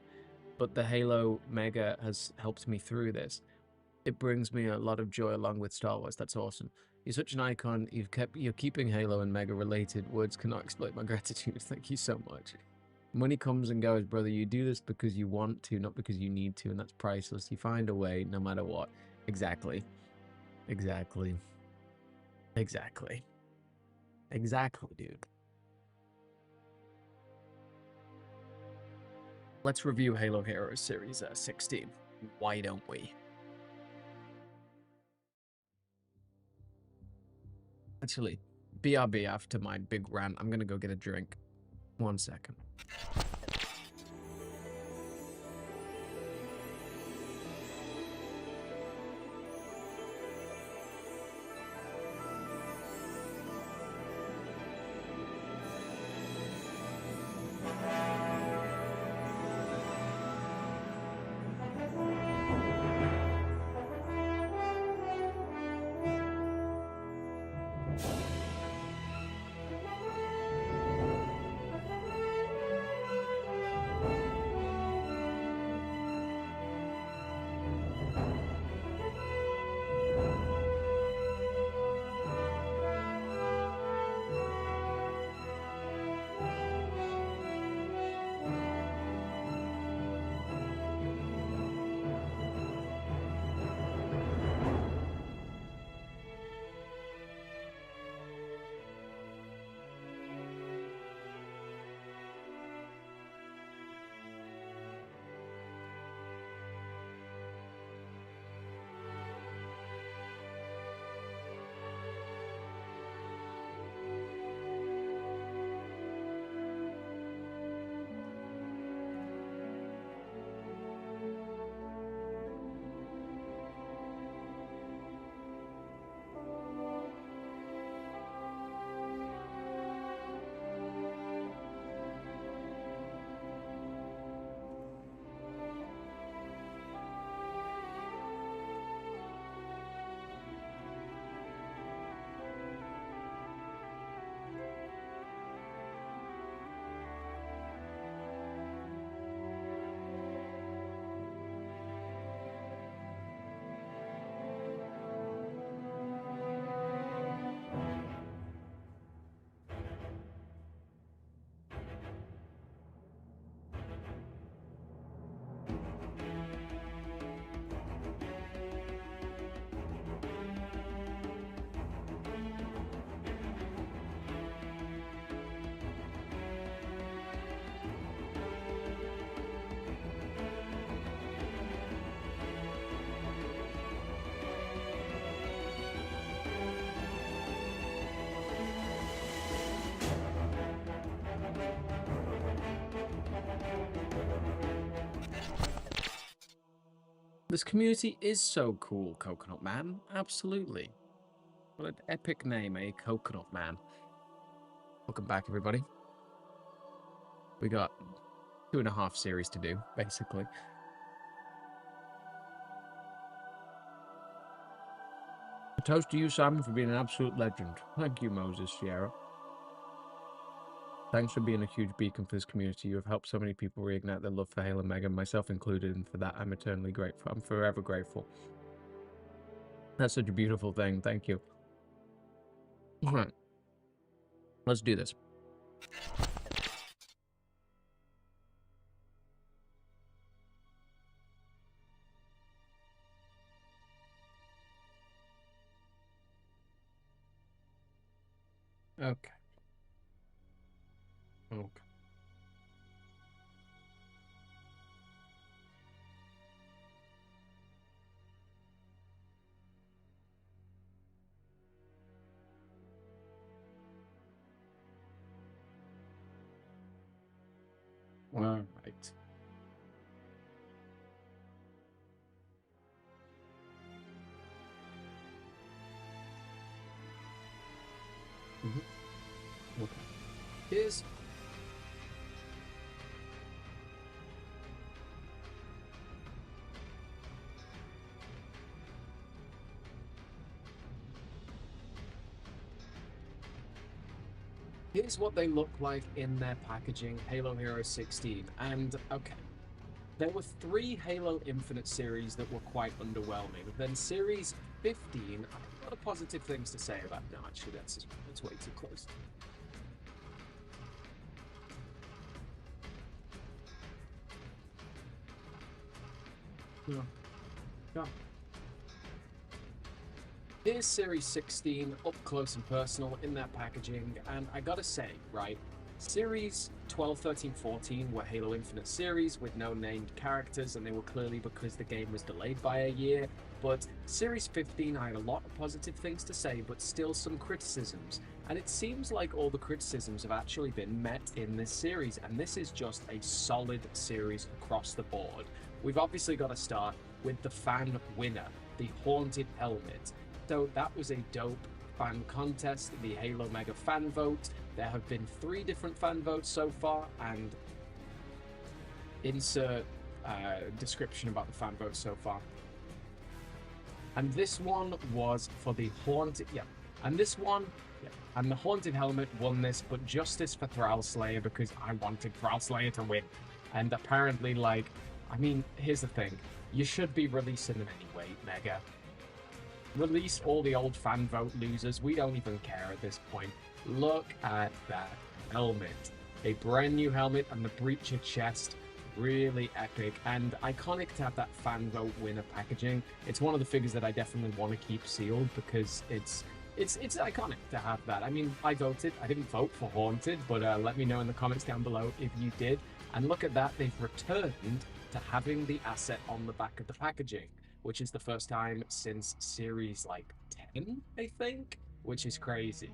But the Halo Mega has helped me through this. It brings me a lot of joy along with Star Wars. That's awesome. You're such an icon. You're keeping Halo and Mega related. Words cannot explain my gratitude. Thank you so much. Money comes and goes, brother. You do this because you want to, not because you need to, and that's priceless. You find a way no matter what. Exactly. Exactly. Exactly. Exactly, dude. Let's review Halo Heroes Series 16. Why don't we? Actually, BRB, after my big rant, I'm gonna go get a drink. 1 second. This community is so cool, Coconut Man. Absolutely. What an epic name, eh? Coconut Man. Welcome back, everybody. We got 2.5 series to do, basically. A toast to you, Simon, for being an absolute legend. Thank you, Moses Sierra. Thanks for being a huge beacon for this community. You have helped so many people reignite their love for Halo Mega, myself included, and for that I'm eternally grateful. I'm forever grateful. That's such a beautiful thing. Thank you. All right. Let's do this. Okay. Okay. All right. Okay. Here's what they look like in their packaging, Halo Hero 16. And okay, there were 3 Halo Infinite series that were quite underwhelming. Then Series 15, I have a lot of positive things to say about. No, actually, that's way too close. No. No. Here's Series 16 up close and personal in their packaging, and I gotta say, right, Series 12, 13, 14 were Halo Infinite series with no named characters, and they were clearly because the game was delayed by a year. But Series 15, I had a lot of positive things to say, but still some criticisms. And it seems like all the criticisms have actually been met in this series, and this is just a solid series across the board. We've obviously got to start with the fan winner, the Haunted Helmet. So that was a dope fan contest, the Halo Mega fan vote. There have been 3 different fan votes so far, and insert description about the fan vote so far. And this one was for the Haunted, and this one, and the Haunted Helmet won this, but justice for Thrall Slayer, because I wanted Thrall Slayer to win. And apparently, like, I mean, here's the thing, you should be releasing them anyway, Mega. Release all the old fan vote losers. We don't even care at this point. Look at that helmet. A brand new helmet and the breacher chest. Really epic and iconic to have that fan vote winner packaging. It's one of the figures that I definitely want to keep sealed because it's iconic to have that. I mean, I voted. I didn't vote for Haunted, but let me know in the comments down below if you did. And look at that. They've returned to having the asset on the back of the packaging, which is the first time since series like 10, I think, which is crazy.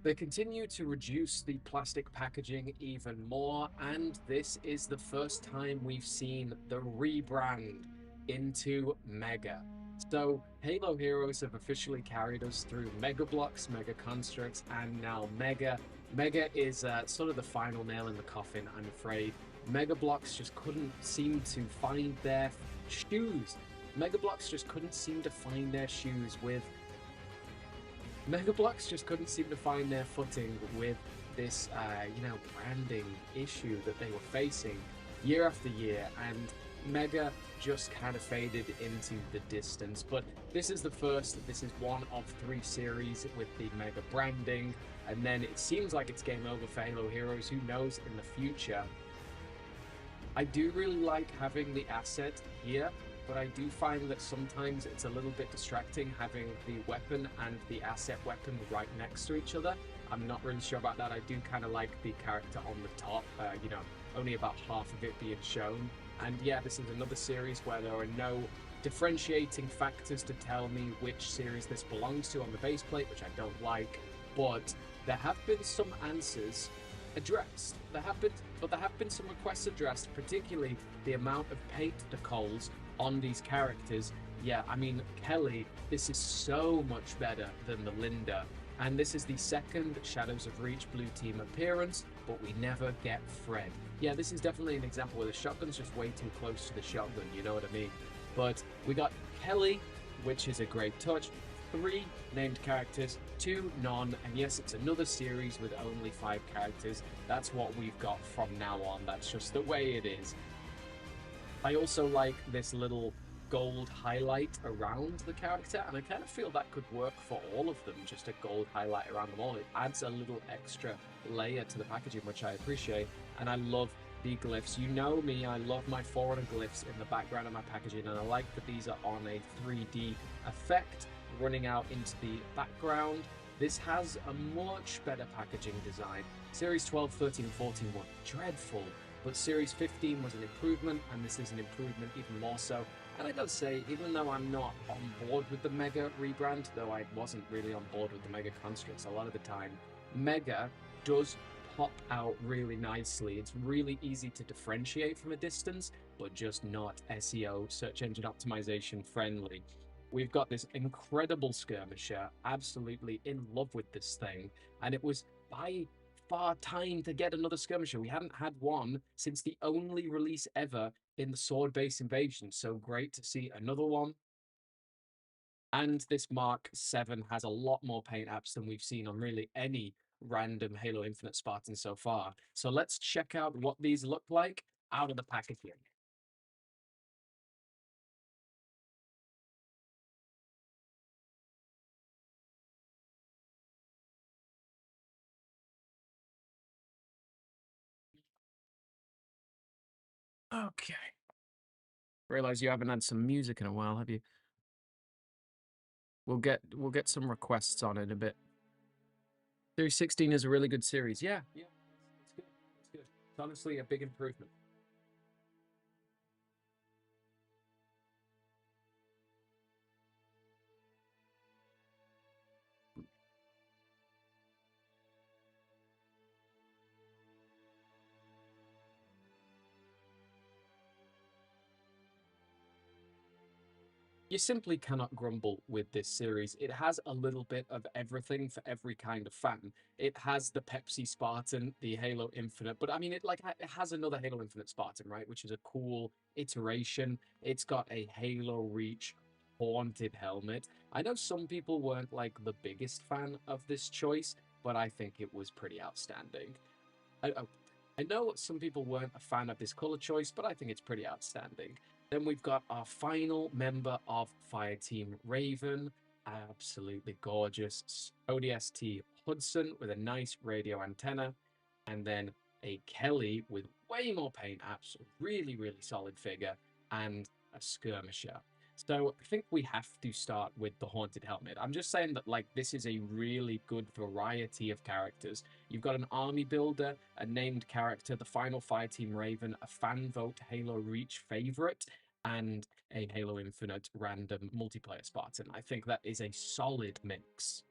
They continue to reduce the plastic packaging even more, and this is the first time we've seen the rebrand into Mega. So Halo Heroes have officially carried us through Mega Blocks, Mega Construx, and now Mega. Mega is sort of the final nail in the coffin, I'm afraid. Mega Blocks just couldn't seem to find their shoes. Mega Blocks just couldn't seem to find their shoes with Mega Bloks just couldn't seem to find their footing with this, branding issue that they were facing year after year, and Mega just kind of faded into the distance. But this is the first, this is one of 3 series with the Mega branding, and then it seems like it's game over for Halo Heroes. Who knows in the future? I do really like having the asset here, but I do find that sometimes it's a little bit distracting having the weapon and the asset weapon right next to each other. I'm not really sure about that. I do kind of like the character on the top, only about half of it being shown. And yeah, this is another series where there are no differentiating factors to tell me which series this belongs to on the base plate, which I don't like. But there have been some answers addressed. There have been some requests addressed, particularly the amount of paint decals on these characters. Yeah, I mean, Kelly, this is so much better than the Linda. And this is the second Shadows of Reach Blue Team appearance, but we never get Fred. Yeah, this is definitely an example where the shotgun's just way too close to the shotgun, you know what I mean? But we got Kelly, which is a great touch. 3 named characters, 2 non, and yes, it's another series with only 5 characters. That's what we've got from now on. That's just the way it is. I also like this little gold highlight around the character, and I kind of feel that could work for all of them, just a gold highlight around them all. It adds a little extra layer to the packaging, which I appreciate, and I love the glyphs. You know me, I love my Forerunner glyphs in the background of my packaging, and I like that these are on a 3D effect running out into the background. This has a much better packaging design. Series 12, 13, and 14 were dreadful, but Series 15 was an improvement, and this is an improvement even more so. And I gotta say, even though I'm not on board with the Mega rebrand, though I wasn't really on board with the Mega Construx a lot of the time, Mega does pop out really nicely. It's really easy to differentiate from a distance, but just not SEO, search engine optimization friendly. We've got this incredible skirmisher, absolutely in love with this thing, and it was by far time to get another skirmisher. We hadn't had one since the only release ever in the sword base invasion, so great to see another one. And this Mark 7 has a lot more paint apps than we've seen on really any random Halo Infinite Spartan so far. So let's check out what these look like out of the packaging. Okay. Realize you haven't had some music in a while, have you? We'll get some requests on it in a bit. Series 16 is a really good series. Yeah, it's good. It's good. It's honestly a big improvement. You simply cannot grumble with this series. It has a little bit of everything for every kind of fan. It has the Pepsi Spartan, the Halo Infinite, but I mean, it has another Halo Infinite Spartan, right? Which is a cool iteration. It's got a Halo Reach haunted helmet. I know some people weren't like the biggest fan of this choice, but I think it was pretty outstanding. I know some people weren't a fan of this color choice, but I think it's pretty outstanding. Then we've got our final member of Fireteam Raven. Absolutely gorgeous. ODST Hudson with a nice radio antenna. And then a Kelly with way more paint apps, really, really solid figure, and a skirmisher. So I think we have to start with the Haunted Helmet. I'm just saying that like this is a really good variety of characters. You've got an army builder, a named character, the final Fireteam Raven, a fan vote Halo Reach favorite, and a Halo Infinite random multiplayer Spartan. I think that is a solid mix.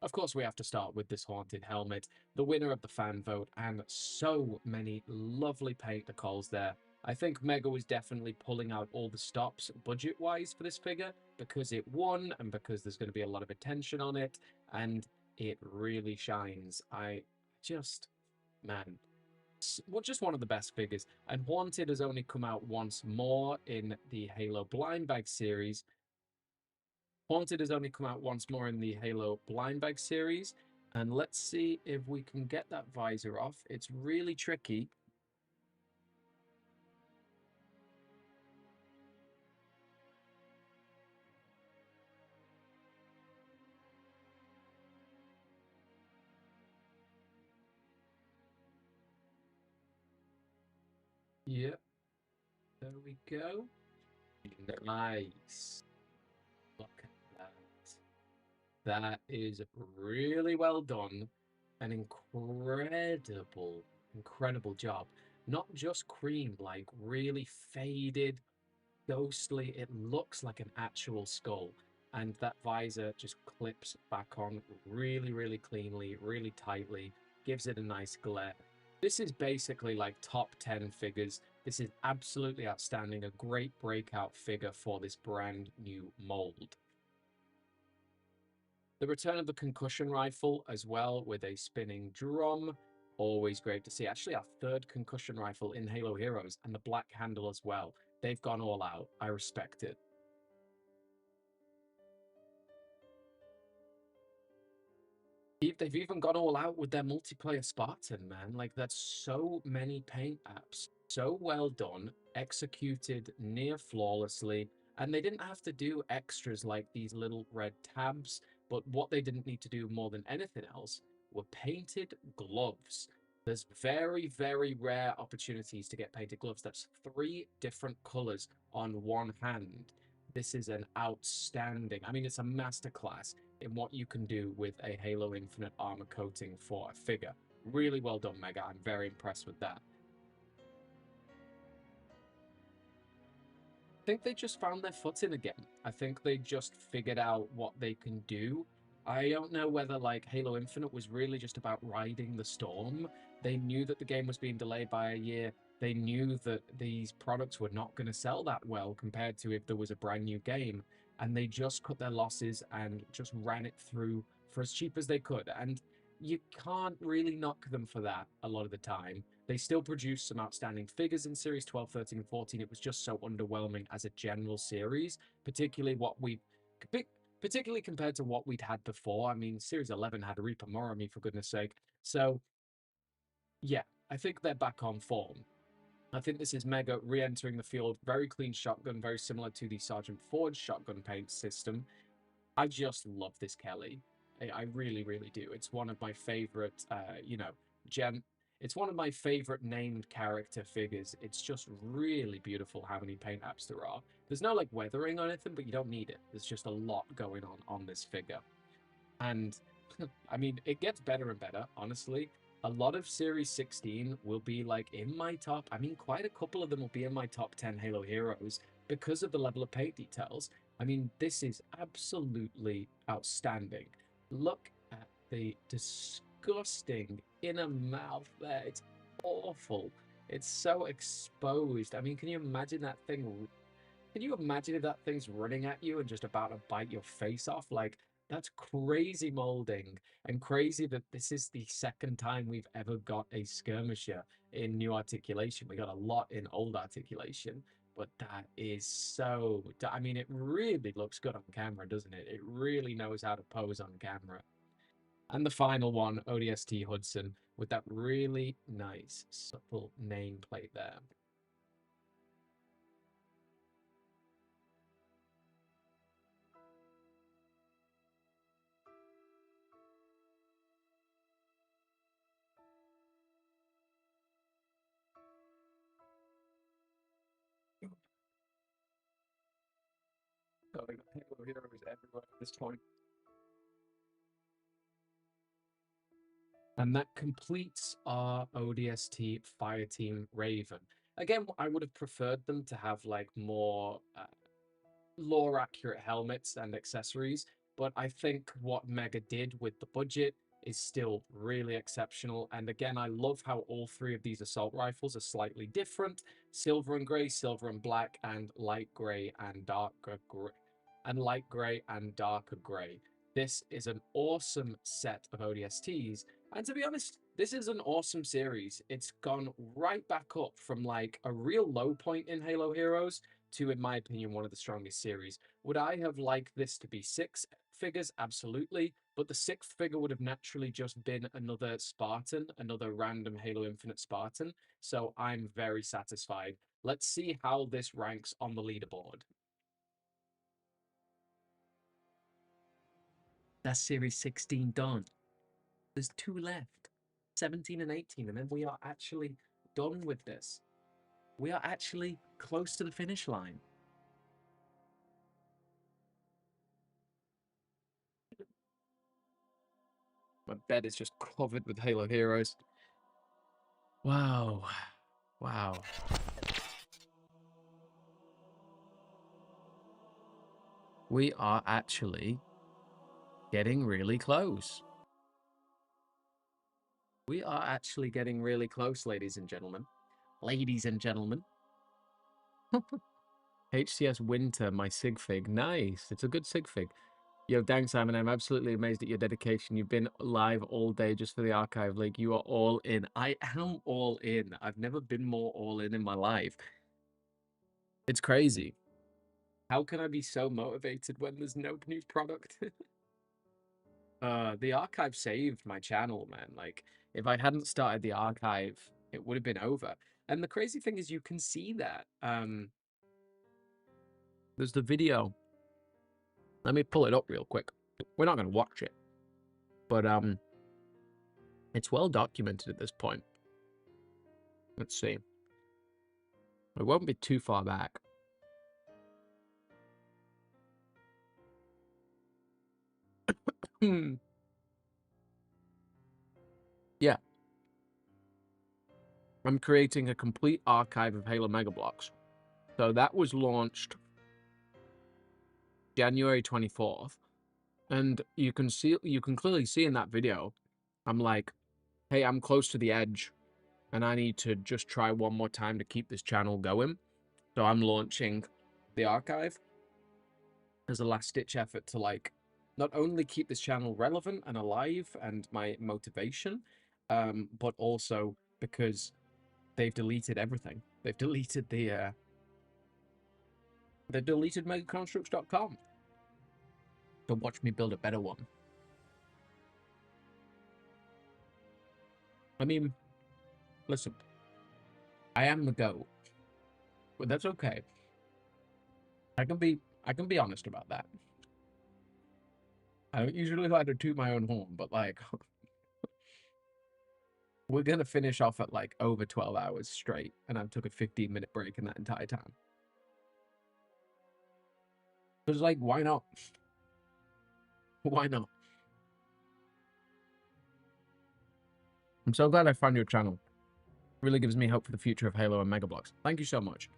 Of course, we have to start with this Haunted Helmet, the winner of the fan vote, and so many lovely paint decals there. I think Mega was definitely pulling out all the stops budget-wise for this figure because it won and because there's going to be a lot of attention on it, and it really shines. I just, man, well, just one of the best figures. And Haunted has only come out once more in the Halo Blind Bag series, Haunted has only come out once more in the Halo Blind Bag series. And let's see if we can get that visor off. It's really tricky. Yep, there we go. Nice. Look at that. That is really well done. An incredible, incredible job. Not just cream, like really faded, ghostly. It looks like an actual skull. and that visor just clips back on really, really cleanly, really tightly, gives it a nice glare. This is basically like top 10 figures. This is absolutely outstanding, a great breakout figure for this brand new mold. The return of the concussion rifle as well with a spinning drum. Always great to see. Actually, our third concussion rifle in Halo Heroes, and the black handle as well. They've gone all out. I respect it. They've even gone all out with their multiplayer Spartan, man. Like, that's so many paint apps. So well done, executed near flawlessly. And they didn't have to do extras like these little red tabs, but what they didn't need to do more than anything else were painted gloves. There's very, very rare opportunities to get painted gloves. That's 3 different colors on one hand. This is an outstanding, I mean, it's a masterclass in what you can do with a Halo Infinite armor coating for a figure. Really well done, Mega. I'm very impressed with that. I think they just found their footing again. I think they just figured out what they can do. I don't know whether like Halo Infinite was really just about riding the storm. They knew that the game was being delayed by a year. They knew that these products were not going to sell that well compared to if there was a brand new game. And they just cut their losses and just ran it through for as cheap as they could. And you can't really knock them for that a lot of the time. They still produced some outstanding figures in Series 12, 13, and 14. It was just so underwhelming as a general series, particularly particularly compared to what we'd had before. I mean, Series 11 had Reaper Morami, for goodness sake. So, yeah, I think they're back on form. I think this is Mega re-entering the field. Very clean shotgun, very similar to the Sergeant Ford shotgun paint system. I just love this Kelly. I really, really do. It's one of my favorite, gem. It's one of my favorite named character figures. It's just really beautiful how many paint apps there are. There's no like weathering or anything, but you don't need it. There's just a lot going on this figure. And I mean, it gets better and better, honestly. A lot of Series 16 will be like in my top. I mean, quite a couple of them will be in my top 10 Halo heroes because of the level of paint details. I mean, this is absolutely outstanding. Look at the disgusting inner mouth there. It's awful. It's so exposed. I mean, can you imagine that thing? Can you imagine if that thing's running at you and just about to bite your face off? Like, that's crazy molding, and crazy that this is the second time we've ever got a skirmisher in new articulation. We got a lot in old articulation, but that is so. I mean, it really looks good on camera, doesn't it? It really knows how to pose on camera. And the final one, ODST Hudson, with that really nice, subtle nameplate there. Oh, we got Halo heroes everywhere at this point. And that completes our ODST Fireteam Raven. Again, I would have preferred them to have like more lore accurate helmets and accessories, but I think what Mega did with the budget is still really exceptional. And again, I love how all 3 of these assault rifles are slightly different: silver and gray, silver and black, and light gray and darker gray, and light gray and darker gray. This is an awesome set of ODSTs, and to be honest, this is an awesome series. It's gone right back up from like a real low point in Halo Heroes to, in my opinion, one of the strongest series. Would I have liked this to be 6 figures? Absolutely. But the 6th figure would have naturally just been another Spartan, another random Halo Infinite Spartan. So I'm very satisfied. Let's see how this ranks on the leaderboard. That's Series 16 done. There's 2 left, 17 and 18, and then we are actually done with this. We are actually close to the finish line. My bed is just covered with Halo Heroes. Wow. Wow. we are actually getting really close. We are actually getting really close, ladies and gentlemen. Ladies and gentlemen. HCS Winter, my sig fig. Nice. It's a good sig fig. Yo, dang, Simon, I'm absolutely amazed at your dedication. You've been live all day just for the archive league. You are all in. I am all in. I've never been more all in my life. It's crazy. How can I be so motivated when there's no new product? The archive saved my channel, man. Like, if I hadn't started the archive, it would have been over. And the crazy thing is you can see that. There's the video. Let me pull it up real quick. We're not going to watch it. But it's well documented at this point. Let's see. It won't be too far back. Yeah. I'm creating a complete archive of Halo Mega Blocks. So that was launched January 24th. And you can clearly see in that video, I'm like, hey, I'm close to the edge and I need to just try one more time to keep this channel going. So I'm launching the archive as a last-ditch effort to, like, not only keep this channel relevant and alive and my motivation, but also because they've deleted everything. They've deleted they've deleted megaconstrux.com to watch me build a better one. I mean, listen, I am the GOAT, but that's okay. I can be honest about that. I don't usually like to toot my own horn, but like, we're gonna finish off at like over 12 hours straight, and I took a 15-minute break in that entire time. Because, like, why not? Why not? I'm so glad I found your channel. It really gives me hope for the future of Halo and Mega Bloks. Thank you so much.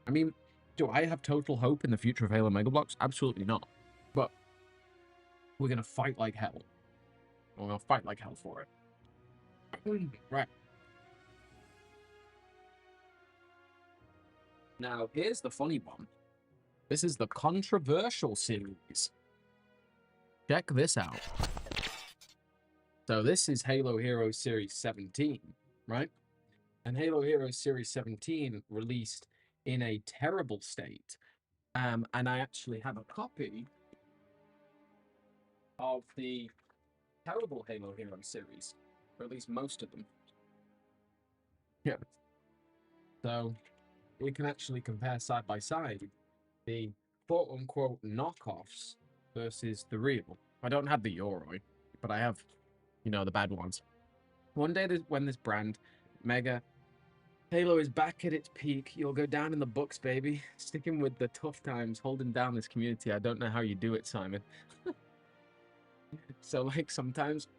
I mean, do I have total hope in the future of Halo Mega Bloks? Absolutely not. But we're gonna fight like hell. We're gonna fight like hell for it. Right. Now, here's the funny one. This is the controversial series. Check this out. So this is Halo Heroes Series 17, right? And Halo Heroes Series 17 released in a terrible state. And I actually have a copy of the terrible Halo Heroes series, or at least most of them. Yeah. So we can actually compare side by side the quote-unquote knockoffs versus the real. I don't have the Yoroi, but I have, you know, the bad ones. One day when this brand, Mega Halo, is back at its peak, you'll go down in the books, baby. Sticking with the tough times, holding down this community. I don't know how you do it, Simon. So, like, sometimes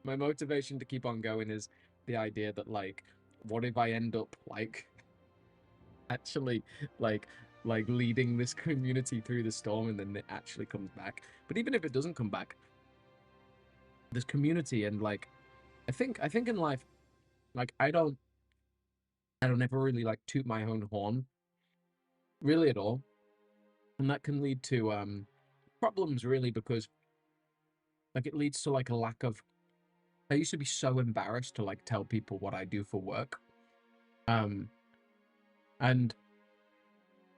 my motivation to keep on going is the idea that, like, what if I end up, like, actually, like leading this community through the storm and then it actually comes back. But even if it doesn't come back, this community and, like, I think in life, like, I don't ever really, like, toot my own horn really at all, and that can lead to problems, really, because, like, it leads to, like, a lack of. I used to be so embarrassed to, like, tell people what I do for work, and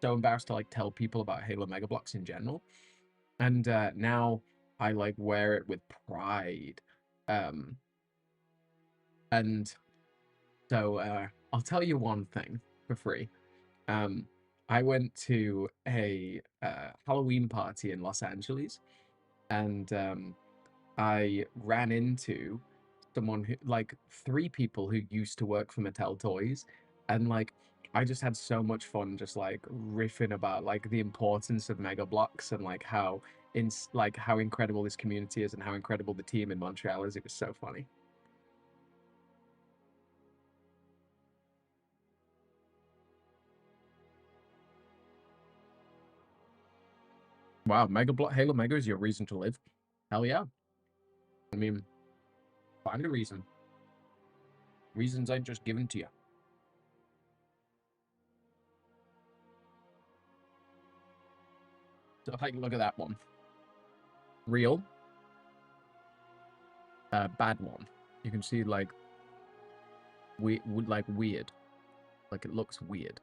so embarrassed to, like, tell people about Halo Mega Bloks in general, and now I, like, wear it with pride, and so I'll tell you one thing for free. I went to a Halloween party in Los Angeles, and I ran into someone who, like, three people who used to work for Mattel Toys, and, like, I just had so much fun just, like, riffing about, like, the importance of Mega Bloks and, like, how how incredible this community is and how incredible the team in Montreal is. It was so funny. Wow, Halo Mega is your reason to live. Hell yeah. I mean, find a reason. Reasons ain't just given to you. So if I can look at that one. Real. Bad one. You can see like weird. Like it looks weird.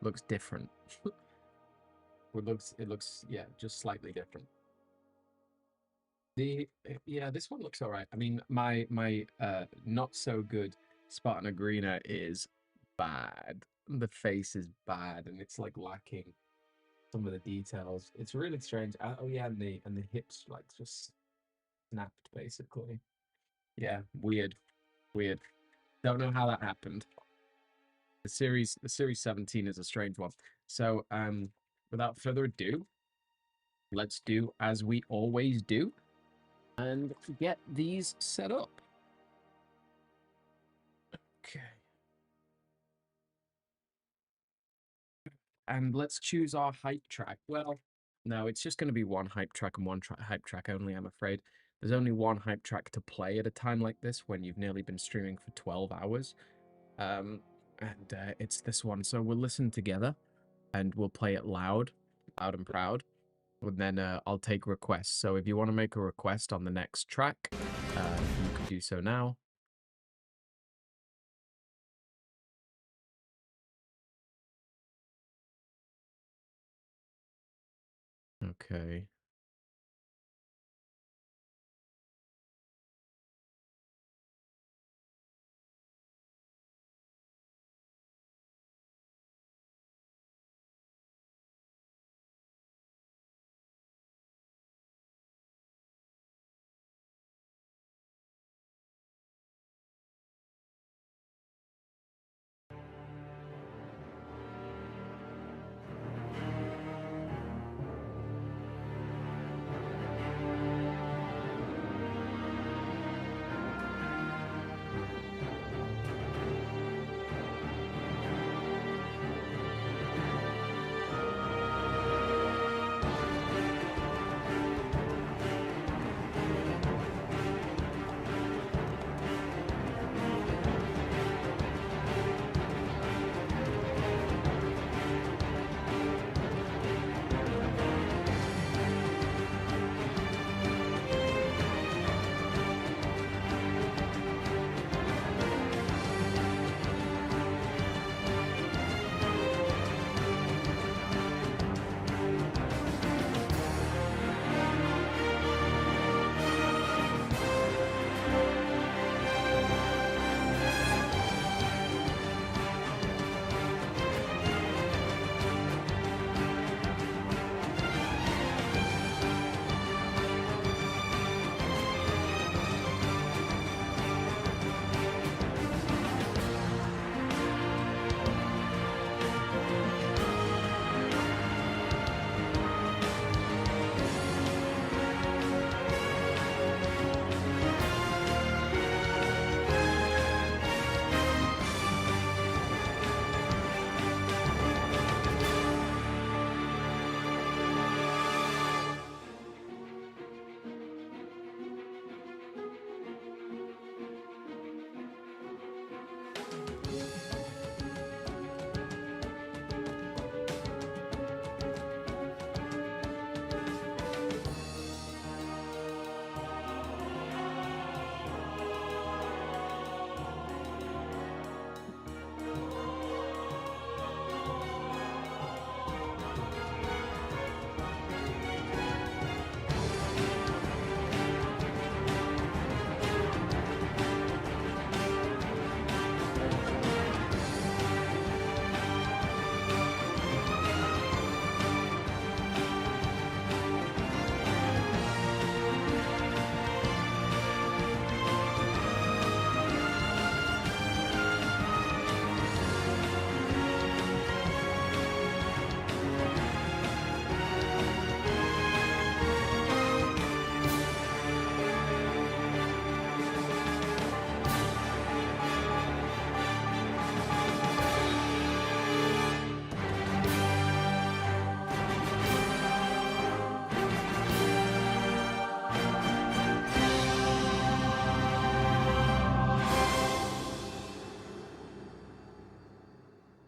Looks different. it looks yeah, just slightly different. Yeah, this one looks all right. I mean, my not so good Spartan Agrina is bad. The face is bad, and it's like lacking some of the details. It's really strange. Oh yeah, and the hips like just snapped basically. Yeah, weird, weird. Don't know how that happened. The series 17 is a strange one. So without further ado, let's do as we always do and get these set up. Okay. And let's choose our hype track. Well, no, it's just going to be one hype track and one hype track only, I'm afraid. There's only one hype track to play at a time like this when you've nearly been streaming for 12 hours. And it's this one. So we'll listen together and we'll play it loud and proud. And then I'll take requests. So if you want to make a request on the next track, you can do so now. Okay.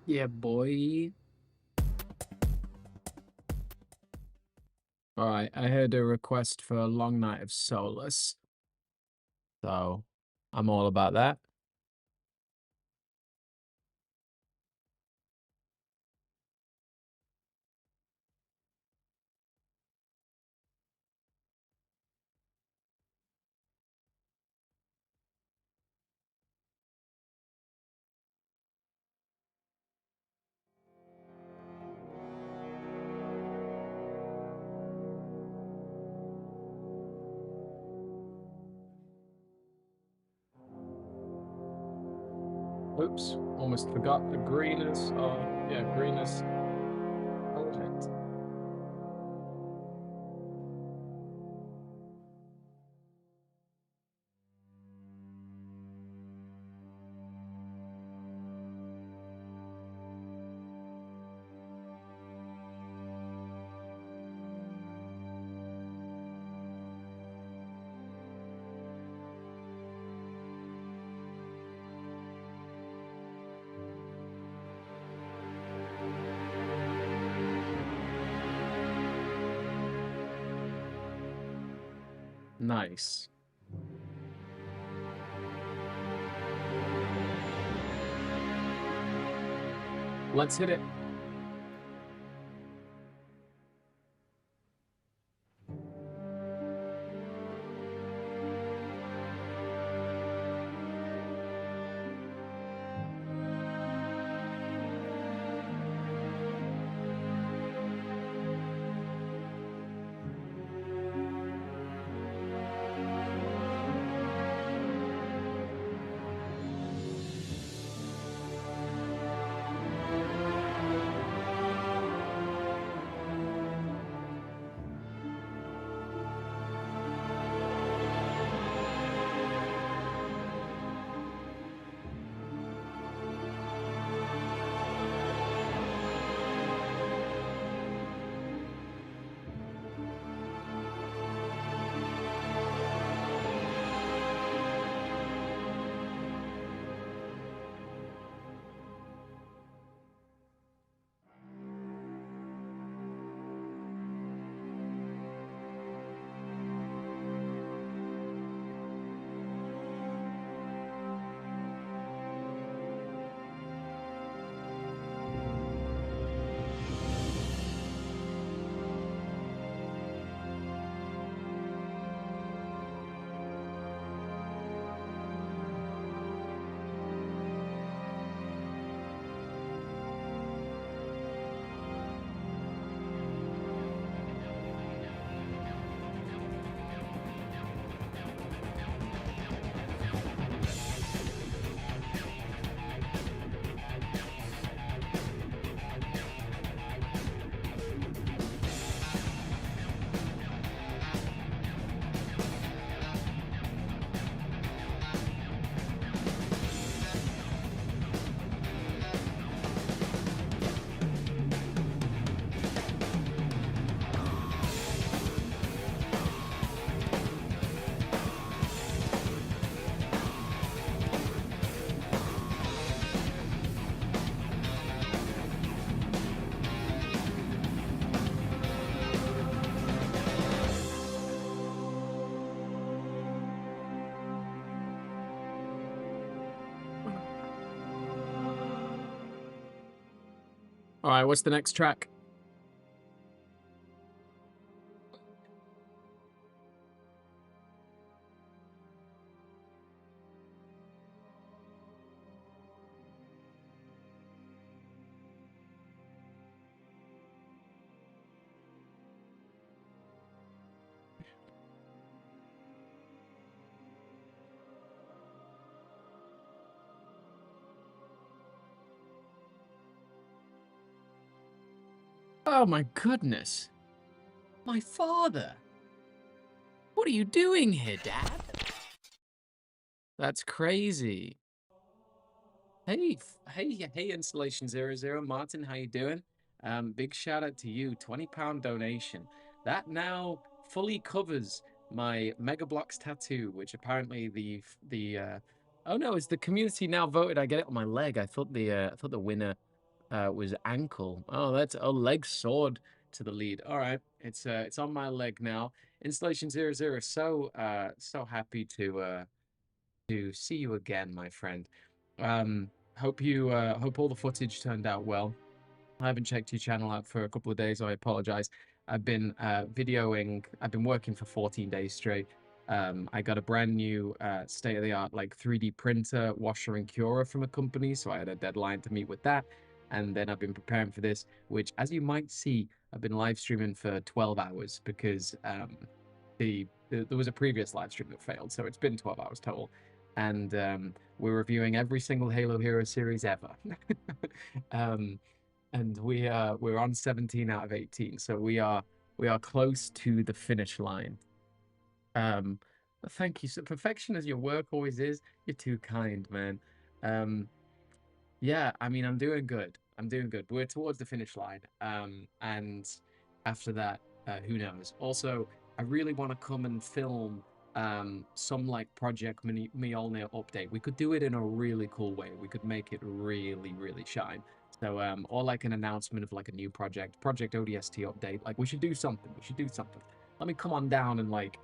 Yeah, boy. All right, I heard a request for a long night of Solus, so I'm all about that. Oops, almost forgot the greenest. Yeah, greenest element. Nice. Let's hit it. All right, what's the next track? Oh my goodness. My father. What are you doing here, Dad? That's crazy. Hey, Installation00, Martin, how you doing? Big shout out to you, £20 donation. That now fully covers my Mega Blocks tattoo, which apparently oh no, it's the community now voted I get it on my leg. I thought the winner was ankle. Oh, that's a leg sword to the lead. All right, it's on my leg now. Installation 00. So happy to see you again, my friend. Hope all the footage turned out well. I haven't checked your channel out for a couple of days. So I apologize. I've been videoing. I've been working for 14 days straight. I got a brand new state-of-the-art like 3D printer, washer and curer from a company, so I had a deadline to meet with that. And then I've been preparing for this, which, as you might see, I've been live streaming for 12 hours because there was a previous live stream that failed, so it's been 12 hours total. And we're reviewing every single Halo Hero series ever. And we're on 17 out of 18, so we are close to the finish line. Thank you. So perfection as your work always is. You're too kind, man. Yeah, I mean, I'm doing good. I'm doing good. We're towards the finish line. And after that, who knows? Also, I really want to come and film some like Project Mjolnir update. We could do it in a really cool way. We could make it really, really shine. So, or like an announcement of like a new Project ODST update. Like we should do something. We should do something. Let me come on down and like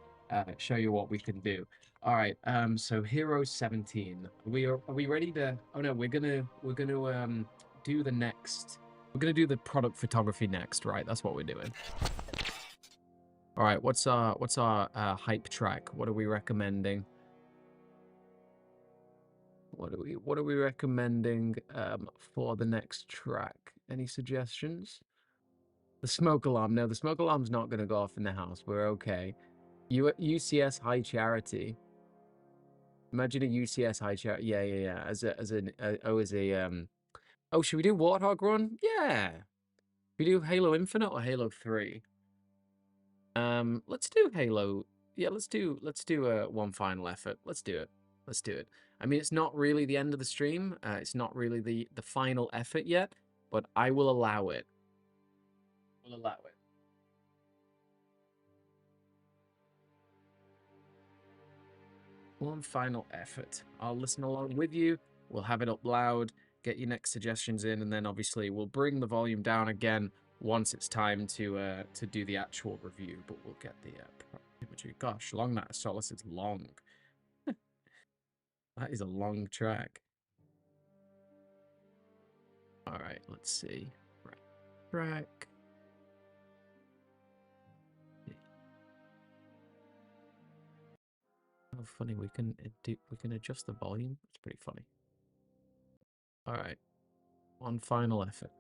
show you what we can do. All right. So Hero 17. Are we ready to? Oh no, we're gonna do the next. We're gonna do the product photography next, right? That's what we're doing. All right. What's our hype track? What are we recommending? What are we recommending for the next track? Any suggestions? The smoke alarm. No, the smoke alarm's not going to go off in the house. We're okay. UCS High Charity. Imagine a UCS High Charity. Yeah. Oh, should we do Warthog Run? Yeah. We do Halo Infinite or Halo 3? Let's do Halo. Yeah, let's do one final effort. Let's do it. Let's do it. I mean, it's not really the end of the stream. It's not really the final effort yet, but I will allow it. We'll allow it. One final effort. I'll listen along with you. We'll have it up loud. Get your next suggestions in, and then obviously we'll bring the volume down again once it's time to do the actual review. But we'll get the imagery. Gosh, Long Night of Solace is long. That is a long track. All right, let's see. Right. Track. Oh, funny. We can adjust the volume. It's pretty funny. All right. One final effort.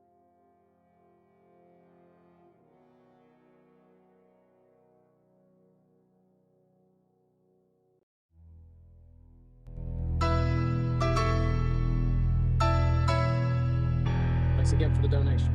Thanks again for the donation.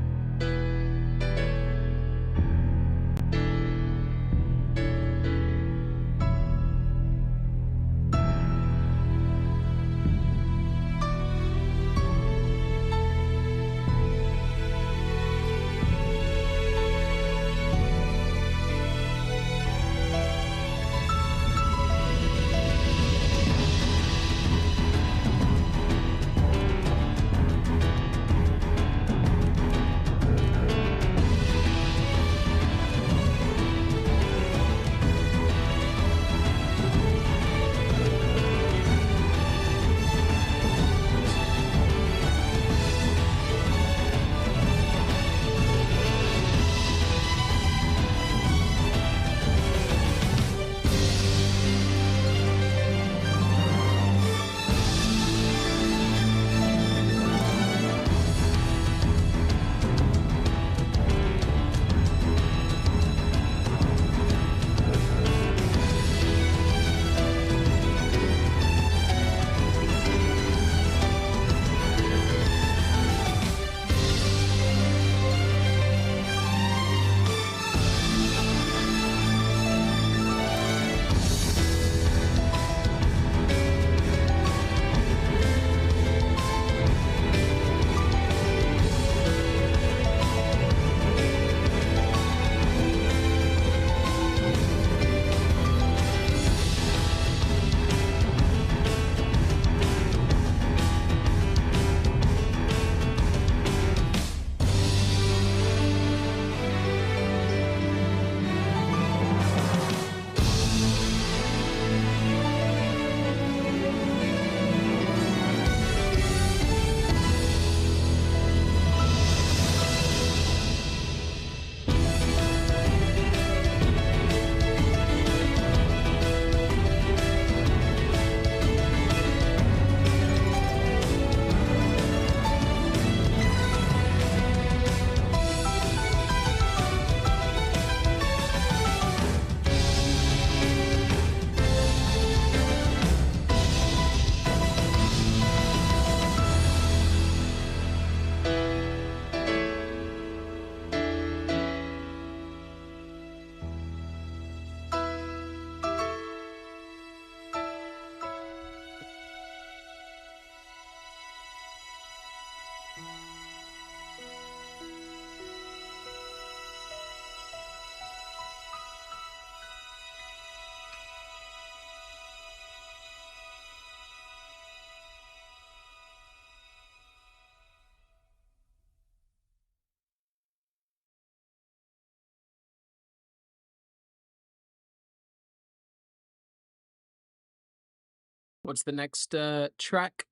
What's the next track?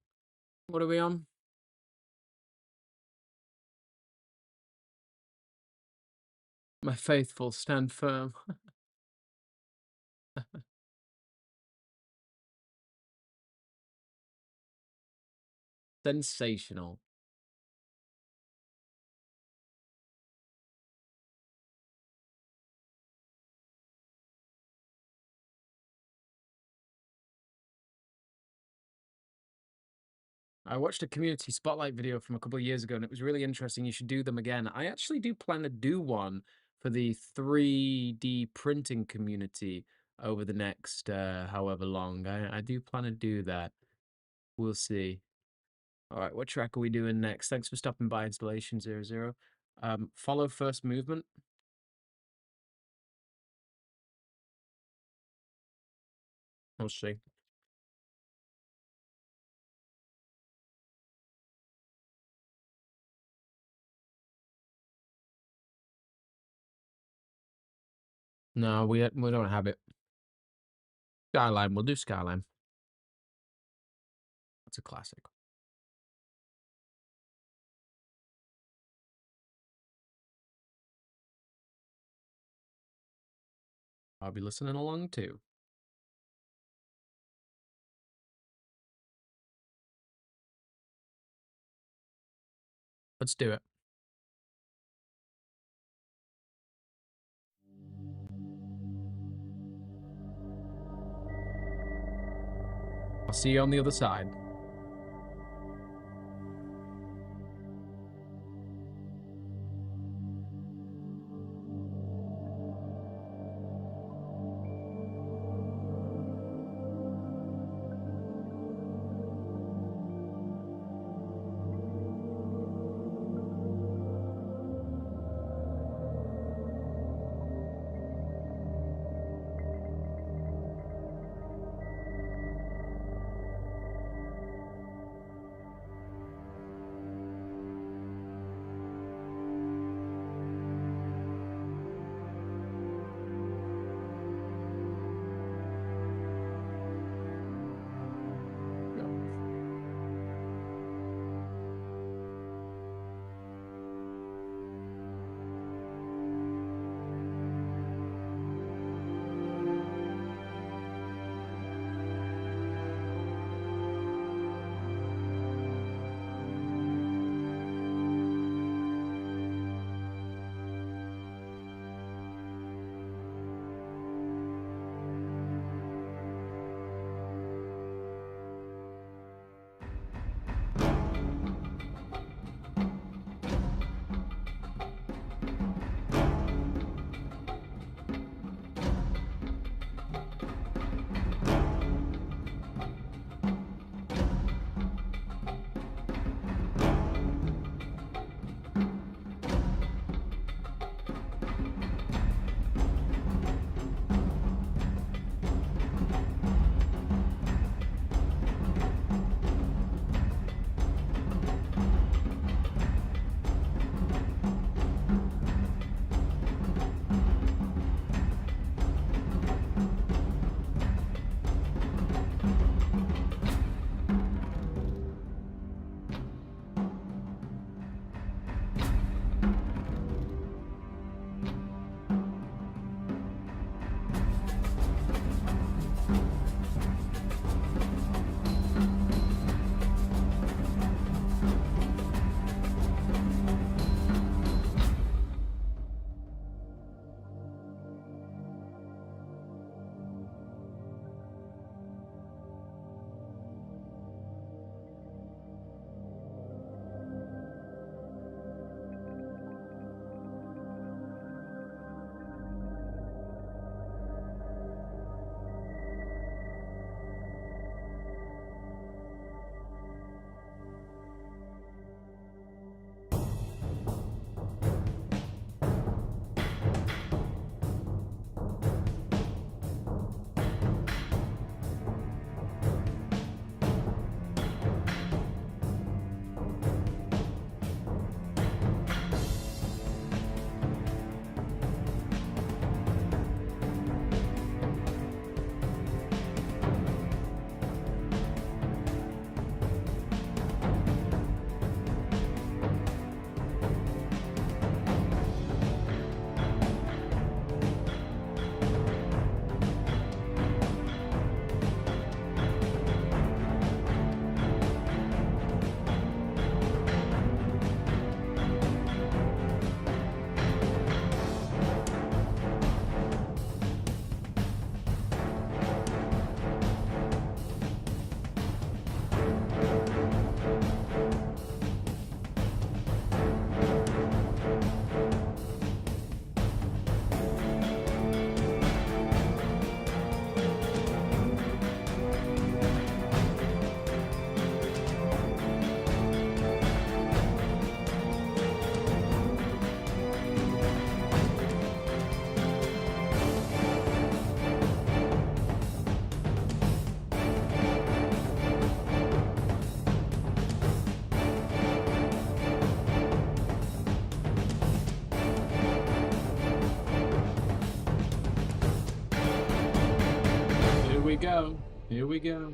What are we on? My faithful, stand firm. Sensational. I watched a community spotlight video from a couple of years ago and it was really interesting. You should do them again. I actually do plan to do one for the 3D printing community over the next however long. I do plan to do that. We'll see. All right, what track are we doing next? Thanks for stopping by, Installation00. Follow first movement. We'll see. No, we don't have it. Skyline. We'll do Skyline. That's a classic. I'll be listening along too. Let's do it. I'll see you on the other side. we go. Here we go.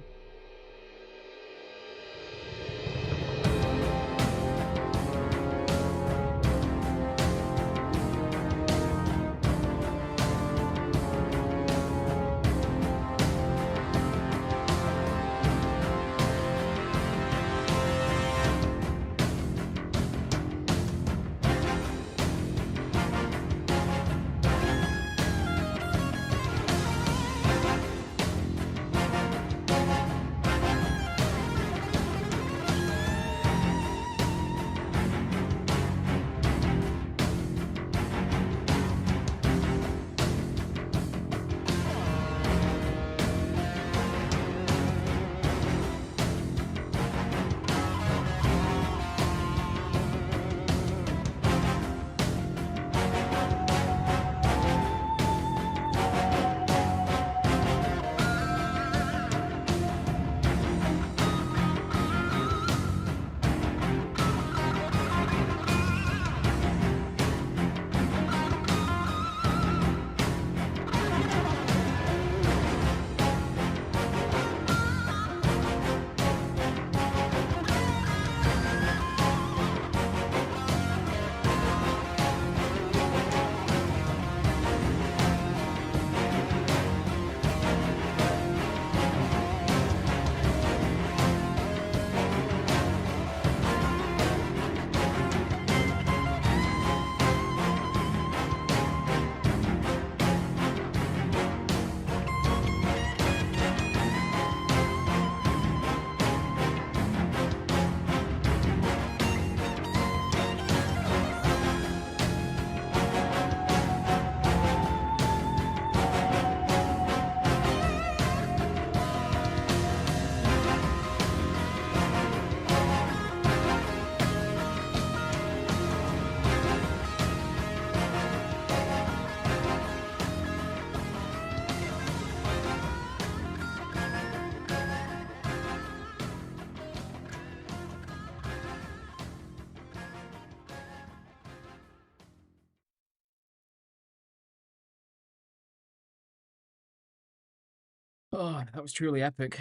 Oh, that was truly epic.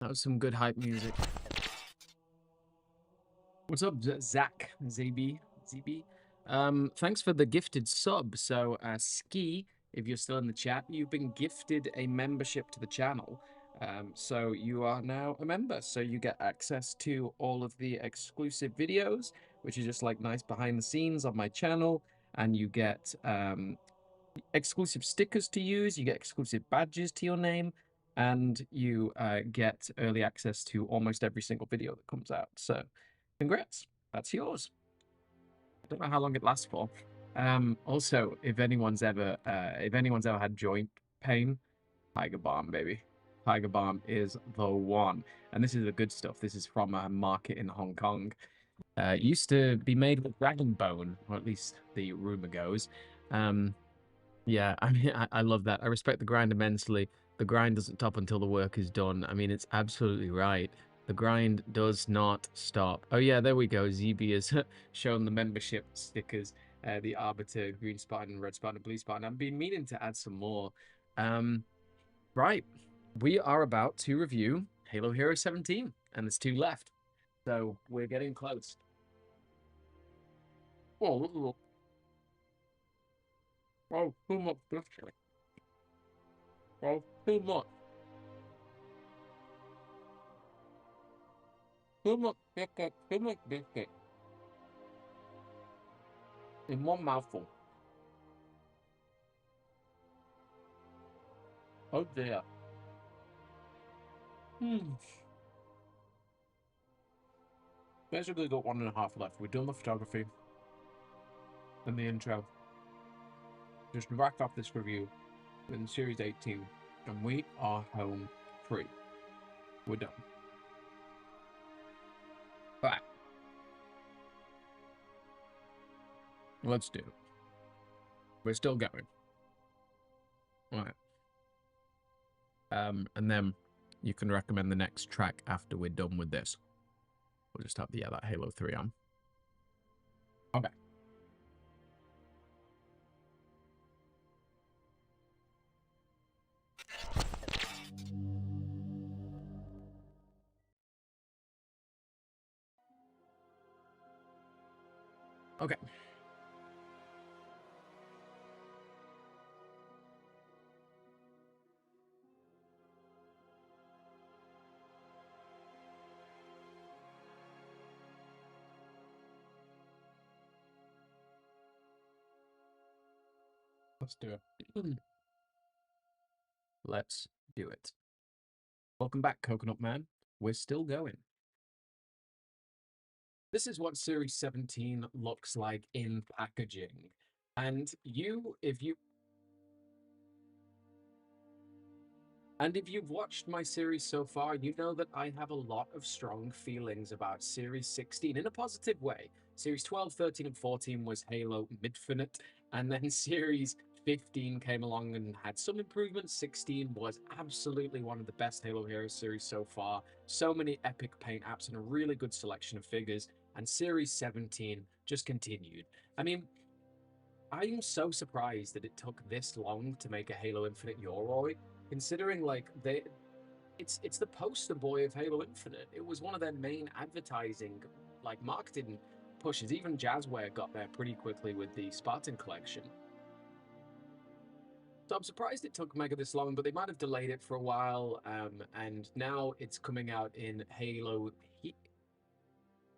That was some good hype music. What's up, Zach? ZB? Thanks for the gifted sub. So, Ski, if you're still in the chat, you've been gifted a membership to the channel. So you are now a member. So you get access to all of the exclusive videos, which is just like nice behind the scenes on my channel. And you get exclusive stickers to use, you get exclusive badges to your name, and you get early access to almost every single video that comes out. So, congrats, that's yours. I don't know how long it lasts for. Also, if anyone's ever had joint pain, Tiger Balm, baby. Tiger Balm is the one. And this is the good stuff. This is from a market in Hong Kong. It used to be made with dragon bone, or at least the rumor goes. Yeah, I mean, I love that. I respect the grind immensely. The grind doesn't stop until the work is done. I mean, it's absolutely right. The grind does not stop. Oh yeah, there we go. ZB has shown the membership stickers, the Arbiter, green spot, and red spot, and blue spot. And I've been meaning to add some more. Right, we are about to review Halo Hero 17, and there's 2 left. So we're getting close. Oh, oh, too much biscuit. Oh, too much. Too much biscuit, too much biscuit. In one mouthful. Oh dear. Basically got 1.5 left. We're done the photography and the intro. Just wrap up this review in Series 18, and we are home free. We're done. Alright. Let's do it. We're still going. Alright. And then you can recommend the next track after we're done with this. We'll just have that Halo 3 on. Okay. Okay. Let's do it. Let's do it. Welcome back, Coconut Man. We're still going. This is what Series 17 looks like in packaging. And if you've watched my series so far, you know that I have a lot of strong feelings about Series 16 in a positive way. Series 12, 13, and 14 was Halo Midfinite, and then Series 15 came along and had some improvements. 16 was absolutely one of the best Halo Heroes series so far. So many epic paint apps and a really good selection of figures. And Series 17 just continued. I mean, I'm so surprised that it took this long to make a Halo Infinite Yoroi, considering like it's the poster boy of Halo Infinite. It was one of their main advertising, like marketing pushes. Even Jazzware got there pretty quickly with the Spartan collection. So I'm surprised it took Mega this long, but they might have delayed it for a while, and now it's coming out in Halo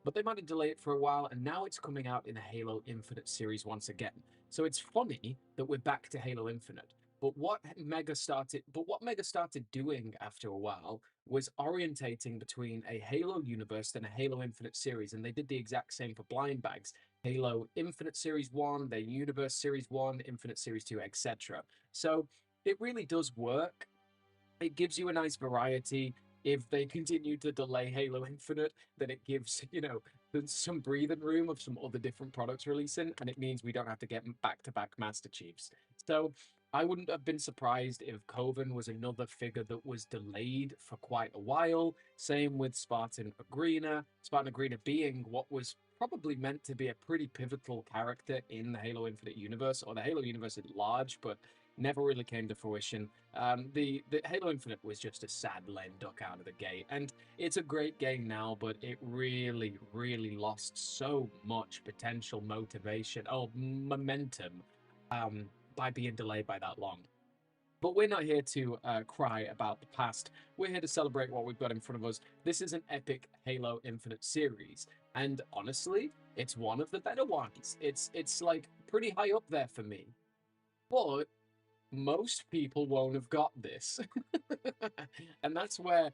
but they might have delayed it for a while, and now it's coming out in a Halo Infinite series once again. So it's funny that we're back to Halo Infinite. But what Mega started doing after a while was orientating between a Halo universe and a Halo Infinite series, and they did the exact same for blind bags. Halo Infinite Series 1, their Universe Series 1, Infinite Series 2, etc. So it really does work. It gives you a nice variety. If they continue to delay Halo Infinite, then it gives, some breathing room of some other different products releasing, and it means we don't have to get back-to-back Master Chiefs. So I wouldn't have been surprised if Coven was another figure that was delayed for quite a while. Same with Spartan Agrena. Spartan Agrena being what was probably meant to be a pretty pivotal character in the Halo Infinite universe, or the Halo universe at large, but never really came to fruition. The Halo Infinite was just a sad lame duck out of the gate, and it's a great game now, but it really, really lost so much potential motivation, momentum, by being delayed by that long. But we're not here to cry about the past. We're here to celebrate what we've got in front of us. This is an epic Halo Infinite series, and honestly, it's one of the better ones. It's like pretty high up there for me. But most people won't have got this. And that's where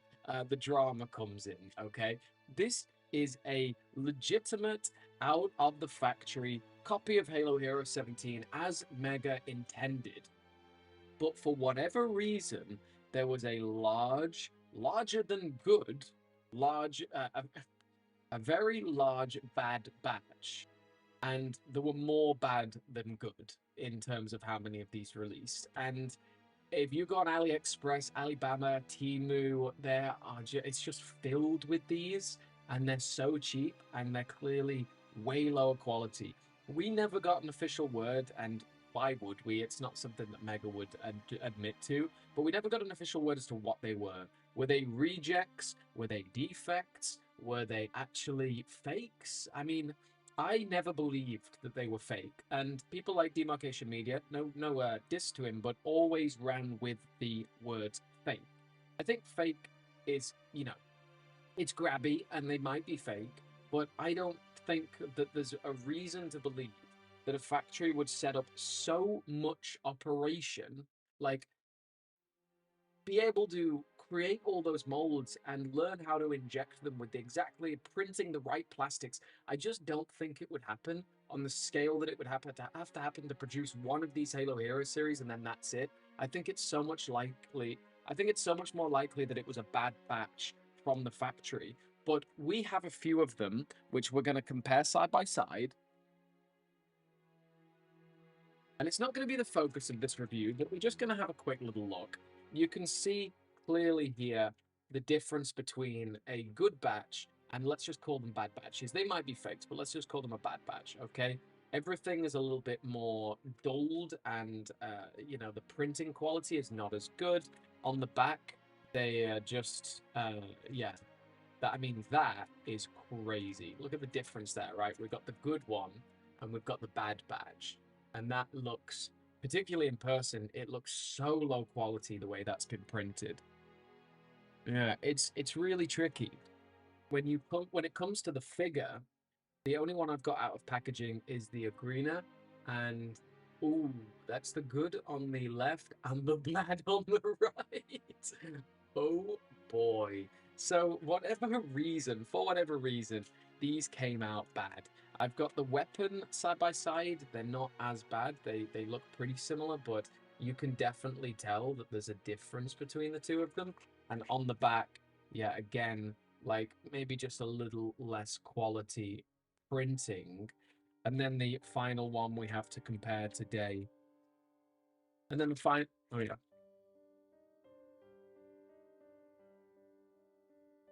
the drama comes in, okay? This is a legitimate, out of the factory copy of Halo Hero 17 as Mega intended. But for whatever reason, there was a larger than good, a very large bad batch, and there were more bad than good in terms of how many of these released. And if you go on AliExpress, Alibaba, Temu, it's just filled with these, and they're so cheap, and they're clearly way lower quality. We never got an official word, and why would we? It's not something that Mega would admit to, but we never got an official word as to what they were. Were they rejects? Were they defects? Were they actually fakes? I mean, I never believed that they were fake, and people like Demarcation Media, no diss to him, but always ran with the word fake. I think fake is, it's grabby, and they might be fake, but I don't think that there's a reason to believe that a factory would set up so much operation, like be able to create all those molds and learn how to inject them with exactly printing the right plastics. I just don't think it would happen on the scale that it would have to happen to produce one of these Halo Hero series, and then that's it. I think it's so much likely. I think it's so much more likely that it was a bad batch from the factory. But we have a few of them, which we're going to compare side by side. And it's not going to be the focus of this review, but we're just going to have a quick little look. You can see clearly here the difference between a good batch and let's just call them bad batches. They might be fakes, but let's just call them a bad batch, okay? Everything is a little bit more dulled, and the printing quality is not as good. On the back, they are just yeah. That is crazy. Look at the difference there, right? We've got the good one, and we've got the bad badge. And that looks, particularly in person, it looks so low quality the way that's been printed. Yeah, it's really tricky. When it comes to the figure, the only one I've got out of packaging is the Agrina, and ooh, that's the good on the left and the bad on the right. Oh boy. So for whatever reason, these came out bad. I've got the weapon side by side. They're not as bad. They look pretty similar, but you can definitely tell that there's a difference between the two of them. And on the back, yeah, again, like maybe just a little less quality printing. And then the final one we have to compare today. And then the final, oh yeah,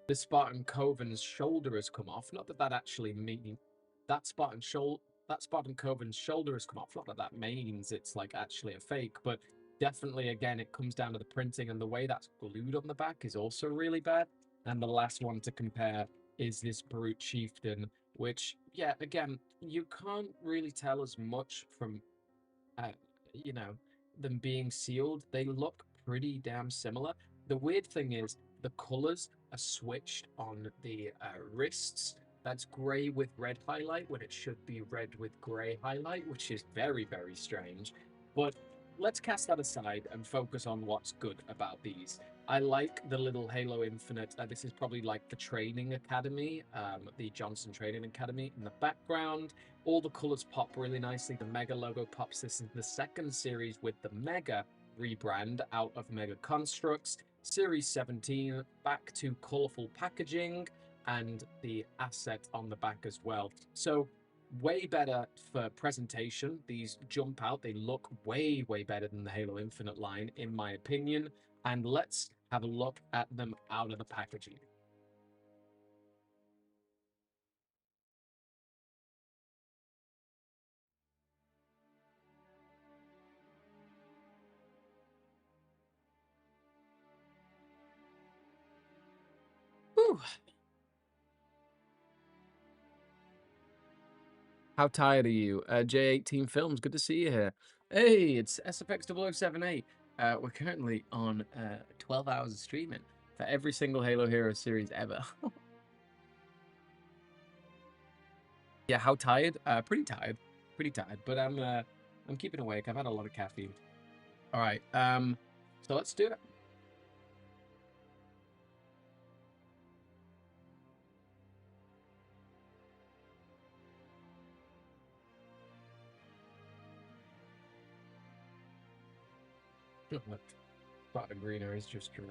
the Spartan Coven's shoulder has come off. Not that that actually means that Spartan Coven's shoulder has come off. Not that that means it's like actually a fake, but definitely again it comes down to the printing, and the way that's glued on the back is also really bad. And the last one to compare is this Brute Chieftain, which yeah, again, you can't really tell as much from uh, you know, them being sealed. They look pretty damn similar. The weird thing is the colors are switched on the wrists. That's gray with red highlight when it should be red with gray highlight, which is very, very strange. But let's cast that aside and focus on what's good about these. I like the little Halo Infinite. This is probably like the training academy, the Johnson Training Academy in the background. All the colors pop really nicely. The Mega logo pops. This is the second series with the Mega rebrand out of Mega Construx. Series 17, back to colorful packaging and the asset on the back as well. So way better for presentation. These jump out. They look way, way better than the Halo Infinite line, in my opinion. And let's have a look at them out of the packaging. Whew. How tired are you? J18 Films, good to see you here. Hey, it's SFX 0078. We're currently on 12 hours of streaming for every single Halo Hero series ever. Yeah, how tired? Pretty tired. Pretty tired, but I'm keeping awake. I've had a lot of caffeine. All right, so let's do it. But greener is just tremendous.